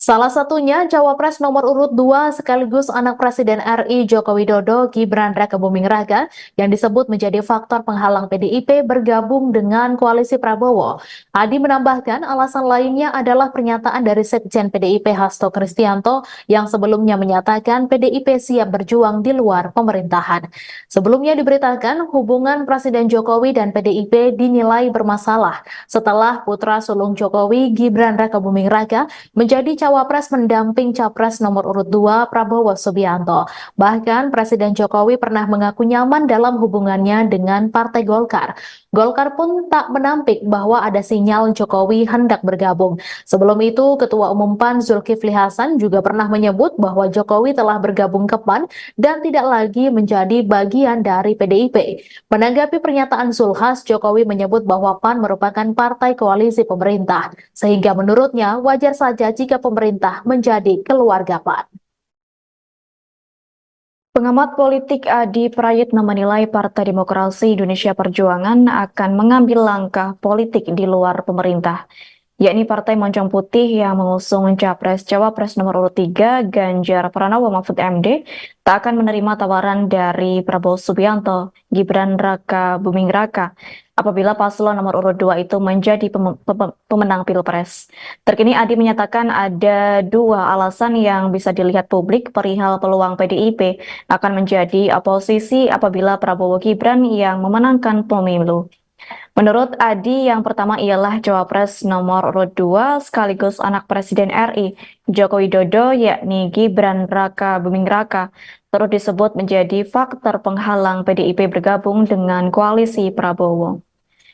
Salah satunya Cawapres nomor urut 2 sekaligus anak Presiden RI Joko Widodo Gibran Rakabuming Raka yang disebut menjadi faktor penghalang PDIP bergabung dengan koalisi Prabowo. Adi menambahkan alasan lainnya adalah pernyataan dari Sekjen PDIP Hasto Kristianto yang sebelumnya menyatakan PDIP siap berjuang di luar pemerintahan. Sebelumnya diberitakan hubungan Presiden Jokowi dan PDIP dinilai bermasalah setelah putra sulung Jokowi Gibran Rakabuming Raka menjadi Cawapres mendamping Capres nomor urut 2 Prabowo Subianto. Bahkan Presiden Jokowi pernah mengaku nyaman dalam hubungannya dengan Partai Golkar. Golkar pun tak menampik bahwa ada sinyal Jokowi hendak bergabung. Sebelum itu, Ketua Umum PAN Zulkifli Hasan juga pernah menyebut bahwa Jokowi telah bergabung ke PAN dan tidak lagi menjadi bagian dari PDIP. Menanggapi pernyataan Zulhas, Jokowi menyebut bahwa PAN merupakan partai koalisi pemerintah, sehingga menurutnya wajar saja jika pemerintah menjadi keluarga PAN. Pengamat politik Adi Prayitno menilai Partai Demokrasi Indonesia Perjuangan akan mengambil langkah politik di luar pemerintah, yakni Partai Moncong Putih yang mengusung Capres-Cawapres nomor urut 3 Ganjar Pranowo Mahfud MD tak akan menerima tawaran dari Prabowo Subianto, Gibran Rakabuming Raka apabila paslon nomor urut 2 itu menjadi pemenang Pilpres. Terkini Adi menyatakan ada dua alasan yang bisa dilihat publik perihal peluang PDIP akan menjadi oposisi apabila Prabowo Gibran yang memenangkan pemilu. Menurut Adi, yang pertama ialah Cawapres nomor urut 2 sekaligus anak Presiden RI Joko Widodo yakni Gibran Rakabuming Raka terus disebut menjadi faktor penghalang PDIP bergabung dengan koalisi Prabowo.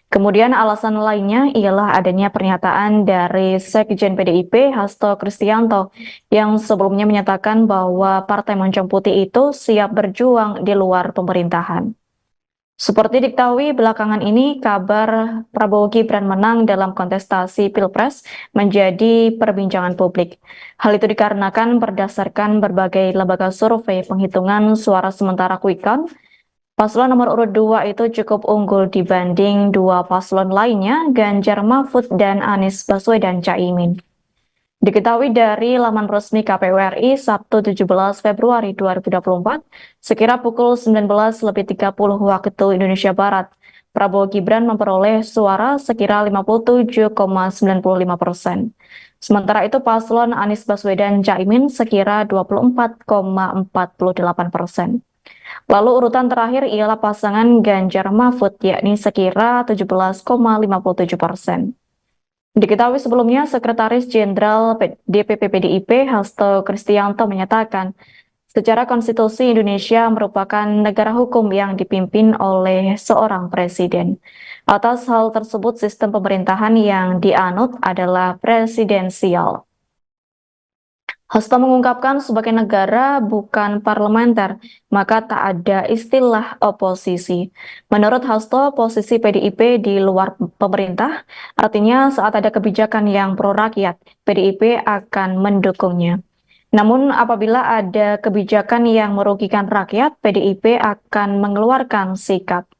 Kemudian alasan lainnya ialah adanya pernyataan dari Sekjen PDIP Hasto Kristianto yang sebelumnya menyatakan bahwa Partai Moncong Putih itu siap berjuang di luar pemerintahan. Seperti diketahui belakangan ini, kabar Prabowo Gibran menang dalam kontestasi Pilpres menjadi perbincangan publik. Hal itu dikarenakan berdasarkan berbagai lembaga survei penghitungan suara sementara quick count, paslon nomor urut 2 itu cukup unggul dibanding dua paslon lainnya, Ganjar Mahfud dan Anies Baswedan Caimin. Diketahui dari laman resmi KPU RI Sabtu 17 Februari 2024, sekira pukul 19.30 waktu Indonesia Barat, Prabowo Gibran memperoleh suara sekira 57,95%. Sementara itu paslon Anies Baswedan Caimin sekira 24,48%. Lalu urutan terakhir ialah pasangan Ganjar Mahfud yakni sekira 17,57%. Diketahui sebelumnya, Sekretaris Jenderal DPP PDIP Hasto Kristianto menyatakan, secara konstitusi Indonesia merupakan negara hukum yang dipimpin oleh seorang presiden. Atas hal tersebut, sistem pemerintahan yang dianut adalah presidensial. Hasto mengungkapkan sebagai negara bukan parlementer, maka tak ada istilah oposisi. Menurut Hasto, posisi PDIP di luar pemerintah, artinya saat ada kebijakan yang pro rakyat, PDIP akan mendukungnya. Namun apabila ada kebijakan yang merugikan rakyat, PDIP akan mengeluarkan sikap.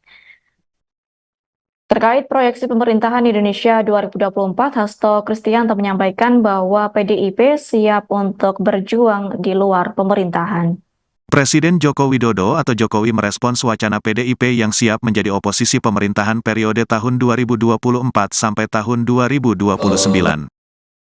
Terkait proyeksi pemerintahan Indonesia 2024, Hasto Kristianto menyampaikan bahwa PDIP siap untuk berjuang di luar pemerintahan. Presiden Joko Widodo atau Jokowi merespons wacana PDIP yang siap menjadi oposisi pemerintahan periode tahun 2024 sampai tahun 2029.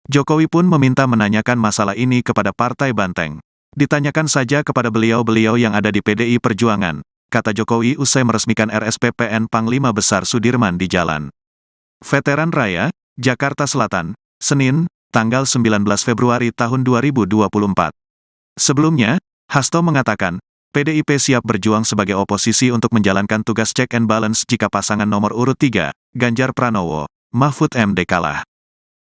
Jokowi pun meminta menanyakan masalah ini kepada Partai Banteng. Ditanyakan saja kepada beliau-beliau yang ada di PDI Perjuangan, kata Jokowi usai meresmikan RSPPN Panglima Besar Sudirman di Jalan Veteran Raya, Jakarta Selatan, Senin, tanggal 19 Februari tahun 2024. Sebelumnya, Hasto mengatakan, PDIP siap berjuang sebagai oposisi untuk menjalankan tugas check and balance jika pasangan nomor urut 3, Ganjar Pranowo, Mahfud MD kalah.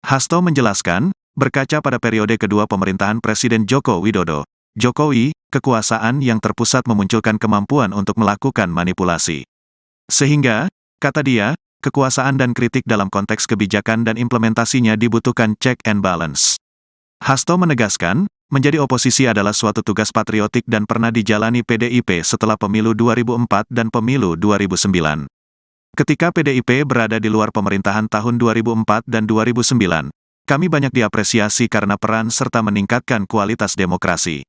Hasto menjelaskan, berkaca pada periode kedua pemerintahan Presiden Joko Widodo, Jokowi, kekuasaan yang terpusat memunculkan kemampuan untuk melakukan manipulasi. Sehingga, kata dia, kekuasaan dan kritik dalam konteks kebijakan dan implementasinya dibutuhkan check and balance. Hasto menegaskan, menjadi oposisi adalah suatu tugas patriotik dan pernah dijalani PDIP setelah pemilu 2004 dan pemilu 2009. Ketika PDIP berada di luar pemerintahan tahun 2004 dan 2009, kami banyak diapresiasi karena peran serta meningkatkan kualitas demokrasi.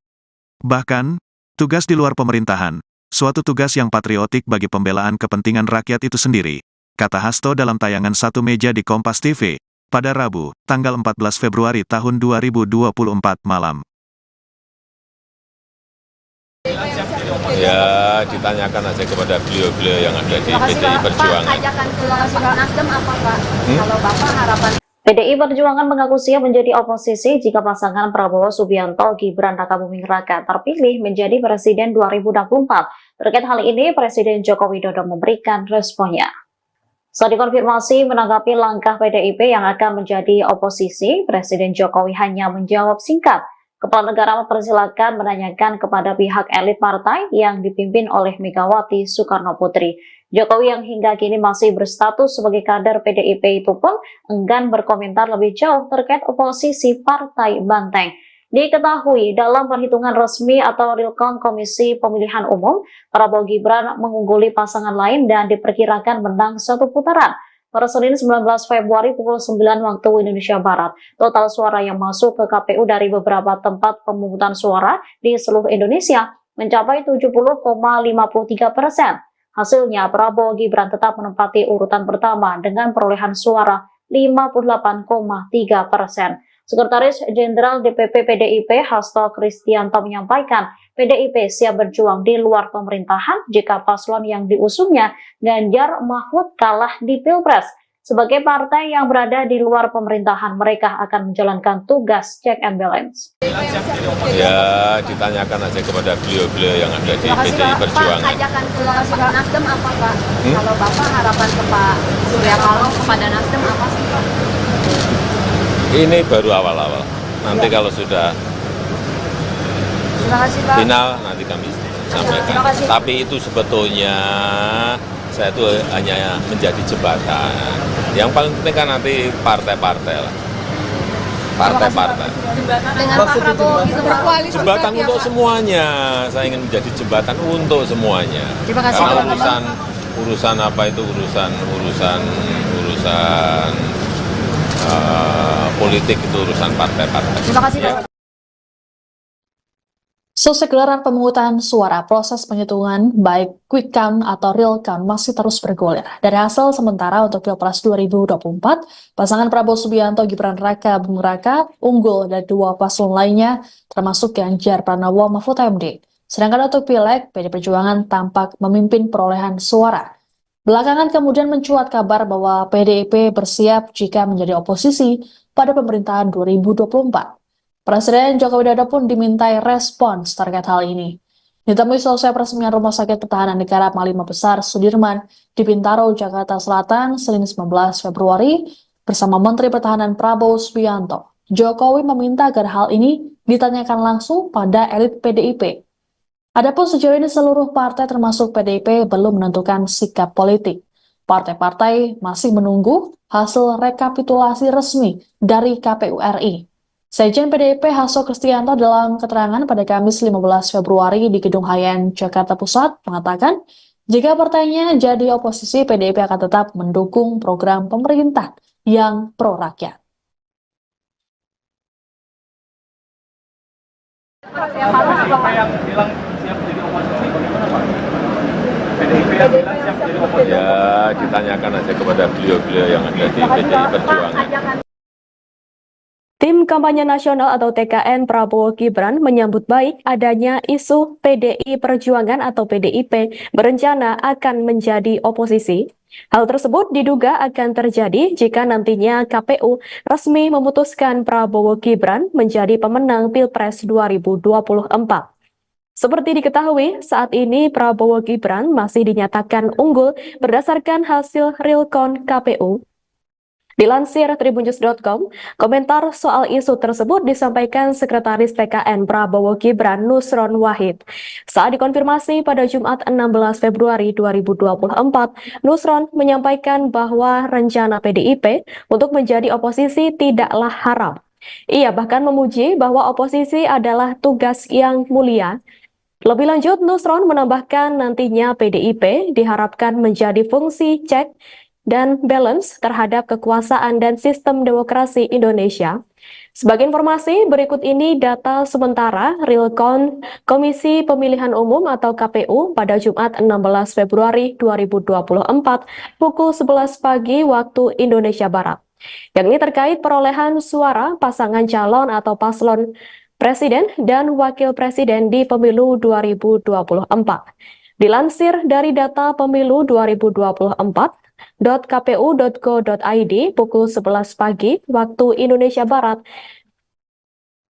Bahkan, tugas di luar pemerintahan, suatu tugas yang patriotik bagi pembelaan kepentingan rakyat itu sendiri, kata Hasto dalam tayangan Satu Meja di Kompas TV, pada Rabu, tanggal 14 Februari tahun 2024 malam. Ya, ditanyakan aja kepada beliau-beliau yang ada di PDI Perjuangan. Pak, ajakan ke Nasdem apa Pak? Kalau Bapak harapan PDI Perjuangan mengaku siap menjadi oposisi jika pasangan Prabowo Subianto Gibran Rakabuming Raka terpilih menjadi Presiden 2024. Terkait hal ini, Presiden Joko Widodo memberikan responnya. Saat dikonfirmasi menanggapi langkah PDIP yang akan menjadi oposisi, Presiden Jokowi hanya menjawab singkat. Kepala negara mempersilakan menanyakan kepada pihak elit partai yang dipimpin oleh Megawati Soekarno Putri. Jokowi yang hingga kini masih berstatus sebagai kader PDIP itu pun enggan berkomentar lebih jauh terkait oposisi Partai Banteng. Diketahui dalam perhitungan resmi atau real count Komisi Pemilihan Umum, Prabowo Gibran mengungguli pasangan lain dan diperkirakan menang satu putaran. Pada Senin 19 Februari pukul 9 waktu Indonesia Barat, total suara yang masuk ke KPU dari beberapa tempat pemungutan suara di seluruh Indonesia mencapai 70,53%. Hasilnya, Prabowo Gibran tetap menempati urutan pertama dengan perolehan suara 58,3%. Sekretaris Jenderal DPP PDIP Hasto Kristianto menyampaikan, PDIP siap berjuang di luar pemerintahan jika paslon yang diusungnya Ganjar Mahfud kalah di Pilpres. Sebagai partai yang berada di luar pemerintahan, mereka akan menjalankan tugas check and balance. Ya, ditanyakan aja kepada beliau-beliau yang ada di PDI Perjuangan. Pak, ajakan ke Nasdem apa Pak? Kalau Bapak harapan ke Pak Surya Paloh kepada Nasdem apa sih Pak? Ini baru awal-awal. Nanti kalau sudah final, nanti kami sampaikan. Tapi itu sebetulnya saya itu hanya menjadi jembatan. Yang paling penting kan nanti partai-partai lah. Partai-partai. Dengan Pak Prabowo gitu berkoalisi. Jembatan untuk semuanya. Saya ingin menjadi jembatan untuk semuanya. Terima kasih. Karena urusan apa itu urusan politik itu urusan partai-partai. Terima kasih. Ya. Selesai gelaran pemungutan suara, proses penghitungan baik quick count atau real count masih terus bergulir. Dari hasil sementara untuk Pilpres 2024, pasangan Prabowo Subianto Gibran Raka Buming Raka unggul dari dua paslon lainnya, termasuk Ganjar Pranowo Mahfud MD. Sedangkan untuk Pileg, PD Perjuangan tampak memimpin perolehan suara. Belakangan kemudian mencuat kabar bahwa PDIP bersiap jika menjadi oposisi pada pemerintahan 2024. Presiden Joko Widodo pun dimintai respons terkait hal ini. Ditemui selesai peresmian Rumah Sakit Pertahanan Negara Panglima Besar Sudirman di Bintaro, Jakarta Selatan, Senin 19 Februari, bersama Menteri Pertahanan Prabowo Subianto. Jokowi meminta agar hal ini ditanyakan langsung pada elit PDIP. Adapun sejauh ini seluruh partai termasuk PDIP belum menentukan sikap politik. Partai-partai masih menunggu hasil rekapitulasi resmi dari KPU RI. Sekjen PDIP Hasto Kristianto dalam keterangan pada Kamis 15 Februari di Gedung Hayan, Jakarta Pusat mengatakan, jika partainya jadi oposisi, PDIP akan tetap mendukung program pemerintah yang pro-rakyat. Siapa yang bilang siap jadi oposisi, bagaimana Pak? PDIP yang bilang siap jadi oposisi? Ya, ditanyakan aja kepada beliau-beliau yang ada di PDI Perjuangan. Tim Kampanye Nasional atau TKN Prabowo Gibran menyambut baik adanya isu PDI Perjuangan atau PDIP berencana akan menjadi oposisi. Hal tersebut diduga akan terjadi jika nantinya KPU resmi memutuskan Prabowo Gibran menjadi pemenang Pilpres 2024. Seperti diketahui, saat ini Prabowo Gibran masih dinyatakan unggul berdasarkan hasil real count KPU. Dilansir tribunnews.com, komentar soal isu tersebut disampaikan Sekretaris TKN Prabowo Gibran Nusron Wahid. Saat dikonfirmasi pada Jumat 16 Februari 2024, Nusron menyampaikan bahwa rencana PDIP untuk menjadi oposisi tidaklah haram. Ia bahkan memuji bahwa oposisi adalah tugas yang mulia. Lebih lanjut, Nusron menambahkan nantinya PDIP diharapkan menjadi fungsi cek dan balance terhadap kekuasaan dan sistem demokrasi Indonesia. Sebagai informasi, berikut ini data sementara real count Komisi Pemilihan Umum atau KPU pada Jumat 16 Februari 2024 pukul 11 pagi waktu Indonesia Barat. Yang ini terkait perolehan suara pasangan calon atau paslon presiden dan wakil presiden di pemilu 2024. Dilansir dari data pemilu 2024, .kpu.go.id pukul 11 pagi waktu Indonesia Barat.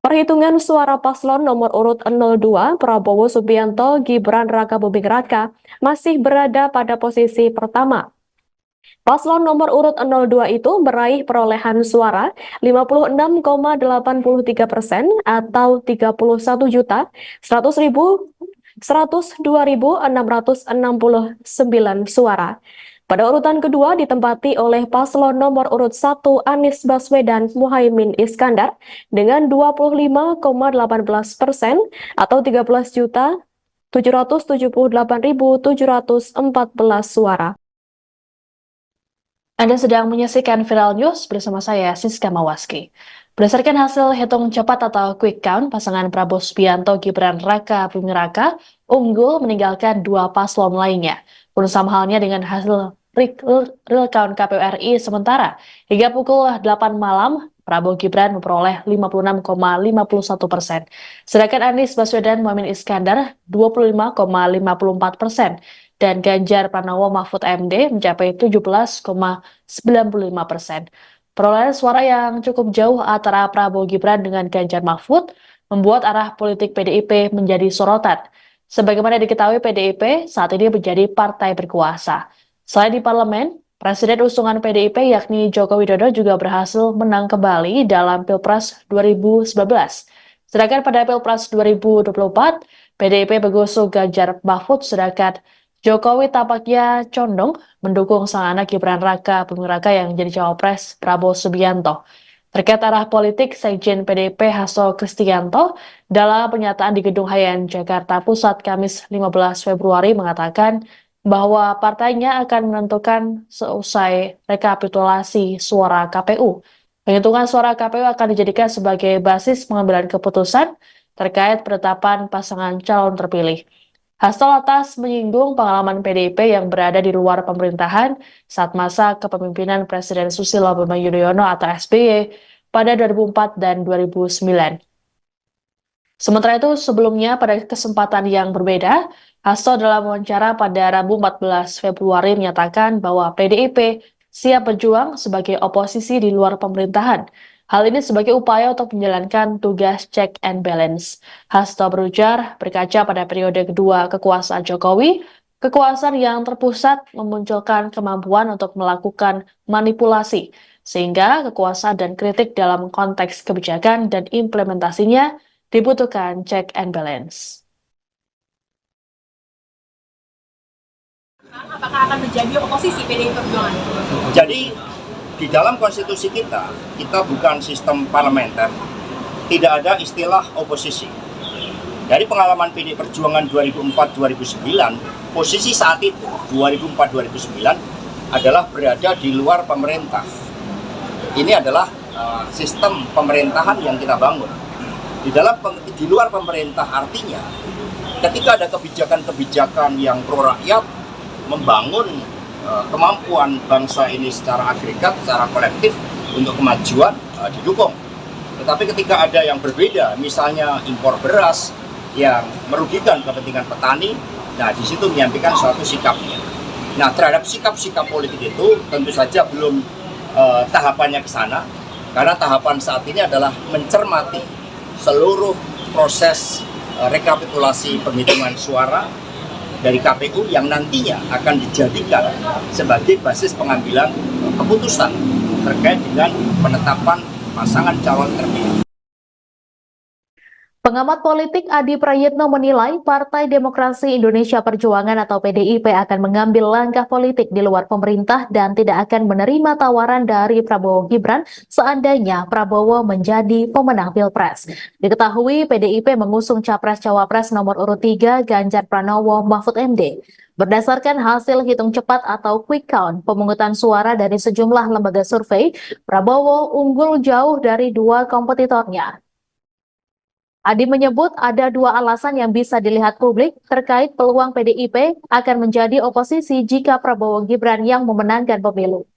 Perhitungan suara paslon nomor urut 02 Prabowo Subianto Gibran Raka Buming Raka masih berada pada posisi pertama. Paslon nomor urut 02 itu meraih perolehan suara 56,83% atau 31.102.669 suara. Pada urutan kedua ditempati oleh paslon nomor urut 1 Anies Baswedan Muhaimin Iskandar dengan 25,18% atau 13.778.714 suara. Anda sedang menyaksikan Viral News bersama saya, Siska Mawaski. Berdasarkan hasil hitung cepat atau quick count, pasangan Prabowo Subianto Gibran Raka Buming Raka unggul meninggalkan dua paslon lainnya. Pun sama halnya dengan hasil real count KPU RI sementara. Hingga pukul 8 malam, Prabowo Gibran memperoleh 56,51%. Sedangkan Anies Baswedan Muhaimin Iskandar 25,54%. Dan Ganjar Pranowo Mahfud MD mencapai 17,95%. Perolehan suara yang cukup jauh antara Prabowo Gibran dengan Ganjar Mahfud membuat arah politik PDIP menjadi sorotan. Sebagaimana diketahui, PDIP saat ini menjadi partai berkuasa. Selain di parlemen, Presiden usungan PDIP yakni Joko Widodo juga berhasil menang kembali dalam Pilpres 2019. Sedangkan pada Pilpres 2024, PDIP mengusung Ganjar Mahfud sedangkan Jokowi tampaknya condong mendukung sang anak Gibran Raka Buming Raka yang jadi cawapres Prabowo Subianto. Terkait arah politik, Sekjen PDIP Hasto Kristianto dalam pernyataan di Gedung Hayan Jakarta Pusat Kamis 15 Februari mengatakan bahwa partainya akan menentukan seusai rekapitulasi suara KPU. Penghitungan suara KPU akan dijadikan sebagai basis pengambilan keputusan terkait penetapan pasangan calon terpilih. Hasto lantas menyinggung pengalaman PDIP yang berada di luar pemerintahan saat masa kepemimpinan Presiden Susilo Bambang Yudhoyono atau SBY pada 2004 dan 2009. Sementara itu, sebelumnya pada kesempatan yang berbeda, Hasto dalam wawancara pada Rabu 14 Februari menyatakan bahwa PDIP siap berjuang sebagai oposisi di luar pemerintahan. Hal ini sebagai upaya untuk menjalankan tugas check and balance. Hasto berujar, berkaca pada periode kedua kekuasaan Jokowi, kekuasaan yang terpusat memunculkan kemampuan untuk melakukan manipulasi, sehingga kekuasaan dan kritik dalam konteks kebijakan dan implementasinya dibutuhkan check and balance. Apakah akan menjadi oposisi PDI Perjuangan? Jadi di dalam konstitusi kita bukan sistem parlementer, tidak ada istilah oposisi. Dari pengalaman PDI Perjuangan 2004-2009, posisi saat itu 2004-2009 adalah berada di luar pemerintah. Ini adalah sistem pemerintahan yang kita bangun. Di luar pemerintah artinya ketika ada kebijakan-kebijakan yang pro rakyat, membangun kemampuan bangsa ini secara agregat, secara kolektif untuk kemajuan didukung. Tetapi ketika ada yang berbeda, misalnya impor beras yang merugikan kepentingan petani, nah di situ menyampaikan suatu sikapnya. Nah terhadap sikap-sikap politik itu tentu saja belum tahapannya ke sana, karena tahapan saat ini adalah mencermati seluruh proses rekapitulasi penghitungan suara dari KPU yang nantinya akan dijadikan sebagai basis pengambilan keputusan terkait dengan penetapan pasangan calon terpilih. Pengamat politik Adi Prayitno menilai Partai Demokrasi Indonesia Perjuangan atau PDIP akan mengambil langkah politik di luar pemerintah dan tidak akan menerima tawaran dari Prabowo Gibran seandainya Prabowo menjadi pemenang Pilpres. Diketahui PDIP mengusung Capres-Cawapres nomor urut 3 Ganjar Pranowo Mahfud MD. Berdasarkan hasil hitung cepat atau quick count pemungutan suara dari sejumlah lembaga survei, Prabowo unggul jauh dari dua kompetitornya. Adi menyebut ada dua alasan yang bisa dilihat publik terkait peluang PDIP akan menjadi oposisi jika Prabowo Gibran yang memenangkan pemilu.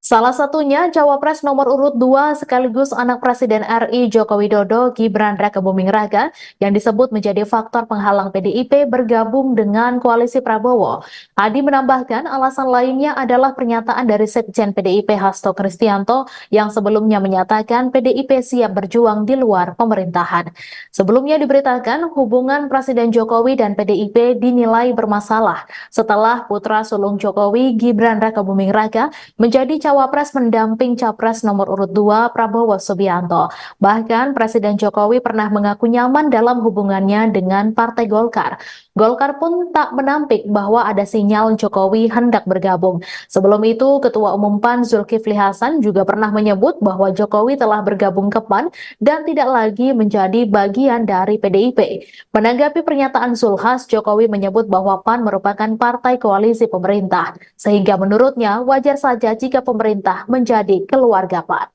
Salah satunya Cawapres nomor urut 2 sekaligus anak Presiden RI Joko Widodo Gibran Raka Buming Raka yang disebut menjadi faktor penghalang PDIP bergabung dengan koalisi Prabowo. Adi menambahkan alasan lainnya adalah pernyataan dari Sekjen PDIP Hasto Kristianto yang sebelumnya menyatakan PDIP siap berjuang di luar pemerintahan. Sebelumnya diberitakan hubungan Presiden Jokowi dan PDIP dinilai bermasalah setelah putra sulung Jokowi Gibran Raka Buming Raka menjadi Cawapres mendamping Capres nomor urut 2 Prabowo Subianto. Bahkan Presiden Jokowi pernah mengaku nyaman dalam hubungannya dengan Partai Golkar. Golkar pun tak menampik bahwa ada sinyal Jokowi hendak bergabung. Sebelum itu, Ketua Umum PAN Zulkifli Hasan juga pernah menyebut bahwa Jokowi telah bergabung ke PAN dan tidak lagi menjadi bagian dari PDIP. Menanggapi pernyataan Zulhas, Jokowi menyebut bahwa PAN merupakan partai koalisi pemerintah, sehingga menurutnya wajar saja jika pemerintah menjadi keluarga PAN.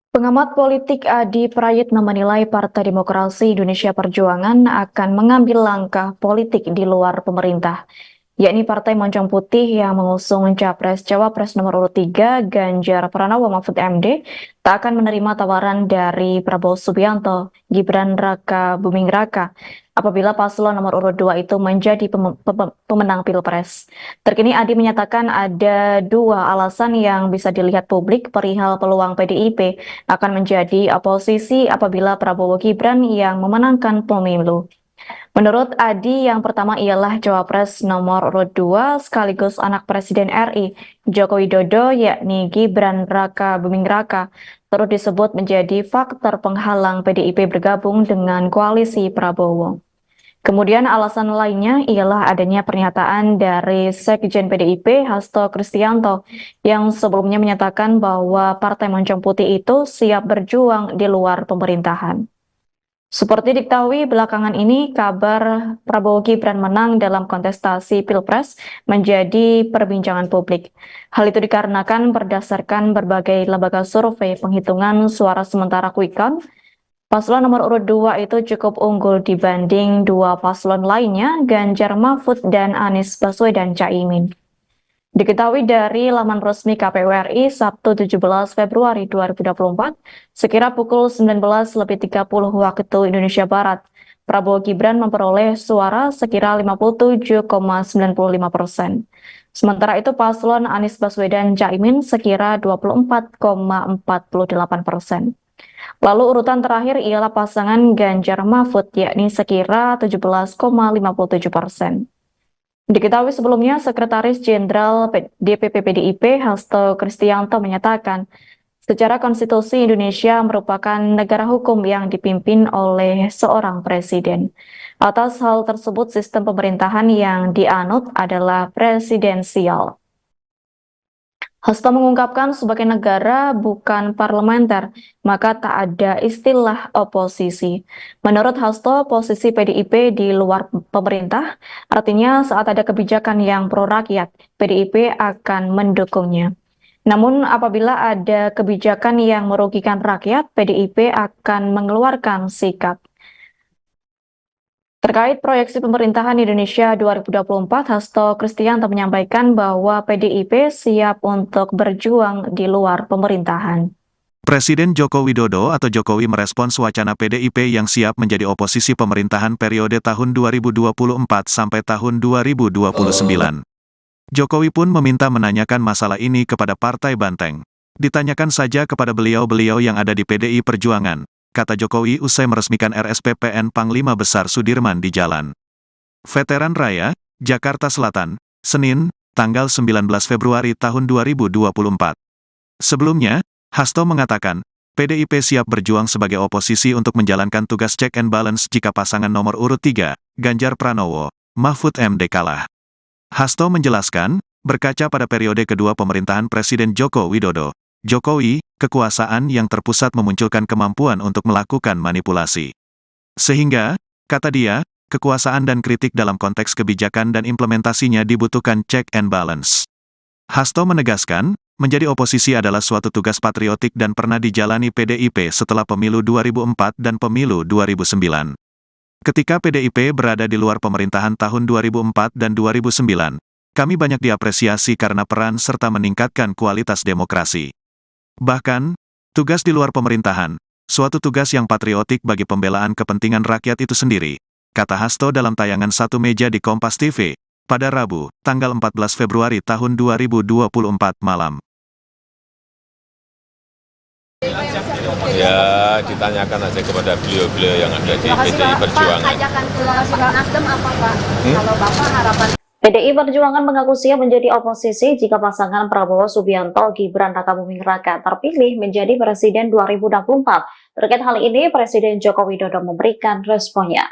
Pengamat politik Adi Prayitno menilai Partai Demokrasi Indonesia Perjuangan akan mengambil langkah politik di luar pemerintah, yakni Partai Moncong Putih yang mengusung Capres-Cawapres nomor urut 3 Ganjar Pranowo Mahfud MD tak akan menerima tawaran dari Prabowo Subianto, Gibran Raka Buming Raka apabila paslon nomor urut 2 itu menjadi pemenang Pilpres. Terkini Adi menyatakan ada dua alasan yang bisa dilihat publik perihal peluang PDIP akan menjadi oposisi apabila Prabowo Gibran yang memenangkan pemilu. Menurut Adi, yang pertama ialah Cawapres nomor urut 2 sekaligus anak Presiden RI Joko Widodo yakni Gibran Raka Buming Raka turut disebut menjadi faktor penghalang PDIP bergabung dengan koalisi Prabowo. Kemudian alasan lainnya ialah adanya pernyataan dari Sekjen PDIP Hasto Kristianto yang sebelumnya menyatakan bahwa Partai Moncong Putih itu siap berjuang di luar pemerintahan. Seperti diketahui belakangan ini, kabar Prabowo Gibran menang dalam kontestasi Pilpres menjadi perbincangan publik. Hal itu dikarenakan berdasarkan berbagai lembaga survei penghitungan suara sementara Quick Count, paslon nomor urut 2 itu cukup unggul dibanding dua paslon lainnya, Ganjar Mahfud dan Anies Baswedan Caimin. Diketahui dari laman resmi KPU RI Sabtu 17 Februari 2024, sekira pukul 19.30 waktu Indonesia Barat, Prabowo Gibran memperoleh suara sekira 57,95%. Sementara itu paslon Anies Baswedan Caimin sekira 24,48%. Lalu urutan terakhir ialah pasangan Ganjar Mahfud yakni sekira 17,57%. Diketahui sebelumnya, Sekretaris Jenderal DPP PDIP Hasto Kristianto menyatakan, secara konstitusi Indonesia merupakan negara hukum yang dipimpin oleh seorang presiden. Atas hal tersebut, sistem pemerintahan yang dianut adalah presidensial. Hasto mengungkapkan sebagai negara bukan parlementer, maka tak ada istilah oposisi. Menurut Hasto, posisi PDIP di luar pemerintah, artinya saat ada kebijakan yang pro rakyat, PDIP akan mendukungnya. Namun apabila ada kebijakan yang merugikan rakyat, PDIP akan mengeluarkan sikap. Terkait proyeksi pemerintahan Indonesia 2024, Hasto Kristianto menyampaikan bahwa PDIP siap untuk berjuang di luar pemerintahan. Presiden Joko Widodo atau Jokowi merespons wacana PDIP yang siap menjadi oposisi pemerintahan periode tahun 2024 sampai tahun 2029. Jokowi pun meminta menanyakan masalah ini kepada Partai Banteng. Ditanyakan saja kepada beliau-beliau yang ada di PDI Perjuangan, kata Jokowi usai meresmikan RSPPN Panglima Besar Sudirman di Jalan Veteran Raya, Jakarta Selatan, Senin, tanggal 19 Februari tahun 2024. Sebelumnya, Hasto mengatakan, PDIP siap berjuang sebagai oposisi untuk menjalankan tugas check and balance jika pasangan nomor urut 3, Ganjar Pranowo, Mahfud MD kalah. Hasto menjelaskan, berkaca pada periode kedua pemerintahan Presiden Joko Widodo, Jokowi, kekuasaan yang terpusat memunculkan kemampuan untuk melakukan manipulasi. Sehingga, kata dia, kekuasaan dan kritik dalam konteks kebijakan dan implementasinya dibutuhkan check and balance. Hasto menegaskan, menjadi oposisi adalah suatu tugas patriotik dan pernah dijalani PDIP setelah pemilu 2004 dan pemilu 2009. Ketika PDIP berada di luar pemerintahan tahun 2004 dan 2009, kami banyak diapresiasi karena peran serta meningkatkan kualitas demokrasi. Bahkan, tugas di luar pemerintahan, suatu tugas yang patriotik bagi pembelaan kepentingan rakyat itu sendiri, kata Hasto dalam tayangan Satu Meja di Kompas TV, pada Rabu, tanggal 14 Februari tahun 2024 malam. Ya, ditanyakan aja kepada beliau-beliau yang ada di PDI Perjuangan. Pak, ajakan ke Nasdem apa Pak? Kalau Bapak harapan PDI Perjuangan mengaku siap menjadi oposisi jika pasangan Prabowo Subianto Gibran Rakabuming Raka terpilih menjadi Presiden 2024. Terkait hal ini, Presiden Joko Widodo memberikan responnya.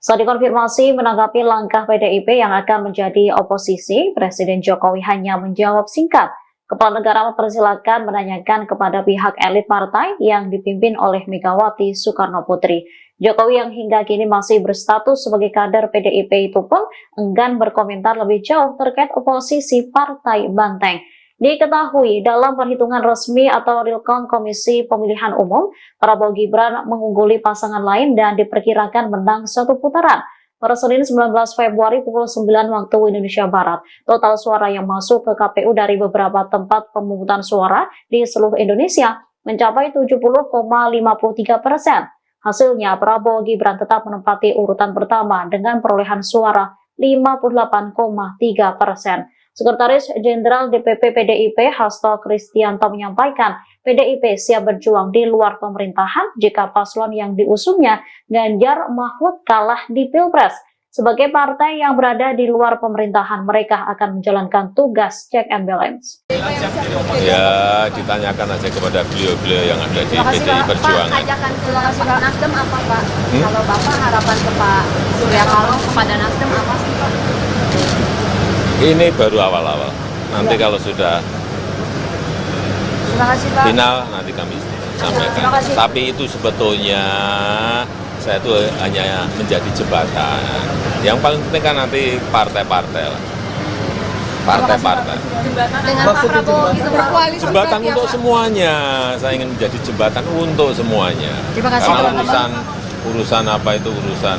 Saat dikonfirmasi menanggapi langkah PDIP yang akan menjadi oposisi, Presiden Jokowi hanya menjawab singkat. Kepala negara mempersilahkan menanyakan kepada pihak elit partai yang dipimpin oleh Megawati Soekarno Putri. Jokowi yang hingga kini masih berstatus sebagai kader PDIP itu pun enggan berkomentar lebih jauh terkait oposisi Partai Banteng. Diketahui dalam perhitungan resmi atau real count Komisi Pemilihan Umum, Prabowo Gibran mengungguli pasangan lain dan diperkirakan menang satu putaran. Pada Senin 19 Februari pukul 9 waktu Indonesia Barat, total suara yang masuk ke KPU dari beberapa tempat pemungutan suara di seluruh Indonesia mencapai 70,53%. Hasilnya, Prabowo Gibran tetap menempati urutan pertama dengan perolehan suara 58,3%. Sekretaris Jenderal DPP PDIP Hasto Kristianto menyampaikan, PDIP siap berjuang di luar pemerintahan jika paslon yang diusungnya Ganjar Mahfud kalah di Pilpres. Sebagai partai yang berada di luar pemerintahan, mereka akan menjalankan tugas check and balance. Ya, ditanyakan aja kepada beliau-beliau yang ada di PDI Perjuangan. Pak, ajakan ke Nasdem apa Pak? Kalau Bapak harapan ke Pak Surya Paloh kepada Nasdem apa sih Pak? Ini baru awal-awal. Nanti kalau sudah Terima kasih Pak. final, nanti kami sampaikan. Tapi itu sebetulnya saya itu hanya menjadi jembatan. Yang paling penting kan nanti partai-partai lah. Partai-partai. Dengan Pak Prabowo itu berkoalisi. Jembatan untuk semuanya. Saya ingin menjadi jembatan untuk semuanya. Terima kasih, Karena Pak. urusan apa itu urusan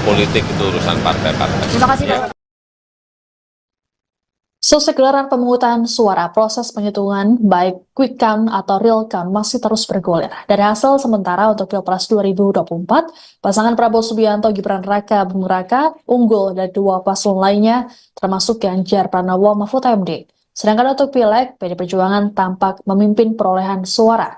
politik itu urusan partai-partai. Terima kasih Pak. Selesai gelaran pemungutan suara, proses penghitungan baik quick count atau real count masih terus bergulir. Dari hasil sementara untuk Pilpres 2024, pasangan Prabowo Subianto Gibran Raka Buming Raka unggul dari dua paslon lainnya, termasuk Ganjar Pranowo Mahfud MD. Sedangkan untuk Pileg, PD Perjuangan tampak memimpin perolehan suara.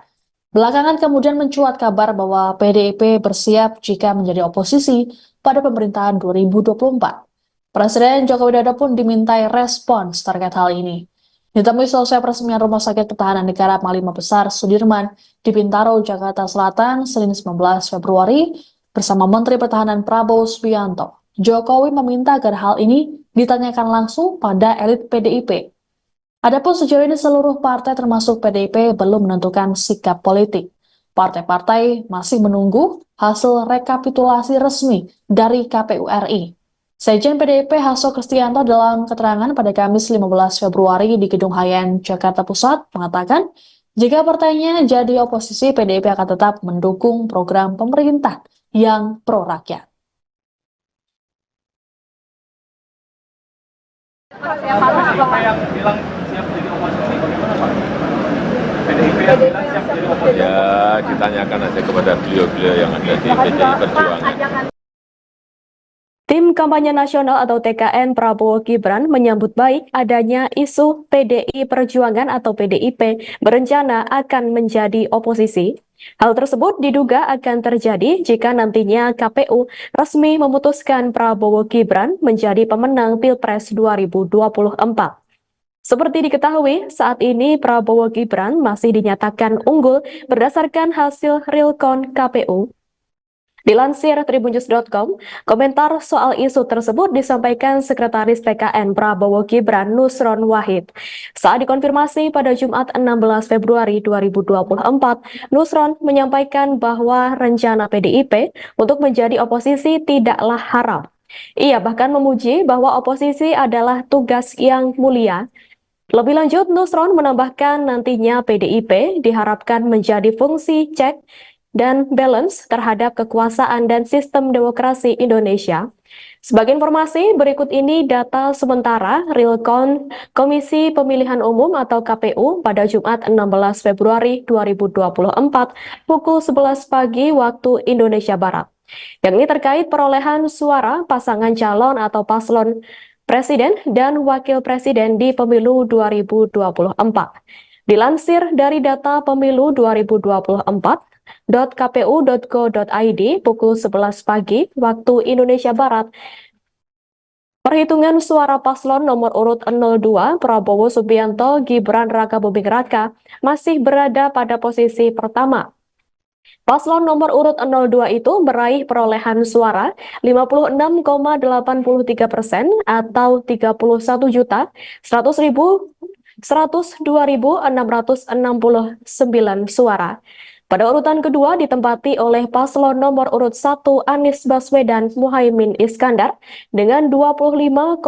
Belakangan kemudian mencuat kabar bahwa PDIP bersiap jika menjadi oposisi pada pemerintahan 2024. Presiden Joko Widodo pun dimintai respons terkait hal ini. Ditemui selesai peresmian Rumah Sakit Pertahanan Negara Panglima Besar Sudirman di Bintaro, Jakarta Selatan, Senin 19 Februari, bersama Menteri Pertahanan Prabowo Subianto. Jokowi meminta agar hal ini ditanyakan langsung pada elit PDIP. Adapun sejauh ini seluruh partai termasuk PDIP belum menentukan sikap politik. Partai-partai masih menunggu hasil rekapitulasi resmi dari KPU RI. Sekjen PDIP Hasto Kristianto dalam keterangan pada Kamis 15 Februari di Gedung Hayan, Jakarta Pusat mengatakan, jika partainya jadi oposisi, PDIP akan tetap mendukung program pemerintah yang pro-rakyat. Siapa yang bilang siap jadi oposisi, bagaimana Pak? PDIP yang bilang siap jadi oposisi. Ya, ditanyakan aja kepada beliau-beliau yang ada di PDI Perjuangan. Tim Kampanye Nasional atau TKN Prabowo Gibran menyambut baik adanya isu PDI Perjuangan atau PDIP berencana akan menjadi oposisi. Hal tersebut diduga akan terjadi jika nantinya KPU resmi memutuskan Prabowo Gibran menjadi pemenang Pilpres 2024. Seperti diketahui, saat ini Prabowo Gibran masih dinyatakan unggul berdasarkan hasil real count KPU. Dilansir tribunnews.com, komentar soal isu tersebut disampaikan Sekretaris TKN Prabowo Gibran Nusron Wahid. Saat dikonfirmasi pada Jumat 16 Februari 2024, Nusron menyampaikan bahwa rencana PDIP untuk menjadi oposisi tidaklah haram. Ia bahkan memuji bahwa oposisi adalah tugas yang mulia. Lebih lanjut, Nusron menambahkan nantinya PDIP diharapkan menjadi fungsi cek dan balance terhadap kekuasaan dan sistem demokrasi Indonesia. Sebagai informasi, berikut ini data sementara real count Komisi Pemilihan Umum atau KPU pada Jumat 16 Februari 2024 pukul 11 pagi waktu Indonesia Barat. Yang ini terkait perolehan suara pasangan calon atau paslon Presiden dan Wakil Presiden di Pemilu 2024. Dilansir dari data Pemilu 2024, .kpu.go.id pukul 11 pagi waktu Indonesia Barat. Perhitungan suara paslon nomor urut 02 Prabowo Subianto Gibran Raka Buming Raka masih berada pada posisi pertama. Paslon nomor urut 02 itu meraih perolehan suara 56,83% atau 31.102.669 suara. Pada urutan kedua ditempati oleh paslon nomor urut 1 Anies Baswedan Muhaimin Iskandar dengan 25,18%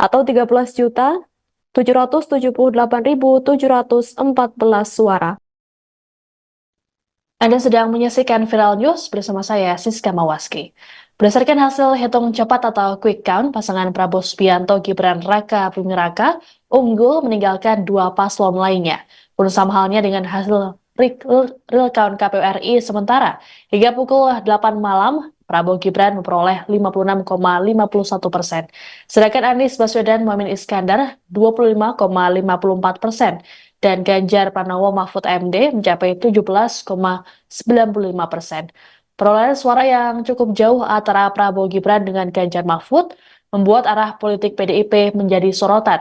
atau 13.778.714 suara. Anda sedang menyaksikan Viral News bersama saya, Siska Mawaski. Berdasarkan hasil hitung cepat atau quick count, pasangan Prabowo Subianto Gibran Raka Buming Raka unggul meninggalkan dua paslon lainnya. Pun sama halnya dengan hasil real count KPU RI sementara. Hingga pukul 8 malam, Prabowo Gibran memperoleh 56,51%. Sedangkan Anies Baswedan Muhaimin Iskandar 25,54%. dan Ganjar Pranowo Mahfud MD mencapai 17,95%. Perolehan suara yang cukup jauh antara Prabowo Gibran dengan Ganjar Mahfud membuat arah politik PDIP menjadi sorotan.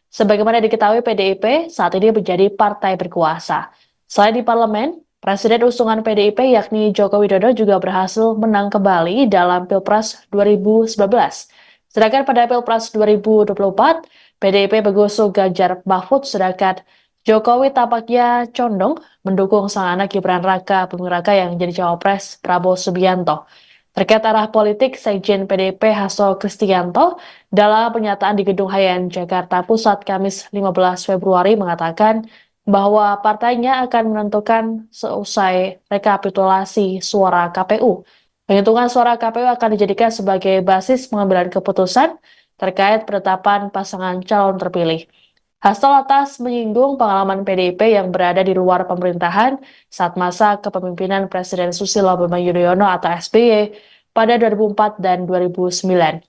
Sebagaimana diketahui, PDIP saat ini menjadi partai berkuasa. Selain di parlemen, Presiden usungan PDIP yakni Joko Widodo juga berhasil menang kembali dalam Pilpres 2019. Sedangkan pada Pilpres 2024, PDIP mengusung Ganjar Mahfud, sedangkan Jokowi tampaknya condong mendukung sang anak Gibran Raka Buming Raka yang menjadi cawapres Prabowo Subianto. Terkait arah politik, Sekjen PDIP Hasto Kristianto dalam pernyataan di Gedung Hayan Jakarta Pusat Kamis 15 Februari mengatakan bahwa partainya akan menentukan seusai rekapitulasi suara KPU. Penghitungan suara KPU akan dijadikan sebagai basis pengambilan keputusan terkait penetapan pasangan calon terpilih. Hasto lantas menyinggung pengalaman PDIP yang berada di luar pemerintahan saat masa kepemimpinan Presiden Susilo Bambang Yudhoyono atau SBY pada 2004 dan 2009.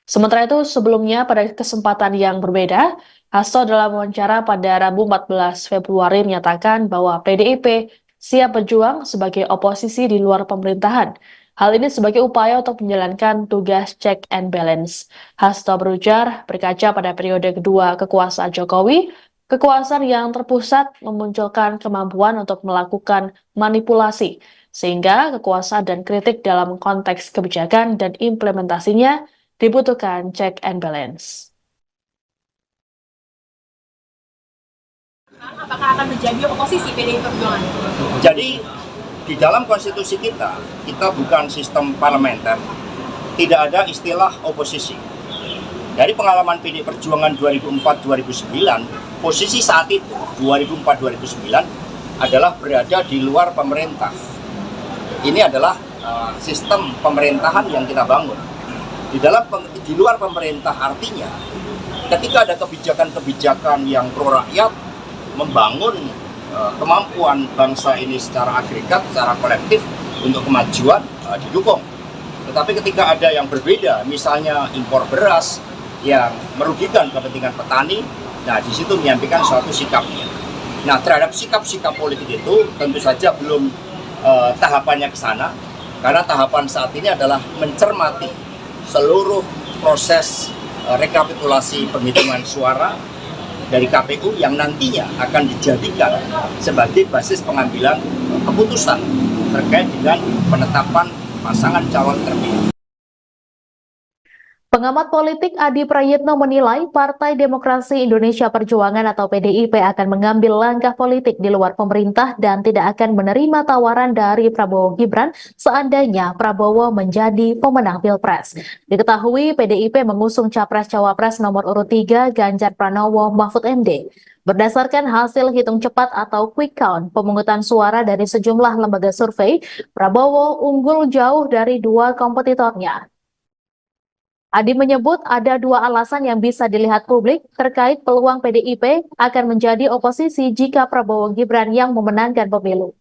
Sementara itu, sebelumnya pada kesempatan yang berbeda, Hasto dalam wawancara pada Rabu 14 Februari menyatakan bahwa PDIP siap berjuang sebagai oposisi di luar pemerintahan. Hal ini sebagai upaya untuk menjalankan tugas check and balance. Hasto berujar, berkaca pada periode kedua kekuasaan Jokowi, kekuasaan yang terpusat memunculkan kemampuan untuk melakukan manipulasi, sehingga kekuasaan dan kritik dalam konteks kebijakan dan implementasinya dibutuhkan check and balance. Apakah akan menjadi oposisi PDI Perjuangan? Jadi di dalam konstitusi kita bukan sistem parlementer, tidak ada istilah oposisi. Dari pengalaman PDI Perjuangan 2004-2009, posisi saat itu 2004-2009 adalah berada di luar pemerintah. Ini adalah sistem pemerintahan yang kita bangun. Di luar pemerintah artinya ketika ada kebijakan-kebijakan yang pro rakyat, membangun kemampuan bangsa ini secara agregat, secara kolektif untuk kemajuan didukung. Tetapi ketika ada yang berbeda, misalnya impor beras yang merugikan kepentingan petani, nah di situ menyampaikan suatu sikapnya. Nah, terhadap sikap-sikap politik itu tentu saja belum tahapannya ke sana, karena tahapan saat ini adalah mencermati seluruh proses rekapitulasi penghitungan suara dari KPU yang nantinya akan dijadikan sebagai basis pengambilan keputusan terkait dengan penetapan pasangan calon terpilih. Pengamat politik Adi Prayitno menilai Partai Demokrasi Indonesia Perjuangan atau PDIP akan mengambil langkah politik di luar pemerintah dan tidak akan menerima tawaran dari Prabowo Gibran seandainya Prabowo menjadi pemenang Pilpres. Diketahui PDIP mengusung Capres-Cawapres nomor urut 3 Ganjar Pranowo Mahfud MD. Berdasarkan hasil hitung cepat atau quick count pemungutan suara dari sejumlah lembaga survei, Prabowo unggul jauh dari dua kompetitornya. Adi menyebut ada dua alasan yang bisa dilihat publik terkait peluang PDIP akan menjadi oposisi jika Prabowo Gibran yang memenangkan pemilu.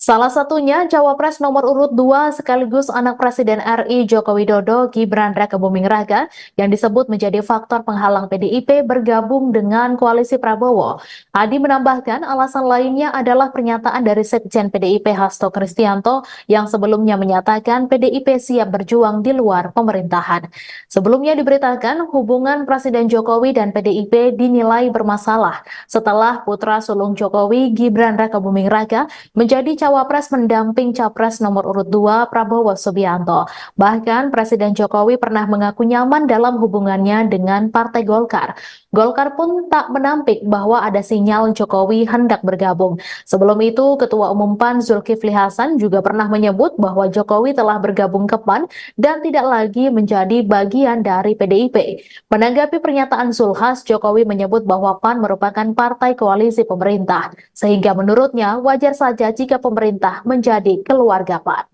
Salah satunya Cawapres nomor urut 2 sekaligus anak Presiden RI Joko Widodo Gibran Raka Buming Raka yang disebut menjadi faktor penghalang PDIP bergabung dengan koalisi Prabowo. Adi menambahkan alasan lainnya adalah pernyataan dari Sekjen PDIP Hasto Kristianto yang sebelumnya menyatakan PDIP siap berjuang di luar pemerintahan. Sebelumnya diberitakan hubungan Presiden Jokowi dan PDIP dinilai bermasalah setelah putra sulung Jokowi Gibran Raka Buming Raka menjadi Cawapres mendamping Capres nomor urut 2 Prabowo Subianto. Bahkan Presiden Jokowi pernah mengaku nyaman dalam hubungannya dengan Partai Golkar. Golkar pun tak menampik bahwa ada sinyal Jokowi hendak bergabung. Sebelum itu, Ketua Umum PAN Zulkifli Hasan juga pernah menyebut bahwa Jokowi telah bergabung ke PAN dan tidak lagi menjadi bagian dari PDIP. Menanggapi pernyataan Zulhas, Jokowi menyebut bahwa PAN merupakan partai koalisi pemerintah, sehingga menurutnya wajar saja jika pemerintah menjadi keluarga PAN.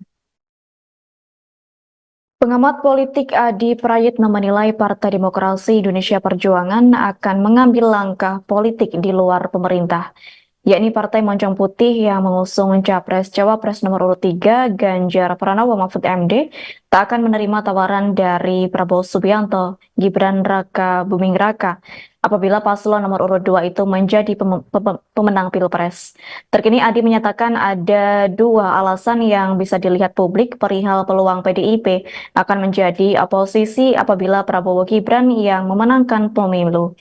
Pengamat politik Adi Prayitno menilai Partai Demokrasi Indonesia Perjuangan akan mengambil langkah politik di luar pemerintah, yakni Partai Moncong Putih yang mengusung Capres-Cawapres nomor urut 3 Ganjar Pranowo Mahfud MD tak akan menerima tawaran dari Prabowo Subianto, Gibran Raka Buming Raka. apabila paslon nomor urut 2 itu menjadi pemenang Pilpres. Terkini Adi menyatakan ada dua alasan yang bisa dilihat publik perihal peluang PDIP akan menjadi oposisi apabila Prabowo Gibran yang memenangkan pemilu.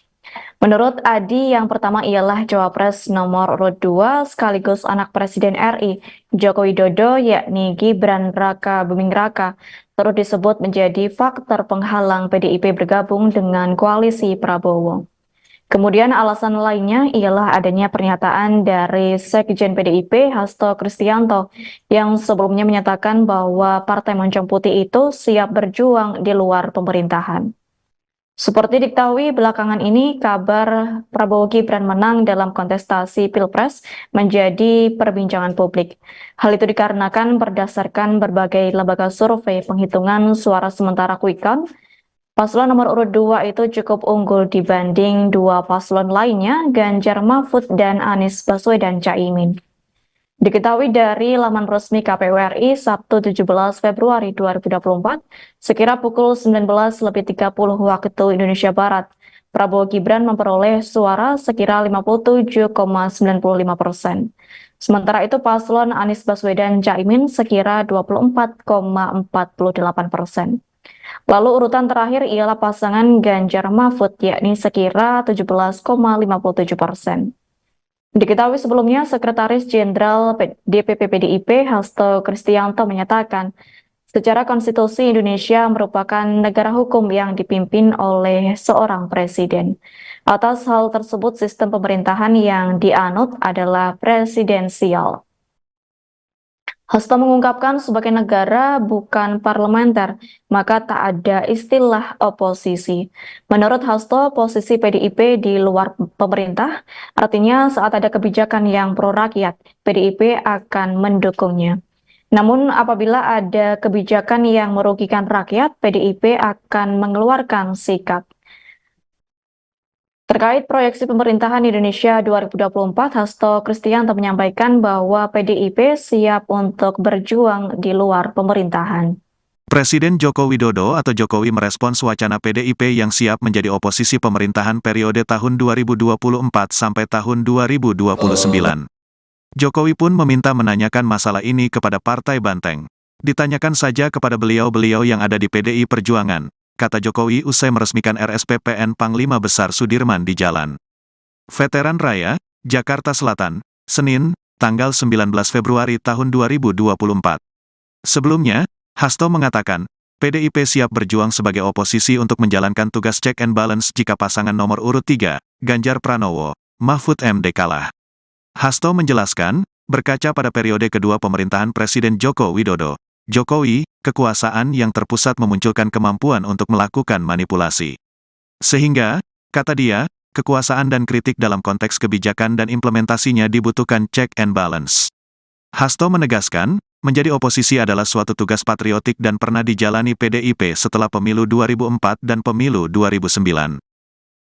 Menurut Adi, yang pertama ialah Cawapres nomor urut 2 sekaligus anak Presiden RI, Joko Widodo, yakni Gibran Raka Buming Raka, turut disebut menjadi faktor penghalang PDIP bergabung dengan koalisi Prabowo. Kemudian alasan lainnya ialah adanya pernyataan dari Sekjen PDIP Hasto Kristianto yang sebelumnya menyatakan bahwa Partai Moncong Putih itu siap berjuang di luar pemerintahan. Seperti diketahui belakangan ini, kabar Prabowo Gibran menang dalam kontestasi Pilpres menjadi perbincangan publik. Hal itu dikarenakan berdasarkan berbagai lembaga survei penghitungan suara sementara Quick Count, paslon nomor urut 2 itu cukup unggul dibanding dua paslon lainnya, Ganjar Mahfud dan Anies Baswedan Caimin. Diketahui dari laman resmi KPU RI Sabtu 17 Februari 2024, sekira pukul 19.30 waktu Indonesia Barat, Prabowo Gibran memperoleh suara sekira 57,95%. Sementara itu paslon Anies Baswedan Caimin sekira 24,48%. Lalu urutan terakhir ialah pasangan Ganjar Mahfud, yakni sekira 17,57%. Diketahui sebelumnya, Sekretaris Jenderal DPP PDIP Hasto Kristianto menyatakan, secara konstitusi Indonesia merupakan negara hukum yang dipimpin oleh seorang presiden. Atas hal tersebut, sistem pemerintahan yang dianut adalah presidensial. Hasto mengungkapkan sebagai negara bukan parlementer, maka tak ada istilah oposisi. Menurut Hasto, posisi PDIP di luar pemerintah, artinya saat ada kebijakan yang pro rakyat, PDIP akan mendukungnya. Namun apabila ada kebijakan yang merugikan rakyat, PDIP akan mengeluarkan sikap. Terkait proyeksi pemerintahan Indonesia 2024, Hasto Kristianto menyampaikan bahwa PDIP siap untuk berjuang di luar pemerintahan. Presiden Joko Widodo atau Jokowi merespons wacana PDIP yang siap menjadi oposisi pemerintahan periode tahun 2024 sampai tahun 2029. Jokowi pun meminta menanyakan masalah ini kepada Partai Banteng. Ditanyakan saja kepada beliau-beliau yang ada di PDI Perjuangan, kata Jokowi usai meresmikan RSPPN Panglima Besar Sudirman di Jalan Veteran Raya, Jakarta Selatan, Senin, tanggal 19 Februari tahun 2024. Sebelumnya, Hasto mengatakan, PDIP siap berjuang sebagai oposisi untuk menjalankan tugas check and balance jika pasangan nomor urut 3, Ganjar Pranowo, Mahfud MD kalah. Hasto menjelaskan, berkaca pada periode kedua pemerintahan Presiden Joko Widodo, Jokowi, kekuasaan yang terpusat memunculkan kemampuan untuk melakukan manipulasi. Sehingga, kata dia, kekuasaan dan kritik dalam konteks kebijakan dan implementasinya dibutuhkan check and balance. Hasto menegaskan, menjadi oposisi adalah suatu tugas patriotik dan pernah dijalani PDIP setelah pemilu 2004 dan pemilu 2009.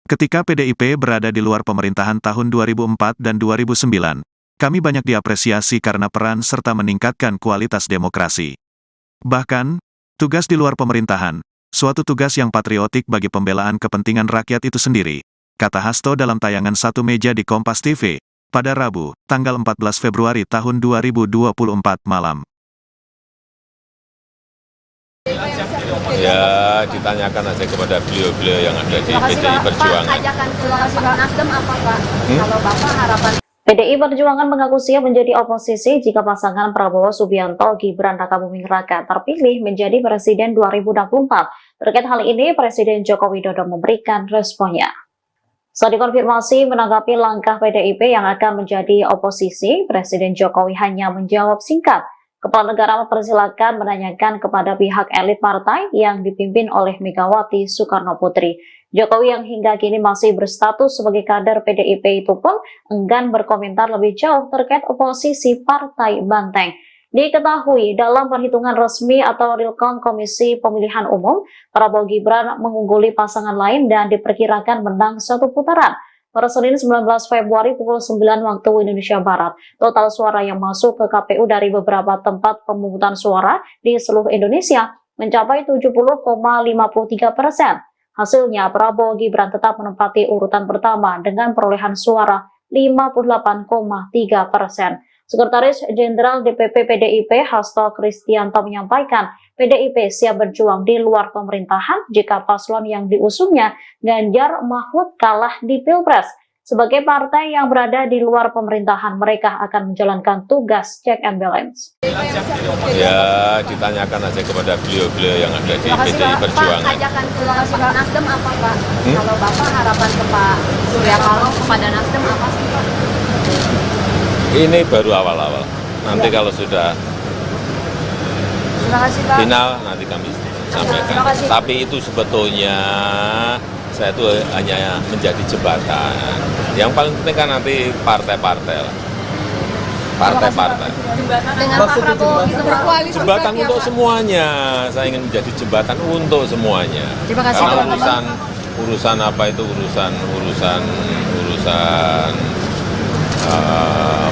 Ketika PDIP berada di luar pemerintahan tahun 2004 dan 2009, kami banyak diapresiasi karena peran serta meningkatkan kualitas demokrasi. Bahkan, tugas di luar pemerintahan, suatu tugas yang patriotik bagi pembelaan kepentingan rakyat itu sendiri, kata Hasto dalam tayangan Satu Meja di Kompas TV, pada Rabu, tanggal 14 Februari tahun 2024 malam. Ya, ditanyakan aja kepada beliau-beliau yang ada di PDI Perjuangan. Pak, ajakan ke Nasdem apa Pak? Kalau Bapak harapan PDI Perjuangan mengaku siap menjadi oposisi jika pasangan Prabowo Subianto Gibran Raka Buming Raka terpilih menjadi Presiden 2024. Terkait hal ini, Presiden Joko Widodo memberikan responnya. Saat dikonfirmasi menanggapi langkah PDIP yang akan menjadi oposisi, Presiden Jokowi hanya menjawab singkat. Kepala negara mempersilahkan menanyakan kepada pihak elit partai yang dipimpin oleh Megawati Soekarno Putri. Jokowi yang hingga kini masih berstatus sebagai kader PDIP itu pun enggan berkomentar lebih jauh terkait oposisi Partai Banteng. Diketahui dalam perhitungan resmi atau real count Komisi Pemilihan Umum, Prabowo Gibran mengungguli pasangan lain dan diperkirakan menang satu putaran. Pada Senin 19 Februari pukul 9 waktu Indonesia Barat, total suara yang masuk ke KPU dari beberapa tempat pemungutan suara di seluruh Indonesia mencapai 70,53%. Hasilnya, Prabowo Gibran tetap menempati urutan pertama dengan perolehan suara 58,3%. Sekretaris Jenderal DPP PDIP Hasto Kristianto menyampaikan, PDIP siap berjuang di luar pemerintahan jika paslon yang diusungnya Ganjar Mahfud kalah di Pilpres. Sebagai partai yang berada di luar pemerintahan, mereka akan menjalankan tugas check and balance. Ya, ditanyakan aja kepada beliau-beliau yang ada di PDI Perjuangan. Pak, ajakan ke Pak Nasdem apa Pak? Kalau Bapak harapan ke Pak Surya Paloh kepada Nasdem apa sih Pak? Ini baru awal-awal. Nanti kalau sudah Terima kasih Pak. final, nanti kami sampaikan. Tapi itu sebetulnya saya itu hanya menjadi jembatan. Yang paling penting kan nanti partai-partai lah. Partai-partai. Dengan Pak Prabowo bisa berkoalisi. Jembatan untuk semuanya. Saya ingin menjadi jembatan untuk semuanya. Terima kasih. Karena urusan apa itu urusan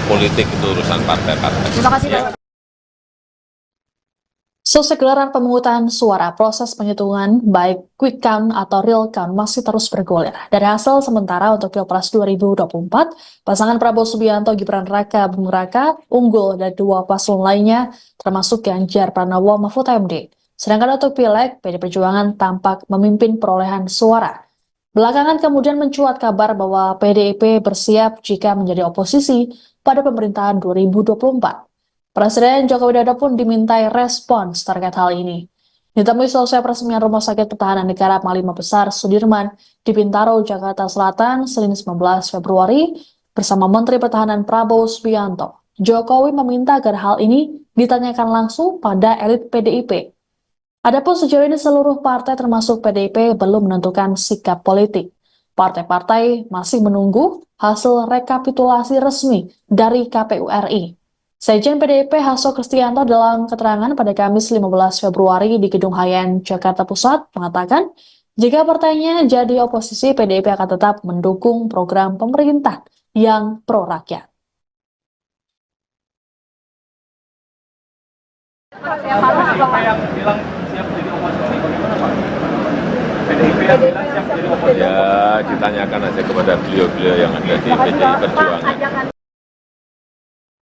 politik itu urusan partai-partai. Terima kasih Pak. Selesai gelaran pemungutan suara, proses penghitungan baik quick count atau real count masih terus bergulir. Dari hasil sementara untuk Pilpres 2024, pasangan Prabowo Subianto Gibran Raka Buming Raka unggul dari dua paslon lainnya, termasuk Ganjar Pranowo Mahfud MD. Sedangkan untuk Pileg, PD Perjuangan tampak memimpin perolehan suara. Belakangan kemudian mencuat kabar bahwa PDIP bersiap jika menjadi oposisi pada pemerintahan 2024. Presiden Joko Widodo pun dimintai respons terkait hal ini. Ditemui selesai peresmian Rumah Sakit Pertahanan Negara Panglima Besar Sudirman di Bintaro, Jakarta Selatan, Senin 19 Februari, bersama Menteri Pertahanan Prabowo Subianto. Jokowi meminta agar hal ini ditanyakan langsung pada elit PDIP. Adapun sejauh ini seluruh partai termasuk PDIP belum menentukan sikap politik. Partai-partai masih menunggu hasil rekapitulasi resmi dari KPU RI. Sekjen PDIP Hasto Kristianto dalam keterangan pada Kamis 15 Februari di Gedung Hayan, Jakarta Pusat mengatakan, jika partainya jadi oposisi, PDIP akan tetap mendukung program pemerintah yang pro-rakyat. PDIP yang bilang siap jadi oposisi, bagaimana Pak? PDIP yang bilang siap jadi oposisi. Ya, ditanyakan aja kepada beliau-beliau yang ada di PDI Perjuangan.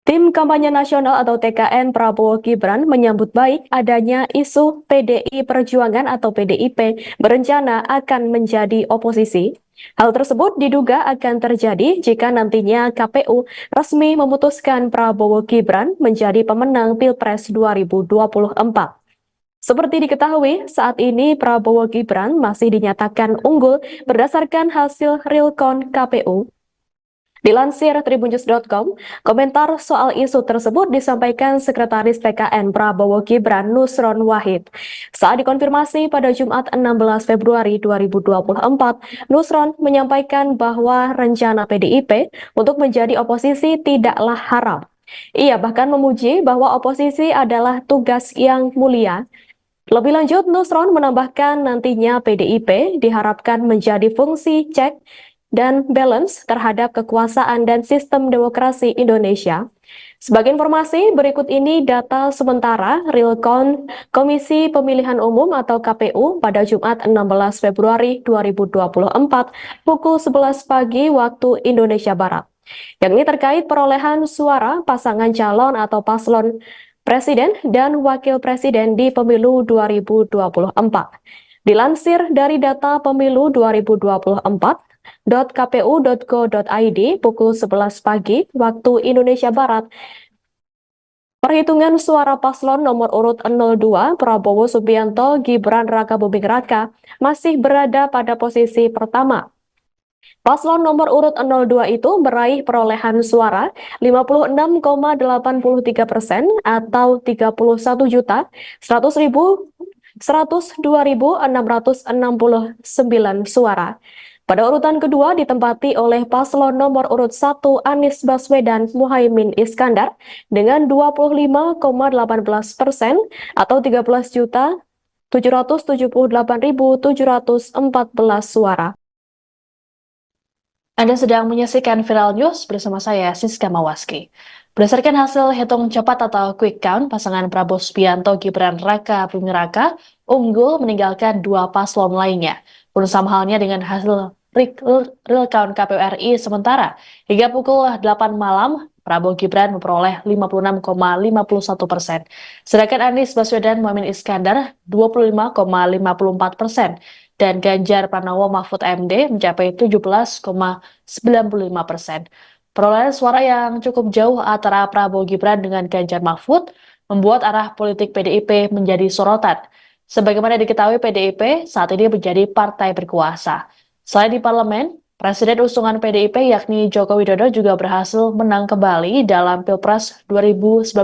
Tim Kampanye Nasional atau TKN Prabowo Gibran menyambut baik adanya isu PDI Perjuangan atau PDIP berencana akan menjadi oposisi. Hal tersebut diduga akan terjadi jika nantinya KPU resmi memutuskan Prabowo Gibran menjadi pemenang Pilpres 2024. Seperti diketahui, saat ini Prabowo Gibran masih dinyatakan unggul berdasarkan hasil real count KPU. Dilansir tribunnews.com, komentar soal isu tersebut disampaikan Sekretaris TKN Prabowo Gibran Nusron Wahid. Saat dikonfirmasi pada Jumat 16 Februari 2024, Nusron menyampaikan bahwa rencana PDIP untuk menjadi oposisi tidaklah haram. Ia bahkan memuji bahwa oposisi adalah tugas yang mulia. Lebih lanjut, Nusron menambahkan nantinya PDIP diharapkan menjadi fungsi cek dan balance terhadap kekuasaan dan sistem demokrasi Indonesia. Sebagai informasi, berikut ini data sementara real count Komisi Pemilihan Umum atau KPU pada Jumat 16 Februari 2024 pukul 11 pagi waktu Indonesia Barat. Yang ini terkait perolehan suara pasangan calon atau paslon Presiden dan Wakil Presiden di Pemilu 2024. Dilansir dari data Pemilu 2024, .kpu.go.id pukul 11 pagi waktu Indonesia Barat. Perhitungan suara paslon nomor urut 02 Prabowo Subianto Gibran Raka Buming Raka masih berada pada posisi pertama. Paslon nomor urut 02 itu meraih perolehan suara 56,83% atau 31.102.669 suara. Pada urutan kedua ditempati oleh paslon nomor urut 1 Anies Baswedan Muhaimin Iskandar dengan 25,18% atau 13.778.714 suara. Anda sedang menyaksikan Viral News bersama saya, Siska Mawaski. Berdasarkan hasil hitung cepat atau quick count, pasangan Prabowo Subianto Gibran Raka Buming Raka unggul meninggalkan dua paslon lainnya. Pun sama halnya dengan hasil real count KPU RI sementara. Hingga pukul 8 malam, Prabowo Gibran memperoleh 56,51%. Sedangkan Anies Baswedan Muhaimin Iskandar 25,54%. Dan Ganjar Pranowo Mahfud MD mencapai 17,95%. Perolehan suara yang cukup jauh antara Prabowo Gibran dengan Ganjar Mahfud membuat arah politik PDIP menjadi sorotan. Sebagaimana diketahui, PDIP saat ini menjadi partai berkuasa. Selain di parlemen, Presiden usungan PDIP yakni Joko Widodo juga berhasil menang kembali dalam Pilpres 2019.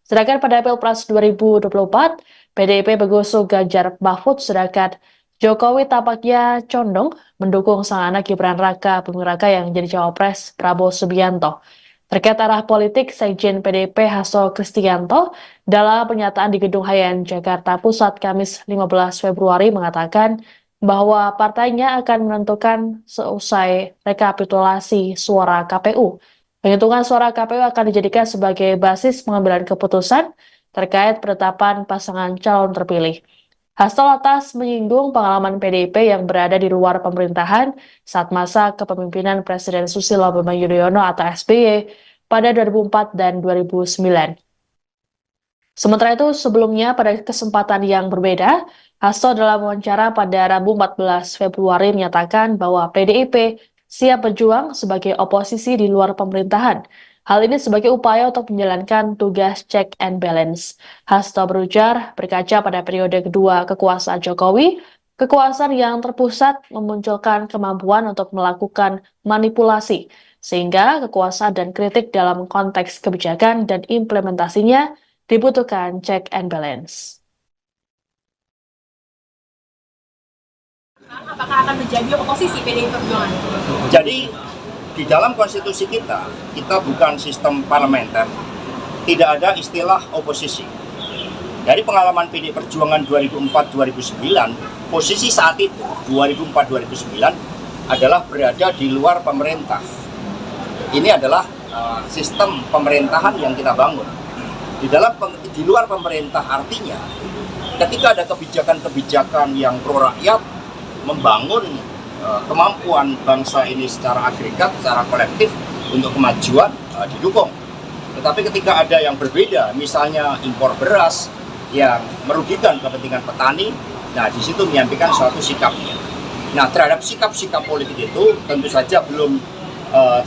Sedangkan pada Pilpres 2024, PDIP mengusung Ganjar Mahfud, sedangkan Jokowi tampaknya condong mendukung sang anak Gibran Raka Buming Raka yang jadi cawapres Prabowo Subianto. Terkait arah politik, Sekjen PDIP Hasto Kristianto dalam pernyataan di Gedung Hayan Jakarta Pusat Kamis 15 Februari mengatakan bahwa partainya akan menentukan seusai rekapitulasi suara KPU. Penghitungan suara KPU akan dijadikan sebagai basis pengambilan keputusan terkait penetapan pasangan calon terpilih. Hasto lantas menyinggung pengalaman PDIP yang berada di luar pemerintahan saat masa kepemimpinan Presiden Susilo Bambang Yudhoyono atau SBY pada 2004 dan 2009. Sementara itu, sebelumnya pada kesempatan yang berbeda, Hasto dalam wawancara pada Rabu 14 Februari menyatakan bahwa PDIP siap berjuang sebagai oposisi di luar pemerintahan. Hal ini sebagai upaya untuk menjalankan tugas check and balance. Hasto berujar, berkaca pada periode kedua kekuasaan Jokowi, kekuasaan yang terpusat memunculkan kemampuan untuk melakukan manipulasi, sehingga kekuasaan dan kritik dalam konteks kebijakan dan implementasinya dibutuhkan check and balance. Apakah akan menjadi oposisi PDI Perjuangan? Jadi di dalam konstitusi kita bukan sistem parlementer, tidak ada istilah oposisi. Dari pengalaman PDI Perjuangan 2004-2009, posisi saat itu 2004-2009 adalah berada di luar pemerintah. Ini adalah sistem pemerintahan yang kita bangun. Di luar pemerintah artinya ketika ada kebijakan-kebijakan yang pro rakyat, membangun kemampuan bangsa ini secara agregat, secara kolektif untuk kemajuan didukung. Tetapi ketika ada yang berbeda, misalnya impor beras yang merugikan kepentingan petani, nah di situ menyampaikan suatu sikapnya. Nah terhadap sikap-sikap politik itu tentu saja belum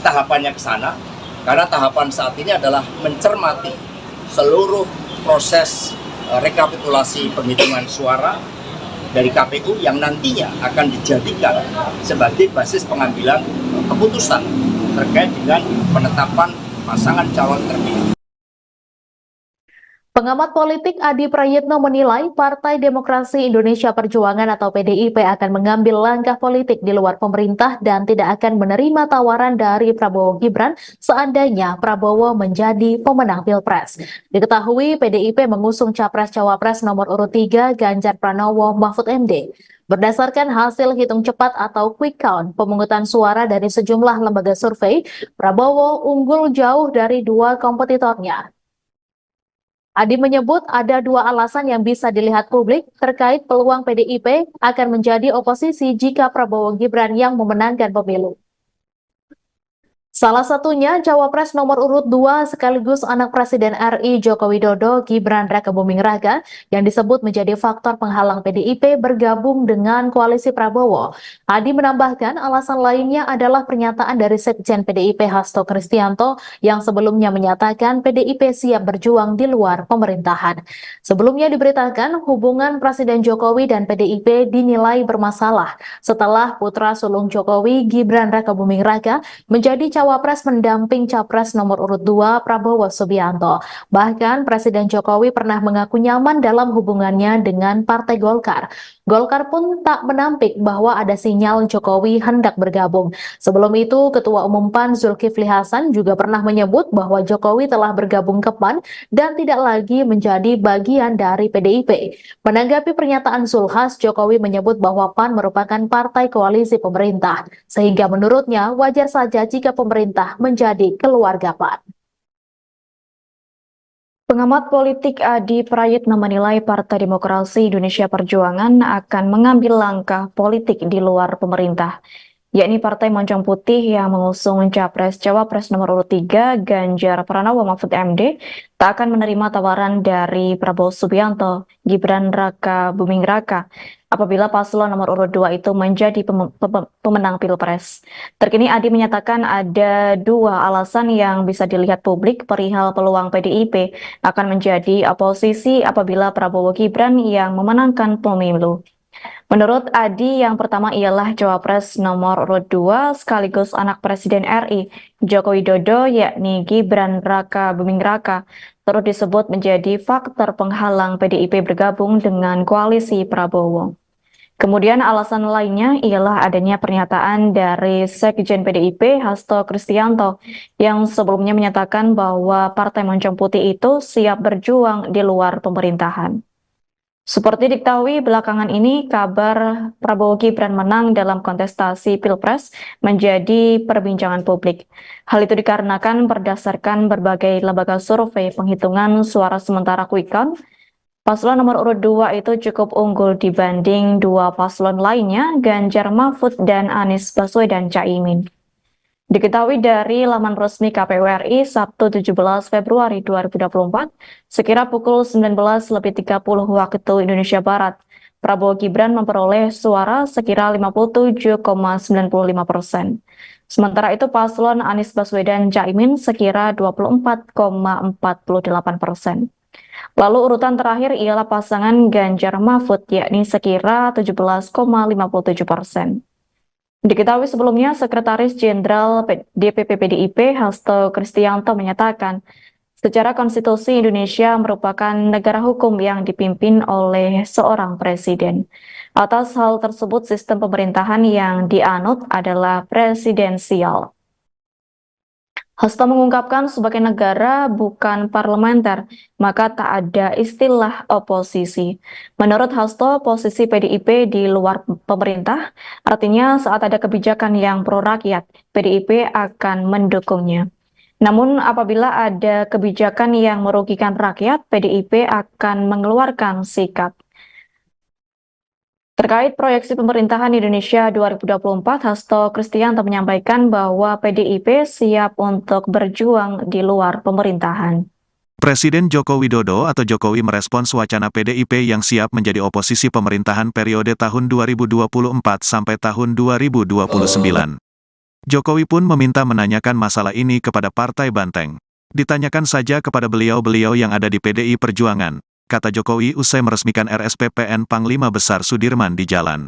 tahapannya ke sana, karena tahapan saat ini adalah mencermati seluruh proses rekapitulasi penghitungan suara dari KPU yang nantinya akan dijadikan sebagai basis pengambilan keputusan terkait dengan penetapan pasangan calon terpilih. Pengamat politik Adi Prayitno menilai Partai Demokrasi Indonesia Perjuangan atau PDIP akan mengambil langkah politik di luar pemerintah dan tidak akan menerima tawaran dari Prabowo Gibran seandainya Prabowo menjadi pemenang Pilpres. Diketahui PDIP mengusung Capres-Cawapres nomor urut 3 Ganjar Pranowo Mahfud MD. Berdasarkan hasil hitung cepat atau quick count pemungutan suara dari sejumlah lembaga survei, Prabowo unggul jauh dari dua kompetitornya. Adi menyebut ada dua alasan yang bisa dilihat publik terkait peluang PDIP akan menjadi oposisi jika Prabowo Gibran yang memenangkan pemilu. Salah satunya Cawapres nomor urut 2 sekaligus anak Presiden RI Joko Widodo Gibran Raka Buming Raka yang disebut menjadi faktor penghalang PDIP bergabung dengan koalisi Prabowo. Adi menambahkan alasan lainnya adalah pernyataan dari Sekjen PDIP Hasto Kristianto yang sebelumnya menyatakan PDIP siap berjuang di luar pemerintahan. Sebelumnya diberitakan hubungan Presiden Jokowi dan PDIP dinilai bermasalah setelah putra sulung Jokowi Gibran Raka Buming Raka menjadi Cawapres mendamping Capres nomor urut 2 Prabowo Subianto. Bahkan Presiden Jokowi pernah mengaku nyaman dalam hubungannya dengan Partai Golkar. Golkar pun tak menampik bahwa ada sinyal Jokowi hendak bergabung. Sebelum itu, Ketua Umum PAN Zulkifli Hasan juga pernah menyebut bahwa Jokowi telah bergabung ke PAN dan tidak lagi menjadi bagian dari PDIP. Menanggapi pernyataan Zulhas, Jokowi menyebut bahwa PAN merupakan partai koalisi pemerintah, sehingga menurutnya wajar saja jika pemerintah menjadi keluarga PAN. Pengamat politik Adi Prayitno menilai Partai Demokrasi Indonesia Perjuangan akan mengambil langkah politik di luar pemerintah, yakni Partai Moncong Putih yang mengusung Capres-Cawapres nomor urut 3 Ganjar Pranowo Mahfud MD tak akan menerima tawaran dari Prabowo Subianto, Gibran Raka Buming Raka apabila paslon nomor urut 2 itu menjadi pemenang Pilpres. Terkini Adi menyatakan ada dua alasan yang bisa dilihat publik perihal peluang PDIP akan menjadi oposisi apabila Prabowo Gibran yang memenangkan pemilu. Menurut Adi, yang pertama ialah Cawapres nomor urut 2 sekaligus anak Presiden RI, Joko Widodo, yakni Gibran Raka Buming Raka, turut disebut menjadi faktor penghalang PDIP bergabung dengan koalisi Prabowo. Kemudian alasan lainnya ialah adanya pernyataan dari Sekjen PDIP Hasto Kristianto yang sebelumnya menyatakan bahwa Partai Moncong Putih itu siap berjuang di luar pemerintahan. Seperti diketahui belakangan ini, kabar Prabowo Gibran menang dalam kontestasi Pilpres menjadi perbincangan publik. Hal itu dikarenakan berdasarkan berbagai lembaga survei penghitungan suara sementara Quick Count, paslon nomor urut 2 itu cukup unggul dibanding dua paslon lainnya, Ganjar Mahfud dan Anies Baswedan Caimin. Diketahui dari laman resmi KPU RI Sabtu 17 Februari 2024, sekira pukul 19.30 waktu Indonesia Barat, Prabowo Gibran memperoleh suara sekira 57,95%. Sementara itu paslon Anies Baswedan Caimin sekira 24,48%. Lalu urutan terakhir ialah pasangan Ganjar Mahfud, yakni sekira 17,57%. Diketahui sebelumnya, Sekretaris Jenderal DPP PDIP Hasto Kristianto menyatakan, secara konstitusi Indonesia merupakan negara hukum yang dipimpin oleh seorang presiden. Atas hal tersebut, sistem pemerintahan yang dianut adalah presidensial. Hasto mengungkapkan sebagai negara bukan parlementer, maka tak ada istilah oposisi. Menurut Hasto, posisi PDIP di luar pemerintah, artinya saat ada kebijakan yang pro rakyat, PDIP akan mendukungnya. Namun apabila ada kebijakan yang merugikan rakyat, PDIP akan mengeluarkan sikap. Terkait proyeksi pemerintahan Indonesia 2024, Hasto Kristianto menyampaikan bahwa PDIP siap untuk berjuang di luar pemerintahan. Presiden Joko Widodo atau Jokowi merespons wacana PDIP yang siap menjadi oposisi pemerintahan periode tahun 2024 sampai tahun 2029. Jokowi pun meminta menanyakan masalah ini kepada Partai Banteng. Ditanyakan saja kepada beliau-beliau yang ada di PDI Perjuangan, kata Jokowi usai meresmikan RSPPN Panglima Besar Sudirman di Jalan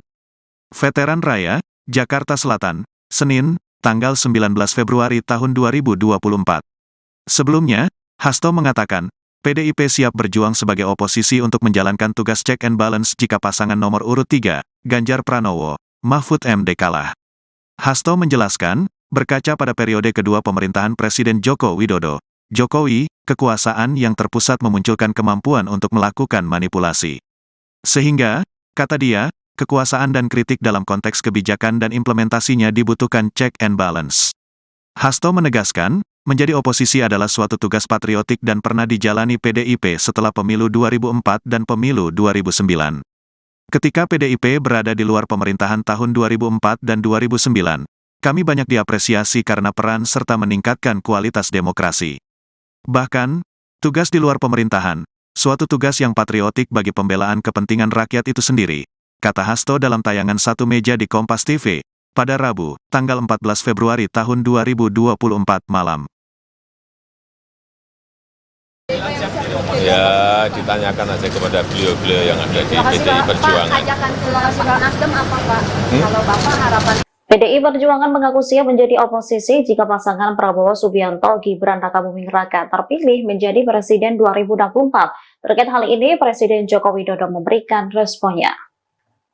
Veteran Raya, Jakarta Selatan, Senin, tanggal 19 Februari tahun 2024. Sebelumnya, Hasto mengatakan, PDIP siap berjuang sebagai oposisi untuk menjalankan tugas check and balance jika pasangan nomor urut 3, Ganjar Pranowo, Mahfud MD kalah. Hasto menjelaskan, berkaca pada periode kedua pemerintahan Presiden Joko Widodo, Jokowi, kekuasaan yang terpusat memunculkan kemampuan untuk melakukan manipulasi. Sehingga, kata dia, kekuasaan dan kritik dalam konteks kebijakan dan implementasinya dibutuhkan check and balance. Hasto menegaskan, menjadi oposisi adalah suatu tugas patriotik dan pernah dijalani PDIP setelah pemilu 2004 dan pemilu 2009. Ketika PDIP berada di luar pemerintahan tahun 2004 dan 2009, kami banyak diapresiasi karena peran serta meningkatkan kualitas demokrasi. Bahkan, tugas di luar pemerintahan, suatu tugas yang patriotik bagi pembelaan kepentingan rakyat itu sendiri, kata Hasto dalam tayangan Satu Meja di Kompas TV, pada Rabu, tanggal 14 Februari tahun 2024 malam. Ya, ditanyakan aja kepada beliau-beliau yang ada di PDI Perjuangan. Pak, ajakan ke Nasdem apa Pak? Kalau Bapak harapan PDI Perjuangan mengaku siap menjadi oposisi jika pasangan Prabowo Subianto Gibran Raka Buming Raka terpilih menjadi Presiden 2024. Terkait hal ini, Presiden Joko Widodo memberikan responnya.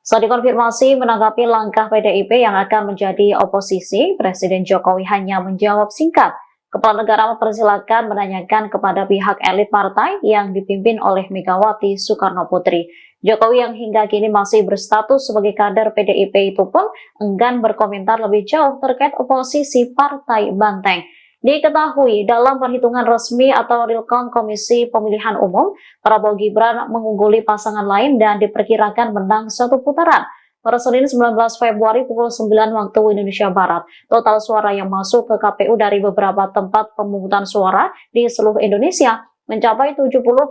Saat dikonfirmasi menanggapi langkah PDIP yang akan menjadi oposisi, Presiden Jokowi hanya menjawab singkat. Kepala negara mempersilahkan menanyakan kepada pihak elit partai yang dipimpin oleh Megawati Soekarno Putri. Jokowi yang hingga kini masih berstatus sebagai kader PDIP itu pun enggan berkomentar lebih jauh terkait oposisi Partai Banteng. Diketahui dalam perhitungan resmi atau real count Komisi Pemilihan Umum, Prabowo Gibran mengungguli pasangan lain dan diperkirakan menang satu putaran. Pada Senin 19 Februari pukul 9 waktu Indonesia Barat, total suara yang masuk ke KPU dari beberapa tempat pemungutan suara di seluruh Indonesia mencapai 70,53%.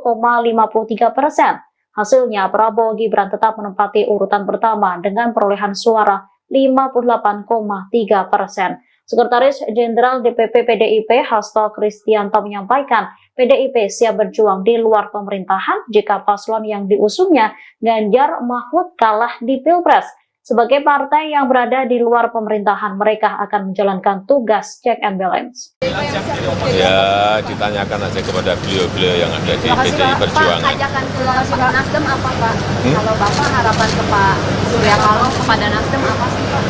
Hasilnya, Prabowo Gibran tetap menempati urutan pertama dengan perolehan suara 58,3%. Sekretaris Jenderal DPP PDIP Hasto Kristianto menyampaikan, PDIP siap berjuang di luar pemerintahan jika paslon yang diusungnya Ganjar Mahfud kalah di Pilpres. Sebagai partai yang berada di luar pemerintahan, mereka akan menjalankan tugas check and balance. Ya, ditanyakan aja kepada beliau-beliau yang ada di PDI Perjuangan. Pak, ajakan ke Nasdem apa Pak? Kalau Bapak harapan ke Pak Surya Paloh kepada Nasdem apa sih Pak?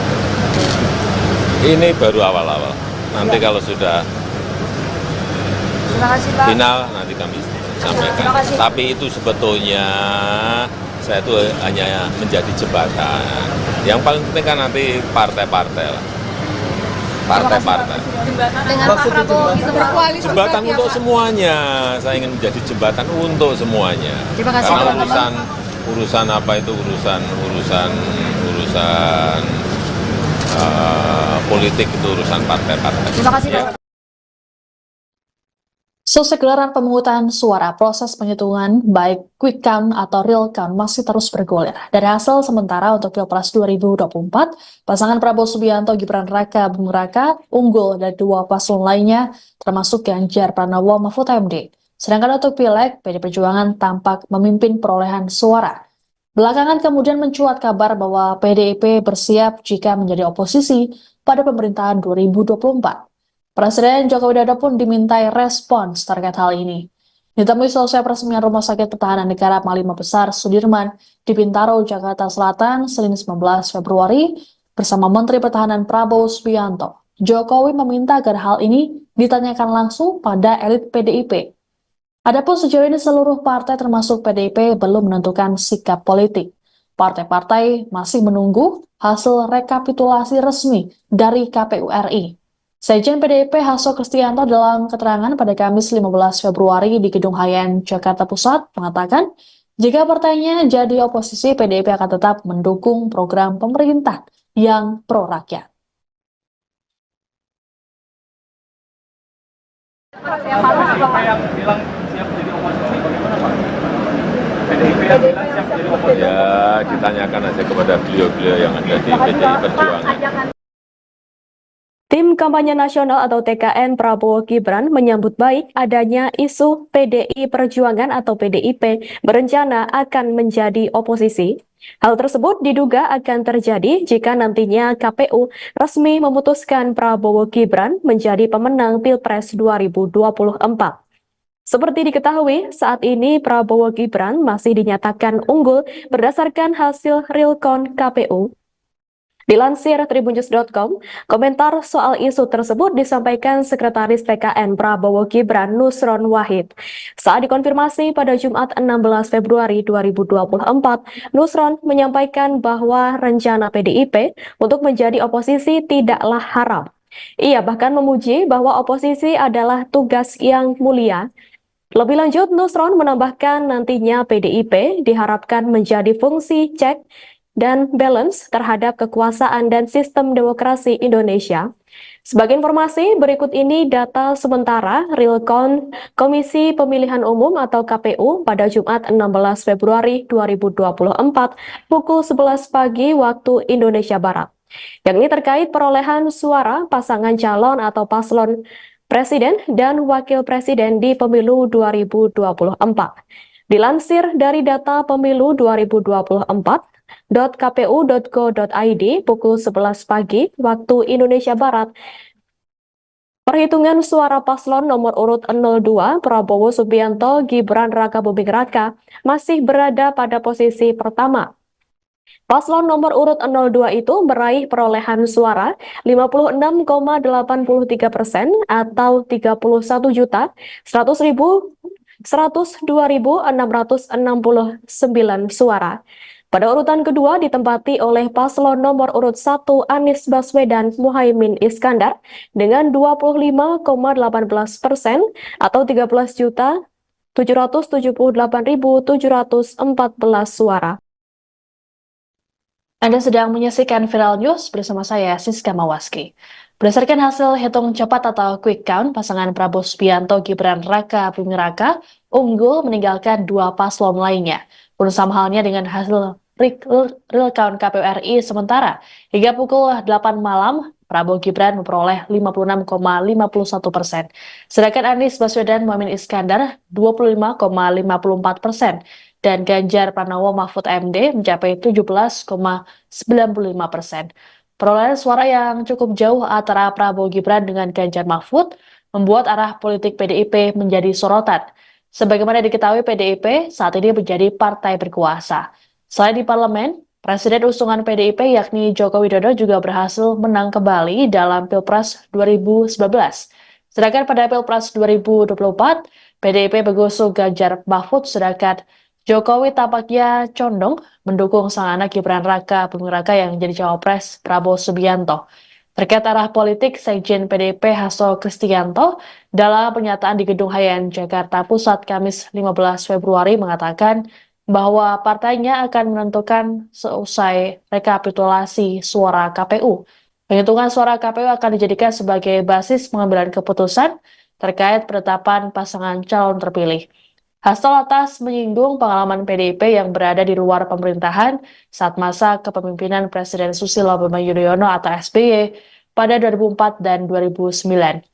Ini baru awal-awal. Nanti kalau sudah final, nanti kami sampaikan. Tapi itu sebetulnya saya itu hanya menjadi jembatan. Yang paling penting kan nanti partai-partai lah. Partai-partai. Dengan Pak Prabowo gitu berkoalisi. Jembatan untuk semuanya. Saya ingin menjadi jembatan untuk semuanya. Karena urusan apa itu urusan politik itu urusan partai-partai. Terima kasih Pak. Selesai gelaran pemungutan suara, proses penghitungan baik quick count atau real count masih terus bergulir. Dari hasil sementara untuk Pilpres 2024, pasangan Prabowo Subianto Gibran Raka Buming Raka unggul dari dua paslon lainnya, termasuk Ganjar Pranowo Mahfud MD. Sedangkan untuk Pileg, PD Perjuangan tampak memimpin perolehan suara. Belakangan kemudian mencuat kabar bahwa PDIP bersiap jika menjadi oposisi pada pemerintahan 2024. Presiden Joko Widodo pun dimintai respons terkait hal ini. Ditemui selesai peresmian Rumah Sakit Pertahanan Negara Panglima Besar Sudirman di Bintaro, Jakarta Selatan, Senin 19 Februari, bersama Menteri Pertahanan Prabowo Subianto. Jokowi meminta agar hal ini ditanyakan langsung pada elit PDIP. Adapun sejauh ini seluruh partai termasuk PDIP belum menentukan sikap politik. Partai-partai masih menunggu hasil rekapitulasi resmi dari KPU RI. Sekjen PDIP Hasto Kristianto dalam keterangan pada Kamis 15 Februari di Gedung Hayan, Jakarta Pusat mengatakan, jika partainya jadi oposisi, PDIP akan tetap mendukung program pemerintah yang pro-rakyat. Siapa yang bilang siap jadi oposisi, bagaimana Pak? PDIP yang bilang siap jadi oposisi? Ya, ditanyakan aja kepada beliau-beliau yang ada di PDI Perjuangan. Tim Kampanye Nasional atau TKN Prabowo Gibran menyambut baik adanya isu PDI Perjuangan atau PDIP berencana akan menjadi oposisi. Hal tersebut diduga akan terjadi jika nantinya KPU resmi memutuskan Prabowo Gibran menjadi pemenang Pilpres 2024. Seperti diketahui, saat ini Prabowo Gibran masih dinyatakan unggul berdasarkan hasil real count KPU. Dilansir tribunnews.com, komentar soal isu tersebut disampaikan Sekretaris TKN Prabowo Gibran Nusron Wahid. Saat dikonfirmasi pada Jumat 16 Februari 2024, Nusron menyampaikan bahwa rencana PDIP untuk menjadi oposisi tidaklah haram. Ia bahkan memuji bahwa oposisi adalah tugas yang mulia. Lebih lanjut, Nusron menambahkan nantinya PDIP diharapkan menjadi fungsi cek dan balance terhadap kekuasaan dan sistem demokrasi Indonesia. Sebagai informasi, berikut ini data sementara real count Komisi Pemilihan Umum atau KPU pada Jumat 16 Februari 2024 pukul 11 pagi waktu Indonesia Barat. Yang ini terkait perolehan suara pasangan calon atau paslon presiden dan wakil presiden di pemilu 2024. Dilansir dari data pemilu 2024, .kpu.go.id pukul 11 pagi waktu Indonesia Barat. Perhitungan suara paslon nomor urut 02 Prabowo Subianto Gibran Raka Buming Raka masih berada pada posisi pertama. Paslon nomor urut 02 itu meraih perolehan suara 56,83% atau 31.102.669 suara. Pada urutan kedua ditempati oleh paslon nomor urut 1 Anies Baswedan Muhaimin Iskandar dengan 25,18% atau 13.778.714 suara. Anda sedang menyaksikan Viral News bersama saya, Siska Mawaski. Berdasarkan hasil hitung cepat atau quick count, pasangan Prabowo Subianto Gibran Raka Buming Raka unggul meninggalkan dua paslon lainnya. Pun sama halnya dengan hasil real count KPU RI sementara. Hingga pukul 8 malam, Prabowo Gibran memperoleh 56,51%. Sedangkan Anies Baswedan Muhaimin Iskandar 25,54%. Dan Ganjar Pranowo Mahfud MD mencapai 17,95%. Perolehan suara yang cukup jauh antara Prabowo Gibran dengan Ganjar Mahfud membuat arah politik PDIP menjadi sorotan. Sebagaimana diketahui, PDIP saat ini menjadi partai berkuasa. Selain di parlemen, Presiden usungan PDIP yakni Joko Widodo juga berhasil menang kembali dalam Pilpres 2019. Sedangkan pada Pilpres 2024, PDIP mengusung Ganjar Mahfud, sedangkan Jokowi tampaknya condong mendukung sang anak Gibran Raka Buming Raka yang jadi cawapres Prabowo Subianto. Terkait arah politik, Sekjen PDIP Hasto Kristianto dalam pernyataan di Gedung Hayan Jakarta Pusat Kamis 15 Februari mengatakan bahwa partainya akan menentukan seusai rekapitulasi suara KPU. Penghitungan suara KPU akan dijadikan sebagai basis pengambilan keputusan terkait penetapan pasangan calon terpilih. Hasto lantas menyinggung pengalaman PDIP yang berada di luar pemerintahan saat masa kepemimpinan Presiden Susilo Bambang Yudhoyono atau SBY pada 2004 dan 2009.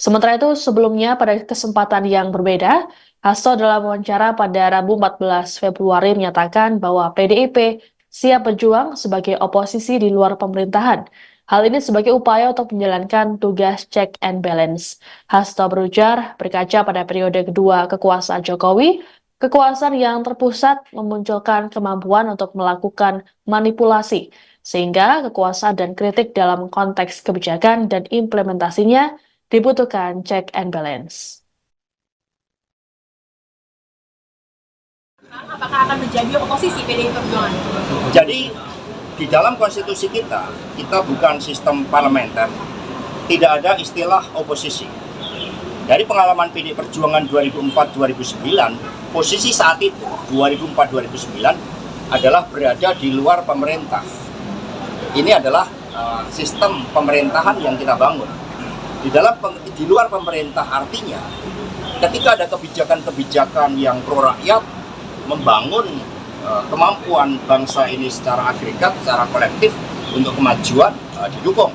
Sementara itu, sebelumnya pada kesempatan yang berbeda, Hasto dalam wawancara pada Rabu 14 Februari menyatakan bahwa PDIP siap berjuang sebagai oposisi di luar pemerintahan. Hal ini sebagai upaya untuk menjalankan tugas check and balance. Hasto berujar, berkaca pada periode kedua kekuasaan Jokowi, kekuasaan yang terpusat memunculkan kemampuan untuk melakukan manipulasi, sehingga kekuasaan dan kritik dalam konteks kebijakan dan implementasinya dibutuhkan check and balance. Apakah akan menjadi oposisi PDI Perjuangan? Jadi di dalam konstitusi kita bukan sistem parlementer, tidak ada istilah oposisi. Dari pengalaman PDI Perjuangan 2004-2009, posisi saat itu 2004-2009 adalah berada di luar pemerintah. Ini adalah sistem pemerintahan yang kita bangun. Di luar pemerintah artinya ketika ada kebijakan-kebijakan yang pro rakyat, membangun kemampuan bangsa ini secara agregat, secara kolektif untuk kemajuan didukung.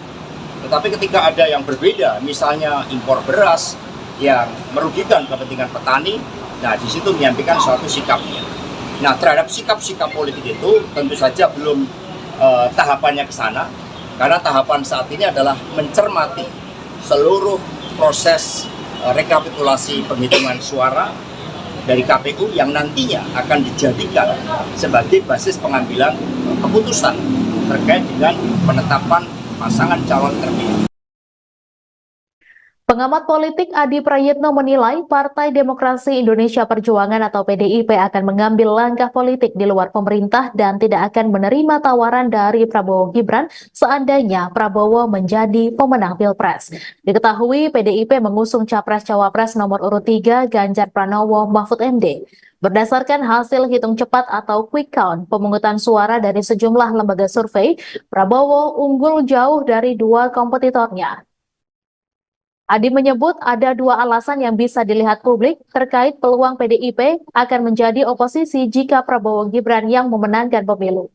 Tetapi ketika ada yang berbeda, misalnya impor beras yang merugikan kepentingan petani, nah di situ menyampaikan suatu sikapnya. Nah terhadap sikap-sikap politik itu tentu saja belum tahapannya ke sana, karena tahapan saat ini adalah mencermati seluruh proses rekapitulasi penghitungan suara dari KPU yang nantinya akan dijadikan sebagai basis pengambilan keputusan terkait dengan penetapan pasangan calon terpilih. Pengamat politik Adi Prayitno menilai Partai Demokrasi Indonesia Perjuangan atau PDIP akan mengambil langkah politik di luar pemerintah dan tidak akan menerima tawaran dari Prabowo Gibran seandainya Prabowo menjadi pemenang Pilpres. Diketahui PDIP mengusung Capres-Cawapres nomor urut 3 Ganjar Pranowo Mahfud MD. Berdasarkan hasil hitung cepat atau quick count pemungutan suara dari sejumlah lembaga survei, Prabowo unggul jauh dari dua kompetitornya. Adi menyebut ada dua alasan yang bisa dilihat publik terkait peluang PDIP akan menjadi oposisi jika Prabowo Gibran yang memenangkan pemilu.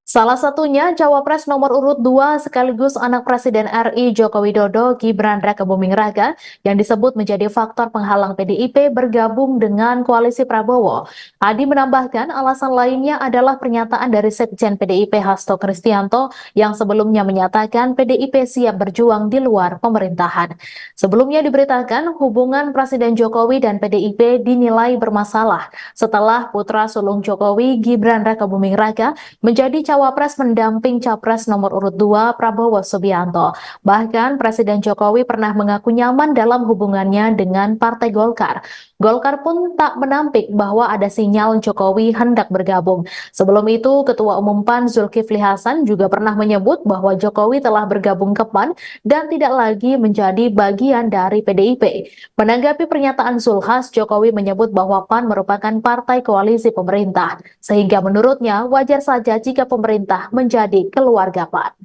Salah satunya Cawapres nomor urut 2 sekaligus anak Presiden RI Joko Widodo Gibran Raka Buming Raka yang disebut menjadi faktor penghalang PDIP bergabung dengan koalisi Prabowo. Adi menambahkan alasan lainnya adalah pernyataan dari Sekjen PDIP Hasto Kristianto yang sebelumnya menyatakan PDIP siap berjuang di luar pemerintahan. Sebelumnya diberitakan hubungan Presiden Jokowi dan PDIP dinilai bermasalah setelah putra sulung Jokowi Gibran Raka Buming Raka menjadi Cawapres mendamping Capres nomor urut 2 Prabowo Subianto. Bahkan Presiden Jokowi pernah mengaku nyaman dalam hubungannya dengan Partai Golkar. Golkar pun tak menampik bahwa ada sinyal Jokowi hendak bergabung. Sebelum itu, Ketua Umum PAN Zulkifli Hasan juga pernah menyebut bahwa Jokowi telah bergabung ke PAN dan tidak lagi menjadi bagian dari PDIP. Menanggapi pernyataan Zulhas, Jokowi menyebut bahwa PAN merupakan partai koalisi pemerintah, sehingga menurutnya wajar saja jika pemerintah menjadi keluarga PAN.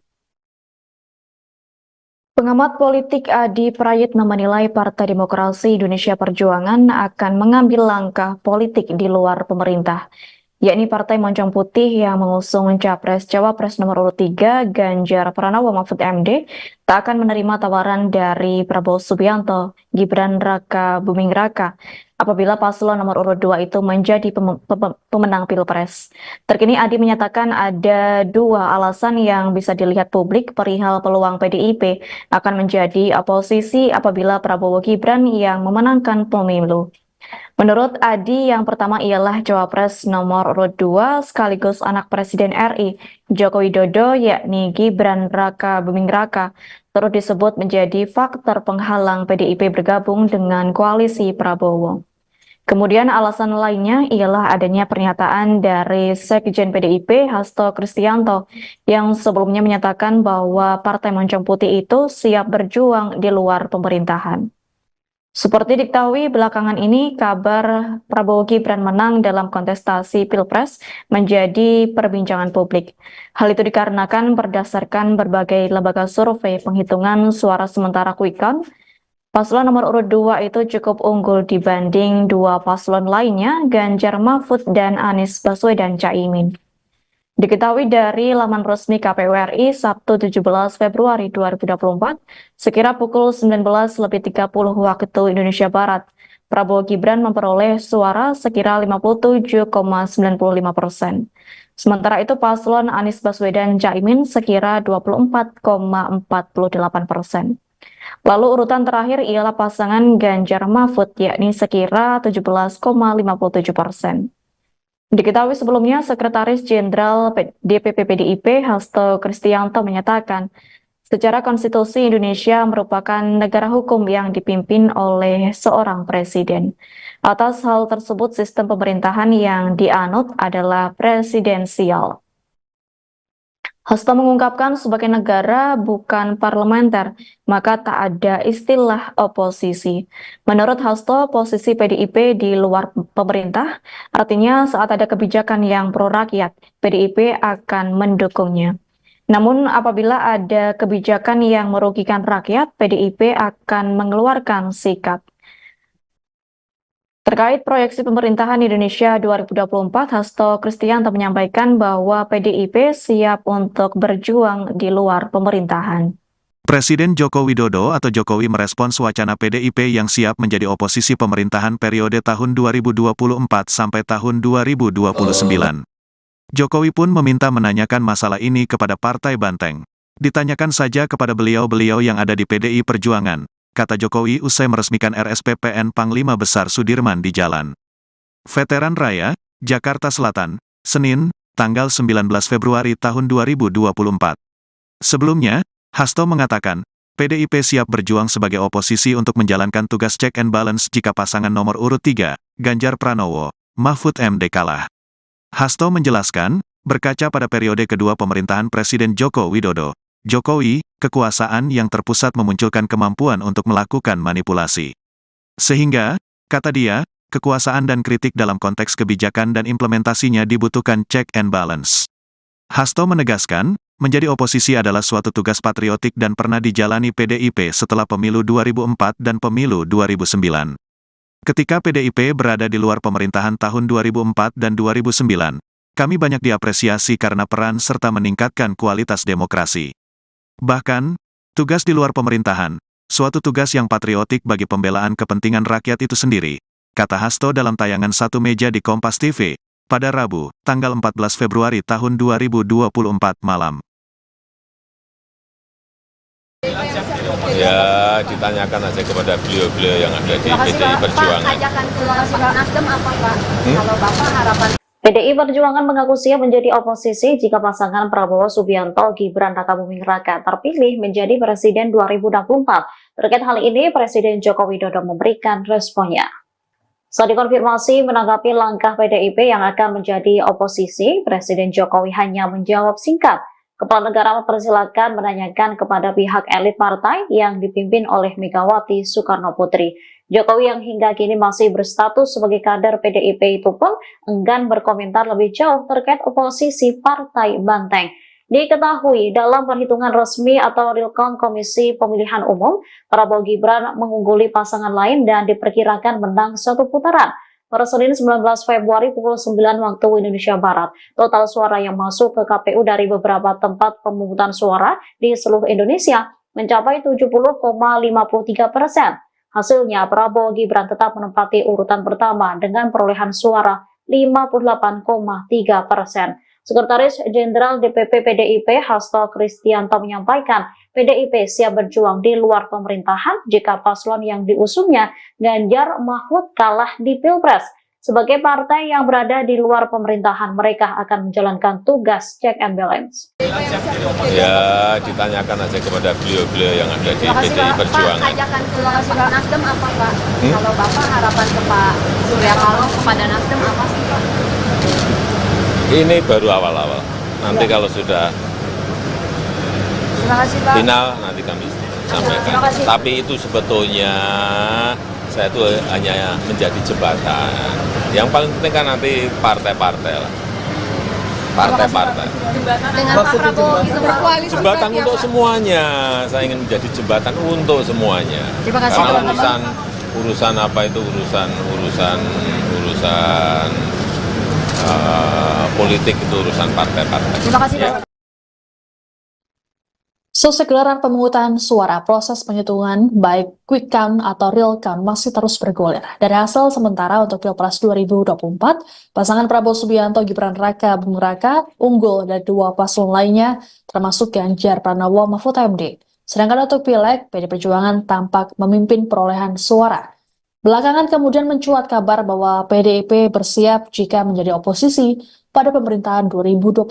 Pengamat politik Adi Prayitno menilai Partai Demokrasi Indonesia Perjuangan akan mengambil langkah politik di luar pemerintah, yakni Partai Moncong Putih yang mengusung Capres-Cawapres nomor urut 3 Ganjar Pranowo Mahfud MD tak akan menerima tawaran dari Prabowo Subianto, Gibran Raka Buming Raka apabila paslon nomor urut 2 itu menjadi pemenang Pilpres. Terkini Adi menyatakan ada dua alasan yang bisa dilihat publik perihal peluang PDIP akan menjadi oposisi apabila Prabowo Gibran yang memenangkan pemilu. Menurut Adi, yang pertama ialah Cawapres nomor urut 2 sekaligus anak Presiden RI, Joko Widodo, yakni Gibran Raka Buming Raka, turut disebut menjadi faktor penghalang PDIP bergabung dengan koalisi Prabowo. Kemudian alasan lainnya ialah adanya pernyataan dari Sekjen PDIP Hasto Kristianto yang sebelumnya menyatakan bahwa Partai Moncong Putih itu siap berjuang di luar pemerintahan. Seperti diketahui belakangan ini kabar Prabowo Gibran menang dalam kontestasi Pilpres menjadi perbincangan publik. Hal itu dikarenakan berdasarkan berbagai lembaga survei penghitungan suara sementara Quick Count, paslon nomor urut 2 itu cukup unggul dibanding dua paslon lainnya, Ganjar Mahfud dan Anies Baswedan Caimin. Diketahui dari laman resmi KPU RI Sabtu 17 Februari 2024, sekira pukul 19.30 waktu Indonesia Barat, Prabowo Gibran memperoleh suara sekira 57,95%. Sementara itu paslon Anies Baswedan Caimin sekira 24,48%. Lalu urutan terakhir ialah pasangan Ganjar Mahfud, yakni sekira 17,57%. Diketahui sebelumnya, Sekretaris Jenderal DPP PDIP Hasto Kristianto menyatakan, secara konstitusi Indonesia merupakan negara hukum yang dipimpin oleh seorang presiden. Atas hal tersebut, sistem pemerintahan yang dianut adalah presidensial. Hasto mengungkapkan sebagai negara bukan parlementer, maka tak ada istilah oposisi. Menurut Hasto, posisi PDIP di luar pemerintah, artinya saat ada kebijakan yang pro rakyat, PDIP akan mendukungnya. Namun apabila ada kebijakan yang merugikan rakyat, PDIP akan mengeluarkan sikap. Terkait proyeksi pemerintahan Indonesia 2024, Hasto Kristianto menyampaikan bahwa PDIP siap untuk berjuang di luar pemerintahan. Presiden Joko Widodo atau Jokowi merespons wacana PDIP yang siap menjadi oposisi pemerintahan periode tahun 2024 sampai tahun 2029. Jokowi pun meminta menanyakan masalah ini kepada Partai Banteng. Ditanyakan saja kepada beliau-beliau yang ada di PDI Perjuangan, kata Jokowi usai meresmikan RSPPN Panglima Besar Sudirman di Jalan Veteran Raya, Jakarta Selatan, Senin, tanggal 19 Februari tahun 2024. Sebelumnya, Hasto mengatakan, PDIP siap berjuang sebagai oposisi untuk menjalankan tugas check and balance jika pasangan nomor urut 3, Ganjar Pranowo, Mahfud MD kalah. Hasto menjelaskan, berkaca pada periode kedua pemerintahan Presiden Joko Widodo, Jokowi, kekuasaan yang terpusat memunculkan kemampuan untuk melakukan manipulasi. Sehingga, kata dia, kekuasaan dan kritik dalam konteks kebijakan dan implementasinya dibutuhkan check and balance. Hasto menegaskan, menjadi oposisi adalah suatu tugas patriotik dan pernah dijalani PDIP setelah pemilu 2004 dan pemilu 2009. Ketika PDIP berada di luar pemerintahan tahun 2004 dan 2009, kami banyak diapresiasi karena peran serta meningkatkan kualitas demokrasi. Bahkan, tugas di luar pemerintahan, suatu tugas yang patriotik bagi pembelaan kepentingan rakyat itu sendiri, kata Hasto dalam tayangan Satu Meja di Kompas TV, pada Rabu, tanggal 14 Februari tahun 2024 malam. Ya, ditanyakan aja kepada beliau-beliau yang ada di PDI Perjuangan. Pak, ajakan keluar Nasdem apa Pak? Kalau Bapak harapan PDI Perjuangan mengaku siap menjadi oposisi jika pasangan Prabowo Subianto Gibran Raka Buming Raka terpilih menjadi Presiden 2024. Terkait hal ini, Presiden Joko Widodo memberikan responnya. Saat dikonfirmasi menanggapi langkah PDIP yang akan menjadi oposisi, Presiden Jokowi hanya menjawab singkat. Kepala negara mempersilahkan menanyakan kepada pihak elit partai yang dipimpin oleh Megawati Soekarno Putri. Jokowi yang hingga kini masih berstatus sebagai kader PDIP itu pun enggan berkomentar lebih jauh terkait oposisi Partai Banteng. Diketahui dalam perhitungan resmi atau real count Komisi Pemilihan Umum, Prabowo Gibran mengungguli pasangan lain dan diperkirakan menang satu putaran. Pada Senin 19 Februari pukul 9 waktu Indonesia Barat, total suara yang masuk ke KPU dari beberapa tempat pemungutan suara di seluruh Indonesia mencapai 70,53%. Hasilnya, Prabowo Gibran tetap menempati urutan pertama dengan perolehan suara 58,3%. Sekretaris Jenderal DPP PDIP Hasto Kristianto menyampaikan PDIP siap berjuang di luar pemerintahan jika paslon yang diusungnya Ganjar Mahfud kalah di Pilpres. Sebagai partai yang berada di luar pemerintahan, mereka akan menjalankan tugas check and balance. Ya, ditanyakan aja kepada beliau-beliau yang ada di PDI Perjuangan. Pak, ajakan ke Nasdem apa Pak? Kalau Bapak harapan ke Pak Surya Paloh kepada Nasdem apa sih Pak? Ini baru awal-awal. Nanti kalau sudah final, nanti kami sampaikan. Tapi itu sebetulnya saya itu hanya menjadi jembatan. Yang paling penting kan nanti partai-partai lah. Partai-partai. Dengan Pak Prabowo itu berkoalisi. Jembatan untuk semuanya. Saya ingin menjadi jembatan untuk semuanya. Karena urusan apa itu urusan politik itu urusan partai-partai. Terima kasih Pak. Selesai gelaran pemungutan suara, proses penghitungan baik quick count atau real count masih terus bergulir. Dari hasil sementara untuk Pilpres 2024, pasangan Prabowo Subianto Gibran Raka Buming Raka unggul dari dua paslon lainnya, termasuk Ganjar Pranowo Mahfud MD. Sedangkan untuk Pileg, PD Perjuangan tampak memimpin perolehan suara. Belakangan kemudian mencuat kabar bahwa PDIP bersiap jika menjadi oposisi pada pemerintahan 2024.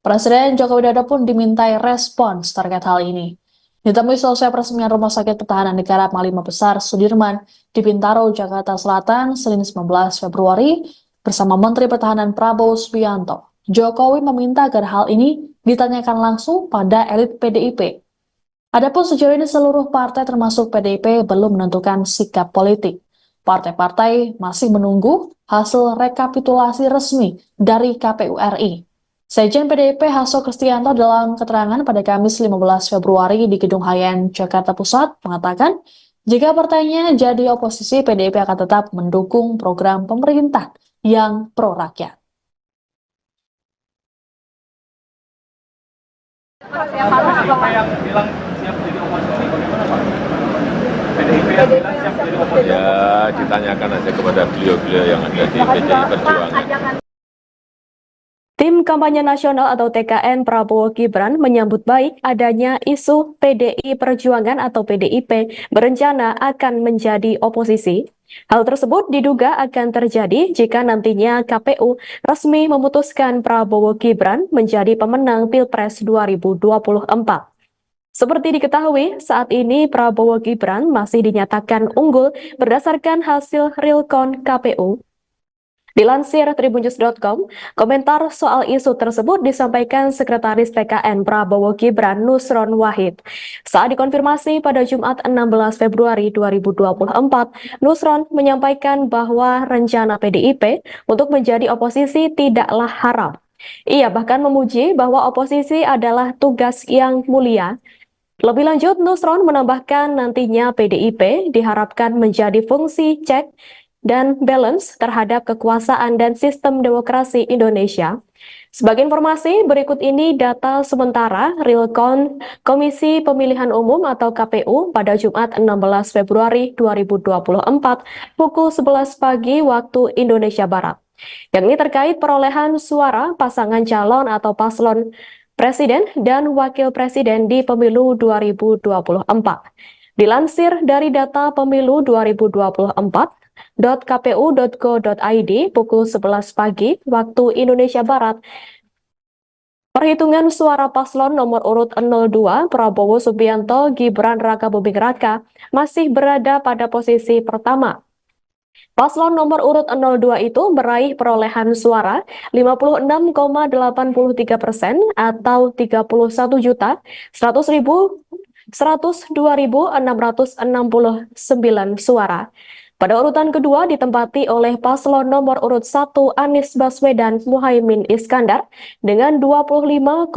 Presiden Joko Widodo pun dimintai respons terkait hal ini. Ditemui selesai peresmian Rumah Sakit Pertahanan Negara Panglima Besar Sudirman di Bintaro, Jakarta Selatan, Senin 19 Februari, bersama Menteri Pertahanan Prabowo Subianto. Jokowi meminta agar hal ini ditanyakan langsung pada elit PDIP. Adapun sejauh ini seluruh partai termasuk PDIP belum menentukan sikap politik. Partai-partai masih menunggu hasil rekapitulasi resmi dari KPU RI. Sekjen PDIP Hasto Kristianto dalam keterangan pada Kamis 15 Februari di Gedung Hayan, Jakarta Pusat mengatakan, jika partainya jadi oposisi, PDIP akan tetap mendukung program pemerintah yang pro-rakyat. Siapa yang bilang siap jadi oposisi, bagaimana Pak? PDIP yang bilang siap jadi oposisi? Ya, ditanyakan aja kepada beliau-beliau yang ada di PDI Perjuangan. Tim Kampanye Nasional atau TKN Prabowo Gibran menyambut baik adanya isu PDI Perjuangan atau PDIP berencana akan menjadi oposisi. Hal tersebut diduga akan terjadi jika nantinya KPU resmi memutuskan Prabowo Gibran menjadi pemenang Pilpres 2024. Seperti diketahui, saat ini Prabowo Gibran masih dinyatakan unggul berdasarkan hasil real count KPU. Dilansir tribunnews.com, komentar soal isu tersebut disampaikan Sekretaris TKN Prabowo Gibran Nusron Wahid. Saat dikonfirmasi pada Jumat 16 Februari 2024, Nusron menyampaikan bahwa rencana PDIP untuk menjadi oposisi tidaklah haram. Ia bahkan memuji bahwa oposisi adalah tugas yang mulia. Lebih lanjut, Nusron menambahkan nantinya PDIP diharapkan menjadi fungsi cek dan balance terhadap kekuasaan dan sistem demokrasi Indonesia. Sebagai informasi, berikut ini data sementara real count Komisi Pemilihan Umum atau KPU pada Jumat 16 Februari 2024 pukul 11 pagi waktu Indonesia Barat. Yang ini terkait perolehan suara pasangan calon atau paslon Presiden dan Wakil Presiden di Pemilu 2024. Dilansir dari data Pemilu 2024, .kpu.go.id pukul 11 pagi waktu Indonesia Barat. Perhitungan suara paslon nomor urut 02 Prabowo Subianto Gibran Raka Buming Raka masih berada pada posisi pertama. Paslon nomor urut 02 itu meraih perolehan suara 56,83% atau 31.102.669 suara. Pada urutan kedua ditempati oleh paslon nomor urut 1 Anies Baswedan Muhaimin Iskandar dengan 25,18%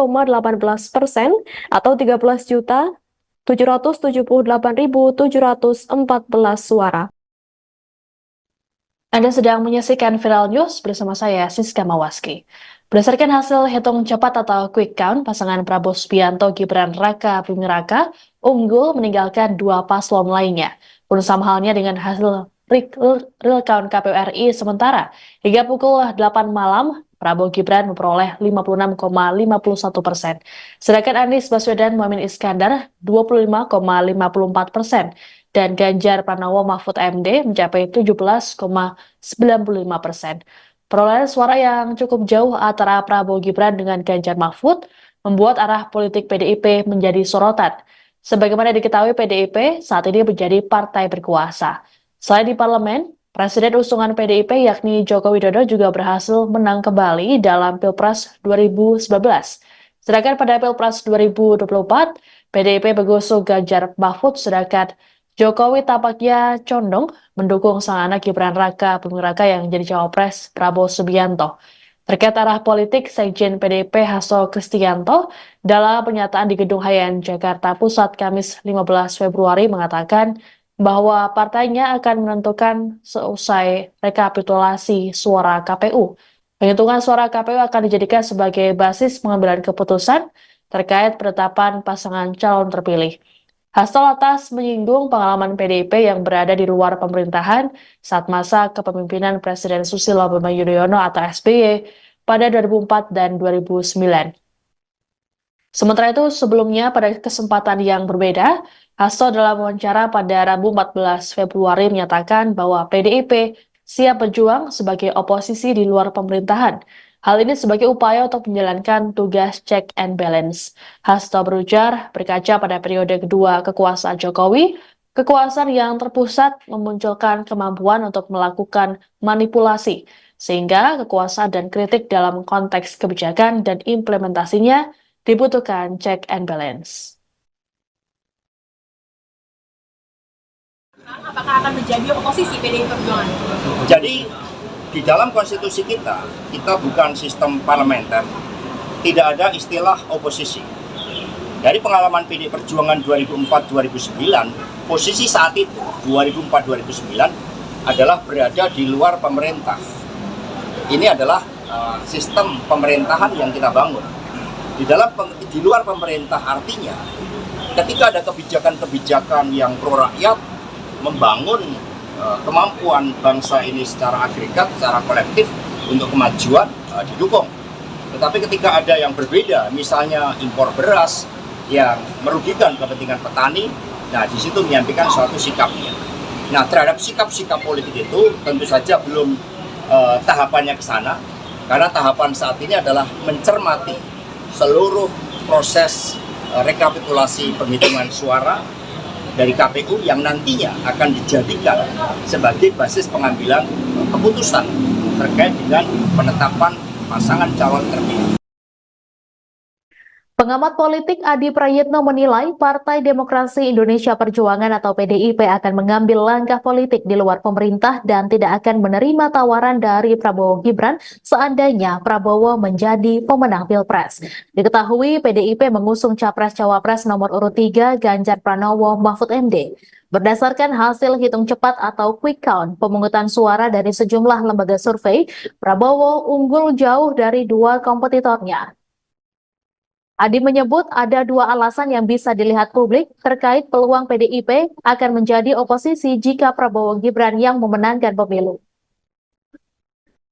atau 13.778.714 suara. Anda sedang menyaksikan Viral News bersama saya, Siska Mawaski. Berdasarkan hasil hitung cepat atau quick count, pasangan Prabowo Subianto Gibran Raka Buming Raka unggul meninggalkan dua paslon lainnya. Pun sama halnya dengan hasil real count KPU RI sementara. Hingga pukul 8 malam, Prabowo Gibran memperoleh 56,51%. Sedangkan Anies Baswedan Muhaimin Iskandar 25,54%. Dan Ganjar Pranowo Mahfud MD mencapai 17,95%. Perolehan suara yang cukup jauh antara Prabowo Gibran dengan Ganjar Mahfud membuat arah politik PDIP menjadi sorotan. Sebagaimana diketahui, PDIP saat ini menjadi partai berkuasa. Selain di parlemen, Presiden usungan PDIP yakni Joko Widodo juga berhasil menang kembali dalam Pilpres 2019. Sedangkan pada Pilpres 2024, PDIP mengusung Ganjar Mahfud, sedangkan Jokowi tampaknya condong mendukung sang anak Gibran Raka Buming Raka yang jadi cawapres Prabowo Subianto. Terkait arah politik, Sekjen PDIP Hasto Kristianto dalam pernyataan di Gedung Hayan Jakarta Pusat Kamis 15 Februari mengatakan bahwa partainya akan menentukan seusai rekapitulasi suara KPU. Penghitungan suara KPU akan dijadikan sebagai basis pengambilan keputusan terkait penetapan pasangan calon terpilih. Hasto lantas menyinggung pengalaman PDIP yang berada di luar pemerintahan saat masa kepemimpinan Presiden Susilo Bambang Yudhoyono atau SBY pada 2004 dan 2009. Sementara itu, sebelumnya pada kesempatan yang berbeda, Hasto dalam wawancara pada Rabu 14 Februari menyatakan bahwa PDIP siap berjuang sebagai oposisi di luar pemerintahan. Hal ini sebagai upaya untuk menjalankan tugas check and balance. Hasto berujar, berkaca pada periode kedua kekuasaan Jokowi, kekuasaan yang terpusat memunculkan kemampuan untuk melakukan manipulasi, sehingga kekuasaan dan kritik dalam konteks kebijakan dan implementasinya dibutuhkan check and balance. Apakah akan menjadi oposisi PDI Perjuangan? Jadi di dalam konstitusi kita bukan sistem parlementer, tidak ada istilah oposisi. Dari pengalaman PDI Perjuangan 2004-2009, posisi saat itu 2004-2009 adalah berada di luar pemerintah. Ini adalah sistem pemerintahan yang kita bangun. Di luar pemerintah artinya ketika ada kebijakan-kebijakan yang pro rakyat, membangun kemampuan bangsa ini secara agregat, secara kolektif untuk kemajuan didukung. Tetapi ketika ada yang berbeda, misalnya impor beras yang merugikan kepentingan petani, nah di situ menyampaikan suatu sikapnya. Nah terhadap sikap-sikap politik itu tentu saja belum tahapannya ke sana, karena tahapan saat ini adalah mencermati seluruh proses rekapitulasi penghitungan suara dari KPU yang nantinya akan dijadikan sebagai basis pengambilan keputusan terkait dengan penetapan pasangan calon terpilih. Pengamat politik Adi Prayitno menilai Partai Demokrasi Indonesia Perjuangan atau PDIP akan mengambil langkah politik di luar pemerintah dan tidak akan menerima tawaran dari Prabowo Gibran seandainya Prabowo menjadi pemenang Pilpres. Diketahui PDIP mengusung Capres-Cawapres nomor urut 3 Ganjar Pranowo Mahfud MD. Berdasarkan hasil hitung cepat atau quick count pemungutan suara dari sejumlah lembaga survei, Prabowo unggul jauh dari dua kompetitornya. Adi menyebut ada dua alasan yang bisa dilihat publik terkait peluang PDIP akan menjadi oposisi jika Prabowo Gibran yang memenangkan pemilu.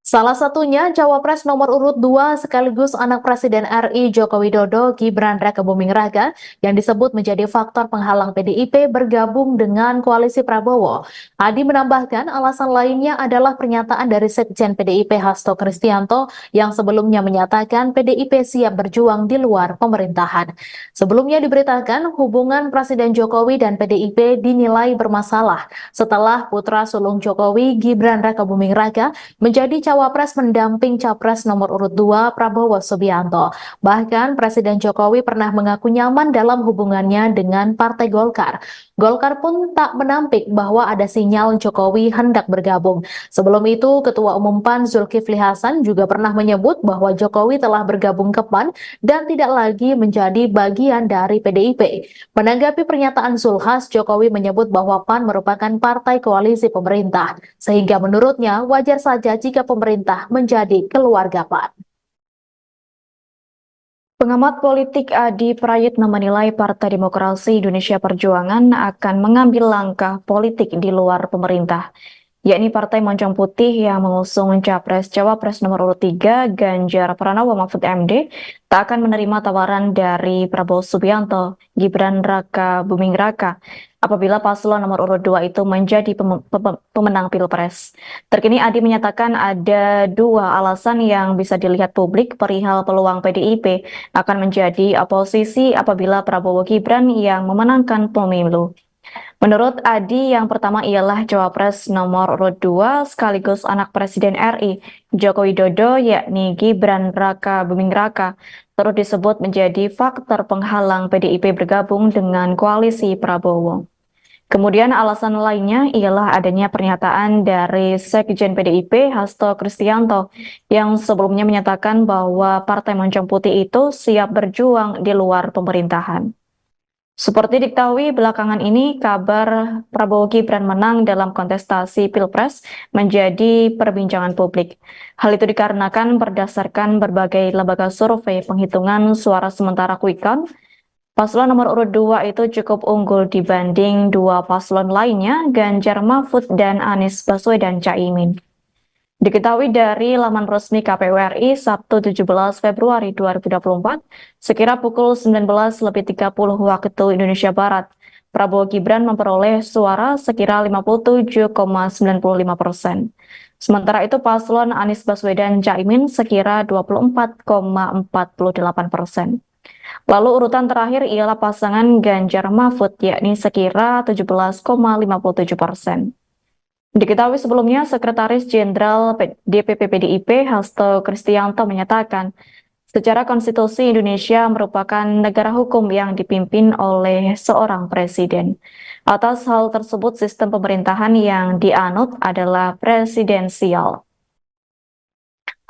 Salah satunya Cawapres nomor urut 2 sekaligus anak Presiden RI Joko Widodo Gibran Rakabuming Raka yang disebut menjadi faktor penghalang PDIP bergabung dengan koalisi Prabowo. Adi menambahkan alasan lainnya adalah pernyataan dari Sekjen PDIP Hasto Kristianto yang sebelumnya menyatakan PDIP siap berjuang di luar pemerintahan. Sebelumnya diberitakan hubungan Presiden Jokowi dan PDIP dinilai bermasalah setelah putra sulung Jokowi Gibran Rakabuming Raka menjadi Cawapres mendamping Capres nomor urut 2 Prabowo Subianto. Bahkan Presiden Jokowi pernah mengaku nyaman dalam hubungannya dengan Partai Golkar. Golkar pun tak menampik bahwa ada sinyal Jokowi hendak bergabung. Sebelum itu, Ketua Umum PAN Zulkifli Hasan juga pernah menyebut bahwa Jokowi telah bergabung ke PAN dan tidak lagi menjadi bagian dari PDIP. Menanggapi pernyataan Zulhas, Jokowi menyebut bahwa PAN merupakan partai koalisi pemerintah, sehingga menurutnya wajar saja jika pemerintah menjadi keluarga PAN. Pengamat politik Adi Prayitno menilai Partai Demokrasi Indonesia Perjuangan akan mengambil langkah politik di luar pemerintah, yakni Partai Moncong Putih yang mengusung Capres-Cawapres nomor urut 3 Ganjar Pranowo Mahfud MD tak akan menerima tawaran dari Prabowo Subianto, Gibran Rakabuming Raka apabila paslon nomor urut 2 itu menjadi pemenang Pilpres. Terkini Adi menyatakan ada dua alasan yang bisa dilihat publik perihal peluang PDIP akan menjadi oposisi apabila Prabowo Gibran yang memenangkan pemilu. Menurut Adi, yang pertama ialah Cawapres nomor urut 2 sekaligus anak Presiden RI Joko Widodo yakni Gibran Rakabuming Raka turut disebut menjadi faktor penghalang PDIP bergabung dengan koalisi Prabowo. Kemudian alasan lainnya ialah adanya pernyataan dari Sekjen PDIP Hasto Kristianto yang sebelumnya menyatakan bahwa Partai Moncong Putih itu siap berjuang di luar pemerintahan. Seperti diketahui belakangan ini, kabar Prabowo Gibran menang dalam kontestasi Pilpres menjadi perbincangan publik. Hal itu dikarenakan berdasarkan berbagai lembaga survei penghitungan suara sementara Quick Count, paslon nomor urut 2 itu cukup unggul dibanding dua paslon lainnya, Ganjar Mahfud dan Anies Baswedan Caimin. Diketahui dari laman resmi KPU RI Sabtu 17 Februari 2024, sekira pukul 19.30 waktu Indonesia Barat, Prabowo Gibran memperoleh suara sekira 57,95%. Sementara itu paslon Anies Baswedan Caimin sekira 24,48%. Lalu urutan terakhir ialah pasangan Ganjar Mahfud yakni sekira 17,57%. Diketahui sebelumnya, Sekretaris Jenderal DPP PDIP Hasto Kristianto menyatakan, secara konstitusi Indonesia merupakan negara hukum yang dipimpin oleh seorang presiden. Atas hal tersebut, sistem pemerintahan yang dianut adalah presidensial.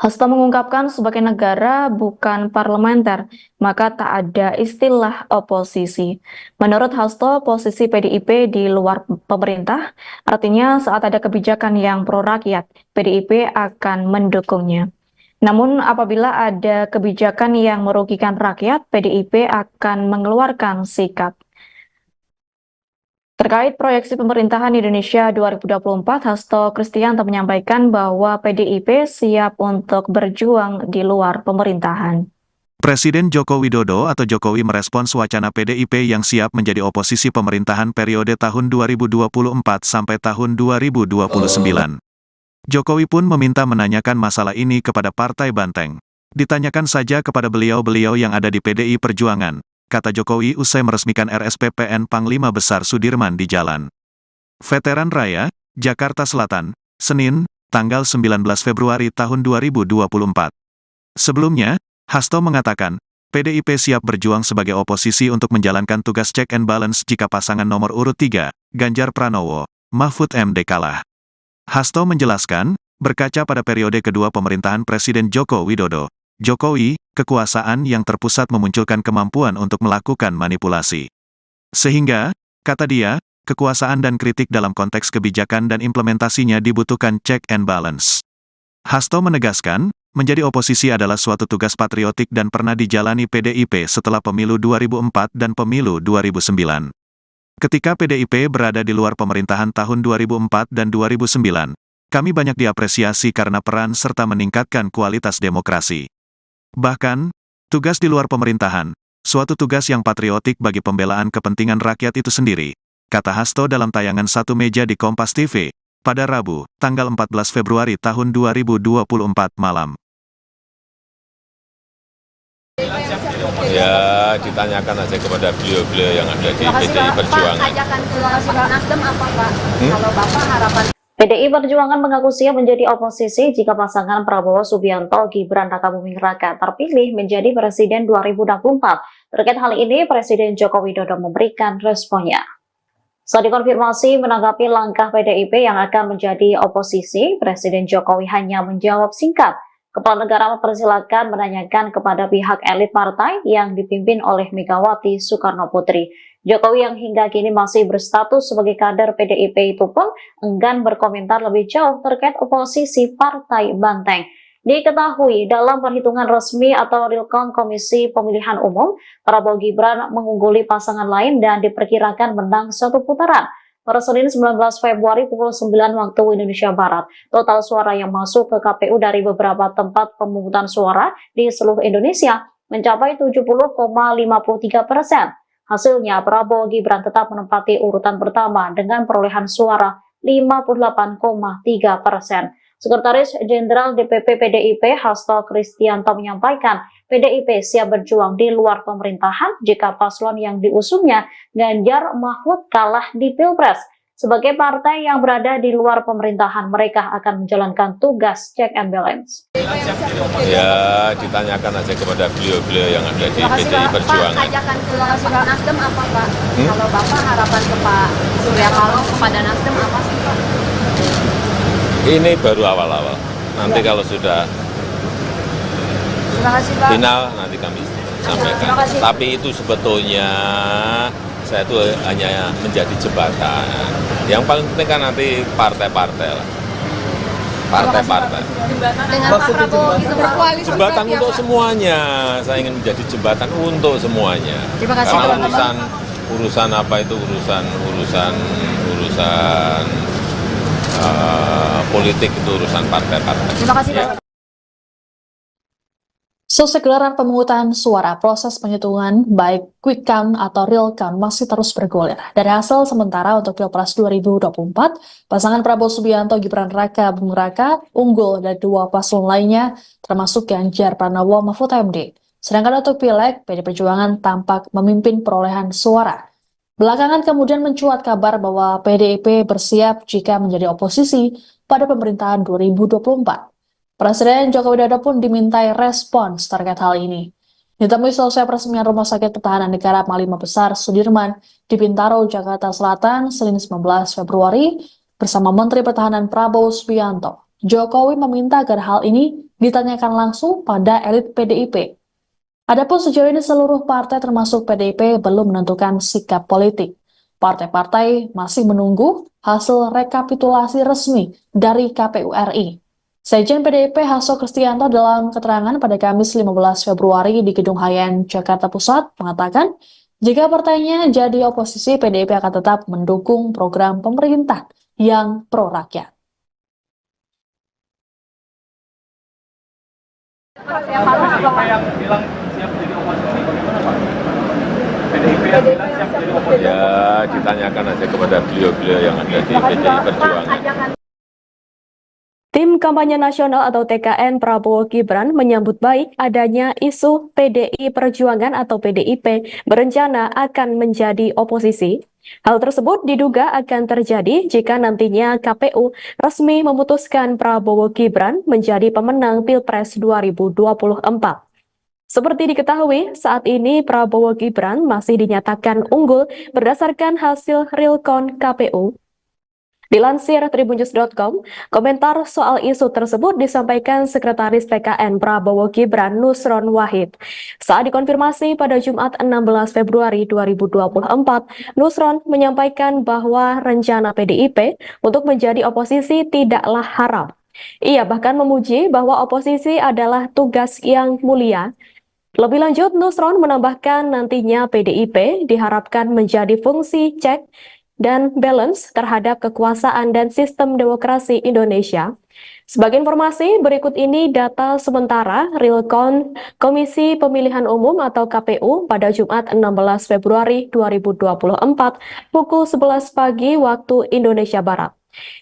Hasto mengungkapkan sebagai negara bukan parlementer, maka tak ada istilah oposisi. Menurut Hasto, posisi PDIP di luar pemerintah, artinya saat ada kebijakan yang pro rakyat, PDIP akan mendukungnya. Namun apabila ada kebijakan yang merugikan rakyat, PDIP akan mengeluarkan sikap. Terkait proyeksi pemerintahan Indonesia 2024, Hasto Kristianto menyampaikan bahwa PDIP siap untuk berjuang di luar pemerintahan. Presiden Joko Widodo atau Jokowi merespons wacana PDIP yang siap menjadi oposisi pemerintahan periode tahun 2024 sampai tahun 2029. Jokowi pun meminta menanyakan masalah ini kepada Partai Banteng. Ditanyakan saja kepada beliau-beliau yang ada di PDI Perjuangan, kata Jokowi usai meresmikan RSPPN Panglima Besar Sudirman di Jalan Veteran Raya, Jakarta Selatan, Senin, tanggal 19 Februari tahun 2024. Sebelumnya, Hasto mengatakan, PDIP siap berjuang sebagai oposisi untuk menjalankan tugas check and balance jika pasangan nomor urut 3, Ganjar Pranowo, Mahfud MD kalah. Hasto menjelaskan, berkaca pada periode kedua pemerintahan Presiden Joko Widodo, Jokowi, kekuasaan yang terpusat memunculkan kemampuan untuk melakukan manipulasi. Sehingga, kata dia, kekuasaan dan kritik dalam konteks kebijakan dan implementasinya dibutuhkan check and balance. Hasto menegaskan, menjadi oposisi adalah suatu tugas patriotik dan pernah dijalani PDIP setelah pemilu 2004 dan pemilu 2009. Ketika PDIP berada di luar pemerintahan tahun 2004 dan 2009, Kami banyak diapresiasi karena peran serta meningkatkan kualitas demokrasi. Bahkan, tugas di luar pemerintahan, suatu tugas yang patriotik bagi pembelaan kepentingan rakyat itu sendiri, kata Hasto dalam tayangan Satu Meja di Kompas TV, pada Rabu, tanggal 14 Februari tahun 2024 malam. Ya, ditanyakan aja kepada beliau-beliau yang ada di PDI Perjuangan. Pak, ajakan ke Nasdem apa Pak? Kalau Bapak harapan PDI Perjuangan mengaku siap menjadi oposisi jika pasangan Prabowo Subianto Gibran Rakabuming Raka terpilih menjadi Presiden 2024. Terkait hal ini, Presiden Joko Widodo memberikan responnya. Saat dikonfirmasi menanggapi langkah PDIP yang akan menjadi oposisi, Presiden Jokowi hanya menjawab singkat. Kepala negara mempersilahkan menanyakan kepada pihak elit partai yang dipimpin oleh Megawati Soekarno Putri. Jokowi yang hingga kini masih berstatus sebagai kader PDIP itu pun enggan berkomentar lebih jauh terkait oposisi Partai Banteng. Diketahui dalam perhitungan resmi atau real count Komisi Pemilihan Umum, Prabowo Gibran mengungguli pasangan lain dan diperkirakan menang satu putaran. Pada Senin 19 Februari pukul 9 waktu Indonesia Barat, total suara yang masuk ke KPU dari beberapa tempat pemungutan suara di seluruh Indonesia mencapai 70,53%. Hasilnya, Prabowo Gibran tetap menempati urutan pertama dengan perolehan suara 58,3%. Sekretaris Jenderal DPP PDIP Hasto Kristianto menyampaikan, PDIP siap berjuang di luar pemerintahan jika paslon yang diusungnya Ganjar Mahfud kalah di Pilpres. Sebagai partai yang berada di luar pemerintahan, mereka akan menjalankan tugas check and balance. Ya, ditanyakan aja kepada beliau-beliau yang ada di PDI Perjuangan. Pak, ajakan ke Nasdem apa Pak? Kalau Bapak harapan ke Pak Surya Paloh kepada Nasdem apa sih Pak? Ini baru awal-awal. Nanti kalau sudah final, nanti kami sampaikan. Tapi itu sebetulnya saya itu hanya menjadi jembatan. Yang paling penting kan nanti partai-partai lah. Partai-partai. Dengan Pak Prabowo itu berkoalisi. Jembatan untuk semuanya. Saya ingin menjadi jembatan untuk semuanya. Karena urusan apa itu urusan politik itu urusan partai-partai. Terima kasih Pak. Selesai gelaran pemungutan suara, proses penghitungan baik quick count atau real count masih terus bergulir. Dari hasil sementara untuk Pilpres 2024, pasangan Prabowo Subianto Gibran Raka Buming Raka unggul dari dua paslon lainnya, termasuk Ganjar Pranowo Mahfud MD. Sedangkan untuk Pileg, PDI Perjuangan tampak memimpin perolehan suara. Belakangan kemudian mencuat kabar bahwa PDIP bersiap jika menjadi oposisi pada pemerintahan 2024. Presiden Joko Widodo pun dimintai respons terkait hal ini. Ditemui selesai peresmian Rumah Sakit Pertahanan Negara Panglima Besar Sudirman di Bintaro, Jakarta Selatan, Senin 19 Februari, bersama Menteri Pertahanan Prabowo Subianto. Jokowi meminta agar hal ini ditanyakan langsung pada elit PDIP. Adapun sejauh ini seluruh partai termasuk PDIP belum menentukan sikap politik. Partai-partai masih menunggu hasil rekapitulasi resmi dari KPU RI. Sekjen PDIP Hasto Kristianto dalam keterangan pada Kamis 15 Februari di Gedung Hayan, Jakarta Pusat mengatakan, jika partainya jadi oposisi, PDIP akan tetap mendukung program pemerintah yang pro-rakyat. Siapa yang bilang siap menjadi oposisi, bagaimana Pak? PDIP yang bilang siap menjadi oposisi. Ya, ditanyakan aja kepada beliau-beliau yang ada di PDI Perjuangan. Tim Kampanye Nasional atau TKN Prabowo Gibran menyambut baik adanya isu PDI Perjuangan atau PDIP berencana akan menjadi oposisi. Hal tersebut diduga akan terjadi jika nantinya KPU resmi memutuskan Prabowo Gibran menjadi pemenang Pilpres 2024. Seperti diketahui, saat ini Prabowo Gibran masih dinyatakan unggul berdasarkan hasil real count KPU. Dilansir tribunnews.com, komentar soal isu tersebut disampaikan Sekretaris TKN Prabowo Gibran Nusron Wahid. Saat dikonfirmasi pada Jumat 16 Februari 2024, Nusron menyampaikan bahwa rencana PDIP untuk menjadi oposisi tidaklah haram. Ia bahkan memuji bahwa oposisi adalah tugas yang mulia. Lebih lanjut, Nusron menambahkan nantinya PDIP diharapkan menjadi fungsi cek dan balance terhadap kekuasaan dan sistem demokrasi Indonesia. Sebagai informasi, berikut ini data sementara real count Komisi Pemilihan Umum atau KPU pada Jumat 16 Februari 2024 pukul 11 pagi waktu Indonesia Barat.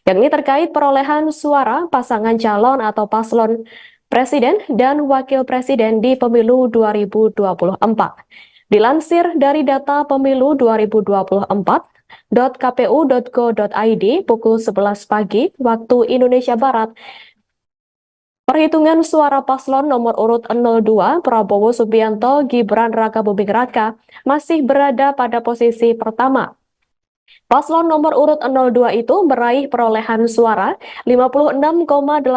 Yang ini terkait perolehan suara pasangan calon atau paslon presiden dan wakil presiden di pemilu 2024. Dilansir dari data pemilu 2024.kpu.go.id pukul 11 pagi waktu Indonesia Barat, perhitungan suara paslon nomor urut 02 Prabowo Subianto Gibran Rakabuming Raka masih berada pada posisi pertama. Paslon nomor urut 02 itu meraih perolehan suara 56,83%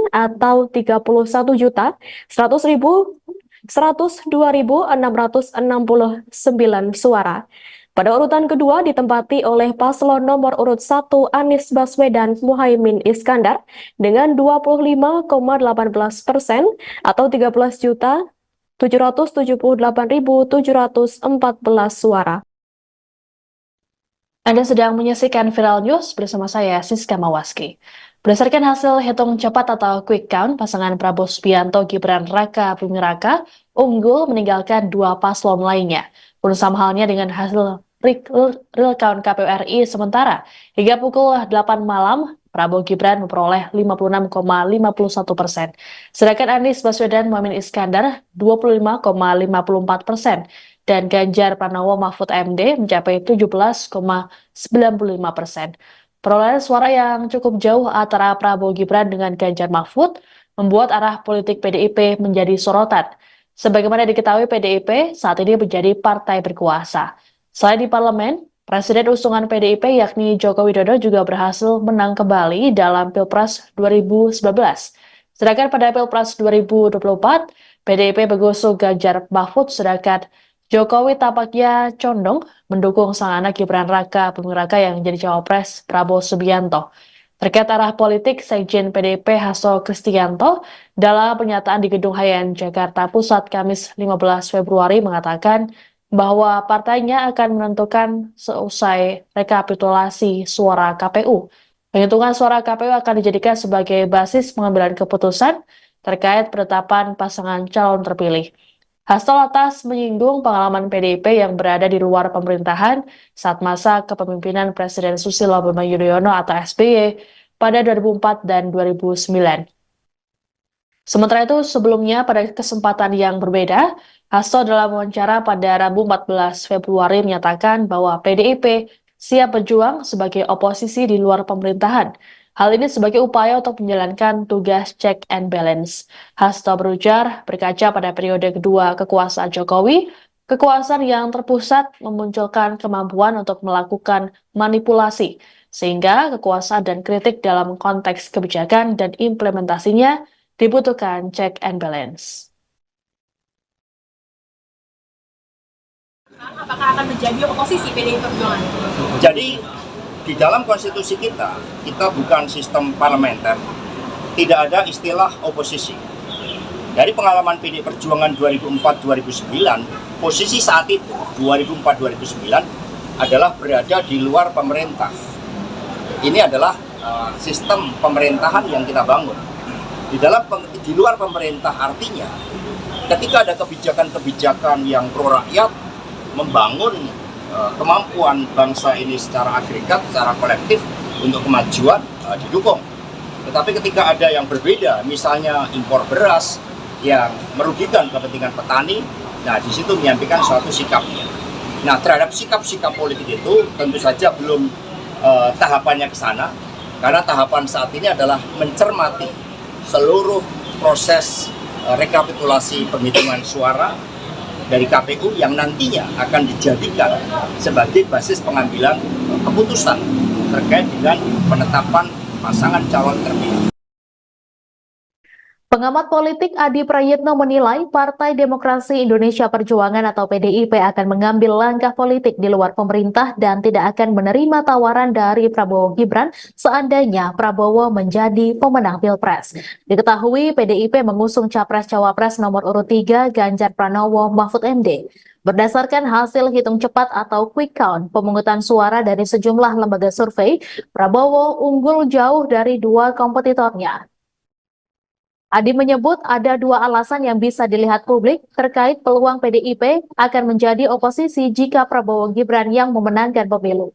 atau 31.102.669 suara. Pada urutan kedua ditempati oleh paslon nomor urut 1 Anies Baswedan Muhaimin Iskandar dengan 25,18% atau 13.778.714 suara. Anda sedang menyaksikan Viral News bersama saya, Siska Mawaski. Berdasarkan hasil hitung cepat atau quick count, pasangan Prabowo Subianto Gibran Raka Buming Raka unggul meninggalkan dua paslon lainnya. Pun sama halnya dengan hasil real count KPU RI sementara. Hingga pukul 8 malam, Prabowo Gibran memperoleh 56,51%. Sedangkan Anies Baswedan Muhaimin Iskandar 25,54%. Dan Ganjar Pranowo Mahfud MD mencapai 17,95%. Perolehan suara yang cukup jauh antara Prabowo Gibran dengan Ganjar Mahfud membuat arah politik PDIP menjadi sorotan. Sebagaimana diketahui, PDIP saat ini menjadi partai berkuasa. Selain di parlemen, Presiden usungan PDIP yakni Joko Widodo juga berhasil menang kembali dalam Pilpres 2019. Sedangkan pada Pilpres 2024, PDIP mengusung Ganjar Mahfud, sedangkan Jokowi tampaknya condong mendukung sang anak Gibran Raka Buming Raka yang menjadi cawapres Prabowo Subianto. Terkait arah politik, Sekjen PDIP Hasto Kristianto dalam pernyataan di Gedung Hayan Jakarta Pusat Kamis 15 Februari mengatakan bahwa partainya akan menentukan seusai rekapitulasi suara KPU. Penghitungan suara KPU akan dijadikan sebagai basis pengambilan keputusan terkait penetapan pasangan calon terpilih. Hasto lantas menyinggung pengalaman PDIP yang berada di luar pemerintahan saat masa kepemimpinan Presiden Susilo Bambang Yudhoyono atau SBY pada 2004 dan 2009. Sementara itu, sebelumnya pada kesempatan yang berbeda, Hasto dalam wawancara pada Rabu 14 Februari menyatakan bahwa PDIP siap berjuang sebagai oposisi di luar pemerintahan. Hal ini sebagai upaya untuk menjalankan tugas check and balance. Hasto berujar, berkaca pada periode kedua kekuasaan Jokowi, kekuasaan yang terpusat memunculkan kemampuan untuk melakukan manipulasi, sehingga kekuasaan dan kritik dalam konteks kebijakan dan implementasinya dibutuhkan check and balance. Apakah akan menjadi oposisi PDI Perjuangan? Jadi di dalam konstitusi kita bukan sistem parlementer, tidak ada istilah oposisi. Dari pengalaman PDI Perjuangan 2004-2009, posisi saat itu, 2004-2009, adalah berada di luar pemerintah. Ini adalah sistem pemerintahan yang kita bangun. Di luar pemerintah artinya, ketika ada kebijakan-kebijakan yang pro rakyat, membangun kemampuan bangsa ini secara agregat, secara kolektif untuk kemajuan didukung. Tetapi ketika ada yang berbeda, misalnya impor beras yang merugikan kepentingan petani, nah di situ menyampaikan suatu sikapnya. Nah terhadap sikap-sikap politik itu tentu saja belum tahapannya ke sana, karena tahapan saat ini adalah mencermati seluruh proses rekapitulasi penghitungan suara dari KPU yang nantinya akan dijadikan sebagai basis pengambilan keputusan terkait dengan penetapan pasangan calon terpilih. Pengamat politik Adi Prayitno menilai Partai Demokrasi Indonesia Perjuangan atau PDIP akan mengambil langkah politik di luar pemerintah dan tidak akan menerima tawaran dari Prabowo Gibran seandainya Prabowo menjadi pemenang Pilpres. Diketahui PDIP mengusung Capres-Cawapres nomor urut 3 Ganjar Pranowo Mahfud MD. Berdasarkan hasil hitung cepat atau quick count pemungutan suara dari sejumlah lembaga survei, Prabowo unggul jauh dari dua kompetitornya. Adi menyebut ada dua alasan yang bisa dilihat publik terkait peluang PDIP akan menjadi oposisi jika Prabowo Gibran yang memenangkan pemilu.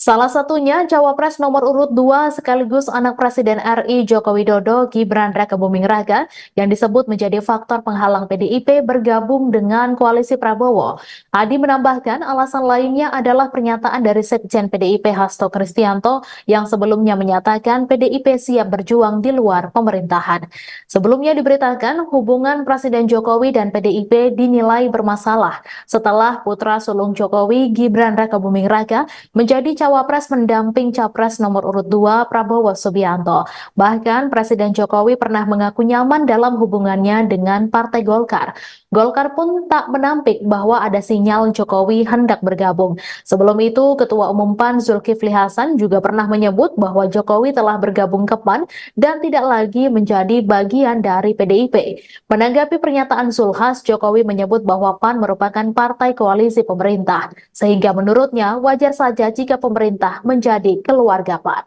Salah satunya Cawapres nomor urut 2 sekaligus anak Presiden RI Joko Widodo Gibran Rakabuming Raka yang disebut menjadi faktor penghalang PDIP bergabung dengan koalisi Prabowo. Adi menambahkan alasan lainnya adalah pernyataan dari Sekjen PDIP Hasto Kristianto yang sebelumnya menyatakan PDIP siap berjuang di luar pemerintahan. Sebelumnya diberitakan hubungan Presiden Jokowi dan PDIP dinilai bermasalah setelah putra sulung Jokowi Gibran Rakabuming Raka menjadi Cawapres mendamping Capres nomor urut 2 Prabowo Subianto. Bahkan Presiden Jokowi pernah mengaku nyaman dalam hubungannya dengan Partai Golkar. Golkar pun tak menampik bahwa ada sinyal Jokowi hendak bergabung. Sebelum itu, Ketua Umum PAN Zulkifli Hasan juga pernah menyebut bahwa Jokowi telah bergabung ke PAN dan tidak lagi menjadi bagian dari PDIP. Menanggapi pernyataan Zulhas, Jokowi menyebut bahwa PAN merupakan partai koalisi pemerintah, sehingga menurutnya wajar saja jika pemerintah menjadi keluarga PAN.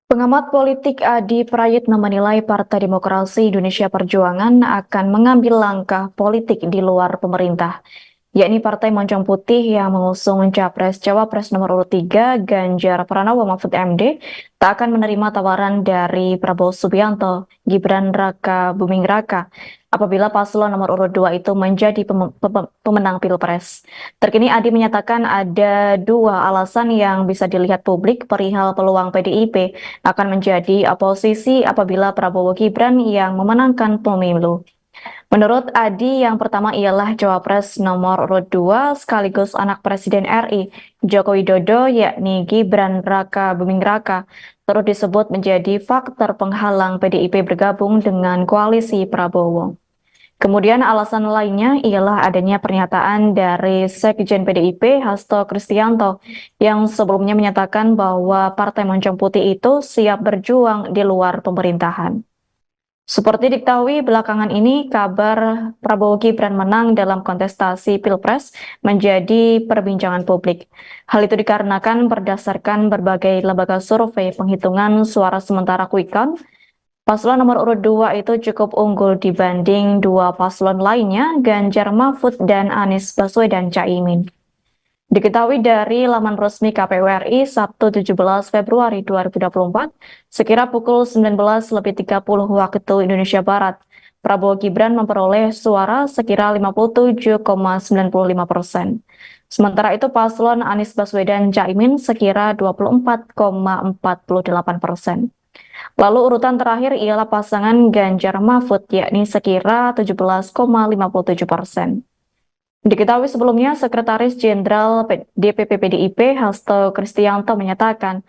Pengamat politik Adi Prayitno menilai Partai Demokrasi Indonesia Perjuangan akan mengambil langkah politik di luar pemerintah, yakni Partai Moncong Putih yang mengusung Capres-Cawapres nomor urut 3 Ganjar Pranowo Mahfud MD tak akan menerima tawaran dari Prabowo Subianto, Gibran Rakabuming Raka apabila paslon nomor urut 2 itu menjadi pemenang Pilpres. Terkini Adi menyatakan ada dua alasan yang bisa dilihat publik perihal peluang PDIP akan menjadi oposisi apabila Prabowo Gibran yang memenangkan pemilu. Menurut Adi, yang pertama ialah Cawapres nomor urut 2 sekaligus anak Presiden RI Joko Widodo yakni Gibran Rakabuming Raka turut disebut menjadi faktor penghalang PDIP bergabung dengan koalisi Prabowo. Kemudian alasan lainnya ialah adanya pernyataan dari Sekjen PDIP Hasto Kristianto yang sebelumnya menyatakan bahwa Partai Moncong Putih itu siap berjuang di luar pemerintahan. Seperti diketahui belakangan ini, kabar Prabowo Gibran menang dalam kontestasi Pilpres menjadi perbincangan publik. Hal itu dikarenakan berdasarkan berbagai lembaga survei penghitungan suara sementara quick count, paslon nomor urut 2 itu cukup unggul dibanding dua paslon lainnya, Ganjar Mahfud dan Anies Baswedan Caimin. Diketahui dari laman resmi KPU RI Sabtu 17 Februari 2024, sekira pukul 19.30 waktu Indonesia Barat, Prabowo Gibran memperoleh suara sekira 57,95%. Sementara itu paslon Anies Baswedan Caimin sekira 24,48%. Lalu urutan terakhir ialah pasangan Ganjar Mahfud yakni sekira 17,57%. Diketahui sebelumnya, Sekretaris Jenderal DPP PDIP Hasto Kristianto menyatakan,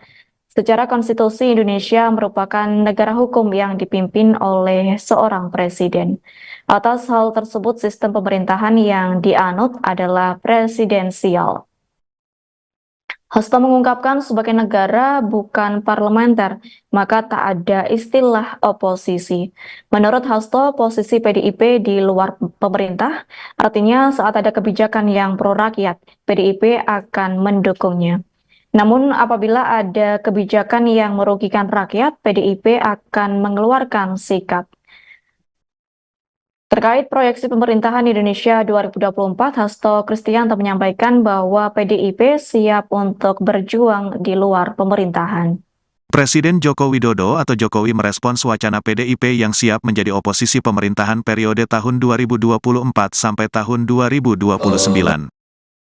secara konstitusi Indonesia merupakan negara hukum yang dipimpin oleh seorang presiden. Atas hal tersebut, sistem pemerintahan yang dianut adalah presidensial. Hasto mengungkapkan sebagai negara bukan parlementer, maka tak ada istilah oposisi. Menurut Hasto, posisi PDIP di luar pemerintah, artinya saat ada kebijakan yang pro rakyat, PDIP akan mendukungnya. Namun apabila ada kebijakan yang merugikan rakyat, PDIP akan mengeluarkan sikap. Terkait proyeksi pemerintahan Indonesia 2024, Hasto Kristianto menyampaikan bahwa PDIP siap untuk berjuang di luar pemerintahan. Presiden Joko Widodo atau Jokowi merespons wacana PDIP yang siap menjadi oposisi pemerintahan periode tahun 2024 sampai tahun 2029.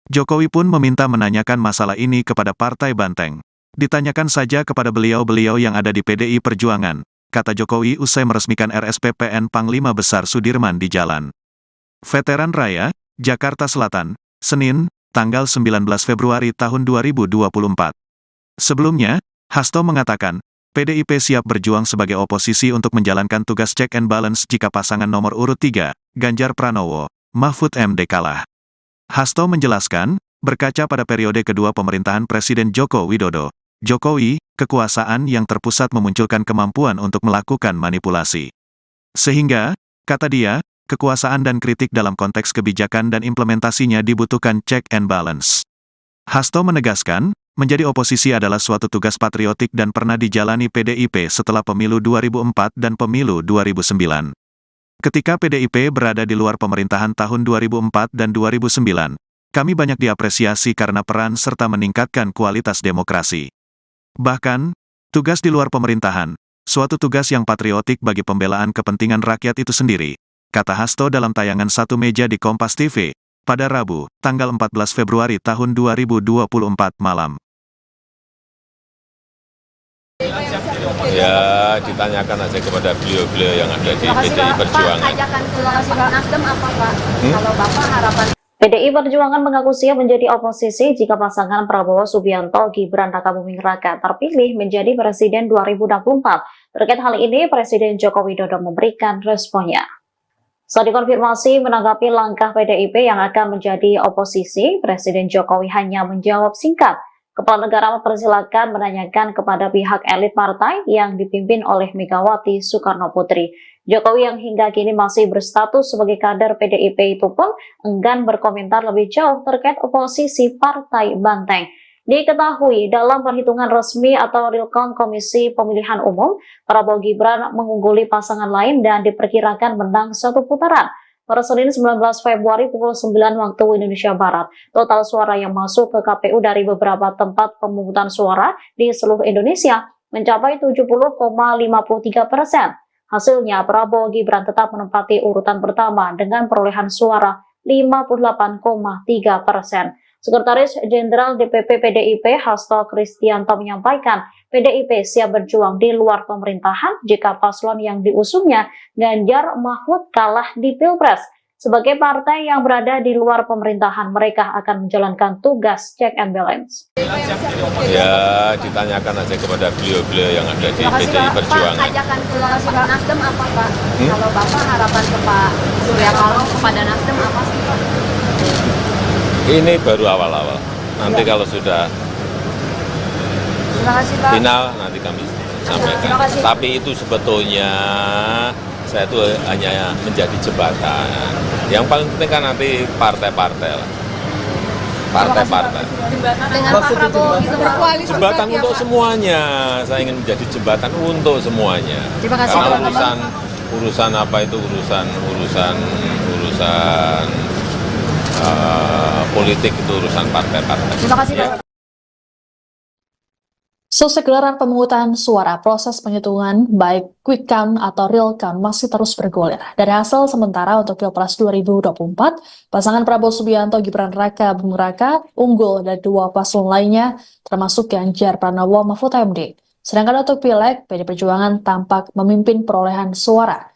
Jokowi pun meminta menanyakan masalah ini kepada Partai Banteng. Ditanyakan saja kepada beliau-beliau yang ada di PDI Perjuangan, kata Jokowi usai meresmikan RSPPN Panglima Besar Sudirman di Jalan Veteran Raya, Jakarta Selatan, Senin, tanggal 19 Februari tahun 2024. Sebelumnya, Hasto mengatakan, PDIP siap berjuang sebagai oposisi untuk menjalankan tugas check and balance jika pasangan nomor urut 3, Ganjar Pranowo, Mahfud MD kalah. Hasto menjelaskan, berkaca pada periode kedua pemerintahan Presiden Joko Widodo, Jokowi, kekuasaan yang terpusat memunculkan kemampuan untuk melakukan manipulasi. Sehingga, kata dia, kekuasaan dan kritik dalam konteks kebijakan dan implementasinya dibutuhkan check and balance. Hasto menegaskan, menjadi oposisi adalah suatu tugas patriotik dan pernah dijalani PDIP setelah pemilu 2004 dan pemilu 2009. Ketika PDIP berada di luar pemerintahan tahun 2004 dan 2009, kami banyak diapresiasi karena peran serta meningkatkan kualitas demokrasi. Bahkan, tugas di luar pemerintahan, suatu tugas yang patriotik bagi pembelaan kepentingan rakyat itu sendiri, kata Hasto dalam tayangan Satu Meja di Kompas TV, pada Rabu, tanggal 14 Februari tahun 2024 malam. Ya, ditanyakan aja kepada beliau-beliau yang ada di PDI Perjuangan. Pak, ajakan ke Nasdem apa Pak? Kalau Bapak harapan PDI Perjuangan mengaku siap menjadi oposisi jika pasangan Prabowo Subianto Gibran Rakabuming Raka terpilih menjadi Presiden 2024. Terkait hal ini, Presiden Joko Widodo memberikan responnya. Saat dikonfirmasi menanggapi langkah PDIP yang akan menjadi oposisi, Presiden Jokowi hanya menjawab singkat. Kepala negara mempersilahkan menanyakan kepada pihak elit partai yang dipimpin oleh Megawati Soekarno Putri. Jokowi yang hingga kini masih berstatus sebagai kader PDIP itu pun enggan berkomentar lebih jauh terkait oposisi Partai Banteng. Diketahui dalam perhitungan resmi atau real count Komisi Pemilihan Umum, Prabowo Gibran mengungguli pasangan lain dan diperkirakan menang satu putaran. Pada Senin 19 Februari pukul 9 waktu Indonesia Barat, total suara yang masuk ke KPU dari beberapa tempat pemungutan suara di seluruh Indonesia mencapai 70,53%. Hasilnya, Prabowo Gibran tetap menempati urutan pertama dengan perolehan suara 58,3%. Sekretaris Jenderal DPP PDIP Hasto Kristianto menyampaikan, PDIP siap berjuang di luar pemerintahan jika paslon yang diusungnya Ganjar Mahfud kalah di Pilpres. Sebagai partai yang berada di luar pemerintahan, mereka akan menjalankan tugas check and balance. Ya, ditanyakan aja kepada beliau-beliau yang ada di PDI Perjuangan. Pak, ajakan ke Nasdem apa Pak? Kalau Bapak harapan ke Pak Surya Paloh kepada Nasdem apa sih Pak? Ini baru awal-awal. Nanti kalau sudah final, nanti kami sampaikan. Tapi itu sebetulnya saya itu hanya menjadi jembatan. Yang paling penting kan nanti partai-partai lah. Partai-partai. Dengan Pak Prabowo itu berkoalisi. Jembatan untuk semuanya. Saya ingin menjadi jembatan untuk semuanya. Karena urusan apa itu urusan politik itu urusan partai-partai. Terima kasih Pak. Selesai gelaran pemungutan suara, proses penghitungan baik quick count atau real count masih terus bergulir. Dari hasil sementara untuk Pilpres 2024, pasangan Prabowo Subianto Gibran Raka Buming Raka unggul dari dua paslon lainnya, termasuk Ganjar Pranowo Mahfud MD. Sedangkan untuk Pileg, PD Perjuangan tampak memimpin perolehan suara.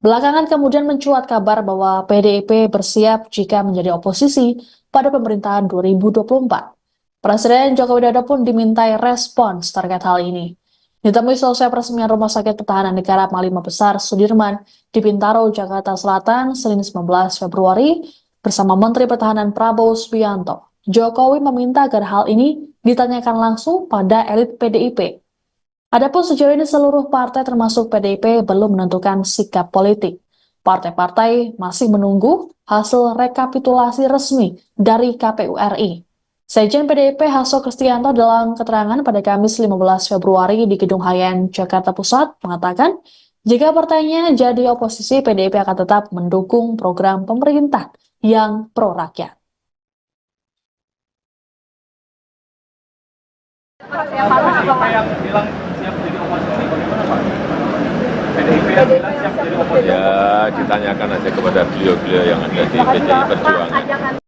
Belakangan kemudian mencuat kabar bahwa PDIP bersiap jika menjadi oposisi pada pemerintahan 2024. Presiden Joko Widodo pun dimintai respons terkait hal ini. Ditemui selesai peresmian Rumah Sakit Pertahanan Negara Panglima Besar Sudirman di Bintaro, Jakarta Selatan, Senin 19 Februari, bersama Menteri Pertahanan Prabowo Subianto. Jokowi meminta agar hal ini ditanyakan langsung pada elit PDIP. Adapun sejauh ini seluruh partai termasuk PDIP belum menentukan sikap politik. Partai-partai masih menunggu hasil rekapitulasi resmi dari KPU RI. Sekjen PDIP Hasto Kristianto dalam keterangan pada Kamis 15 Februari di Gedung Hayan, Jakarta Pusat mengatakan, jika partainya jadi oposisi, PDIP akan tetap mendukung program pemerintah yang pro-rakyat. Siapa yang bilang siap jadi oposisi, bagaimana Pak? PDIP yang bilang siap jadi oposisi? Ya, ditanyakan aja kepada beliau-beliau yang ada di PDI Perjuangan.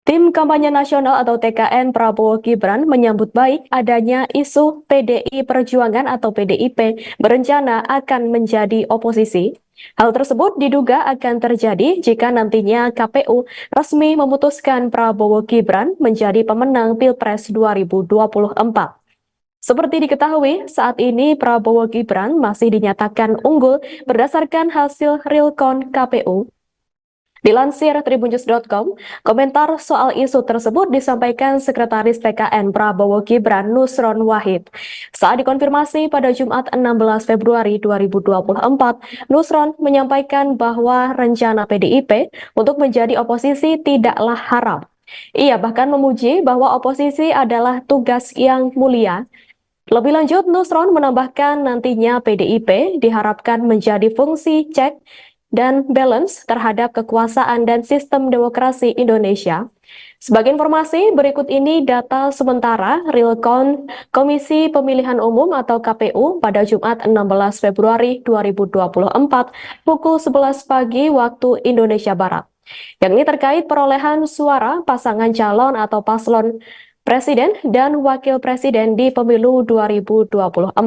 Tim Kampanye Nasional atau TKN Prabowo Gibran menyambut baik adanya isu PDI Perjuangan atau PDIP berencana akan menjadi oposisi. Hal tersebut diduga akan terjadi jika nantinya KPU resmi memutuskan Prabowo Gibran menjadi pemenang Pilpres 2024. Seperti diketahui, saat ini Prabowo Gibran masih dinyatakan unggul berdasarkan hasil real count KPU. Dilansir tribunnews.com, komentar soal isu tersebut disampaikan Sekretaris TKN Prabowo Gibran Nusron Wahid. Saat dikonfirmasi pada Jumat 16 Februari 2024, Nusron menyampaikan bahwa rencana PDIP untuk menjadi oposisi tidaklah haram. Ia bahkan memuji bahwa oposisi adalah tugas yang mulia. Lebih lanjut, Nusron menambahkan nantinya PDIP diharapkan menjadi fungsi cek dan balance terhadap kekuasaan dan sistem demokrasi Indonesia. Sebagai informasi, berikut ini data sementara real count Komisi Pemilihan Umum atau KPU pada Jumat 16 Februari 2024 pukul 11 pagi waktu Indonesia Barat. Yang ini terkait perolehan suara pasangan calon atau paslon presiden dan wakil presiden di pemilu 2024.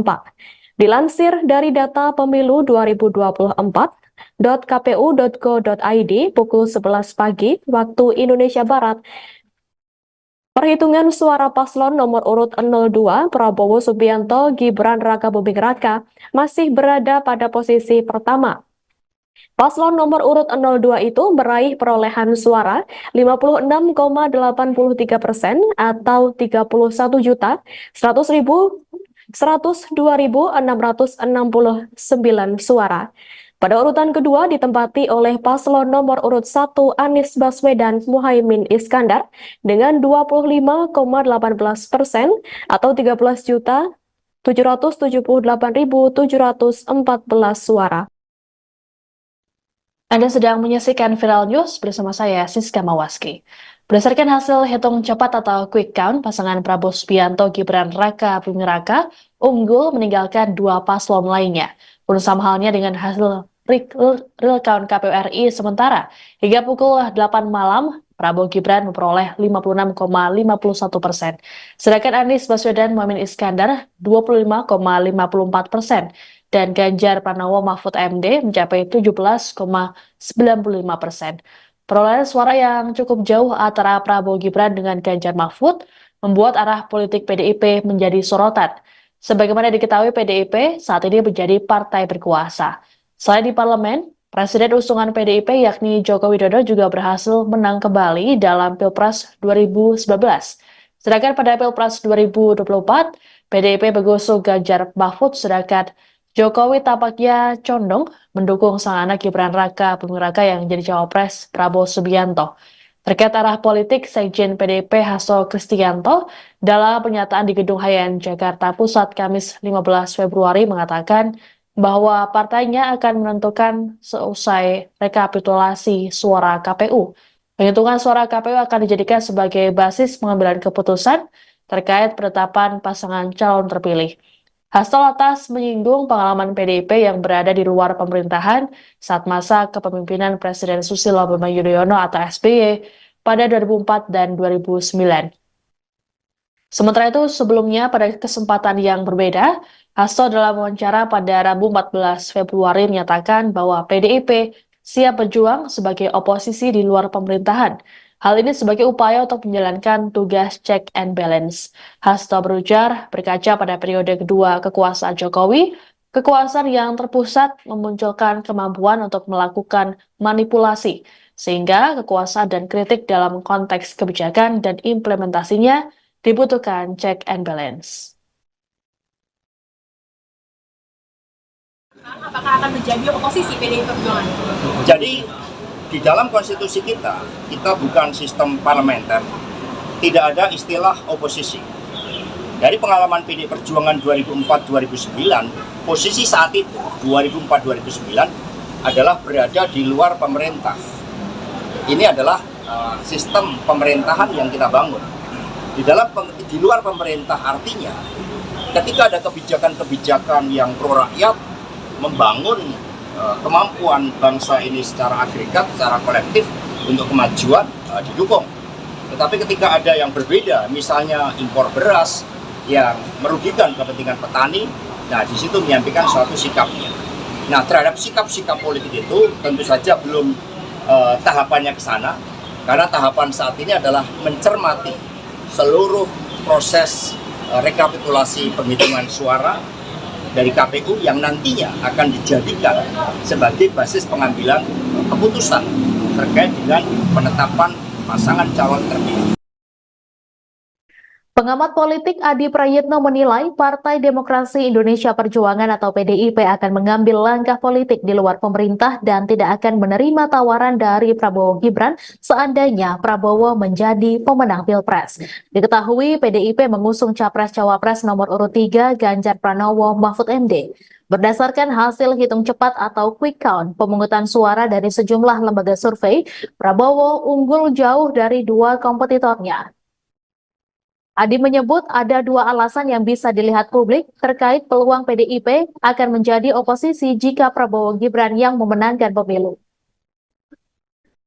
Dilansir dari data pemilu 2024, .kpu.go.id pukul 11 pagi waktu Indonesia Barat. Perhitungan suara paslon nomor urut 02 Prabowo Subianto Gibran Rakabuming Raka masih berada pada posisi pertama. Paslon nomor urut 02 itu meraih perolehan suara 56,83% atau 31.102.669 suara. Pada urutan kedua ditempati oleh paslon nomor urut 1 Anies Baswedan Muhaimin Iskandar dengan 25,18% atau 13.778.714 suara. Anda sedang menyaksikan Viral News bersama saya, Siska Mawaski. Berdasarkan hasil hitung cepat atau quick count, pasangan Prabowo Subianto Gibran Rakabuming Raka unggul meninggalkan dua paslon lainnya. Pun sama halnya dengan hasil real count KPU RI sementara. Hingga pukul 8 malam, Prabowo Gibran memperoleh 56,51%. Sedangkan Anies Baswedan Muhaimin Iskandar 25,54%. Dan Ganjar Pranowo Mahfud MD mencapai 17,95%. Perolehan suara yang cukup jauh antara Prabowo Gibran dengan Ganjar Mahfud membuat arah politik PDIP menjadi sorotan. Sebagaimana diketahui, PDIP saat ini menjadi partai berkuasa. Selain di parlemen, Presiden usungan PDIP yakni Joko Widodo juga berhasil menang kembali dalam Pilpres 2019. Sedangkan pada Pilpres 2024, PDIP mengusung Ganjar Mahfud, sedangkan Jokowi tampaknya condong mendukung sang anak Gibran Rakabuming Raka yang jadi cawapres Prabowo Subianto. Terkait arah politik, Sekjen PDIP Hasto Kristianto dalam pernyataan di Gedung Hayan Jakarta Pusat Kamis 15 Februari mengatakan bahwa partainya akan menentukan seusai rekapitulasi suara KPU. Penghitungan suara KPU akan dijadikan sebagai basis pengambilan keputusan terkait penetapan pasangan calon terpilih. Hasto lantas menyinggung pengalaman PDIP yang berada di luar pemerintahan saat masa kepemimpinan Presiden Susilo Bambang Yudhoyono atau SBY pada 2004 dan 2009. Sementara itu, sebelumnya pada kesempatan yang berbeda, Hasto dalam wawancara pada Rabu 14 Februari menyatakan bahwa PDIP siap berjuang sebagai oposisi di luar pemerintahan. Hal ini sebagai upaya untuk menjalankan tugas check and balance. Hasto berujar, berkaca pada periode kedua kekuasaan Jokowi, kekuasaan yang terpusat memunculkan kemampuan untuk melakukan manipulasi, sehingga kekuasaan dan kritik dalam konteks kebijakan dan implementasinya dibutuhkan check and balance. Apakah akan menjadi oposisi PDI Perjuangan? Jadi di dalam konstitusi kita bukan sistem parlementer, tidak ada istilah oposisi. Dari pengalaman PDI Perjuangan 2004-2009, posisi saat itu 2004-2009 adalah berada di luar pemerintah. Ini adalah sistem pemerintahan yang kita bangun. Di luar pemerintah artinya ketika ada kebijakan-kebijakan yang pro rakyat, membangun kemampuan bangsa ini secara agregat, secara kolektif untuk kemajuan didukung. Tetapi ketika ada yang berbeda, misalnya impor beras yang merugikan kepentingan petani, nah di situ menyampaikan suatu sikapnya. Nah terhadap sikap-sikap politik itu tentu saja belum tahapannya ke sana, karena tahapan saat ini adalah mencermati seluruh proses rekapitulasi penghitungan suara dari KPU yang nantinya akan dijadikan sebagai basis pengambilan keputusan terkait dengan penetapan pasangan calon terpilih. Pengamat politik Adi Prayitno menilai Partai Demokrasi Indonesia Perjuangan atau PDIP akan mengambil langkah politik di luar pemerintah dan tidak akan menerima tawaran dari Prabowo Gibran seandainya Prabowo menjadi pemenang Pilpres. Diketahui PDIP mengusung Capres-Cawapres nomor urut 3 Ganjar Pranowo Mahfud MD. Berdasarkan hasil hitung cepat atau quick count pemungutan suara dari sejumlah lembaga survei, Prabowo unggul jauh dari dua kompetitornya. Adi menyebut ada dua alasan yang bisa dilihat publik terkait peluang PDIP akan menjadi oposisi jika Prabowo Gibran yang memenangkan pemilu.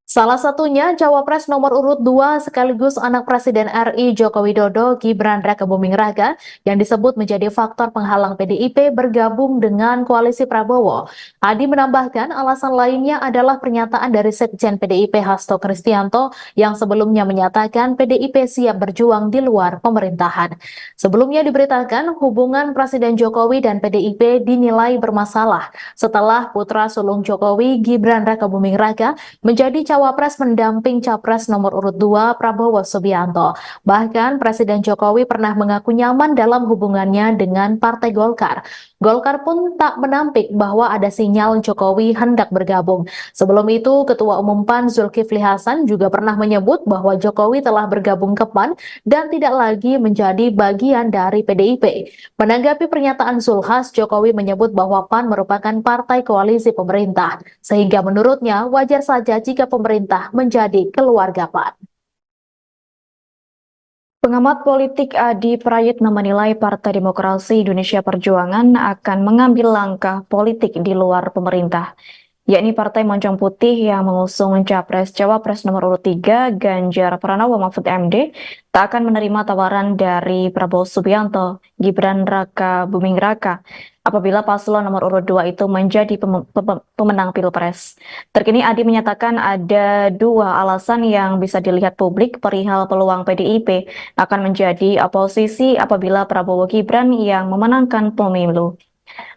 Salah satunya Cawapres nomor urut 2 sekaligus anak Presiden RI Joko Widodo Gibran Rakabuming Raka yang disebut menjadi faktor penghalang PDIP bergabung dengan koalisi Prabowo. Adi menambahkan alasan lainnya adalah pernyataan dari Sekjen PDIP Hasto Kristianto yang sebelumnya menyatakan PDIP siap berjuang di luar pemerintahan. Sebelumnya diberitakan hubungan Presiden Jokowi dan PDIP dinilai bermasalah setelah putra sulung Jokowi Gibran Rakabuming Raka menjadi Cawapres mendamping Capres nomor urut 2 Prabowo Subianto. Bahkan Presiden Jokowi pernah mengaku nyaman dalam hubungannya dengan Partai Golkar. Golkar pun tak menampik bahwa ada sinyal Jokowi hendak bergabung. Sebelum itu, Ketua Umum PAN Zulkifli Hasan juga pernah menyebut bahwa Jokowi telah bergabung ke PAN dan tidak lagi menjadi bagian dari PDIP. Menanggapi pernyataan Zulhas, Jokowi menyebut bahwa PAN merupakan partai koalisi pemerintah, sehingga menurutnya wajar saja jika pemerintah menjadi keluarga PAN. Pengamat politik Adi Prayitno menilai Partai Demokrasi Indonesia Perjuangan akan mengambil langkah politik di luar pemerintah, yakni Partai Moncong Putih yang mengusung Capres-Cawapres nomor urut 3 Ganjar Pranowo Mahfud MD tak akan menerima tawaran dari Prabowo Subianto, Gibran Rakabuming Raka apabila paslon nomor urut 2 itu menjadi pemenang Pilpres. Terkini Adi menyatakan ada dua alasan yang bisa dilihat publik perihal peluang PDIP akan menjadi oposisi apabila Prabowo Gibran yang memenangkan pemilu.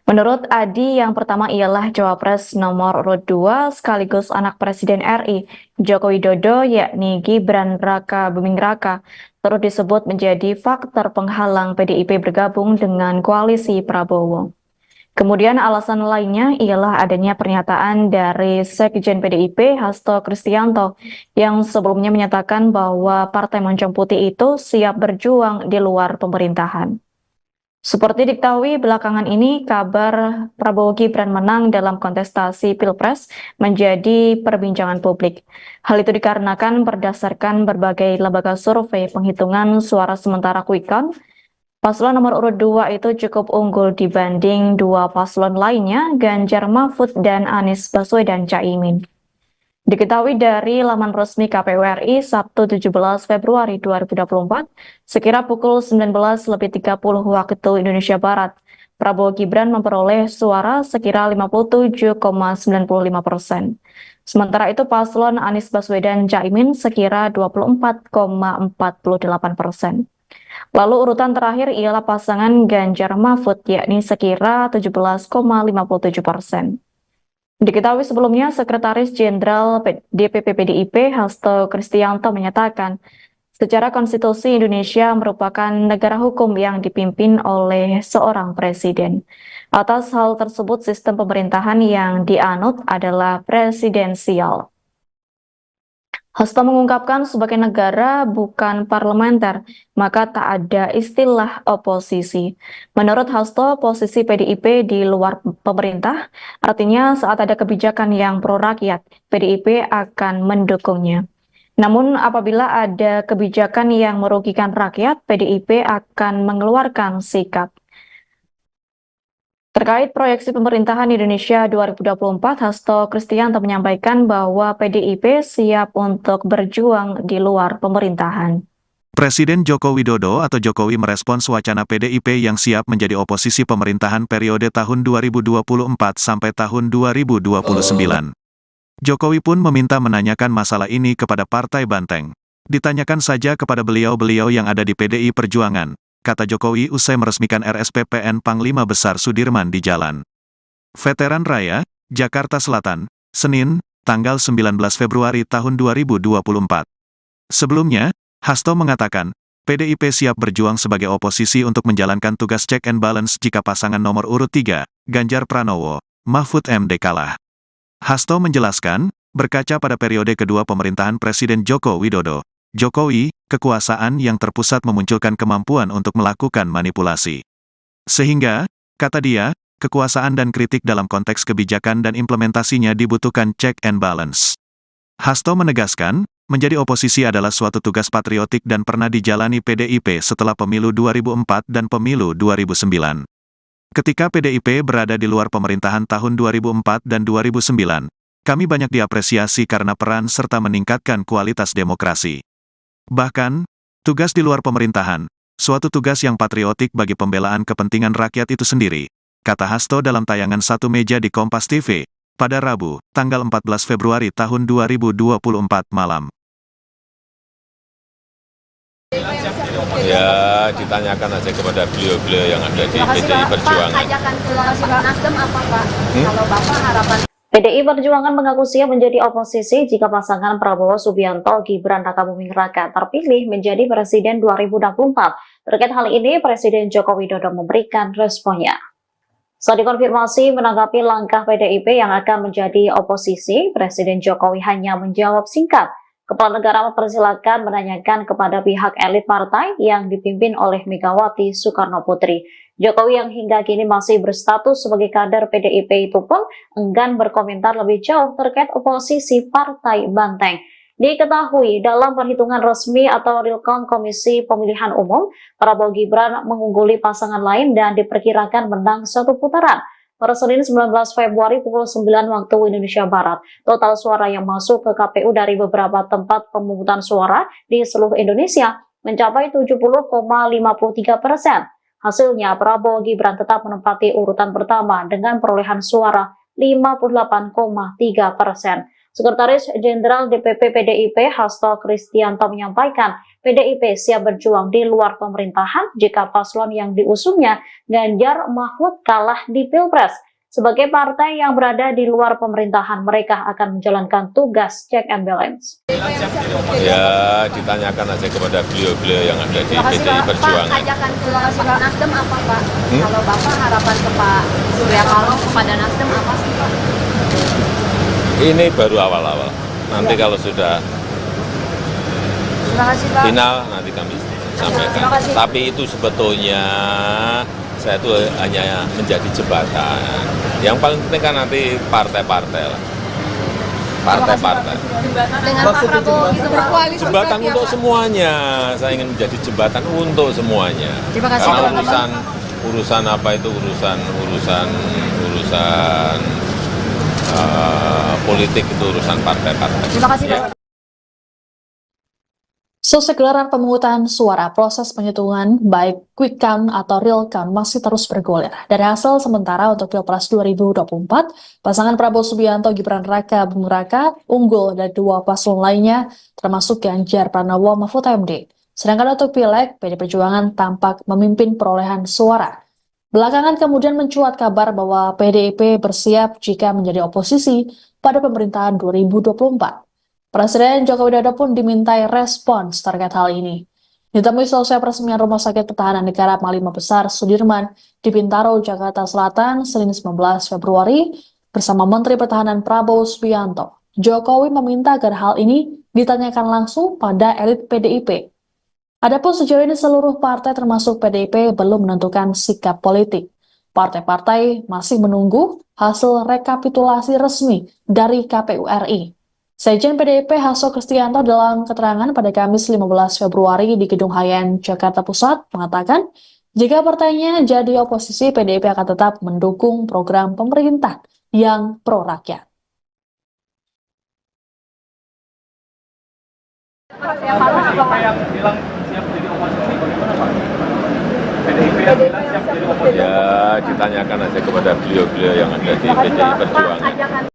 Menurut Adi, yang pertama ialah Cawapres nomor urut 2 sekaligus anak Presiden RI Joko Widodo yakni Gibran Rakabuming Raka terus disebut menjadi faktor penghalang PDIP bergabung dengan koalisi Prabowo. Kemudian alasan lainnya ialah adanya pernyataan dari Sekjen PDIP Hasto Kristianto yang sebelumnya menyatakan bahwa Partai Moncong Putih itu siap berjuang di luar pemerintahan. Seperti diketahui belakangan ini kabar Prabowo Gibran menang dalam kontestasi Pilpres menjadi perbincangan publik. Hal itu dikarenakan berdasarkan berbagai lembaga survei penghitungan suara sementara quick count, paslon nomor urut 2 itu cukup unggul dibanding dua paslon lainnya, Ganjar Mahfud dan Anies Baswedan Caimin. Diketahui dari laman resmi KPU RI Sabtu 17 Februari 2024, sekira pukul 19.30 waktu Indonesia Barat, Prabowo Gibran memperoleh suara sekira 57,95%. Sementara itu paslon Anies Baswedan Caimin sekira 24,48%. Lalu urutan terakhir ialah pasangan Ganjar Mahfud yakni sekira 17,57%. Diketahui sebelumnya Sekretaris Jenderal DPP PDIP Hasto Kristianto menyatakan secara konstitusi Indonesia merupakan negara hukum yang dipimpin oleh seorang presiden. Atas hal tersebut sistem pemerintahan yang dianut adalah presidensial. Hasto mengungkapkan sebagai negara bukan parlementer, maka tak ada istilah oposisi. Menurut Hasto, posisi PDIP di luar pemerintah, artinya saat ada kebijakan yang pro rakyat, PDIP akan mendukungnya. Namun apabila ada kebijakan yang merugikan rakyat, PDIP akan mengeluarkan sikap. Terkait proyeksi pemerintahan Indonesia 2024, Hasto Kristianto menyampaikan bahwa PDIP siap untuk berjuang di luar pemerintahan. Presiden Joko Widodo atau Jokowi merespons wacana PDIP yang siap menjadi oposisi pemerintahan periode tahun 2024 sampai tahun 2029. Jokowi pun meminta menanyakan masalah ini kepada Partai Banteng. Ditanyakan saja kepada beliau-beliau yang ada di PDI Perjuangan, kata Jokowi usai meresmikan RSPPN Panglima Besar Sudirman di Jalan Veteran Raya, Jakarta Selatan, Senin, tanggal 19 Februari tahun 2024. Sebelumnya, Hasto mengatakan, PDIP siap berjuang sebagai oposisi untuk menjalankan tugas check and balance jika pasangan nomor urut 3, Ganjar Pranowo, Mahfud MD kalah. Hasto menjelaskan, berkaca pada periode kedua pemerintahan Presiden Joko Widodo, Jokowi, kekuasaan yang terpusat memunculkan kemampuan untuk melakukan manipulasi. Sehingga, kata dia, kekuasaan dan kritik dalam konteks kebijakan dan implementasinya dibutuhkan check and balance. Hasto menegaskan, menjadi oposisi adalah suatu tugas patriotik dan pernah dijalani PDIP setelah pemilu 2004 dan pemilu 2009. Ketika PDIP berada di luar pemerintahan tahun 2004 dan 2009, kami banyak diapresiasi karena peran serta meningkatkan kualitas demokrasi. Bahkan, tugas di luar pemerintahan, suatu tugas yang patriotik bagi pembelaan kepentingan rakyat itu sendiri, kata Hasto dalam tayangan Satu Meja di Kompas TV, pada Rabu, tanggal 14 Februari tahun 2024 malam. Ya, ditanyakan aja kepada beliau-beliau yang ada di PDI Perjuangan. Pak, ajakan ke Nasdem apa Pak? Kalau Bapak harapan PDI Perjuangan mengaku siap menjadi oposisi jika pasangan Prabowo Subianto Gibran Rakabuming Raka terpilih menjadi Presiden 2024. Terkait hal ini, Presiden Joko Widodo memberikan responnya. Saat dikonfirmasi menanggapi langkah PDIP yang akan menjadi oposisi, Presiden Jokowi hanya menjawab singkat. Kepala negara mempersilakan menanyakan kepada pihak elit partai yang dipimpin oleh Megawati Soekarno Putri. Jokowi yang hingga kini masih berstatus sebagai kader PDIP itu pun enggan berkomentar lebih jauh terkait oposisi Partai Banteng. Diketahui dalam perhitungan resmi atau real count Komisi Pemilihan Umum, Prabowo Gibran mengungguli pasangan lain dan diperkirakan menang satu putaran. Pada Senin 19 Februari pukul 9 waktu Indonesia Barat, total suara yang masuk ke KPU dari beberapa tempat pemungutan suara di seluruh Indonesia mencapai 70,53%. Hasilnya, Prabowo Gibran tetap menempati urutan pertama dengan perolehan suara 58,3%. Sekretaris Jenderal DPP PDIP Hasto Kristianto menyampaikan, PDIP siap berjuang di luar pemerintahan jika paslon yang diusungnya Ganjar Mahfud kalah di Pilpres. Sebagai partai yang berada di luar pemerintahan, mereka akan menjalankan tugas check and balance. Ya, ditanyakan aja kepada beliau-beliau yang ada di PDI Perjuangan. Pak, ajakan ke Nasdem apa Pak? Kalau Bapak harapan ke Pak Surya Paloh kepada Nasdem apa sih Pak? Ini baru awal-awal. Nanti kalau sudah final, nanti kami sampaikan. Tapi itu sebetulnya saya itu hanya menjadi jembatan. Yang paling penting kan nanti partai-partai lah. Partai-partai. Dengan Pak Prabowo itu berkoalisi. Jembatan untuk semuanya. Saya ingin menjadi jembatan untuk semuanya. Karena urusan apa itu urusan politik itu urusan partai-partai. Terima kasih Pak. Selesai gelaran pemungutan suara, proses penghitungan baik quick count atau real count masih terus bergulir. Dari hasil sementara untuk Pilpres 2024, pasangan Prabowo Subianto Gibran Rakabuming Raka unggul dari dua paslon lainnya, termasuk Ganjar Pranowo Mahfud MD. Sedangkan untuk Pileg, PD Perjuangan tampak memimpin perolehan suara. Belakangan kemudian mencuat kabar bahwa PDIP bersiap jika menjadi oposisi pada pemerintahan 2024. Presiden Joko Widodo pun dimintai respons terkait hal ini. Ditemui selesai peresmian Rumah Sakit Pertahanan Negara Panglima Besar Sudirman di Bintaro, Jakarta Selatan, Senin 19 Februari, bersama Menteri Pertahanan Prabowo Subianto. Jokowi meminta agar hal ini ditanyakan langsung pada elit PDIP. Adapun sejauh ini seluruh partai termasuk PDIP belum menentukan sikap politik. Partai-partai masih menunggu hasil rekapitulasi resmi dari KPU RI. Sekjen PDIP Hasto Kristianto dalam keterangan pada Kamis 15 Februari di Gedung Hayan, Jakarta Pusat mengatakan, jika partainya jadi oposisi, PDIP akan tetap mendukung program pemerintah yang pro-rakyat. Siapa yang bilang siap jadi oposisi, bagaimana Pak? PDIP yang bilang siap jadi oposisi? Ya, ditanyakan aja kepada beliau-beliau yang ada di PDI Perjuangan.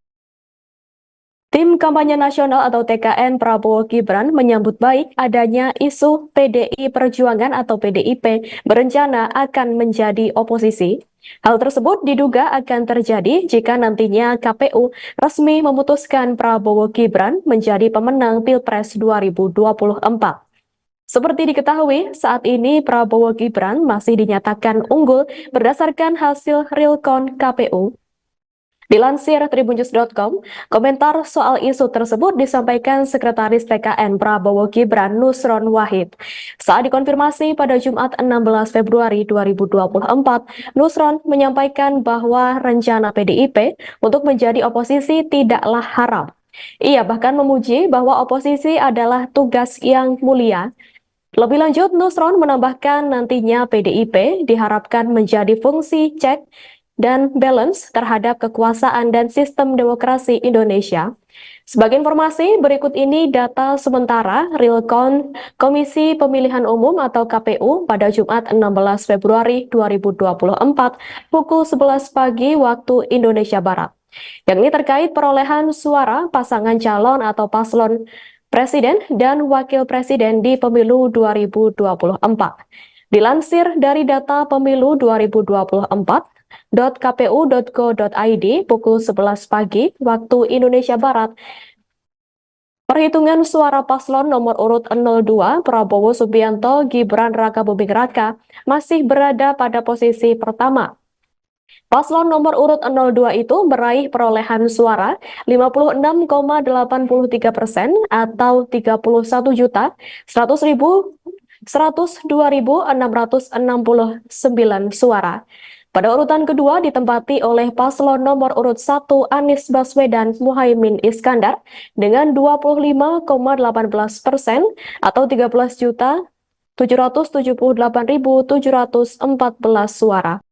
Tim Kampanye Nasional atau TKN Prabowo Gibran menyambut baik adanya isu PDI Perjuangan atau PDIP berencana akan menjadi oposisi. Hal tersebut diduga akan terjadi jika nantinya KPU resmi memutuskan Prabowo Gibran menjadi pemenang Pilpres 2024. Seperti diketahui, saat ini Prabowo Gibran masih dinyatakan unggul berdasarkan hasil realcount KPU. Dilansir tribunnews.com, komentar soal isu tersebut disampaikan Sekretaris TKN Prabowo Gibran Nusron Wahid. Saat dikonfirmasi pada Jumat 16 Februari 2024, Nusron menyampaikan bahwa rencana PDIP untuk menjadi oposisi tidaklah haram. Ia bahkan memuji bahwa oposisi adalah tugas yang mulia. Lebih lanjut, Nusron menambahkan nantinya PDIP diharapkan menjadi fungsi cek dan balance terhadap kekuasaan dan sistem demokrasi Indonesia. Sebagai informasi, berikut ini data sementara real count Komisi Pemilihan Umum atau KPU pada Jumat 16 Februari 2024 pukul 11 pagi waktu Indonesia Barat. Yang ini terkait perolehan suara pasangan calon atau paslon presiden dan wakil presiden di pemilu 2024. Dilansir dari data pemilu 2024, .kpu.go.id pukul 11 pagi waktu Indonesia Barat. Perhitungan suara paslon nomor urut 02 Prabowo Subianto Gibran Raka Buming Raka masih berada pada posisi pertama. Paslon nomor urut 02 itu meraih perolehan suara 56,83% atau 31.102.669 suara. Pada urutan kedua ditempati oleh paslon nomor urut 1 Anies Baswedan Muhaimin Iskandar dengan 25,18% atau 13.778.714 suara.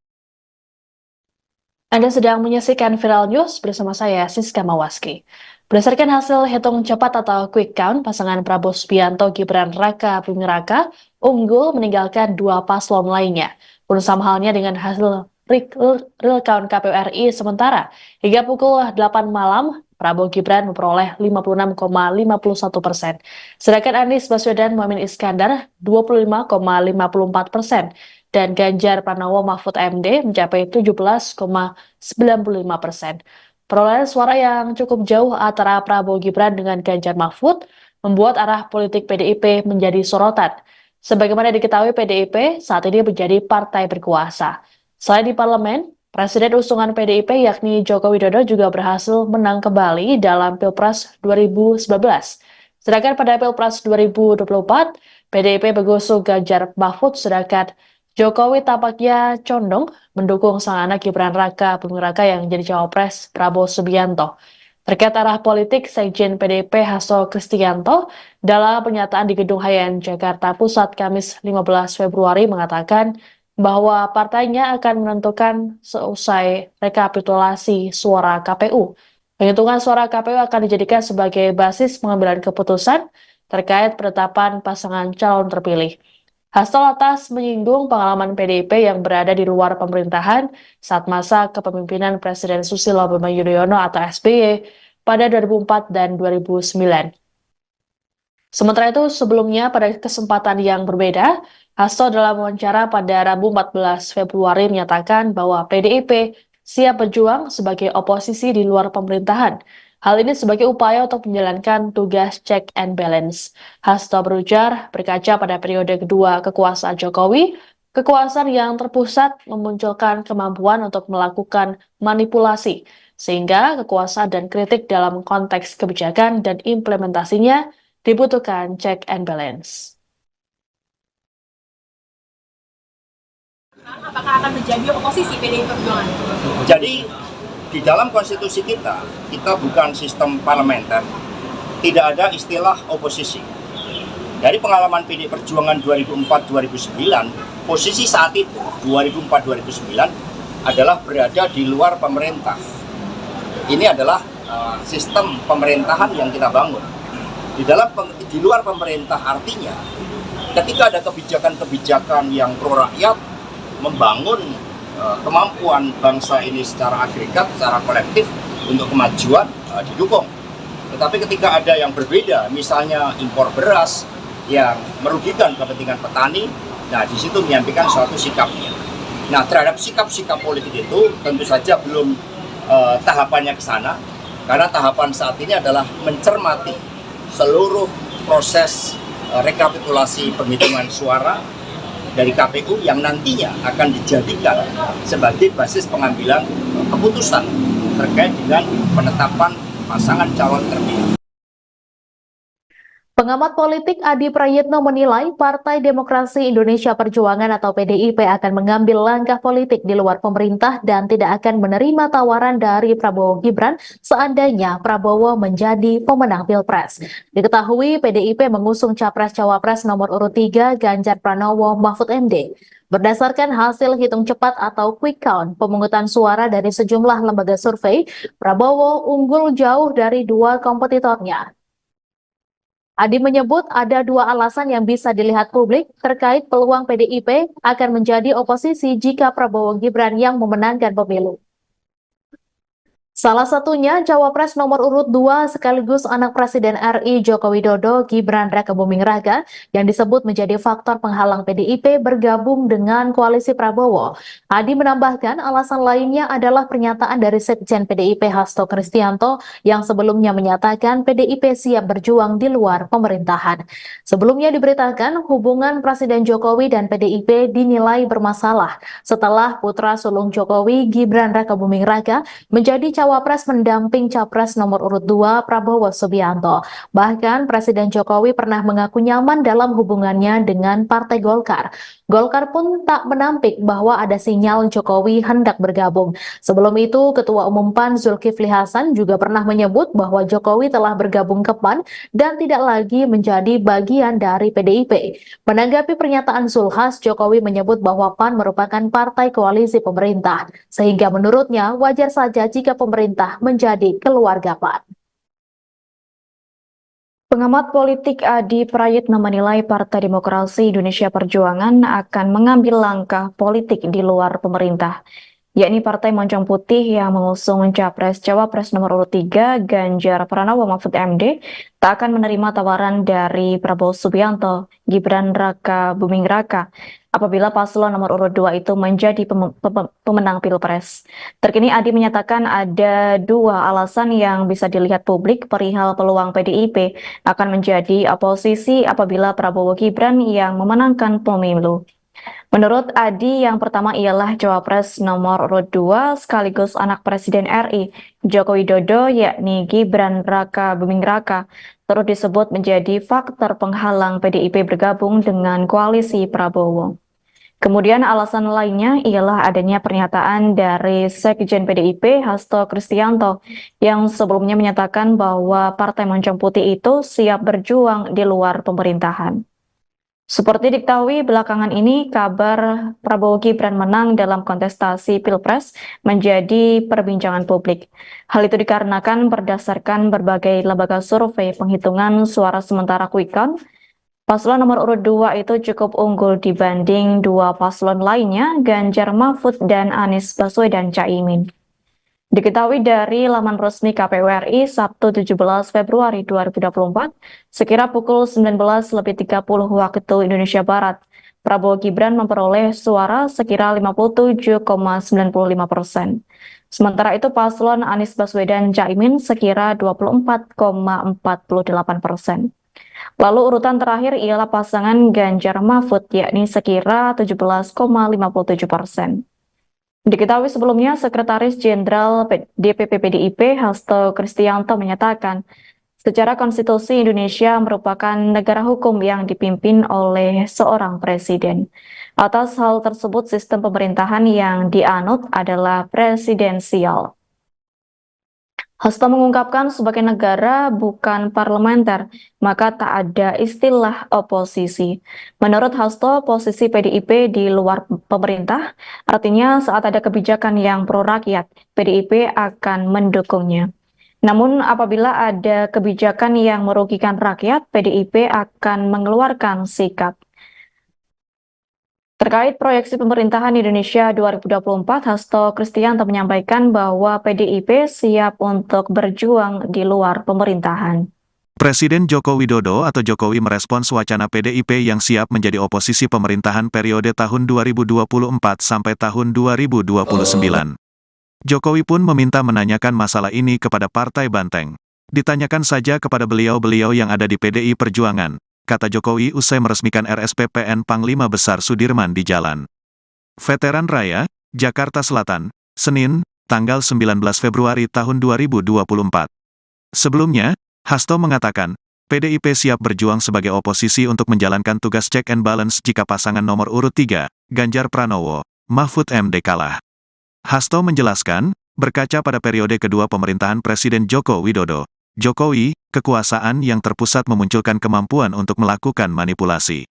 Anda sedang menyaksikan Viral News bersama saya, Siska Mawaski. Berdasarkan hasil hitung cepat atau quick count, pasangan Prabowo Subianto Gibran Raka Buming Raka unggul meninggalkan dua paslon lainnya. Pun sama halnya dengan hasil real count KPU RI sementara. Hingga pukul 8 malam, Prabowo Gibran memperoleh 56,51%. Sedangkan Anies Baswedan Muhaimin Iskandar 25,54%. Dan Ganjar Pranowo Mahfud MD mencapai 17,95%. Perolehan suara yang cukup jauh antara Prabowo Gibran dengan Ganjar Mahfud membuat arah politik PDIP menjadi sorotan. Sebagaimana diketahui, PDIP saat ini menjadi partai berkuasa. Selain di parlemen, Presiden usungan PDIP yakni Joko Widodo juga berhasil menang kembali dalam Pilpres 2019. Sedangkan pada Pilpres 2024, PDIP mengusung Ganjar Mahfud, sedangkan Jokowi tampaknya condong mendukung sang anak Gibran Raka Buming Raka yang jadi cawapres Prabowo Subianto. Terkait arah politik, Sekjen PDIP Hasto Kristianto dalam pernyataan di Gedung Hayan Jakarta Pusat Kamis 15 Februari mengatakan bahwa partainya akan menentukan seusai rekapitulasi suara KPU. Penghitungan suara KPU akan dijadikan sebagai basis pengambilan keputusan terkait penetapan pasangan calon terpilih. Hasto lantas menyinggung pengalaman PDIP yang berada di luar pemerintahan saat masa kepemimpinan Presiden Susilo Bambang Yudhoyono atau SBY pada 2004 dan 2009. Sementara itu, sebelumnya pada kesempatan yang berbeda, Hasto dalam wawancara pada Rabu 14 Februari menyatakan bahwa PDIP siap berjuang sebagai oposisi di luar pemerintahan. Hal ini sebagai upaya untuk menjalankan tugas check and balance. Hasto berujar, berkaca pada periode kedua kekuasaan Jokowi, kekuasaan yang terpusat memunculkan kemampuan untuk melakukan manipulasi, sehingga kekuasaan dan kritik dalam konteks kebijakan dan implementasinya dibutuhkan check and balance. Apakah akan menjadi oposisi PDI Perjuangan? Jadi di dalam konstitusi kita bukan sistem parlementer, tidak ada istilah oposisi. Dari pengalaman PDI Perjuangan 2004-2009, posisi saat itu 2004-2009 adalah berada di luar pemerintah. Ini adalah sistem pemerintahan yang kita bangun. Di luar pemerintah artinya ketika ada kebijakan-kebijakan yang pro rakyat, membangun kemampuan bangsa ini secara agregat, secara kolektif untuk kemajuan didukung. Tetapi ketika ada yang berbeda, misalnya impor beras yang merugikan kepentingan petani, nah di situ menyampaikan suatu sikapnya. Nah, terhadap sikap-sikap politik itu tentu saja belum tahapannya ke sana, karena tahapan saat ini adalah mencermati seluruh proses rekapitulasi penghitungan suara dari KPU yang nantinya akan dijadikan sebagai basis pengambilan keputusan terkait dengan penetapan pasangan calon terpilih. Pengamat politik Adi Prayitno menilai Partai Demokrasi Indonesia Perjuangan atau PDIP akan mengambil langkah politik di luar pemerintah dan tidak akan menerima tawaran dari Prabowo Gibran seandainya Prabowo menjadi pemenang Pilpres. Diketahui PDIP mengusung Capres-Cawapres nomor urut 3 Ganjar Pranowo Mahfud MD. Berdasarkan hasil hitung cepat atau quick count pemungutan suara dari sejumlah lembaga survei, Prabowo unggul jauh dari dua kompetitornya. Adi menyebut ada dua alasan yang bisa dilihat publik terkait peluang PDIP akan menjadi oposisi jika Prabowo Gibran yang memenangkan pemilu. Salah satunya Cawapres nomor urut 2 sekaligus anak Presiden RI Joko Widodo Gibran Rakabuming Raka yang disebut menjadi faktor penghalang PDIP bergabung dengan koalisi Prabowo. Adi menambahkan alasan lainnya adalah pernyataan dari Sekjen PDIP Hasto Kristianto yang sebelumnya menyatakan PDIP siap berjuang di luar pemerintahan. Sebelumnya diberitakan hubungan Presiden Jokowi dan PDIP dinilai bermasalah setelah putra sulung Jokowi Gibran Rakabuming Raka menjadi Cawapres mendamping Capres nomor urut 2 Prabowo Subianto. Bahkan Presiden Jokowi pernah mengaku nyaman dalam hubungannya dengan Partai Golkar. Golkar pun tak menampik bahwa ada sinyal Jokowi hendak bergabung. Sebelum itu, Ketua Umum PAN Zulkifli Hasan juga pernah menyebut bahwa Jokowi telah bergabung ke PAN dan tidak lagi menjadi bagian dari PDIP. Menanggapi pernyataan Zulhas, Jokowi menyebut bahwa PAN merupakan partai koalisi pemerintah, sehingga menurutnya wajar saja jika pemerintah menjadi keluarga PAN. Pengamat politik Adi Prayitno menilai Partai Demokrasi Indonesia Perjuangan akan mengambil langkah politik di luar pemerintah, yakni Partai Moncong Putih yang mengusung Capres-Cawapres nomor urut 3 Ganjar Pranowo Mahfud MD tak akan menerima tawaran dari Prabowo Subianto, Gibran Rakabuming Raka apabila paslon nomor urut 2 itu menjadi pemenang Pilpres. Terkini Adi menyatakan ada dua alasan yang bisa dilihat publik perihal peluang PDIP akan menjadi oposisi apabila Prabowo Gibran yang memenangkan pemilu. Menurut Adi, yang pertama ialah Cawapres nomor urut 2 sekaligus anak Presiden RI Joko Widodo yakni Gibran Rakabuming Raka turut disebut menjadi faktor penghalang PDIP bergabung dengan koalisi Prabowo. Kemudian alasan lainnya ialah adanya pernyataan dari Sekjen PDIP Hasto Kristianto yang sebelumnya menyatakan bahwa Partai Moncong Putih itu siap berjuang di luar pemerintahan. Seperti diketahui belakangan ini kabar Prabowo Gibran menang dalam kontestasi Pilpres menjadi perbincangan publik. Hal itu dikarenakan berdasarkan berbagai lembaga survei penghitungan suara sementara quick count, paslon nomor urut 2 itu cukup unggul dibanding dua paslon lainnya, Ganjar Mahfud dan Anies Baswedan Caimin. Diketahui dari laman resmi KPU RI Sabtu 17 Februari 2024, sekira pukul 19.30 waktu Indonesia Barat, Prabowo Gibran memperoleh suara sekira 57,95%. Sementara itu paslon Anies Baswedan Caimin sekira 24,48%. Lalu urutan terakhir ialah pasangan Ganjar Mahfud yakni sekira 17,57%. Diketahui sebelumnya Sekretaris Jenderal DPP PDIP Hasto Kristianto menyatakan secara konstitusi Indonesia merupakan negara hukum yang dipimpin oleh seorang presiden. Atas hal tersebut sistem pemerintahan yang dianut adalah presidensial. Hasto mengungkapkan sebagai negara bukan parlementer, maka tak ada istilah oposisi. Menurut Hasto, posisi PDIP di luar pemerintah, artinya saat ada kebijakan yang pro rakyat, PDIP akan mendukungnya. Namun apabila ada kebijakan yang merugikan rakyat, PDIP akan mengeluarkan sikap. Terkait proyeksi pemerintahan Indonesia 2024, Hasto Kristianto menyampaikan bahwa PDIP siap untuk berjuang di luar pemerintahan. Presiden Joko Widodo atau Jokowi merespons wacana PDIP yang siap menjadi oposisi pemerintahan periode tahun 2024 sampai tahun 2029. Jokowi pun meminta menanyakan masalah ini kepada Partai Banteng. Ditanyakan saja kepada beliau-beliau yang ada di PDI Perjuangan, kata Jokowi usai meresmikan RSPPN Panglima Besar Sudirman di Jalan Veteran Raya, Jakarta Selatan, Senin, tanggal 19 Februari tahun 2024. Sebelumnya, Hasto mengatakan, PDIP siap berjuang sebagai oposisi untuk menjalankan tugas check and balance jika pasangan nomor urut 3, Ganjar Pranowo, Mahfud MD kalah. Hasto menjelaskan, berkaca pada periode kedua pemerintahan Presiden Joko Widodo, Jokowi, kekuasaan yang terpusat memunculkan kemampuan untuk melakukan manipulasi.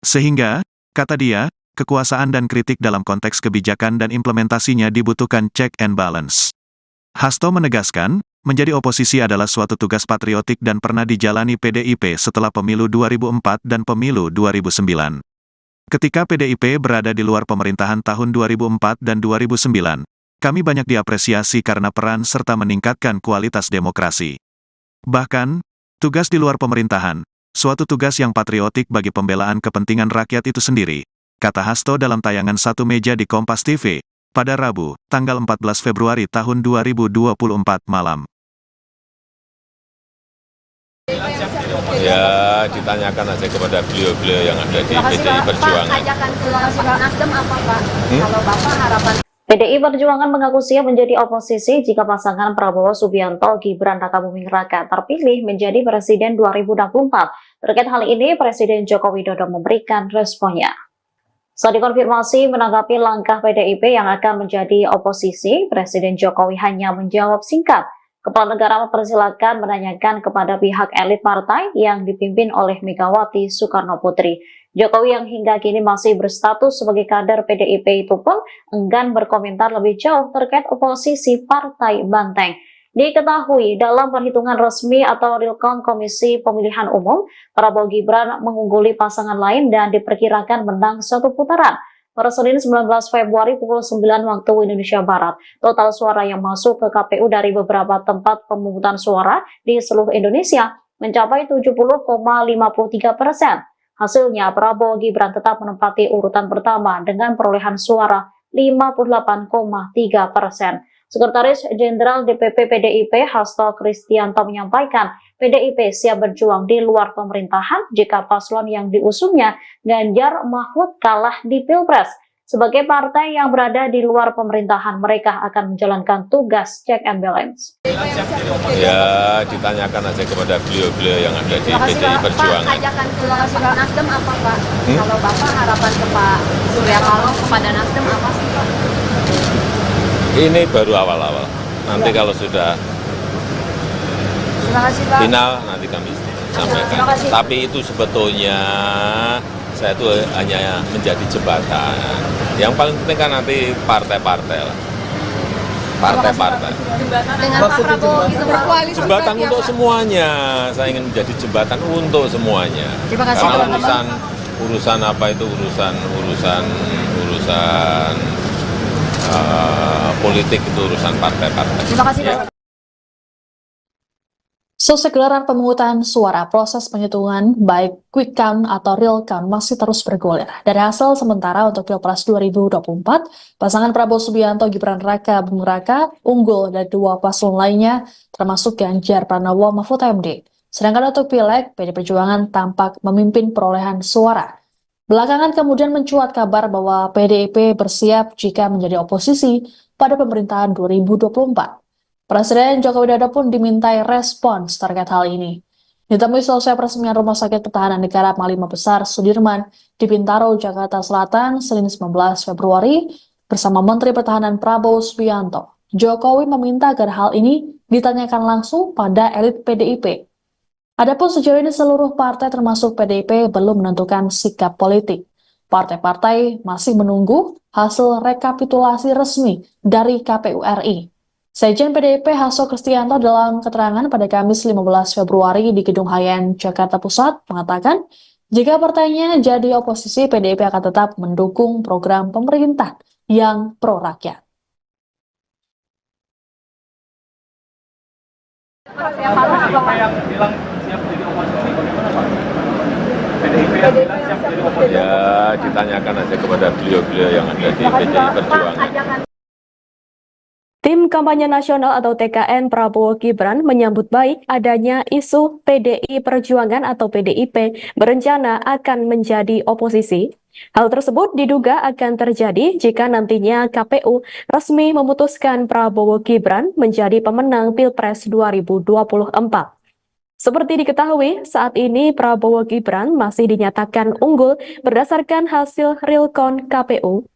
Sehingga, kata dia, kekuasaan dan kritik dalam konteks kebijakan dan implementasinya dibutuhkan check and balance. Hasto menegaskan, menjadi oposisi adalah suatu tugas patriotik dan pernah dijalani PDIP setelah pemilu 2004 dan pemilu 2009. Ketika PDIP berada di luar pemerintahan tahun 2004 dan 2009, kami banyak diapresiasi karena peran serta meningkatkan kualitas demokrasi. Bahkan, tugas di luar pemerintahan, suatu tugas yang patriotik bagi pembelaan kepentingan rakyat itu sendiri, kata Hasto dalam tayangan Satu Meja di Kompas TV, pada Rabu, tanggal 14 Februari tahun 2024 malam. Ya, ditanyakan aja kepada beliau-beliau yang ada di PDI Perjuangan. Pak, ajakan ke Nasdem apa Pak? Kalau Bapak harapan PDI Perjuangan mengaku siap menjadi oposisi jika pasangan Prabowo Subianto Gibran Rakabuming Raka terpilih menjadi Presiden 2024. Terkait hal ini, Presiden Joko Widodo memberikan responnya. Saat dikonfirmasi menanggapi langkah PDIP yang akan menjadi oposisi, Presiden Jokowi hanya menjawab singkat. Kepala negara mempersilakan menanyakan kepada pihak elit partai yang dipimpin oleh Megawati Soekarno Putri. Jokowi yang hingga kini masih berstatus sebagai kader PDIP itu pun enggan berkomentar lebih jauh terkait oposisi Partai Banteng. Diketahui dalam perhitungan resmi atau real count Komisi Pemilihan Umum, Prabowo Gibran mengungguli pasangan lain dan diperkirakan menang satu putaran. Pada Senin 19 Februari pukul 9 waktu Indonesia Barat, total suara yang masuk ke KPU dari beberapa tempat pemungutan suara di seluruh Indonesia mencapai 70,53%. Hasilnya, Prabowo Gibran tetap menempati urutan pertama dengan perolehan suara 58,3%. Sekretaris Jenderal DPP PDIP Hasto Kristianto menyampaikan, PDIP siap berjuang di luar pemerintahan jika paslon yang diusungnya Ganjar Mahfud kalah di Pilpres. Sebagai partai yang berada di luar pemerintahan, mereka akan menjalankan tugas check and balance. Ya, ditanyakan aja kepada beliau-beliau yang ada di PDI Perjuangan. Pak, ajakan ke Nasdem apa Pak? Kalau Bapak harapan ke Pak Surya Paloh kepada Nasdem apa sih Pak? Ini baru awal-awal. Nanti kalau sudah final, nanti kami sampaikan. Tapi itu sebetulnya saya itu hanya menjadi jembatan. Yang paling penting kan nanti partai-partai lah. Partai-partai. Dengan Pak Prabowo gitu berkoalisi. Jembatan untuk semuanya. Saya ingin menjadi jembatan untuk semuanya. Karena urusan apa itu urusan politik itu urusan partai-partai. Terima kasih Pak. Selesai gelaran pemungutan suara, proses penghitungan baik quick count atau real count masih terus bergulir. Dari hasil sementara untuk Pilpres 2024, pasangan Prabowo Subianto Gibran Rakabuming Raka unggul dari dua paslon lainnya, termasuk Ganjar Pranowo Mahfud MD. Sedangkan untuk Pileg, PD Perjuangan tampak memimpin perolehan suara. Belakangan kemudian mencuat kabar bahwa PDIP bersiap jika menjadi oposisi pada pemerintahan 2024. Presiden Joko Widodo pun dimintai respons terkait hal ini. Ditemui selesai peresmian Rumah Sakit Pertahanan Negara Panglima Besar Sudirman di Bintaro, Jakarta Selatan, Senin 19 Februari, bersama Menteri Pertahanan Prabowo Subianto. Jokowi meminta agar hal ini ditanyakan langsung pada elit PDIP. Adapun sejauh ini seluruh partai termasuk PDIP belum menentukan sikap politik. Partai-partai masih menunggu hasil rekapitulasi resmi dari KPU RI. Sekjen PDIP Hasto Kristianto dalam keterangan pada Kamis 15 Februari di Gedung Hayan, Jakarta Pusat mengatakan Jika partainya jadi oposisi, PDIP akan tetap mendukung program pemerintah yang pro rakyat. Siapa yang bilang siap jadi oposisi, bagaimana Pak? PDIP yang bilang siap jadi oposisi? Ya, ditanyakan aja kepada beliau-beliau yang ada di PDI Perjuangan. Tim Kampanye Nasional atau TKN Prabowo Gibran menyambut baik adanya isu PDI Perjuangan atau PDIP berencana akan menjadi oposisi. Hal tersebut diduga akan terjadi jika nantinya KPU resmi memutuskan Prabowo Gibran menjadi pemenang Pilpres 2024. Seperti diketahui, saat ini Prabowo Gibran masih dinyatakan unggul berdasarkan hasil realcount KPU.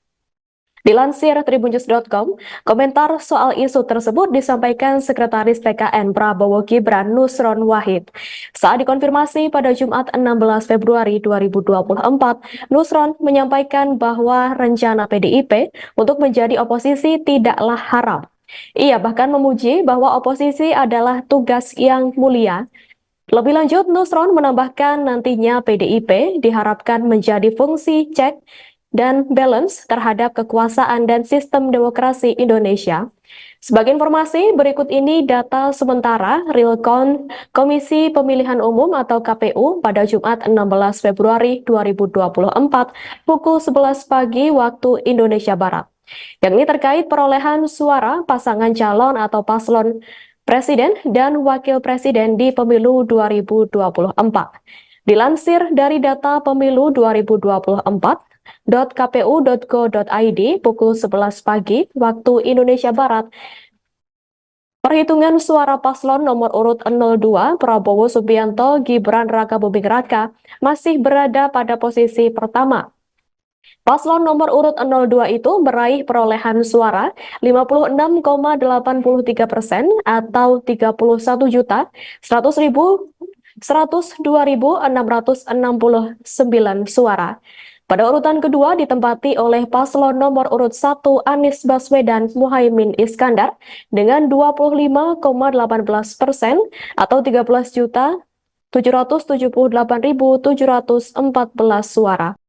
Dilansir tribunnews.com, komentar soal isu tersebut disampaikan Sekretaris TKN Prabowo Gibran Nusron Wahid. Saat dikonfirmasi pada Jumat 16 Februari 2024, Nusron menyampaikan bahwa rencana PDIP untuk menjadi oposisi tidaklah haram. Ia bahkan memuji bahwa oposisi adalah tugas yang mulia. Lebih lanjut, Nusron menambahkan nantinya PDIP diharapkan menjadi fungsi cek dan balance terhadap kekuasaan dan sistem demokrasi Indonesia. Sebagai informasi, berikut ini data sementara realcount Komisi Pemilihan Umum atau KPU pada Jumat 16 Februari 2024 pukul 11 pagi waktu Indonesia Barat. Yakni terkait perolehan suara pasangan calon atau paslon presiden dan wakil presiden di pemilu 2024. Dilansir dari data pemilu 2024, .kpu.go.id pukul 11 pagi waktu Indonesia Barat. Perhitungan suara paslon nomor urut 02 Prabowo Subianto Gibran Raka Buming Raka masih berada pada posisi pertama. Paslon nomor urut 02 itu meraih perolehan suara 56,83% atau 31.102.669 suara. Pada urutan kedua ditempati oleh paslon nomor urut 1 Anies Baswedan Muhaimin Iskandar dengan 25,18% atau 13.778.714 suara.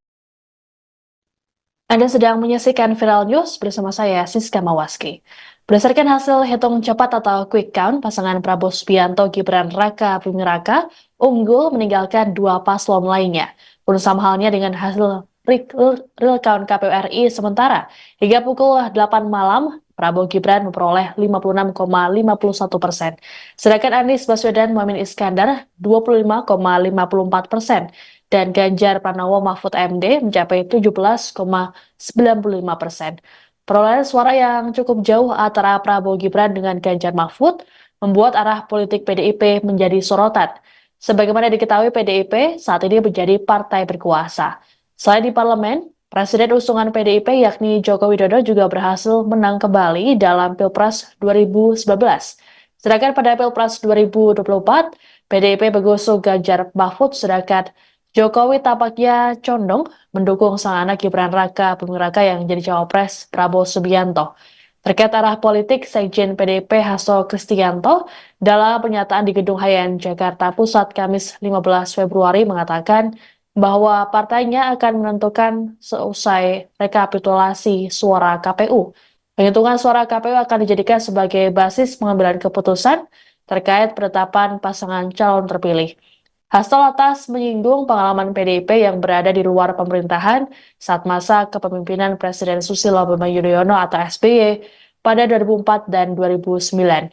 Anda sedang menyaksikan Viral News bersama saya, Siska Mawaski. Berdasarkan hasil hitung cepat atau quick count, pasangan Prabowo Subianto Gibran Raka Buming Raka unggul meninggalkan dua paslon lainnya. Pun sama halnya dengan hasil real count KPU RI sementara. Hingga pukul 8 malam, Prabowo Gibran memperoleh 56,51%. Sedangkan Anies Baswedan Muhaimin Iskandar 25,54%. Dan Ganjar Pranowo Mahfud MD mencapai 17,95%. Perolehan suara yang cukup jauh antara Prabowo Gibran dengan Ganjar Mahfud membuat arah politik PDIP menjadi sorotan. Sebagaimana diketahui, PDIP saat ini menjadi partai berkuasa. Selain di parlemen, Presiden usungan PDIP yakni Joko Widodo juga berhasil menang kembali dalam Pilpres 2019. Sedangkan pada Pilpres 2024, PDIP mengusung Ganjar Mahfud, sedangkan Jokowi tampaknya condong mendukung sang anak Gibran Raka Buming Raka yang jadi cawapres Prabowo Subianto. Terkait arah politik, Sekjen PDIP Hasto Kristianto dalam pernyataan di Gedung Hayan Jakarta Pusat Kamis 15 Februari mengatakan bahwa partainya akan menentukan seusai rekapitulasi suara KPU. Penghitungan suara KPU akan dijadikan sebagai basis pengambilan keputusan terkait penetapan pasangan calon terpilih. Hasto lantas menyinggung pengalaman PDIP yang berada di luar pemerintahan saat masa kepemimpinan Presiden Susilo Bambang Yudhoyono atau SBY pada 2004 dan 2009.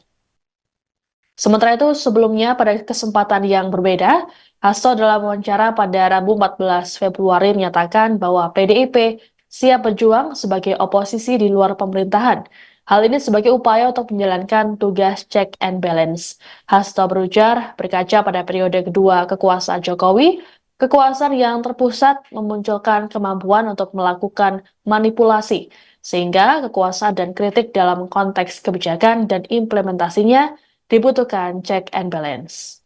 Sementara itu, sebelumnya pada kesempatan yang berbeda, Hasto dalam wawancara pada Rabu 14 Februari menyatakan bahwa PDIP siap berjuang sebagai oposisi di luar pemerintahan. Hal ini sebagai upaya untuk menjalankan tugas check and balance. Hasto berujar, berkaca pada periode kedua kekuasaan Jokowi, kekuasaan yang terpusat memunculkan kemampuan untuk melakukan manipulasi, sehingga kekuasaan dan kritik dalam konteks kebijakan dan implementasinya dibutuhkan check and balance.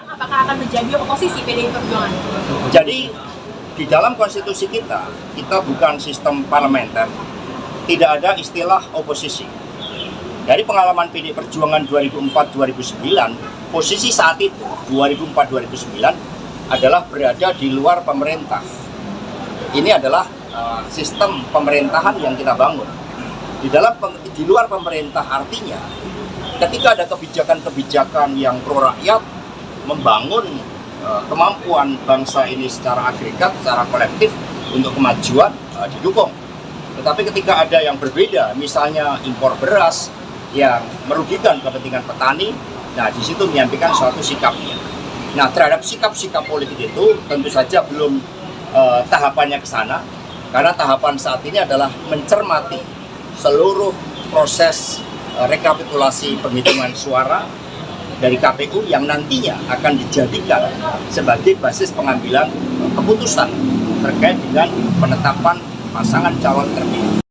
Apakah akan menjadi oposisi PDI Perjuangan? Jadi di dalam konstitusi kita bukan sistem parlementer, tidak ada istilah oposisi. Dari pengalaman PD Perjuangan 2004-2009, posisi saat itu 2004-2009 adalah berada di luar pemerintah. Ini adalah sistem pemerintahan yang kita bangun. Di luar pemerintah artinya ketika ada kebijakan-kebijakan yang pro rakyat, membangun kemampuan bangsa ini secara agregat, secara kolektif untuk kemajuan didukung. Tetapi ketika ada yang berbeda, misalnya impor beras yang merugikan kepentingan petani, nah di situ menyampaikan suatu sikapnya. Nah terhadap sikap-sikap politik itu tentu saja belum tahapannya ke sana, karena tahapan saat ini adalah mencermati seluruh proses rekapitulasi penghitungan suara dari KPU yang nantinya akan dijadikan sebagai basis pengambilan keputusan terkait dengan penetapan pasangan calon terpilih.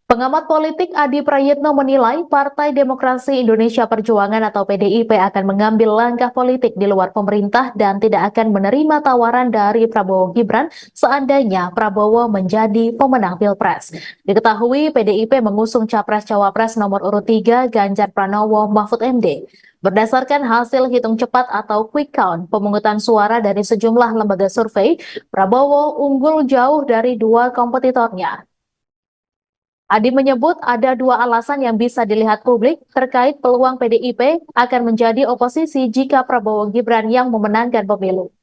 Pengamat politik Adi Prayitno menilai Partai Demokrasi Indonesia Perjuangan atau PDIP akan mengambil langkah politik di luar pemerintah dan tidak akan menerima tawaran dari Prabowo Gibran seandainya Prabowo menjadi pemenang Pilpres. Diketahui PDIP mengusung Capres-Cawapres nomor urut 3 Ganjar Pranowo Mahfud MD. Berdasarkan hasil hitung cepat atau quick count pemungutan suara dari sejumlah lembaga survei, Prabowo unggul jauh dari dua kompetitornya. Adi menyebut ada dua alasan yang bisa dilihat publik terkait peluang PDIP akan menjadi oposisi jika Prabowo Gibran yang memenangkan pemilu.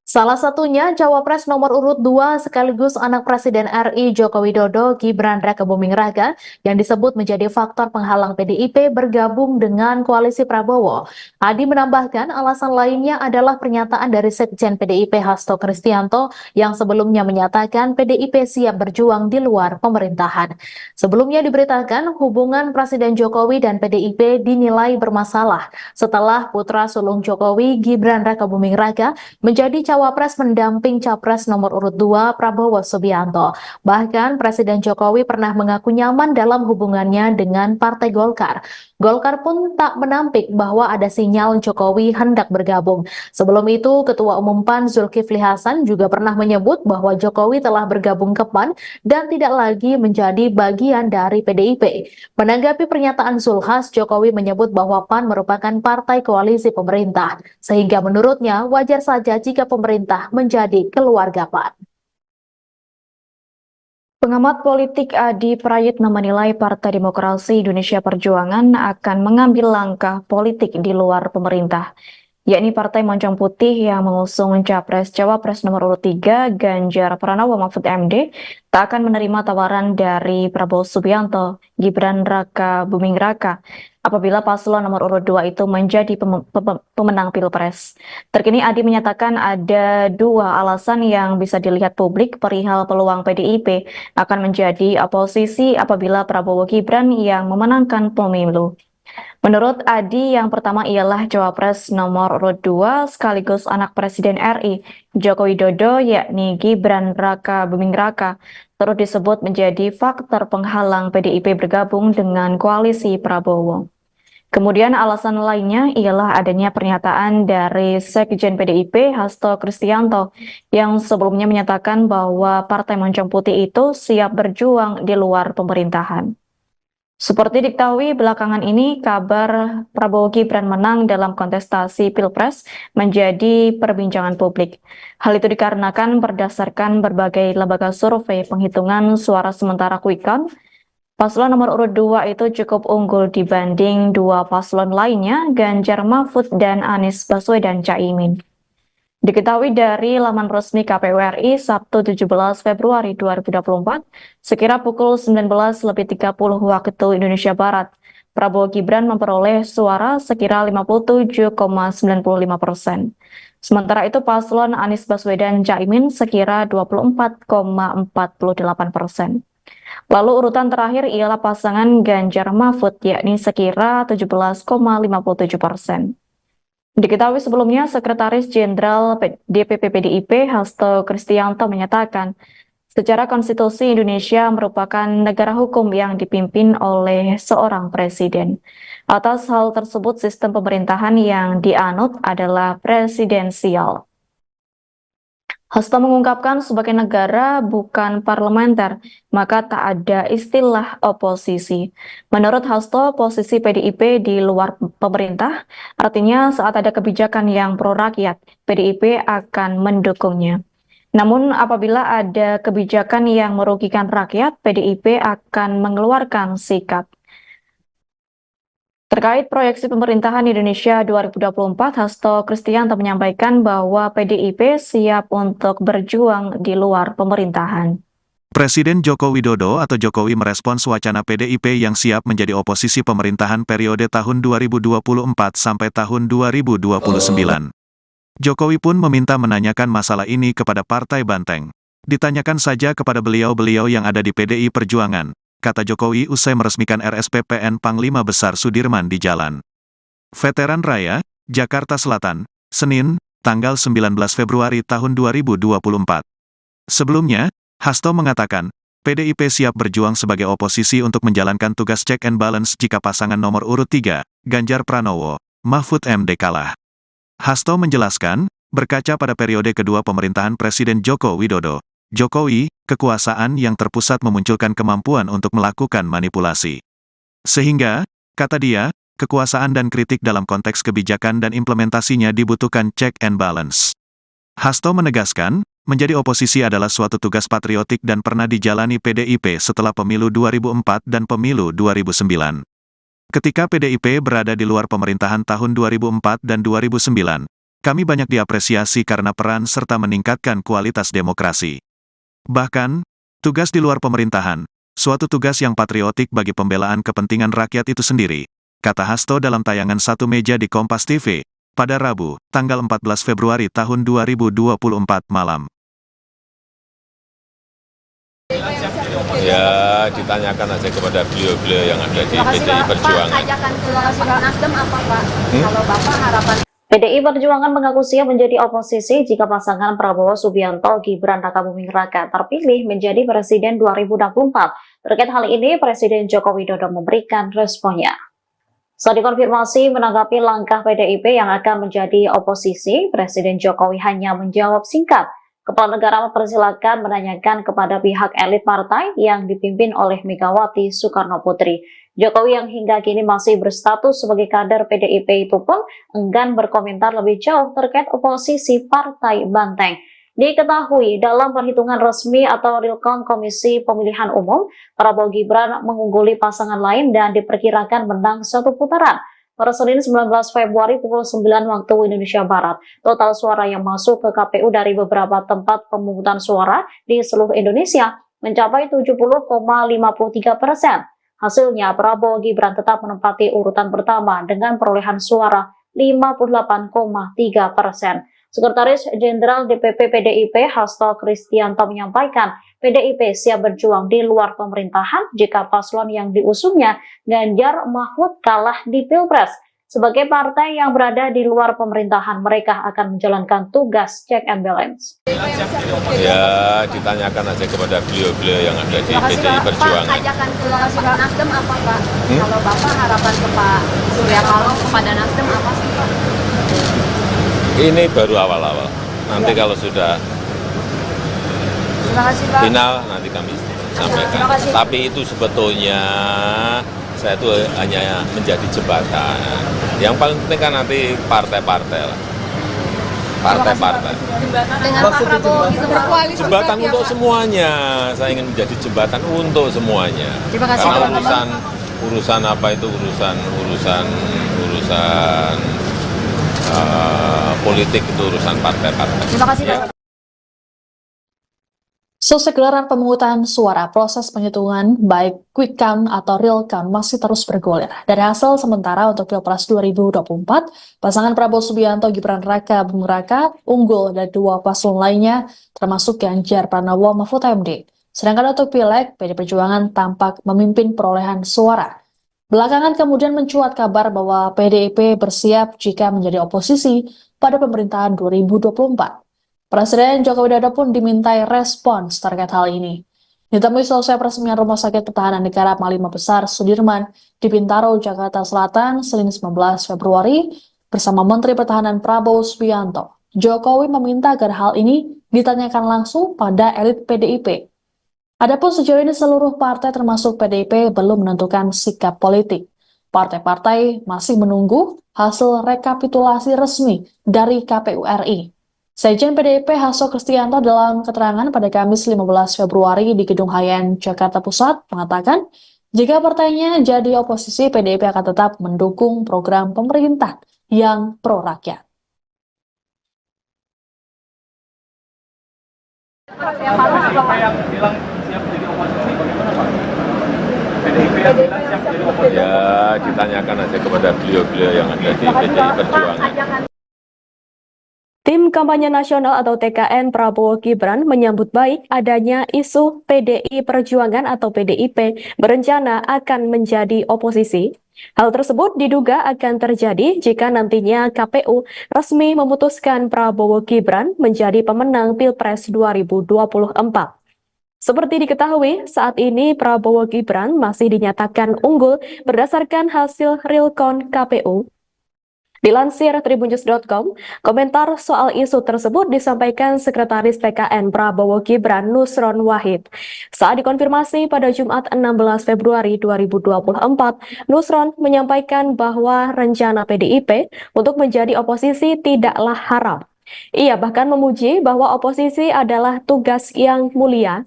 Salah satunya Cawapres nomor urut 2 sekaligus anak Presiden RI Joko Widodo Gibran Rakabuming Raka yang disebut menjadi faktor penghalang PDIP bergabung dengan koalisi Prabowo. Adi menambahkan alasan lainnya adalah pernyataan dari Sekjen PDIP Hasto Kristianto yang sebelumnya menyatakan PDIP siap berjuang di luar pemerintahan. Sebelumnya diberitakan hubungan Presiden Jokowi dan PDIP dinilai bermasalah setelah putra sulung Jokowi Gibran Rakabuming Raka menjadi Cawapres mendamping Capres nomor urut 2 Prabowo Subianto. Bahkan Presiden Jokowi pernah mengaku nyaman dalam hubungannya dengan Partai Golkar. Golkar pun tak menampik bahwa ada sinyal Jokowi hendak bergabung. Sebelum itu, Ketua Umum PAN Zulkifli Hasan juga pernah menyebut bahwa Jokowi telah bergabung ke PAN dan tidak lagi menjadi bagian dari PDIP. Menanggapi pernyataan Zulhas, Jokowi menyebut bahwa PAN merupakan partai koalisi pemerintah, sehingga menurutnya wajar saja jika pemerintah menjadi keluarga PAN. Pengamat politik Adi Prayitno menilai Partai Demokrasi Indonesia Perjuangan akan mengambil langkah politik di luar pemerintah, yakni Partai Moncong Putih yang mengusung Capres-Cawapres nomor urut 3 Ganjar Pranowo Mahfud MD tak akan menerima tawaran dari Prabowo Subianto, Gibran Rakabuming Raka apabila paslon nomor urut 2 itu menjadi pemenang Pilpres. Terkini Adi menyatakan ada dua alasan yang bisa dilihat publik perihal peluang PDIP akan menjadi oposisi apabila Prabowo Gibran yang memenangkan pemilu. Menurut Adi, yang pertama ialah Cawapres nomor urut 2 sekaligus anak Presiden RI Joko Widodo yakni Gibran Rakabuming Raka turut disebut menjadi faktor penghalang PDIP bergabung dengan koalisi Prabowo. Kemudian alasan lainnya ialah adanya pernyataan dari Sekjen PDIP Hasto Kristianto yang sebelumnya menyatakan bahwa Partai Moncong Putih itu siap berjuang di luar pemerintahan. Seperti diketahui belakangan ini kabar Prabowo Gibran menang dalam kontestasi Pilpres menjadi perbincangan publik. Hal itu dikarenakan berdasarkan berbagai lembaga survei penghitungan suara sementara quick count, paslon nomor urut 2 itu cukup unggul dibanding dua paslon lainnya, Ganjar Mahfud dan Anies Baswedan Caimin. Diketahui dari laman resmi KPU RI Sabtu 17 Februari 2024, sekira pukul 19.30 waktu Indonesia Barat, Prabowo Gibran memperoleh suara sekira 57,95%. Sementara itu paslon Anies Baswedan Caimin sekira 24,48%. Lalu urutan terakhir ialah pasangan Ganjar Mahfud yakni sekira 17,57%. Diketahui sebelumnya Sekretaris Jenderal DPP PDIP Hasto Kristianto menyatakan secara konstitusi Indonesia merupakan negara hukum yang dipimpin oleh seorang presiden. Atas hal tersebut sistem pemerintahan yang dianut adalah presidensial. Hasto mengungkapkan sebagai negara bukan parlementer, maka tak ada istilah oposisi. Menurut Hasto, posisi PDIP di luar pemerintah, artinya saat ada kebijakan yang pro rakyat, PDIP akan mendukungnya. Namun apabila ada kebijakan yang merugikan rakyat, PDIP akan mengeluarkan sikap. Terkait proyeksi pemerintahan Indonesia 2024, Hasto Kristianto menyampaikan bahwa PDIP siap untuk berjuang di luar pemerintahan. Presiden Joko Widodo atau Jokowi merespons wacana PDIP yang siap menjadi oposisi pemerintahan periode tahun 2024 sampai tahun 2029. Jokowi pun meminta menanyakan masalah ini kepada Partai Banteng. Ditanyakan saja kepada beliau-beliau yang ada di PDI Perjuangan, kata Jokowi usai meresmikan RSPPN Panglima Besar Sudirman di Jalan Veteran Raya, Jakarta Selatan, Senin, tanggal 19 Februari tahun 2024. Sebelumnya, Hasto mengatakan, PDIP siap berjuang sebagai oposisi untuk menjalankan tugas check and balance jika pasangan nomor urut 3, Ganjar Pranowo, Mahfud MD kalah. Hasto menjelaskan, berkaca pada periode kedua pemerintahan Presiden Joko Widodo, Jokowi, kekuasaan yang terpusat memunculkan kemampuan untuk melakukan manipulasi. Sehingga, kata dia, kekuasaan dan kritik dalam konteks kebijakan dan implementasinya dibutuhkan check and balance. Hasto menegaskan, menjadi oposisi adalah suatu tugas patriotik dan pernah dijalani PDIP setelah pemilu 2004 dan pemilu 2009. Ketika PDIP berada di luar pemerintahan tahun 2004 dan 2009, kami banyak diapresiasi karena peran serta meningkatkan kualitas demokrasi. Bahkan, tugas di luar pemerintahan, suatu tugas yang patriotik bagi pembelaan kepentingan rakyat itu sendiri, kata Hasto dalam tayangan Satu Meja di Kompas TV, pada Rabu, tanggal 14 Februari tahun 2024 malam. Ya, ditanyakan aja kepada beliau-beliau yang ada di PDI Perjuangan. Pak, ajakan ke Nasdem apa Pak? Kalau Bapak harapan PDI Perjuangan mengaku siap menjadi oposisi jika pasangan Prabowo Subianto Gibran Rakabuming Raka terpilih menjadi Presiden 2024. Terkait hal ini, Presiden Joko Widodo memberikan responnya. Saat dikonfirmasi menanggapi langkah PDIP yang akan menjadi oposisi, Presiden Jokowi hanya menjawab singkat. Kepala negara mempersilahkan menanyakan kepada pihak elit partai yang dipimpin oleh Megawati Soekarno Putri. Jokowi yang hingga kini masih berstatus sebagai kader PDIP itu pun enggan berkomentar lebih jauh terkait oposisi Partai Banteng. Diketahui dalam perhitungan resmi atau real count Komisi Pemilihan Umum, Prabowo Gibran mengungguli pasangan lain dan diperkirakan menang satu putaran. Pada Senin 19 Februari pukul 9 waktu Indonesia Barat, total suara yang masuk ke KPU dari beberapa tempat pemungutan suara di seluruh Indonesia mencapai 70,53%. Hasilnya, Prabowo Gibran tetap menempati urutan pertama dengan perolehan suara 58,3%. Sekretaris Jenderal DPP PDIP Hasto Kristianto menyampaikan, PDIP siap berjuang di luar pemerintahan jika paslon yang diusungnya Ganjar Mahfud kalah di Pilpres. Sebagai partai yang berada di luar pemerintahan, mereka akan menjalankan tugas check and balance. Ya, ditanyakan aja kepada beliau-beliau yang ada di PDI Perjuangan. Pak, ajakan ke Nasdem apa Pak? Kalau Bapak harapan ke Pak Surya Paloh kepada Nasdem apa sih Pak? Ini baru awal-awal. Nanti kalau sudah final, nanti kami sampaikan. Tapi itu sebetulnya saya itu hanya menjadi jembatan. Yang paling penting kan nanti partai-partai lah. Partai-partai. Dengan Pak Prabowo itu berkoalisi. Jembatan untuk semuanya. Saya ingin menjadi jembatan untuk semuanya. Karena urusan apa itu urusan politik itu urusan partai-partai. Terima kasih Pak. Selesai gelaran pemungutan suara, proses penghitungan baik quick count atau real count masih terus bergulir. Dari hasil sementara untuk Pilpres 2024, pasangan Prabowo Subianto Gibran Raka Buming Raka unggul dari dua paslon lainnya, termasuk Ganjar Pranowo Mahfud MD. Sedangkan untuk Pileg, PD Perjuangan tampak memimpin perolehan suara. Belakangan kemudian mencuat kabar bahwa PDIP bersiap jika menjadi oposisi pada pemerintahan 2024. Presiden Joko Widodo pun dimintai respons terkait hal ini. Ditemui selesai peresmian Rumah Sakit Pertahanan Negara Panglima Besar Sudirman di Bintaro, Jakarta Selatan, Senin 19 Februari, bersama Menteri Pertahanan Prabowo Subianto. Jokowi meminta agar hal ini ditanyakan langsung pada elit PDIP. Adapun sejauh ini seluruh partai termasuk PDIP belum menentukan sikap politik. Partai-partai masih menunggu hasil rekapitulasi resmi dari KPU RI. Sekjen PDIP Hasto Kristianto dalam keterangan pada Kamis 15 Februari di Gedung Hayan, Jakarta Pusat mengatakan, jika partainya jadi oposisi, PDIP akan tetap mendukung program pemerintah yang pro-rakyat. Siapa yang bilang siap jadi oposisi, bagaimana Pak? PDIP yang bilang siap jadi oposisi? Ya, ditanyakan aja kepada beliau-beliau yang ada di PDI Perjuangan. Tim Kampanye Nasional atau TKN Prabowo Gibran menyambut baik adanya isu PDI Perjuangan atau PDIP berencana akan menjadi oposisi. Hal tersebut diduga akan terjadi jika nantinya KPU resmi memutuskan Prabowo Gibran menjadi pemenang Pilpres 2024. Seperti diketahui, saat ini Prabowo Gibran masih dinyatakan unggul berdasarkan hasil realcount KPU. Dilansir tribunnews.com, komentar soal isu tersebut disampaikan Sekretaris TKN Prabowo Gibran Nusron Wahid. Saat dikonfirmasi pada Jumat 16 Februari 2024, Nusron menyampaikan bahwa rencana PDIP untuk menjadi oposisi tidaklah haram. Ia bahkan memuji bahwa oposisi adalah tugas yang mulia.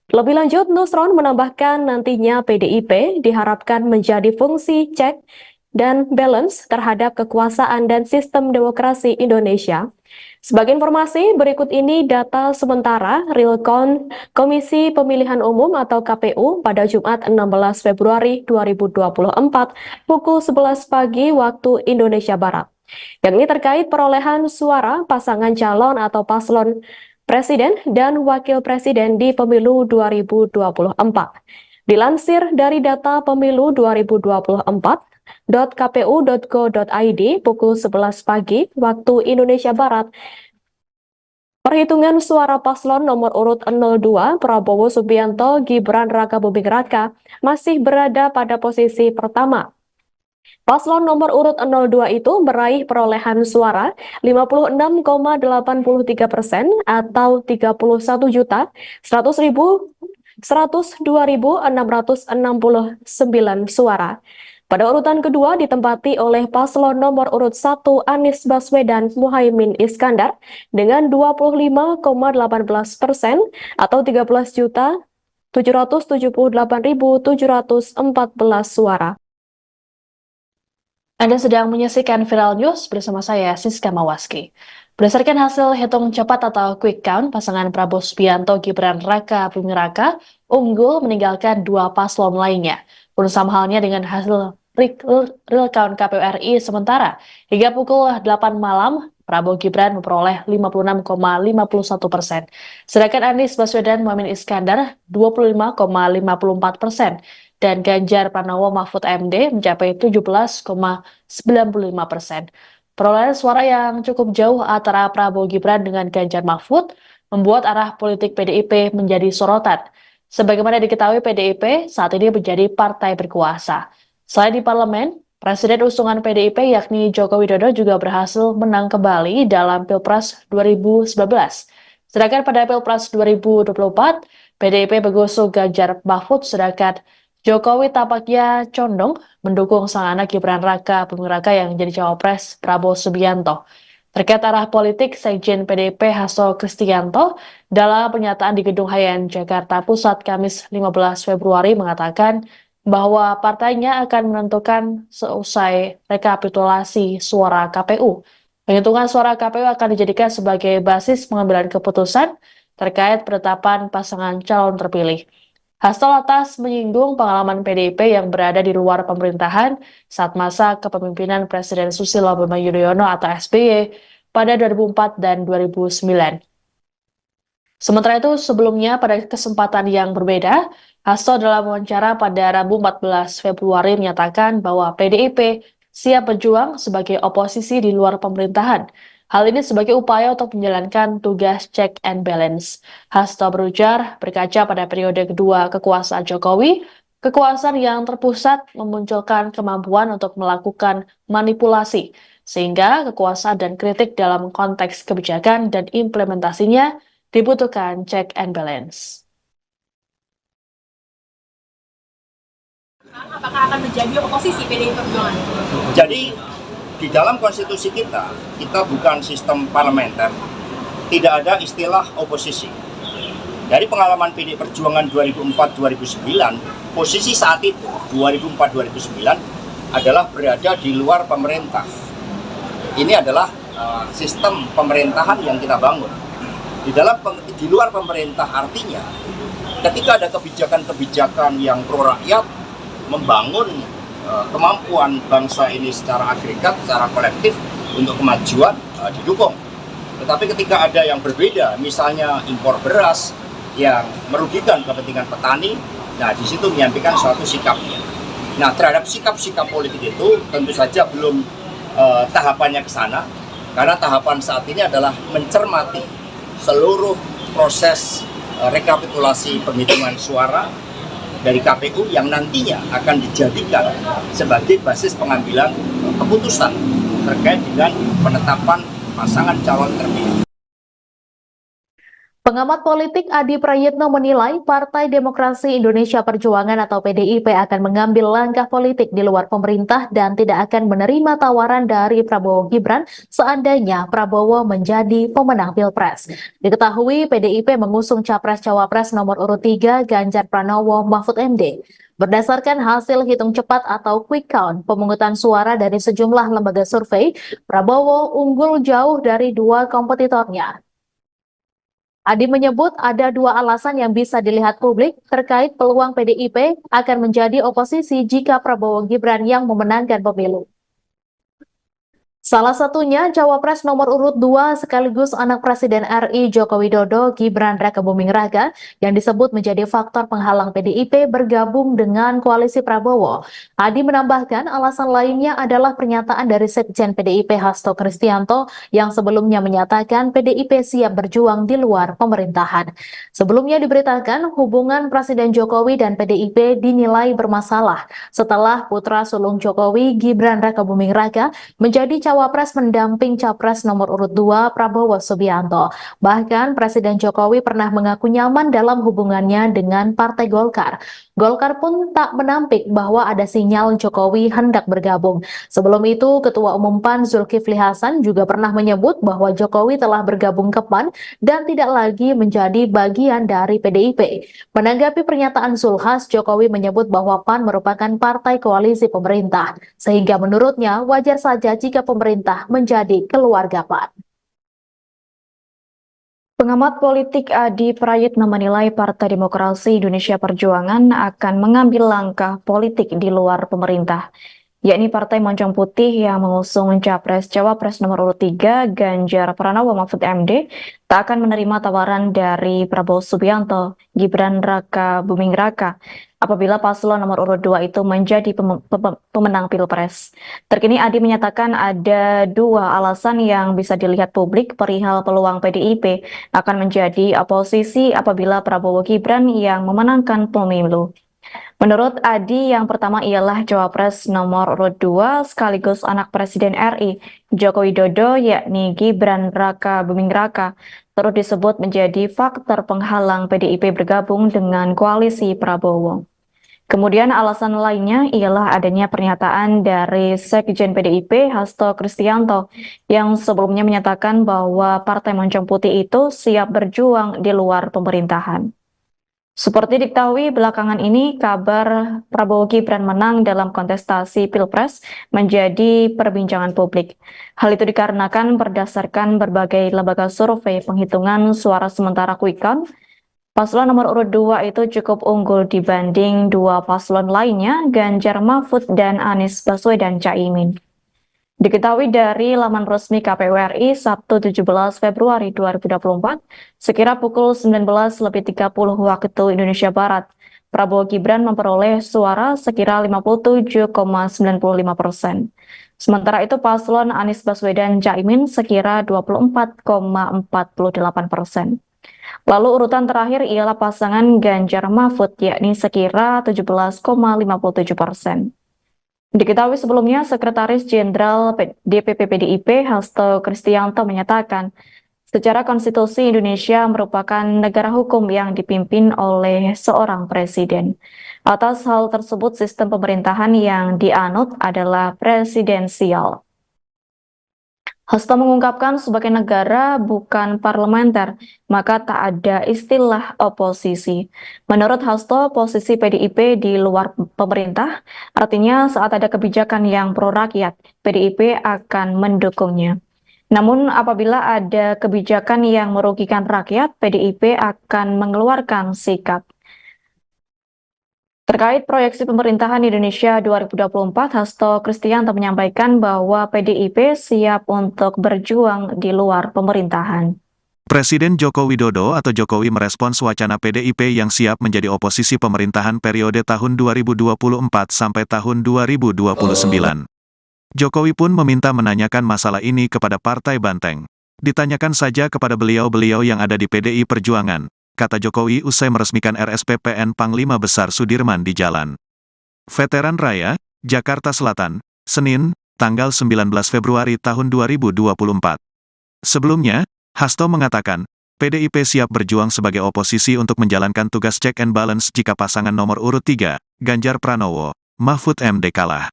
Lebih lanjut, Nusron menambahkan nantinya PDIP diharapkan menjadi fungsi cek dan balance terhadap kekuasaan dan sistem demokrasi Indonesia. Sebagai informasi, berikut ini data sementara realcount Komisi Pemilihan Umum atau KPU pada Jumat 16 Februari 2024 pukul 11 pagi waktu Indonesia Barat. Yang ini terkait perolehan suara pasangan calon atau paslon Presiden dan Wakil Presiden di Pemilu 2024. Dilansir dari data Pemilu 2024.kpu.go.id pukul 11 pagi waktu Indonesia Barat, perhitungan suara paslon nomor urut 02 Prabowo Subianto Gibran Rakabuming Raka masih berada pada posisi pertama. Paslon nomor urut 02 itu meraih perolehan suara 56,83% atau 31.102.669 suara. Pada urutan kedua ditempati oleh paslon nomor urut 1 Anies Baswedan Muhaimin Iskandar dengan 25,18% atau 13.778.714 suara. Anda sedang menyaksikan Viral News bersama saya, Siska Mawaski. Berdasarkan hasil hitung cepat atau quick count, pasangan Prabowo Subianto Gibran Raka Buming Raka unggul meninggalkan dua paslon lainnya. Pun sama halnya dengan hasil real count KPU RI sementara. Hingga pukul 8 malam, Prabowo Gibran memperoleh 56,51%. Sedangkan Anies Baswedan Muhaimin Iskandar 25,54%. Dan Ganjar Pranowo Mahfud MD mencapai 17,95%. Perolehan suara yang cukup jauh antara Prabowo Gibran dengan Ganjar Mahfud membuat arah politik PDIP menjadi sorotan. Sebagaimana diketahui, PDIP saat ini menjadi partai berkuasa. Selain di parlemen, Presiden usungan PDIP yakni Joko Widodo juga berhasil menang kembali dalam Pilpres 2019. Sedangkan pada Pilpres 2024, PDIP mengusung Ganjar Mahfud, sedangkan Jokowi tampaknya condong mendukung sang anak Gibran Raka Buming Raka yang menjadi cawapres Prabowo Subianto. Terkait arah politik, Sekjen PDIP Hasto Kristianto dalam pernyataan di Gedung Hayan, Jakarta Pusat Kamis 15 Februari mengatakan bahwa partainya akan menentukan seusai rekapitulasi suara KPU. Penghitungan suara KPU akan dijadikan sebagai basis pengambilan keputusan terkait penetapan pasangan calon terpilih. Hasto lantas menyinggung pengalaman PDIP yang berada di luar pemerintahan saat masa kepemimpinan Presiden Susilo Bambang Yudhoyono atau SBY pada 2004 dan 2009. Sementara itu, sebelumnya pada kesempatan yang berbeda, Hasto dalam wawancara pada Rabu 14 Februari menyatakan bahwa PDIP siap berjuang sebagai oposisi di luar pemerintahan. Hal ini sebagai upaya untuk menjalankan tugas check and balance. Hasto berujar, berkaca pada periode kedua kekuasaan Jokowi, kekuasaan yang terpusat memunculkan kemampuan untuk melakukan manipulasi. sehingga kekuasaan dan kritik dalam konteks kebijakan dan implementasinya dibutuhkan check and balance. Apakah akan menjadi oposisi PDI Perjuangan? Jadi di dalam konstitusi kita bukan sistem parlementer, tidak ada istilah oposisi. Dari pengalaman PDI Perjuangan 2004-2009, posisi saat itu 2004-2009 adalah berada di luar pemerintah. Ini adalah sistem pemerintahan yang kita bangun. Di luar pemerintah artinya ketika ada kebijakan-kebijakan yang pro rakyat, membangun kemampuan bangsa ini secara agregat, secara kolektif untuk kemajuan didukung. Tetapi ketika ada yang berbeda, misalnya impor beras yang merugikan kepentingan petani, nah di situ menyampaikan suatu sikapnya. Nah terhadap sikap-sikap politik itu tentu saja belum tahapannya ke sana, karena tahapan saat ini adalah mencermati seluruh proses rekapitulasi penghitungan suara dari KPU yang nantinya akan dijadikan sebagai basis pengambilan keputusan terkait dengan penetapan pasangan calon terpilih. Pengamat politik Adi Prayitno menilai Partai Demokrasi Indonesia Perjuangan atau PDIP akan mengambil langkah politik di luar pemerintah dan tidak akan menerima tawaran dari Prabowo Gibran seandainya Prabowo menjadi pemenang Pilpres. Diketahui PDIP mengusung Capres-Cawapres nomor urut 3 Ganjar Pranowo Mahfud MD. Berdasarkan hasil hitung cepat atau quick count pemungutan suara dari sejumlah lembaga survei, Prabowo unggul jauh dari dua kompetitornya. Adi menyebut ada dua alasan yang bisa dilihat publik terkait peluang PDIP akan menjadi oposisi jika Prabowo Gibran yang memenangkan pemilu. Salah satunya Cawapres nomor urut 2 sekaligus anak Presiden RI Joko Widodo Gibran Raka Buming Raka yang disebut menjadi faktor penghalang PDIP bergabung dengan koalisi Prabowo. Adi menambahkan alasan lainnya adalah pernyataan dari Sekjen PDIP Hasto Kristianto yang sebelumnya menyatakan PDIP siap berjuang di luar pemerintahan. Sebelumnya diberitakan hubungan Presiden Jokowi dan PDIP dinilai bermasalah setelah putra sulung Jokowi Gibran Raka Buming Raka menjadi Cawapres mendamping Capres nomor urut 2 Prabowo Subianto. Bahkan Presiden Jokowi pernah mengaku nyaman dalam hubungannya dengan Partai Golkar. Golkar pun tak menampik bahwa ada sinyal Jokowi hendak bergabung. Sebelum itu, Ketua Umum PAN Zulkifli Hasan juga pernah menyebut bahwa Jokowi telah bergabung ke PAN dan tidak lagi menjadi bagian dari PDIP. Menanggapi pernyataan Zulhas, Jokowi menyebut bahwa PAN merupakan partai koalisi pemerintah, sehingga menurutnya wajar saja jika pemerintah menjadi keluarga PAN. Pengamat politik Adi Prayitno menilai Partai Demokrasi Indonesia Perjuangan akan mengambil langkah politik di luar pemerintah, yakni Partai Moncong Putih yang mengusung Capres-Cawapres nomor urut 3 Ganjar Pranowo Mahfud MD tak akan menerima tawaran dari Prabowo Subianto, Gibran Raka Buming Raka apabila paslon nomor urut 2 itu menjadi pemenang Pilpres. Terkini Adi menyatakan ada dua alasan yang bisa dilihat publik perihal peluang PDIP akan menjadi oposisi apabila Prabowo Gibran yang memenangkan pemilu. Menurut Adi, yang pertama ialah Cawapres nomor urut 2 sekaligus anak Presiden RI Joko Widodo yakni Gibran Raka Buming Raka turut disebut menjadi faktor penghalang PDIP bergabung dengan koalisi Prabowo. Kemudian alasan lainnya ialah adanya pernyataan dari Sekjen PDIP Hasto Kristianto yang sebelumnya menyatakan bahwa Partai Moncong Putih itu siap berjuang di luar pemerintahan. Seperti diketahui belakangan ini kabar Prabowo Gibran menang dalam kontestasi Pilpres menjadi perbincangan publik. Hal itu dikarenakan berdasarkan berbagai lembaga survei penghitungan suara sementara quick count, paslon nomor urut 2 itu cukup unggul dibanding dua paslon lainnya, Ganjar Mahfud dan Anies Baswedan Caimin. Diketahui dari laman resmi KPU RI Sabtu 17 Februari 2024, sekira pukul 19.30 waktu Indonesia Barat, Prabowo Gibran memperoleh suara sekira 57,95%. Sementara itu paslon Anies Baswedan Caimin sekira 24,48%. Lalu urutan terakhir ialah pasangan Ganjar Mahfud yakni sekira 17,57%. Diketahui sebelumnya, Sekretaris Jenderal DPP PDIP Hasto Kristianto menyatakan, secara konstitusi Indonesia merupakan negara hukum yang dipimpin oleh seorang presiden. Atas hal tersebut, sistem pemerintahan yang dianut adalah presidensial. Hasto mengungkapkan sebagai negara bukan parlementer, maka tak ada istilah oposisi. Menurut Hasto, posisi PDIP di luar pemerintah, artinya saat ada kebijakan yang pro rakyat, PDIP akan mendukungnya. Namun apabila ada kebijakan yang merugikan rakyat, PDIP akan mengeluarkan sikap. Terkait proyeksi pemerintahan Indonesia 2024, Hasto Kristianto menyampaikan bahwa PDIP siap untuk berjuang di luar pemerintahan. Presiden Joko Widodo atau Jokowi merespons wacana PDIP yang siap menjadi oposisi pemerintahan periode tahun 2024 sampai tahun 2029. Jokowi pun meminta menanyakan masalah ini kepada Partai Banteng. Ditanyakan saja kepada beliau-beliau yang ada di PDI Perjuangan, kata Jokowi usai meresmikan RSPPN Panglima Besar Sudirman di Jalan Veteran Raya, Jakarta Selatan, Senin, tanggal 19 Februari tahun 2024. Sebelumnya, Hasto mengatakan, PDIP siap berjuang sebagai oposisi untuk menjalankan tugas check and balance jika pasangan nomor urut 3, Ganjar Pranowo, Mahfud MD kalah.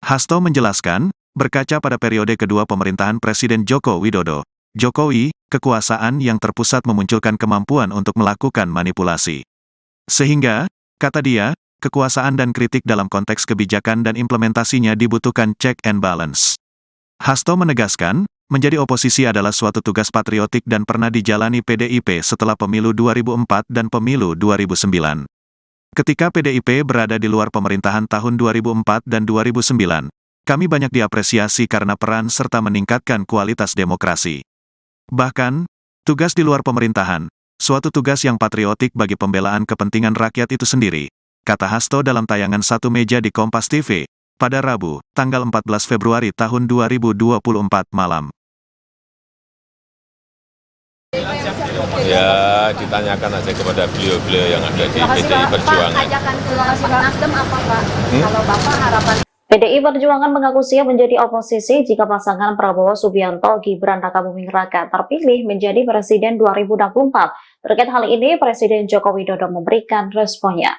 Hasto menjelaskan, berkaca pada periode kedua pemerintahan Presiden Joko Widodo, Jokowi, kekuasaan yang terpusat memunculkan kemampuan untuk melakukan manipulasi. Sehingga, kata dia, kekuasaan dan kritik dalam konteks kebijakan dan implementasinya dibutuhkan check and balance. Hasto menegaskan, menjadi oposisi adalah suatu tugas patriotik dan pernah dijalani PDIP setelah pemilu 2004 dan pemilu 2009. Ketika PDIP berada di luar pemerintahan tahun 2004 dan 2009, kami banyak diapresiasi karena peran serta meningkatkan kualitas demokrasi. Bahkan, tugas di luar pemerintahan, suatu tugas yang patriotik bagi pembelaan kepentingan rakyat itu sendiri, kata Hasto dalam tayangan Satu Meja di Kompas TV, pada Rabu, tanggal 14 Februari tahun 2024 malam. Ya, ditanyakan aja kepada beliau-beliau yang ada di PDI Perjuangan. Pak, ajakan ke Nasdem apa Pak? Kalau Bapak harapan PDI Perjuangan mengaku siap menjadi oposisi jika pasangan Prabowo Subianto Gibran Rakabuming Raka terpilih menjadi Presiden 2024. Terkait hal ini, Presiden Joko Widodo memberikan responnya.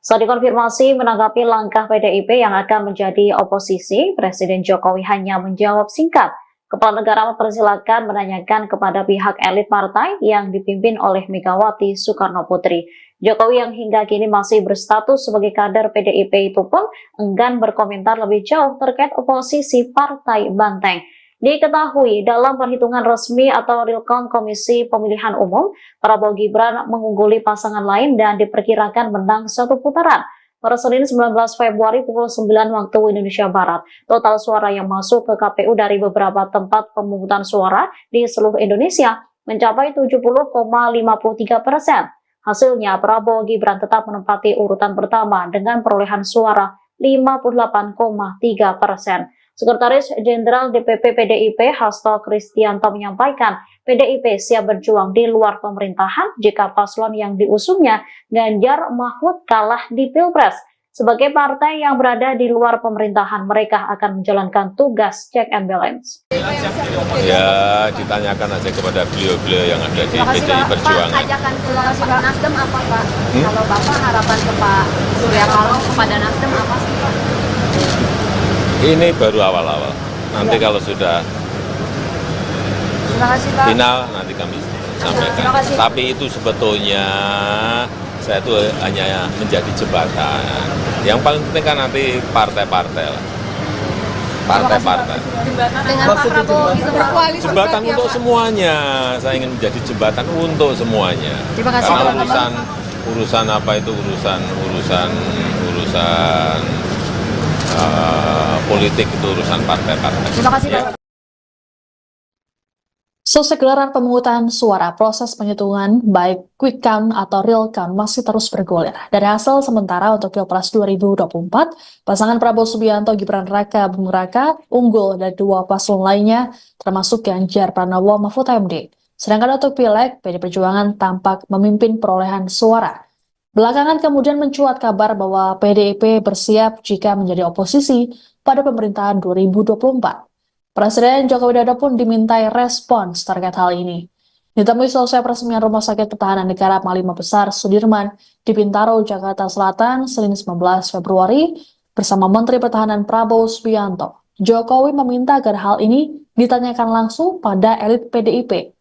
Saat dikonfirmasi menanggapi langkah PDIP yang akan menjadi oposisi, Presiden Jokowi hanya menjawab singkat. Kepala negara mempersilahkan menanyakan kepada pihak elit partai yang dipimpin oleh Megawati Soekarno Putri. Jokowi yang hingga kini masih berstatus sebagai kader PDIP itu pun enggan berkomentar lebih jauh terkait oposisi Partai Banteng. Diketahui dalam perhitungan resmi atau real count Komisi Pemilihan Umum, Prabowo Gibran mengungguli pasangan lain dan diperkirakan menang satu putaran. Pada Senin 19 Februari pukul 9 waktu Indonesia Barat, total suara yang masuk ke KPU dari beberapa tempat pemungutan suara di seluruh Indonesia mencapai 70,53%. Hasilnya, Prabowo Gibran tetap menempati urutan pertama dengan perolehan suara 58,3%. Sekretaris Jenderal DPP PDIP Hasto Kristianto menyampaikan, PDIP siap berjuang di luar pemerintahan jika paslon yang diusungnya Ganjar Mahfud kalah di Pilpres. Sebagai partai yang berada di luar pemerintahan, mereka akan menjalankan tugas check and balance. Ya, ditanyakan aja kepada beliau-beliau yang ada di PDI Perjuangan. Pak, ajakan ke Nasdem apa Pak? Kalau Bapak harapan ke Pak Surya Paloh kepada Nasdem apa sih Pak? Ini baru awal-awal. Nanti kalau sudah final, nanti kami sampaikan. Tapi itu sebetulnya saya itu hanya menjadi jembatan. Yang paling penting kan nanti partai-partai lah. Partai-partai. Dengan Pak Prabowo itu berkoalisi. Jembatan untuk semuanya. Saya ingin menjadi jembatan untuk semuanya. Karena urusan apa itu urusan politik itu urusan partai-partai. Terima kasih Pak. Selesai gelaran pemungutan suara, proses penghitungan baik quick count atau real count masih terus bergulir. Dari hasil sementara untuk Pilpres 2024, pasangan Prabowo Subianto Gibran Raka Buming Raka unggul dari dua paslon lainnya, termasuk Ganjar Pranowo Mahfud MD. Sedangkan untuk Pileg, PDI Perjuangan tampak memimpin perolehan suara. Belakangan kemudian mencuat kabar bahwa PDIP bersiap jika menjadi oposisi pada pemerintahan 2024. Presiden Joko Widodo pun dimintai respons terkait hal ini. Ditemui selesai peresmian Rumah Sakit Pertahanan Negara Panglima Besar Sudirman di Bintaro, Jakarta Selatan, Senin 19 Februari, bersama Menteri Pertahanan Prabowo Subianto. Jokowi meminta agar hal ini ditanyakan langsung pada elit PDIP.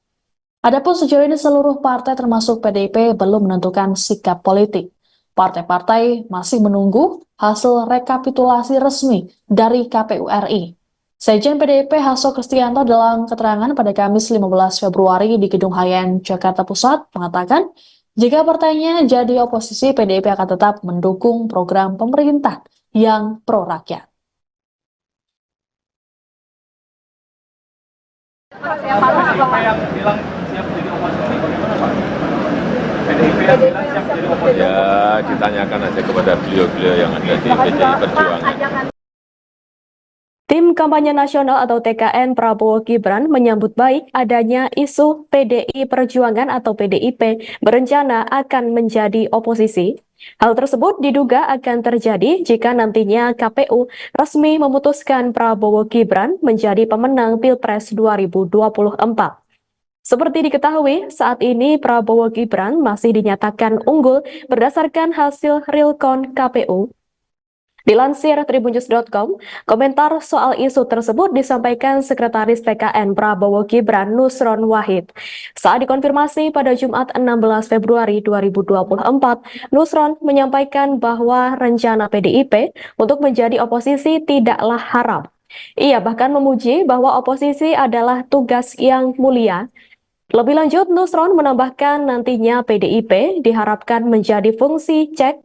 Adapun sejauh ini seluruh partai termasuk PDIP belum menentukan sikap politik. Partai-partai masih menunggu hasil rekapitulasi resmi dari KPU RI. Sekjen PDIP Hasto Kristianto dalam keterangan pada Kamis 15 Februari di Gedung Hayan, Jakarta Pusat mengatakan, jika partainya jadi oposisi, PDIP akan tetap mendukung program pemerintah yang pro-rakyat. PDIP yang bilang siap jadi oposisi, bagaimana Pak? PDIP yang bilang siap jadi oposisi. Ya, ditanyakan aja kepada beliau-beliau yang ada di PDI Perjuangan. Tim Kampanye Nasional atau TKN Prabowo Gibran menyambut baik adanya isu PDI Perjuangan atau PDIP berencana akan menjadi oposisi. Hal tersebut diduga akan terjadi jika nantinya KPU resmi memutuskan Prabowo Gibran menjadi pemenang Pilpres 2024. Seperti diketahui, saat ini Prabowo Gibran masih dinyatakan unggul berdasarkan hasil realcount KPU. Dilansir tribunnews.com, komentar soal isu tersebut disampaikan Sekretaris TKN Prabowo Gibran Nusron Wahid. Saat dikonfirmasi pada Jumat 16 Februari 2024, Nusron menyampaikan bahwa rencana PDIP untuk menjadi oposisi tidaklah haram. Ia bahkan memuji bahwa oposisi adalah tugas yang mulia. Lebih lanjut, Nusron menambahkan nantinya PDIP diharapkan menjadi fungsi cek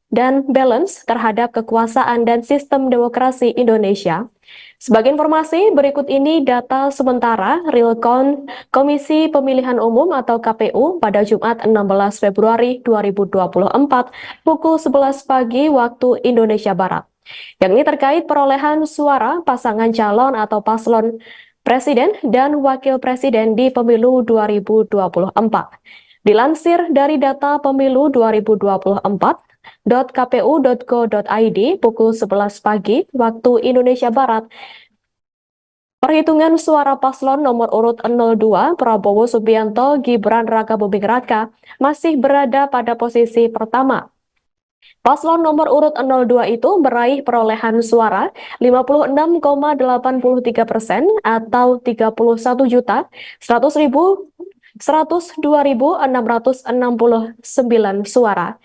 dan balance terhadap kekuasaan dan sistem demokrasi Indonesia. Sebagai informasi, berikut ini data sementara realcount Komisi Pemilihan Umum atau KPU pada Jumat 16 Februari 2024 pukul 11 pagi waktu Indonesia Barat. Yang ini terkait perolehan suara pasangan calon atau paslon Presiden dan Wakil Presiden di Pemilu 2024. Dilansir dari data Pemilu 2024, .kpu.go.id pukul 11 pagi waktu Indonesia Barat. Perhitungan suara paslon nomor urut 02 Prabowo Subianto Gibran Rakabuming Raka masih berada pada posisi pertama. Paslon nomor urut 02 itu meraih perolehan suara 56,83% atau 31.102.669 suara.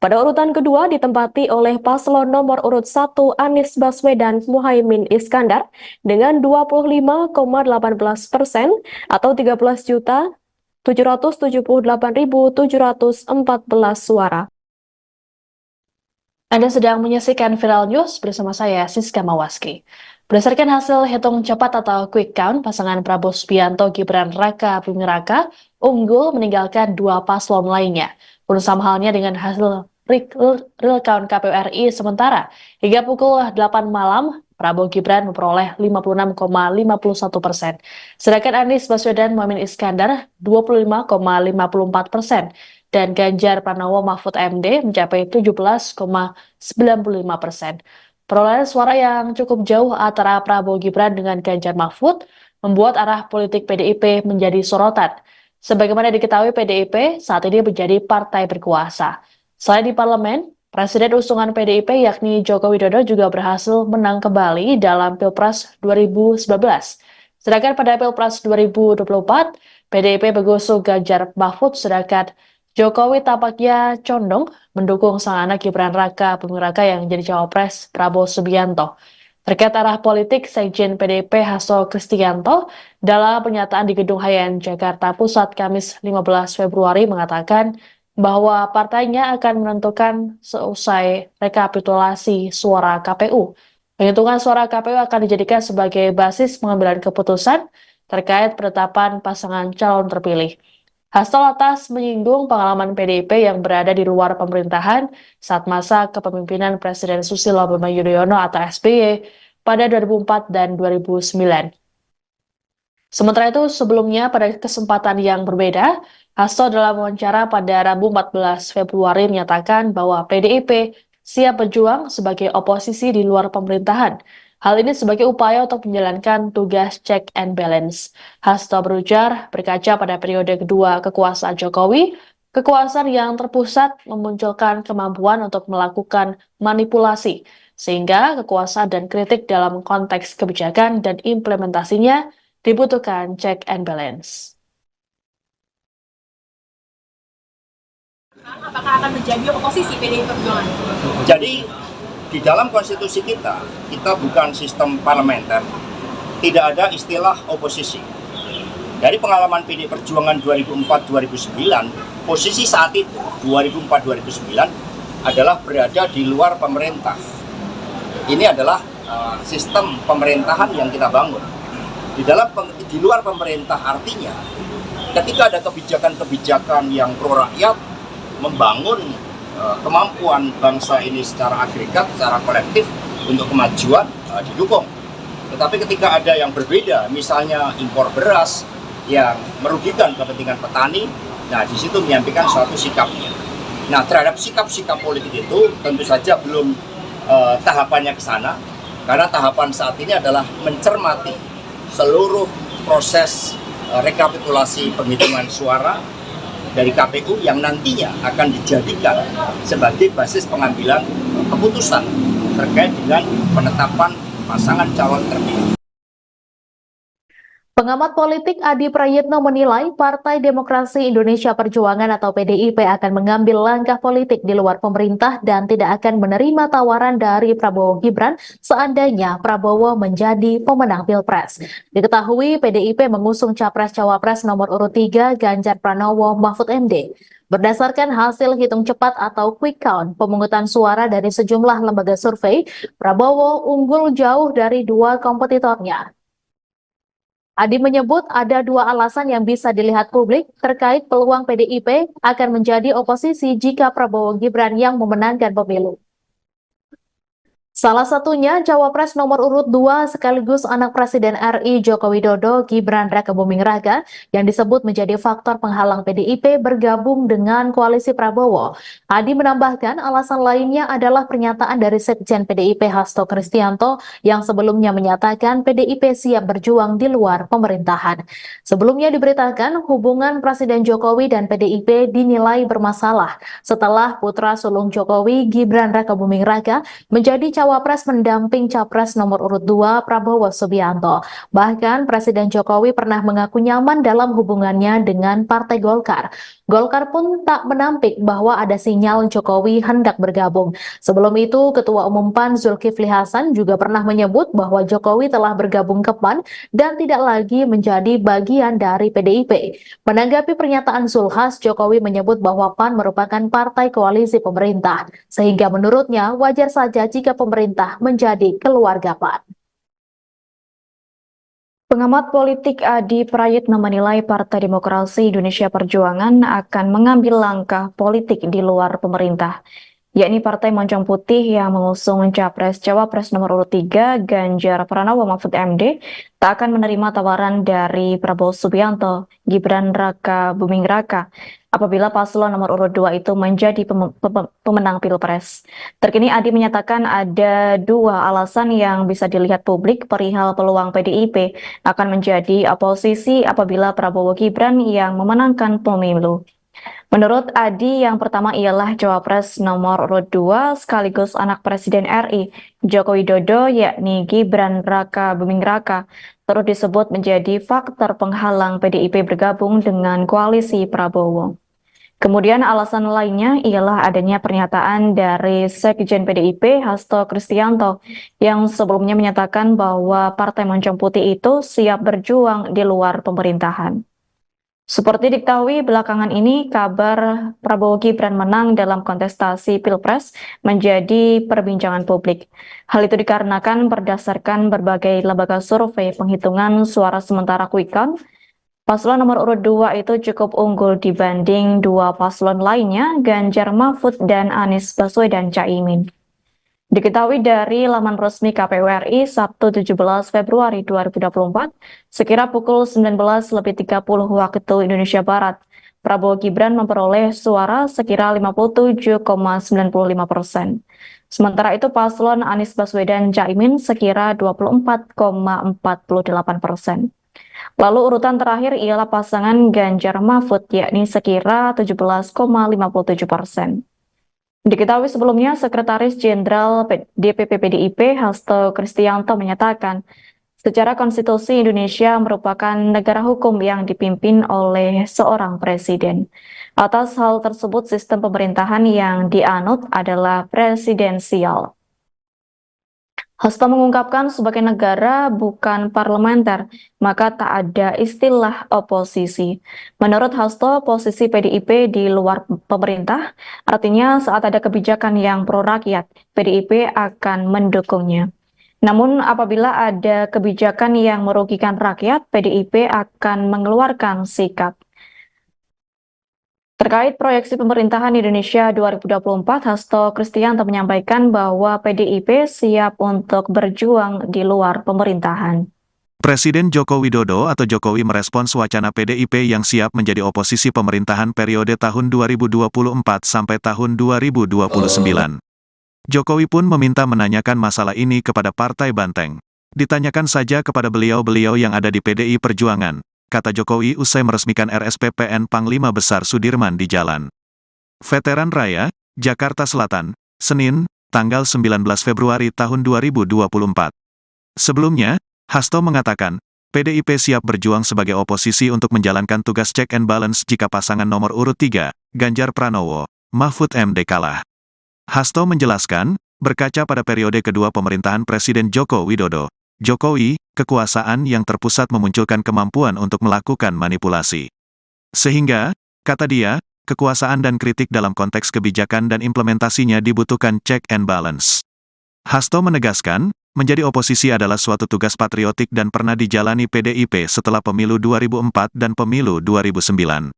Pada urutan kedua ditempati oleh paslon nomor urut 1 Anies Baswedan Muhaimin Iskandar dengan 25,18% atau 13.778.714 suara. Anda sedang menyaksikan Viral News bersama saya, Siska Mawaski. Berdasarkan hasil hitung cepat atau quick count, pasangan Prabowo Subianto Gibran Raka Buming Raka unggul meninggalkan dua paslon lainnya. Pun sama halnya dengan hasil real count KPU RI sementara. Hingga pukul 8 malam, Prabowo Gibran memperoleh 56,51%. Sedangkan Anies Baswedan Muhaimin Iskandar 25,54%. Dan Ganjar Pranowo Mahfud MD mencapai 17,95%. Perolehan suara yang cukup jauh antara Prabowo Gibran dengan Ganjar Mahfud membuat arah politik PDIP menjadi sorotan. Sebagaimana diketahui, PDIP saat ini menjadi partai berkuasa. Selain di parlemen, Presiden usungan PDIP yakni Joko Widodo juga berhasil menang kembali dalam Pilpres 2019. Sedangkan pada Pilpres 2024, PDIP mengusung Ganjar Mahfud, sedangkan Jokowi tampaknya condong mendukung sang anak Gibran Raka Buming Raka yang menjadi cawapres Prabowo Subianto. Terkait arah politik, Sekjen PDIP Hasto Kristianto dalam pernyataan di Gedung Hayan, Jakarta Pusat Kamis 15 Februari mengatakan bahwa partainya akan menentukan seusai rekapitulasi suara KPU. Penghitungan suara KPU akan dijadikan sebagai basis pengambilan keputusan terkait penetapan pasangan calon terpilih. Hasto lantas menyinggung pengalaman PDIP yang berada di luar pemerintahan saat masa kepemimpinan Presiden Susilo Bambang Yudhoyono atau SBY pada 2004 dan 2009. Sementara itu, sebelumnya pada kesempatan yang berbeda, Hasto dalam wawancara pada Rabu 14 Februari menyatakan bahwa PDIP siap berjuang sebagai oposisi di luar pemerintahan. Hal ini sebagai upaya untuk menjalankan tugas check and balance. Hasto berujar, berkaca pada periode kedua kekuasaan Jokowi, kekuasaan yang terpusat memunculkan kemampuan untuk melakukan manipulasi, sehingga kekuasaan dan kritik dalam konteks kebijakan dan implementasinya dibutuhkan check and balance. Apakah akan menjadi oposisi PDI Perjuangan? Jadi di dalam konstitusi kita bukan sistem parlementer, tidak ada istilah oposisi. Dari pengalaman PDI Perjuangan 2004-2009, posisi saat itu 2004-2009 adalah berada di luar pemerintah. Ini adalah sistem pemerintahan yang kita bangun. Di luar pemerintah artinya ketika ada kebijakan-kebijakan yang pro rakyat, membangun kemampuan bangsa ini secara agregat, secara kolektif untuk kemajuan didukung. Tetapi ketika ada yang berbeda, misalnya impor beras yang merugikan kepentingan petani, nah di situ menyampaikan suatu sikapnya. Nah terhadap sikap-sikap politik itu tentu saja belum tahapannya ke sana, karena tahapan saat ini adalah mencermati seluruh proses rekapitulasi penghitungan suara dari KPU yang nantinya akan dijadikan sebagai basis pengambilan keputusan terkait dengan penetapan pasangan calon terpilih. Pengamat politik Adi Prayitno menilai Partai Demokrasi Indonesia Perjuangan atau PDIP akan mengambil langkah politik di luar pemerintah dan tidak akan menerima tawaran dari Prabowo Gibran seandainya Prabowo menjadi pemenang Pilpres. Diketahui PDIP mengusung Capres-Cawapres nomor urut 3 Ganjar Pranowo Mahfud MD. Berdasarkan hasil hitung cepat atau quick count pemungutan suara dari sejumlah lembaga survei, Prabowo unggul jauh dari dua kompetitornya. Adi menyebut ada dua alasan yang bisa dilihat publik terkait peluang PDIP akan menjadi oposisi jika Prabowo Gibran yang memenangkan pemilu. Salah satunya Cawapres nomor urut 2 sekaligus anak Presiden RI Joko Widodo Gibran Rakabuming Raka yang disebut menjadi faktor penghalang PDIP bergabung dengan koalisi Prabowo. Adi menambahkan alasan lainnya adalah pernyataan dari Sekjen PDIP Hasto Kristianto yang sebelumnya menyatakan PDIP siap berjuang di luar pemerintahan. Sebelumnya diberitakan hubungan Presiden Jokowi dan PDIP dinilai bermasalah setelah putra sulung Jokowi Gibran Rakabuming Raka menjadi Cawapres mendamping Capres nomor urut 2 Prabowo Subianto. Bahkan Presiden Jokowi pernah mengaku nyaman dalam hubungannya dengan Partai Golkar. Golkar pun tak menampik bahwa ada sinyal Jokowi hendak bergabung. Sebelum itu, Ketua Umum PAN Zulkifli Hasan juga pernah menyebut bahwa Jokowi telah bergabung ke PAN dan tidak lagi menjadi bagian dari PDIP. Menanggapi pernyataan Zulhas, Jokowi menyebut bahwa PAN merupakan partai koalisi pemerintah, sehingga menurutnya wajar saja jika pemerintah menjadi keluarga PAN. Pengamat politik Adi Prayitno menilai Partai Demokrasi Indonesia Perjuangan akan mengambil langkah politik di luar pemerintah, yakni Partai Moncong Putih yang mengusung Capres-Cawapres nomor urut 3 Ganjar Pranowo Mahfud MD tak akan menerima tawaran dari Prabowo Subianto, Gibran Rakabuming Raka apabila paslon nomor urut 2 itu menjadi pemenang Pilpres. Terkini Adi menyatakan ada dua alasan yang bisa dilihat publik perihal peluang PDIP akan menjadi oposisi apabila Prabowo Gibran yang memenangkan pemilu. Menurut Adi, yang pertama ialah Cawapres nomor urut 2 sekaligus anak Presiden RI Joko Widodo yakni Gibran Rakabuming Raka turut disebut menjadi faktor penghalang PDIP bergabung dengan koalisi Prabowo. Kemudian alasan lainnya ialah adanya pernyataan dari Sekjen PDIP Hasto Kristianto yang sebelumnya menyatakan bahwa Partai Moncong Putih itu siap berjuang di luar pemerintahan. Seperti diketahui belakangan ini kabar Prabowo Gibran menang dalam kontestasi Pilpres menjadi perbincangan publik. Hal itu dikarenakan berdasarkan berbagai lembaga survei penghitungan suara sementara quick count, paslon nomor urut 2 itu cukup unggul dibanding dua paslon lainnya, Ganjar Mahfud dan Anies Baswedan Caimin. Diketahui dari laman resmi KPU RI Sabtu 17 Februari 2024, sekira pukul 19.30 waktu Indonesia Barat, Prabowo Gibran memperoleh suara sekira 57,95%. Sementara itu paslon Anies Baswedan Caimin sekira 24,48%. Lalu urutan terakhir ialah pasangan Ganjar Mahfud yakni sekira 17,57%. Diketahui sebelumnya, Sekretaris Jenderal DPP PDIP Hasto Kristianto menyatakan, secara konstitusi Indonesia merupakan negara hukum yang dipimpin oleh seorang presiden. Atas hal tersebut, sistem pemerintahan yang dianut adalah presidensial. Hasto mengungkapkan sebagai negara bukan parlementer, maka tak ada istilah oposisi. Menurut Hasto, posisi PDIP di luar pemerintah, artinya saat ada kebijakan yang pro rakyat, PDIP akan mendukungnya. Namun apabila ada kebijakan yang merugikan rakyat, PDIP akan mengeluarkan sikap. Terkait proyeksi pemerintahan Indonesia 2024, Hasto Kristianto menyampaikan bahwa PDIP siap untuk berjuang di luar pemerintahan. Presiden Joko Widodo atau Jokowi merespons wacana PDIP yang siap menjadi oposisi pemerintahan periode tahun 2024 sampai tahun 2029. Jokowi pun meminta menanyakan masalah ini kepada Partai Banteng. Ditanyakan saja kepada beliau-beliau yang ada di PDI Perjuangan, kata Jokowi usai meresmikan RSPPN Panglima Besar Sudirman di Jalan Veteran Raya, Jakarta Selatan, Senin, tanggal 19 Februari tahun 2024. Sebelumnya, Hasto mengatakan, PDIP siap berjuang sebagai oposisi untuk menjalankan tugas check and balance jika pasangan nomor urut 3, Ganjar Pranowo, Mahfud MD kalah. Hasto menjelaskan, berkaca pada periode kedua pemerintahan Presiden Joko Widodo, Jokowi, kekuasaan yang terpusat memunculkan kemampuan untuk melakukan manipulasi. Sehingga, kata dia, kekuasaan dan kritik dalam konteks kebijakan dan implementasinya dibutuhkan check and balance. Hasto menegaskan, menjadi oposisi adalah suatu tugas patriotik dan pernah dijalani PDIP setelah pemilu 2004 dan pemilu 2009.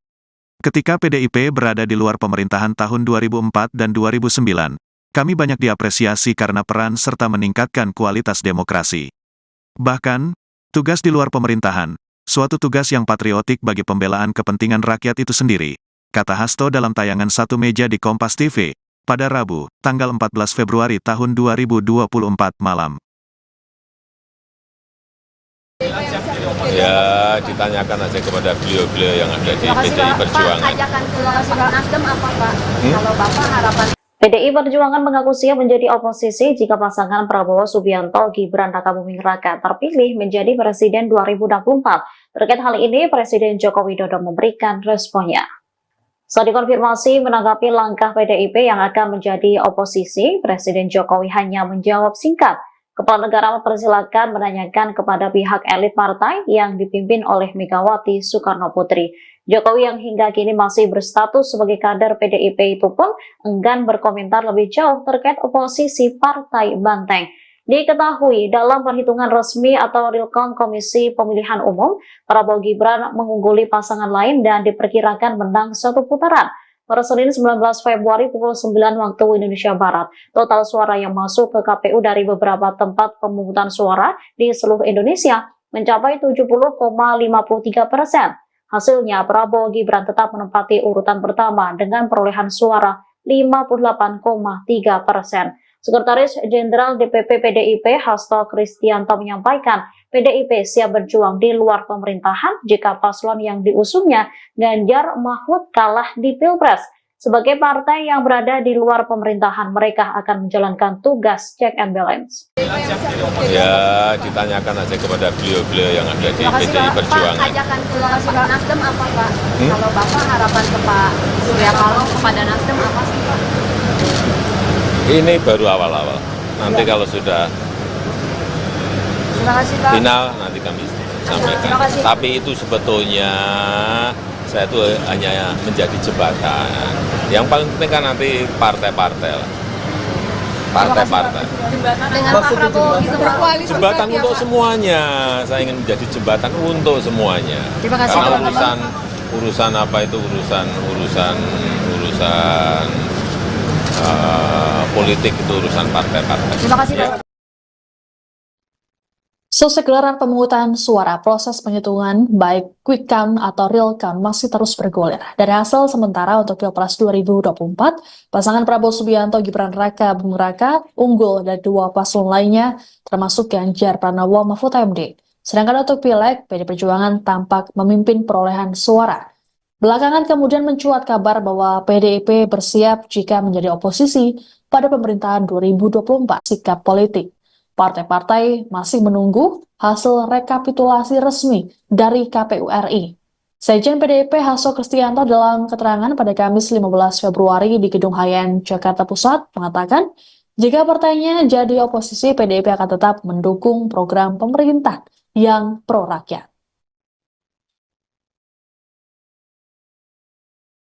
Ketika PDIP berada di luar pemerintahan tahun 2004 dan 2009, kami banyak diapresiasi karena peran serta meningkatkan kualitas demokrasi. Bahkan, tugas di luar pemerintahan, suatu tugas yang patriotik bagi pembelaan kepentingan rakyat itu sendiri, kata Hasto dalam tayangan Satu Meja di Kompas TV, pada Rabu, tanggal 14 Februari tahun 2024 malam. Ya, ditanyakan aja kepada beliau-beliau yang ada di PDI Perjuangan. Ajakan ke Nasdem apa Pak? Kalau Bapak harapan PDI Perjuangan mengaku siap menjadi oposisi jika pasangan Prabowo Subianto Gibran Rakabuming Raka terpilih menjadi Presiden 2024. Terkait hal ini, Presiden Joko Widodo memberikan responnya. Saat dikonfirmasi menanggapi langkah PDIP yang akan menjadi oposisi, Presiden Jokowi hanya menjawab singkat. Kepala negara mempersilahkan menanyakan kepada pihak elit partai yang dipimpin oleh Megawati Soekarno Putri. Jokowi yang hingga kini masih berstatus sebagai kader PDIP itu pun enggan berkomentar lebih jauh terkait oposisi Partai Banteng. Diketahui dalam perhitungan resmi atau real count Komisi Pemilihan Umum, Prabowo Gibran mengungguli pasangan lain dan diperkirakan menang satu putaran. Pada Senin 19 Februari pukul 9 waktu Indonesia Barat, total suara yang masuk ke KPU dari beberapa tempat pemungutan suara di seluruh Indonesia mencapai 70,53%. Hasilnya, Prabowo Gibran tetap menempati urutan pertama dengan perolehan suara 58,3%. Sekretaris Jenderal DPP PDIP Hasto Kristianto menyampaikan, PDIP siap berjuang di luar pemerintahan jika paslon yang diusungnya Ganjar Mahfud kalah di Pilpres. Sebagai partai yang berada di luar pemerintahan, mereka akan menjalankan tugas check and balance. Ya, ditanyakan aja kepada beliau-beliau yang ada di PDI Perjuangan. Pak, ajakan ke Nasdem apa Pak? Kalau Bapak harapan ke Pak Surya Paloh kepada Nasdem apa sih Pak? Ini baru awal-awal. Nanti kalau sudah final, nanti kami sampaikan. Tapi itu sebetulnya saya itu hanya menjadi jembatan. Yang paling penting kan nanti partai-partai lah. Partai-partai. Dengan Pak Prabowo itu berkoalisi. Jembatan untuk semuanya. Saya ingin menjadi jembatan untuk semuanya. Karena urusan apa itu urusan politik itu urusan partai-partai. Terima kasih. Ya. Selesai gelaran pemungutan suara, proses penghitungan baik quick count atau real count masih terus bergulir. Dari hasil sementara untuk Pilpres 2024, pasangan Prabowo Subianto Gibran Raka Buming Raka unggul dari dua paslon lainnya, termasuk Ganjar Pranowo Mahfud MD. Sedangkan untuk Pileg, PD Perjuangan tampak memimpin perolehan suara. Belakangan kemudian mencuat kabar bahwa PDIP bersiap jika menjadi oposisi pada pemerintahan 2024. Sikap politik partai-partai masih menunggu hasil rekapitulasi resmi dari KPU RI. Sekjen PDIP Hasto Kristianto dalam keterangan pada Kamis 15 Februari di Gedung Hayan, Jakarta Pusat mengatakan, jika partainya jadi oposisi, PDIP akan tetap mendukung program pemerintah yang pro-rakyat.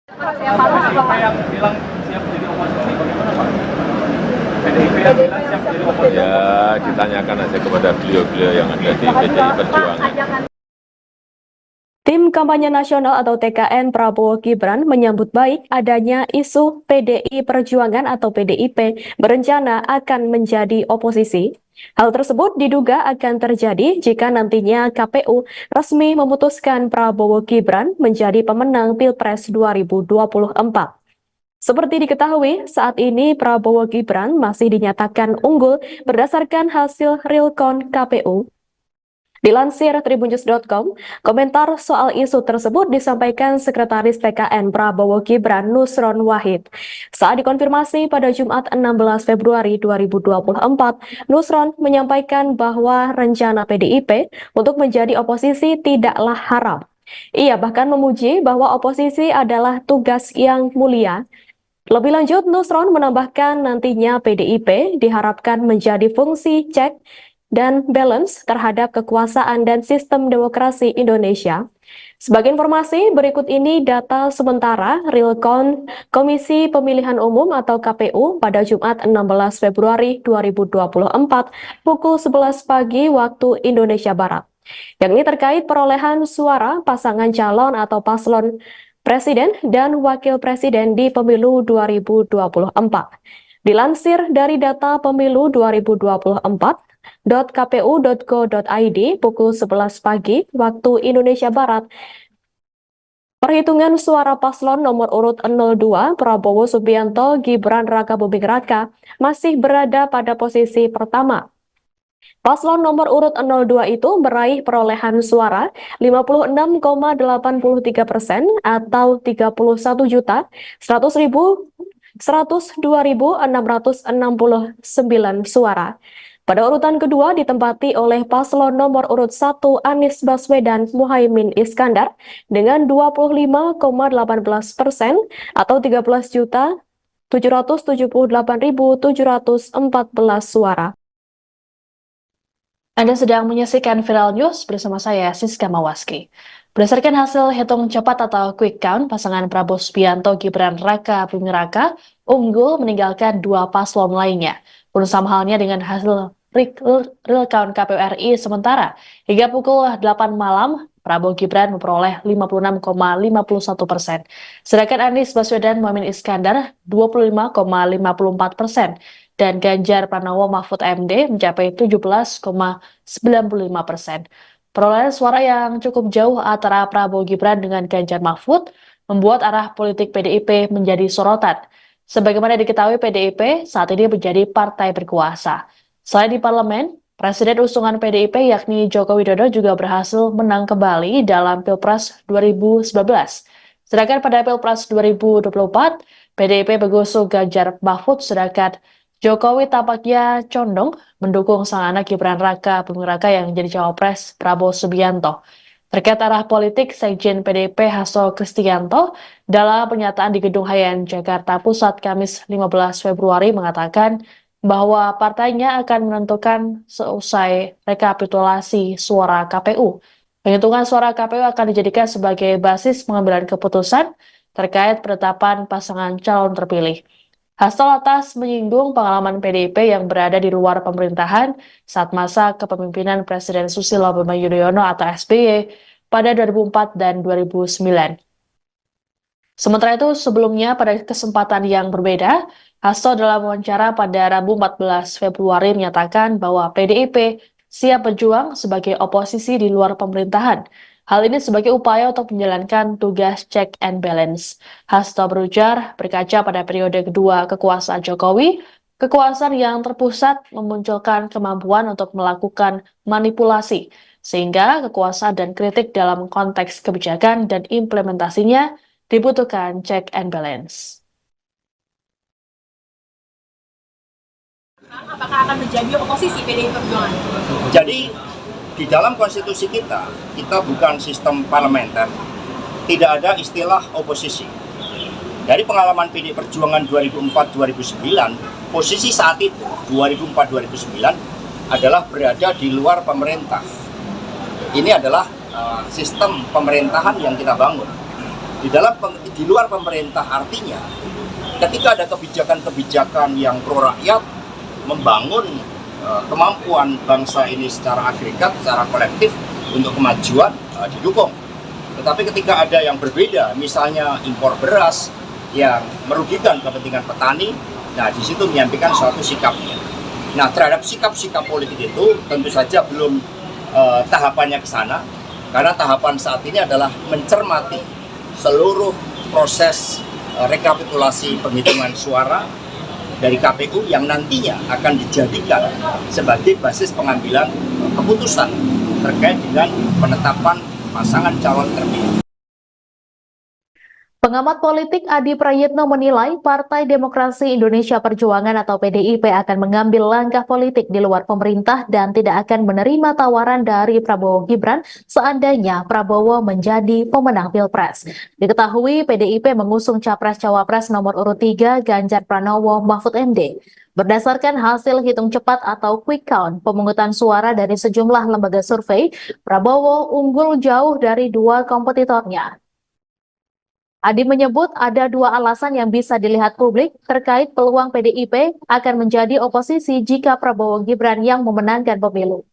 Siapa yang bilang siap jadi oposisi, bagaimana Pak? PDIP yang bilang siap jadi oposisi? Ya, ditanyakan aja kepada beliau-beliau yang ada di PDI Perjuangan. Tim Kampanye Nasional atau TKN Prabowo Gibran menyambut baik adanya isu PDI Perjuangan atau PDIP berencana akan menjadi oposisi. Hal tersebut diduga akan terjadi jika nantinya KPU resmi memutuskan Prabowo Gibran menjadi pemenang Pilpres 2024. Seperti diketahui, saat ini Prabowo Gibran masih dinyatakan unggul berdasarkan hasil real count KPU. Dilansir tribunnews.com, komentar soal isu tersebut disampaikan Sekretaris TKN Prabowo Gibran Nusron Wahid. Saat dikonfirmasi pada Jumat 16 Februari 2024, Nusron menyampaikan bahwa rencana PDIP untuk menjadi oposisi tidaklah haram. Ia bahkan memuji bahwa oposisi adalah tugas yang mulia. Lebih lanjut, Nusron menambahkan nantinya PDIP diharapkan menjadi fungsi cek dan balance terhadap kekuasaan dan sistem demokrasi Indonesia. Sebagai informasi, berikut ini data sementara real count Komisi Pemilihan Umum atau KPU pada Jumat 16 Februari 2024 pukul 11 pagi waktu Indonesia Barat. Yang ini terkait perolehan suara pasangan calon atau paslon presiden dan wakil presiden di pemilu 2024. Dilansir dari data pemilu 2024, .kpu.go.id pukul 11 pagi waktu Indonesia Barat. Perhitungan suara paslon nomor urut 02 Prabowo Subianto Gibran Raka Buming Raka masih berada pada posisi pertama. Paslon nomor urut 02 itu meraih perolehan suara 56,83% atau 31.102.669 suara. Pada urutan kedua ditempati oleh paslon nomor urut 1 Anies Baswedan Muhaimin Iskandar dengan 25,18% atau 13.778.714 suara. Anda sedang menyaksikan Viral News bersama saya, Siska Mawaski. Berdasarkan hasil hitung cepat atau quick count, pasangan Prabowo Subianto Gibran Raka Buming Raka unggul meninggalkan dua paslon lainnya. Pun sama halnya dengan hasil real count KPU RI sementara. Hingga pukul 8 malam, Prabowo Gibran memperoleh 56,51%. Sedangkan Anies Baswedan Muhaimin Iskandar 25,54%. Dan Ganjar Pranowo Mahfud MD mencapai 17,95%. Perolehan suara yang cukup jauh antara Prabowo Gibran dengan Ganjar Mahfud membuat arah politik PDIP menjadi sorotan. Sebagaimana diketahui, PDIP saat ini menjadi partai berkuasa. Selain di parlemen, Presiden usungan PDIP yakni Joko Widodo juga berhasil menang kembali dalam Pilpres 2019. Sedangkan pada Pilpres 2024, PDIP mengusung Ganjar Mahfud, sedangkan Jokowi tampaknya condong mendukung sang anak Gibran Raka Buming Raka yang menjadi cawapres Prabowo Subianto. Terkait arah politik, Sekjen PDIP Hasto Kristianto dalam pernyataan di Gedung Hayan, Jakarta Pusat Kamis 15 Februari mengatakan bahwa partainya akan menentukan seusai rekapitulasi suara KPU. Penghitungan suara KPU akan dijadikan sebagai basis pengambilan keputusan terkait penetapan pasangan calon terpilih. Hasto lantas menyinggung pengalaman PDIP yang berada di luar pemerintahan saat masa kepemimpinan Presiden Susilo Bambang Yudhoyono atau SBY pada 2004 dan 2009. Sementara itu, sebelumnya pada kesempatan yang berbeda, Hasto dalam wawancara pada Rabu 14 Februari menyatakan bahwa PDIP siap berjuang sebagai oposisi di luar pemerintahan. Hal ini sebagai upaya untuk menjalankan tugas check and balance. Hasto berujar, berkaca pada periode kedua kekuasaan Jokowi, kekuasaan yang terpusat memunculkan kemampuan untuk melakukan manipulasi, sehingga kekuasaan dan kritik dalam konteks kebijakan dan implementasinya dibutuhkan check and balance. Apakah akan menjadi oposisi PDI Perjuangan? Jadi di dalam konstitusi kita bukan sistem parlementer, tidak ada istilah oposisi. Dari pengalaman PDI Perjuangan 2004-2009, posisi saat itu 2004-2009 adalah berada di luar pemerintah. Ini adalah sistem pemerintahan yang kita bangun. Di luar pemerintah artinya ketika ada kebijakan-kebijakan yang pro rakyat, membangun kemampuan bangsa ini secara agregat, secara kolektif untuk kemajuan, didukung. Tetapi ketika ada yang berbeda, misalnya impor beras yang merugikan kepentingan petani, nah di situ menyampaikan suatu sikapnya. Nah, terhadap sikap-sikap politik itu tentu saja belum tahapannya ke sana, karena tahapan saat ini adalah mencermati seluruh proses rekapitulasi penghitungan suara dari KPU yang nantinya akan dijadikan sebagai basis pengambilan keputusan terkait dengan penetapan pasangan calon terpilih. Pengamat politik Adi Prayitno menilai Partai Demokrasi Indonesia Perjuangan atau PDIP akan mengambil langkah politik di luar pemerintah dan tidak akan menerima tawaran dari Prabowo Gibran seandainya Prabowo menjadi pemenang Pilpres. Diketahui PDIP mengusung Capres-Cawapres nomor urut 3 Ganjar Pranowo Mahfud MD. Berdasarkan hasil hitung cepat atau quick count pemungutan suara dari sejumlah lembaga survei, Prabowo unggul jauh dari dua kompetitornya. Adi menyebut ada dua alasan yang bisa dilihat publik terkait peluang PDIP akan menjadi oposisi jika Prabowo Gibran yang memenangkan pemilu.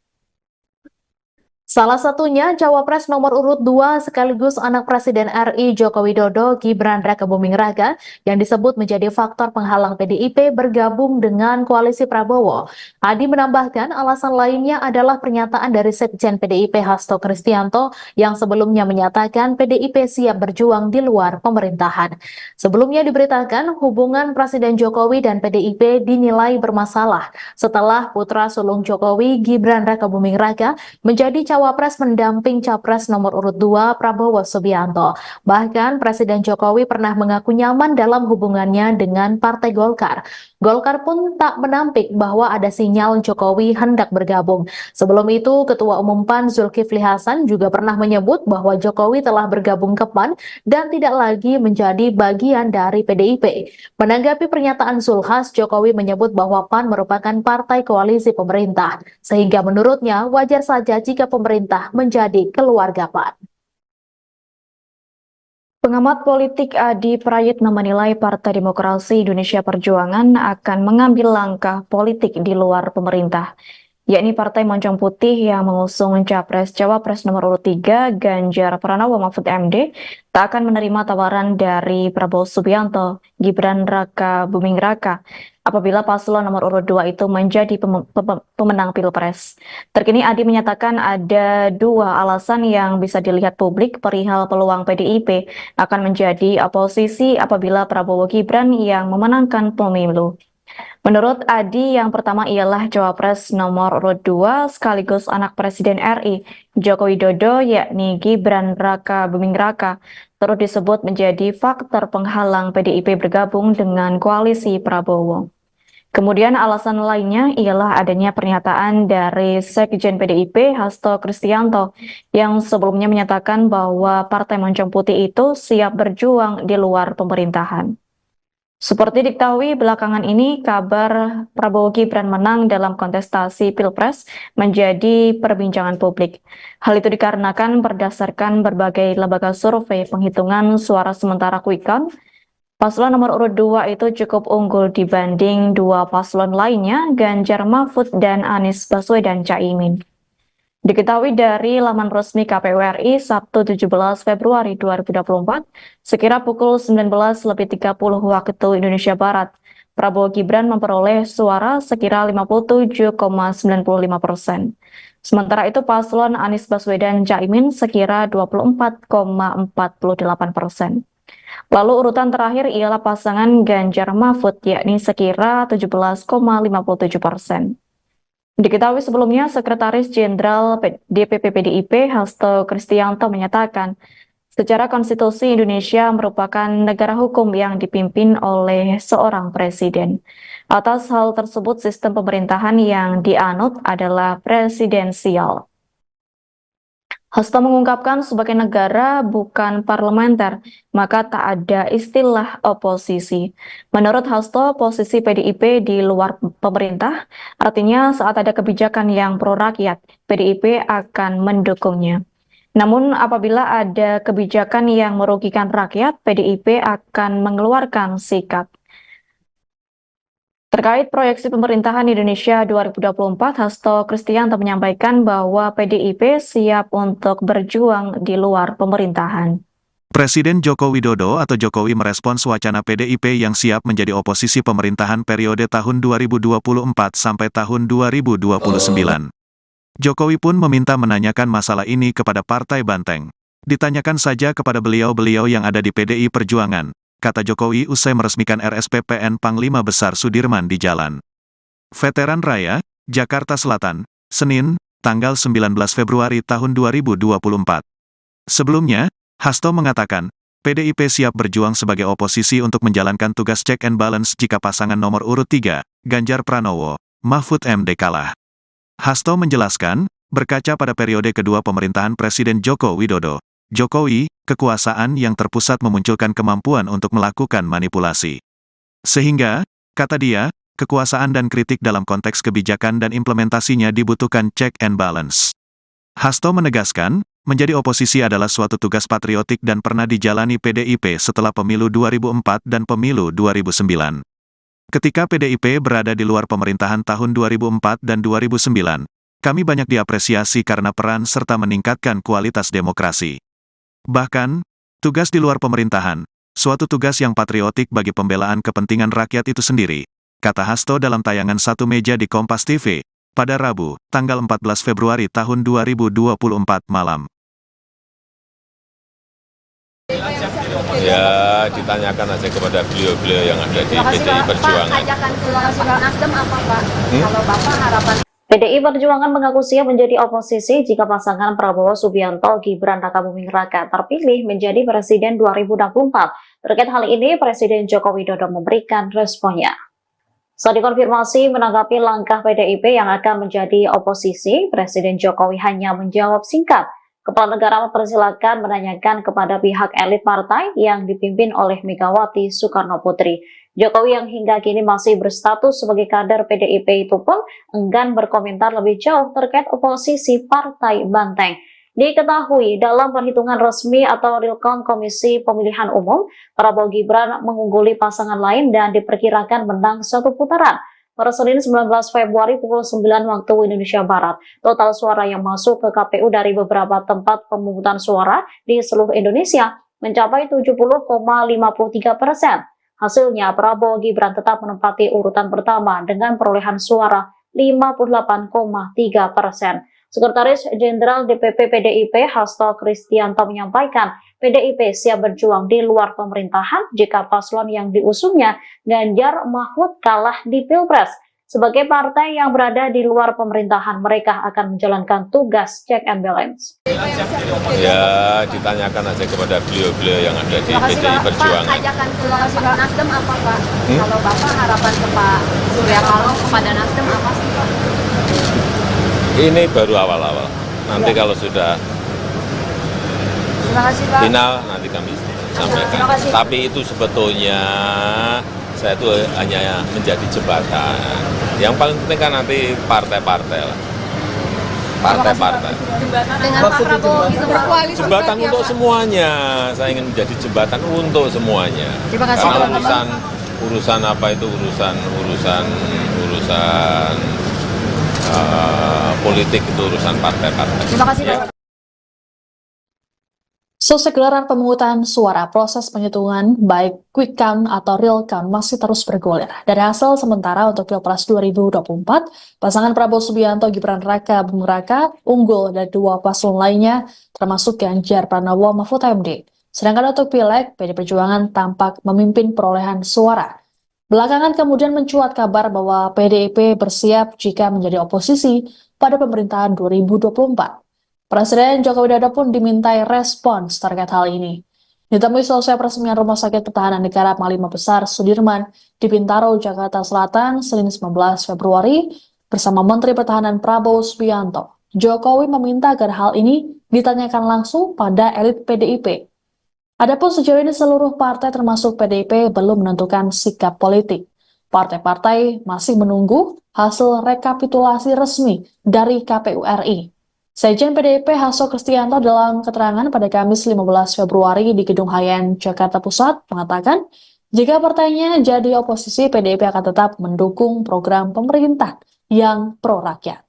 Salah satunya Cawapres nomor urut 2 sekaligus anak Presiden RI Joko Widodo Gibran Rakabuming Raka yang disebut menjadi faktor penghalang PDIP bergabung dengan koalisi Prabowo. Adi menambahkan alasan lainnya adalah pernyataan dari Sekjen PDIP Hasto Kristianto yang sebelumnya menyatakan PDIP siap berjuang di luar pemerintahan. Sebelumnya diberitakan hubungan Presiden Jokowi dan PDIP dinilai bermasalah setelah putra sulung Jokowi Gibran Rakabuming Raka menjadi Cawapres mendamping Capres nomor urut 2 Prabowo Subianto. Bahkan Presiden Jokowi pernah mengaku nyaman dalam hubungannya dengan Partai Golkar. Golkar pun tak menampik bahwa ada sinyal Jokowi hendak bergabung. Sebelum itu, Ketua Umum PAN Zulkifli Hasan juga pernah menyebut bahwa Jokowi telah bergabung ke PAN dan tidak lagi menjadi bagian dari PDIP. Menanggapi pernyataan Zulhas, Jokowi menyebut bahwa PAN merupakan partai koalisi pemerintah, sehingga menurutnya wajar saja jika pemerintah menjadi keluarga PAN. Pengamat politik Adi Prayitno menilai Partai Demokrasi Indonesia Perjuangan akan mengambil langkah politik di luar pemerintah, yakni Partai Moncong Putih yang mengusung Capres-Cawapres nomor urut 3 Ganjar Pranowo Mahfud MD tak akan menerima tawaran dari Prabowo Subianto, Gibran Rakabuming Raka apabila paslon nomor urut 2 itu menjadi pemenang Pilpres. Terkini Adi menyatakan ada dua alasan yang bisa dilihat publik perihal peluang PDIP akan menjadi oposisi apabila Prabowo Gibran yang memenangkan pemilu. Menurut Adi, yang pertama ialah Cawapres nomor urut 2 sekaligus anak Presiden RI Joko Widodo yakni Gibran Rakabuming Raka turut disebut menjadi faktor penghalang PDIP bergabung dengan koalisi Prabowo. Kemudian alasan lainnya ialah adanya pernyataan dari Sekjen PDIP Hasto Kristianto yang sebelumnya menyatakan bahwa Partai Moncong Putih itu siap berjuang di luar pemerintahan. Seperti diketahui belakangan ini kabar Prabowo Gibran menang dalam kontestasi Pilpres menjadi perbincangan publik. Hal itu dikarenakan berdasarkan berbagai lembaga survei penghitungan suara sementara quick count, paslon nomor urut 2 itu cukup unggul dibanding dua paslon lainnya, Ganjar Mahfud dan Anies Baswedan Caimin. Diketahui dari laman resmi KPU RI Sabtu 17 Februari 2024, sekira pukul 19.30 waktu Indonesia Barat, Prabowo Gibran memperoleh suara sekira 57,95%. Sementara itu paslon Anies Baswedan Caimin sekira 24,48%. Lalu urutan terakhir ialah pasangan Ganjar Mahfud yakni sekira 17,57%. Diketahui sebelumnya, Sekretaris Jenderal DPP PDIP Hasto Kristianto menyatakan, secara konstitusi Indonesia merupakan negara hukum yang dipimpin oleh seorang presiden. Atas hal tersebut, sistem pemerintahan yang dianut adalah presidensial. Hasto mengungkapkan sebagai negara bukan parlementer, maka tak ada istilah oposisi. Menurut Hasto, posisi PDIP di luar pemerintah, artinya saat ada kebijakan yang pro rakyat, PDIP akan mendukungnya. Namun apabila ada kebijakan yang merugikan rakyat, PDIP akan mengeluarkan sikap. Terkait proyeksi pemerintahan Indonesia 2024, Hasto Kristianto menyampaikan bahwa PDIP siap untuk berjuang di luar pemerintahan. Presiden Joko Widodo atau Jokowi merespons wacana PDIP yang siap menjadi oposisi pemerintahan periode tahun 2024 sampai tahun 2029. Jokowi pun meminta menanyakan masalah ini kepada Partai Banteng. Ditanyakan saja kepada beliau-beliau yang ada di PDI Perjuangan, kata Jokowi usai meresmikan RSPPN Panglima Besar Sudirman di Jalan Veteran Raya, Jakarta Selatan, Senin, tanggal 19 Februari tahun 2024. Sebelumnya, Hasto mengatakan, PDIP siap berjuang sebagai oposisi untuk menjalankan tugas check and balance jika pasangan nomor urut 3, Ganjar Pranowo, Mahfud MD kalah. Hasto menjelaskan, berkaca pada periode kedua pemerintahan Presiden Joko Widodo, Jokowi, kekuasaan yang terpusat memunculkan kemampuan untuk melakukan manipulasi. Sehingga, kata dia, kekuasaan dan kritik dalam konteks kebijakan dan implementasinya dibutuhkan check and balance. Hasto menegaskan, menjadi oposisi adalah suatu tugas patriotik dan pernah dijalani PDIP setelah pemilu 2004 dan pemilu 2009. Ketika PDIP berada di luar pemerintahan tahun 2004 dan 2009, kami banyak diapresiasi karena peran serta meningkatkan kualitas demokrasi. Bahkan, tugas di luar pemerintahan, suatu tugas yang patriotik bagi pembelaan kepentingan rakyat itu sendiri, kata Hasto dalam tayangan Satu Meja di Kompas TV, pada Rabu, tanggal 14 Februari tahun 2024 malam. Ya, ditanyakan aja kepada beliau-beliau yang ada di PDI Perjuangan. Pak, ajakan keluar Nasdem apa Pak? Kalau Bapak harapan PDI Perjuangan mengaku siap menjadi oposisi jika pasangan Prabowo Subianto Gibran Rakabuming Raka terpilih menjadi Presiden 2024. Terkait hal ini, Presiden Joko Widodo memberikan responnya. Saat dikonfirmasi menanggapi langkah PDIP yang akan menjadi oposisi, Presiden Jokowi hanya menjawab singkat. Kepala negara mempersilakan menanyakan kepada pihak elit partai yang dipimpin oleh Megawati Soekarno Putri. Jokowi yang hingga kini masih berstatus sebagai kader PDIP itu pun enggan berkomentar lebih jauh terkait oposisi Partai Banteng. Diketahui dalam perhitungan resmi atau real count Komisi Pemilihan Umum, Prabowo Gibran mengungguli pasangan lain dan diperkirakan menang satu putaran. Pada Senin 19 Februari pukul 9 waktu Indonesia Barat, total suara yang masuk ke KPU dari beberapa tempat pemungutan suara di seluruh Indonesia mencapai 70,53%. Hasilnya, Prabowo Gibran tetap menempati urutan pertama dengan perolehan suara 58,3%. Sekretaris Jenderal DPP PDIP Hasto Kristianto menyampaikan, PDIP siap berjuang di luar pemerintahan jika paslon yang diusungnya Ganjar Mahfud kalah di Pilpres. Sebagai partai yang berada di luar pemerintahan, mereka akan menjalankan tugas check and balance. Ya, ditanyakan aja kepada beliau-beliau yang ada di PDI Perjuangan. Pak, ajakan keluar Nasdem apa Pak? Kalau Bapak harapan ke Pak Surya Paloh kepada Nasdem apa sih Pak? Ini baru awal-awal. Nanti kalau sudah final, nanti kami sampaikan. Tapi itu sebetulnya saya itu hanya menjadi jembatan. Yang paling penting kan nanti partai-partai lah. Partai-partai. Dengan Pak Prabowo itu berkoalisi. Jembatan untuk semuanya. Saya ingin menjadi jembatan untuk semuanya. Karena urusan apa itu urusan politik itu urusan partai-partai. Terima kasih Pak. Selesai gelaran pemungutan suara, proses penghitungan baik quick count atau real count masih terus bergulir. Dari hasil sementara untuk Pilpres 2024, pasangan Prabowo Subianto Gibran Raka Buming Raka unggul dari dua paslon lainnya, termasuk Ganjar Pranowo Mahfud MD. Sedangkan untuk Pileg, PD Perjuangan tampak memimpin perolehan suara. Belakangan kemudian mencuat kabar bahwa PDIP bersiap jika menjadi oposisi pada pemerintahan 2024. Presiden Joko Widodo pun dimintai respons terkait hal ini. Ditemui selesai peresmian Rumah Sakit Pertahanan Negara Panglima Besar Sudirman di Bintaro, Jakarta Selatan, Senin 19 Februari, bersama Menteri Pertahanan Prabowo Subianto. Jokowi meminta agar hal ini ditanyakan langsung pada elit PDIP. Adapun sejauh ini seluruh partai termasuk PDIP belum menentukan sikap politik. Partai-partai masih menunggu hasil rekapitulasi resmi dari KPU RI. Sekjen PDIP Hasto Kristianto dalam keterangan pada Kamis 15 Februari di Gedung Hayan, Jakarta Pusat mengatakan, jika partainya jadi oposisi, PDIP akan tetap mendukung program pemerintah yang pro-rakyat.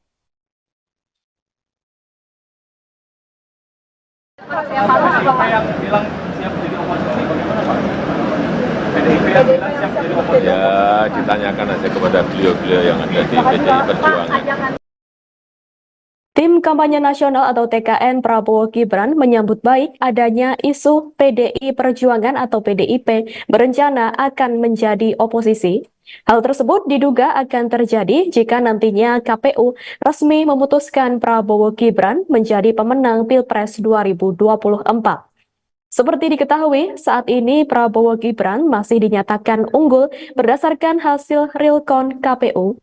PDIP yang bilang siap jadi oposisi, bagaimana Pak? PDIP yang bilang siap jadi oposisi. Ya, ditanyakan aja kepada beliau-beliau yang ada di PDI Perjuangan. Tim Kampanye Nasional atau TKN Prabowo Gibran menyambut baik adanya isu PDI Perjuangan atau PDIP berencana akan menjadi oposisi. Hal tersebut diduga akan terjadi jika nantinya KPU resmi memutuskan Prabowo Gibran menjadi pemenang Pilpres 2024. Seperti diketahui, saat ini Prabowo Gibran masih dinyatakan unggul berdasarkan hasil real count KPU.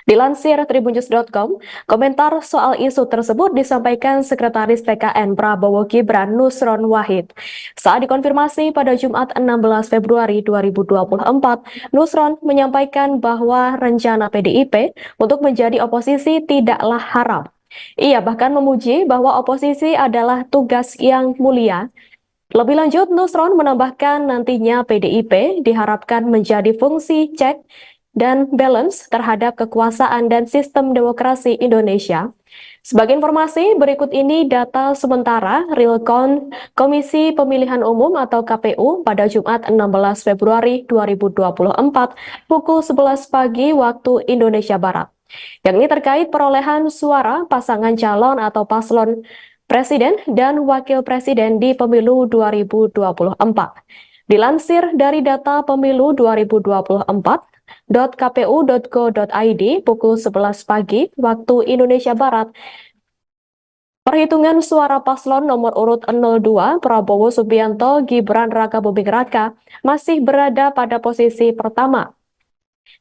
Dilansir tribunnews.com, komentar soal isu tersebut disampaikan Sekretaris TKN Prabowo Gibran Nusron Wahid. Saat dikonfirmasi pada Jumat 16 Februari 2024, Nusron menyampaikan bahwa rencana PDIP untuk menjadi oposisi tidaklah haram. Ia bahkan memuji bahwa oposisi adalah tugas yang mulia. Lebih lanjut, Nusron menambahkan nantinya PDIP diharapkan menjadi fungsi cek dan balance terhadap kekuasaan dan sistem demokrasi Indonesia. Sebagai informasi, berikut ini data sementara real count Komisi Pemilihan Umum atau KPU pada Jumat 16 Februari 2024 pukul 11 pagi waktu Indonesia Barat. Yang ini terkait perolehan suara pasangan calon atau paslon Presiden dan Wakil Presiden di Pemilu 2024. Dilansir dari data Pemilu 2024, .kpu.go.id pukul 11 pagi waktu Indonesia Barat. Perhitungan suara paslon nomor urut 02 Prabowo Subianto Gibran Raka Buming Raka masih berada pada posisi pertama.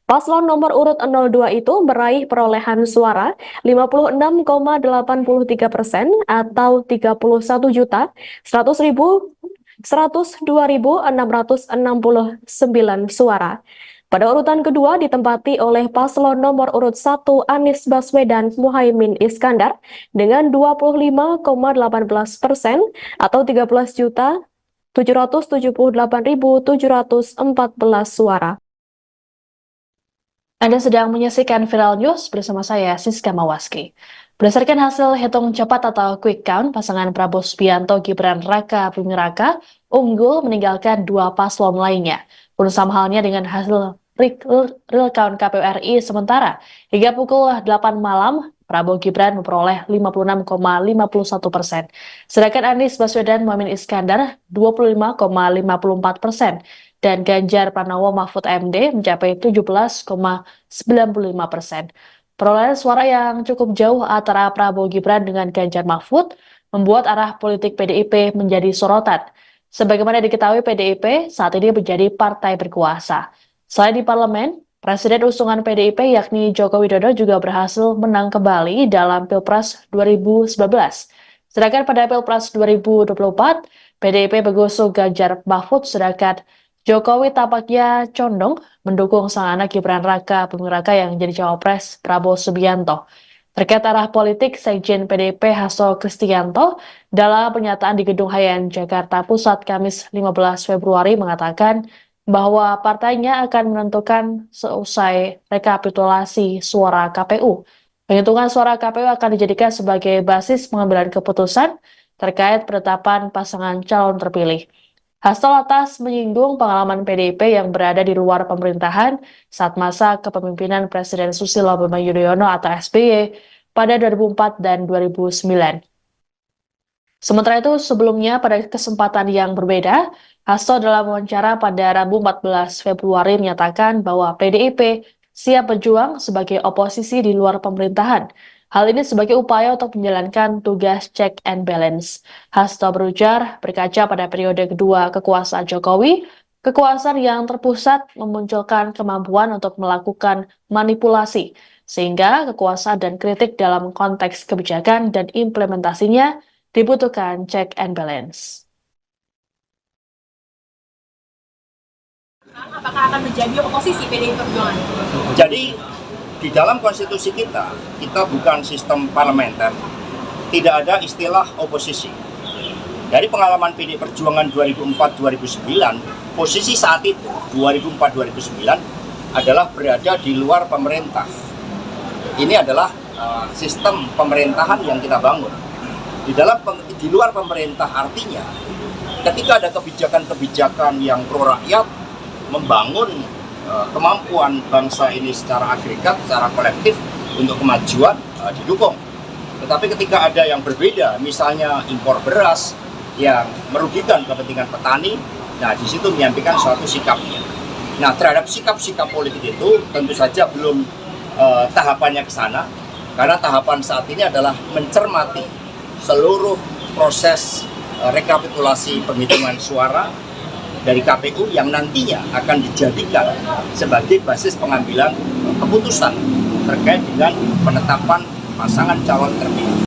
Paslon nomor urut 02 itu meraih perolehan suara 56,83% atau 31.102.669 suara. Pada urutan kedua ditempati oleh paslon nomor urut 1 Anies Baswedan Muhaimin Iskandar dengan 25,18% atau 13.778.714 suara. Anda sedang menyaksikan Viral News bersama saya, Siska Mawaski. Berdasarkan hasil hitung cepat atau quick count, pasangan Prabowo Subianto Gibran Raka Buming Raka unggul meninggalkan dua paslon lainnya. Pun sama halnya dengan hasil real count KPU RI sementara. Hingga pukul 8 malam, Prabowo Gibran memperoleh 56,51%. Sedangkan Anies Baswedan Muhaimin Iskandar 25,54%. Dan Ganjar Pranowo Mahfud MD mencapai 17,95%. Perolehan suara yang cukup jauh antara Prabowo Gibran dengan Ganjar Mahfud membuat arah politik PDIP menjadi sorotan. Sebagaimana diketahui, PDIP saat ini menjadi partai berkuasa. Selain di parlemen, Presiden usungan PDIP yakni Joko Widodo juga berhasil menang kembali dalam Pilpres 2019. Sedangkan pada Pilpres 2024, PDIP mengusung Ganjar Mahfud, sedangkan Jokowi tampaknya condong mendukung sang anak Gibran Raka Buming Raka yang jadi cawapres Prabowo Subianto. Terkait arah politik, Sekjen PDIP Hasto Kristianto dalam pernyataan di Gedung Hayan, Jakarta Pusat Kamis 15 Februari mengatakan bahwa partainya akan menentukan seusai rekapitulasi suara KPU. Penghitungan suara KPU akan dijadikan sebagai basis pengambilan keputusan terkait penetapan pasangan calon terpilih. Hasto lantas menyinggung pengalaman PDIP yang berada di luar pemerintahan saat masa kepemimpinan Presiden Susilo Bambang Yudhoyono atau SBY pada 2004 dan 2009. Sementara itu, sebelumnya pada kesempatan yang berbeda, Hasto dalam wawancara pada Rabu 14 Februari menyatakan bahwa PDIP siap berjuang sebagai oposisi di luar pemerintahan. Hal ini sebagai upaya untuk menjalankan tugas check and balance. Hasto berujar, berkaca pada periode kedua kekuasaan Jokowi, kekuasaan yang terpusat memunculkan kemampuan untuk melakukan manipulasi, sehingga kekuasaan dan kritik dalam konteks kebijakan dan implementasinya dibutuhkan check and balance. Apakah akan menjadi oposisi PDI Perjuangan? Jadi di dalam konstitusi kita bukan sistem parlementer, tidak ada istilah oposisi. Dari pengalaman PDI Perjuangan 2004-2009, posisi saat itu 2004-2009 adalah berada di luar pemerintah. Ini adalah sistem pemerintahan yang kita bangun. Di luar pemerintah artinya ketika ada kebijakan-kebijakan yang pro rakyat, membangun kemampuan bangsa ini secara agregat, secara kolektif untuk kemajuan didukung. Tetapi ketika ada yang berbeda, misalnya impor beras yang merugikan kepentingan petani, nah di situ menyampaikan suatu sikapnya. Nah terhadap sikap-sikap politik itu tentu saja belum tahapannya ke sana, karena tahapan saat ini adalah mencermati seluruh proses rekapitulasi penghitungan suara dari KPU yang nantinya akan dijadikan sebagai basis pengambilan keputusan terkait dengan penetapan pasangan calon terpilih.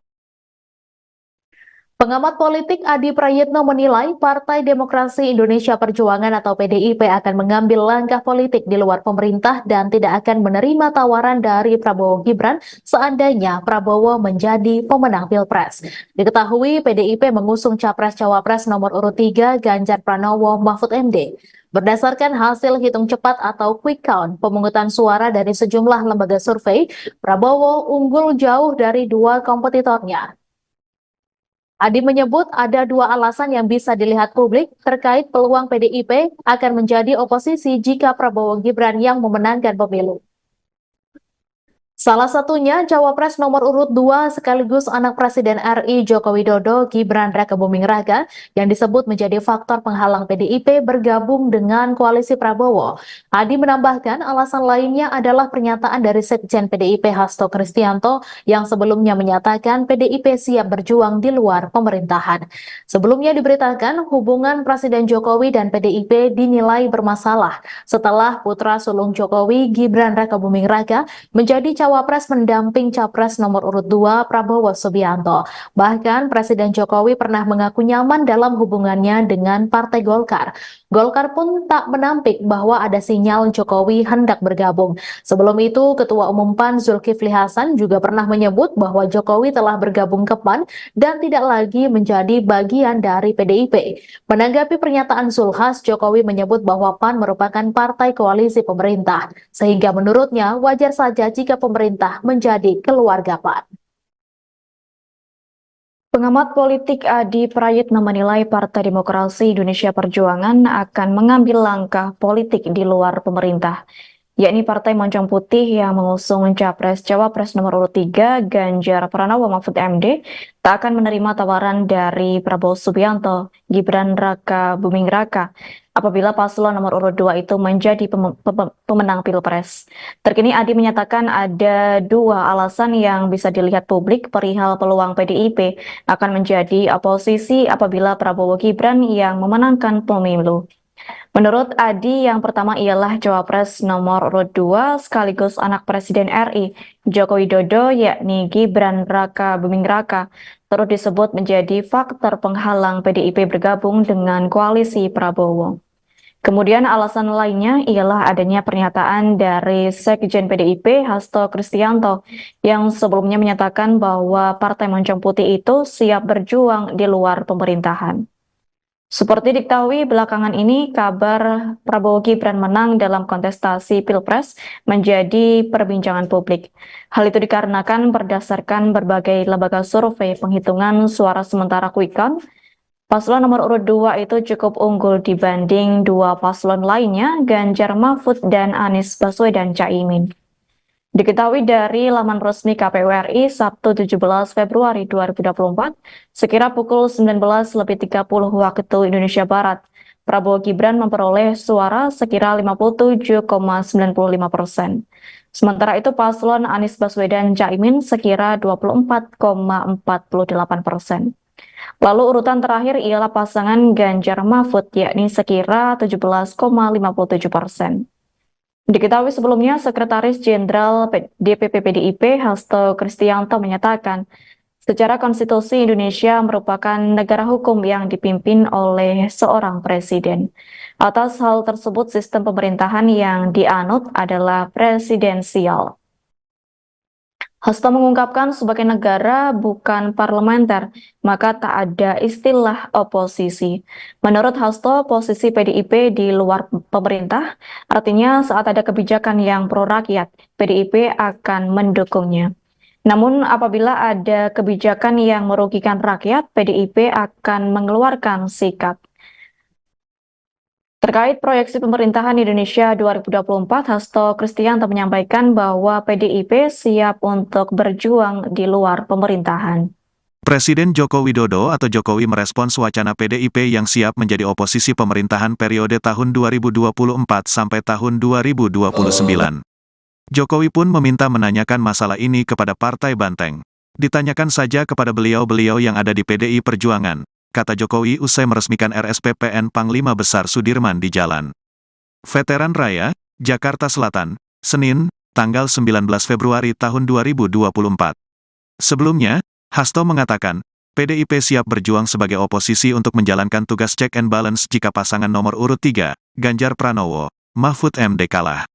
Pengamat politik Adi Prayitno menilai Partai Demokrasi Indonesia Perjuangan atau PDIP akan mengambil langkah politik di luar pemerintah dan tidak akan menerima tawaran dari Prabowo Gibran seandainya Prabowo menjadi pemenang Pilpres. Diketahui PDIP mengusung Capres-Cawapres nomor urut 3 Ganjar Pranowo Mahfud MD. Berdasarkan hasil hitung cepat atau quick count pemungutan suara dari sejumlah lembaga survei, Prabowo unggul jauh dari dua kompetitornya. Adi menyebut ada dua alasan yang bisa dilihat publik terkait peluang PDIP akan menjadi oposisi jika Prabowo Gibran yang memenangkan pemilu. Salah satunya Cawapres nomor urut 2 sekaligus anak Presiden RI Joko Widodo Gibran Raka Buming Raka yang disebut menjadi faktor penghalang PDIP bergabung dengan koalisi Prabowo. Adi menambahkan alasan lainnya adalah pernyataan dari Sekjen PDIP Hasto Kristianto yang sebelumnya menyatakan PDIP siap berjuang di luar pemerintahan. Sebelumnya diberitakan hubungan Presiden Jokowi dan PDIP dinilai bermasalah setelah putra sulung Jokowi Gibran Raka Buming Raka menjadi Cawapres mendamping Capres nomor urut 2 Prabowo Subianto. Bahkan Presiden Jokowi pernah mengaku nyaman dalam hubungannya dengan Partai Golkar. Golkar pun tak menampik bahwa ada sinyal Jokowi hendak bergabung. Sebelum itu, Ketua Umum PAN Zulkifli Hasan juga pernah menyebut bahwa Jokowi telah bergabung ke PAN dan tidak lagi menjadi bagian dari PDIP. Menanggapi pernyataan Zulhas, Jokowi menyebut bahwa PAN merupakan partai koalisi pemerintah, sehingga menurutnya wajar saja jika pemerintah menjadi keluarga PAN. Pengamat politik Adi Prayitno menilai Partai Demokrasi Indonesia Perjuangan akan mengambil langkah politik di luar pemerintah, yakni Partai Moncong Putih yang mengusung Capres-Cawapres nomor urut 3 Ganjar Pranowo Mahfud MD tak akan menerima tawaran dari Prabowo Subianto, Gibran Raka Buming Raka apabila paslon nomor urut 2 itu menjadi pemenang Pilpres. Terkini Adi menyatakan ada dua alasan yang bisa dilihat publik perihal peluang PDIP akan menjadi oposisi apabila Prabowo Gibran yang memenangkan pemilu. Menurut Adi, yang pertama ialah Cawapres nomor urut 2 sekaligus anak Presiden RI Joko Widodo yakni Gibran Raka Buming Raka turut disebut menjadi faktor penghalang PDIP bergabung dengan koalisi Prabowo. Kemudian alasan lainnya ialah adanya pernyataan dari Sekjen PDIP Hasto Kristianto yang sebelumnya menyatakan bahwa Partai Moncong Putih itu siap berjuang di luar pemerintahan. Seperti diketahui belakangan ini, kabar Prabowo Gibran menang dalam kontestasi Pilpres menjadi perbincangan publik. Hal itu dikarenakan berdasarkan berbagai lembaga survei penghitungan suara sementara quick count, paslon nomor urut 2 itu cukup unggul dibanding dua paslon lainnya, Ganjar Mahfud dan Anies Baswedan Caimin. Diketahui dari laman resmi KPU RI Sabtu 17 Februari 2024, sekira pukul 19.30 waktu Indonesia Barat, Prabowo Gibran memperoleh suara sekira 57,95%. Sementara itu paslon Anies Baswedan Caimin sekira 24,48%. Lalu urutan terakhir ialah pasangan Ganjar Mahfud yakni sekira 17,57%. Diketahui sebelumnya, Sekretaris Jenderal DPP PDIP Hasto Kristianto menyatakan, secara konstitusi Indonesia merupakan negara hukum yang dipimpin oleh seorang presiden. Atas hal tersebut, sistem pemerintahan yang dianut adalah presidensial. Hasto mengungkapkan sebagai negara bukan parlementer, maka tak ada istilah oposisi. Menurut Hasto, posisi PDIP di luar pemerintah, artinya saat ada kebijakan yang pro rakyat, PDIP akan mendukungnya. Namun apabila ada kebijakan yang merugikan rakyat, PDIP akan mengeluarkan sikap. Terkait proyeksi pemerintahan Indonesia 2024, Hasto Kristianto menyampaikan bahwa PDIP siap untuk berjuang di luar pemerintahan. Presiden Joko Widodo atau Jokowi merespons wacana PDIP yang siap menjadi oposisi pemerintahan periode tahun 2024 sampai tahun 2029. Jokowi pun meminta menanyakan masalah ini kepada Partai Banteng. Ditanyakan saja kepada beliau-beliau yang ada di PDI Perjuangan, kata Jokowi usai meresmikan RSPPN Panglima Besar Sudirman di Jalan Veteran Raya, Jakarta Selatan, Senin, tanggal 19 Februari tahun 2024. Sebelumnya, Hasto mengatakan, PDIP siap berjuang sebagai oposisi untuk menjalankan tugas check and balance jika pasangan nomor urut 3, Ganjar Pranowo, Mahfud MD kalah.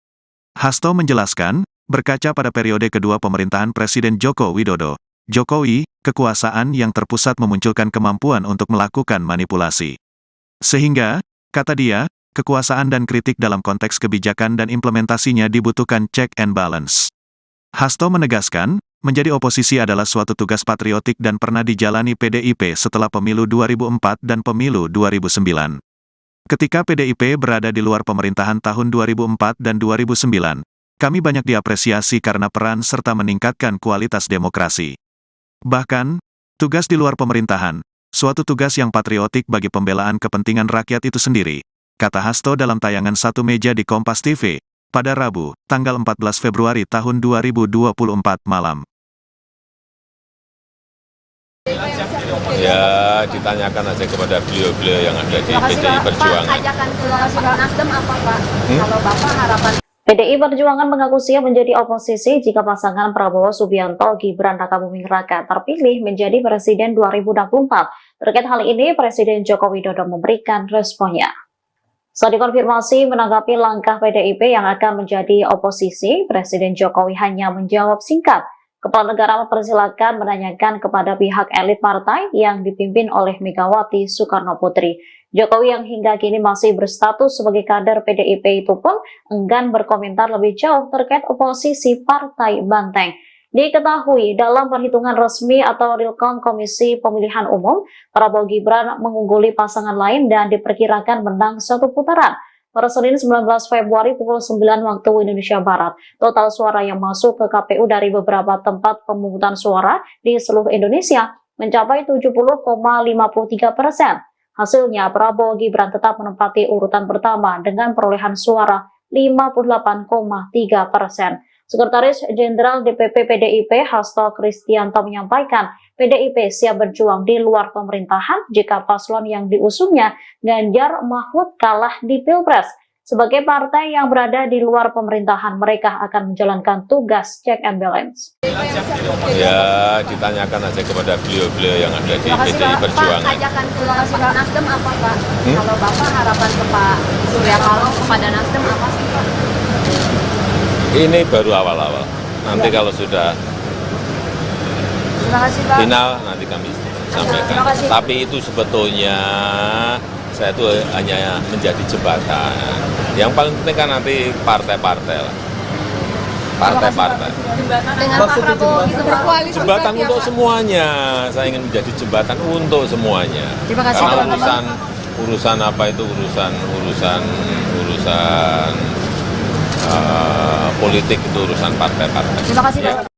Hasto menjelaskan, berkaca pada periode kedua pemerintahan Presiden Joko Widodo, Jokowi, kekuasaan yang terpusat memunculkan kemampuan untuk melakukan manipulasi. Sehingga, kata dia, kekuasaan dan kritik dalam konteks kebijakan dan implementasinya dibutuhkan check and balance. Hasto menegaskan, menjadi oposisi adalah suatu tugas patriotik dan pernah dijalani PDIP setelah pemilu 2004 dan pemilu 2009. Ketika PDIP berada di luar pemerintahan tahun 2004 dan 2009, kami banyak diapresiasi karena peran serta meningkatkan kualitas demokrasi. Bahkan, tugas di luar pemerintahan, suatu tugas yang patriotik bagi pembelaan kepentingan rakyat itu sendiri, kata Hasto dalam tayangan Satu Meja di Kompas TV, pada Rabu, tanggal 14 Februari tahun 2024 malam. Ya, ditanyakan aja kepada beliau-beliau yang ada di PDI Perjuangan. Pak, ajakan ke Nasdem apa Pak? Kalau Bapak harapan PDI Perjuangan mengaku siap menjadi oposisi jika pasangan Prabowo Subianto Gibran Rakabuming Raka terpilih menjadi Presiden 2024. Terkait hal ini, Presiden Joko Widodo memberikan responnya. Saat dikonfirmasi menanggapi langkah PDIP yang akan menjadi oposisi, Presiden Jokowi hanya menjawab singkat. Kepala negara mempersilahkan menanyakan kepada pihak elit partai yang dipimpin oleh Megawati Soekarno Putri. Jokowi yang hingga kini masih berstatus sebagai kader PDIP itu pun enggan berkomentar lebih jauh terkait oposisi Partai Banteng. Diketahui dalam perhitungan resmi atau real count Komisi Pemilihan Umum, Prabowo Gibran mengungguli pasangan lain dan diperkirakan menang satu putaran. Pada Senin 19 Februari pukul 9 waktu Indonesia Barat, total suara yang masuk ke KPU dari beberapa tempat pemungutan suara di seluruh Indonesia mencapai 70,53%. Hasilnya, Prabowo Gibran tetap menempati urutan pertama dengan perolehan suara 58,3%. Sekretaris Jenderal DPP PDIP Hasto Kristianto menyampaikan, PDIP siap berjuang di luar pemerintahan jika paslon yang diusungnya Ganjar Mahfud kalah di Pilpres. Sebagai partai yang berada di luar pemerintahan, mereka akan menjalankan tugas check and balance. Ya, ditanyakan aja kepada beliau-beliau yang ada di PDI Perjuangan. Pak, ajakan ke Nasdem apa Pak? Kalau Bapak harapan ke Pak Surya Paloh kepada Nasdem apa sih Pak? Ini baru awal-awal. Nanti kalau sudah Terima kasih Pak. final, nanti kami sampaikan. Tapi itu sebetulnya saya itu hanya menjadi jembatan. Yang paling penting kan nanti partai-partai lah. Partai-partai. Dengan Pak Prabowo itu berkoalisi. Jembatan untuk semuanya. Saya ingin menjadi jembatan untuk semuanya. Terima kasih, karena teman-teman. urusan apa itu urusan politik itu urusan partai-partai. Terima kasih, Ya. Pak.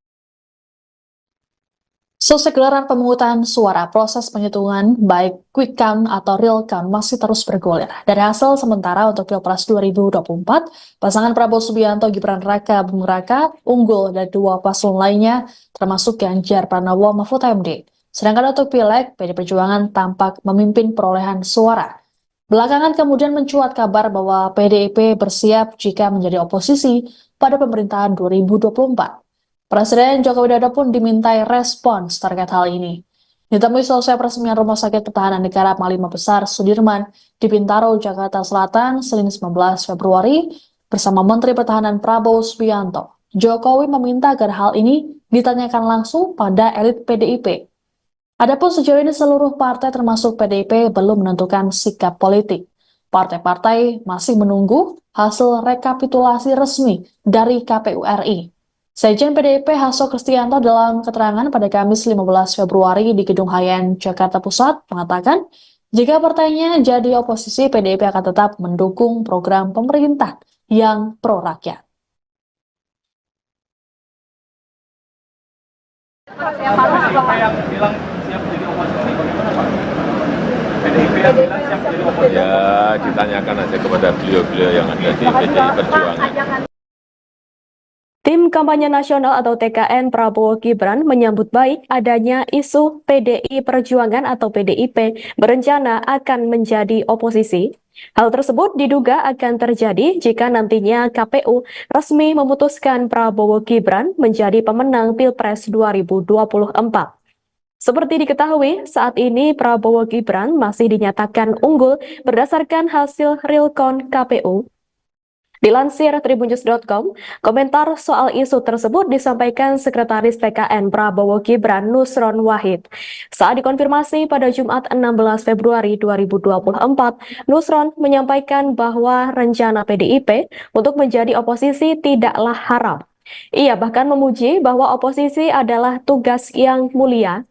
Selesai gelaran pemungutan suara, proses penghitungan baik quick count atau real count masih terus bergulir. Dari hasil sementara untuk Pilpres 2024, pasangan Prabowo Subianto Gibran Raka Buming Raka unggul dari dua paslon lainnya, termasuk Ganjar Pranowo Mahfud MD. Sedangkan untuk Pileg, PD Perjuangan tampak memimpin perolehan suara. Belakangan kemudian mencuat kabar bahwa PDIP bersiap jika menjadi oposisi pada pemerintahan 2024. Presiden Joko Widodo pun dimintai respons terkait hal ini. Ditemui selesai peresmian Rumah Sakit Pertahanan Negara Panglima Besar Sudirman di Bintaro, Jakarta Selatan, Senin 19 Februari, bersama Menteri Pertahanan Prabowo Subianto. Jokowi meminta agar hal ini ditanyakan langsung pada elit PDIP. Adapun sejauh ini seluruh partai termasuk PDIP belum menentukan sikap politik. Partai-partai masih menunggu hasil rekapitulasi resmi dari KPU RI. Sekjen PDIP Hasto Kristianto dalam keterangan pada Kamis 15 Februari di Gedung Hayan, Jakarta Pusat mengatakan, jika partainya jadi oposisi, PDIP akan tetap mendukung program pemerintah yang pro-rakyat. Siapa yang bilang siap menjadi oposisi, bagaimana Pak? PDIP yang bilang siap menjadi oposisi. Ya, ditanyakan aja kepada beliau-beliau yang ada di PDI Perjuangan. Tim Kampanye Nasional atau TKN Prabowo Gibran menyambut baik adanya isu PDI Perjuangan atau PDIP berencana akan menjadi oposisi. Hal tersebut diduga akan terjadi jika nantinya KPU resmi memutuskan Prabowo Gibran menjadi pemenang Pilpres 2024. Seperti diketahui, saat ini Prabowo Gibran masih dinyatakan unggul berdasarkan hasil real count KPU. Dilansir tribunnews.com, komentar soal isu tersebut disampaikan Sekretaris TKN Prabowo Gibran Nusron Wahid. Saat dikonfirmasi pada Jumat 16 Februari 2024, Nusron menyampaikan bahwa rencana PDIP untuk menjadi oposisi tidaklah haram. Ia bahkan memuji bahwa oposisi adalah tugas yang mulia.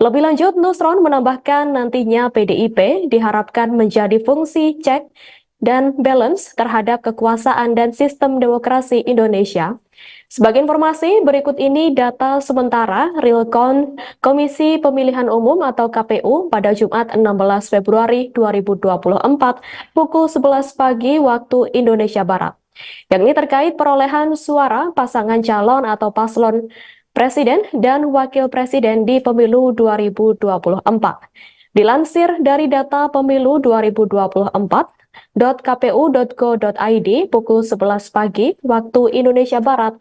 Lebih lanjut, Nusron menambahkan nantinya PDIP diharapkan menjadi fungsi cek dan balance terhadap kekuasaan dan sistem demokrasi Indonesia. Sebagai informasi, berikut ini data sementara real count Komisi Pemilihan Umum atau KPU pada Jumat 16 Februari 2024 pukul 11 pagi waktu Indonesia Barat. Yang ini terkait perolehan suara pasangan calon atau paslon Presiden dan Wakil Presiden di Pemilu 2024. Dilansir dari data Pemilu 2024, .kpu.go.id pukul 11 pagi waktu Indonesia Barat.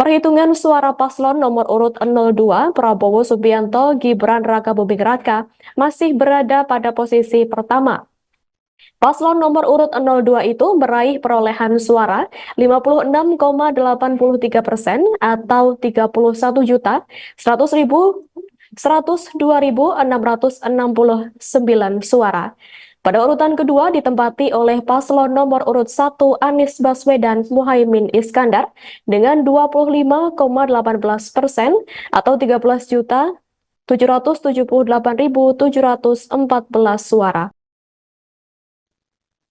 Perhitungan suara paslon nomor urut 02 Prabowo Subianto Gibran Raka Buming Raka masih berada pada posisi pertama. Paslon nomor urut 02 itu meraih perolehan suara 56,83% atau 31.102.669 suara. Pada urutan kedua ditempati oleh paslon nomor urut 1 Anies Baswedan Muhaimin Iskandar dengan 25,18% atau 13.778.714 suara.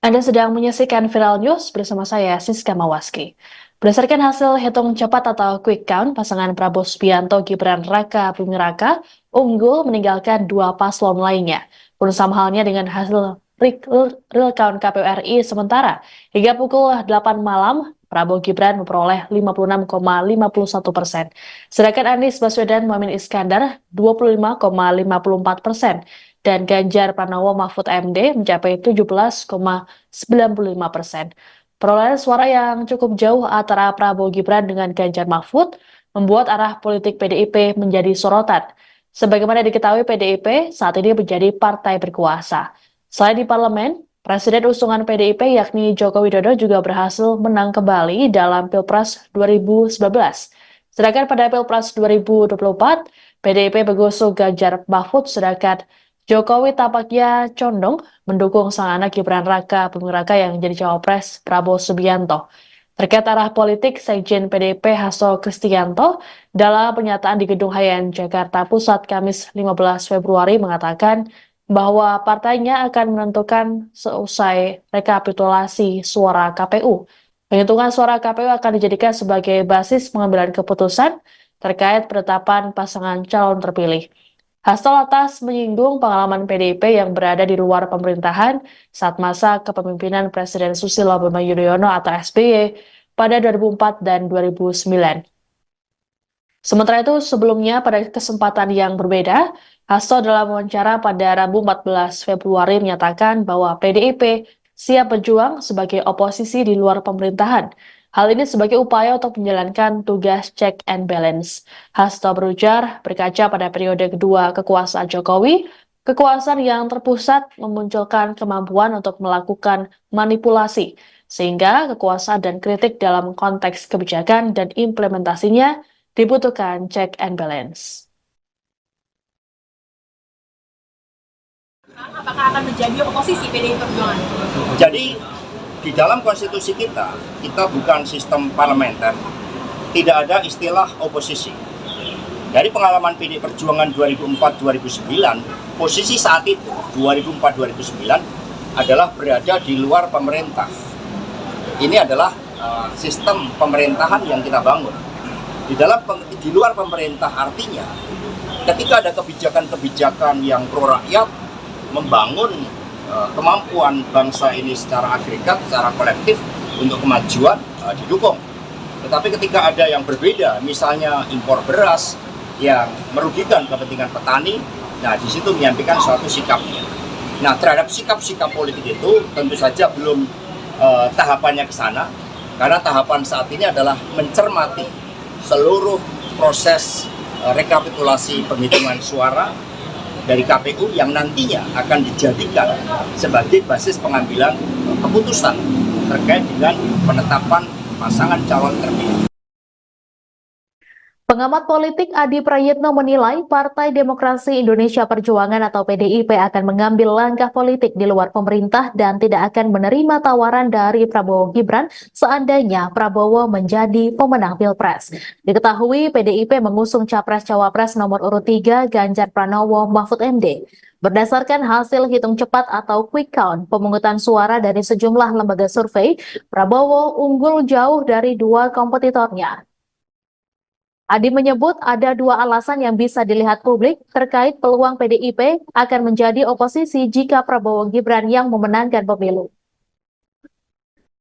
Anda sedang menyaksikan Viral News bersama saya, Siska Mawaski. Berdasarkan hasil hitung cepat atau quick count, pasangan Prabowo Subianto Gibran Raka Buming Raka unggul meninggalkan dua paslon lainnya. Pun sama halnya dengan hasil real count KPU RI sementara. Hingga pukul 8 malam, Prabowo Gibran memperoleh 56,51%. Sedangkan Anies Baswedan Muhaimin Iskandar 25,54%. Dan Ganjar Pranowo Mahfud MD mencapai 17,95%. Perolehan suara yang cukup jauh antara Prabowo Gibran dengan Ganjar Mahfud membuat arah politik PDIP menjadi sorotan. Sebagaimana diketahui, PDIP saat ini menjadi partai berkuasa. Selain di parlemen, Presiden usungan PDIP yakni Joko Widodo juga berhasil menang kembali dalam Pilpres 2019. Sedangkan pada Pilpres 2024, PDIP mengusung Ganjar Mahfud, sedangkan Jokowi tampaknya condong mendukung sang anak Gibran Raka Buming Raka yang menjadi cawapres Prabowo Subianto. Terkait arah politik, Sekjen PDIP Hasto Kristianto dalam pernyataan di Gedung Hayan Jakarta Pusat Kamis 15 Februari mengatakan bahwa partainya akan menentukan seusai rekapitulasi suara KPU. Penghitungan suara KPU akan dijadikan sebagai basis pengambilan keputusan terkait penetapan pasangan calon terpilih. Hasto lantas menyinggung pengalaman PDIP yang berada di luar pemerintahan saat masa kepemimpinan Presiden Susilo Bambang Yudhoyono atau SBY pada 2004 dan 2009. Sementara itu, sebelumnya pada kesempatan yang berbeda, Hasto dalam wawancara pada Rabu 14 Februari menyatakan bahwa PDIP siap berjuang sebagai oposisi di luar pemerintahan. Hal ini sebagai upaya untuk menjalankan tugas check and balance. Hasto berujar, berkaca pada periode kedua kekuasaan Jokowi, kekuasaan yang terpusat memunculkan kemampuan untuk melakukan manipulasi, sehingga kekuasaan dan kritik dalam konteks kebijakan dan implementasinya dibutuhkan check and balance. Apakah akan menjadi oposisi PDI Perjuangan? Jadi di dalam konstitusi kita bukan sistem parlementer, tidak ada istilah oposisi. Dari pengalaman PDI Perjuangan 2004-2009, posisi saat itu 2004-2009 adalah berada di luar pemerintah. Ini adalah sistem pemerintahan yang kita bangun. Di luar pemerintah artinya ketika ada kebijakan-kebijakan yang pro rakyat, membangun kemampuan bangsa ini secara agregat, secara kolektif untuk kemajuan didukung. Tetapi ketika ada yang berbeda, misalnya impor beras yang merugikan kepentingan petani, nah di situ menyampaikan suatu sikapnya. Nah terhadap sikap-sikap politik itu tentu saja belum tahapannya ke sana, karena tahapan saat ini adalah mencermati seluruh proses rekapitulasi penghitungan suara dari KPU yang nantinya akan dijadikan sebagai basis pengambilan keputusan terkait dengan penetapan pasangan calon terpilih. Pengamat politik Adi Prayitno menilai Partai Demokrasi Indonesia Perjuangan atau PDIP akan mengambil langkah politik di luar pemerintah dan tidak akan menerima tawaran dari Prabowo Gibran seandainya Prabowo menjadi pemenang Pilpres. Diketahui PDIP mengusung Capres-Cawapres nomor urut 3 Ganjar Pranowo Mahfud MD. Berdasarkan hasil hitung cepat atau quick count pemungutan suara dari sejumlah lembaga survei, Prabowo unggul jauh dari dua kompetitornya. Adi menyebut ada dua alasan yang bisa dilihat publik terkait peluang PDIP akan menjadi oposisi jika Prabowo Gibran yang memenangkan pemilu.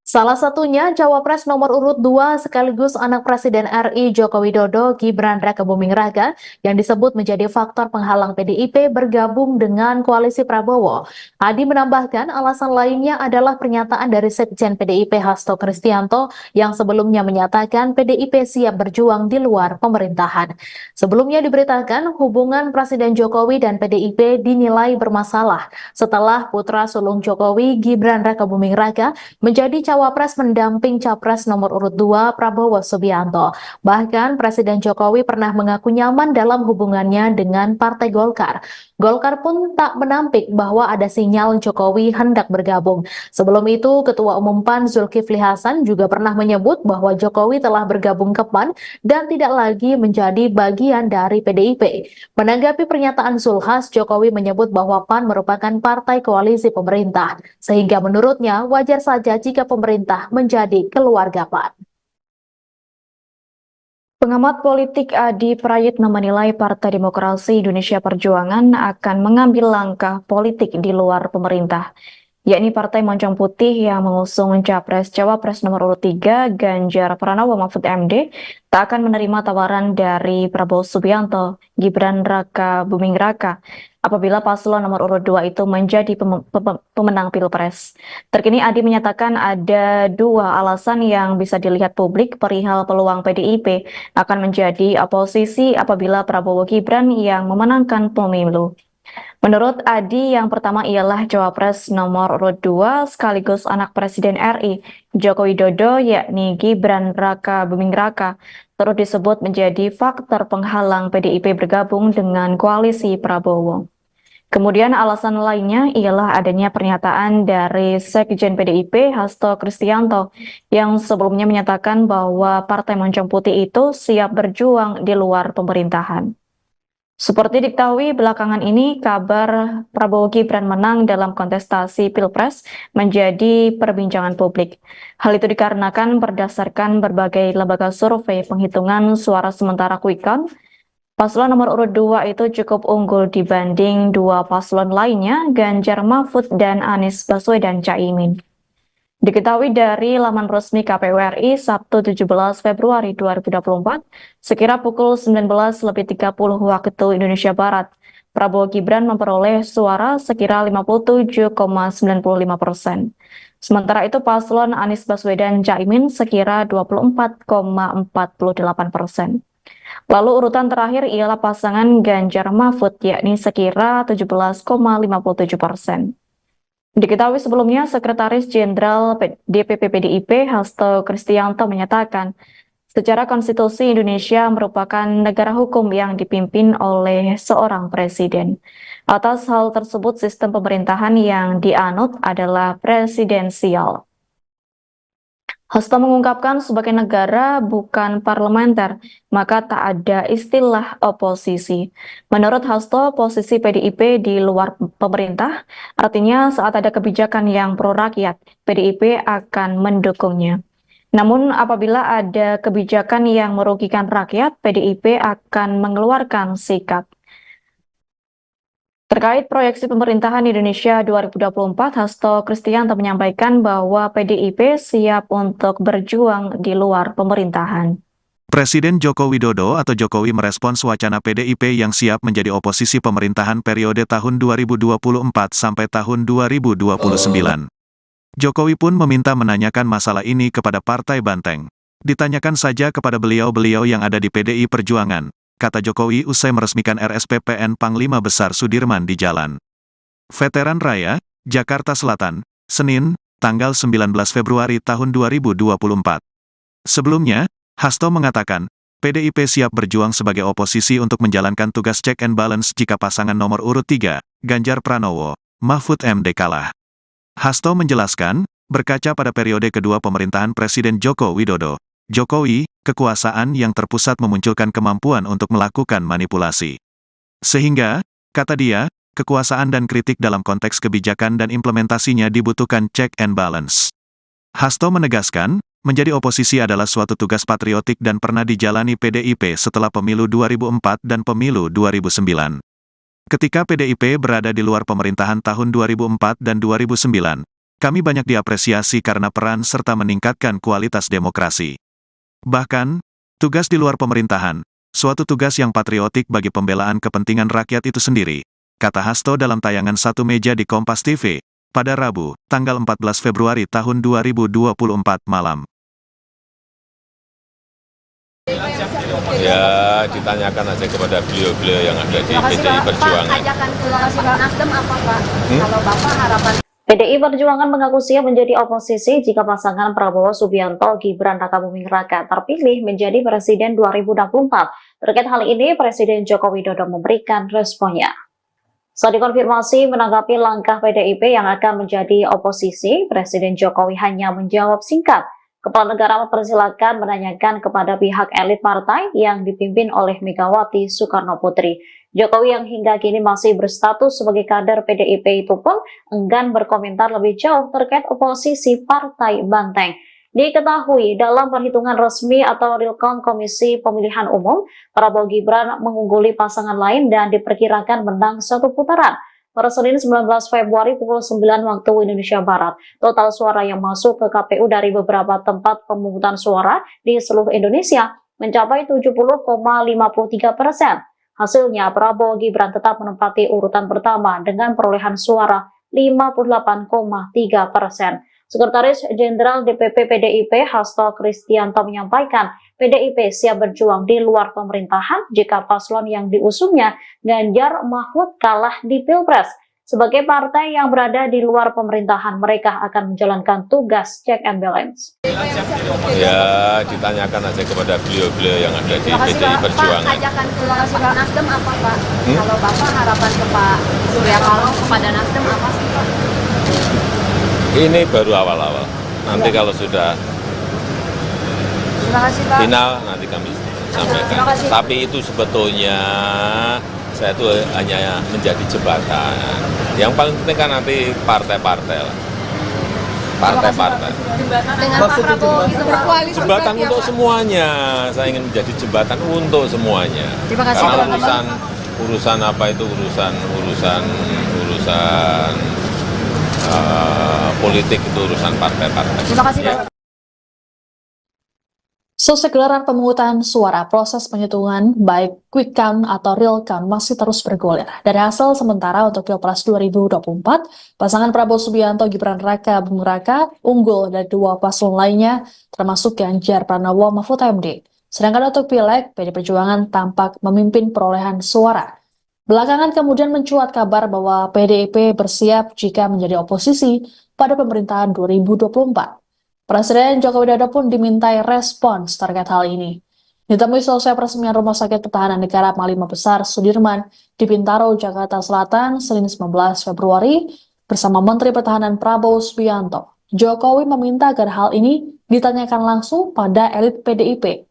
Salah satunya Cawapres nomor urut 2 sekaligus anak Presiden RI Joko Widodo Gibran Raka Buming Raka yang disebut menjadi faktor penghalang PDIP bergabung dengan koalisi Prabowo. Adi menambahkan alasan lainnya adalah pernyataan dari Sekjen PDIP Hasto Kristianto yang sebelumnya menyatakan PDIP siap berjuang di luar pemerintahan. Sebelumnya diberitakan hubungan Presiden Jokowi dan PDIP dinilai bermasalah setelah putra sulung Jokowi Gibran Raka Buming Raka menjadi Cawapres mendamping Capres nomor urut 2 Prabowo Subianto. Bahkan Presiden Jokowi pernah mengaku nyaman dalam hubungannya dengan Partai Golkar. Golkar pun tak menampik bahwa ada sinyal Jokowi hendak bergabung. Sebelum itu, Ketua Umum PAN Zulkifli Hasan juga pernah menyebut bahwa Jokowi telah bergabung ke PAN dan tidak lagi menjadi bagian dari PDIP. Menanggapi pernyataan Zulhas, Jokowi menyebut bahwa PAN merupakan partai koalisi pemerintah, sehingga menurutnya wajar saja jika pemerintah menjadi keluarga PAN. Pengamat politik Adi Prayitno menilai Partai Demokrasi Indonesia Perjuangan akan mengambil langkah politik di luar pemerintah, yakni Partai Moncong Putih yang mengusung Capres-Cawapres nomor urut 3 Ganjar Pranowo Mahfud MD tak akan menerima tawaran dari Prabowo Subianto, Gibran Raka Buming Raka apabila paslon nomor urut 2 itu menjadi pemenang Pilpres. Terkini Adi menyatakan ada dua alasan yang bisa dilihat publik perihal peluang PDIP akan menjadi oposisi apabila Prabowo Gibran yang memenangkan pemilu. Menurut Adi, yang pertama ialah Cawapres nomor urut 2 sekaligus anak Presiden RI Joko Widodo yakni Gibran Raka Buming Raka turut disebut menjadi faktor penghalang PDIP bergabung dengan koalisi Prabowo. Kemudian alasan lainnya ialah adanya pernyataan dari Sekjen PDIP Hasto Kristianto yang sebelumnya menyatakan bahwa Partai Moncong Putih itu siap berjuang di luar pemerintahan. Seperti diketahui belakangan ini kabar Prabowo Gibran menang dalam kontestasi Pilpres menjadi perbincangan publik. Hal itu dikarenakan berdasarkan berbagai lembaga survei penghitungan suara sementara Quick Count, paslon nomor urut 2 itu cukup unggul dibanding dua paslon lainnya, Ganjar Mahfud dan Anies Baswedan Caimin. Diketahui dari laman resmi KPU RI Sabtu 17 Februari 2024, sekira pukul 19.30 waktu Indonesia Barat, Prabowo Gibran memperoleh suara sekira 57,95%. Sementara itu paslon Anies Baswedan Caimin sekira 24,48%. Lalu urutan terakhir ialah pasangan Ganjar Mahfud yakni sekira 17,57%. Diketahui sebelumnya Sekretaris Jenderal DPP PDIP Hasto Kristianto menyatakan, secara konstitusi Indonesia merupakan negara hukum yang dipimpin oleh seorang presiden. Atas hal tersebut sistem pemerintahan yang dianut adalah presidensial. Hasto mengungkapkan sebagai negara bukan parlementer, maka tak ada istilah oposisi. Menurut Hasto, posisi PDIP di luar pemerintah, artinya saat ada kebijakan yang pro rakyat, PDIP akan mendukungnya. Namun apabila ada kebijakan yang merugikan rakyat, PDIP akan mengeluarkan sikap. Terkait proyeksi pemerintahan Indonesia 2024, Hasto Kristianto menyampaikan bahwa PDIP siap untuk berjuang di luar pemerintahan. Presiden Joko Widodo atau Jokowi merespons wacana PDIP yang siap menjadi oposisi pemerintahan periode tahun 2024 sampai tahun 2029. Jokowi pun meminta menanyakan masalah ini kepada Partai Banteng. Ditanyakan saja kepada beliau-beliau yang ada di PDI Perjuangan, kata Jokowi usai meresmikan RSPPN Panglima Besar Sudirman di Jalan Veteran Raya, Jakarta Selatan, Senin, tanggal 19 Februari tahun 2024. Sebelumnya, Hasto mengatakan, PDIP siap berjuang sebagai oposisi untuk menjalankan tugas check and balance jika pasangan nomor urut 3, Ganjar Pranowo, Mahfud MD kalah. Hasto menjelaskan, berkaca pada periode kedua pemerintahan Presiden Joko Widodo, Jokowi, kekuasaan yang terpusat memunculkan kemampuan untuk melakukan manipulasi. Sehingga, kata dia, kekuasaan dan kritik dalam konteks kebijakan dan implementasinya dibutuhkan check and balance. Hasto menegaskan, menjadi oposisi adalah suatu tugas patriotik dan pernah dijalani PDIP setelah pemilu 2004 dan pemilu 2009. Ketika PDIP berada di luar pemerintahan tahun 2004 dan 2009, kami banyak diapresiasi karena peran serta meningkatkan kualitas demokrasi. Bahkan, tugas di luar pemerintahan, suatu tugas yang patriotik bagi pembelaan kepentingan rakyat itu sendiri, kata Hasto dalam tayangan Satu Meja di Kompas TV, pada Rabu, tanggal 14 Februari tahun 2024 malam. Ya, ditanyakan aja kepada beliau-beliau yang ada di PDI Perjuangan. Pak, ajakan ke Nasdem apa Pak? Kalau Bapak harapan PDI Perjuangan mengaku siap menjadi oposisi jika pasangan Prabowo Subianto Gibran Rakabuming Raka terpilih menjadi Presiden 2024. Terkait hal ini, Presiden Joko Widodo memberikan responnya. Saat dikonfirmasi menanggapi langkah PDIP yang akan menjadi oposisi, Presiden Jokowi hanya menjawab singkat. Kepala negara mempersilahkan menanyakan kepada pihak elit partai yang dipimpin oleh Megawati Soekarno Putri. Jokowi yang hingga kini masih berstatus sebagai kader PDIP itu pun enggan berkomentar lebih jauh terkait oposisi Partai Banteng. Diketahui dalam perhitungan resmi atau real count Komisi Pemilihan Umum, Prabowo Gibran mengungguli pasangan lain dan diperkirakan menang satu putaran. Pada Senin 19 Februari pukul 9 waktu Indonesia Barat, total suara yang masuk ke KPU dari beberapa tempat pemungutan suara di seluruh Indonesia mencapai 70,53%. Hasilnya, Prabowo Gibran tetap menempati urutan pertama dengan perolehan suara 58,3%. Sekretaris Jenderal DPP PDIP Hasto Kristianto menyampaikan, PDIP siap berjuang di luar pemerintahan jika paslon yang diusungnya Ganjar Mahfud kalah di Pilpres. Sebagai partai yang berada di luar pemerintahan, mereka akan menjalankan tugas check and balance. Ya, ditanyakan aja kepada beliau-beliau yang ada di PDI Perjuangan. Pak, ajakan ke Nasdem apa Pak? Kalau Bapak harapan ke Pak Surya Paloh kepada Nasdem apa sih Pak? Ini baru awal-awal. Nanti kalau sudah Terima kasih Pak. final, nanti kami sampaikan. Tapi itu sebetulnya saya itu hanya menjadi jembatan. Yang paling penting kan nanti partai-partai lah. Partai-partai. Dengan Pak Prabowo itu berkoalisi. Jembatan untuk semuanya. Saya ingin menjadi jembatan untuk semuanya. Terima kasih, Karena Pak. urusan apa itu urusan politik itu urusan partai-partai. Terima kasih Ya. Pak. Selesai gelaran pemungutan suara, proses penghitungan baik quick count atau real count masih terus bergulir. Dari hasil sementara untuk Pilpres 2024, pasangan Prabowo Subianto Gibran Raka Buming Raka unggul dari dua paslon lainnya, termasuk Ganjar Pranowo Mahfud MD. Sedangkan untuk Pileg, PD Perjuangan tampak memimpin perolehan suara. Belakangan kemudian mencuat kabar bahwa PDIP bersiap jika menjadi oposisi pada pemerintahan 2024. Presiden Joko Widodo pun dimintai respons terkait hal ini. Ditemui selesai peresmian Rumah Sakit Pertahanan Negara Panglima Besar Sudirman di Bintaro, Jakarta Selatan, Senin 19 Februari, bersama Menteri Pertahanan Prabowo Subianto. Jokowi meminta agar hal ini ditanyakan langsung pada elit PDIP.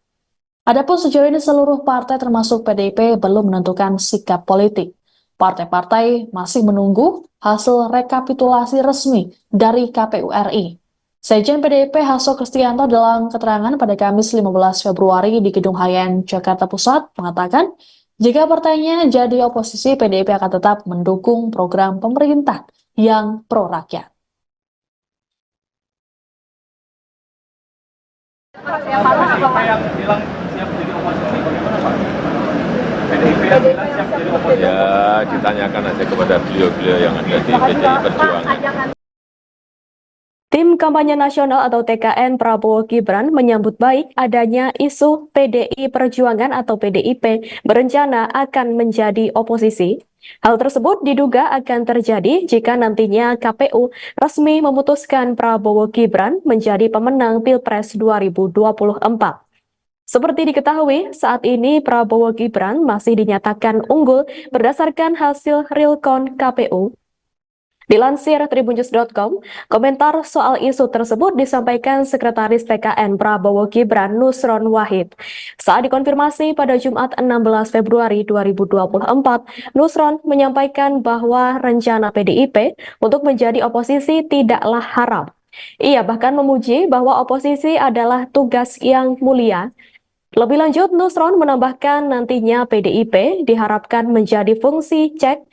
Adapun sejauh ini seluruh partai termasuk PDIP belum menentukan sikap politik. Partai-partai masih menunggu hasil rekapitulasi resmi dari KPU RI. Sekjen PDIP Hasto Kristianto dalam keterangan pada Kamis 15 Februari di Gedung Hayan, Jakarta Pusat mengatakan, jika partainya jadi oposisi, PDIP akan tetap mendukung program pemerintah yang pro-rakyat. Siapa yang bilang siap menjadi oposisi, bagaimana Pak? PDIP yang bilang siap menjadi oposisi. Ya, ditanyakan aja kepada beliau-beliau yang ada di PDI Perjuangan. Tim Kampanye Nasional atau TKN Prabowo Gibran menyambut baik adanya isu PDI Perjuangan atau PDIP berencana akan menjadi oposisi. Hal tersebut diduga akan terjadi jika nantinya KPU resmi memutuskan Prabowo Gibran menjadi pemenang Pilpres 2024. Seperti diketahui, saat ini Prabowo Gibran masih dinyatakan unggul berdasarkan hasil real count KPU. Dilansir tribunnews.com, komentar soal isu tersebut disampaikan Sekretaris TKN Prabowo Gibran Nusron Wahid. Saat dikonfirmasi pada Jumat 16 Februari 2024, Nusron menyampaikan bahwa rencana PDIP untuk menjadi oposisi tidaklah haram. Ia bahkan memuji bahwa oposisi adalah tugas yang mulia. Lebih lanjut, Nusron menambahkan nantinya PDIP diharapkan menjadi fungsi cek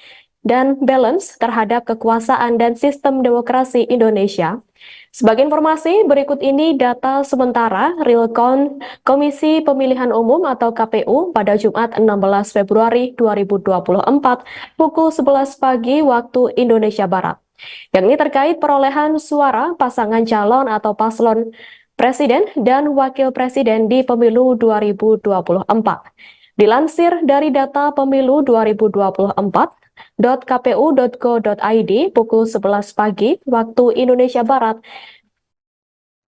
dan balance terhadap kekuasaan dan sistem demokrasi Indonesia. Sebagai informasi, berikut ini data sementara real count Komisi Pemilihan Umum atau KPU pada Jumat 16 Februari 2024 pukul 11 pagi waktu Indonesia Barat. Yang ini terkait perolehan suara pasangan calon atau paslon Presiden dan Wakil Presiden di Pemilu 2024. Dilansir dari data Pemilu 2024, .kpu.go.id pukul 11 pagi waktu Indonesia Barat.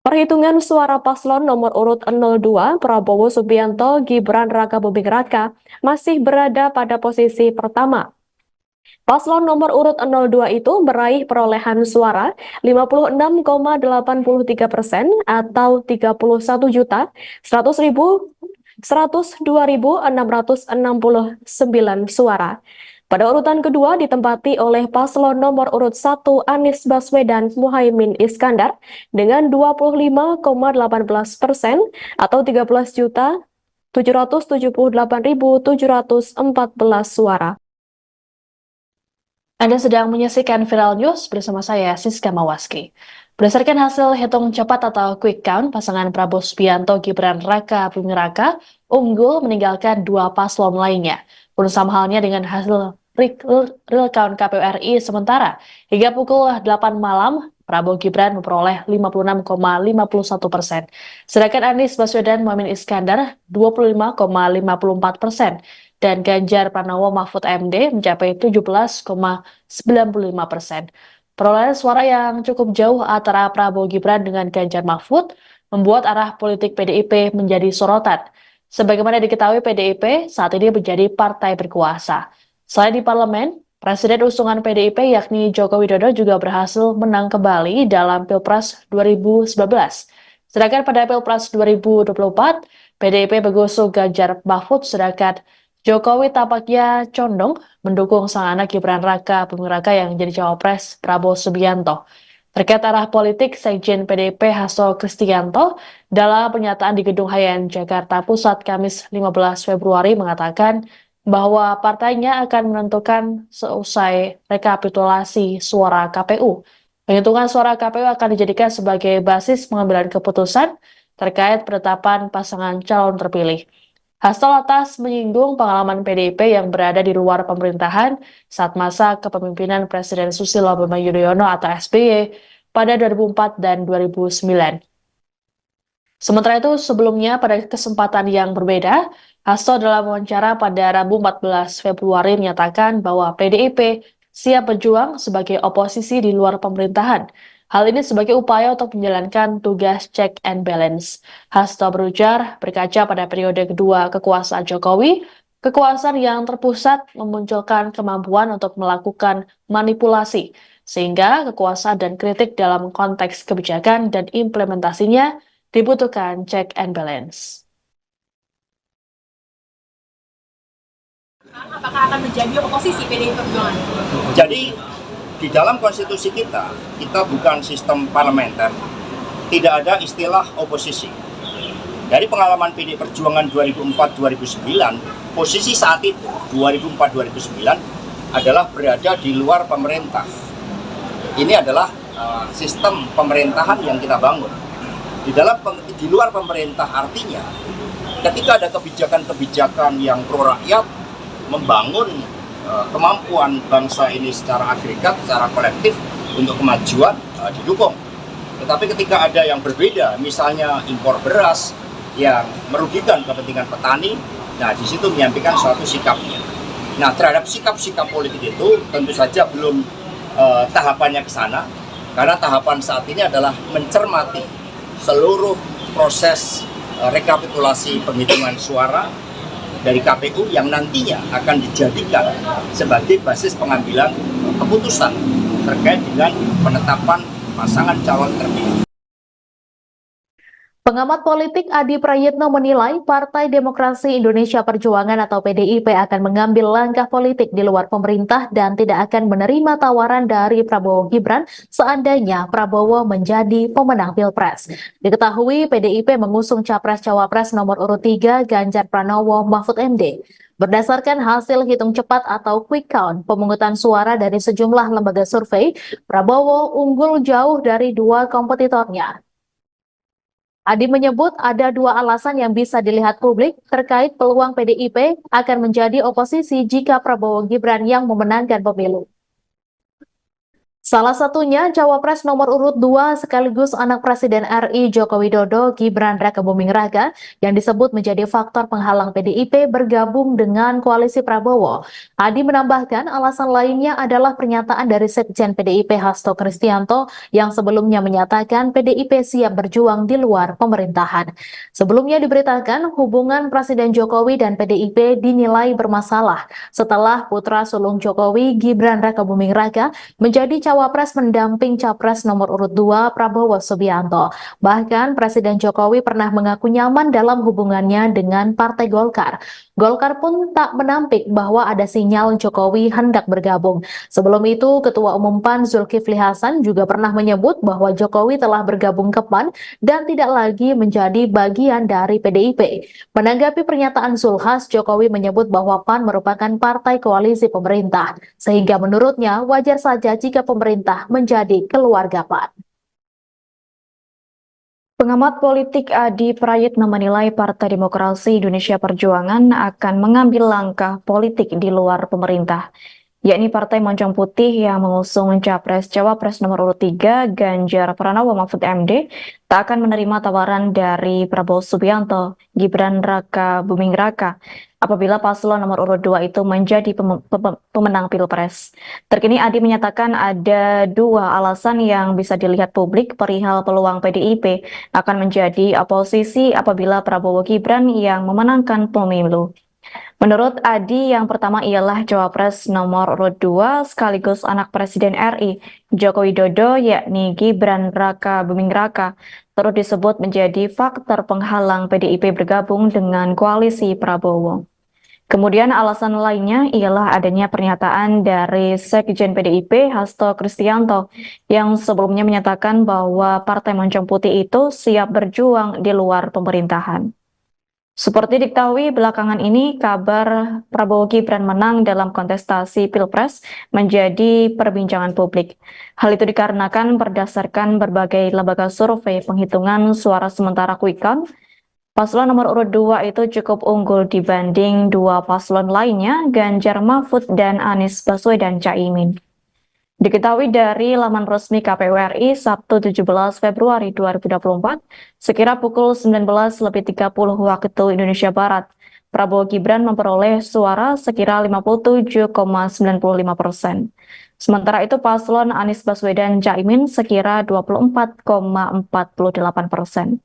Perhitungan suara paslon nomor urut 02 Prabowo Subianto Gibran Raka Buming Raka masih berada pada posisi pertama. Paslon nomor urut 02 itu meraih perolehan suara 56,83% atau 31.102.669 suara. Pada urutan kedua ditempati oleh paslon nomor urut 1 Anies Baswedan Muhaimin Iskandar dengan 25,18% atau 13.778.714 suara. Anda sedang menyaksikan Viral News bersama saya, Siska Mawaski. Berdasarkan hasil hitung cepat atau quick count, pasangan Prabowo Subianto Gibran Raka Buming Raka unggul meninggalkan dua paslon lainnya. Pun sama halnya dengan hasil real count KPU RI sementara hingga pukul 8 malam Prabowo Gibran memperoleh 56,51%, sedangkan Anies Baswedan Muhaimin Iskandar 25,54%, dan Ganjar Pranowo Mahfud MD mencapai 17,95%. Perolehan suara yang cukup jauh antara Prabowo Gibran dengan Ganjar Mahfud membuat arah politik PDIP menjadi sorotan. Sebagaimana diketahui, PDIP saat ini menjadi partai berkuasa. Selain di parlemen, Presiden usungan PDIP yakni Joko Widodo juga berhasil menang kembali dalam Pilpres 2019. Sedangkan pada Pilpres 2024, PDIP mengusung Ganjar Mahfud, sedangkan Jokowi tampaknya condong mendukung sang anak Gibran Raka Buming Raka yang jadi cawapres Prabowo Subianto. Terkait arah politik, Sekjen PDIP Hasto Kristianto dalam pernyataan di Gedung Hayan Jakarta Pusat Kamis 15 Februari mengatakan bahwa partainya akan menentukan seusai rekapitulasi suara KPU. Penghitungan suara KPU akan dijadikan sebagai basis pengambilan keputusan terkait penetapan pasangan calon terpilih. Hasto lantas menyinggung pengalaman PDIP yang berada di luar pemerintahan saat masa kepemimpinan Presiden Susilo Bambang Yudhoyono atau SBY pada 2004 dan 2009. Sementara itu, sebelumnya pada kesempatan yang berbeda, Hasto dalam wawancara pada Rabu 14 Februari menyatakan bahwa PDIP siap berjuang sebagai oposisi di luar pemerintahan. Hal ini sebagai upaya untuk menjalankan tugas check and balance. Hasto berujar, berkaca pada periode kedua kekuasaan Jokowi, kekuasaan yang terpusat memunculkan kemampuan untuk melakukan manipulasi, sehingga kekuasaan dan kritik dalam konteks kebijakan dan implementasinya dibutuhkan check and balance. Apakah akan menjadi oposisi PDI Perjuangan? Jadi di dalam konstitusi kita bukan sistem parlementer, tidak ada istilah oposisi. Dari pengalaman PDI Perjuangan 2004-2009, posisi saat itu 2004-2009 adalah berada di luar pemerintah. Ini adalah sistem pemerintahan yang kita bangun. Di luar pemerintah artinya ketika ada kebijakan-kebijakan yang pro rakyat, membangun kemampuan bangsa ini secara agregat, secara kolektif untuk kemajuan, didukung. Tetapi ketika ada yang berbeda, misalnya impor beras yang merugikan kepentingan petani, nah di situ menyampaikan suatu sikapnya. Nah, terhadap sikap-sikap politik itu tentu saja belum tahapannya ke sana, karena tahapan saat ini adalah mencermati seluruh proses rekapitulasi penghitungan suara dari KPU yang nantinya akan dijadikan sebagai basis pengambilan keputusan terkait dengan penetapan pasangan calon terpilih. Pengamat politik Adi Prayitno menilai Partai Demokrasi Indonesia Perjuangan atau PDIP akan mengambil langkah politik di luar pemerintah dan tidak akan menerima tawaran dari Prabowo Gibran seandainya Prabowo menjadi pemenang Pilpres. Diketahui PDIP mengusung Capres-Cawapres nomor urut 3 Ganjar Pranowo Mahfud MD. Berdasarkan hasil hitung cepat atau quick count pemungutan suara dari sejumlah lembaga survei, Prabowo unggul jauh dari dua kompetitornya. Adi menyebut ada dua alasan yang bisa dilihat publik terkait peluang PDIP akan menjadi oposisi jika Prabowo Gibran yang memenangkan pemilu. Salah satunya Cawapres nomor urut 2 sekaligus anak Presiden RI Joko Widodo Gibran Raka Buming Raka yang disebut menjadi faktor penghalang PDIP bergabung dengan koalisi Prabowo. Adi menambahkan alasan lainnya adalah pernyataan dari Sekjen PDIP Hasto Kristianto yang sebelumnya menyatakan PDIP siap berjuang di luar pemerintahan. Sebelumnya diberitakan hubungan Presiden Jokowi dan PDIP dinilai bermasalah setelah putra sulung Jokowi Gibran Raka Buming Raka menjadi Cawapres mendamping Capres nomor urut 2 Prabowo Subianto. Bahkan Presiden Jokowi pernah mengaku nyaman dalam hubungannya dengan Partai Golkar. Golkar pun tak menampik bahwa ada sinyal Jokowi hendak bergabung. Sebelum itu, Ketua Umum PAN Zulkifli Hasan juga pernah menyebut bahwa Jokowi telah bergabung ke PAN dan tidak lagi menjadi bagian dari PDIP. Menanggapi pernyataan Zulhas, Jokowi menyebut bahwa PAN merupakan partai koalisi pemerintah, sehingga menurutnya wajar saja jika pemerintah menjadi keluarga PAN. Pengamat politik Adi Prayitno menilai Partai Demokrasi Indonesia Perjuangan akan mengambil langkah politik di luar pemerintah. yakni Partai Moncong Putih yang mengusung Capres-Cawapres nomor urut 3 Ganjar Pranowo Mahfud MD tak akan menerima tawaran dari Prabowo Subianto, Gibran Raka Buming Raka apabila paslon nomor urut 2 itu menjadi pemenang Pilpres. Terkini Adi menyatakan ada dua alasan yang bisa dilihat publik perihal peluang PDIP akan menjadi oposisi apabila Prabowo Gibran yang memenangkan pemilu. Menurut Adi, yang pertama ialah Cawapres nomor urut 2 sekaligus anak Presiden RI, Joko Widodo, yakni Gibran Raka Buming Raka, turut disebut menjadi faktor penghalang PDIP bergabung dengan koalisi Prabowo. Kemudian alasan lainnya ialah adanya pernyataan dari Sekjen PDIP Hasto Kristianto yang sebelumnya menyatakan bahwa Partai Moncong Putih itu siap berjuang di luar pemerintahan. Seperti diketahui belakangan ini, kabar Prabowo Gibran menang dalam kontestasi Pilpres menjadi perbincangan publik. Hal itu dikarenakan berdasarkan berbagai lembaga survei penghitungan suara sementara Quick Count, paslon nomor urut 2 itu cukup unggul dibanding dua paslon lainnya, Ganjar Mahfud dan Anies Baswedan Caimin. Diketahui dari laman resmi KPU RI Sabtu 17 Februari 2024, sekira pukul 19.30 waktu Indonesia Barat, Prabowo Gibran memperoleh suara sekira 57,95%. Sementara itu paslon Anies Baswedan Caimin sekira 24,48%.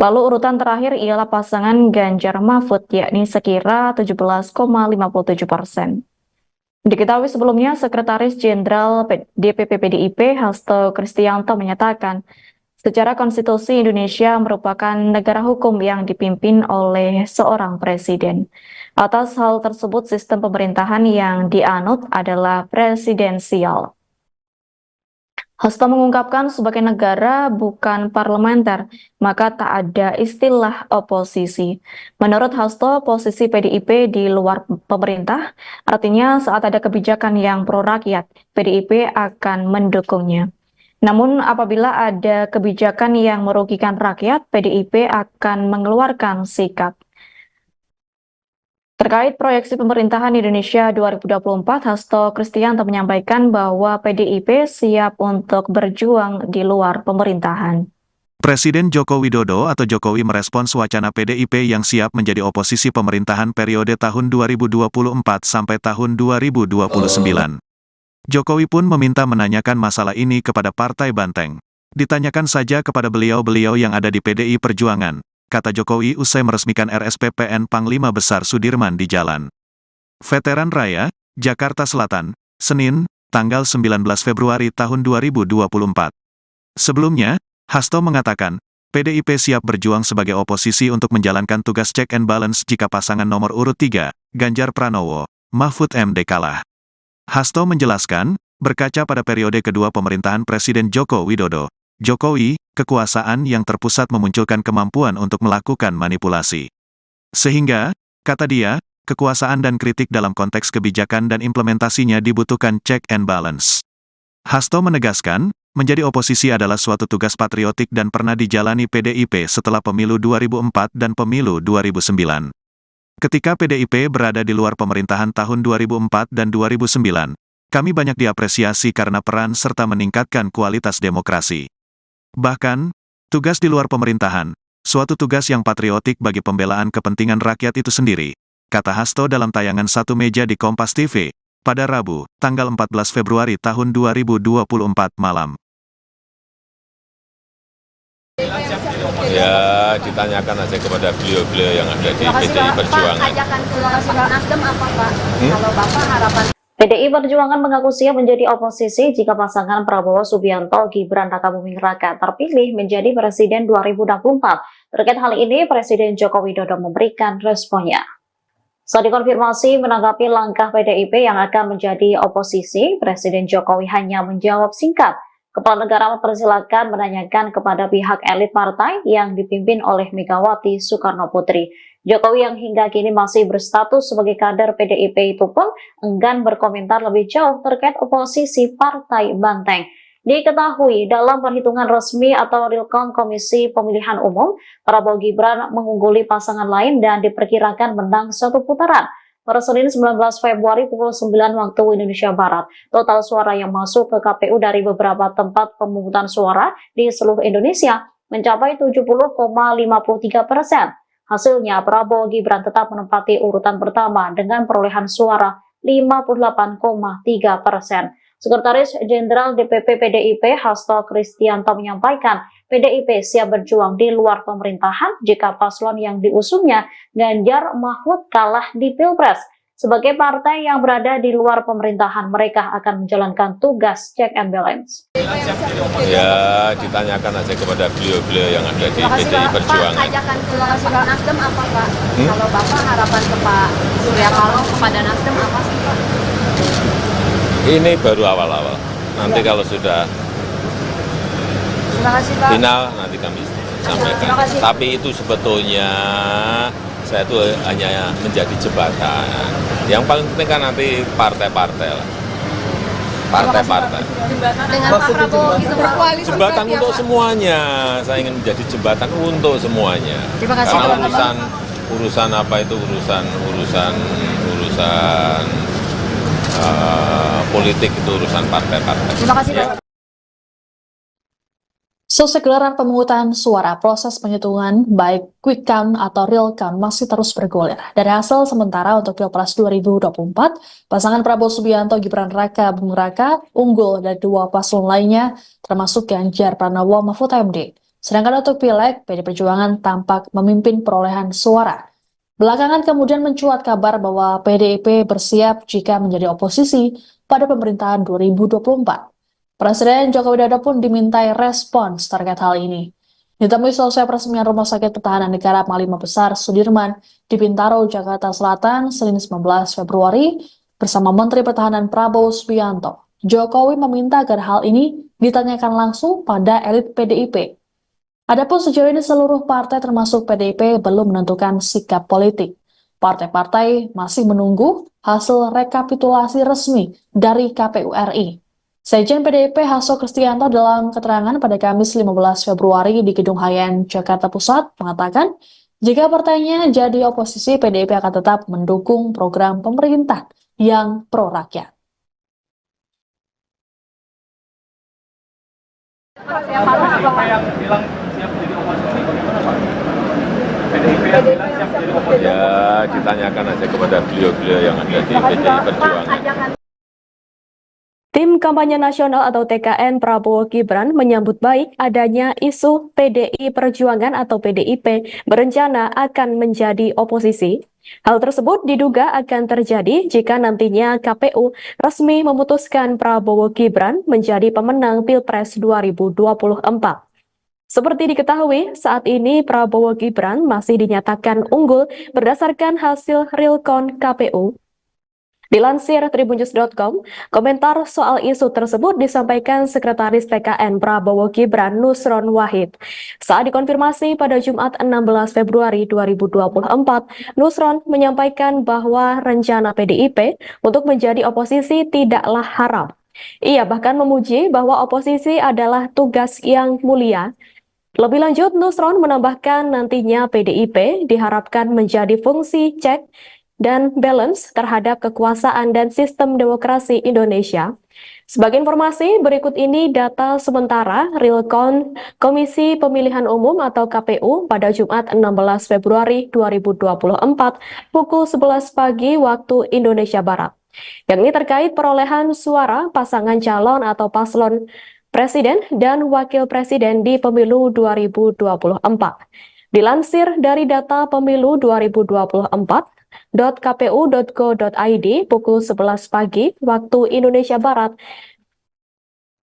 Lalu urutan terakhir ialah pasangan Ganjar Mahfud yakni sekira 17,57%. Diketahui sebelumnya, Sekretaris Jenderal DPP PDIP Hasto Kristianto menyatakan, secara konstitusi Indonesia merupakan negara hukum yang dipimpin oleh seorang presiden. Atas hal tersebut, sistem pemerintahan yang dianut adalah presidensial. Hasto mengungkapkan sebagai negara bukan parlementer, maka tak ada istilah oposisi. Menurut Hasto, posisi PDIP di luar pemerintah, artinya saat ada kebijakan yang pro rakyat, PDIP akan mendukungnya. Namun apabila ada kebijakan yang merugikan rakyat, PDIP akan mengeluarkan sikap. Terkait proyeksi pemerintahan Indonesia 2024, Hasto Kristianto menyampaikan bahwa PDIP siap untuk berjuang di luar pemerintahan. Presiden Joko Widodo atau Jokowi merespons wacana PDIP yang siap menjadi oposisi pemerintahan periode tahun 2024 sampai tahun 2029. Jokowi pun meminta menanyakan masalah ini kepada Partai Banteng. Ditanyakan saja kepada beliau-beliau yang ada di PDI Perjuangan, kata Jokowi usai meresmikan RSPPN Panglima Besar Sudirman di Jalan Veteran Raya, Jakarta Selatan, Senin, tanggal 19 Februari tahun 2024. Sebelumnya, Hasto mengatakan, PDIP siap berjuang sebagai oposisi untuk menjalankan tugas check and balance jika pasangan nomor urut 3, Ganjar Pranowo, Mahfud MD kalah. Hasto menjelaskan, berkaca pada periode kedua pemerintahan Presiden Joko Widodo, Jokowi, kekuasaan yang terpusat memunculkan kemampuan untuk melakukan manipulasi. Sehingga, kata dia, kekuasaan dan kritik dalam konteks kebijakan dan implementasinya dibutuhkan check and balance. Hasto menegaskan, menjadi oposisi adalah suatu tugas patriotik dan pernah dijalani PDIP setelah pemilu 2004 dan pemilu 2009. Ketika PDIP berada di luar pemerintahan tahun 2004 dan 2009, kami banyak diapresiasi karena peran serta meningkatkan kualitas demokrasi. Bahkan, tugas di luar pemerintahan, suatu tugas yang patriotik bagi pembelaan kepentingan rakyat itu sendiri, kata Hasto dalam tayangan Satu Meja di Kompas TV, pada Rabu, tanggal 14 Februari tahun 2024 malam. Ya, ditanyakan aja kepada beliau-beliau yang ada di PDI Perjuangan. Pak, ajakan ke Nasdem apa Pak? Kalau Bapak harapan PDI Perjuangan mengaku siap menjadi oposisi jika pasangan Prabowo Subianto Gibran Raka Buming Raka terpilih menjadi Presiden 2024. Terkait hal ini, Presiden Joko Widodo memberikan responnya. Saat dikonfirmasi menanggapi langkah PDIP yang akan menjadi oposisi, Presiden Jokowi hanya menjawab singkat. Kepala negara mempersilahkan menanyakan kepada pihak elit partai yang dipimpin oleh Megawati Soekarno Putri. Jokowi yang hingga kini masih berstatus sebagai kader PDIP itu pun enggan berkomentar lebih jauh terkait oposisi Partai Banteng. Diketahui dalam perhitungan resmi atau real count Komisi Pemilihan Umum, Prabowo Gibran mengungguli pasangan lain dan diperkirakan menang satu putaran. Per Senin 19 Februari pukul 9 waktu Indonesia Barat, total suara yang masuk ke KPU dari beberapa tempat pemungutan suara di seluruh Indonesia mencapai 70,53%. Hasilnya, Prabowo Gibran tetap menempati urutan pertama dengan perolehan suara 58,3%. Sekretaris Jenderal DPP PDIP Hasto Kristianto menyampaikan, PDIP siap berjuang di luar pemerintahan jika paslon yang diusungnya Ganjar Mahfud kalah di Pilpres. Sebagai partai yang berada di luar pemerintahan, mereka akan menjalankan tugas check and balance. Ya, ditanyakan aja kepada beliau-beliau yang ada di PDI Perjuangan. Pak, ajakan ke Nasdem apa Pak? Kalau Bapak harapan ke Pak Surya Paloh kepada Nasdem apa sih Pak? Ini baru awal-awal. Nanti kalau sudah final, nanti kami sampaikan. Tapi itu sebetulnya saya itu hanya menjadi jembatan. Yang paling penting kan nanti partai-partai lah. Partai-partai. Dengan Pak Prabowo gitu berkoalisi. Jembatan untuk semuanya. Saya ingin menjadi jembatan untuk semuanya. Karena urusan apa itu urusan politik itu urusan partai-partai. Terima kasih Pak. Selesai gelaran pemungutan suara, proses penghitungan baik quick count atau real count masih terus bergulir. Dari hasil sementara untuk Pilpres 2024, pasangan Prabowo Subianto Gibran Raka Buming Raka unggul dari dua paslon lainnya, termasuk Ganjar Pranowo Mahfud MD. Sedangkan untuk Pileg, PD Perjuangan tampak memimpin perolehan suara. Belakangan kemudian mencuat kabar bahwa PDIP bersiap jika menjadi oposisi pada pemerintahan 2024. Presiden Joko Widodo pun dimintai respons terkait hal ini. Ditemui selesai peresmian Rumah Sakit Pertahanan Negara Panglima Besar Sudirman di Bintaro, Jakarta Selatan, Senin 19 Februari, bersama Menteri Pertahanan Prabowo Subianto. Jokowi meminta agar hal ini ditanyakan langsung pada elit PDIP. Adapun sejauh ini seluruh partai termasuk PDIP belum menentukan sikap politik. Partai-partai masih menunggu hasil rekapitulasi resmi dari KPU RI. Sekjen PDIP Hasto Kristianto dalam keterangan pada Kamis 15 Februari di Gedung Hayan, Jakarta Pusat mengatakan, jika partainya jadi oposisi, PDIP akan tetap mendukung program pemerintah yang pro-rakyat. Siapa yang bilang siap jadi oposisi, bagaimana Pak? PDIP yang bilang siap jadi oposisi? Ya, ditanyakan aja kepada beliau-beliau yang ada di PDI Perjuangan. Tim Kampanye Nasional atau TKN Prabowo Gibran menyambut baik adanya isu PDI Perjuangan atau PDIP berencana akan menjadi oposisi. Hal tersebut diduga akan terjadi jika nantinya KPU resmi memutuskan Prabowo Gibran menjadi pemenang Pilpres 2024. Seperti diketahui, saat ini Prabowo Gibran masih dinyatakan unggul berdasarkan hasil real count KPU. Dilansir tribunnews.com, komentar soal isu tersebut disampaikan Sekretaris TKN Prabowo Gibran Nusron Wahid. Saat dikonfirmasi pada Jumat 16 Februari 2024, Nusron menyampaikan bahwa rencana PDIP untuk menjadi oposisi tidaklah haram. Ia bahkan memuji bahwa oposisi adalah tugas yang mulia. Lebih lanjut, Nusron menambahkan nantinya PDIP diharapkan menjadi fungsi cek dan balance terhadap kekuasaan dan sistem demokrasi Indonesia. Sebagai informasi, berikut ini data sementara real count Komisi Pemilihan Umum atau KPU pada Jumat 16 Februari 2024 pukul 11 pagi waktu Indonesia Barat. Yang ini terkait perolehan suara pasangan calon atau paslon Presiden dan Wakil Presiden di Pemilu 2024. Dilansir dari data Pemilu 2024.kpu.go.id pukul 11 pagi waktu Indonesia Barat,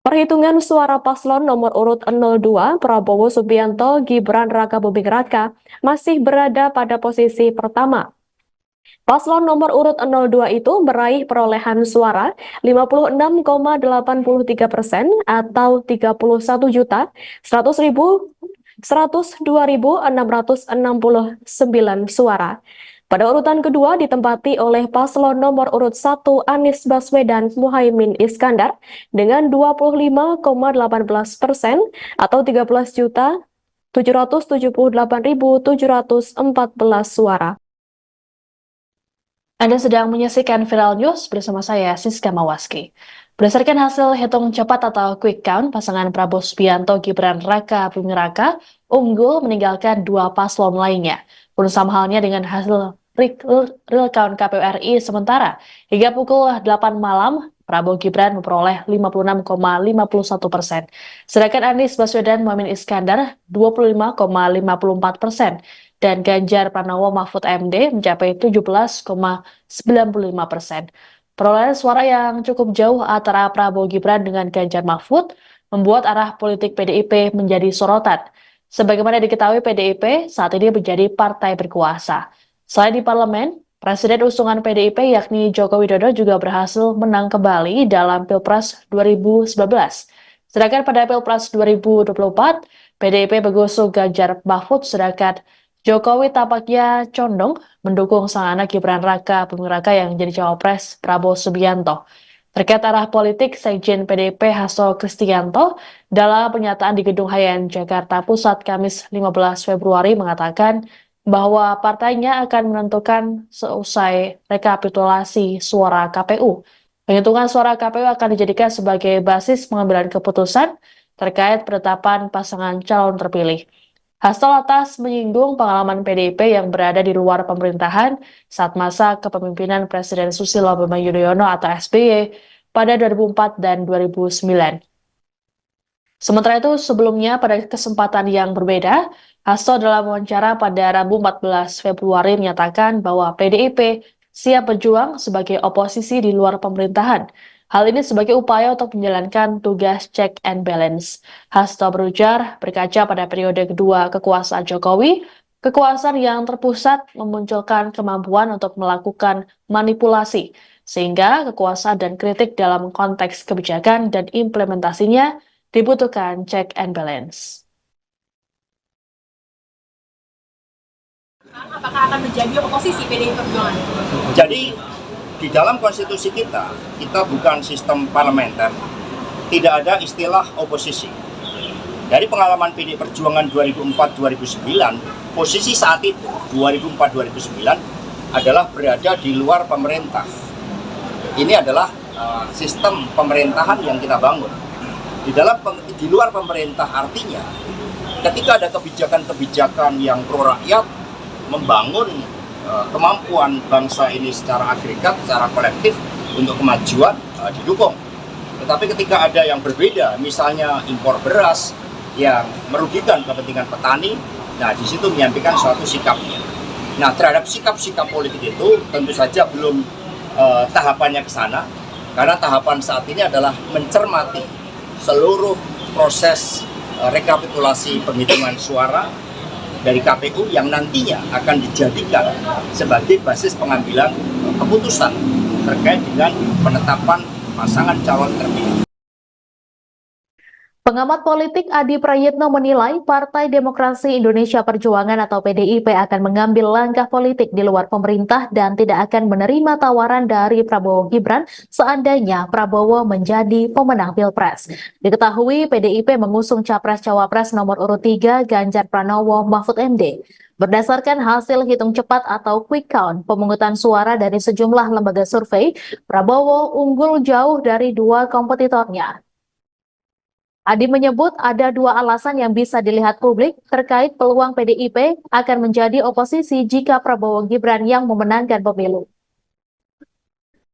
perhitungan suara paslon nomor urut 02 Prabowo Subianto Gibran Raka Buming Raka masih berada pada posisi pertama. Paslon nomor urut 02 itu meraih perolehan suara 56,83% atau 31.102.669 suara. Pada urutan kedua ditempati oleh paslon nomor urut 1 Anies Baswedan Muhaimin Iskandar dengan 25,18% atau 13.778.714 suara. Anda sedang menyaksikan Viral News bersama saya, Siska Mawaski. Berdasarkan hasil hitung cepat atau quick count, pasangan Prabowo Subianto Gibran Raka Buming Raka unggul meninggalkan dua paslon lainnya. Pun sama halnya dengan hasil real count KPU RI sementara. Hingga pukul 8 malam, Prabowo Gibran memperoleh 56,51%. Sedangkan Anies Baswedan Muhaimin Iskandar 25,54%. Dan Ganjar Pranowo Mahfud MD mencapai 17,95%. Perolehan suara yang cukup jauh antara Prabowo Gibran dengan Ganjar Mahfud membuat arah politik PDIP menjadi sorotan. Sebagaimana diketahui, PDIP saat ini menjadi partai berkuasa. Selain di parlemen, Presiden usungan PDIP yakni Joko Widodo juga berhasil menang kembali dalam Pilpres 2019. Sedangkan pada Pilpres 2024, PDIP mengusung Ganjar Mahfud, sedangkan Jokowi tampaknya condong mendukung sang anak Gibran Raka Buming Raka yang jadi cawapres Prabowo Subianto. Terkait arah politik, Sekjen PDIP Hasto Kristianto dalam pernyataan di Gedung Hayan Jakarta Pusat Kamis 15 Februari mengatakan bahwa partainya akan menentukan seusai rekapitulasi suara KPU. Penghitungan suara KPU akan dijadikan sebagai basis pengambilan keputusan terkait penetapan pasangan calon terpilih. Hasto lantas menyinggung pengalaman PDIP yang berada di luar pemerintahan saat masa kepemimpinan Presiden Susilo Bambang Yudhoyono atau SBY pada 2004 dan 2009. Sementara itu, sebelumnya pada kesempatan yang berbeda, Hasto dalam wawancara pada Rabu 14 Februari menyatakan bahwa PDIP siap berjuang sebagai oposisi di luar pemerintahan. Hal ini sebagai upaya untuk menjalankan tugas check and balance. Hasto berujar, berkaca pada periode kedua kekuasaan Jokowi, kekuasaan yang terpusat memunculkan kemampuan untuk melakukan manipulasi, sehingga kekuasaan dan kritik dalam konteks kebijakan dan implementasinya dibutuhkan check and balance. Apakah akan menjadi oposisi PDI Perjuangan? Jadi di dalam konstitusi kita bukan sistem parlementer, tidak ada istilah oposisi. Dari pengalaman PDI Perjuangan 2004-2009, posisi saat itu 2004-2009 adalah berada di luar pemerintah. Ini adalah sistem pemerintahan yang kita bangun. Di luar pemerintah artinya ketika ada kebijakan-kebijakan yang pro rakyat, membangun kemampuan bangsa ini secara agregat, secara kolektif untuk kemajuan didukung. Tetapi ketika ada yang berbeda, misalnya impor beras yang merugikan kepentingan petani, nah di situ menyampaikan suatu sikapnya. Nah terhadap sikap-sikap politik itu tentu saja belum tahapannya ke sana, karena tahapan saat ini adalah mencermati seluruh proses rekapitulasi penghitungan suara dari KPU yang nantinya akan dijadikan sebagai basis pengambilan keputusan terkait dengan penetapan pasangan calon terpilih. Pengamat politik Adi Prayitno menilai Partai Demokrasi Indonesia Perjuangan atau PDIP akan mengambil langkah politik di luar pemerintah dan tidak akan menerima tawaran dari Prabowo Gibran seandainya Prabowo menjadi pemenang Pilpres. Diketahui PDIP mengusung Capres-Cawapres nomor urut 3 Ganjar Pranowo Mahfud MD. Berdasarkan hasil hitung cepat atau quick count pemungutan suara dari sejumlah lembaga survei, Prabowo unggul jauh dari dua kompetitornya. Adi menyebut ada dua alasan yang bisa dilihat publik terkait peluang PDIP akan menjadi oposisi jika Prabowo Gibran yang memenangkan pemilu.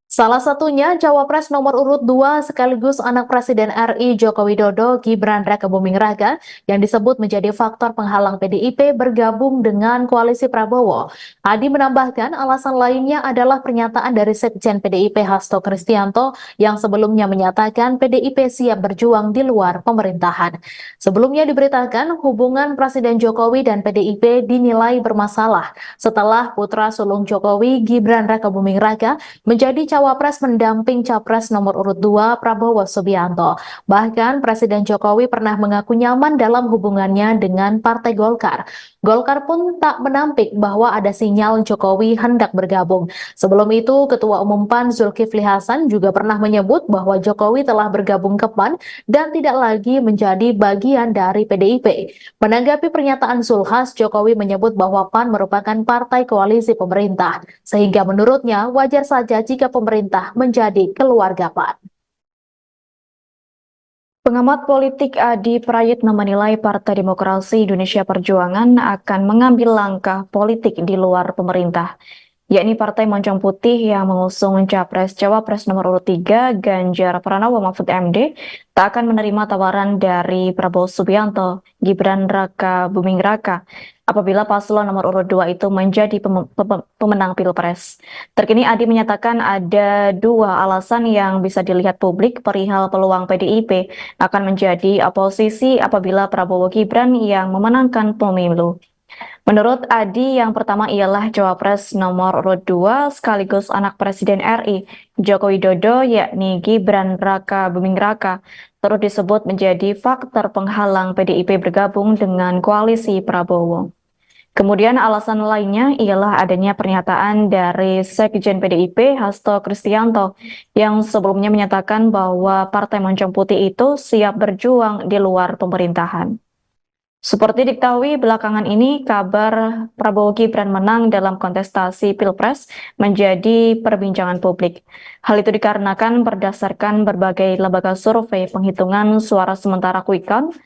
Salah satunya Cawapres nomor urut 2 sekaligus anak Presiden RI Joko Widodo Gibran Raka Buming Raka yang disebut menjadi faktor penghalang PDIP bergabung dengan koalisi Prabowo. Adi menambahkan alasan lainnya adalah pernyataan dari Sekjen PDIP Hasto Kristianto yang sebelumnya menyatakan PDIP siap berjuang di luar pemerintahan. Sebelumnya diberitakan hubungan Presiden Jokowi dan PDIP dinilai bermasalah setelah putra sulung Jokowi Gibran Raka Buming Raka menjadi Cawapres mendamping Capres nomor urut 2 Prabowo Subianto. Bahkan Presiden Jokowi pernah mengaku nyaman dalam hubungannya dengan Partai Golkar. Golkar pun tak menampik bahwa ada sinyal Jokowi hendak bergabung. Sebelum itu, Ketua Umum PAN Zulkifli Hasan juga pernah menyebut bahwa Jokowi telah bergabung ke PAN dan tidak lagi menjadi bagian dari PDIP. Menanggapi pernyataan Zulhas, Jokowi menyebut bahwa PAN merupakan partai koalisi pemerintah, sehingga menurutnya wajar saja jika pemerintah menjadi keluarga PAN. Pengamat politik Adi Prayitno menilai Partai Demokrasi Indonesia Perjuangan akan mengambil langkah politik di luar pemerintah, yakni Partai Moncong Putih yang mengusung Capres-Cawapres nomor urut 3 Ganjar Pranowo Mahfud MD tak akan menerima tawaran dari Prabowo Subianto, Gibran Raka Buming Raka apabila paslon nomor urut 2 itu menjadi pemenang Pilpres. Terkini Adi menyatakan ada dua alasan yang bisa dilihat publik perihal peluang PDIP akan menjadi oposisi apabila Prabowo Gibran yang memenangkan pemilu. Menurut Adi, yang pertama ialah Cawapres nomor urut 2 sekaligus anak Presiden RI, Joko Widodo, yakni Gibran Raka Buming Raka, turut disebut menjadi faktor penghalang PDIP bergabung dengan koalisi Prabowo. Kemudian alasan lainnya ialah adanya pernyataan dari Sekjen PDIP Hasto Kristianto yang sebelumnya menyatakan bahwa Partai Moncong Putih itu siap berjuang di luar pemerintahan. Seperti diketahui belakangan ini, kabar Prabowo Gibran menang dalam kontestasi Pilpres menjadi perbincangan publik. Hal itu dikarenakan berdasarkan berbagai lembaga survei penghitungan suara sementara Quick Count,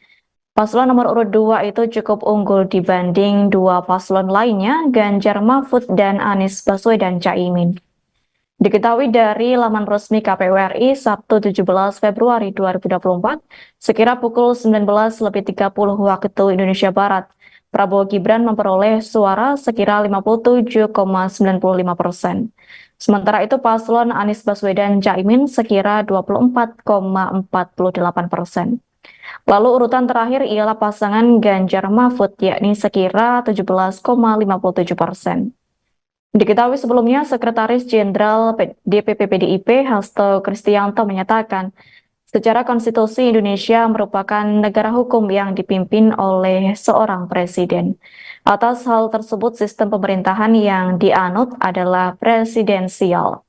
paslon nomor urut 2 itu cukup unggul dibanding dua paslon lainnya, Ganjar Mahfud dan Anies Baswedan Caimin. Diketahui dari laman resmi KPU RI Sabtu 17 Februari 2024, sekira pukul 19.30 waktu Indonesia Barat, Prabowo Gibran memperoleh suara sekira 57,95%. Sementara itu paslon Anies Baswedan Caimin sekira 24,48%. Lalu urutan terakhir ialah pasangan Ganjar Mahfud yakni sekira 17,57%. Diketahui sebelumnya, Sekretaris Jenderal DPP PDIP Hasto Kristianto menyatakan, secara konstitusi Indonesia merupakan negara hukum yang dipimpin oleh seorang presiden. Atas hal tersebut, sistem pemerintahan yang dianut adalah presidensial.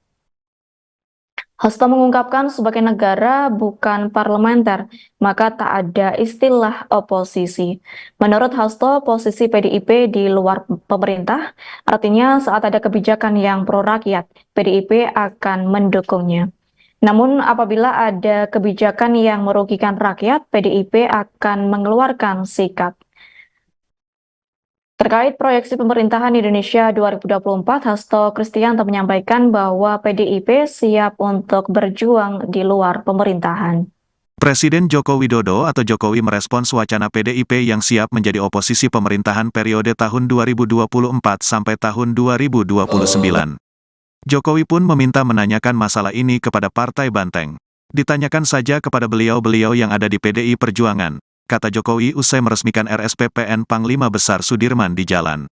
Hasto mengungkapkan sebagai negara bukan parlementer, maka tak ada istilah oposisi. Menurut Hasto, posisi PDIP di luar pemerintah, artinya saat ada kebijakan yang pro rakyat, PDIP akan mendukungnya. Namun apabila ada kebijakan yang merugikan rakyat, PDIP akan mengeluarkan sikap. Terkait proyeksi pemerintahan Indonesia 2024, Hasto Kristianto menyampaikan bahwa PDIP siap untuk berjuang di luar pemerintahan. Presiden Joko Widodo atau Jokowi merespons wacana PDIP yang siap menjadi oposisi pemerintahan periode tahun 2024 sampai tahun 2029. Jokowi pun meminta menanyakan masalah ini kepada Partai Banteng. Ditanyakan saja kepada beliau-beliau yang ada di PDI Perjuangan, kata Jokowi usai meresmikan RSPPN Panglima Besar Sudirman di Jalan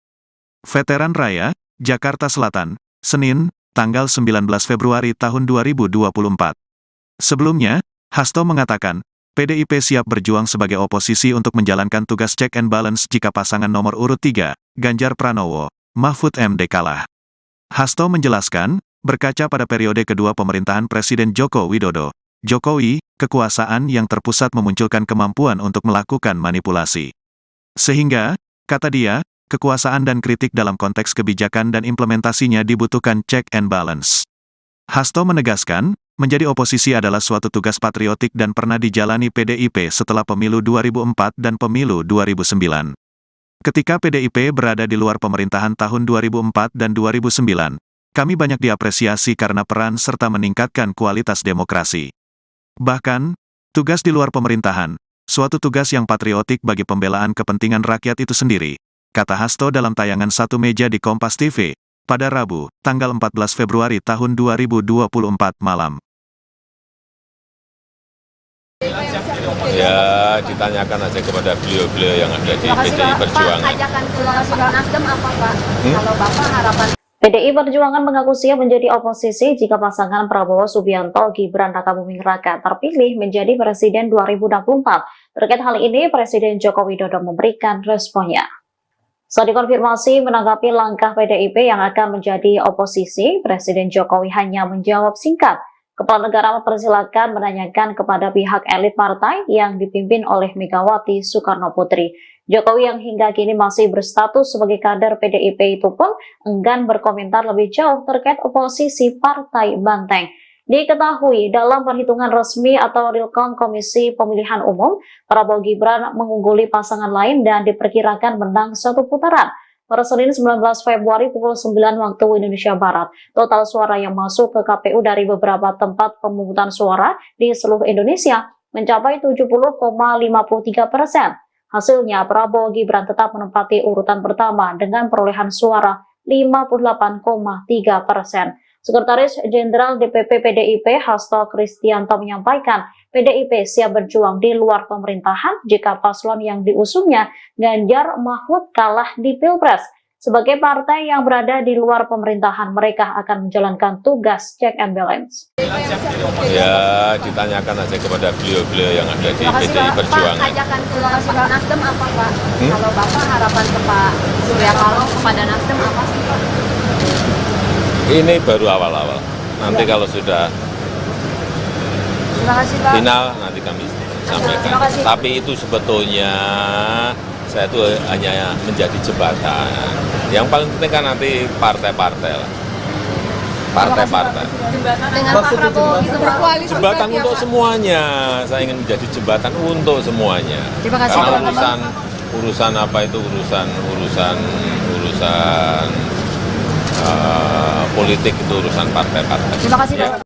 Veteran Raya, Jakarta Selatan, Senin, tanggal 19 Februari tahun 2024. Sebelumnya, Hasto mengatakan, PDIP siap berjuang sebagai oposisi untuk menjalankan tugas check and balance jika pasangan nomor urut 3, Ganjar Pranowo, Mahfud MD kalah. Hasto menjelaskan, berkaca pada periode kedua pemerintahan Presiden Joko Widodo, Jokowi, kekuasaan yang terpusat memunculkan kemampuan untuk melakukan manipulasi. Sehingga, kata dia, kekuasaan dan kritik dalam konteks kebijakan dan implementasinya dibutuhkan check and balance. Hasto menegaskan, menjadi oposisi adalah suatu tugas patriotik dan pernah dijalani PDIP setelah pemilu 2004 dan pemilu 2009. Ketika PDIP berada di luar pemerintahan tahun 2004 dan 2009, kami banyak diapresiasi karena peran serta meningkatkan kualitas demokrasi. Bahkan, tugas di luar pemerintahan, suatu tugas yang patriotik bagi pembelaan kepentingan rakyat itu sendiri, kata Hasto dalam tayangan Satu Meja di Kompas TV, pada Rabu, tanggal 14 Februari tahun 2024 malam. Ya, ditanyakan aja kepada beliau-beliau yang ada di PDI Perjuangan. Pak, ajakan ke Nasdem apa Pak? Kalau Bapak harapan PDI Perjuangan mengaku siap menjadi oposisi jika pasangan Prabowo Subianto Gibran Raka Buming Raka terpilih menjadi Presiden 2024. Terkait hal ini, Presiden Joko Widodo memberikan responnya. Saat dikonfirmasi menanggapi langkah PDIP yang akan menjadi oposisi, Presiden Jokowi hanya menjawab singkat. Kepala negara mempersilahkan menanyakan kepada pihak elit partai yang dipimpin oleh Megawati Soekarno Putri. Jokowi yang hingga kini masih berstatus sebagai kader PDIP itu pun enggan berkomentar lebih jauh terkait oposisi Partai Banteng. Diketahui dalam perhitungan resmi atau real count Komisi Pemilihan Umum, Prabowo Gibran mengungguli pasangan lain dan diperkirakan menang satu putaran. Pada Senin 19 Februari pukul 9 waktu Indonesia Barat, total suara yang masuk ke KPU dari beberapa tempat pemungutan suara di seluruh Indonesia mencapai 70,53%. Hasilnya, Prabowo Gibran tetap menempati urutan pertama dengan perolehan suara 58,3%. Sekretaris Jenderal DPP PDIP Hasto Kristianto menyampaikan PDIP siap berjuang di luar pemerintahan jika paslon yang diusungnya Ganjar Mahfud kalah di Pilpres. Sebagai partai yang berada di luar pemerintahan, mereka akan menjalankan tugas check and balance. Ya, ditanyakan aja kepada beliau-beliau yang ada di PDI Perjuangan. Pak, ajakan ke Nasdem apa Pak? Kalau Bapak harapan ke Pak Surya Paloh kepada Nasdem apa sih Pak? Ini baru awal-awal. Nanti kalau sudah final, nanti kami sampaikan. Tapi itu sebetulnya saya itu hanya menjadi jembatan. Yang paling penting kan nanti partai-partai lah. Partai-partai. Dengan Pak Prabowo itu berkoalisi. Jembatan untuk semuanya. Saya ingin menjadi jembatan untuk semuanya. Karena urusan apa itu urusan politik itu urusan partai-partai. Terima kasih, Pak.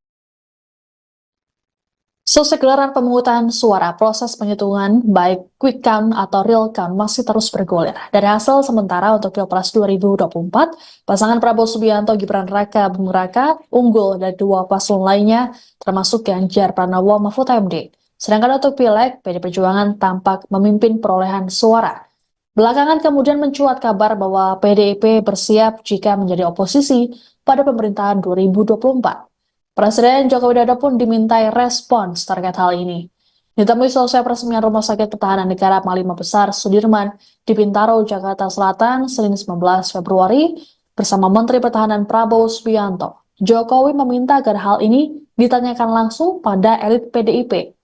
Selesai gelaran pemungutan suara, proses penghitungan baik quick count atau real count masih terus bergulir. Dari hasil sementara untuk Pilpres 2024, pasangan Prabowo Subianto Gibran Raka Buming Raka unggul dari dua paslon lainnya, termasuk Ganjar Pranowo Mahfud MD. Sedangkan untuk Pileg, PD Perjuangan tampak memimpin perolehan suara. Belakangan kemudian mencuat kabar bahwa PDIP bersiap jika menjadi oposisi pada pemerintahan 2024. Presiden Joko Widodo pun dimintai respons terkait hal ini. Ditemui selesai peresmian Rumah Sakit Pertahanan Negara Panglima Besar Sudirman di Bintaro, Jakarta Selatan, Senin 19 Februari, bersama Menteri Pertahanan Prabowo Subianto. Jokowi meminta agar hal ini ditanyakan langsung pada elit PDIP.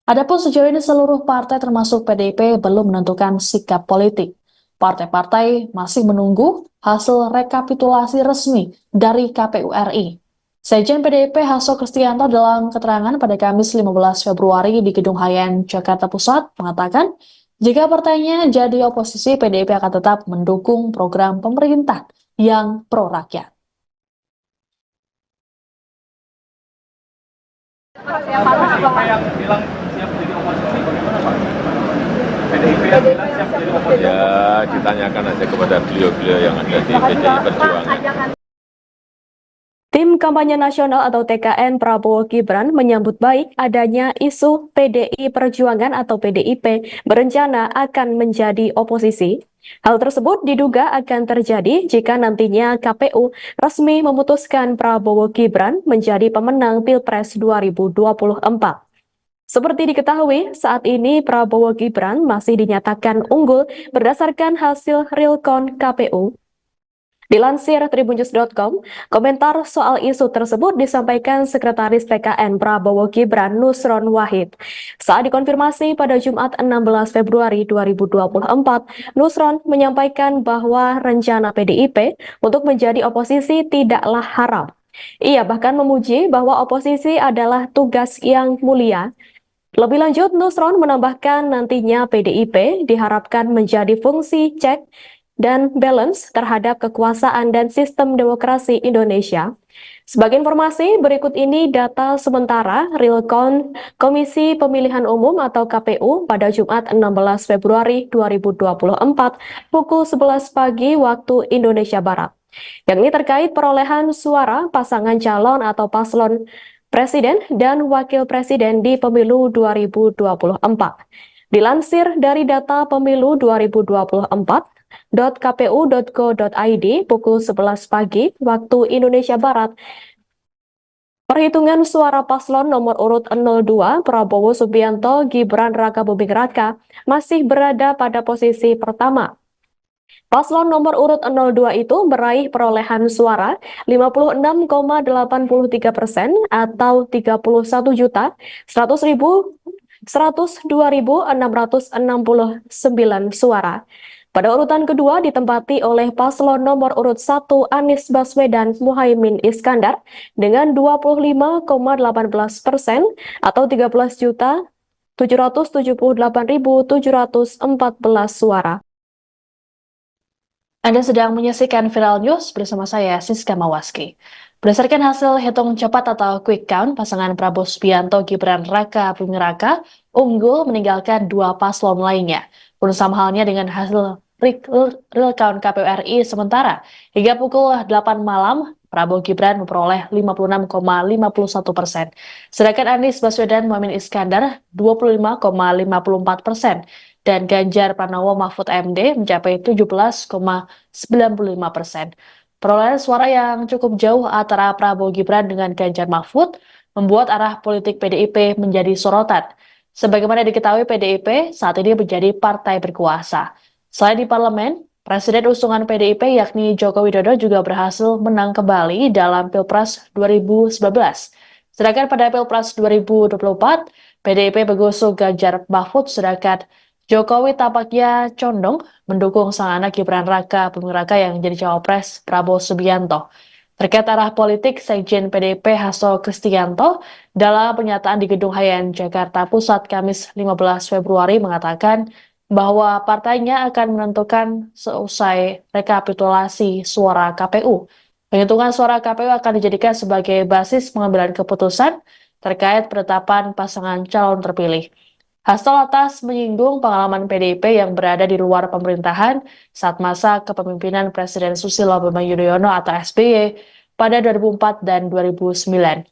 Adapun sejauh ini seluruh partai termasuk PDIP belum menentukan sikap politik. Partai-partai masih menunggu hasil rekapitulasi resmi dari KPU RI. Sekjen PDIP Hasto Kristianto dalam keterangan pada Kamis 15 Februari di Gedung Hayan, Jakarta Pusat mengatakan, jika partainya jadi oposisi, PDIP akan tetap mendukung program pemerintah yang pro-rakyat. Siapa yang bilang siap jadi oposisi, bagaimana Pak? PDIP yang bilang siap jadi oposisi? Ya, ditanyakan aja kepada beliau-beliau yang ada di PDI Perjuangan. Tim Kampanye Nasional atau TKN Prabowo Gibran menyambut baik adanya isu PDI Perjuangan atau PDIP berencana akan menjadi oposisi. Hal tersebut diduga akan terjadi jika nantinya KPU resmi memutuskan Prabowo Gibran menjadi pemenang Pilpres 2024. Seperti diketahui, saat ini Prabowo Gibran masih dinyatakan unggul berdasarkan hasil real count KPU. Dilansir tribunnews.com, komentar soal isu tersebut disampaikan Sekretaris TKN Prabowo Gibran Nusron Wahid. Saat dikonfirmasi pada Jumat 16 Februari 2024, Nusron menyampaikan bahwa rencana PDIP untuk menjadi oposisi tidaklah haram. Ia bahkan memuji bahwa oposisi adalah tugas yang mulia. Lebih lanjut, Nusron menambahkan nantinya PDIP diharapkan menjadi fungsi cek dan balance terhadap kekuasaan dan sistem demokrasi Indonesia. Sebagai informasi, berikut ini data sementara real count Komisi Pemilihan Umum atau KPU pada Jumat 16 Februari 2024 pukul 11 pagi waktu Indonesia Barat. Yang ini terkait perolehan suara pasangan calon atau paslon Presiden dan Wakil Presiden di Pemilu 2024. Dilansir dari data Pemilu 2024.kpu.go.id pukul 11 pagi waktu Indonesia Barat, perhitungan suara paslon nomor urut 02 Prabowo Subianto Gibran Raka Buming Raka masih berada pada posisi pertama. Paslon nomor urut 02 itu meraih perolehan suara 56,83% atau 31.102.669 suara. Pada urutan kedua ditempati oleh paslon nomor urut 1 Anies Baswedan Muhaimin Iskandar dengan 25,18% atau 13.778.714 suara. Anda sedang menyaksikan Viral News bersama saya, Siska Mawaski. Berdasarkan hasil hitung cepat atau quick count, pasangan Prabowo Subianto Gibran Raka Buming Raka unggul meninggalkan dua paslon lainnya. Pun sama halnya dengan hasil real count KPU RI sementara. Hingga pukul 8 malam, Prabowo Gibran memperoleh 56,51%. Sedangkan Anies Baswedan Muhaimin Iskandar 25,54%. Dan Ganjar Pranowo Mahfud MD mencapai 17,95%. Perolehan suara yang cukup jauh antara Prabowo Gibran dengan Ganjar Mahfud membuat arah politik PDIP menjadi sorotan. Sebagaimana diketahui, PDIP saat ini menjadi partai berkuasa. Selain di parlemen, Presiden usungan PDIP yakni Joko Widodo juga berhasil menang kembali dalam Pilpres 2019. Sedangkan pada Pilpres 2024, PDIP mengusung Ganjar Mahfud, sedangkan Jokowi tampaknya condong mendukung sang anak Gibran Raka Buming Raka yang menjadi cawapres Prabowo Subianto. Terkait arah politik, Sekjen PDIP Hasto Kristianto dalam pernyataan di Gedung Hayan Jakarta Pusat Kamis 15 Februari mengatakan bahwa partainya akan menentukan seusai rekapitulasi suara KPU. Penghitungan suara KPU akan dijadikan sebagai basis pengambilan keputusan terkait penetapan pasangan calon terpilih. Hasto lantas menyinggung pengalaman PDIP yang berada di luar pemerintahan saat masa kepemimpinan Presiden Susilo Bambang Yudhoyono atau SBY pada 2004 dan 2009.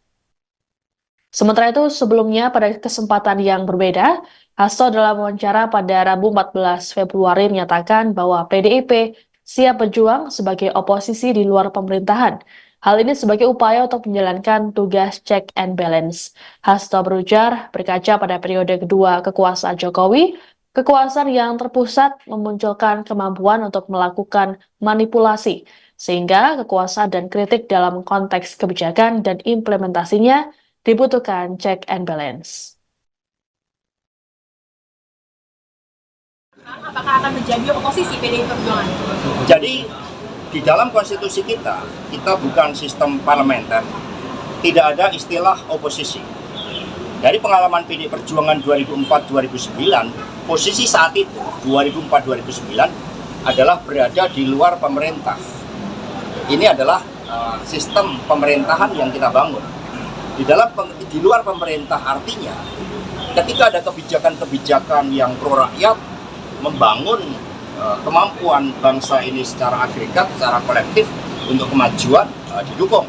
Sementara itu, sebelumnya pada kesempatan yang berbeda, Hasto dalam wawancara pada Rabu 14 Februari menyatakan bahwa PDIP siap berjuang sebagai oposisi di luar pemerintahan. Hal ini sebagai upaya untuk menjalankan tugas check and balance. Hasto berujar, berkaca pada periode kedua kekuasaan Jokowi, kekuasaan yang terpusat memunculkan kemampuan untuk melakukan manipulasi, sehingga kekuasaan dan kritik dalam konteks kebijakan dan implementasinya dibutuhkan check and balance. Apakah akan menjadi oposisi PDI Perjuangan? Jadi di dalam konstitusi kita bukan sistem parlementer, tidak ada istilah oposisi. Dari pengalaman PDI Perjuangan 2004-2009, posisi saat itu 2004-2009 adalah berada di luar pemerintah. Ini adalah sistem pemerintahan yang kita bangun. Di luar pemerintah artinya ketika ada kebijakan-kebijakan yang pro rakyat, membangun kemampuan bangsa ini secara agregat, secara kolektif untuk kemajuan didukung.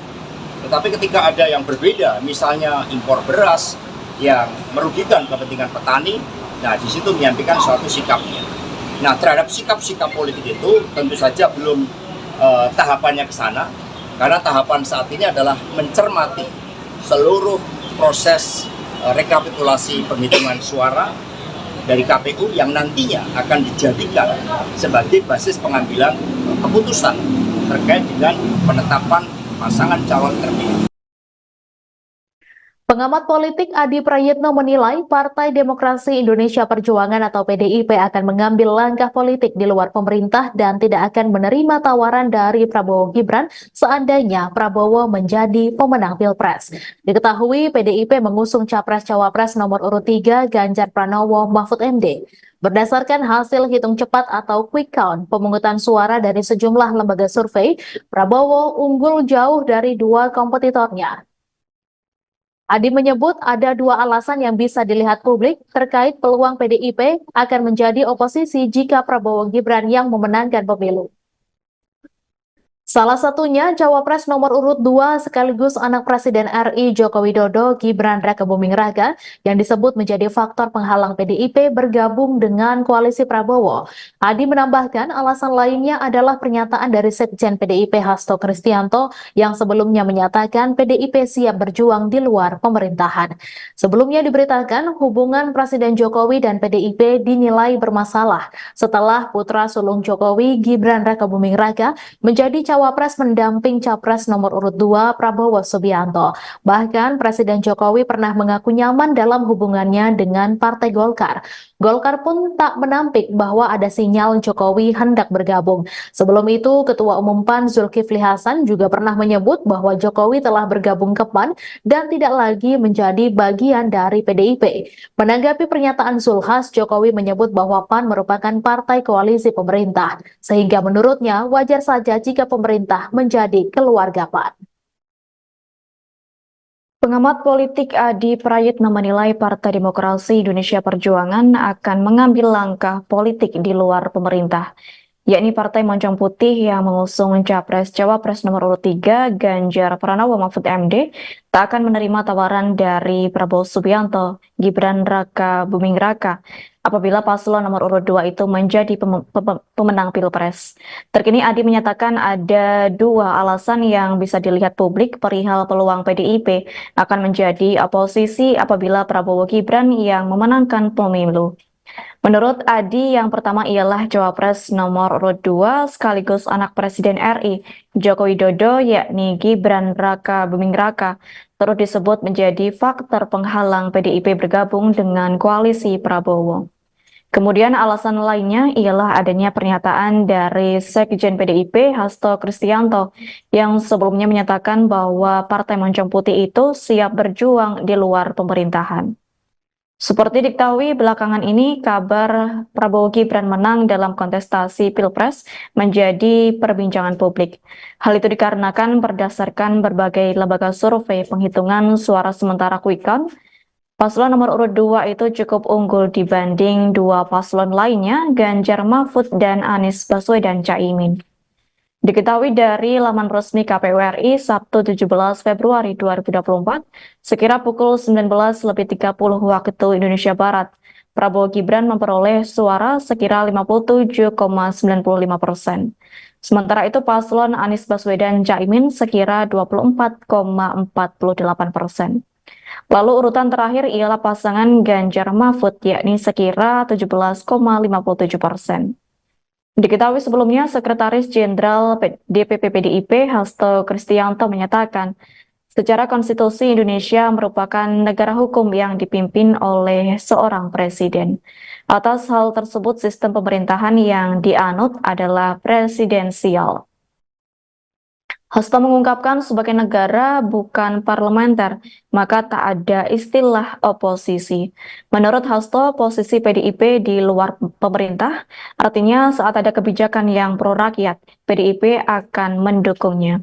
Tetapi ketika ada yang berbeda, misalnya impor beras yang merugikan kepentingan petani, nah di situ menyampaikan suatu sikapnya. Nah terhadap sikap-sikap politik itu tentu saja belum tahapannya ke sana, karena tahapan saat ini adalah mencermati seluruh proses rekapitulasi penghitungan suara dari KPU yang nantinya akan dijadikan sebagai basis pengambilan keputusan terkait dengan penetapan pasangan calon terpilih. Pengamat politik Adi Prayitno menilai Partai Demokrasi Indonesia Perjuangan atau PDIP akan mengambil langkah politik di luar pemerintah dan tidak akan menerima tawaran dari Prabowo Gibran seandainya Prabowo menjadi pemenang Pilpres. Diketahui PDIP mengusung Capres-Cawapres nomor urut 3 Ganjar Pranowo Mahfud MD. Berdasarkan hasil hitung cepat atau quick count pemungutan suara dari sejumlah lembaga survei, Prabowo unggul jauh dari dua kompetitornya. Adi menyebut ada dua alasan yang bisa dilihat publik terkait peluang PDIP akan menjadi oposisi jika Prabowo Gibran yang memenangkan pemilu. Salah satunya Cawapres nomor urut 2 sekaligus anak Presiden RI Joko Widodo Gibran Rakabuming Raka yang disebut menjadi faktor penghalang PDIP bergabung dengan koalisi Prabowo. Adi menambahkan alasan lainnya adalah pernyataan dari Sekjen PDIP Hasto Kristianto yang sebelumnya menyatakan PDIP siap berjuang di luar pemerintahan. Sebelumnya diberitakan hubungan Presiden Jokowi dan PDIP dinilai bermasalah setelah putra sulung Jokowi Gibran Rakabuming Raka menjadi cawapres mendamping capres nomor urut 2 Prabowo Subianto. Bahkan Presiden Jokowi pernah mengaku nyaman dalam hubungannya dengan Partai Golkar. Golkar pun tak menampik bahwa ada sinyal Jokowi hendak bergabung. Sebelum itu, Ketua Umum PAN Zulkifli Hasan juga pernah menyebut bahwa Jokowi telah bergabung ke PAN dan tidak lagi menjadi bagian dari PDIP. Menanggapi pernyataan Zulhas, Jokowi menyebut bahwa PAN merupakan partai koalisi pemerintah, sehingga menurutnya wajar saja jika pemerintah menjadi keluarga PAN. Pengamat politik Adi Prayitno menilai Partai Demokrasi Indonesia Perjuangan akan mengambil langkah politik di luar pemerintah, yakni Partai Moncong Putih yang mengusung Capres-Cawapres nomor urut 3 Ganjar Pranowo Mahfud MD tak akan menerima tawaran dari Prabowo Subianto, Gibran Rakabuming Raka apabila paslon nomor urut 2 itu menjadi pemenang Pilpres. Terkini Adi menyatakan ada dua alasan yang bisa dilihat publik perihal peluang PDIP akan menjadi oposisi apabila Prabowo Gibran yang memenangkan pemilu. Menurut Adi, yang pertama ialah Cawapres nomor urut 2 sekaligus anak Presiden RI Joko Widodo yakni Gibran Rakabuming Raka turut disebut menjadi faktor penghalang PDIP bergabung dengan koalisi Prabowo. Kemudian alasan lainnya ialah adanya pernyataan dari Sekjen PDIP Hasto Kristianto yang sebelumnya menyatakan bahwa Partai Moncong Putih itu siap berjuang di luar pemerintahan. Seperti diketahui belakangan ini, kabar Prabowo Gibran menang dalam kontestasi Pilpres menjadi perbincangan publik. Hal itu dikarenakan berdasarkan berbagai lembaga survei penghitungan suara sementara Quick Count, paslon nomor urut 2 itu cukup unggul dibanding dua paslon lainnya, Ganjar Mahfud dan Anies Baswedan Caimin. Diketahui dari laman resmi KPU RI Sabtu 17 Februari 2024, sekira pukul 19.30 waktu Indonesia Barat, Prabowo Gibran memperoleh suara sekira 57,95%. Sementara itu paslon Anies Baswedan Caimin sekira 24,48%. Lalu urutan terakhir ialah pasangan Ganjar Mahfud yakni sekira 17,57%. Diketahui sebelumnya, Sekretaris Jenderal DPP PDIP Hasto Kristianto menyatakan, secara konstitusi Indonesia merupakan negara hukum yang dipimpin oleh seorang presiden. Atas hal tersebut, sistem pemerintahan yang dianut adalah presidensial. Hasto mengungkapkan sebagai negara bukan parlementer, maka tak ada istilah oposisi. Menurut Hasto, posisi PDIP di luar pemerintah, artinya saat ada kebijakan yang pro rakyat, PDIP akan mendukungnya.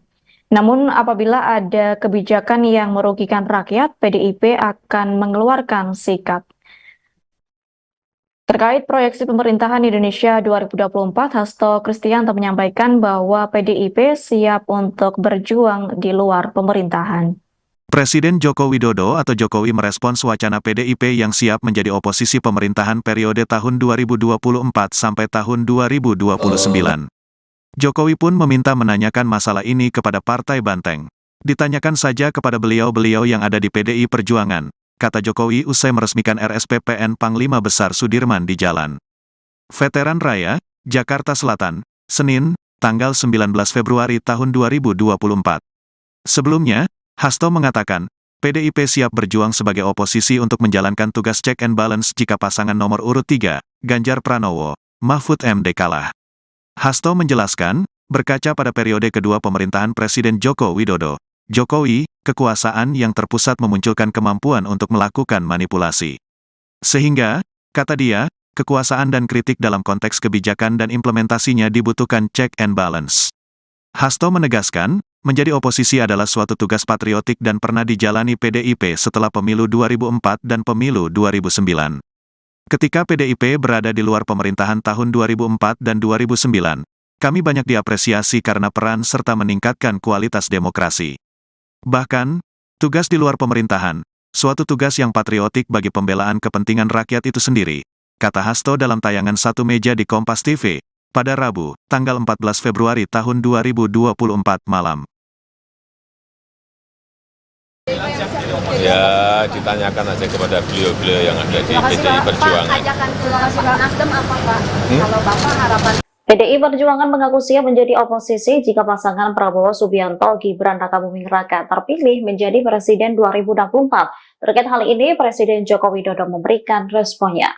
Namun apabila ada kebijakan yang merugikan rakyat, PDIP akan mengeluarkan sikap. Terkait proyeksi pemerintahan Indonesia 2024, Hasto Kristianto menyampaikan bahwa PDIP siap untuk berjuang di luar pemerintahan. Presiden Joko Widodo atau Jokowi merespons wacana PDIP yang siap menjadi oposisi pemerintahan periode tahun 2024 sampai tahun 2029. Jokowi pun meminta menanyakan masalah ini kepada Partai Banteng. Ditanyakan saja kepada beliau-beliau yang ada di PDI Perjuangan, kata Jokowi usai meresmikan RSPPN Panglima Besar Sudirman di Jalan Veteran Raya, Jakarta Selatan, Senin, tanggal 19 Februari tahun 2024. Sebelumnya, Hasto mengatakan, PDIP siap berjuang sebagai oposisi untuk menjalankan tugas check and balance jika pasangan nomor urut 3, Ganjar Pranowo, Mahfud MD kalah. Hasto menjelaskan, berkaca pada periode kedua pemerintahan Presiden Joko Widodo, Jokowi, kekuasaan yang terpusat memunculkan kemampuan untuk melakukan manipulasi. Sehingga, kata dia, kekuasaan dan kritik dalam konteks kebijakan dan implementasinya dibutuhkan check and balance. Hasto menegaskan, menjadi oposisi adalah suatu tugas patriotik dan pernah dijalani PDIP setelah pemilu 2004 dan pemilu 2009. Ketika PDIP berada di luar pemerintahan tahun 2004 dan 2009, kami banyak diapresiasi karena peran serta meningkatkan kualitas demokrasi. Bahkan, tugas di luar pemerintahan, suatu tugas yang patriotik bagi pembelaan kepentingan rakyat itu sendiri, kata Hasto dalam tayangan Satu Meja di Kompas TV, pada Rabu, tanggal 14 Februari tahun 2024 malam. Ya, ditanyakan aja kepada beliau-beliau yang ada di PDI Perjuangan. Pak, ajakan ke Nasdem apa Pak? Kalau Bapak harapan PDI Perjuangan mengaku siap menjadi oposisi jika pasangan Prabowo Subianto Gibran Rakabuming Raka terpilih menjadi Presiden 2024. Terkait hal ini, Presiden Joko Widodo memberikan responnya.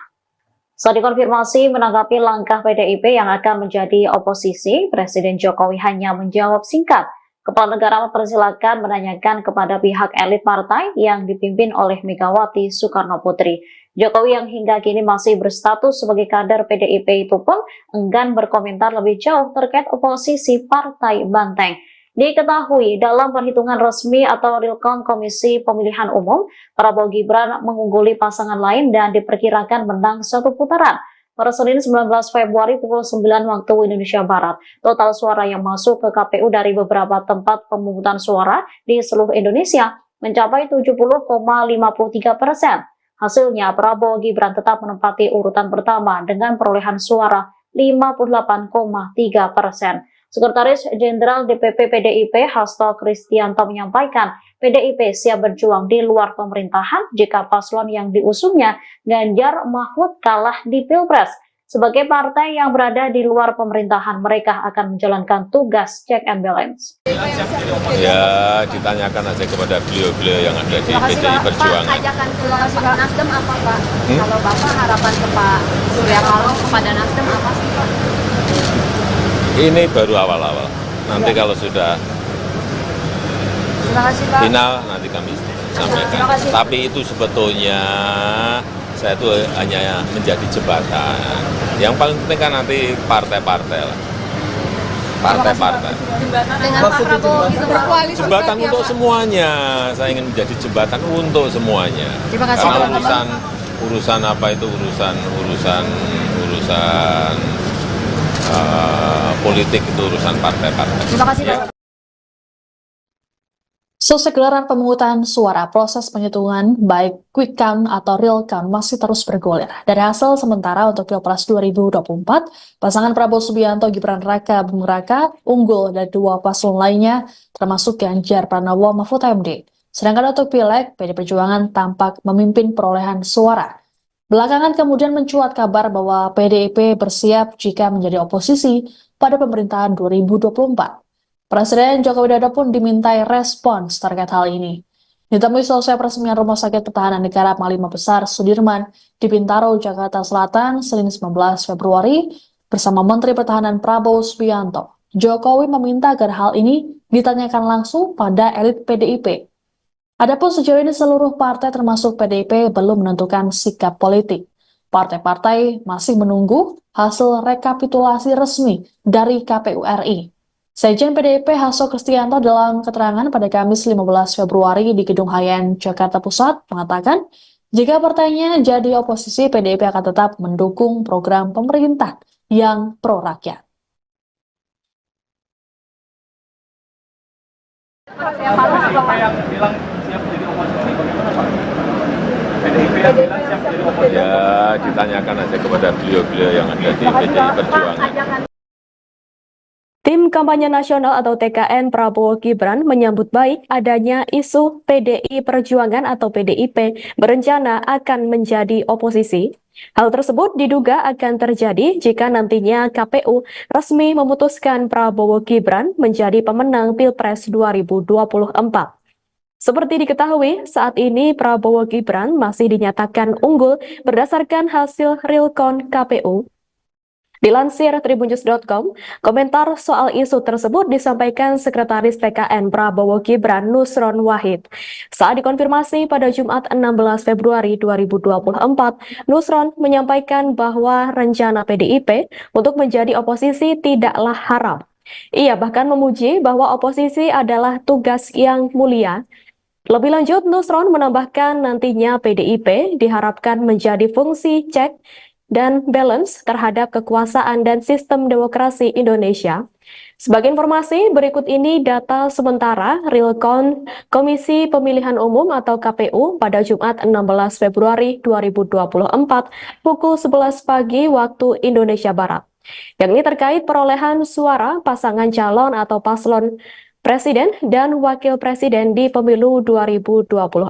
Saat dikonfirmasi menanggapi langkah PDIP yang akan menjadi oposisi, Presiden Jokowi hanya menjawab singkat. Kepala negara mempersilahkan menanyakan kepada pihak elit partai yang dipimpin oleh Megawati Soekarno Putri. Jokowi yang hingga kini masih berstatus sebagai kader PDIP itu pun enggan berkomentar lebih jauh terkait oposisi Partai Banteng. Diketahui dalam perhitungan resmi atau real count Komisi Pemilihan Umum, Prabowo Gibran mengungguli pasangan lain dan diperkirakan menang satu putaran. Pada Senin 19 Februari pukul 9 waktu Indonesia Barat, total suara yang masuk ke KPU dari beberapa tempat pemungutan suara di seluruh Indonesia mencapai 70,53%. Hasilnya, Prabowo Gibran tetap menempati urutan pertama dengan perolehan suara 58,3%. Sekretaris Jenderal DPP PDIP Hasto Kristianto menyampaikan, PDIP siap berjuang di luar pemerintahan jika paslon yang diusungnya Ganjar Mahfud kalah di Pilpres. Sebagai partai yang berada di luar pemerintahan, mereka akan menjalankan tugas check and balance. Ya, ditanyakan aja kepada beliau-beliau yang ada di PDI Perjuangan. Pak, ajakan ke Nasdem apa Pak? Kalau Bapak harapan ke Pak Surya Paloh kepada Nasdem apa sih Pak? Ini baru awal-awal. Nanti kalau sudah final, nanti kami sampaikan. Tapi itu sebetulnya saya itu hanya menjadi jembatan. Yang paling penting kan nanti partai-partai lah. Partai-partai. Dengan Pak Prabowo itu berkoalisi. Jembatan untuk semuanya. Saya ingin menjadi jembatan untuk semuanya. Karena urusan apa itu urusan politik itu urusan partai-partai. Terima kasih Pak. Selesai gelaran pemungutan suara, proses penghitungan baik quick count atau real count masih terus bergulir. Dari hasil sementara untuk Pilpres 2024, pasangan Prabowo Subianto Gibran Rakabuming Raka unggul dari dua paslon lainnya, termasuk Ganjar Pranowo Mahfud MD. Sedangkan untuk Pileg, PD Perjuangan tampak memimpin perolehan suara. Belakangan kemudian mencuat kabar bahwa PDIP bersiap jika menjadi oposisi pada pemerintahan 2024. Presiden Joko Widodo pun dimintai respons terkait hal ini. Ditemui selesai peresmian Rumah Sakit Pertahanan Negara Panglima Besar Sudirman di Bintaro, Jakarta Selatan, Senin 19 Februari, bersama Menteri Pertahanan Prabowo Subianto. Jokowi meminta agar hal ini ditanyakan langsung pada elit PDIP. Adapun sejauh ini seluruh partai termasuk PDIP belum menentukan sikap politik. Partai-partai masih menunggu hasil rekapitulasi resmi dari KPU RI. Sekjen PDIP Hasto Kristianto dalam keterangan pada Kamis 15 Februari di Gedung Hayan, Jakarta Pusat mengatakan, jika partainya jadi oposisi, PDIP akan tetap mendukung program pemerintah yang pro-rakyat. Siapa yang bilang siap menjadi oposisi, bagaimana Pak? PDIP yang bilang siap menjadi oposisi? Ya, ditanyakan aja kepada beliau-beliau yang ada di PDI Perjuangan. Tim Kampanye Nasional atau TKN Prabowo Gibran menyambut baik adanya isu PDI Perjuangan atau PDIP berencana akan menjadi oposisi. Hal tersebut diduga akan terjadi jika nantinya KPU resmi memutuskan Prabowo Gibran menjadi pemenang Pilpres 2024. Seperti diketahui, saat ini Prabowo Gibran masih dinyatakan unggul berdasarkan hasil real count KPU. Dilansir tribunnews.com, komentar soal isu tersebut disampaikan Sekretaris TKN Prabowo Gibran Nusron Wahid. Saat dikonfirmasi pada Jumat 16 Februari 2024, Nusron menyampaikan bahwa rencana PDIP untuk menjadi oposisi tidaklah haram. Ia bahkan memuji bahwa oposisi adalah tugas yang mulia. Lebih lanjut, Nusron menambahkan nantinya PDIP diharapkan menjadi fungsi cek dan balance terhadap kekuasaan dan sistem demokrasi Indonesia. Sebagai informasi, berikut ini data sementara real count Komisi Pemilihan Umum atau KPU pada Jumat 16 Februari 2024 pukul 11 pagi waktu Indonesia Barat. Yakni terkait perolehan suara pasangan calon atau paslon presiden dan wakil presiden di pemilu 2024.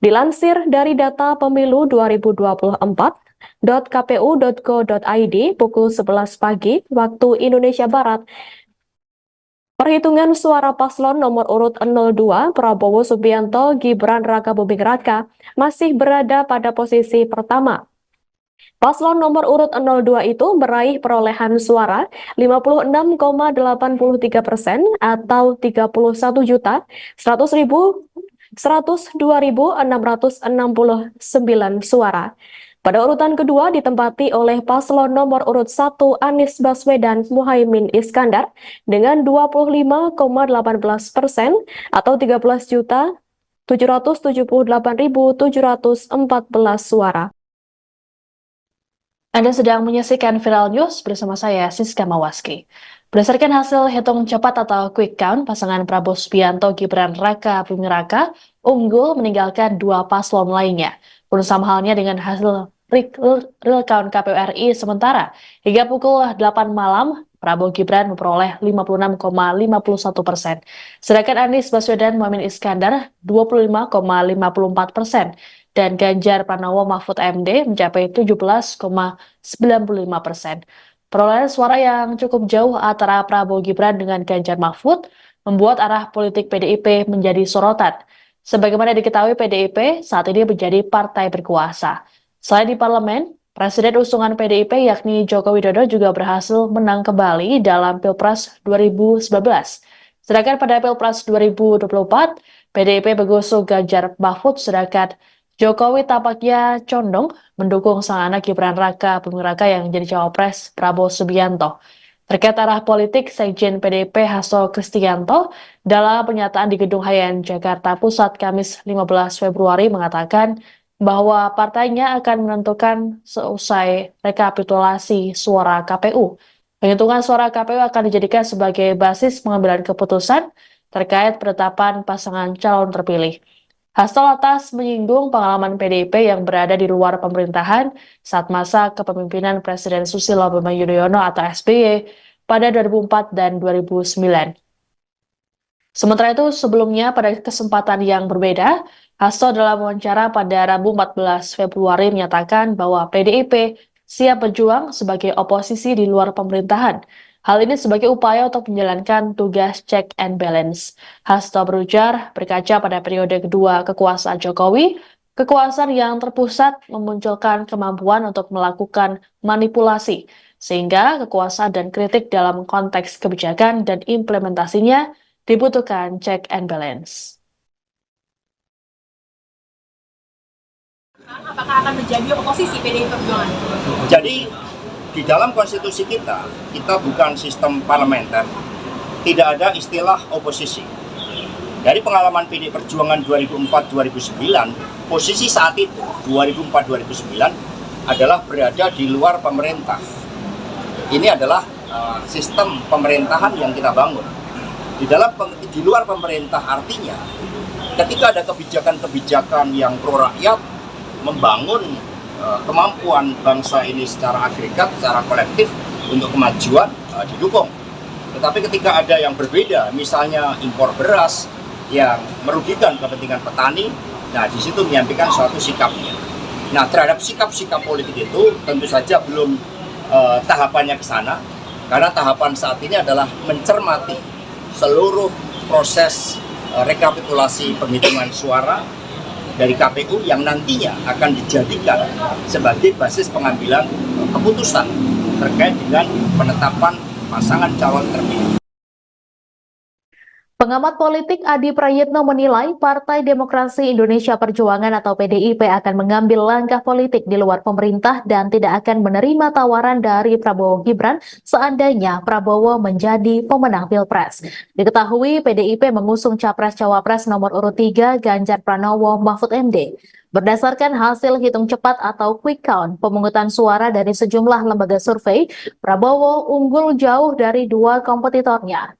Dilansir dari data pemilu 2024.kpu.go.id pukul 11 pagi waktu Indonesia Barat, perhitungan suara paslon nomor urut 02 Prabowo Subianto Gibran Rakabuming Raka masih berada pada posisi pertama. Paslon nomor urut 02 itu meraih perolehan suara 56,83% atau 31.102.669 suara. Pada urutan kedua ditempati oleh paslon nomor urut 1 Anies Baswedan Muhaimin Iskandar dengan 25,18% atau 13.778.714 suara. Anda sedang menyaksikan Viral News bersama saya, Siska Mawaski. Berdasarkan hasil hitung cepat atau quick count, pasangan Prabowo Subianto Gibran Rakabuming Raka unggul meninggalkan dua paslon lainnya. Pun sama halnya dengan hasil real count KPU RI sementara. Hingga pukul 8 malam, Prabowo Gibran memperoleh 56,51%. Sedangkan Anies Baswedan Muhaimin Iskandar 25,54%. Dan Ganjar Pranowo Mahfud MD mencapai 17,95%. Perolehan suara yang cukup jauh antara Prabowo Gibran dengan Ganjar Mahfud membuat arah politik PDIP menjadi sorotan. Sebagaimana diketahui, PDIP saat ini menjadi partai berkuasa. Selain di parlemen, Presiden usungan PDIP yakni Joko Widodo juga berhasil menang kembali dalam Pilpres 2019. Sedangkan pada Pilpres 2024, PDIP mengusung Ganjar Mahfud, sedangkan Jokowi tampaknya condong mendukung sang anak Gibran Rakabuming Raka yang menjadi cawapres Prabowo Subianto. Terkait arah politik, Sekjen PDIP Hasto Kristianto dalam pernyataan di Gedung Hayan Jakarta Pusat Kamis 15 Februari mengatakan bahwa partainya akan menentukan seusai rekapitulasi suara KPU. Penghitungan suara KPU akan dijadikan sebagai basis pengambilan keputusan terkait penetapan pasangan calon terpilih. Hasto lantas menyinggung pengalaman PDIP yang berada di luar pemerintahan saat masa kepemimpinan Presiden Susilo Bambang Yudhoyono atau SBY pada 2004 dan 2009. Sementara itu, sebelumnya pada kesempatan yang berbeda, Hasto dalam wawancara pada Rabu 14 Februari menyatakan bahwa PDIP siap berjuang sebagai oposisi di luar pemerintahan. Hal ini sebagai upaya untuk menjalankan tugas check and balance. Hasto berujar, berkaca pada periode kedua kekuasaan Jokowi, kekuasaan yang terpusat memunculkan kemampuan untuk melakukan manipulasi, sehingga kekuasaan dan kritik dalam konteks kebijakan dan implementasinya dibutuhkan check and balance. Apakah akan menjadi oposisi PDI Perjuangan? Jadi di dalam konstitusi kita bukan sistem parlementer, tidak ada istilah oposisi. Dari pengalaman PDI Perjuangan 2004-2009, posisi saat itu 2004-2009 adalah berada di luar pemerintah. Ini adalah sistem pemerintahan yang kita bangun. Di luar pemerintah artinya ketika ada kebijakan-kebijakan yang pro rakyat, membangun kemampuan bangsa ini secara agregat, secara kolektif untuk kemajuan didukung. Tetapi ketika ada yang berbeda, misalnya impor beras yang merugikan kepentingan petani, nah di situ menyampaikan suatu sikapnya. Nah terhadap sikap-sikap politik itu tentu saja belum tahapannya ke sana, karena tahapan saat ini adalah mencermati seluruh proses rekapitulasi penghitungan suara dari KPU yang nantinya akan dijadikan sebagai basis pengambilan keputusan terkait dengan penetapan pasangan calon terpilih. Pengamat politik Adi Prayitno menilai Partai Demokrasi Indonesia Perjuangan atau PDIP akan mengambil langkah politik di luar pemerintah dan tidak akan menerima tawaran dari Prabowo Gibran seandainya Prabowo menjadi pemenang Pilpres. Diketahui PDIP mengusung Capres-Cawapres nomor urut 3 Ganjar Pranowo Mahfud MD. Berdasarkan hasil hitung cepat atau quick count pemungutan suara dari sejumlah lembaga survei, Prabowo unggul jauh dari dua kompetitornya.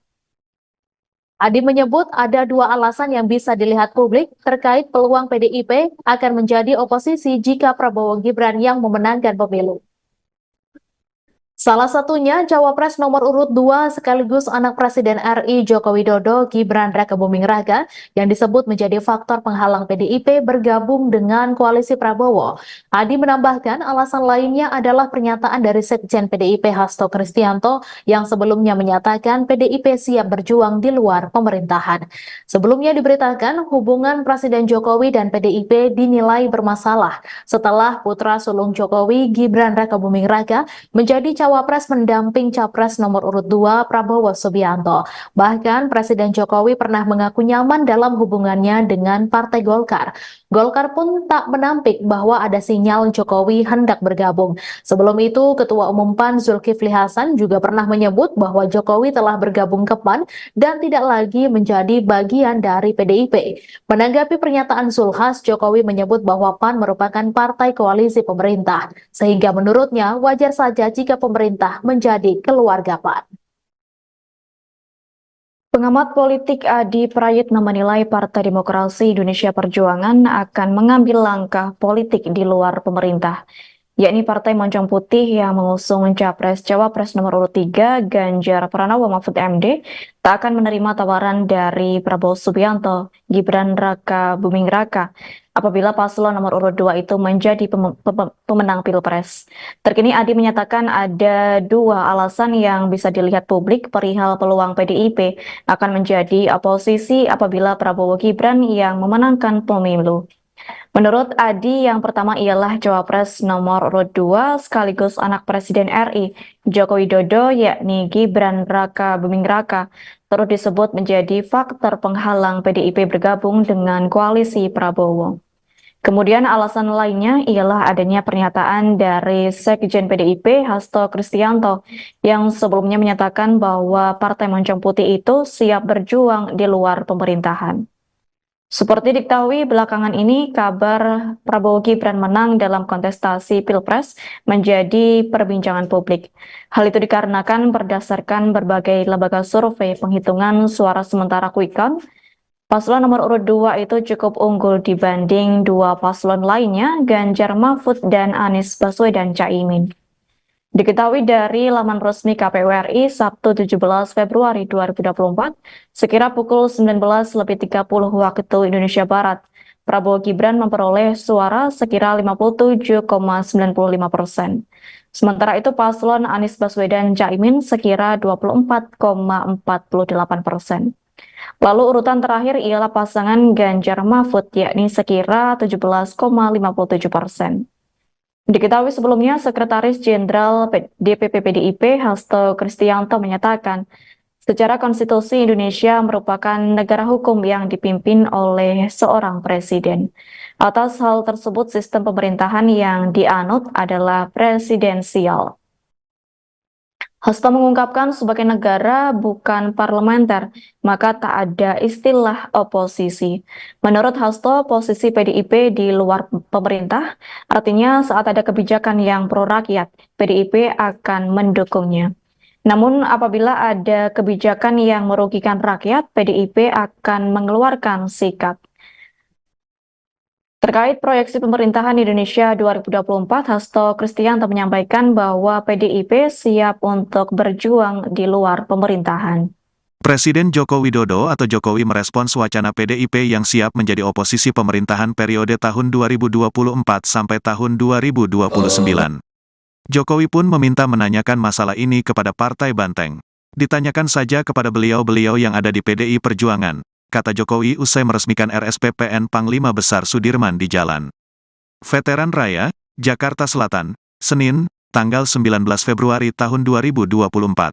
Adi menyebut ada dua alasan yang bisa dilihat publik terkait peluang PDIP akan menjadi oposisi jika Prabowo Gibran yang memenangkan pemilu. Salah satunya Cawapres nomor urut 2 sekaligus anak Presiden RI Joko Widodo Gibran Rakabuming Raka yang disebut menjadi faktor penghalang PDIP bergabung dengan koalisi Prabowo. Adi menambahkan alasan lainnya adalah pernyataan dari Sekjen PDIP Hasto Kristianto yang sebelumnya menyatakan PDIP siap berjuang di luar pemerintahan. Sebelumnya diberitakan hubungan Presiden Jokowi dan PDIP dinilai bermasalah setelah putra sulung Jokowi Gibran Rakabuming Raka menjadi Cawapres mendamping Capres nomor urut 2 Prabowo Subianto. Bahkan Presiden Jokowi pernah mengaku nyaman dalam hubungannya dengan Partai Golkar. Golkar pun tak menampik bahwa ada sinyal Jokowi hendak bergabung. Sebelum itu, Ketua Umum PAN Zulkifli Hasan juga pernah menyebut bahwa Jokowi telah bergabung ke PAN dan tidak lagi menjadi bagian dari PDIP. Menanggapi pernyataan Zulhas, Jokowi menyebut bahwa PAN merupakan partai koalisi pemerintah, sehingga menurutnya wajar saja jika pemerintah menjadi keluarga PAN. Pengamat politik Adi Prayitno menilai Partai Demokrasi Indonesia Perjuangan akan mengambil langkah politik di luar pemerintah, yakni Partai Moncong Putih yang mengusung Capres-Cawapres nomor urut 3 Ganjar Pranowo Mahfud MD tak akan menerima tawaran dari Prabowo Subianto, Gibran Rakabuming Raka apabila paslon nomor urut 2 itu menjadi pemenang Pilpres. Terkini Adi menyatakan ada dua alasan yang bisa dilihat publik perihal peluang PDIP akan menjadi oposisi apabila Prabowo Gibran yang memenangkan pemilu. Menurut Adi, yang pertama ialah Cawapres nomor urut 2 sekaligus anak Presiden RI Joko Widodo yakni Gibran Rakabuming Raka terus disebut menjadi faktor penghalang PDIP bergabung dengan koalisi Prabowo. Kemudian alasan lainnya ialah adanya pernyataan dari Sekjen PDIP Hasto Kristianto yang sebelumnya menyatakan bahwa Partai Moncong Putih itu siap berjuang di luar pemerintahan. Seperti diketahui belakangan ini kabar Prabowo Gibran menang dalam kontestasi Pilpres menjadi perbincangan publik. Hal itu dikarenakan berdasarkan berbagai lembaga survei penghitungan suara sementara quick count, paslon nomor urut 2 itu cukup unggul dibanding dua paslon lainnya, Ganjar Mahfud dan Anies Baswedan Caimin. Diketahui dari laman resmi KPU RI Sabtu 17 Februari 2024, sekira pukul 19.30 waktu Indonesia Barat, Prabowo Gibran memperoleh suara sekira 57,95%. Sementara itu paslon Anies Baswedan Caimin sekira 24,48%. Lalu urutan terakhir ialah pasangan Ganjar Mahfud yakni sekira 17,57%. Diketahui sebelumnya Sekretaris Jenderal DPP PDIP Hasto Kristianto menyatakan secara konstitusi Indonesia merupakan negara hukum yang dipimpin oleh seorang presiden. Atas hal tersebut sistem pemerintahan yang dianut adalah presidensial. Hasto mengungkapkan sebagai negara bukan parlementer, maka tak ada istilah oposisi. Menurut Hasto, posisi PDIP di luar pemerintah, artinya saat ada kebijakan yang pro rakyat, PDIP akan mendukungnya. Namun apabila ada kebijakan yang merugikan rakyat, PDIP akan mengeluarkan sikap. Terkait proyeksi pemerintahan Indonesia 2024, Hasto Kristianto menyampaikan bahwa PDIP siap untuk berjuang di luar pemerintahan. Presiden Joko Widodo atau Jokowi merespons wacana PDIP yang siap menjadi oposisi pemerintahan periode tahun 2024 sampai tahun 2029. Jokowi pun meminta menanyakan masalah ini kepada Partai Banteng. Ditanyakan saja kepada beliau-beliau yang ada di PDI Perjuangan, kata Jokowi usai meresmikan RSPPN Panglima Besar Sudirman di Jalan Veteran Raya, Jakarta Selatan, Senin, tanggal 19 Februari tahun 2024.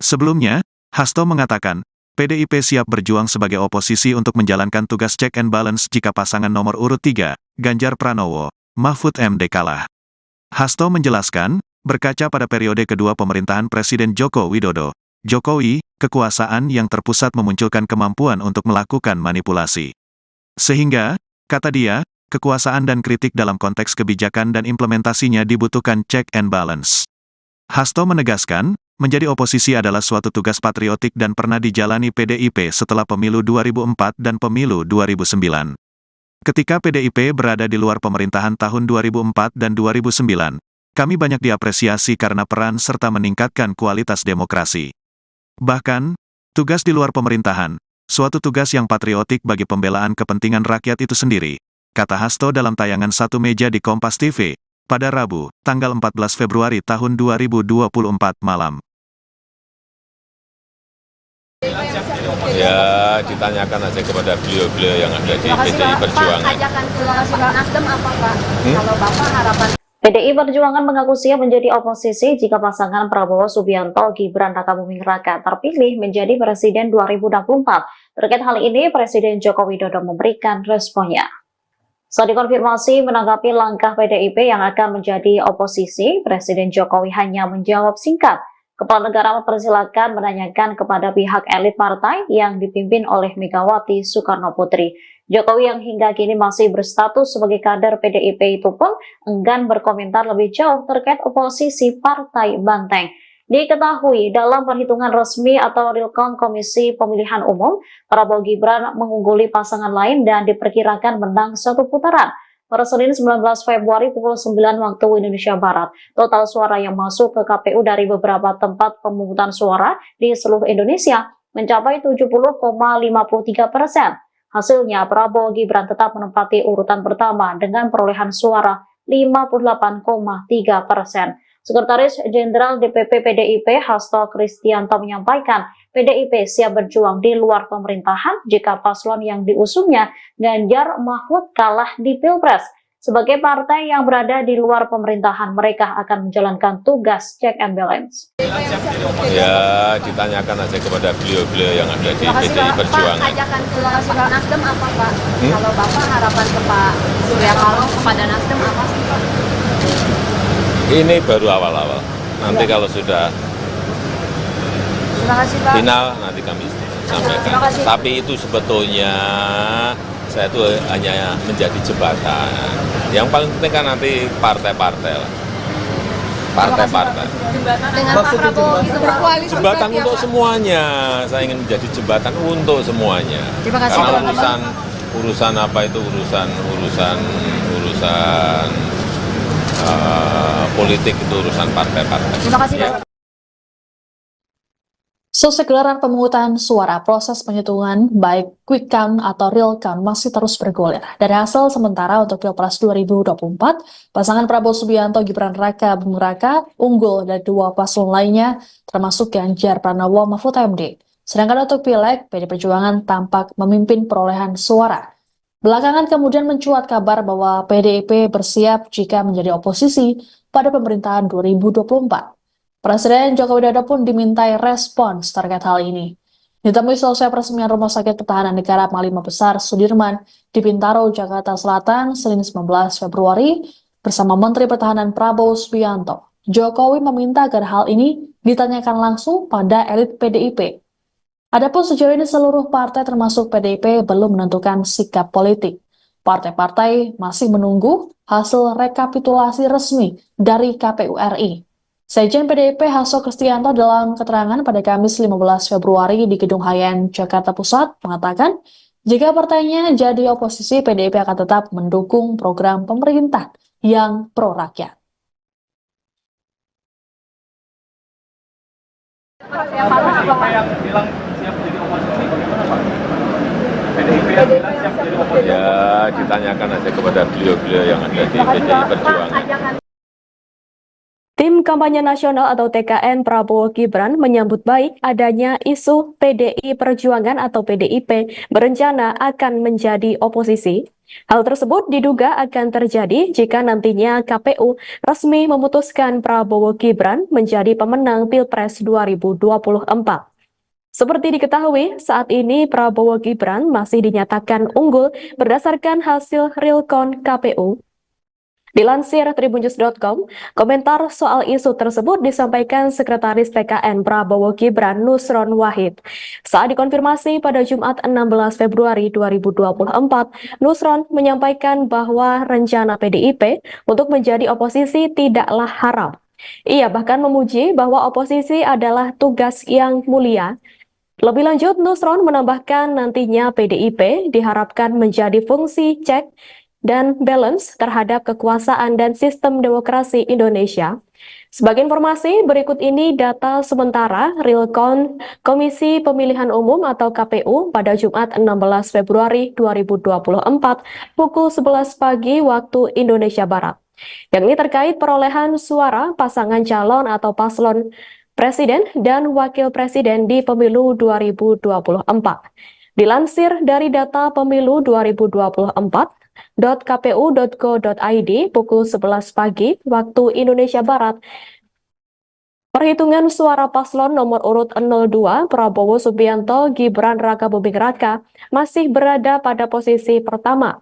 Sebelumnya, Hasto mengatakan, PDIP siap berjuang sebagai oposisi untuk menjalankan tugas check and balance jika pasangan nomor urut 3, Ganjar Pranowo, Mahfud MD kalah. Hasto menjelaskan, berkaca pada periode kedua pemerintahan Presiden Joko Widodo, Jokowi, kekuasaan yang terpusat memunculkan kemampuan untuk melakukan manipulasi. Sehingga, kata dia, kekuasaan dan kritik dalam konteks kebijakan dan implementasinya dibutuhkan check and balance. Hasto menegaskan, menjadi oposisi adalah suatu tugas patriotik dan pernah dijalani PDIP setelah pemilu 2004 dan pemilu 2009. Ketika PDIP berada di luar pemerintahan tahun 2004 dan 2009, kami banyak diapresiasi karena peran serta meningkatkan kualitas demokrasi. Bahkan, tugas di luar pemerintahan, suatu tugas yang patriotik bagi pembelaan kepentingan rakyat itu sendiri, kata Hasto dalam tayangan Satu Meja di Kompas TV, pada Rabu, tanggal 14 Februari tahun 2024 malam. Ya, ditanyakan aja kepada beliau-beliau yang ada di PDI Perjuangan. Pak, ajakan ke Nasdem apa Pak? Kalau Bapak harapan PDI Perjuangan mengaku siap menjadi oposisi jika pasangan Prabowo Subianto Gibran Rakabuming Raka terpilih menjadi Presiden 2024. Terkait hal ini, Presiden Joko Widodo memberikan responnya. Saat dikonfirmasi menanggapi langkah PDIP yang akan menjadi oposisi, Presiden Jokowi hanya menjawab singkat. Kepala negara mempersilakan menanyakan kepada pihak elit partai yang dipimpin oleh Megawati Soekarno Putri. Jokowi yang hingga kini masih berstatus sebagai kader PDIP itu pun enggan berkomentar lebih jauh terkait oposisi Partai Banteng. Diketahui dalam perhitungan resmi atau real count Komisi Pemilihan Umum, Prabowo Gibran mengungguli pasangan lain dan diperkirakan menang satu putaran. Pada Senin 19 Februari pukul 9 waktu Indonesia Barat, total suara yang masuk ke KPU dari beberapa tempat pemungutan suara di seluruh Indonesia mencapai 70,53%. Hasilnya, Prabowo Gibran tetap menempati urutan pertama dengan perolehan suara 58,3%. Sekretaris Jenderal DPP PDIP Hasto Kristianto menyampaikan, PDIP siap berjuang di luar pemerintahan jika paslon yang diusungnya Ganjar Mahfud kalah di Pilpres. Sebagai partai yang berada di luar pemerintahan, mereka akan menjalankan tugas check and balance. Ya, ditanyakan aja kepada beliau-beliau yang ada di PDI Perjuangan. Pak, ajakan ke Nasdem apa Pak? Kalau Bapak harapan ke Pak Surya Paloh kepada Nasdem apa sih Pak? Ini baru awal-awal. Nanti kalau sudah final, nanti kami sampaikan. Tapi itu sebetulnya saya itu hanya menjadi jembatan. Yang paling penting kan nanti partai-partai lah. Partai-partai. Dengan Pak Prabowo gitu berkoalisi. Jembatan untuk semuanya. Saya ingin menjadi jembatan untuk semuanya. Karena urusan apa itu urusan politik itu urusan partai-partai. Terima kasih Pak. Selesai gelaran pemungutan suara, proses penghitungan baik quick count atau real count masih terus bergulir. Dari hasil sementara untuk Pilpres 2024, pasangan Prabowo Subianto Gibran Rakabuming Raka unggul dari dua paslon lainnya, termasuk Ganjar Pranowo Mahfud MD. Sedangkan untuk Pileg, PD Perjuangan tampak memimpin perolehan suara. Belakangan kemudian mencuat kabar bahwa PDIP bersiap jika menjadi oposisi pada pemerintahan 2024. Presiden Joko Widodo pun dimintai respons terkait hal ini. Ditemui selesai peresmian Rumah Sakit Pertahanan Negara Panglima Besar Sudirman di Bintaro, Jakarta Selatan, Senin 19 Februari, bersama Menteri Pertahanan Prabowo Subianto. Jokowi meminta agar hal ini ditanyakan langsung pada elit PDIP. Adapun sejauh ini seluruh partai termasuk PDIP belum menentukan sikap politik. Partai-partai masih menunggu hasil rekapitulasi resmi dari KPU RI. Sekjen PDIP Hasto Kristianto dalam keterangan pada Kamis 15 Februari di Gedung Hayan, Jakarta Pusat mengatakan, jika partainya jadi oposisi, PDIP akan tetap mendukung program pemerintah yang pro-rakyat. Siapa yang bilang siap jadi oposisi, bagaimana Pak? PDIP yang bilang siap jadi oposisi? Ya, ditanyakan aja kepada beliau-beliau yang ada di PDI Perjuangan. Tim Kampanye Nasional atau TKN Prabowo Gibran menyambut baik adanya isu PDI Perjuangan atau PDIP berencana akan menjadi oposisi. Hal tersebut diduga akan terjadi jika nantinya KPU resmi memutuskan Prabowo Gibran menjadi pemenang Pilpres 2024. Seperti diketahui, saat ini Prabowo Gibran masih dinyatakan unggul berdasarkan hasil realcount KPU. Dilansir tribunnews.com, komentar soal isu tersebut disampaikan Sekretaris TKN Prabowo Gibran Nusron Wahid. Saat dikonfirmasi pada Jumat 16 Februari 2024, Nusron menyampaikan bahwa rencana PDIP untuk menjadi oposisi tidaklah haram. Ia bahkan memuji bahwa oposisi adalah tugas yang mulia. Lebih lanjut, Nusron menambahkan nantinya PDIP diharapkan menjadi fungsi cek dan balance terhadap kekuasaan dan sistem demokrasi Indonesia. Sebagai informasi, berikut ini data sementara real count Komisi Pemilihan Umum atau KPU pada Jumat 16 Februari 2024 pukul 11 pagi waktu Indonesia Barat. Yang ini terkait perolehan suara pasangan calon atau paslon Presiden dan Wakil Presiden di Pemilu 2024. Dilansir dari data Pemilu 2024.kpu.go.id pukul 11 pagi waktu Indonesia Barat, perhitungan suara paslon nomor urut 02 Prabowo Subianto Gibran Rakabuming Raka masih berada pada posisi pertama.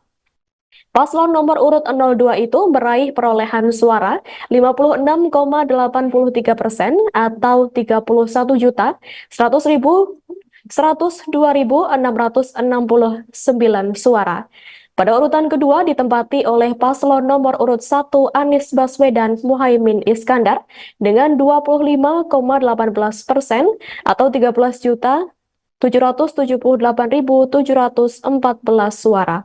Paslon nomor urut 02 itu meraih perolehan suara 56,83% atau 31.102.669 suara. Pada urutan kedua ditempati oleh paslon nomor urut 1 Anies Baswedan Muhaimin Iskandar dengan 25,18% atau 13.778.714 suara.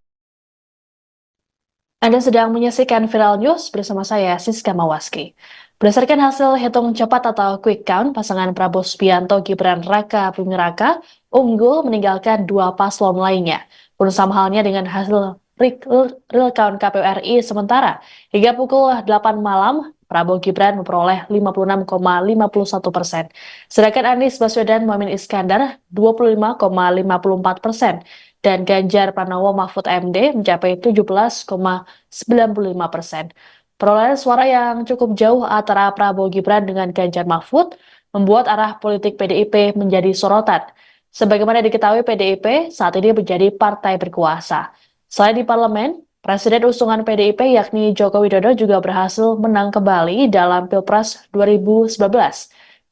Anda sedang menyaksikan Viral News bersama saya, Siska Mawaski. Berdasarkan hasil hitung cepat atau quick count, pasangan Prabowo Subianto Gibran Raka Buming Raka unggul meninggalkan dua paslon lainnya. Pun sama halnya dengan hasil real count KPU RI sementara. Hingga pukul 8 malam, Prabowo Gibran memperoleh 56,51%. Sedangkan Anies Baswedan Muhaimin Iskandar 25,54%. Dan Ganjar Pranowo Mahfud MD mencapai 17,95%. Perolehan suara yang cukup jauh antara Prabowo Gibran dengan Ganjar Mahfud membuat arah politik PDIP menjadi sorotan. Sebagaimana diketahui, PDIP saat ini menjadi partai berkuasa. Selain di parlemen, Presiden usungan PDIP yakni Joko Widodo juga berhasil menang kembali dalam Pilpres 2019.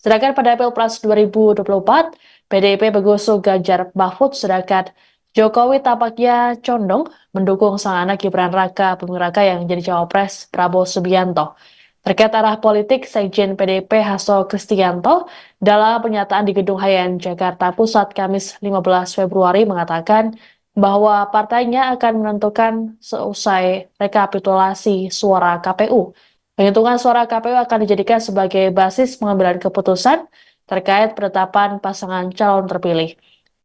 Sedangkan pada Pilpres 2024, PDIP mengusung Ganjar Mahfud, sedangkan Jokowi tampaknya condong mendukung sang anak Gibran Raka Buming Raka yang jadi cawapres Prabowo Subianto. Terkait arah politik, Sekjen PDIP Hasto Kristianto dalam pernyataan di Gedung Hayan Jakarta Pusat Kamis 15 Februari mengatakan bahwa partainya akan menentukan seusai rekapitulasi suara KPU. Penghitungan suara KPU akan dijadikan sebagai basis pengambilan keputusan terkait penetapan pasangan calon terpilih.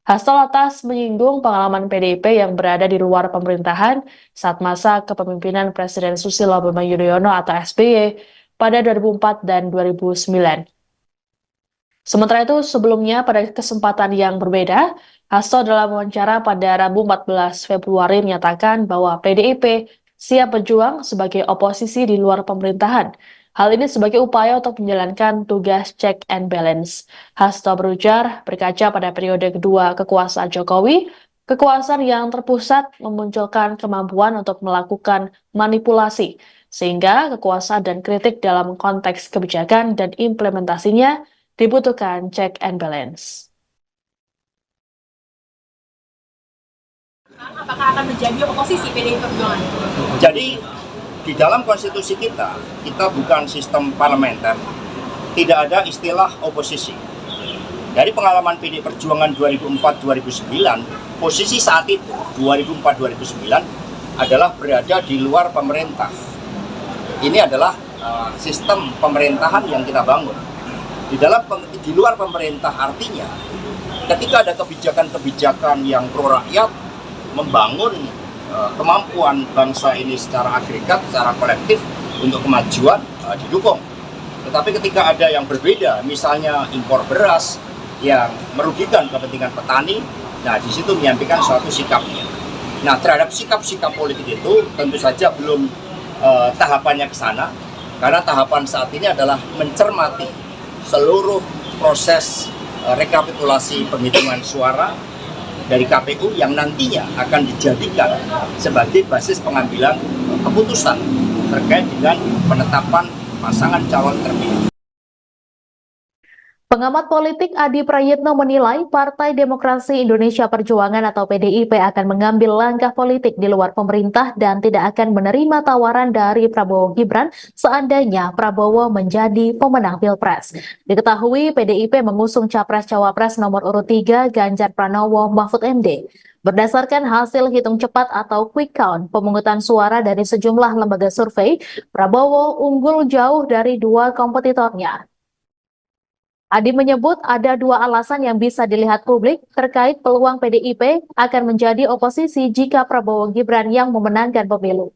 Hasto lantas menyinggung pengalaman PDIP yang berada di luar pemerintahan saat masa kepemimpinan Presiden Susilo Bambang Yudhoyono atau SBY pada 2004 dan 2009. Sementara itu, sebelumnya pada kesempatan yang berbeda, Hasto dalam wawancara pada Rabu 14 Februari menyatakan bahwa PDIP siap berjuang sebagai oposisi di luar pemerintahan. Hal ini sebagai upaya untuk menjalankan tugas check and balance. Hasto berujar, berkaca pada periode kedua kekuasaan Jokowi, kekuasaan yang terpusat memunculkan kemampuan untuk melakukan manipulasi, sehingga kekuasaan dan kritik dalam konteks kebijakan dan implementasinya dibutuhkan check and balance. Apakah akan menjadi oposisi PDI Perjuangan? Jadi di dalam konstitusi kita bukan sistem parlementer, tidak ada istilah oposisi. Dari pengalaman PDI Perjuangan 2004-2009, posisi saat itu, 2004-2009, adalah berada di luar pemerintah. Ini adalah sistem pemerintahan yang kita bangun. Di luar pemerintah artinya, ketika ada kebijakan-kebijakan yang pro rakyat, membangun kemampuan bangsa ini secara agregat, secara kolektif untuk kemajuan didukung. Tetapi ketika ada yang berbeda, misalnya impor beras yang merugikan kepentingan petani, nah di situ menyampaikan suatu sikapnya. Nah terhadap sikap-sikap politik itu tentu saja belum tahapannya ke sana, karena tahapan saat ini adalah mencermati seluruh proses rekapitulasi penghitungan suara dari KPU yang nantinya akan dijadikan sebagai basis pengambilan keputusan terkait dengan penetapan pasangan calon terpilih. Pengamat politik Adi Prayitno menilai Partai Demokrasi Indonesia Perjuangan atau PDIP akan mengambil langkah politik di luar pemerintah dan tidak akan menerima tawaran dari Prabowo Gibran seandainya Prabowo menjadi pemenang Pilpres. Diketahui PDIP mengusung Capres-Cawapres nomor urut 3 Ganjar Pranowo Mahfud MD. Berdasarkan hasil hitung cepat atau quick count pemungutan suara dari sejumlah lembaga survei, Prabowo unggul jauh dari dua kompetitornya. Adi menyebut ada dua alasan yang bisa dilihat publik terkait peluang PDIP akan menjadi oposisi jika Prabowo Gibran yang memenangkan pemilu.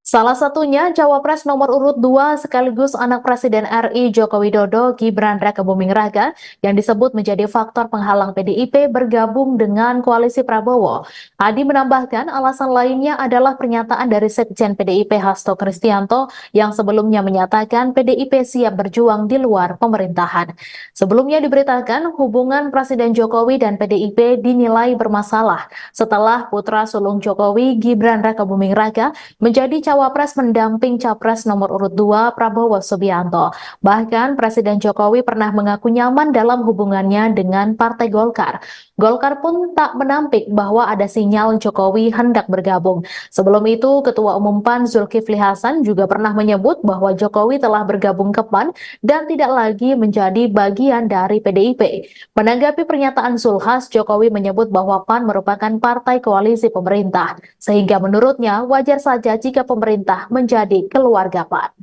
Salah satunya Cawapres nomor urut 2 sekaligus anak Presiden RI Joko Widodo Gibran Rakabuming Raka yang disebut menjadi faktor penghalang PDIP bergabung dengan koalisi Prabowo. Adi menambahkan alasan lainnya adalah pernyataan dari Sekjen PDIP Hasto Kristianto yang sebelumnya menyatakan PDIP siap berjuang di luar pemerintahan. Sebelumnya diberitakan hubungan Presiden Jokowi dan PDIP dinilai bermasalah setelah putra sulung Jokowi Gibran Rakabuming Raka menjadi Cawapres mendamping Capres nomor urut 2 Prabowo Subianto. Bahkan Presiden Jokowi pernah mengaku nyaman dalam hubungannya dengan Partai Golkar. Golkar pun tak menampik bahwa ada sinyal Jokowi hendak bergabung. Sebelum itu, Ketua Umum PAN Zulkifli Hasan juga pernah menyebut bahwa Jokowi telah bergabung ke PAN dan tidak lagi menjadi bagian dari PDIP. Menanggapi pernyataan Zulhas, Jokowi menyebut bahwa PAN merupakan partai koalisi pemerintah, sehingga menurutnya wajar saja jika pemerintah menjadi keluarga PAN.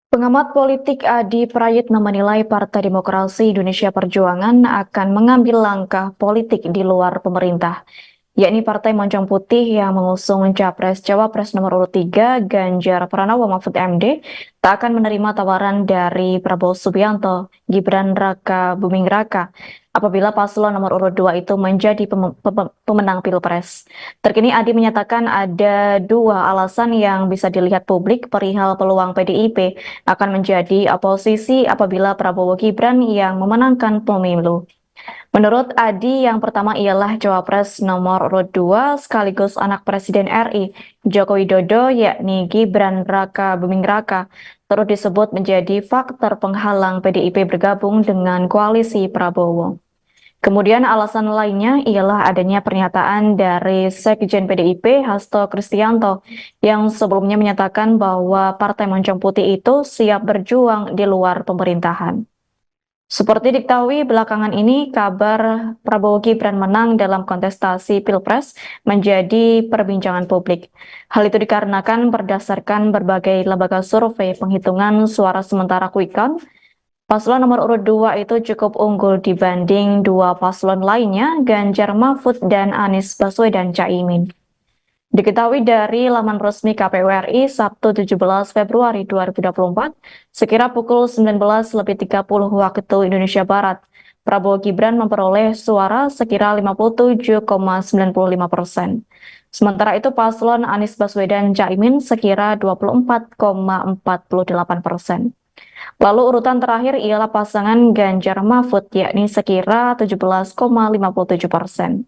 Pengamat politik Adi Prayitno menilai Partai Demokrasi Indonesia Perjuangan akan mengambil langkah politik di luar pemerintah, yakni Partai Moncong Putih yang mengusung Capres-Cawapres nomor urut 3 Ganjar Pranowo Mahfud MD tak akan menerima tawaran dari Prabowo Subianto, Gibran Rakabuming Raka apabila paslon nomor urut 2 itu menjadi pemenang Pilpres. Terkini Adi menyatakan ada dua alasan yang bisa dilihat publik perihal peluang PDIP akan menjadi oposisi apabila Prabowo Gibran yang memenangkan pemilu. Menurut Adi, yang pertama ialah Cawapres nomor urut 2 sekaligus anak Presiden RI Joko Widodo yakni Gibran Rakabuming Raka turut disebut menjadi faktor penghalang PDIP bergabung dengan koalisi Prabowo. Kemudian alasan lainnya ialah adanya pernyataan dari Sekjen PDIP Hasto Kristianto yang sebelumnya menyatakan bahwa Partai Moncong Putih itu siap berjuang di luar pemerintahan. Seperti diketahui belakangan ini kabar Prabowo Gibran menang dalam kontestasi Pilpres menjadi perbincangan publik. Hal itu dikarenakan berdasarkan berbagai lembaga survei penghitungan suara sementara quick count, paslon nomor urut 2 itu cukup unggul dibanding dua paslon lainnya, Ganjar Mahfud dan Anies Baswedan Caimin. Diketahui dari laman resmi KPU RI Sabtu 17 Februari 2024, sekira pukul 19.30 waktu Indonesia Barat, Prabowo Gibran memperoleh suara sekira 57,95%. Sementara itu paslon Anies Baswedan Caimin sekira 24,48%. Lalu urutan terakhir ialah pasangan Ganjar Mahfud yakni sekira 17,57%.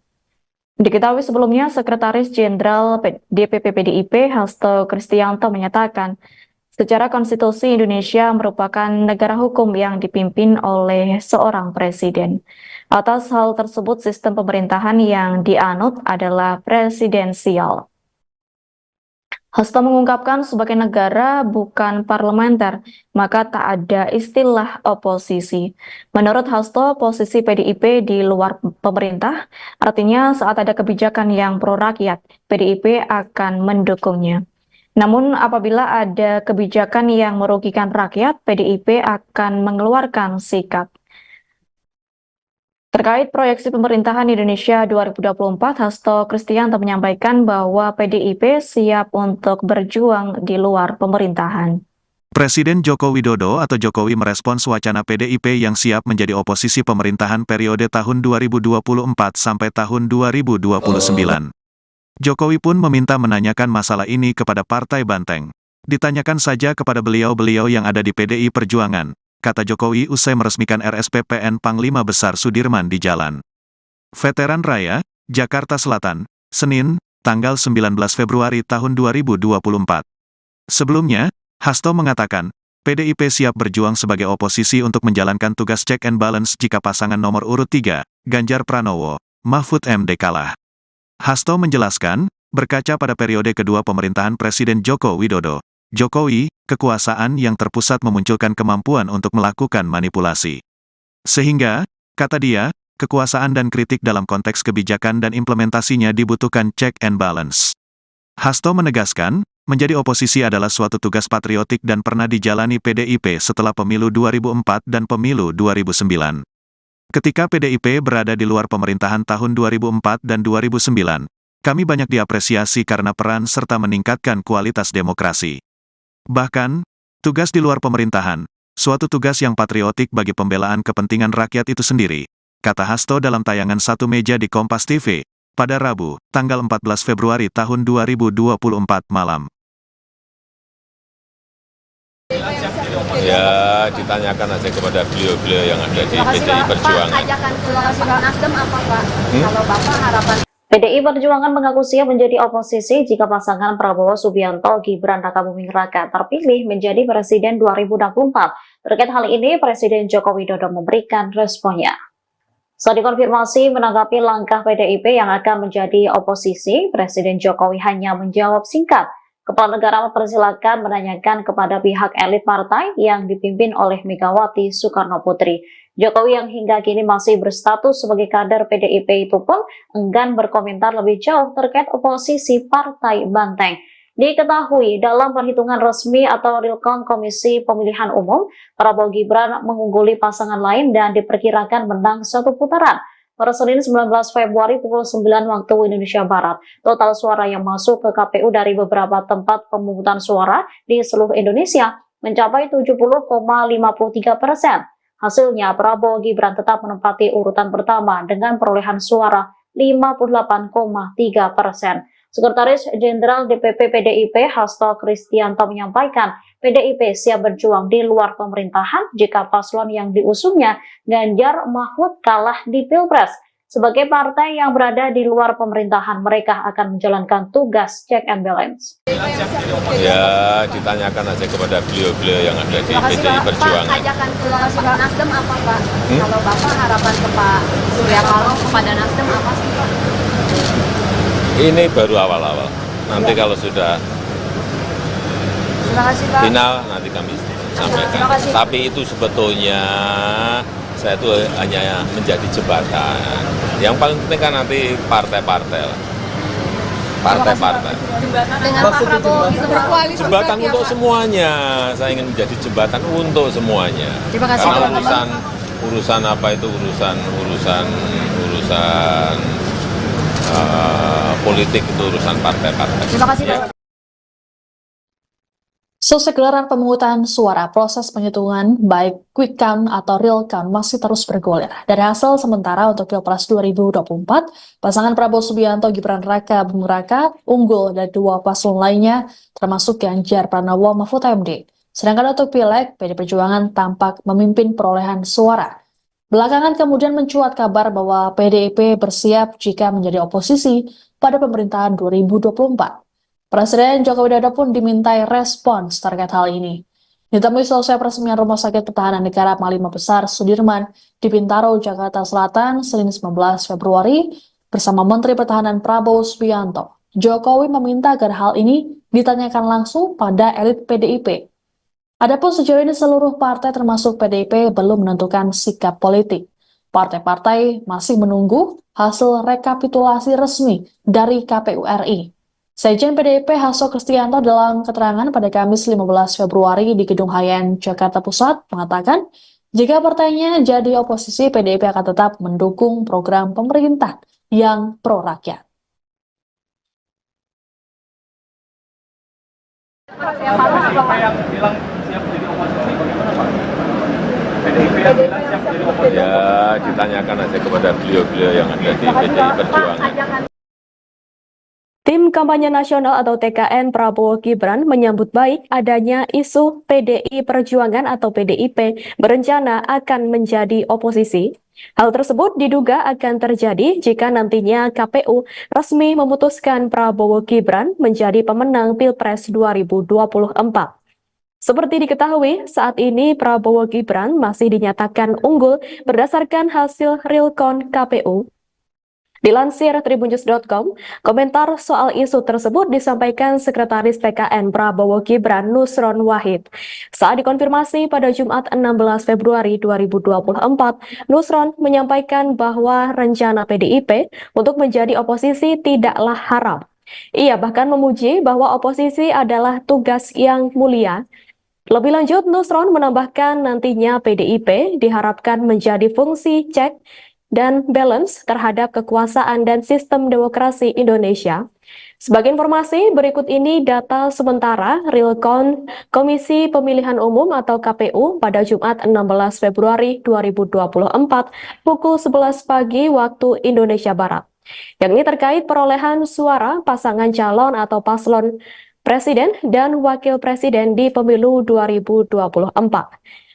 Diketahui sebelumnya Sekretaris Jenderal DPP PDIP Hasto Kristianto menyatakan secara konstitusi Indonesia merupakan negara hukum yang dipimpin oleh seorang presiden. Atas hal tersebut sistem pemerintahan yang dianut adalah presidensial. Hasto mengungkapkan sebagai negara bukan parlementer, maka tak ada istilah oposisi. Menurut Hasto, posisi PDIP di luar pemerintah, artinya saat ada kebijakan yang pro rakyat, PDIP akan mendukungnya. Namun apabila ada kebijakan yang merugikan rakyat, PDIP akan mengeluarkan sikap. Terkait proyeksi pemerintahan Indonesia 2024, Hasto Kristianto menyampaikan bahwa PDIP siap untuk berjuang di luar pemerintahan. Presiden Joko Widodo atau Jokowi merespons wacana PDIP yang siap menjadi oposisi pemerintahan periode tahun 2024 sampai tahun 2029. Jokowi pun meminta menanyakan masalah ini kepada Partai Banteng. Ditanyakan saja kepada beliau-beliau yang ada di PDI Perjuangan. kata Jokowi usai meresmikan RSPPN Panglima Besar Sudirman di Jalan Veteran Raya, Jakarta Selatan, Senin, tanggal 19 Februari tahun 2024. Sebelumnya, Hasto mengatakan, PDIP siap berjuang sebagai oposisi untuk menjalankan tugas check and balance jika pasangan nomor urut 3, Ganjar Pranowo, Mahfud MD kalah. Hasto menjelaskan, berkaca pada periode kedua pemerintahan Presiden Joko Widodo, Jokowi, kekuasaan yang terpusat memunculkan kemampuan untuk melakukan manipulasi. Sehingga, kata dia, kekuasaan dan kritik dalam konteks kebijakan dan implementasinya dibutuhkan check and balance. Hasto menegaskan, menjadi oposisi adalah suatu tugas patriotik dan pernah dijalani PDIP setelah pemilu 2004 dan pemilu 2009. Ketika PDIP berada di luar pemerintahan tahun 2004 dan 2009, kami banyak diapresiasi karena peran serta meningkatkan kualitas demokrasi. Bahkan, tugas di luar pemerintahan, suatu tugas yang patriotik bagi pembelaan kepentingan rakyat itu sendiri, kata Hasto dalam tayangan Satu Meja di Kompas TV, pada Rabu, tanggal 14 Februari tahun 2024 malam. Ya, ditanyakan aja kepada beliau-beliau yang ada di PDI Perjuangan. Pak, ajakan ke Nasdem apa Pak? Kalau Bapak harapan PDI Perjuangan mengaku siap menjadi oposisi jika pasangan Prabowo Subianto Gibran Rakabuming Raka terpilih menjadi Presiden 2024. Terkait hal ini, Presiden Joko Widodo memberikan responnya. Saat dikonfirmasi menanggapi langkah PDIP yang akan menjadi oposisi, Presiden Jokowi hanya menjawab singkat. Kepala negara mempersilakan menanyakan kepada pihak elit partai yang dipimpin oleh Megawati Soekarno Putri. Jokowi yang hingga kini masih berstatus sebagai kader PDIP itu pun enggan berkomentar lebih jauh terkait oposisi Partai Banteng. Diketahui dalam perhitungan resmi atau real count Komisi Pemilihan Umum, Prabowo Gibran mengungguli pasangan lain dan diperkirakan menang satu putaran. Pada Senin 19 Februari pukul 9 waktu Indonesia Barat, total suara yang masuk ke KPU dari beberapa tempat pemungutan suara di seluruh Indonesia mencapai 70,53%. Hasilnya, Prabowo Gibran tetap menempati urutan pertama dengan perolehan suara 58,3%. Sekretaris Jenderal DPP PDIP Hasto Kristianto menyampaikan, PDIP siap berjuang di luar pemerintahan jika paslon yang diusungnya Ganjar Mahfud kalah di Pilpres. Sebagai partai yang berada di luar pemerintahan, mereka akan menjalankan tugas check and balance. Ya, ditanyakan aja kepada beliau-beliau yang ada di PDI Perjuangan. Pak, ajakan ke Nasdem apa Pak? Kalau Bapak harapan ke Pak Surya Paloh kepada Nasdem apa sih Pak? Ini baru awal-awal. Nanti kalau sudah final, nanti kami sampaikan. Tapi itu sebetulnya saya itu hanya menjadi jembatan. Yang paling penting kan nanti partai-partai lah. Partai-partai. Dengan Pak Prabowo gitu berkoalisi. Jembatan untuk semuanya. Saya ingin menjadi jembatan untuk semuanya. Karena urusan apa itu urusan politik itu urusan partai-partai. Terima kasih Pak. Selesai gelaran pemungutan suara, proses penghitungan baik quick count atau real count masih terus bergulir. Dari hasil sementara untuk Pilpres 2024, pasangan Prabowo Subianto Gibran Raka Buming Raka unggul dari dua paslon lainnya, termasuk Ganjar Pranowo Mahfud MD. Sedangkan untuk Pileg, PD Perjuangan tampak memimpin perolehan suara. Belakangan kemudian mencuat kabar bahwa PDIP bersiap jika menjadi oposisi pada pemerintahan 2024. Presiden Joko Widodo pun dimintai respons terkait hal ini. Ditemui selesai peresmian Rumah Sakit Pertahanan Negara Panglima Besar Sudirman di Bintaro, Jakarta Selatan, Senin 19 Februari, bersama Menteri Pertahanan Prabowo Subianto. Jokowi meminta agar hal ini ditanyakan langsung pada elit PDIP. Adapun sejauh ini seluruh partai termasuk PDIP belum menentukan sikap politik. Partai-partai masih menunggu hasil rekapitulasi resmi dari KPU RI. Sekjen PDIP Hasto Kristianto dalam keterangan pada Kamis 15 Februari di Gedung Hayan, Jakarta Pusat mengatakan, jika partainya jadi oposisi, PDIP akan tetap mendukung program pemerintah yang pro-rakyat. Siapa yang bilang siap jadi oposisi, bagaimana Pak? PDIP yang bilang siap jadi oposisi? Ya, ditanyakan aja kepada beliau-beliau yang ada di PDI Perjuangan. Tim Tim Kampanye Nasional atau TKN Prabowo Gibran menyambut baik adanya isu PDI Perjuangan atau PDIP berencana akan menjadi oposisi. Hal tersebut diduga akan terjadi jika nantinya KPU resmi memutuskan Prabowo Gibran menjadi pemenang Pilpres 2024. Seperti diketahui, saat ini Prabowo Gibran masih dinyatakan unggul berdasarkan hasil realcount KPU. Dilansir tribunnews.com, komentar soal isu tersebut disampaikan Sekretaris TKN Prabowo Gibran Nusron Wahid. Saat dikonfirmasi pada Jumat 16 Februari 2024, Nusron menyampaikan bahwa rencana PDIP untuk menjadi oposisi tidaklah haram. Ia bahkan memuji bahwa oposisi adalah tugas yang mulia. Lebih lanjut, Nusron menambahkan nantinya PDIP diharapkan menjadi fungsi cek dan balance terhadap kekuasaan dan sistem demokrasi Indonesia. Sebagai informasi, berikut ini data sementara realcount Komisi Pemilihan Umum atau KPU pada Jumat 16 Februari 2024 pukul 11 pagi waktu Indonesia Barat. Yang ini terkait perolehan suara pasangan calon atau paslon Presiden dan Wakil Presiden di Pemilu 2024.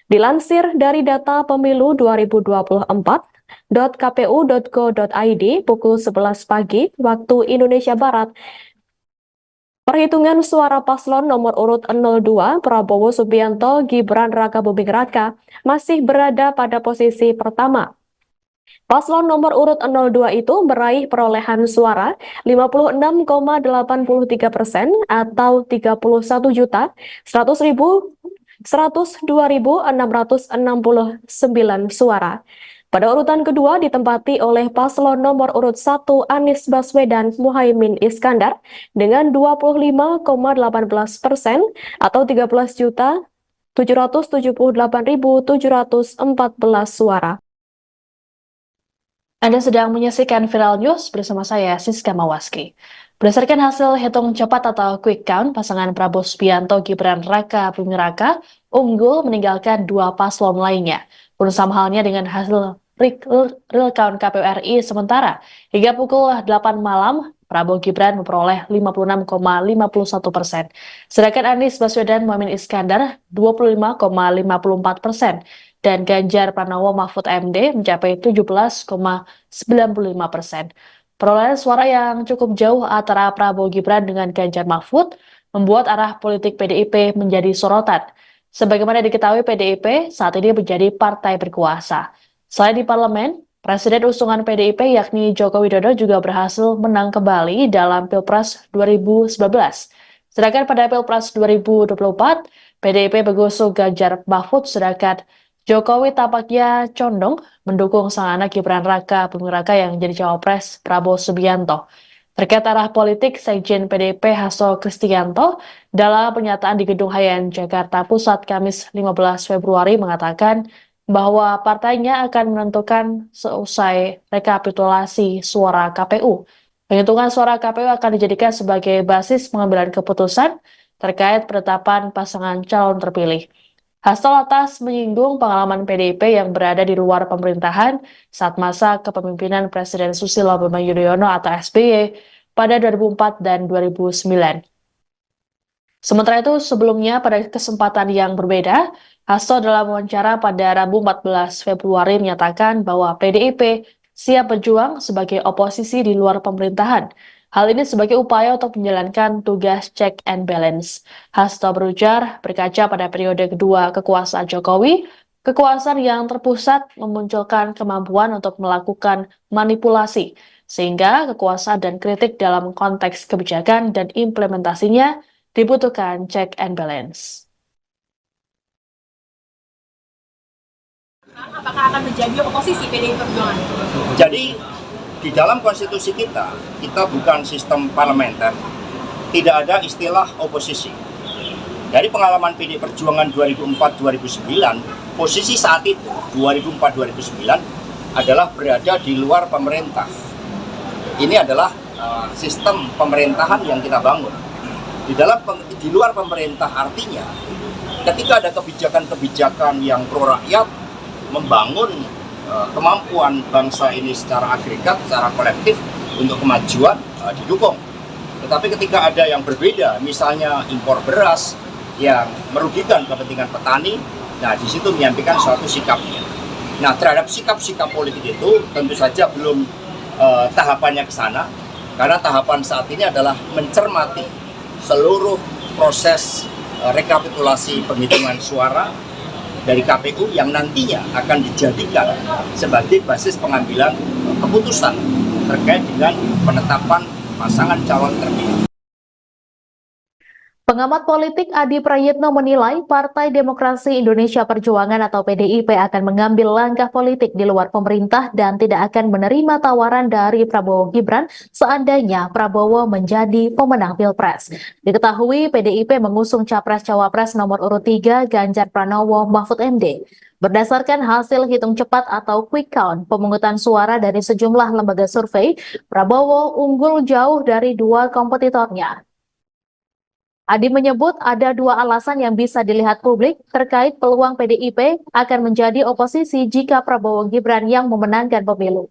Dilansir dari data Pemilu 2024, .kpu.go.id pukul 11 pagi waktu Indonesia Barat. Perhitungan suara paslon nomor urut 02 Prabowo Subianto Gibran Rakabuming Raka masih berada pada posisi pertama. Paslon nomor urut 02 itu meraih perolehan suara 56,83% atau 31.102.669 suara. Pada urutan kedua ditempati oleh paslon nomor urut 1 Anies Baswedan Muhaimin Iskandar dengan 25,18% atau 13.778.714 suara. Anda sedang menyaksikan Viral News bersama saya, Siska Mawaski. Berdasarkan hasil hitung cepat atau quick count, pasangan Prabowo Subianto Gibran Raka Buming Raka unggul meninggalkan dua paslon lainnya. Pun sama halnya dengan hasil real count KPU RI sementara. Hingga pukul 8 malam, Prabowo Gibran memperoleh 56,51%. Sedangkan Anies Baswedan Muhaimin Iskandar 25,54%. Dan Ganjar Pranowo Mahfud MD mencapai 17,95%. Perolehan suara yang cukup jauh antara Prabowo Gibran dengan Ganjar Mahfud membuat arah politik PDIP menjadi sorotan. Sebagaimana diketahui, PDIP saat ini menjadi partai berkuasa. Selain di parlemen, Presiden usungan PDIP yakni Joko Widodo juga berhasil menang kembali dalam Pilpres 2019. Sedangkan pada Pilpres 2024, PDIP mengusung Ganjar Mahfud, sedangkan Jokowi tampaknya condong mendukung sang anak Gibran Raka Buming Raka yang jadi cawapres Prabowo Subianto. Terkait arah politik, Sekjen PDIP Hasto Kristianto dalam pernyataan di Gedung Hayan Jakarta Pusat Kamis 15 Februari mengatakan bahwa partainya akan menentukan seusai rekapitulasi suara KPU. Penghitungan suara KPU akan dijadikan sebagai basis pengambilan keputusan terkait penetapan pasangan calon terpilih. Hasto lantas menyinggung pengalaman PDIP yang berada di luar pemerintahan saat masa kepemimpinan Presiden Susilo Bambang Yudhoyono atau SBY pada 2004 dan 2009. Sementara itu, sebelumnya pada kesempatan yang berbeda, Hasto dalam wawancara pada Rabu 14 Februari menyatakan bahwa PDIP siap berjuang sebagai oposisi di luar pemerintahan. Hal ini sebagai upaya untuk menjalankan tugas check and balance. Hasto berujar, berkaca pada periode kedua kekuasaan Jokowi, kekuasaan yang terpusat memunculkan kemampuan untuk melakukan manipulasi, sehingga kekuasaan dan kritik dalam konteks kebijakan dan implementasinya dibutuhkan check and balance. Apakah akan menjadi oposisi PDI Perjuangan? Jadi di dalam konstitusi kita bukan sistem parlementer, tidak ada istilah oposisi. Dari pengalaman PDI Perjuangan 2004-2009, posisi saat itu 2004-2009 adalah berada di luar pemerintah. Ini adalah sistem pemerintahan yang kita bangun. Di luar pemerintah artinya ketika ada kebijakan-kebijakan yang pro rakyat, membangun kemampuan bangsa ini secara agregat, secara kolektif untuk kemajuan didukung. Tetapi ketika ada yang berbeda, misalnya impor beras yang merugikan kepentingan petani, nah di situ menyampaikan suatu sikapnya. Nah, terhadap sikap-sikap politik itu tentu saja belum tahapannya ke sana, karena tahapan saat ini adalah mencermati seluruh proses rekapitulasi penghitungan suara dari KPU yang nantinya akan dijadikan sebagai basis pengambilan keputusan terkait dengan penetapan pasangan calon terpilih. Pengamat politik Adi Prayitno menilai Partai Demokrasi Indonesia Perjuangan atau PDIP akan mengambil langkah politik di luar pemerintah dan tidak akan menerima tawaran dari Prabowo Gibran seandainya Prabowo menjadi pemenang Pilpres. Diketahui PDIP mengusung Capres-Cawapres nomor urut 3 Ganjar Pranowo Mahfud MD. Berdasarkan hasil hitung cepat atau quick count pemungutan suara dari sejumlah lembaga survei, Prabowo unggul jauh dari dua kompetitornya. Adi menyebut ada dua alasan yang bisa dilihat publik terkait peluang PDIP akan menjadi oposisi jika Prabowo Gibran yang memenangkan pemilu.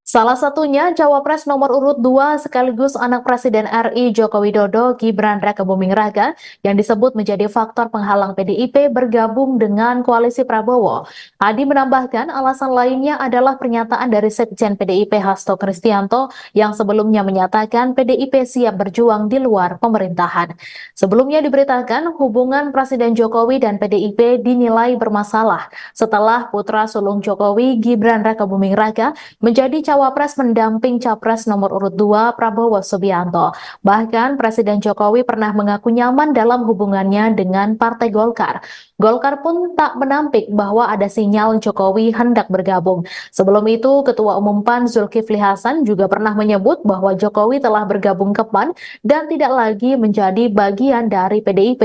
Salah satunya Cawapres nomor urut 2 sekaligus anak Presiden RI Joko Widodo Gibran Rakabuming Raka yang disebut menjadi faktor penghalang PDIP bergabung dengan koalisi Prabowo. Adi menambahkan alasan lainnya adalah pernyataan dari Sekjen PDIP Hasto Kristianto yang sebelumnya menyatakan PDIP siap berjuang di luar pemerintahan. Sebelumnya diberitakan hubungan Presiden Jokowi dan PDIP dinilai bermasalah setelah putra sulung Jokowi Gibran Rakabuming Raka menjadi Cawapres mendamping Capres nomor urut 2 Prabowo Subianto. Bahkan Presiden Jokowi pernah mengaku nyaman dalam hubungannya dengan Partai Golkar. Golkar pun tak menampik bahwa ada sinyal Jokowi hendak bergabung. Sebelum itu, Ketua Umum PAN Zulkifli Hasan juga pernah menyebut bahwa Jokowi telah bergabung ke PAN dan tidak lagi menjadi bagian dari PDIP.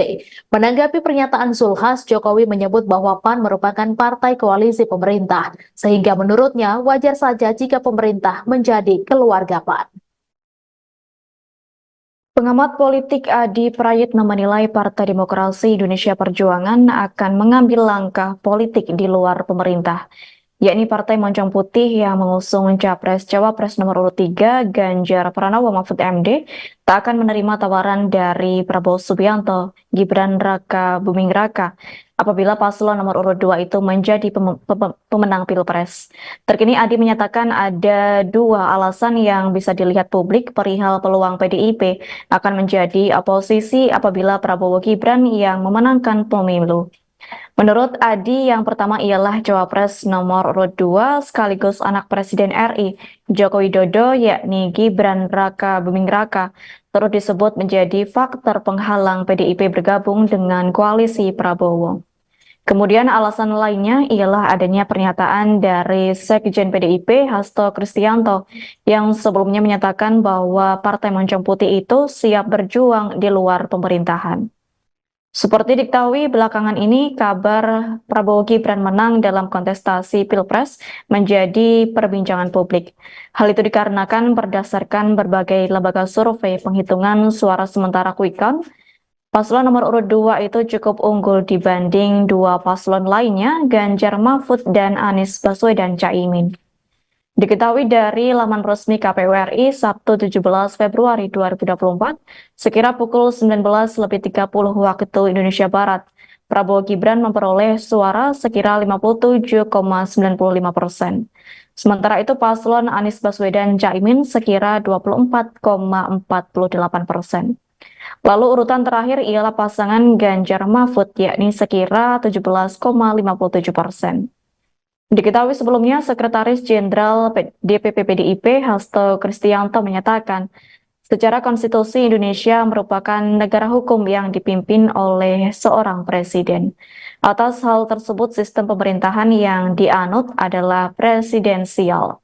Menanggapi pernyataan Zulhas, Jokowi menyebut bahwa PAN merupakan partai koalisi pemerintah, sehingga menurutnya wajar saja jika pemerintah menjadi keluarga PAN. Pengamat politik Adi Prayitno menilai Partai Demokrasi Indonesia Perjuangan akan mengambil langkah politik di luar pemerintah, yakni Partai Moncong Putih yang mengusung Capres-Cawapres nomor urut 3 Ganjar Pranowo Mahfud MD tak akan menerima tawaran dari Prabowo Subianto, Gibran Rakabuming Raka apabila paslon nomor urut 2 itu menjadi pemenang Pilpres. Terkini Adi menyatakan ada dua alasan yang bisa dilihat publik perihal peluang PDIP akan menjadi oposisi apabila Prabowo Gibran yang memenangkan pemilu. Menurut Adi, yang pertama ialah Cawapres nomor urut 2 sekaligus anak Presiden RI Joko Widodo yakni Gibran Rakabuming Raka turut disebut menjadi faktor penghalang PDIP bergabung dengan koalisi Prabowo. Kemudian alasan lainnya ialah adanya pernyataan dari Sekjen PDIP Hasto Kristianto yang sebelumnya menyatakan bahwa Partai Moncong Putih itu siap berjuang di luar pemerintahan. Seperti diketahui belakangan ini kabar Prabowo Gibran menang dalam kontestasi Pilpres menjadi perbincangan publik. Hal itu dikarenakan berdasarkan berbagai lembaga survei penghitungan suara sementara quick count, paslon nomor urut 2 itu cukup unggul dibanding dua paslon lainnya, Ganjar Mahfud dan Anies Baswedan Caimin. Diketahui dari laman resmi KPU RI Sabtu 17 Februari 2024, sekira pukul 19.30 waktu Indonesia Barat, Prabowo Gibran memperoleh suara sekira 57,95%. Sementara itu paslon Anies Baswedan Caimin sekira 24,48%. Lalu urutan terakhir ialah pasangan Ganjar Mahfud yakni sekira 17,57%. Diketahui sebelumnya Sekretaris Jenderal DPP PDIP Hasto Kristianto menyatakan, secara konstitusi Indonesia merupakan negara hukum yang dipimpin oleh seorang presiden. Atas hal tersebut sistem pemerintahan yang dianut adalah presidensial.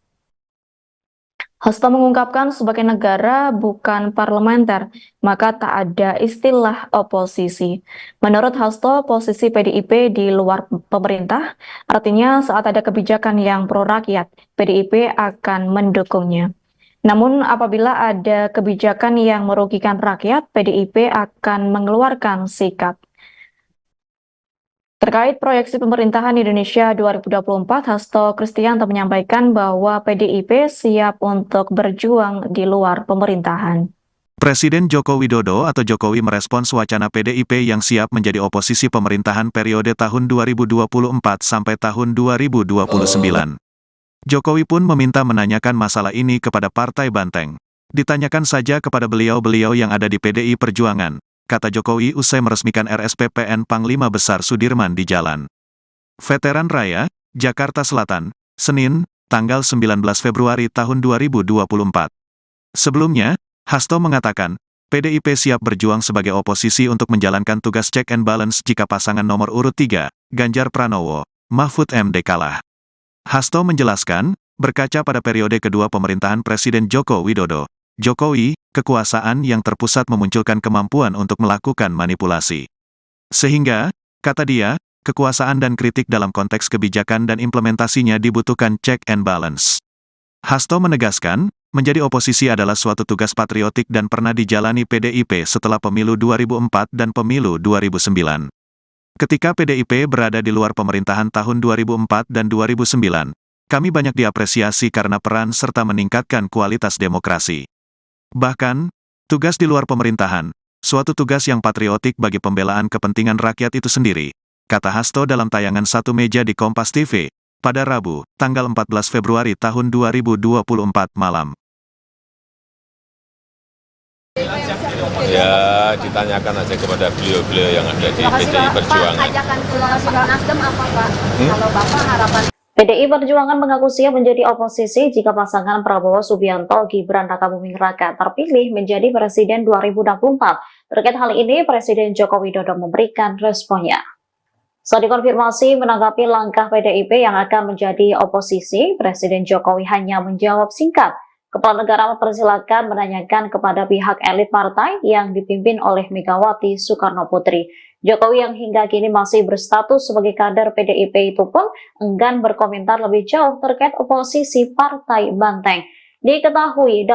Hasto mengungkapkan sebagai negara bukan parlementer, maka tak ada istilah oposisi. Menurut Hasto, posisi PDIP di luar pemerintah, artinya saat ada kebijakan yang pro rakyat, PDIP akan mendukungnya. Namun apabila ada kebijakan yang merugikan rakyat, PDIP akan mengeluarkan sikap. Terkait proyeksi pemerintahan Indonesia 2024, Hasto Kristianto menyampaikan bahwa PDIP siap untuk berjuang di luar pemerintahan. Presiden Joko Widodo atau Jokowi merespons wacana PDIP yang siap menjadi oposisi pemerintahan periode tahun 2024 sampai tahun 2029. Jokowi pun meminta menanyakan masalah ini kepada Partai Banteng. Ditanyakan saja kepada beliau-beliau yang ada di PDI Perjuangan, kata Jokowi usai meresmikan RSPPN Panglima Besar Sudirman di Jalan Veteran Raya, Jakarta Selatan, Senin, tanggal 19 Februari tahun 2024. Sebelumnya, Hasto mengatakan, PDIP siap berjuang sebagai oposisi untuk menjalankan tugas check and balance jika pasangan nomor urut 3, Ganjar Pranowo, Mahfud MD kalah. Hasto menjelaskan, berkaca pada periode kedua pemerintahan Presiden Joko Widodo, Jokowi, kekuasaan yang terpusat memunculkan kemampuan untuk melakukan manipulasi. Sehingga, kata dia, kekuasaan dan kritik dalam konteks kebijakan dan implementasinya dibutuhkan check and balance. Hasto menegaskan, menjadi oposisi adalah suatu tugas patriotik dan pernah dijalani PDIP setelah pemilu 2004 dan pemilu 2009. Ketika PDIP berada di luar pemerintahan tahun 2004 dan 2009, kami banyak diapresiasi karena peran serta meningkatkan kualitas demokrasi. Bahkan, tugas di luar pemerintahan, suatu tugas yang patriotik bagi pembelaan kepentingan rakyat itu sendiri, kata Hasto dalam tayangan Satu Meja di Kompas TV, pada Rabu, tanggal 14 Februari tahun 2024 malam. Ya, ditanyakan aja kepada beliau-beliau yang ada di PDI Perjuangan. Pak, ajakan keluar Nasdem apa Pak? Kalau Bapak harapan PDI Perjuangan mengaku siap menjadi oposisi jika pasangan Prabowo Subianto Gibran Rakabuming Raka terpilih menjadi Presiden 2024. Terkait hal ini, Presiden Joko Widodo memberikan responnya. Saat dikonfirmasi menanggapi langkah PDIP yang akan menjadi oposisi, Presiden Jokowi hanya menjawab singkat. Kepala negara mempersilahkan menanyakan kepada pihak elit partai yang dipimpin oleh Megawati Soekarno Putri. Jokowi yang hingga kini masih berstatus sebagai kader PDIP itu pun enggan berkomentar lebih jauh terkait oposisi Partai Banteng. Diketahui